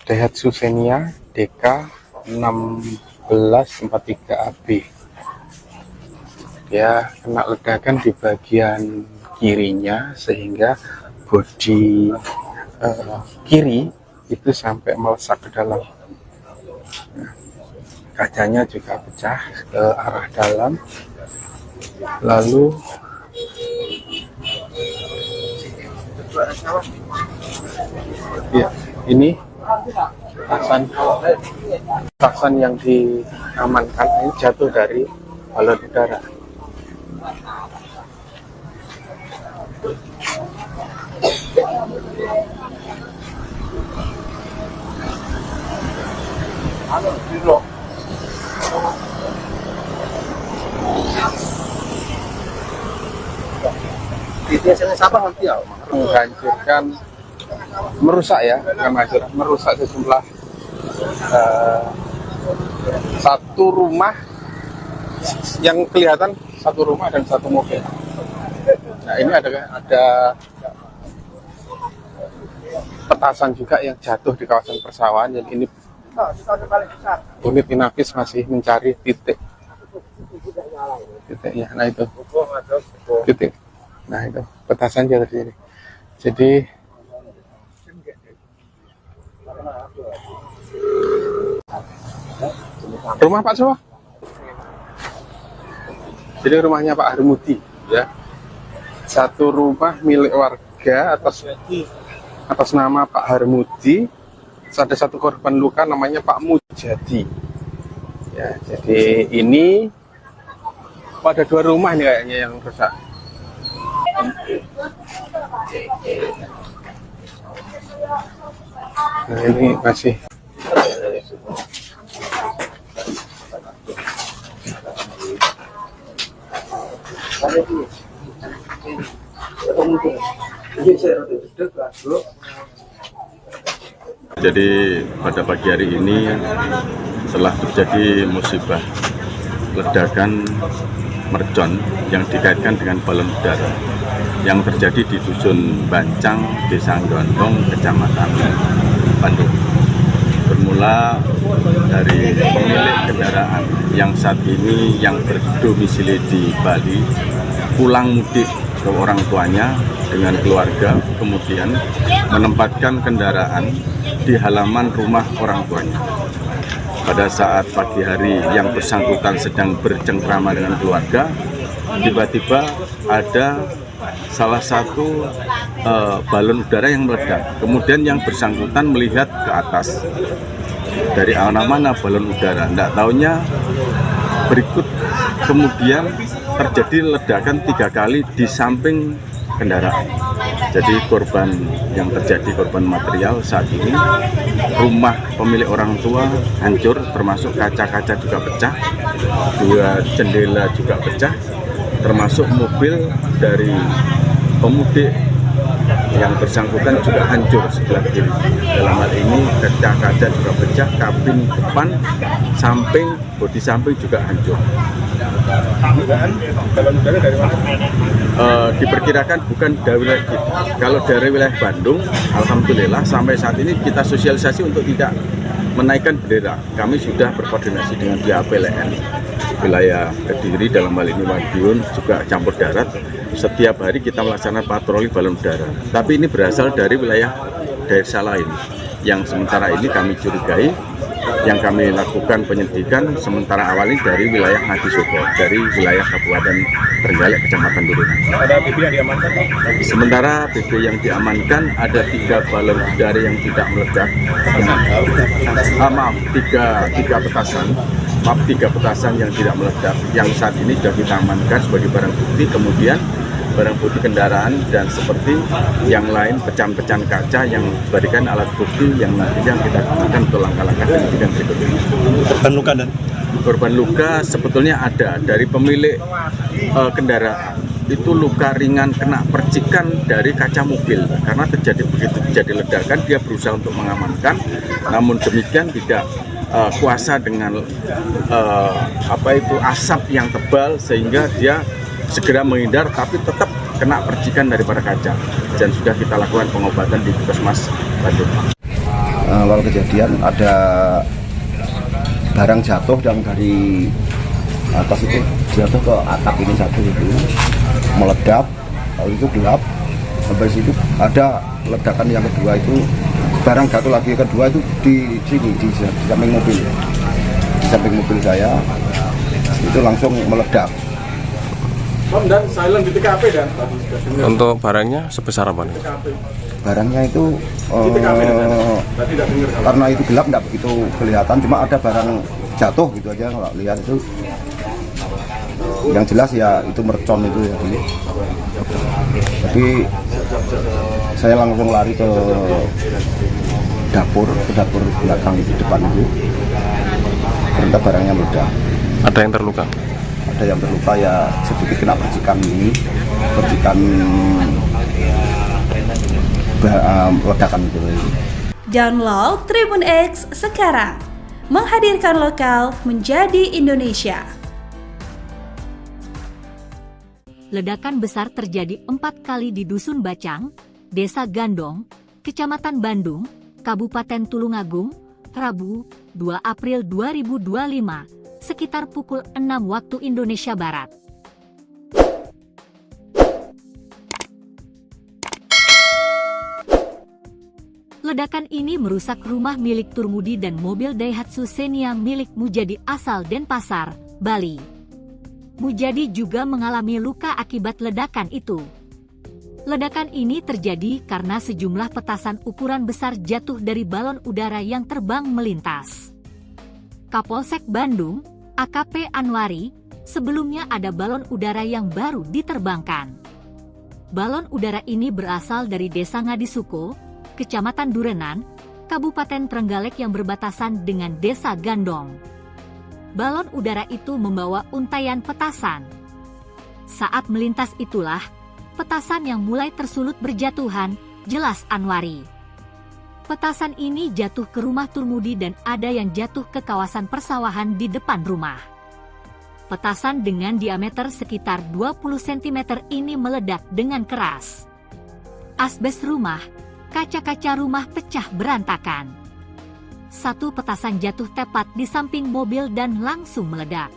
Daihatsu Xenia DK 1643AB. Dia kena ledakan di bagian kirinya sehingga bodi kiri itu sampai melesak ke dalam. Nah, kacanya juga pecah ke arah dalam. Lalu ya, ini petasan yang diamankan ini jatuh dari balon udara. Menghancurkan, merusak ya, merusak sejumlah satu rumah yang kelihatan, satu rumah dan satu mobil. Nah, ini ada petasan juga yang jatuh di kawasan persawahan. Jadi ini unit Inafis masih mencari titiknya. Nah itu titik. Nah itu petasan jatuh di sini. Jadi rumah Pak Sowa. Jadi rumahnya Pak Harmudi ya. Satu rumah milik warga atas nama Pak Harmudi. Ada satu korban luka namanya Pak Mujadi. Ya, jadi ini ada dua rumah nih kayaknya yang rusak. Nah, ini masih Jadi pada pagi hari ini telah terjadi musibah ledakan mercon yang dikaitkan dengan balon udara yang terjadi di Dusun Bancang, Desa Gondong, Kecamatan Bandung. Bermula dari pemilik kendaraan yang saat ini yang berdomisili di Bali pulang mudik ke orang tuanya dengan keluarga, kemudian menempatkan kendaraan di halaman rumah orang tuanya. Pada saat pagi hari yang bersangkutan sedang bercengkrama dengan keluarga, tiba-tiba ada salah satu balon udara yang meledak. Kemudian yang bersangkutan melihat ke atas, dari mana balon udara. Tidak taunya berikut kemudian terjadi ledakan 3 kali di samping kendaraan. Jadi korban yang terjadi, korban material saat ini, rumah pemilik orang tua hancur, termasuk kaca-kaca juga pecah, 2 jendela juga pecah, termasuk mobil dari pemudik yang bersangkutan juga hancur sebelah kiri. Dalam hal ini kaca-kaca juga pecah, kabin depan, samping, bodi samping juga hancur. Balon udara dari mana? Diperkirakan bukan dari wilayah kita. Kalau dari wilayah Bandung, alhamdulillah sampai saat ini kita sosialisasi untuk tidak menaikkan bendera. Kami sudah berkoordinasi dengan pihak PLN wilayah Kediri, dalam hal ini Madiun, juga campur darat. Setiap hari kita melaksanakan patroli balon udara. Tapi ini berasal dari wilayah desa lain yang sementara ini kami curigai. Yang kami lakukan penyelidikan sementara awal ini dari wilayah Ngadisoko, dari wilayah Kabupaten Trenggalek, Kecamatan Turunan. Ada BB yang diamankan? Sementara BB yang diamankan ada 3 balon udara yang tidak meledak. Tiga petasan yang tidak meledak, yang saat ini sudah kita amankan sebagai barang bukti. Kemudian barang bukti kendaraan dan seperti yang lain, pecahan-pecahan kaca yang diberikan alat bukti yang nantinya kita gunakan untuk langkah-langkah penyidikan berikutnya. Korban luka dan Korban luka sebetulnya ada dari pemilik kendaraan. Itu luka ringan kena percikan dari kaca mobil, karena begitu terjadi ledakan dia berusaha untuk mengamankan, namun demikian tidak kuasa dengan asap yang tebal sehingga dia segera menghindar, tapi tetap kena percikan daripada kaca, dan sudah kita lakukan pengobatan di Puskesmas Bandung. Awal kejadian ada barang jatuh yang dari atas itu jatuh ke atap ini satu itu meledak, lalu itu gelap. Sampai situ ada ledakan yang kedua, itu barang jatuh lagi kedua itu di sini di samping mobil, saya itu langsung meledak. Dan silent di TKP dan untuk barangnya sebesar apa nih? Barangnya itu karena itu gelap nggak begitu kelihatan, cuma ada barang jatuh gitu aja kalau lihat itu. Yang jelas ya itu mercon itu ya. Jadi saya langsung lari ke dapur belakang itu, depan itu. Ternyata barangnya meledak. Ada yang terluka? Ada yang terluka ya, sedikit kena percikan ledakan itu. Download Tribun X sekarang, menghadirkan lokal menjadi Indonesia. Ledakan besar terjadi 4 kali di Dusun Bacang, Desa Gandong, Kecamatan Bandung, Kabupaten Tulungagung, Rabu, 2 April 2025. Sekitar pukul 6 waktu Indonesia Barat. Ledakan ini merusak rumah milik Turmudi dan mobil Daihatsu Xenia milik Mujadi asal Denpasar, Bali. Mujadi juga mengalami luka akibat ledakan itu. Ledakan ini terjadi karena sejumlah petasan ukuran besar jatuh dari balon udara yang terbang melintas. Kapolsek Bandung, AKP Anwari, sebelumnya ada balon udara yang baru diterbangkan. Balon udara ini berasal dari Desa Ngadisoko, Kecamatan Durenan, Kabupaten Trenggalek yang berbatasan dengan Desa Gandong. Balon udara itu membawa untaian petasan. Saat melintas itulah, petasan yang mulai tersulut berjatuhan, jelas Anwari. Petasan ini jatuh ke rumah Turmudi dan ada yang jatuh ke kawasan persawahan di depan rumah. Petasan dengan diameter sekitar 20 cm ini meledak dengan keras. Asbes rumah, kaca-kaca rumah pecah berantakan. Satu petasan jatuh tepat di samping mobil dan langsung meledak.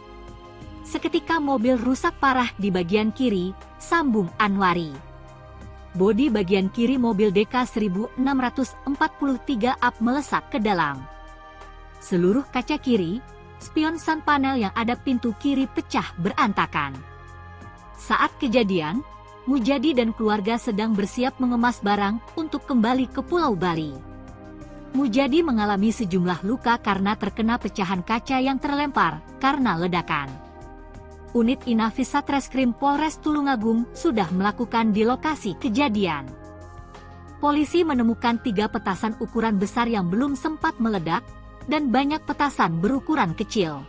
Seketika mobil rusak parah di bagian kiri, sambung Anwari. Bodi bagian kiri mobil DK 1643 up melesat ke dalam. Seluruh kaca kiri, spion sun panel yang ada pintu kiri pecah berantakan. Saat kejadian, Mujadi dan keluarga sedang bersiap mengemas barang untuk kembali ke Pulau Bali. Mujadi mengalami sejumlah luka karena terkena pecahan kaca yang terlempar karena ledakan. unit Inafis Satreskrim Polres Tulungagung sudah melakukan di lokasi kejadian. Polisi menemukan 3 petasan ukuran besar yang belum sempat meledak, dan banyak petasan berukuran kecil.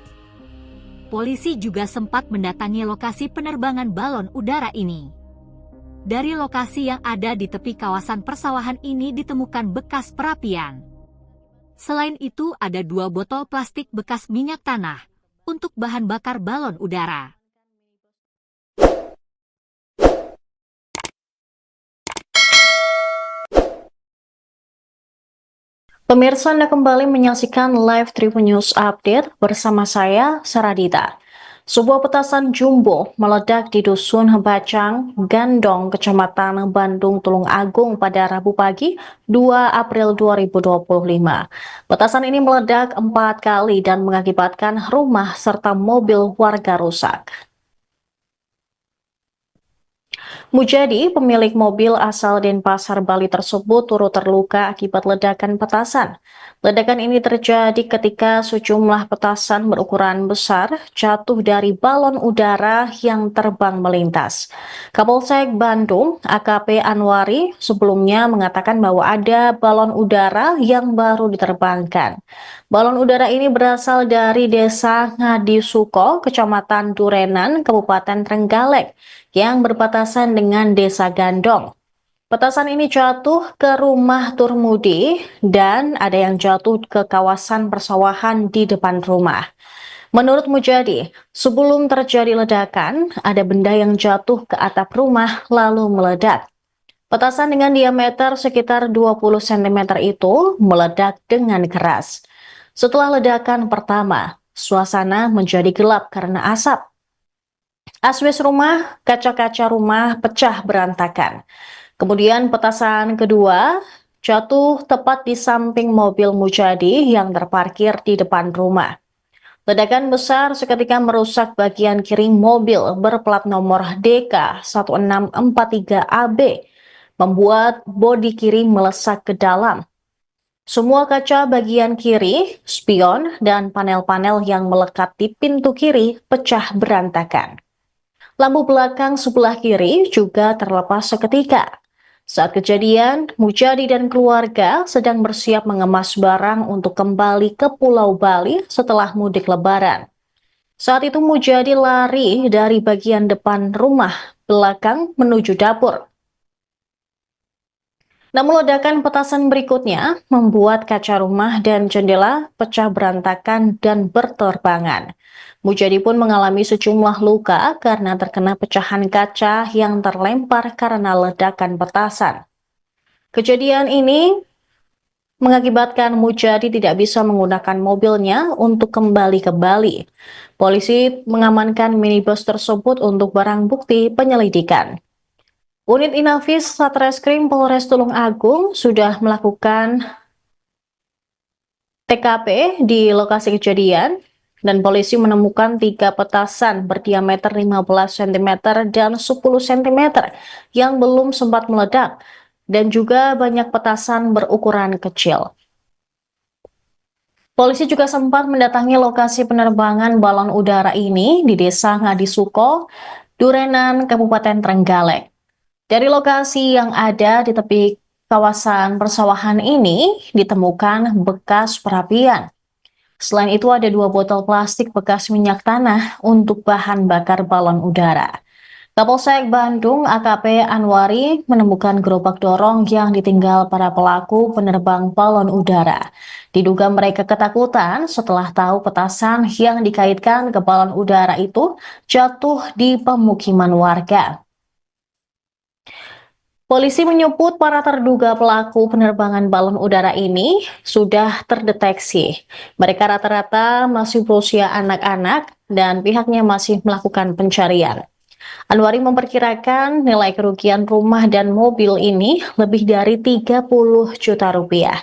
Polisi juga sempat mendatangi lokasi penerbangan balon udara ini. Dari lokasi yang ada di tepi kawasan persawahan ini ditemukan bekas perapian. Selain itu ada 2 botol plastik bekas minyak tanah untuk bahan bakar balon udara. Pemirsa, Anda kembali menyaksikan live Tribun News Update bersama saya, Saradita. Sebuah petasan jumbo meledak di Dusun Bacang, Gandong, Kecamatan Bandung, Tulungagung pada Rabu pagi 2 April 2025. Petasan ini meledak 4 kali dan mengakibatkan rumah serta mobil warga rusak. Mujadi, pemilik mobil asal Denpasar, Bali tersebut turut terluka akibat ledakan petasan. Ledakan ini terjadi ketika sejumlah petasan berukuran besar jatuh dari balon udara yang terbang melintas. Kapolsek Bandung, AKP Anwari, sebelumnya mengatakan bahwa ada balon udara yang baru diterbangkan. Balon udara ini berasal dari Desa Ngadisuko, Kecamatan Durenan, Kabupaten Trenggalek, yang berbatasan dengan Desa Gandong. Petasan ini jatuh ke rumah Turmudi dan ada yang jatuh ke kawasan persawahan di depan rumah. Menurut Mujadi, sebelum terjadi ledakan, ada benda yang jatuh ke atap rumah lalu meledak. Petasan dengan diameter sekitar 20 cm itu meledak dengan keras. Setelah ledakan pertama, suasana menjadi gelap karena asap. Asbes rumah, kaca-kaca rumah pecah berantakan. Kemudian petasan kedua jatuh tepat di samping mobil Mujadi yang terparkir di depan rumah. Ledakan besar seketika merusak bagian kiri mobil berplat nomor DK 1643AB, membuat bodi kiri melesak ke dalam. Semua kaca bagian kiri, spion, dan panel-panel yang melekat di pintu kiri pecah berantakan. Lampu belakang sebelah kiri juga terlepas seketika. Saat kejadian, Mujadi dan keluarga sedang bersiap mengemas barang untuk kembali ke Pulau Bali setelah mudik Lebaran. Saat itu Mujadi lari dari bagian depan rumah belakang menuju dapur. Namun ledakan petasan berikutnya membuat kaca rumah dan jendela pecah berantakan dan berterbangan. Mujadi pun mengalami sejumlah luka karena terkena pecahan kaca yang terlempar karena ledakan petasan. Kejadian ini mengakibatkan Mujadi tidak bisa menggunakan mobilnya untuk kembali ke Bali. Polisi mengamankan minibus tersebut untuk barang bukti penyelidikan. Unit Inafis Satreskrim Polres Tulungagung sudah melakukan TKP di lokasi kejadian dan polisi menemukan 3 petasan berdiameter 15 cm dan 10 cm yang belum sempat meledak dan juga banyak petasan berukuran kecil. Polisi juga sempat mendatangi lokasi penerbangan balon udara ini di Desa Ngadisuko, Durenan, Kabupaten Trenggalek. Dari lokasi yang ada di tepi kawasan persawahan ini ditemukan bekas perapian. Selain itu ada 2 botol plastik bekas minyak tanah untuk bahan bakar balon udara. Kapolsek Bandung AKP Anwari menemukan gerobak dorong yang ditinggal para pelaku penerbang balon udara. Diduga mereka ketakutan setelah tahu petasan yang dikaitkan ke balon udara itu jatuh di pemukiman warga. Polisi menyebut para terduga pelaku penerbangan balon udara ini sudah terdeteksi. Mereka rata-rata masih berusia anak-anak dan pihaknya masih melakukan pencarian. Anwari memperkirakan nilai kerugian rumah dan mobil ini lebih dari 30 juta rupiah.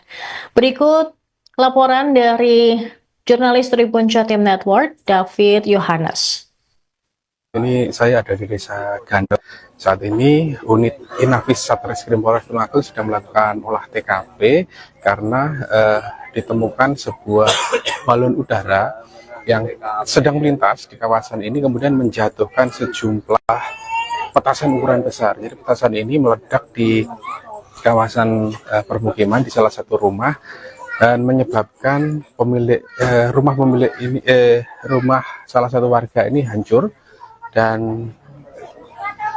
Berikut laporan dari jurnalis Tribun Jatim Network, David Yohanes. Ini saya ada di Desa Gandong. Saat ini unit Inafis Satreskrim Polres Tulungagung sedang melakukan olah TKP karena ditemukan sebuah balon udara yang sedang melintas di kawasan ini kemudian menjatuhkan sejumlah petasan ukuran besar. Jadi petasan ini meledak di kawasan permukiman di salah satu rumah dan menyebabkan rumah salah satu warga ini hancur, dan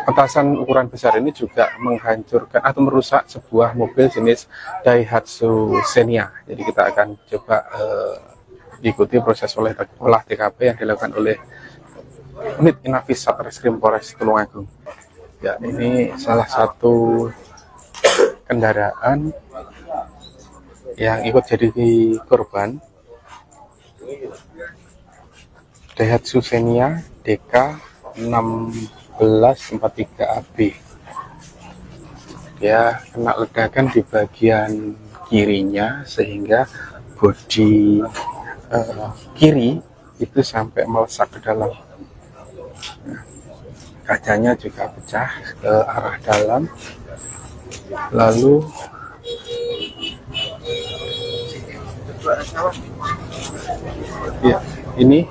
petasan ukuran besar ini juga menghancurkan atau merusak sebuah mobil jenis Daihatsu Xenia. Jadi kita akan coba ikuti proses olah TKP yang dilakukan oleh Unit Inafis Satreskrim Polres Tulungagung. Ya, ini salah satu kendaraan yang ikut jadi korban, Daihatsu Xenia DK 1643AB. Dia kena ledakan di bagian kirinya sehingga bodi kiri itu sampai melesak ke dalam. Nah, kacanya juga pecah ke arah dalam. Lalu ya, ini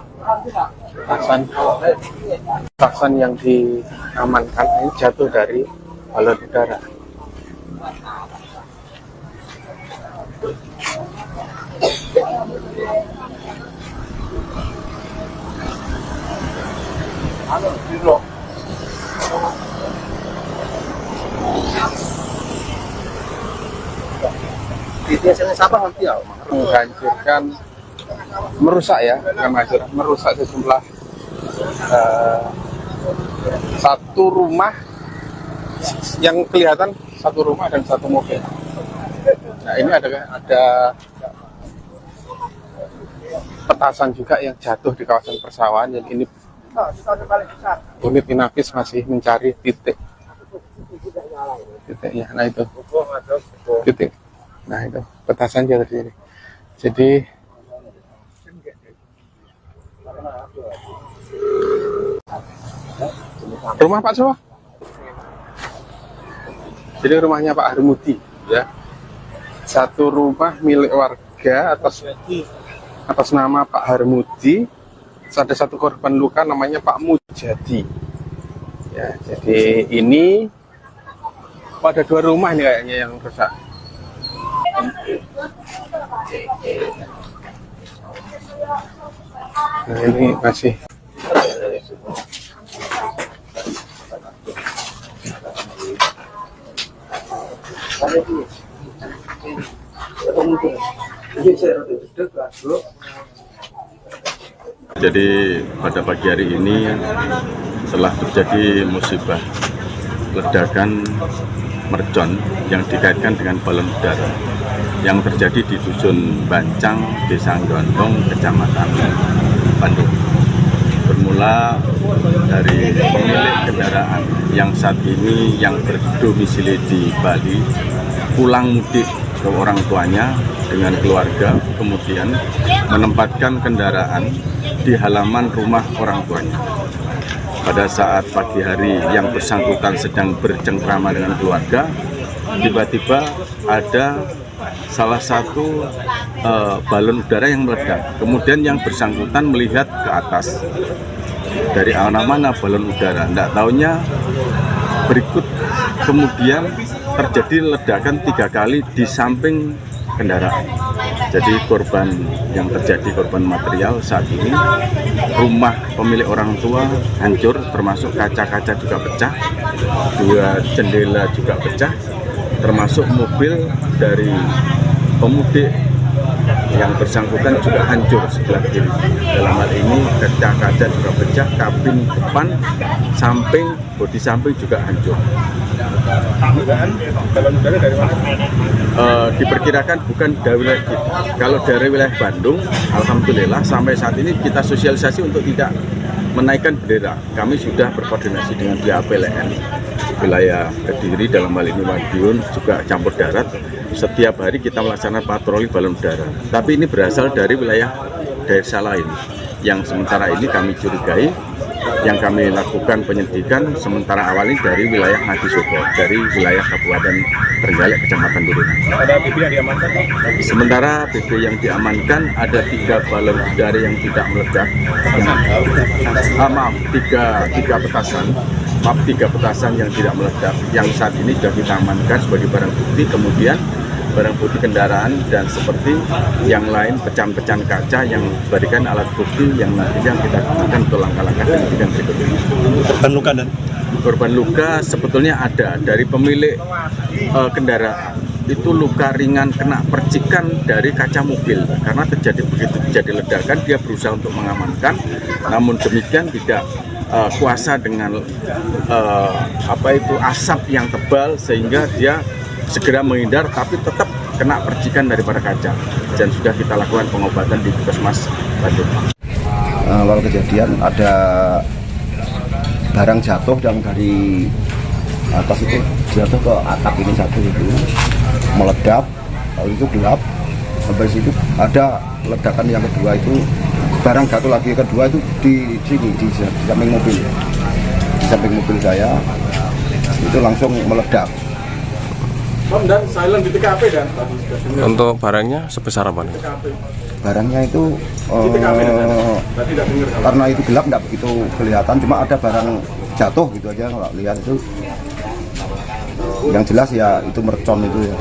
petasan yang diamankan ini jatuh dari balon udara. Menghancurkan, merusak ya, merusak sejumlah satu rumah yang kelihatan, satu rumah dan satu mobil. Nah, ini ada petasan juga yang jatuh di kawasan persawahan, yang ini Unit Inafis masih mencari titiknya. Nah, itu titik. Nah, itu petasan jatuh di sini. Jadi rumah Pak Sowa. Jadi rumahnya Pak Harmudi, ya. Satu rumah milik warga atas nama Pak Harmudi. Ada satu korban luka namanya Pak Mujadi. Ya, jadi ini pada dua rumah ini kayaknya yang rusak. Nah, ini masih Jadi pada pagi hari ini telah terjadi musibah ledakan mercon yang dikaitkan dengan balon udara yang terjadi di Dusun Bancang, Desa Gondong, Kecamatan Bandung. Bermula dari pemilik kendaraan yang saat ini yang berdomisili di Bali pulang mudik ke orang tuanya dengan keluarga, kemudian menempatkan kendaraan di halaman rumah orang tuanya. Pada saat pagi hari yang bersangkutan sedang bercengkrama dengan keluarga, tiba-tiba ada salah satu balon udara yang meledak. Kemudian yang bersangkutan melihat ke atas, dari arah mana balon udara, tidak tahunya berikut kemudian terjadi ledakan 3 kali di samping kendaraan. Jadi korban yang terjadi, korban material saat ini, rumah pemilik orang tua hancur, termasuk kaca-kaca juga pecah, 2 jendela juga pecah, termasuk mobil dari pemudik yang bersangkutan juga hancur sebelah kiri. Dalam hal ini kaca-kaca juga pecah, kabin depan, samping, bodi samping juga hancur. Balon udara dari mana? Diperkirakan bukan dari wilayah kita. Kalau dari wilayah Bandung, alhamdulillah sampai saat ini kita sosialisasi untuk tidak menaikkan bendera. Kami sudah berkoordinasi dengan pihak PLN wilayah Kediri, dalam hal ini Madiun, juga campur darat. Setiap hari kita melaksanakan patroli balon udara. Tapi ini berasal dari wilayah desa lain yang sementara ini kami curigai yang kami lakukan penyidikan sementara awal ini dari wilayah Ngadisoko, dari wilayah Kabupaten Trenggalek, Kecamatan Durenan. Ada BB yang diamankan? Sementara BB yang diamankan ada 3 balon udara yang tidak meledak. Tiga petasan yang tidak meledak, yang saat ini sudah kita amankan sebagai barang bukti. Kemudian barang bukti kendaraan dan seperti yang lain pecahan-pecahan kaca yang dijadikan alat bukti yang nantinya kita gunakan untuk langkah-langkah penyidikan berikutnya. Korban luka dan Korban luka sebetulnya ada dari pemilik kendaraan, itu luka ringan kena percikan dari kaca mobil karena begitu terjadi ledakan dia berusaha untuk mengamankan, namun demikian tidak kuasa dengan asap yang tebal sehingga dia segera menghindar, tapi tetap kena percikan daripada kaca dan sudah kita lakukan pengobatan di Puskesmas Bandung. Awal kejadian ada barang jatuh yang dari atas itu jatuh ke atap ini satu itu meledak, lalu itu gelap. Sampai situ ada ledakan yang kedua itu barang jatuh lagi, kedua itu di sini di samping mobil, di samping mobil saya itu langsung meledak. Dan silent di TKP dan tadi sudah dengar. untuk barangnya sebesar apa nih? TKP. Barangnya itu Di TKP dan tadi tidak dengar. karena itu gelap nggak begitu kelihatan, cuma ada barang jatuh gitu aja nggak lihat itu. Yang jelas ya itu mercon itu ya.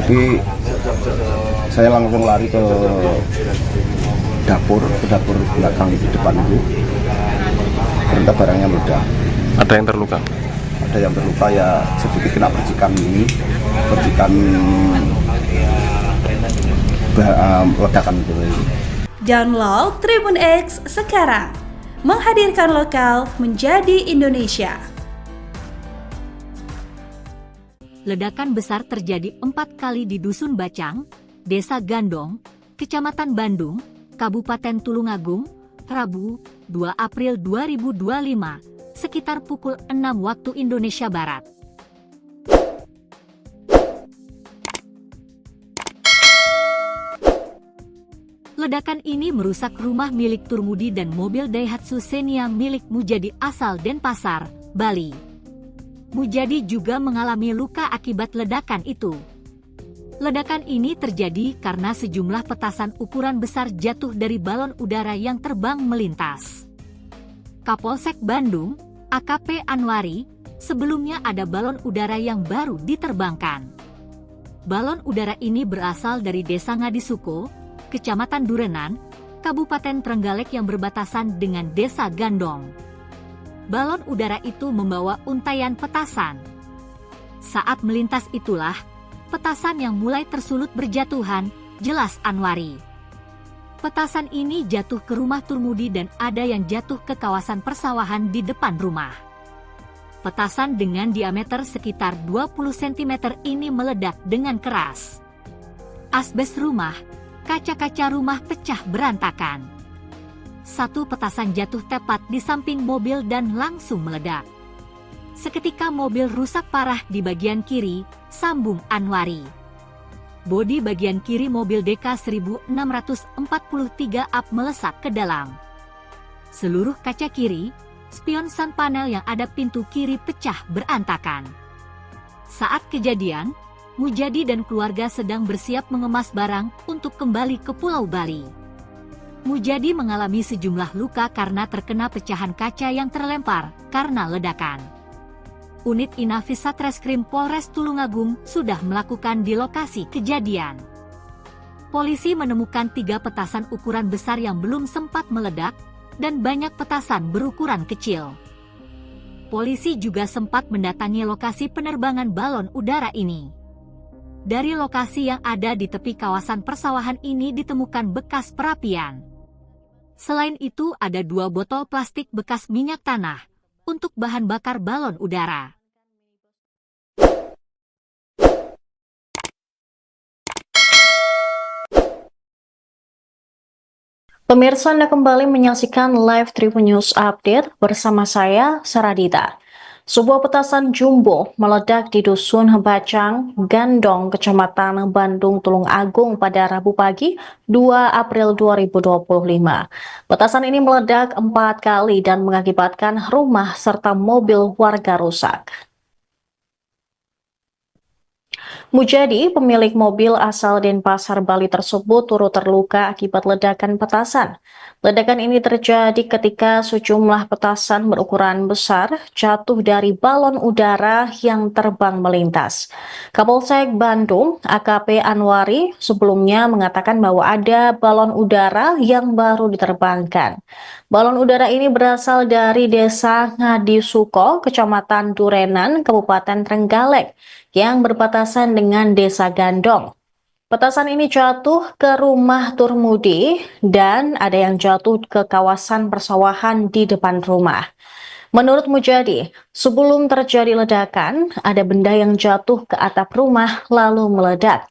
Jadi saya langsung lari ke dapur belakang itu, depan itu. Ternyata barangnya meledak. Ada yang terluka? Ada yang terluka ya sedikit kena percikan ledakan itu. Download Tribun X sekarang, menghadirkan lokal menjadi Indonesia. Ledakan besar terjadi 4 kali di Dusun Bacang, Desa Gandong, Kecamatan Bandung, Kabupaten Tulungagung, Rabu, 2 April 2025, sekitar pukul 6 waktu Indonesia Barat. Ledakan ini merusak rumah milik Turmudi dan mobil Daihatsu Xenia milik Mujadi asal Denpasar, Bali. Mujadi juga mengalami luka akibat ledakan itu. Ledakan ini terjadi karena sejumlah petasan ukuran besar jatuh dari balon udara yang terbang melintas. Kapolsek Bandung, AKP Anwari, sebelumnya ada balon udara yang baru diterbangkan. Balon udara ini berasal dari Desa Ngadisoko, Kecamatan Durenan, Kabupaten Trenggalek yang berbatasan dengan Desa Gandong. Balon udara itu membawa untaian petasan. Saat melintas itulah, petasan yang mulai tersulut berjatuhan, jelas Anwari. Petasan ini jatuh ke rumah Turmudi dan ada yang jatuh ke kawasan persawahan di depan rumah. Petasan dengan diameter sekitar 20 cm ini meledak dengan keras. Asbes rumah, kaca-kaca rumah pecah berantakan. Satu petasan jatuh tepat di samping mobil dan langsung meledak. Seketika mobil rusak parah di bagian kiri, sambung Anwari. Bodi bagian kiri mobil DK 1643 up melesak ke dalam. Seluruh kaca kiri, spion sun panel yang ada pintu kiri pecah berantakan. Saat kejadian, Mujadi dan keluarga sedang bersiap mengemas barang untuk kembali ke Pulau Bali. Mujadi mengalami sejumlah luka karena terkena pecahan kaca yang terlempar karena ledakan. Unit Inafis Satreskrim Polres Tulungagung sudah melakukan di lokasi kejadian. Polisi menemukan 3 petasan ukuran besar yang belum sempat meledak dan banyak petasan berukuran kecil. Polisi juga sempat mendatangi lokasi penerbangan balon udara ini. Dari lokasi yang ada di tepi kawasan persawahan ini ditemukan bekas perapian. Selain itu ada 2 botol plastik bekas minyak tanah untuk bahan bakar balon udara. Pemirsa, Anda kembali menyaksikan live Tribun News Update bersama saya, Saradita. Sebuah petasan jumbo meledak di Dusun Bacang, Gandong, Kecamatan Bandung, Tulung Agung pada Rabu pagi 2 April 2025. Petasan ini meledak 4 kali dan mengakibatkan rumah serta mobil warga rusak. Mujadi, pemilik mobil asal Denpasar, Bali tersebut turut terluka akibat ledakan petasan. Ledakan ini terjadi ketika sejumlah petasan berukuran besar jatuh dari balon udara yang terbang melintas. Kapolsek Bandung, AKP Anwari, sebelumnya mengatakan bahwa ada balon udara yang baru diterbangkan. Balon udara ini berasal dari Desa Ngadisuko, Kecamatan Durenan, Kabupaten Trenggalek, yang berbatasan dengan Desa Gandong. Petasan ini jatuh ke rumah Turmudi dan ada yang jatuh ke kawasan persawahan di depan rumah. Menurut Mujadi, sebelum terjadi ledakan, ada benda yang jatuh ke atap rumah lalu meledak.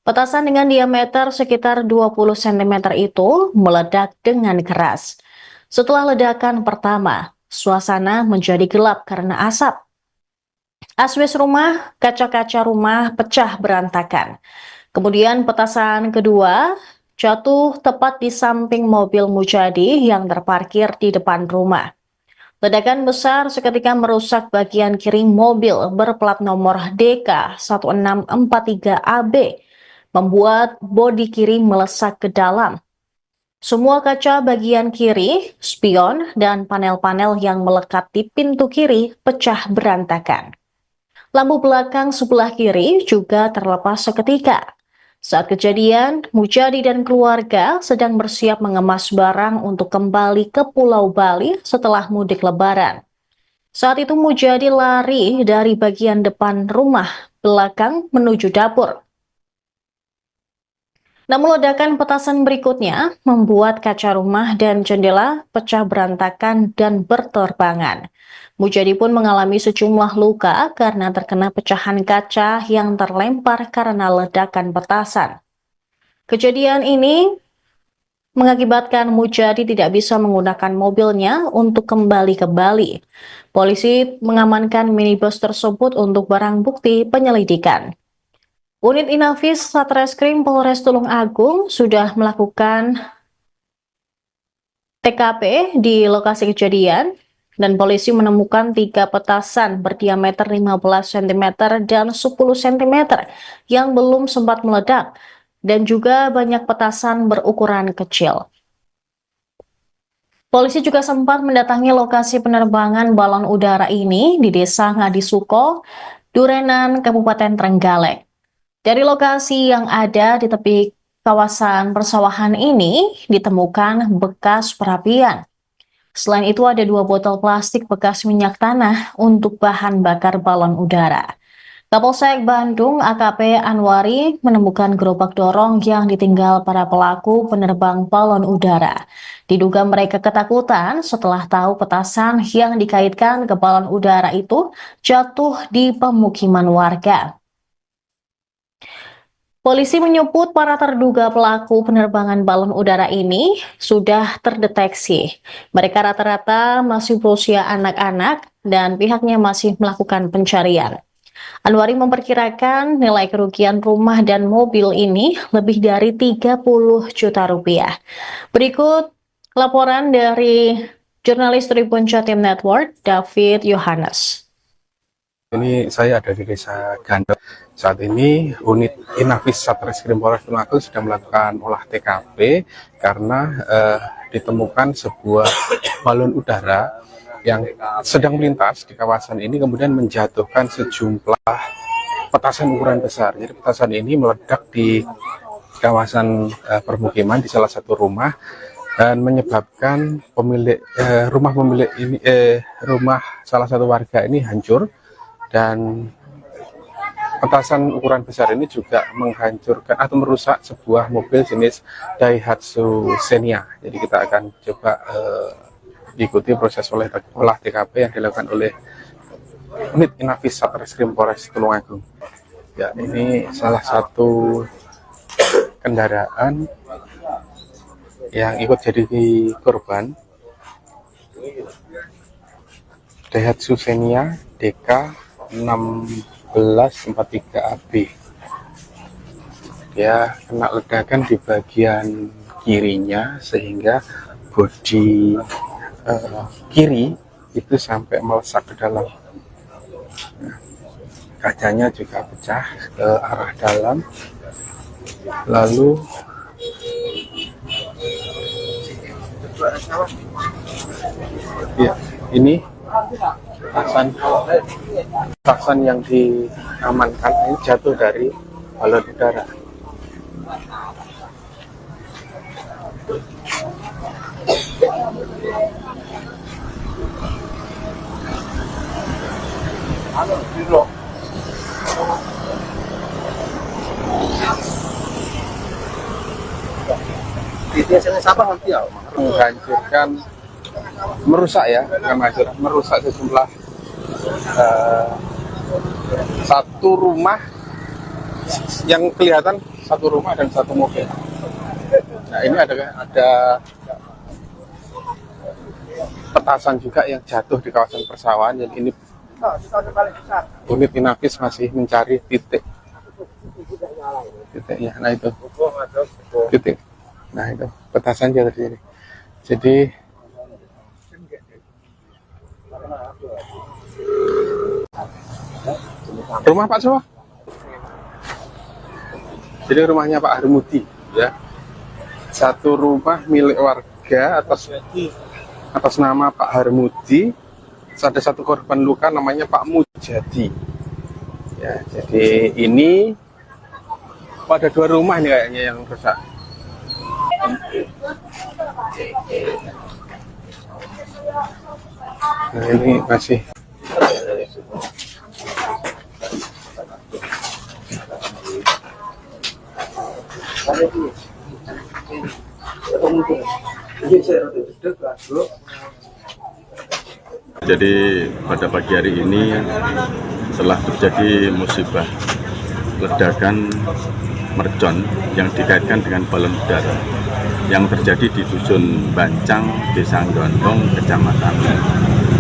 Petasan dengan diameter sekitar 20 cm itu meledak dengan keras. Setelah ledakan pertama, suasana menjadi gelap karena asap. Asbes rumah, kaca-kaca rumah pecah berantakan. Kemudian petasan kedua jatuh tepat di samping mobil Mujadi yang terparkir di depan rumah. Ledakan besar seketika merusak bagian kiri mobil berplat nomor DK 1643AB, membuat bodi kiri melesak ke dalam. Semua kaca bagian kiri, spion, dan panel-panel yang melekat di pintu kiri pecah berantakan. Lampu belakang sebelah kiri juga terlepas seketika. Saat kejadian, Mujadi dan keluarga sedang bersiap mengemas barang untuk kembali ke Pulau Bali setelah mudik Lebaran. Saat itu Mujadi lari dari bagian depan rumah belakang menuju dapur. Namun ledakan petasan berikutnya membuat kaca rumah dan jendela pecah berantakan dan berterbangan. Mujadi pun mengalami sejumlah luka karena terkena pecahan kaca yang terlempar karena ledakan petasan. Kejadian ini mengakibatkan Mujadi tidak bisa menggunakan mobilnya untuk kembali ke Bali. Polisi mengamankan minibus tersebut untuk barang bukti penyelidikan. Unit Inafis Satreskrim Polres Tulung Agung sudah melakukan TKP di lokasi kejadian dan polisi menemukan 3 petasan berdiameter 15 cm dan 10 cm yang belum sempat meledak dan juga banyak petasan berukuran kecil. Polisi juga sempat mendatangi lokasi penerbangan balon udara ini di Desa Ngadisuko, Durenan, Kabupaten Trenggalek. Dari lokasi yang ada di tepi kawasan persawahan ini ditemukan bekas perapian. Selain itu ada 2 botol plastik bekas minyak tanah untuk bahan bakar balon udara. Kapolsek Bandung AKP Anwari menemukan gerobak dorong yang ditinggal para pelaku penerbang balon udara. Diduga mereka ketakutan setelah tahu petasan yang dikaitkan ke balon udara itu jatuh di pemukiman warga. Polisi menyebut para terduga pelaku penerbangan balon udara ini sudah terdeteksi. Mereka rata-rata masih berusia anak-anak dan pihaknya masih melakukan pencarian. Anwari memperkirakan nilai kerugian rumah dan mobil ini lebih dari 30 juta rupiah. Berikut laporan dari jurnalis Tribun Jatim Network, David Yohanes. Ini saya ada di Desa Gandong. Saat ini unit Inafis Satreskrim Polres Tulung Agung sudah melakukan olah TKP karena ditemukan sebuah balon udara yang sedang melintas di kawasan ini kemudian menjatuhkan sejumlah petasan ukuran besar. Jadi petasan ini meledak di kawasan permukiman di salah satu rumah dan menyebabkan rumah salah satu warga ini hancur. Dan petasan ukuran besar ini juga menghancurkan atau merusak sebuah mobil jenis Daihatsu Xenia. Jadi kita akan coba ikuti proses olah TKP yang dilakukan oleh unit Inafis Satreskrim Polres Tulung Agung. Ya, ini salah satu kendaraan yang ikut jadi korban. Daihatsu Xenia DK 1643AB. Dia kena ledakan di bagian kirinya sehingga bodi kiri itu sampai melesak ke dalam. Nah, kacanya juga pecah ke arah dalam. Lalu ya, ini petasan yang diamankan ini jatuh dari balon udara. Menghancurkan, merusak ya, bukan hancur, merusak sejumlah satu rumah yang kelihatan, satu rumah dan satu mobil. Nah, ini ada petasan juga yang jatuh di kawasan persawahan. Yang ini unit Inafis masih mencari titiknya. Nah itu titik. Nah itu petasan jatuh di sini. Jadi rumah Pak Sowa. Jadi rumahnya Pak Harmudi ya. Satu rumah milik warga atas nama Pak Harmudi. Ada satu korban luka namanya Pak Mujadi. Ya, jadi ini ada dua rumah nih kayaknya yang rusak. Nah, ini masih Jadi pada pagi hari ini telah terjadi musibah ledakan mercon yang dikaitkan dengan balon udara yang terjadi di Dusun Bancang, Desa Gondong, Kecamatan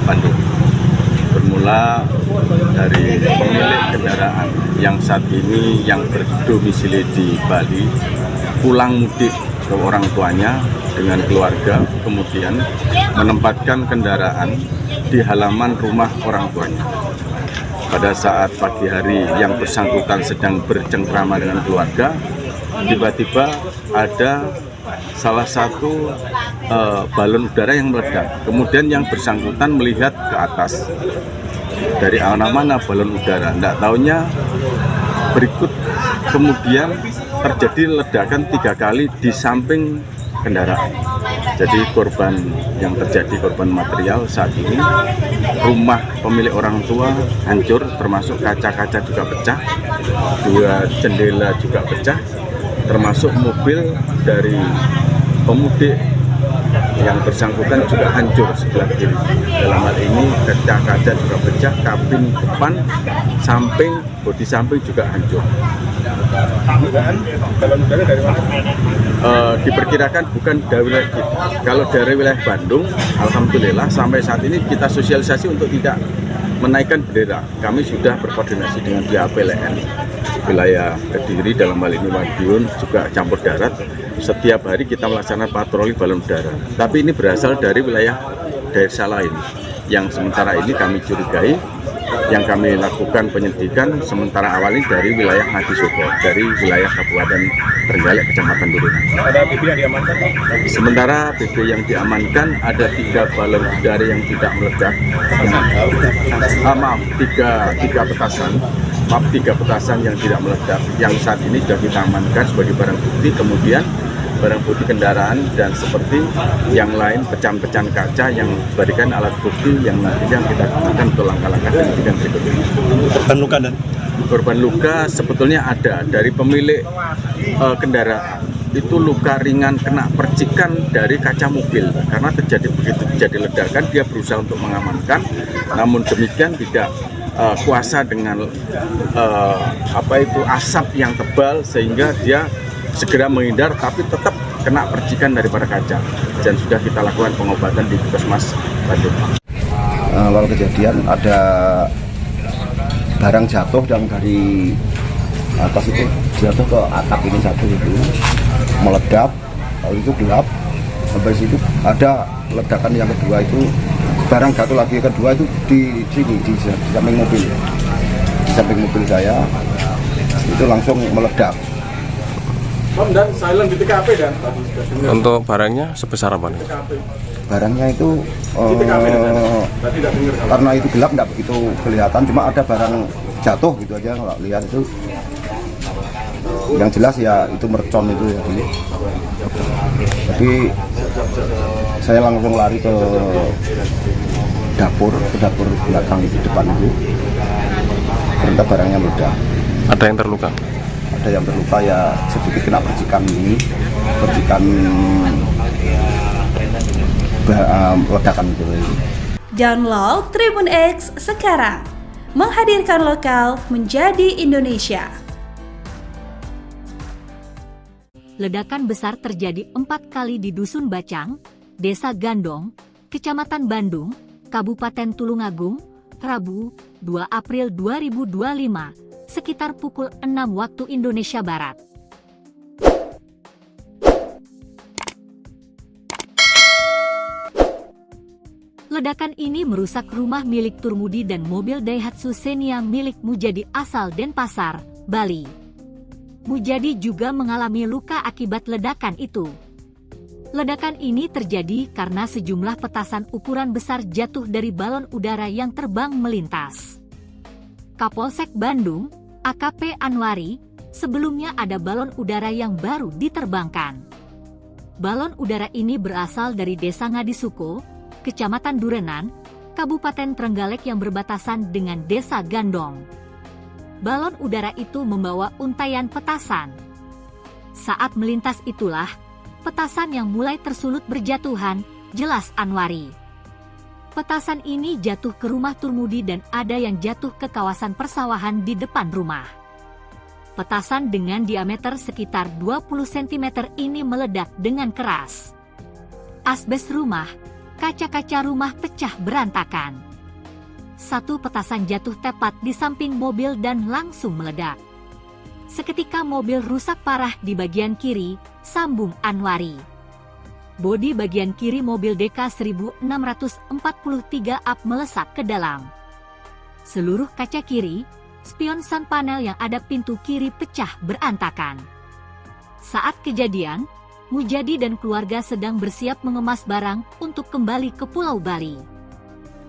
Bandung. Bermula dari pemilik kendaraan yang saat ini yang berdomisili di Bali pulang mudik ke orang tuanya dengan keluarga, kemudian menempatkan kendaraan di halaman rumah orang tuanya. Pada saat pagi hari yang bersangkutan sedang bercengkrama dengan keluarga, tiba-tiba ada salah satu balon udara yang meledak. Kemudian yang bersangkutan melihat ke atas, dari mana balon udara. Tidak tahunya berikut kemudian terjadi ledakan 3 kali di samping kendaraan. Jadi korban yang terjadi, korban material saat ini, rumah pemilik orang tua hancur, termasuk kaca-kaca juga pecah, 2 jendela juga pecah, termasuk mobil dari pemudik yang bersangkutan juga hancur sebelah kiri. Dalam hal ini kaca-kaca juga pecah, kabin depan, samping, bodi samping juga hancur. Balon udara dari mana? Diperkirakan bukan dari wilayah kita. Kalau dari wilayah Bandung, alhamdulillah sampai saat ini kita sosialisasi untuk tidak menaikkan bendera. Kami sudah berkoordinasi dengan pihak PLN wilayah Kediri, dalam hal ini Madiun, juga campur darat. Setiap hari kita melaksanakan patroli balon udara. Tapi ini berasal dari wilayah desa lain yang sementara ini kami curigai. Yang kami lakukan penyelidikan sementara awal ini dari wilayah Ngadisobo, dari wilayah Kabupaten Trenggalek, Kecamatan Turunan. Ada BB yang diamankan? Sementara BB yang diamankan ada 3 balon udara yang tidak meledak. Tiga petasan yang tidak meledak, yang saat ini sudah kita amankan sebagai barang bukti. Kemudian barang bukti kendaraan dan seperti yang lain, pecahan-pecahan kaca yang dijadikan alat bukti yang nantinya kita gunakan untuk langkah-langkah penyidikan berikutnya. Korban luka dan korban luka sebetulnya ada dari pemilik kendaraan. Itu luka ringan kena percikan dari kaca mobil karena begitu terjadi ledakan dia berusaha untuk mengamankan, namun demikian tidak kuasa dengan asap yang tebal sehingga dia segera menghindar, tapi tetap kena percikan daripada kaca, dan sudah kita lakukan pengobatan di Puskesmas Bandung. Awal kejadian ada barang jatuh yang dari atas itu jatuh ke atap ini satu itu meledak, lalu itu gelap. Sampai situ ada ledakan yang kedua itu barang jatuh lagi, kedua itu di sini di samping mobil, di samping mobil saya itu langsung meledak. Om, dan silent di TKP dan tadi sudah dengar. Untuk barangnya sebesar apa nih? TKP. Barangnya itu Di TKP dan tadi tidak dengar. karena itu gelap nggak begitu kelihatan, cuma ada barang jatuh gitu aja kalau lihat itu. Yang jelas ya itu mercon itu ya. Tapi saya langsung lari ke dapur belakang itu, depan itu. Ternyata barangnya meledak. Ada yang terluka? Ada yang terluka ya, sedikit kena percikan ini, percikan ledakan itu. Download Tribun X sekarang, menghadirkan lokal menjadi Indonesia. Ledakan besar terjadi 4 kali di Dusun Bacang, Desa Gandong, Kecamatan Bandung, Kabupaten Tulungagung, Rabu, 2 April 2025, sekitar pukul 6 waktu Indonesia Barat. Ledakan ini merusak rumah milik Turmudi dan mobil Daihatsu Xenia milik Mujadi asal Denpasar, Bali. Mujadi juga mengalami luka akibat ledakan itu. Ledakan ini terjadi karena sejumlah petasan ukuran besar jatuh dari balon udara yang terbang melintas. Kapolsek Bandung, AKP Anwari, sebelumnya ada balon udara yang baru diterbangkan. Balon udara ini berasal dari Desa Ngadisuko, Kecamatan Durenan, Kabupaten Trenggalek yang berbatasan dengan Desa Gandong. Balon udara itu membawa untaian petasan. Saat melintas itulah, petasan yang mulai tersulut berjatuhan, jelas Anwari. Petasan ini jatuh ke rumah Turmudi dan ada yang jatuh ke kawasan persawahan di depan rumah. Petasan dengan diameter sekitar 20 cm ini meledak dengan keras. Asbes rumah, kaca-kaca rumah pecah berantakan. Satu petasan jatuh tepat di samping mobil dan langsung meledak. Seketika mobil rusak parah di bagian kiri, sambung Anwari. Bodi bagian kiri mobil DK 1643 up melesak ke dalam. Seluruh kaca kiri, spion sun panel yang ada pintu kiri pecah berantakan. Saat kejadian, Mujadi dan keluarga sedang bersiap mengemas barang untuk kembali ke Pulau Bali.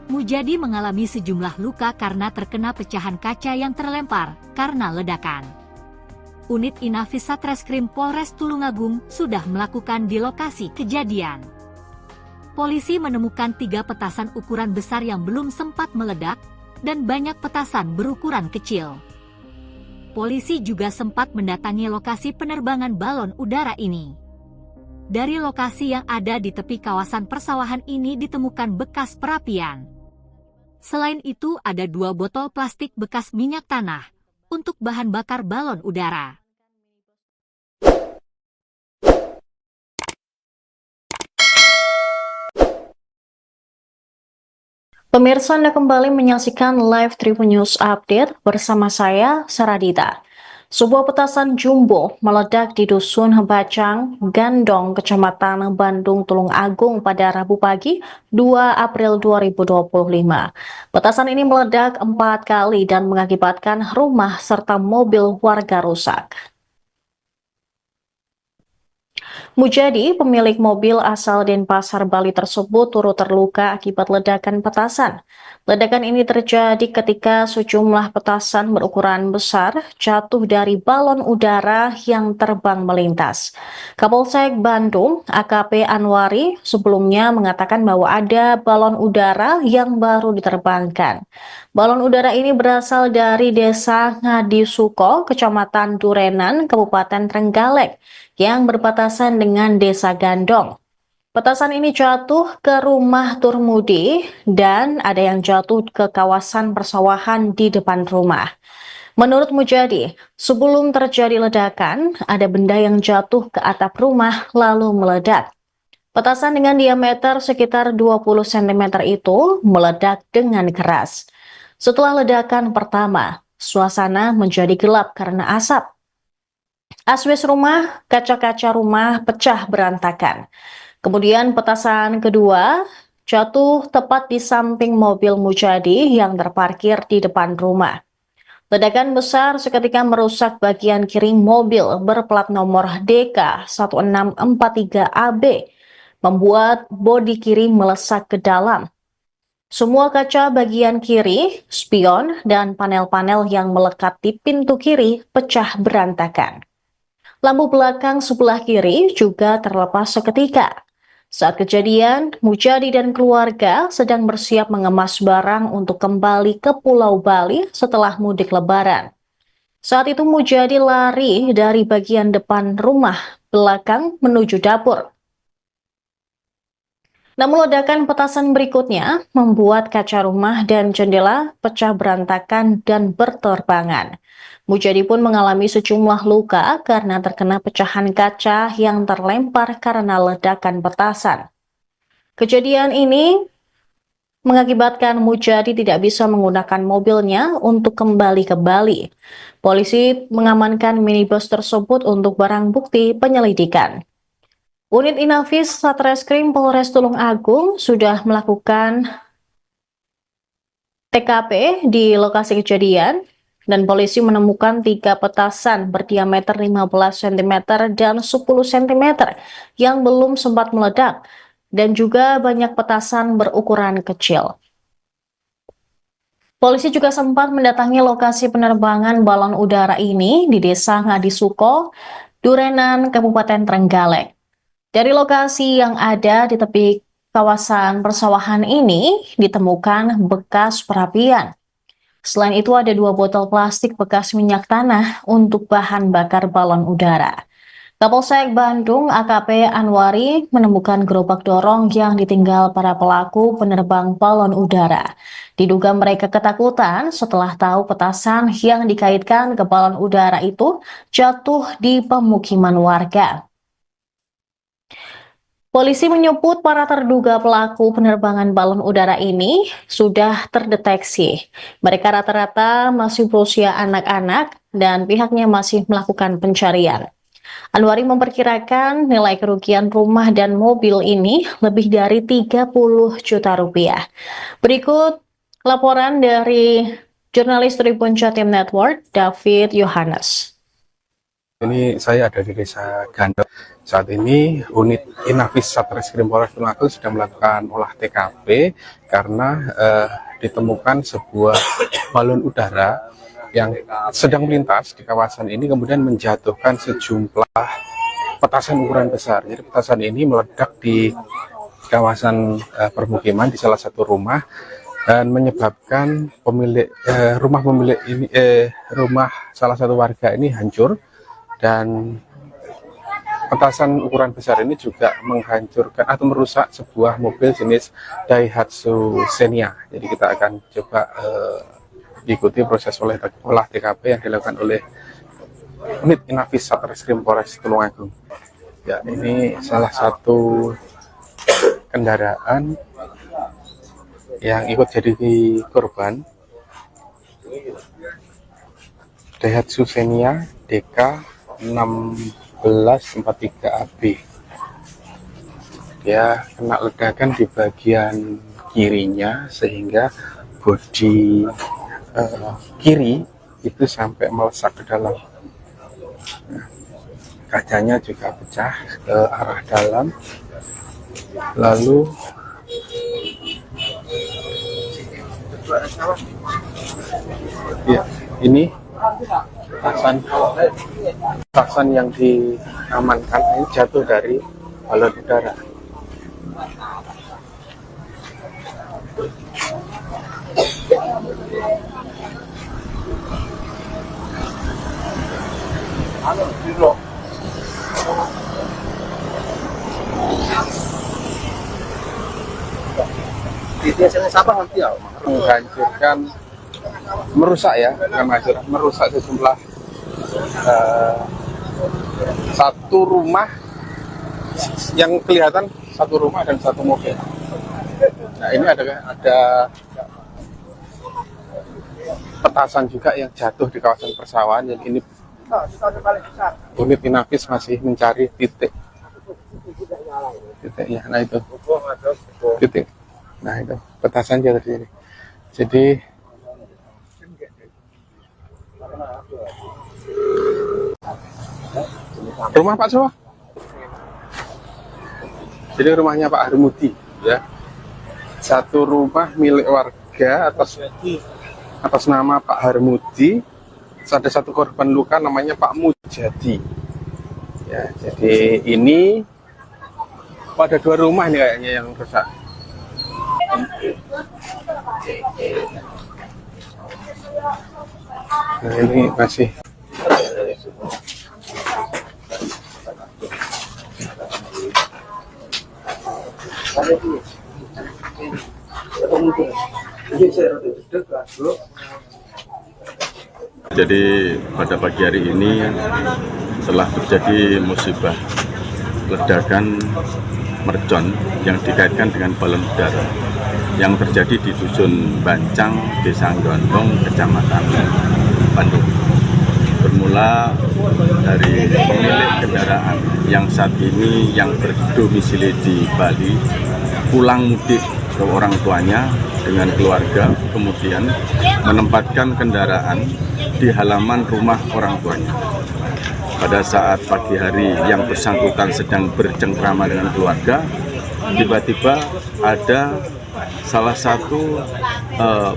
Mujadi mengalami sejumlah luka karena terkena pecahan kaca yang terlempar karena ledakan. Unit Inafis Satreskrim Polres Tulungagung sudah melakukan di lokasi kejadian. Polisi menemukan 3 petasan ukuran besar yang belum sempat meledak dan banyak petasan berukuran kecil. Polisi juga sempat mendatangi lokasi penerbangan balon udara ini. Dari lokasi yang ada di tepi kawasan persawahan ini ditemukan bekas perapian. Selain itu ada 2 botol plastik bekas minyak tanah untuk bahan bakar balon udara. Pemirsa, Anda kembali menyaksikan live Tribun News Update bersama saya, Saradita. Sebuah petasan jumbo meledak di Dusun Bacang, Gandong, Kecamatan Bandung, Tulungagung pada Rabu pagi 2 April 2025. Petasan ini meledak 4 kali dan mengakibatkan rumah serta mobil warga rusak. Mujadi, pemilik mobil asal Denpasar, Bali tersebut turut terluka akibat ledakan petasan. Ledakan ini terjadi ketika sejumlah petasan berukuran besar jatuh dari balon udara yang terbang melintas. Kapolsek Bandung, AKP Anwari, sebelumnya mengatakan bahwa ada balon udara yang baru diterbangkan. Balon udara ini berasal dari Desa Ngadisuko, Kecamatan Durenan, Kabupaten Trenggalek, yang berbatasan dengan Desa Gandong. Petasan ini jatuh ke rumah Turmudi dan ada yang jatuh ke kawasan persawahan di depan rumah. Menurut Mujadi, sebelum terjadi ledakan, ada benda yang jatuh ke atap rumah lalu meledak. Petasan dengan diameter sekitar 20 cm itu meledak dengan keras. Setelah ledakan pertama, suasana menjadi gelap karena asap. Asbes rumah, kaca-kaca rumah pecah berantakan. Kemudian petasan kedua jatuh tepat di samping mobil Mujadi yang terparkir di depan rumah. Ledakan besar seketika merusak bagian kiri mobil berplat nomor DK1643AB, membuat bodi kiri melesak ke dalam. Semua kaca bagian kiri, spion, dan panel-panel yang melekat di pintu kiri pecah berantakan. Lampu belakang sebelah kiri juga terlepas seketika. Saat kejadian, Mujadi dan keluarga sedang bersiap mengemas barang untuk kembali ke Pulau Bali setelah mudik Lebaran. Saat itu Mujadi lari dari bagian depan rumah belakang menuju dapur. Namun ledakan petasan berikutnya membuat kaca rumah dan jendela pecah berantakan dan berterbangan. Mujadi pun mengalami sejumlah luka karena terkena pecahan kaca yang terlempar karena ledakan petasan. Kejadian ini mengakibatkan Mujadi tidak bisa menggunakan mobilnya untuk kembali ke Bali. Polisi mengamankan minibus tersebut untuk barang bukti penyelidikan. Unit Inafis Satreskrim Polres Tulung Agung sudah melakukan TKP di lokasi kejadian dan polisi menemukan 3 petasan berdiameter 15 cm dan 10 cm yang belum sempat meledak dan juga banyak petasan berukuran kecil. Polisi juga sempat mendatangi lokasi penerbangan balon udara ini di Desa Ngadisuko, Durenan, Kabupaten Trenggalek. Dari lokasi yang ada di tepi kawasan persawahan ini ditemukan bekas perapian. Selain itu ada 2 botol plastik bekas minyak tanah untuk bahan bakar balon udara. Kapolsek Bandung AKP Anwari menemukan gerobak dorong yang ditinggal para pelaku penerbang balon udara. Diduga mereka ketakutan setelah tahu petasan yang dikaitkan ke balon udara itu jatuh di pemukiman warga. Polisi menyebut para terduga pelaku penerbangan balon udara ini sudah terdeteksi. Mereka rata-rata masih berusia anak-anak dan pihaknya masih melakukan pencarian. Anwari memperkirakan nilai kerugian rumah dan mobil ini lebih dari 30 juta rupiah. Berikut laporan dari jurnalis Tribun Jatim Network, David Yohanes. Ini saya ada di Desa Gandok. Saat ini unit Inafis Satreskrim Polres Tulung Agung sudah melakukan olah TKP karena ditemukan sebuah balon udara yang sedang melintas di kawasan ini kemudian menjatuhkan sejumlah petasan ukuran besar. Jadi petasan ini meledak di kawasan permukiman di salah satu rumah dan menyebabkan rumah salah satu warga ini hancur. Dan petasan ukuran besar ini juga menghancurkan atau merusak sebuah mobil jenis Daihatsu Xenia. Jadi kita akan coba ikuti proses olah TKP yang dilakukan oleh unit Inafis Satreskrim Polres Tulung Agung. Ya, ini salah satu kendaraan yang ikut jadi korban, Daihatsu Xenia DK 1643AB. Dia kena ledakan di bagian kirinya sehingga bodi kiri itu sampai melesak ke dalam. Nah, kacanya juga pecah ke arah dalam. Lalu ya, ini petasan yang diamankan ini jatuh dari balon udara. Menghancurkan, merusak ya, bukan menghancurkan, merusak sejumlah satu rumah yang kelihatan satu rumah dan satu mobil. Nah ini ada petasan juga yang jatuh di kawasan persawahan. Yang ini unit Inafis masih mencari titiknya. Nah itu titik. Nah itu petasan jatuh di sini. Jadi rumah Pak Sowa. Jadi rumahnya Pak Harmudi, ya. Satu rumah milik warga atas nama Pak Harmudi. Ada satu korban luka namanya Pak Mujadi. Ya, jadi ini ada 2 rumah nih kayaknya yang rusak. Nah, ini masih Jadi pada pagi hari ini telah terjadi musibah ledakan mercon yang dikaitkan dengan balon udara yang terjadi di Dusun Bancang, Desa Gondong, Kecamatan Bandung. Bermula dari pemilik kendaraan yang saat ini yang berdomisili di Bali pulang mudik ke orang tuanya dengan keluarga, kemudian menempatkan kendaraan di halaman rumah orang tuanya. Pada saat pagi hari yang bersangkutan sedang bercengkrama dengan keluarga, tiba-tiba ada salah satu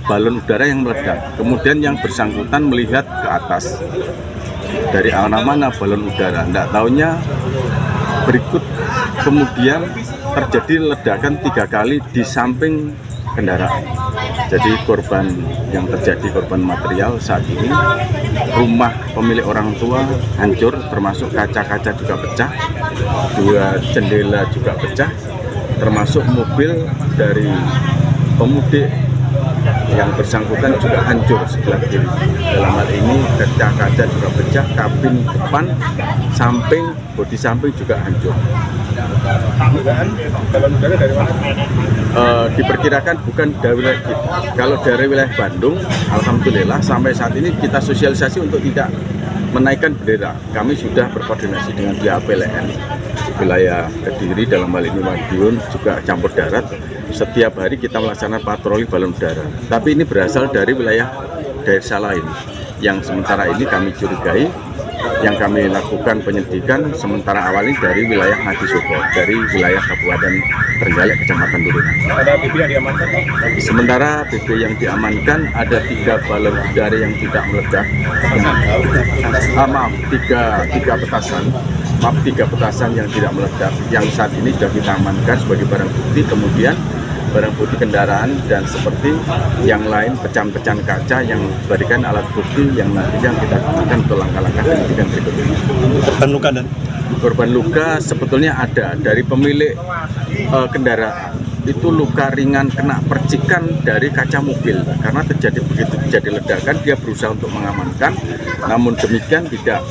balon udara yang meledak. Kemudian yang bersangkutan melihat ke atas, dari mana balon udara. Tidak taunya berikut kemudian terjadi ledakan 3 kali di samping kendaraan. Jadi korban yang terjadi, korban material saat ini, rumah pemilik orang tua hancur, termasuk kaca-kaca juga pecah, 2 jendela juga pecah, termasuk mobil dari pemudik yang bersangkutan juga hancur sebelah kiri. Dalam hal ini kaca-kaca juga pecah, kabin depan, samping, bodi samping juga hancur. Balon udara dari mana? Diperkirakan bukan dari wilayah kita. Kalau dari wilayah Bandung, alhamdulillah sampai saat ini kita sosialisasi untuk tidak menaikkan bendera. Kami sudah berkoordinasi dengan pihak PLN wilayah Kediri, dalam hal ini Madiun, juga campur darat. Setiap hari kita melaksanakan patroli balon udara. Tapi ini berasal dari wilayah desa lain yang sementara ini kami curigai. Yang kami lakukan penyelidikan sementara awal ini dari wilayah Ngadisobo, dari wilayah Kabupaten Trenggalek, Kecamatan Turunan. Ada BB yang diamankan? Sementara BB yang diamankan ada 3 balon udara yang tidak meledak. Tiga petasan yang tidak meledak, yang saat ini sudah kita amankan sebagai barang bukti. Kemudian barang bukti kendaraan dan seperti yang lain, pecahan-pecahan kaca yang diberikan alat bukti yang nantinya kita gunakan untuk langkah-langkah penyidikan berikutnya. Korban luka dan korban luka sebetulnya ada dari pemilik kendaraan. Itu luka ringan kena percikan dari kaca mobil, karena begitu terjadi ledakan dia berusaha untuk mengamankan, namun demikian tidak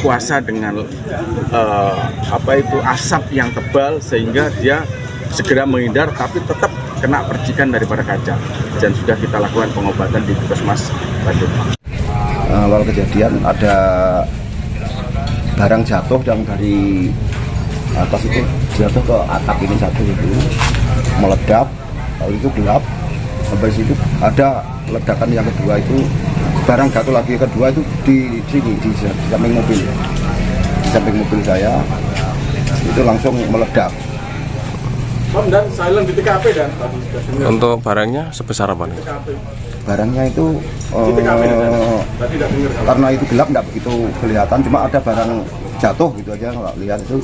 kuasa dengan asap yang tebal sehingga dia segera menghindar, tapi tetap kena percikan daripada kaca, dan sudah kita lakukan pengobatan di Puskesmas Bandung. Awal kejadian ada barang jatuh yang dari atas itu jatuh ke atap ini satu itu meledak, lalu itu gelap. Sampai situ ada ledakan yang kedua, itu barang jatuh lagi kedua itu di sini di samping mobil, saya itu langsung meledak. Dan silent di TKP dan untuk barangnya sebesar apa nih? Barangnya itu karena itu gelap nggak begitu kelihatan, cuma ada barang jatuh gitu aja kalau lihat itu.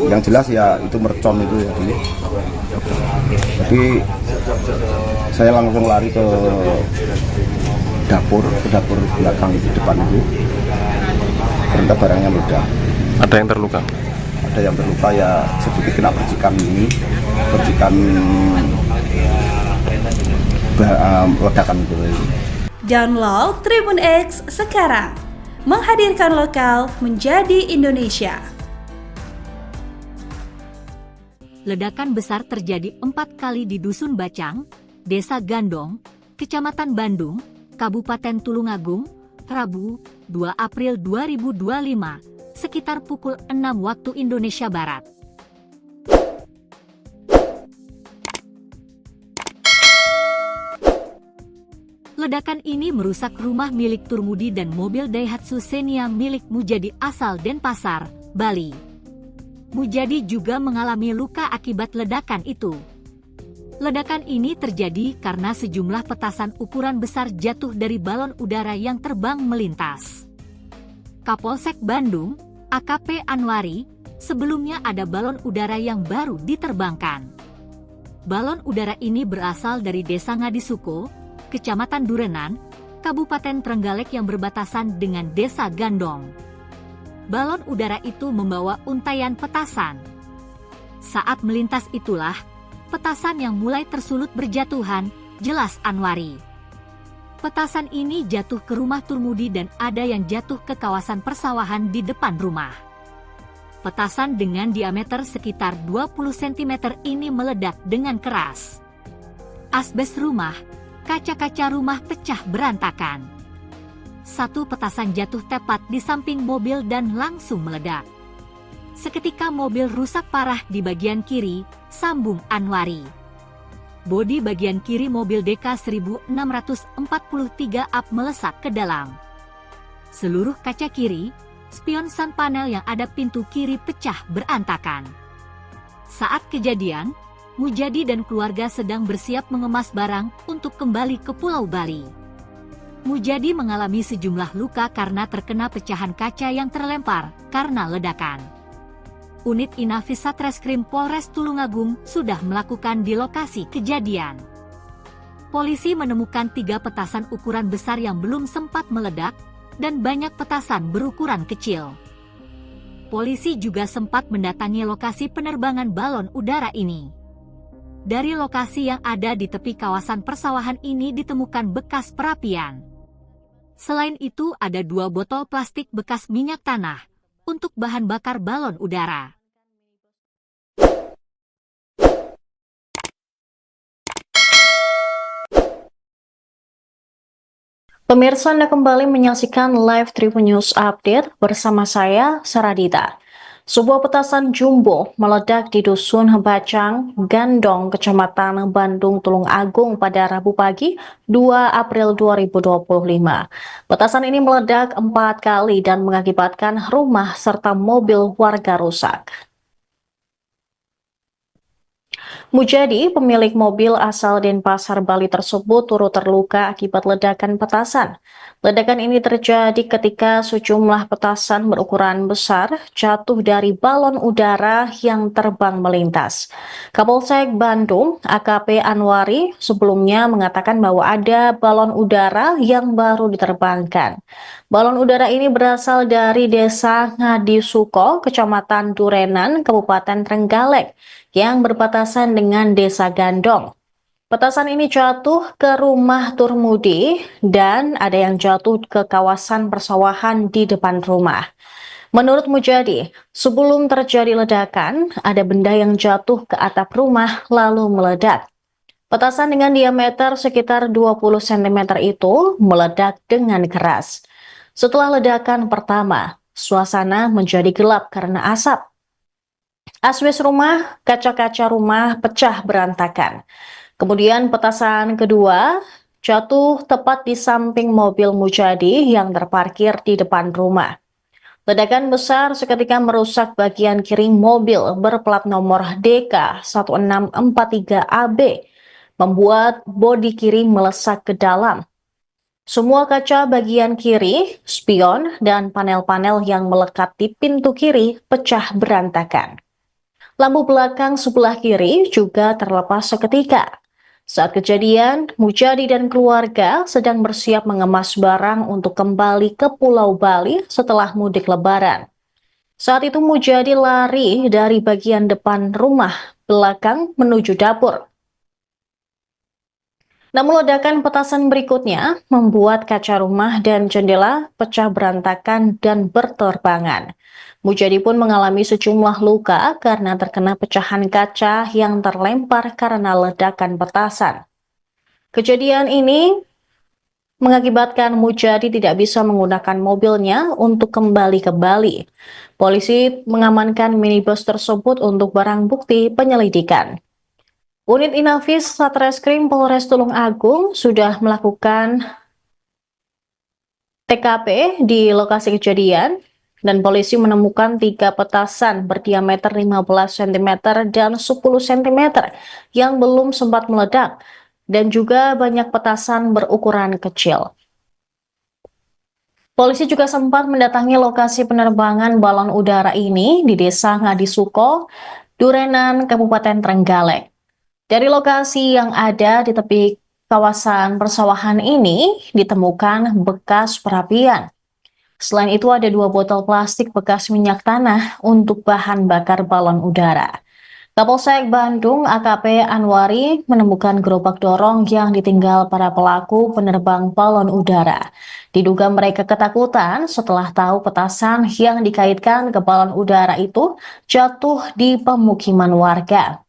Yang jelas ya itu mercon itu ya. Jadi saya langsung lari ke dapur belakang itu, depan itu. Ternyata barangnya meledak. Ada yang terluka? Ada yang terluka ya, sedikit kena percikan ledakan itu. Download Tribun X sekarang, menghadirkan lokal menjadi Indonesia. ledakan besar terjadi 4 kali di Dusun Bacang, Desa Gandong, Kecamatan Bandung, Kabupaten Tulungagung, Rabu, 2 April 2025, sekitar pukul 6 waktu Indonesia Barat. Ledakan ini merusak rumah milik Turmudi dan mobil Daihatsu Xenia milik Mujadi asal Denpasar, Bali. Mujadi juga mengalami luka akibat ledakan itu. Ledakan ini terjadi karena sejumlah petasan ukuran besar jatuh dari balon udara yang terbang melintas. Kapolsek Bandung, AKP Anwari, sebelumnya ada balon udara yang baru diterbangkan. Balon udara ini berasal dari Desa Ngadisuko, Kecamatan Durenan, Kabupaten Trenggalek yang berbatasan dengan Desa Gandong. Balon udara itu membawa untaian petasan. Saat melintas itulah, petasan yang mulai tersulut berjatuhan, jelas Anwari. Petasan ini jatuh ke rumah Turmudi dan ada yang jatuh ke kawasan persawahan di depan rumah. Petasan dengan diameter sekitar 20 cm ini meledak dengan keras. Asbes rumah, kaca-kaca rumah pecah berantakan. Satu petasan jatuh tepat di samping mobil dan langsung meledak. Seketika mobil rusak parah di bagian kiri, sambung Anwari. Bodi bagian kiri mobil DK 1643 up melesak ke dalam. Seluruh kaca kiri, spion sun panel yang ada pintu kiri pecah berantakan. Saat kejadian, Mujadi dan keluarga sedang bersiap mengemas barang untuk kembali ke Pulau Bali. Mujadi mengalami sejumlah luka karena terkena pecahan kaca yang terlempar karena ledakan. Unit Inafis Satreskrim Polres Tulungagung sudah melakukan di lokasi kejadian. Polisi menemukan 3 petasan ukuran besar yang belum sempat meledak dan banyak petasan berukuran kecil. Polisi juga sempat mendatangi lokasi penerbangan balon udara ini. Dari lokasi yang ada di tepi kawasan persawahan ini ditemukan bekas perapian. Selain itu ada 2 botol plastik bekas minyak tanah untuk bahan bakar balon udara. Pemirsa, Anda kembali menyaksikan live Tribun News Update bersama saya, Saradita. Sebuah petasan jumbo meledak di Dusun Bacang, Gandong, Kecamatan Bandung, Tulungagung pada Rabu pagi 2 April 2025. Petasan ini meledak 4 kali dan mengakibatkan rumah serta mobil warga rusak. Mujadi, pemilik mobil asal Denpasar, Bali tersebut turut terluka akibat ledakan petasan. Ledakan ini terjadi ketika sejumlah petasan berukuran besar jatuh dari balon udara yang terbang melintas. Kapolsek Bandung, AKP Anwari, sebelumnya mengatakan bahwa ada balon udara yang baru diterbangkan. Balon udara ini berasal dari Desa Ngadisuko, Kecamatan Durenan, Kabupaten Trenggalek, yang berbatasan dengan Desa Gandong. Petasan ini jatuh ke rumah Turmudi dan ada yang jatuh ke kawasan persawahan di depan rumah. Menurut Mujadi, sebelum terjadi ledakan, ada benda yang jatuh ke atap rumah lalu meledak. Petasan dengan diameter sekitar 20 cm itu meledak dengan keras. Setelah ledakan pertama, suasana menjadi gelap karena asap. Asbes rumah, kaca-kaca rumah pecah berantakan. Kemudian petasan kedua jatuh tepat di samping mobil Mujadi yang terparkir di depan rumah. Ledakan besar seketika merusak bagian kiri mobil berplat nomor DK 1643AB, membuat bodi kiri melesak ke dalam. Semua kaca bagian kiri, spion, dan panel-panel yang melekat di pintu kiri pecah berantakan. Lampu belakang sebelah kiri juga terlepas seketika. Saat kejadian, Mujadi dan keluarga sedang bersiap mengemas barang untuk kembali ke Pulau Bali setelah mudik Lebaran. Saat itu Mujadi lari dari bagian depan rumah belakang menuju dapur. Namun ledakan petasan berikutnya membuat kaca rumah dan jendela pecah berantakan dan berterbangan. Mujadi pun mengalami sejumlah luka karena terkena pecahan kaca yang terlempar karena ledakan petasan. Kejadian ini mengakibatkan Mujadi tidak bisa menggunakan mobilnya untuk kembali ke Bali. Polisi mengamankan minibus tersebut untuk barang bukti penyelidikan. Unit Inafis Satreskrim Polres Tulung Agung sudah melakukan TKP di lokasi kejadian dan polisi menemukan 3 petasan berdiameter 15 cm dan 10 cm yang belum sempat meledak dan juga banyak petasan berukuran kecil. Polisi juga sempat mendatangi lokasi penerbangan balon udara ini di Desa Ngadisuko, Durenan, Kabupaten Trenggalek. Dari lokasi yang ada di tepi kawasan persawahan ini ditemukan bekas perapian. Selain itu ada 2 botol plastik bekas minyak tanah untuk bahan bakar balon udara. Kapolsek Bandung AKP Anwari menemukan gerobak dorong yang ditinggal para pelaku penerbang balon udara. Diduga mereka ketakutan setelah tahu petasan yang dikaitkan ke balon udara itu jatuh di pemukiman warga.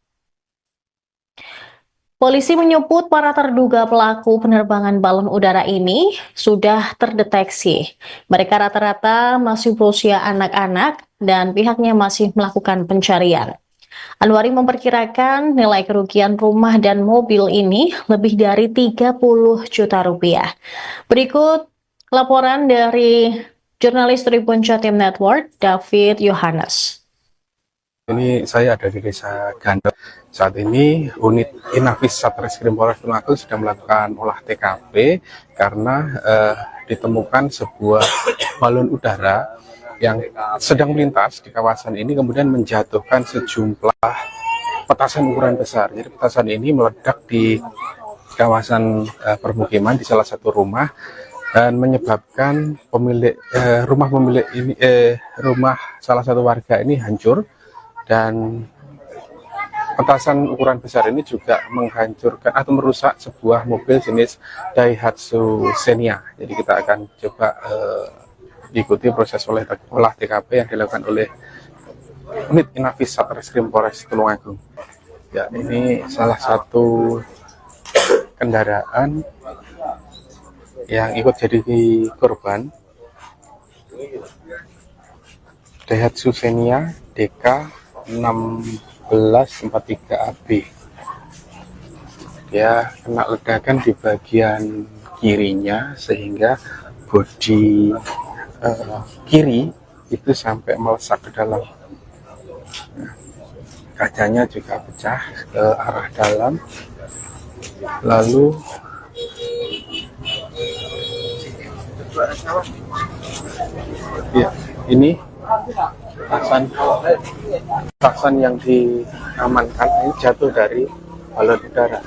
Polisi menyebut para terduga pelaku penerbangan balon udara ini sudah terdeteksi. Mereka rata-rata masih berusia anak-anak dan pihaknya masih melakukan pencarian. Anwari memperkirakan nilai kerugian rumah dan mobil ini lebih dari 30 juta rupiah. Berikut laporan dari jurnalis Tribun Jatim Network, David Yohanes. Ini saya ada di Desa Gandok. Saat ini unit Inafis Satreskrim Polres Tulung Agung sedang melakukan olah TKP karena ditemukan sebuah balon udara yang sedang melintas di kawasan ini kemudian menjatuhkan sejumlah petasan ukuran besar. Jadi petasan ini meledak di kawasan permukiman di salah satu rumah dan menyebabkan rumah salah satu warga ini hancur. Dan petasan ukuran besar ini juga menghancurkan atau merusak sebuah mobil jenis Daihatsu Xenia. Jadi kita akan coba ikuti proses olah TKP yang dilakukan oleh unit Inafis Satreskrim Polres Tulung Agung. Ya, ini salah satu kendaraan yang ikut jadi korban, Daihatsu Xenia DK 1643 AB. Dia kena ledakan di bagian kirinya sehingga bodi kiri itu sampai melesak ke dalam. Nah, kacanya juga pecah ke arah dalam. Lalu ya, ini petasan yang diamankan ini jatuh dari balon udara.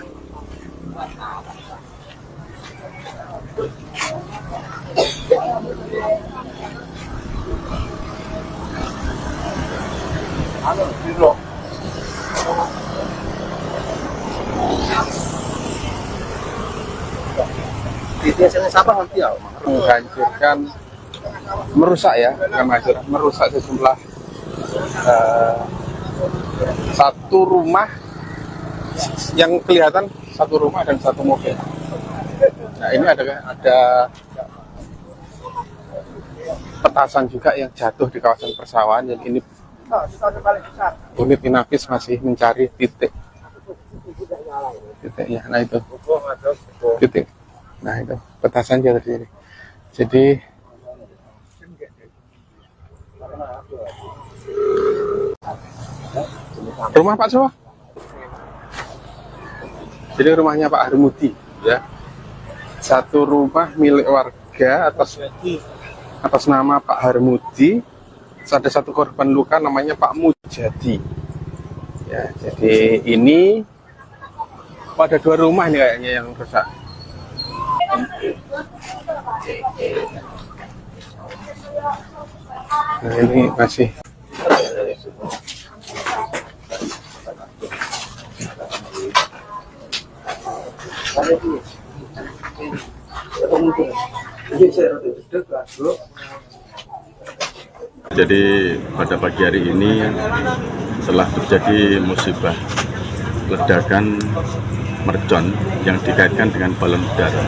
Menghancurkan, merusak ya, bukan menghancurkan, merusak sejumlah satu rumah yang kelihatan satu rumah dan satu mobil. Nah, ini ada petasan juga yang jatuh di kawasan persawahan. Yang ini unit Inafis masih mencari titiknya. Nah itu titik. Nah itu petasan jatuh di sini. Jadi rumah Pak Sowa. Jadi rumahnya Pak Harmudi ya. Satu rumah milik warga atas nama Pak Harmudi. Ada satu korban luka namanya Pak Mujadi. Ya, jadi ini ada 2 rumah nih kayaknya yang rusak. Nah, ini masih Jadi pada pagi hari ini telah terjadi musibah ledakan mercon yang dikaitkan dengan balon udara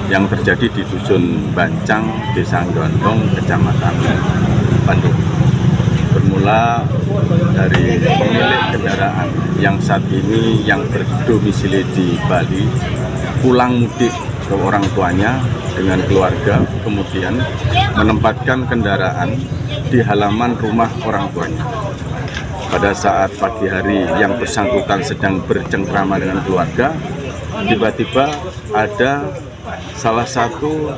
yang terjadi di Dusun Bancang, Desa Gondong, Kecamatan Bandung. Bermula dari pemilik kendaraan yang saat ini yang berdomisili di Bali pulang mudik ke orang tuanya dengan keluarga, kemudian menempatkan kendaraan di halaman rumah orang tuanya. Pada saat pagi hari yang bersangkutan sedang bercengkrama dengan keluarga, tiba-tiba ada salah satu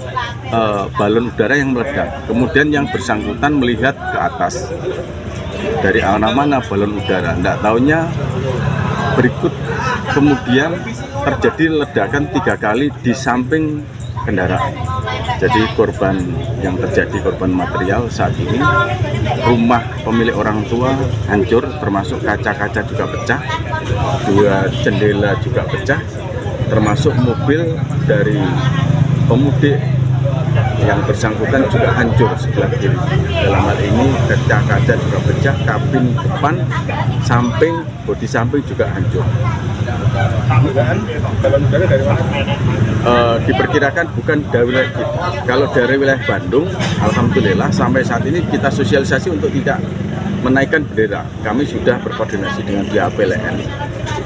balon udara yang meledak. Kemudian yang bersangkutan melihat ke atas. Dari mana balon udara? Tidak tahunya berikut kemudian terjadi ledakan 3 kali di samping kendaraan. Jadi korban yang terjadi, korban material saat ini, rumah pemilik orang tua hancur, termasuk kaca-kaca juga pecah, 2 jendela juga pecah, termasuk mobil dari pemudik yang bersangkutan juga hancur sebelah kiri. Dalam hal ini kaca-kaca juga pecah, kabin depan, samping, bodi samping juga hancur. Balon udara dari mana? Diperkirakan bukan dari wilayah kita. Kalau dari wilayah Bandung, alhamdulillah sampai saat ini kita sosialisasi untuk tidak menaikkan bendera. Kami sudah berkoordinasi dengan pihak PLN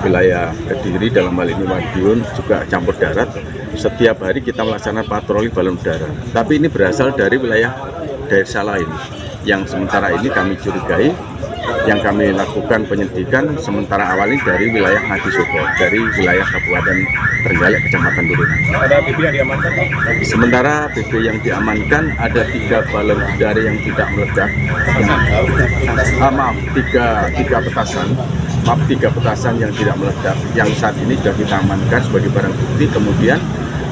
wilayah Kediri, dalam hal ini Madiun, juga campur darat. Setiap hari kita melaksanakan patroli balon udara. Tapi ini berasal dari wilayah desa lain yang sementara ini kami curigai. Yang kami lakukan penyelidikan sementara awal ini dari wilayah Ngadisoko, dari wilayah Kabupaten Trenggalek, Kecamatan Turunan. Ada BB yang diamankan? Sementara BB yang diamankan ada 3 balon udara yang tidak meledak. Tiga petasan. Maaf, 3 petasan yang tidak meledak. Yang saat ini sudah kita amankan sebagai barang bukti. Kemudian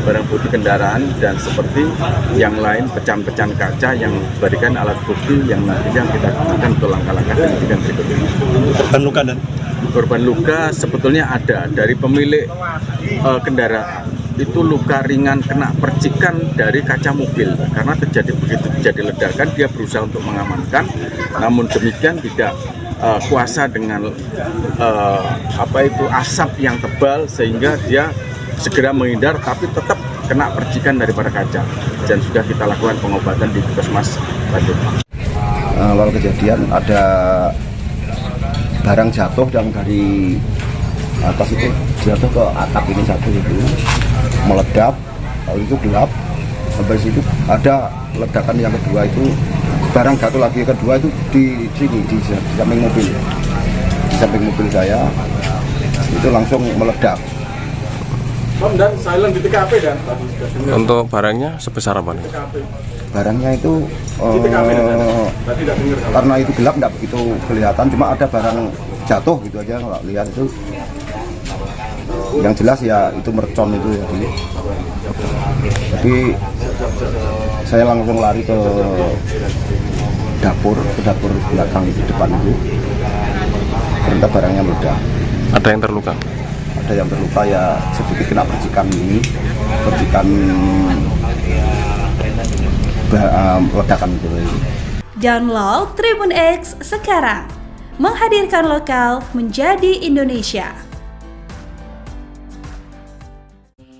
barang bukti kendaraan dan seperti yang lain pecahan-pecahan kaca yang diberikan alat bukti yang nantinya kita gunakan untuk langkah-langkah penyidikan berikutnya. Korban luka dan korban luka sebetulnya ada dari pemilik kendaraan. Itu luka ringan kena percikan dari kaca mobil karena begitu terjadi ledakan dia berusaha untuk mengamankan, namun demikian tidak kuasa dengan asap yang tebal sehingga dia segera menghindar, tapi tetap kena percikan daripada kaca. Dan sudah kita lakukan pengobatan di Puskesmas Bandung. Awal kejadian ada barang jatuh yang dari atas itu jatuh ke atap ini satu itu meledak, lalu itu gelap. Sampai situ ada ledakan yang kedua itu barang jatuh lagi, kedua itu di sini di samping mobil, di samping mobil saya itu langsung meledak. Dan silent di TKP dan tadi sudah dengar. untuk barangnya sebesar apa nih? Barangnya itu Di TKP dan tadi tidak dengar. karena itu gelap tidak begitu kelihatan, cuma ada barang jatuh gitu aja, nggak lihat itu. Yang jelas ya itu mercon itu ya. Jadi saya langsung lari ke dapur belakang itu, depan itu. Ternyata barangnya meledak. Ada yang terluka? Ada yang terluka ya sedikit kena percikan ledakan itu. Download Tribun X sekarang, menghadirkan lokal menjadi Indonesia.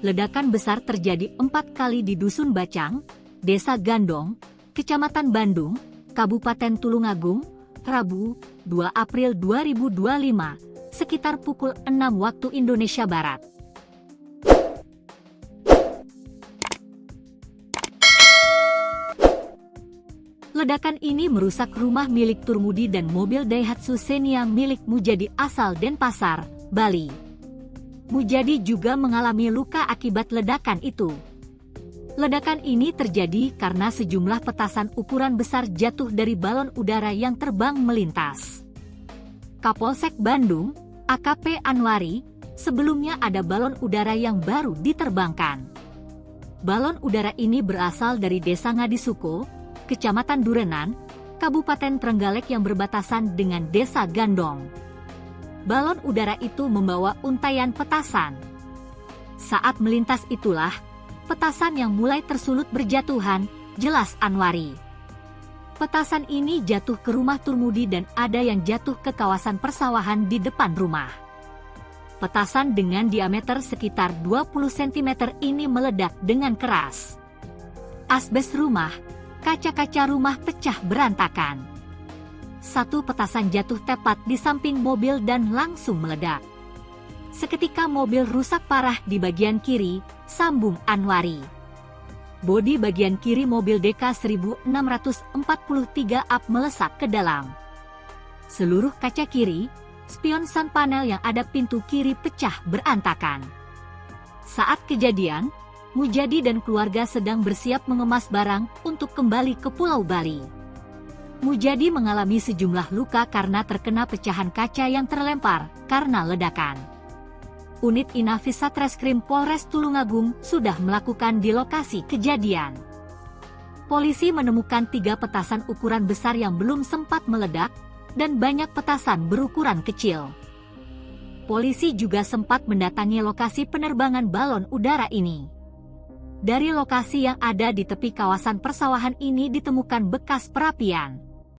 Ledakan besar terjadi 4 kali di Dusun Bacang, Desa Gandong, Kecamatan Bandung, Kabupaten Tulungagung, Rabu, 2 April 2025, sekitar pukul 6 waktu Indonesia Barat. Ledakan ini merusak rumah milik Turmudi dan mobil Daihatsu Xenia milik Mujadi asal Denpasar, Bali. Mujadi juga mengalami luka akibat ledakan itu. Ledakan ini terjadi karena sejumlah petasan ukuran besar jatuh dari balon udara yang terbang melintas. Kapolsek Bandung, AKP Anwari, sebelumnya ada balon udara yang baru diterbangkan. Balon udara ini berasal dari Desa Ngadisoko, Kecamatan Durenan, Kabupaten Trenggalek yang berbatasan dengan Desa Gandong. Balon udara itu membawa untaian petasan. Saat melintas itulah, petasan yang mulai tersulut berjatuhan, jelas Anwari. Petasan ini jatuh ke rumah Turmudi dan ada yang jatuh ke kawasan persawahan di depan rumah. Petasan dengan diameter sekitar 20 cm ini meledak dengan keras. Asbes rumah, kaca-kaca rumah pecah berantakan. Satu petasan jatuh tepat di samping mobil dan langsung meledak. Seketika mobil rusak parah di bagian kiri, sambung Anwari. Bodi bagian kiri mobil DK 1643 up melesak ke dalam. Seluruh kaca kiri, spion sun panel yang ada pintu kiri pecah berantakan. Saat kejadian, Mujadi dan keluarga sedang bersiap mengemas barang untuk kembali ke Pulau Bali. Mujadi mengalami sejumlah luka karena terkena pecahan kaca yang terlempar karena ledakan. Unit Inafis Satreskrim Polres Tulungagung sudah melakukan di lokasi kejadian. Polisi menemukan 3 petasan ukuran besar yang belum sempat meledak dan banyak petasan berukuran kecil. Polisi juga sempat mendatangi lokasi penerbangan balon udara ini. Dari lokasi yang ada di tepi kawasan persawahan ini ditemukan bekas perapian.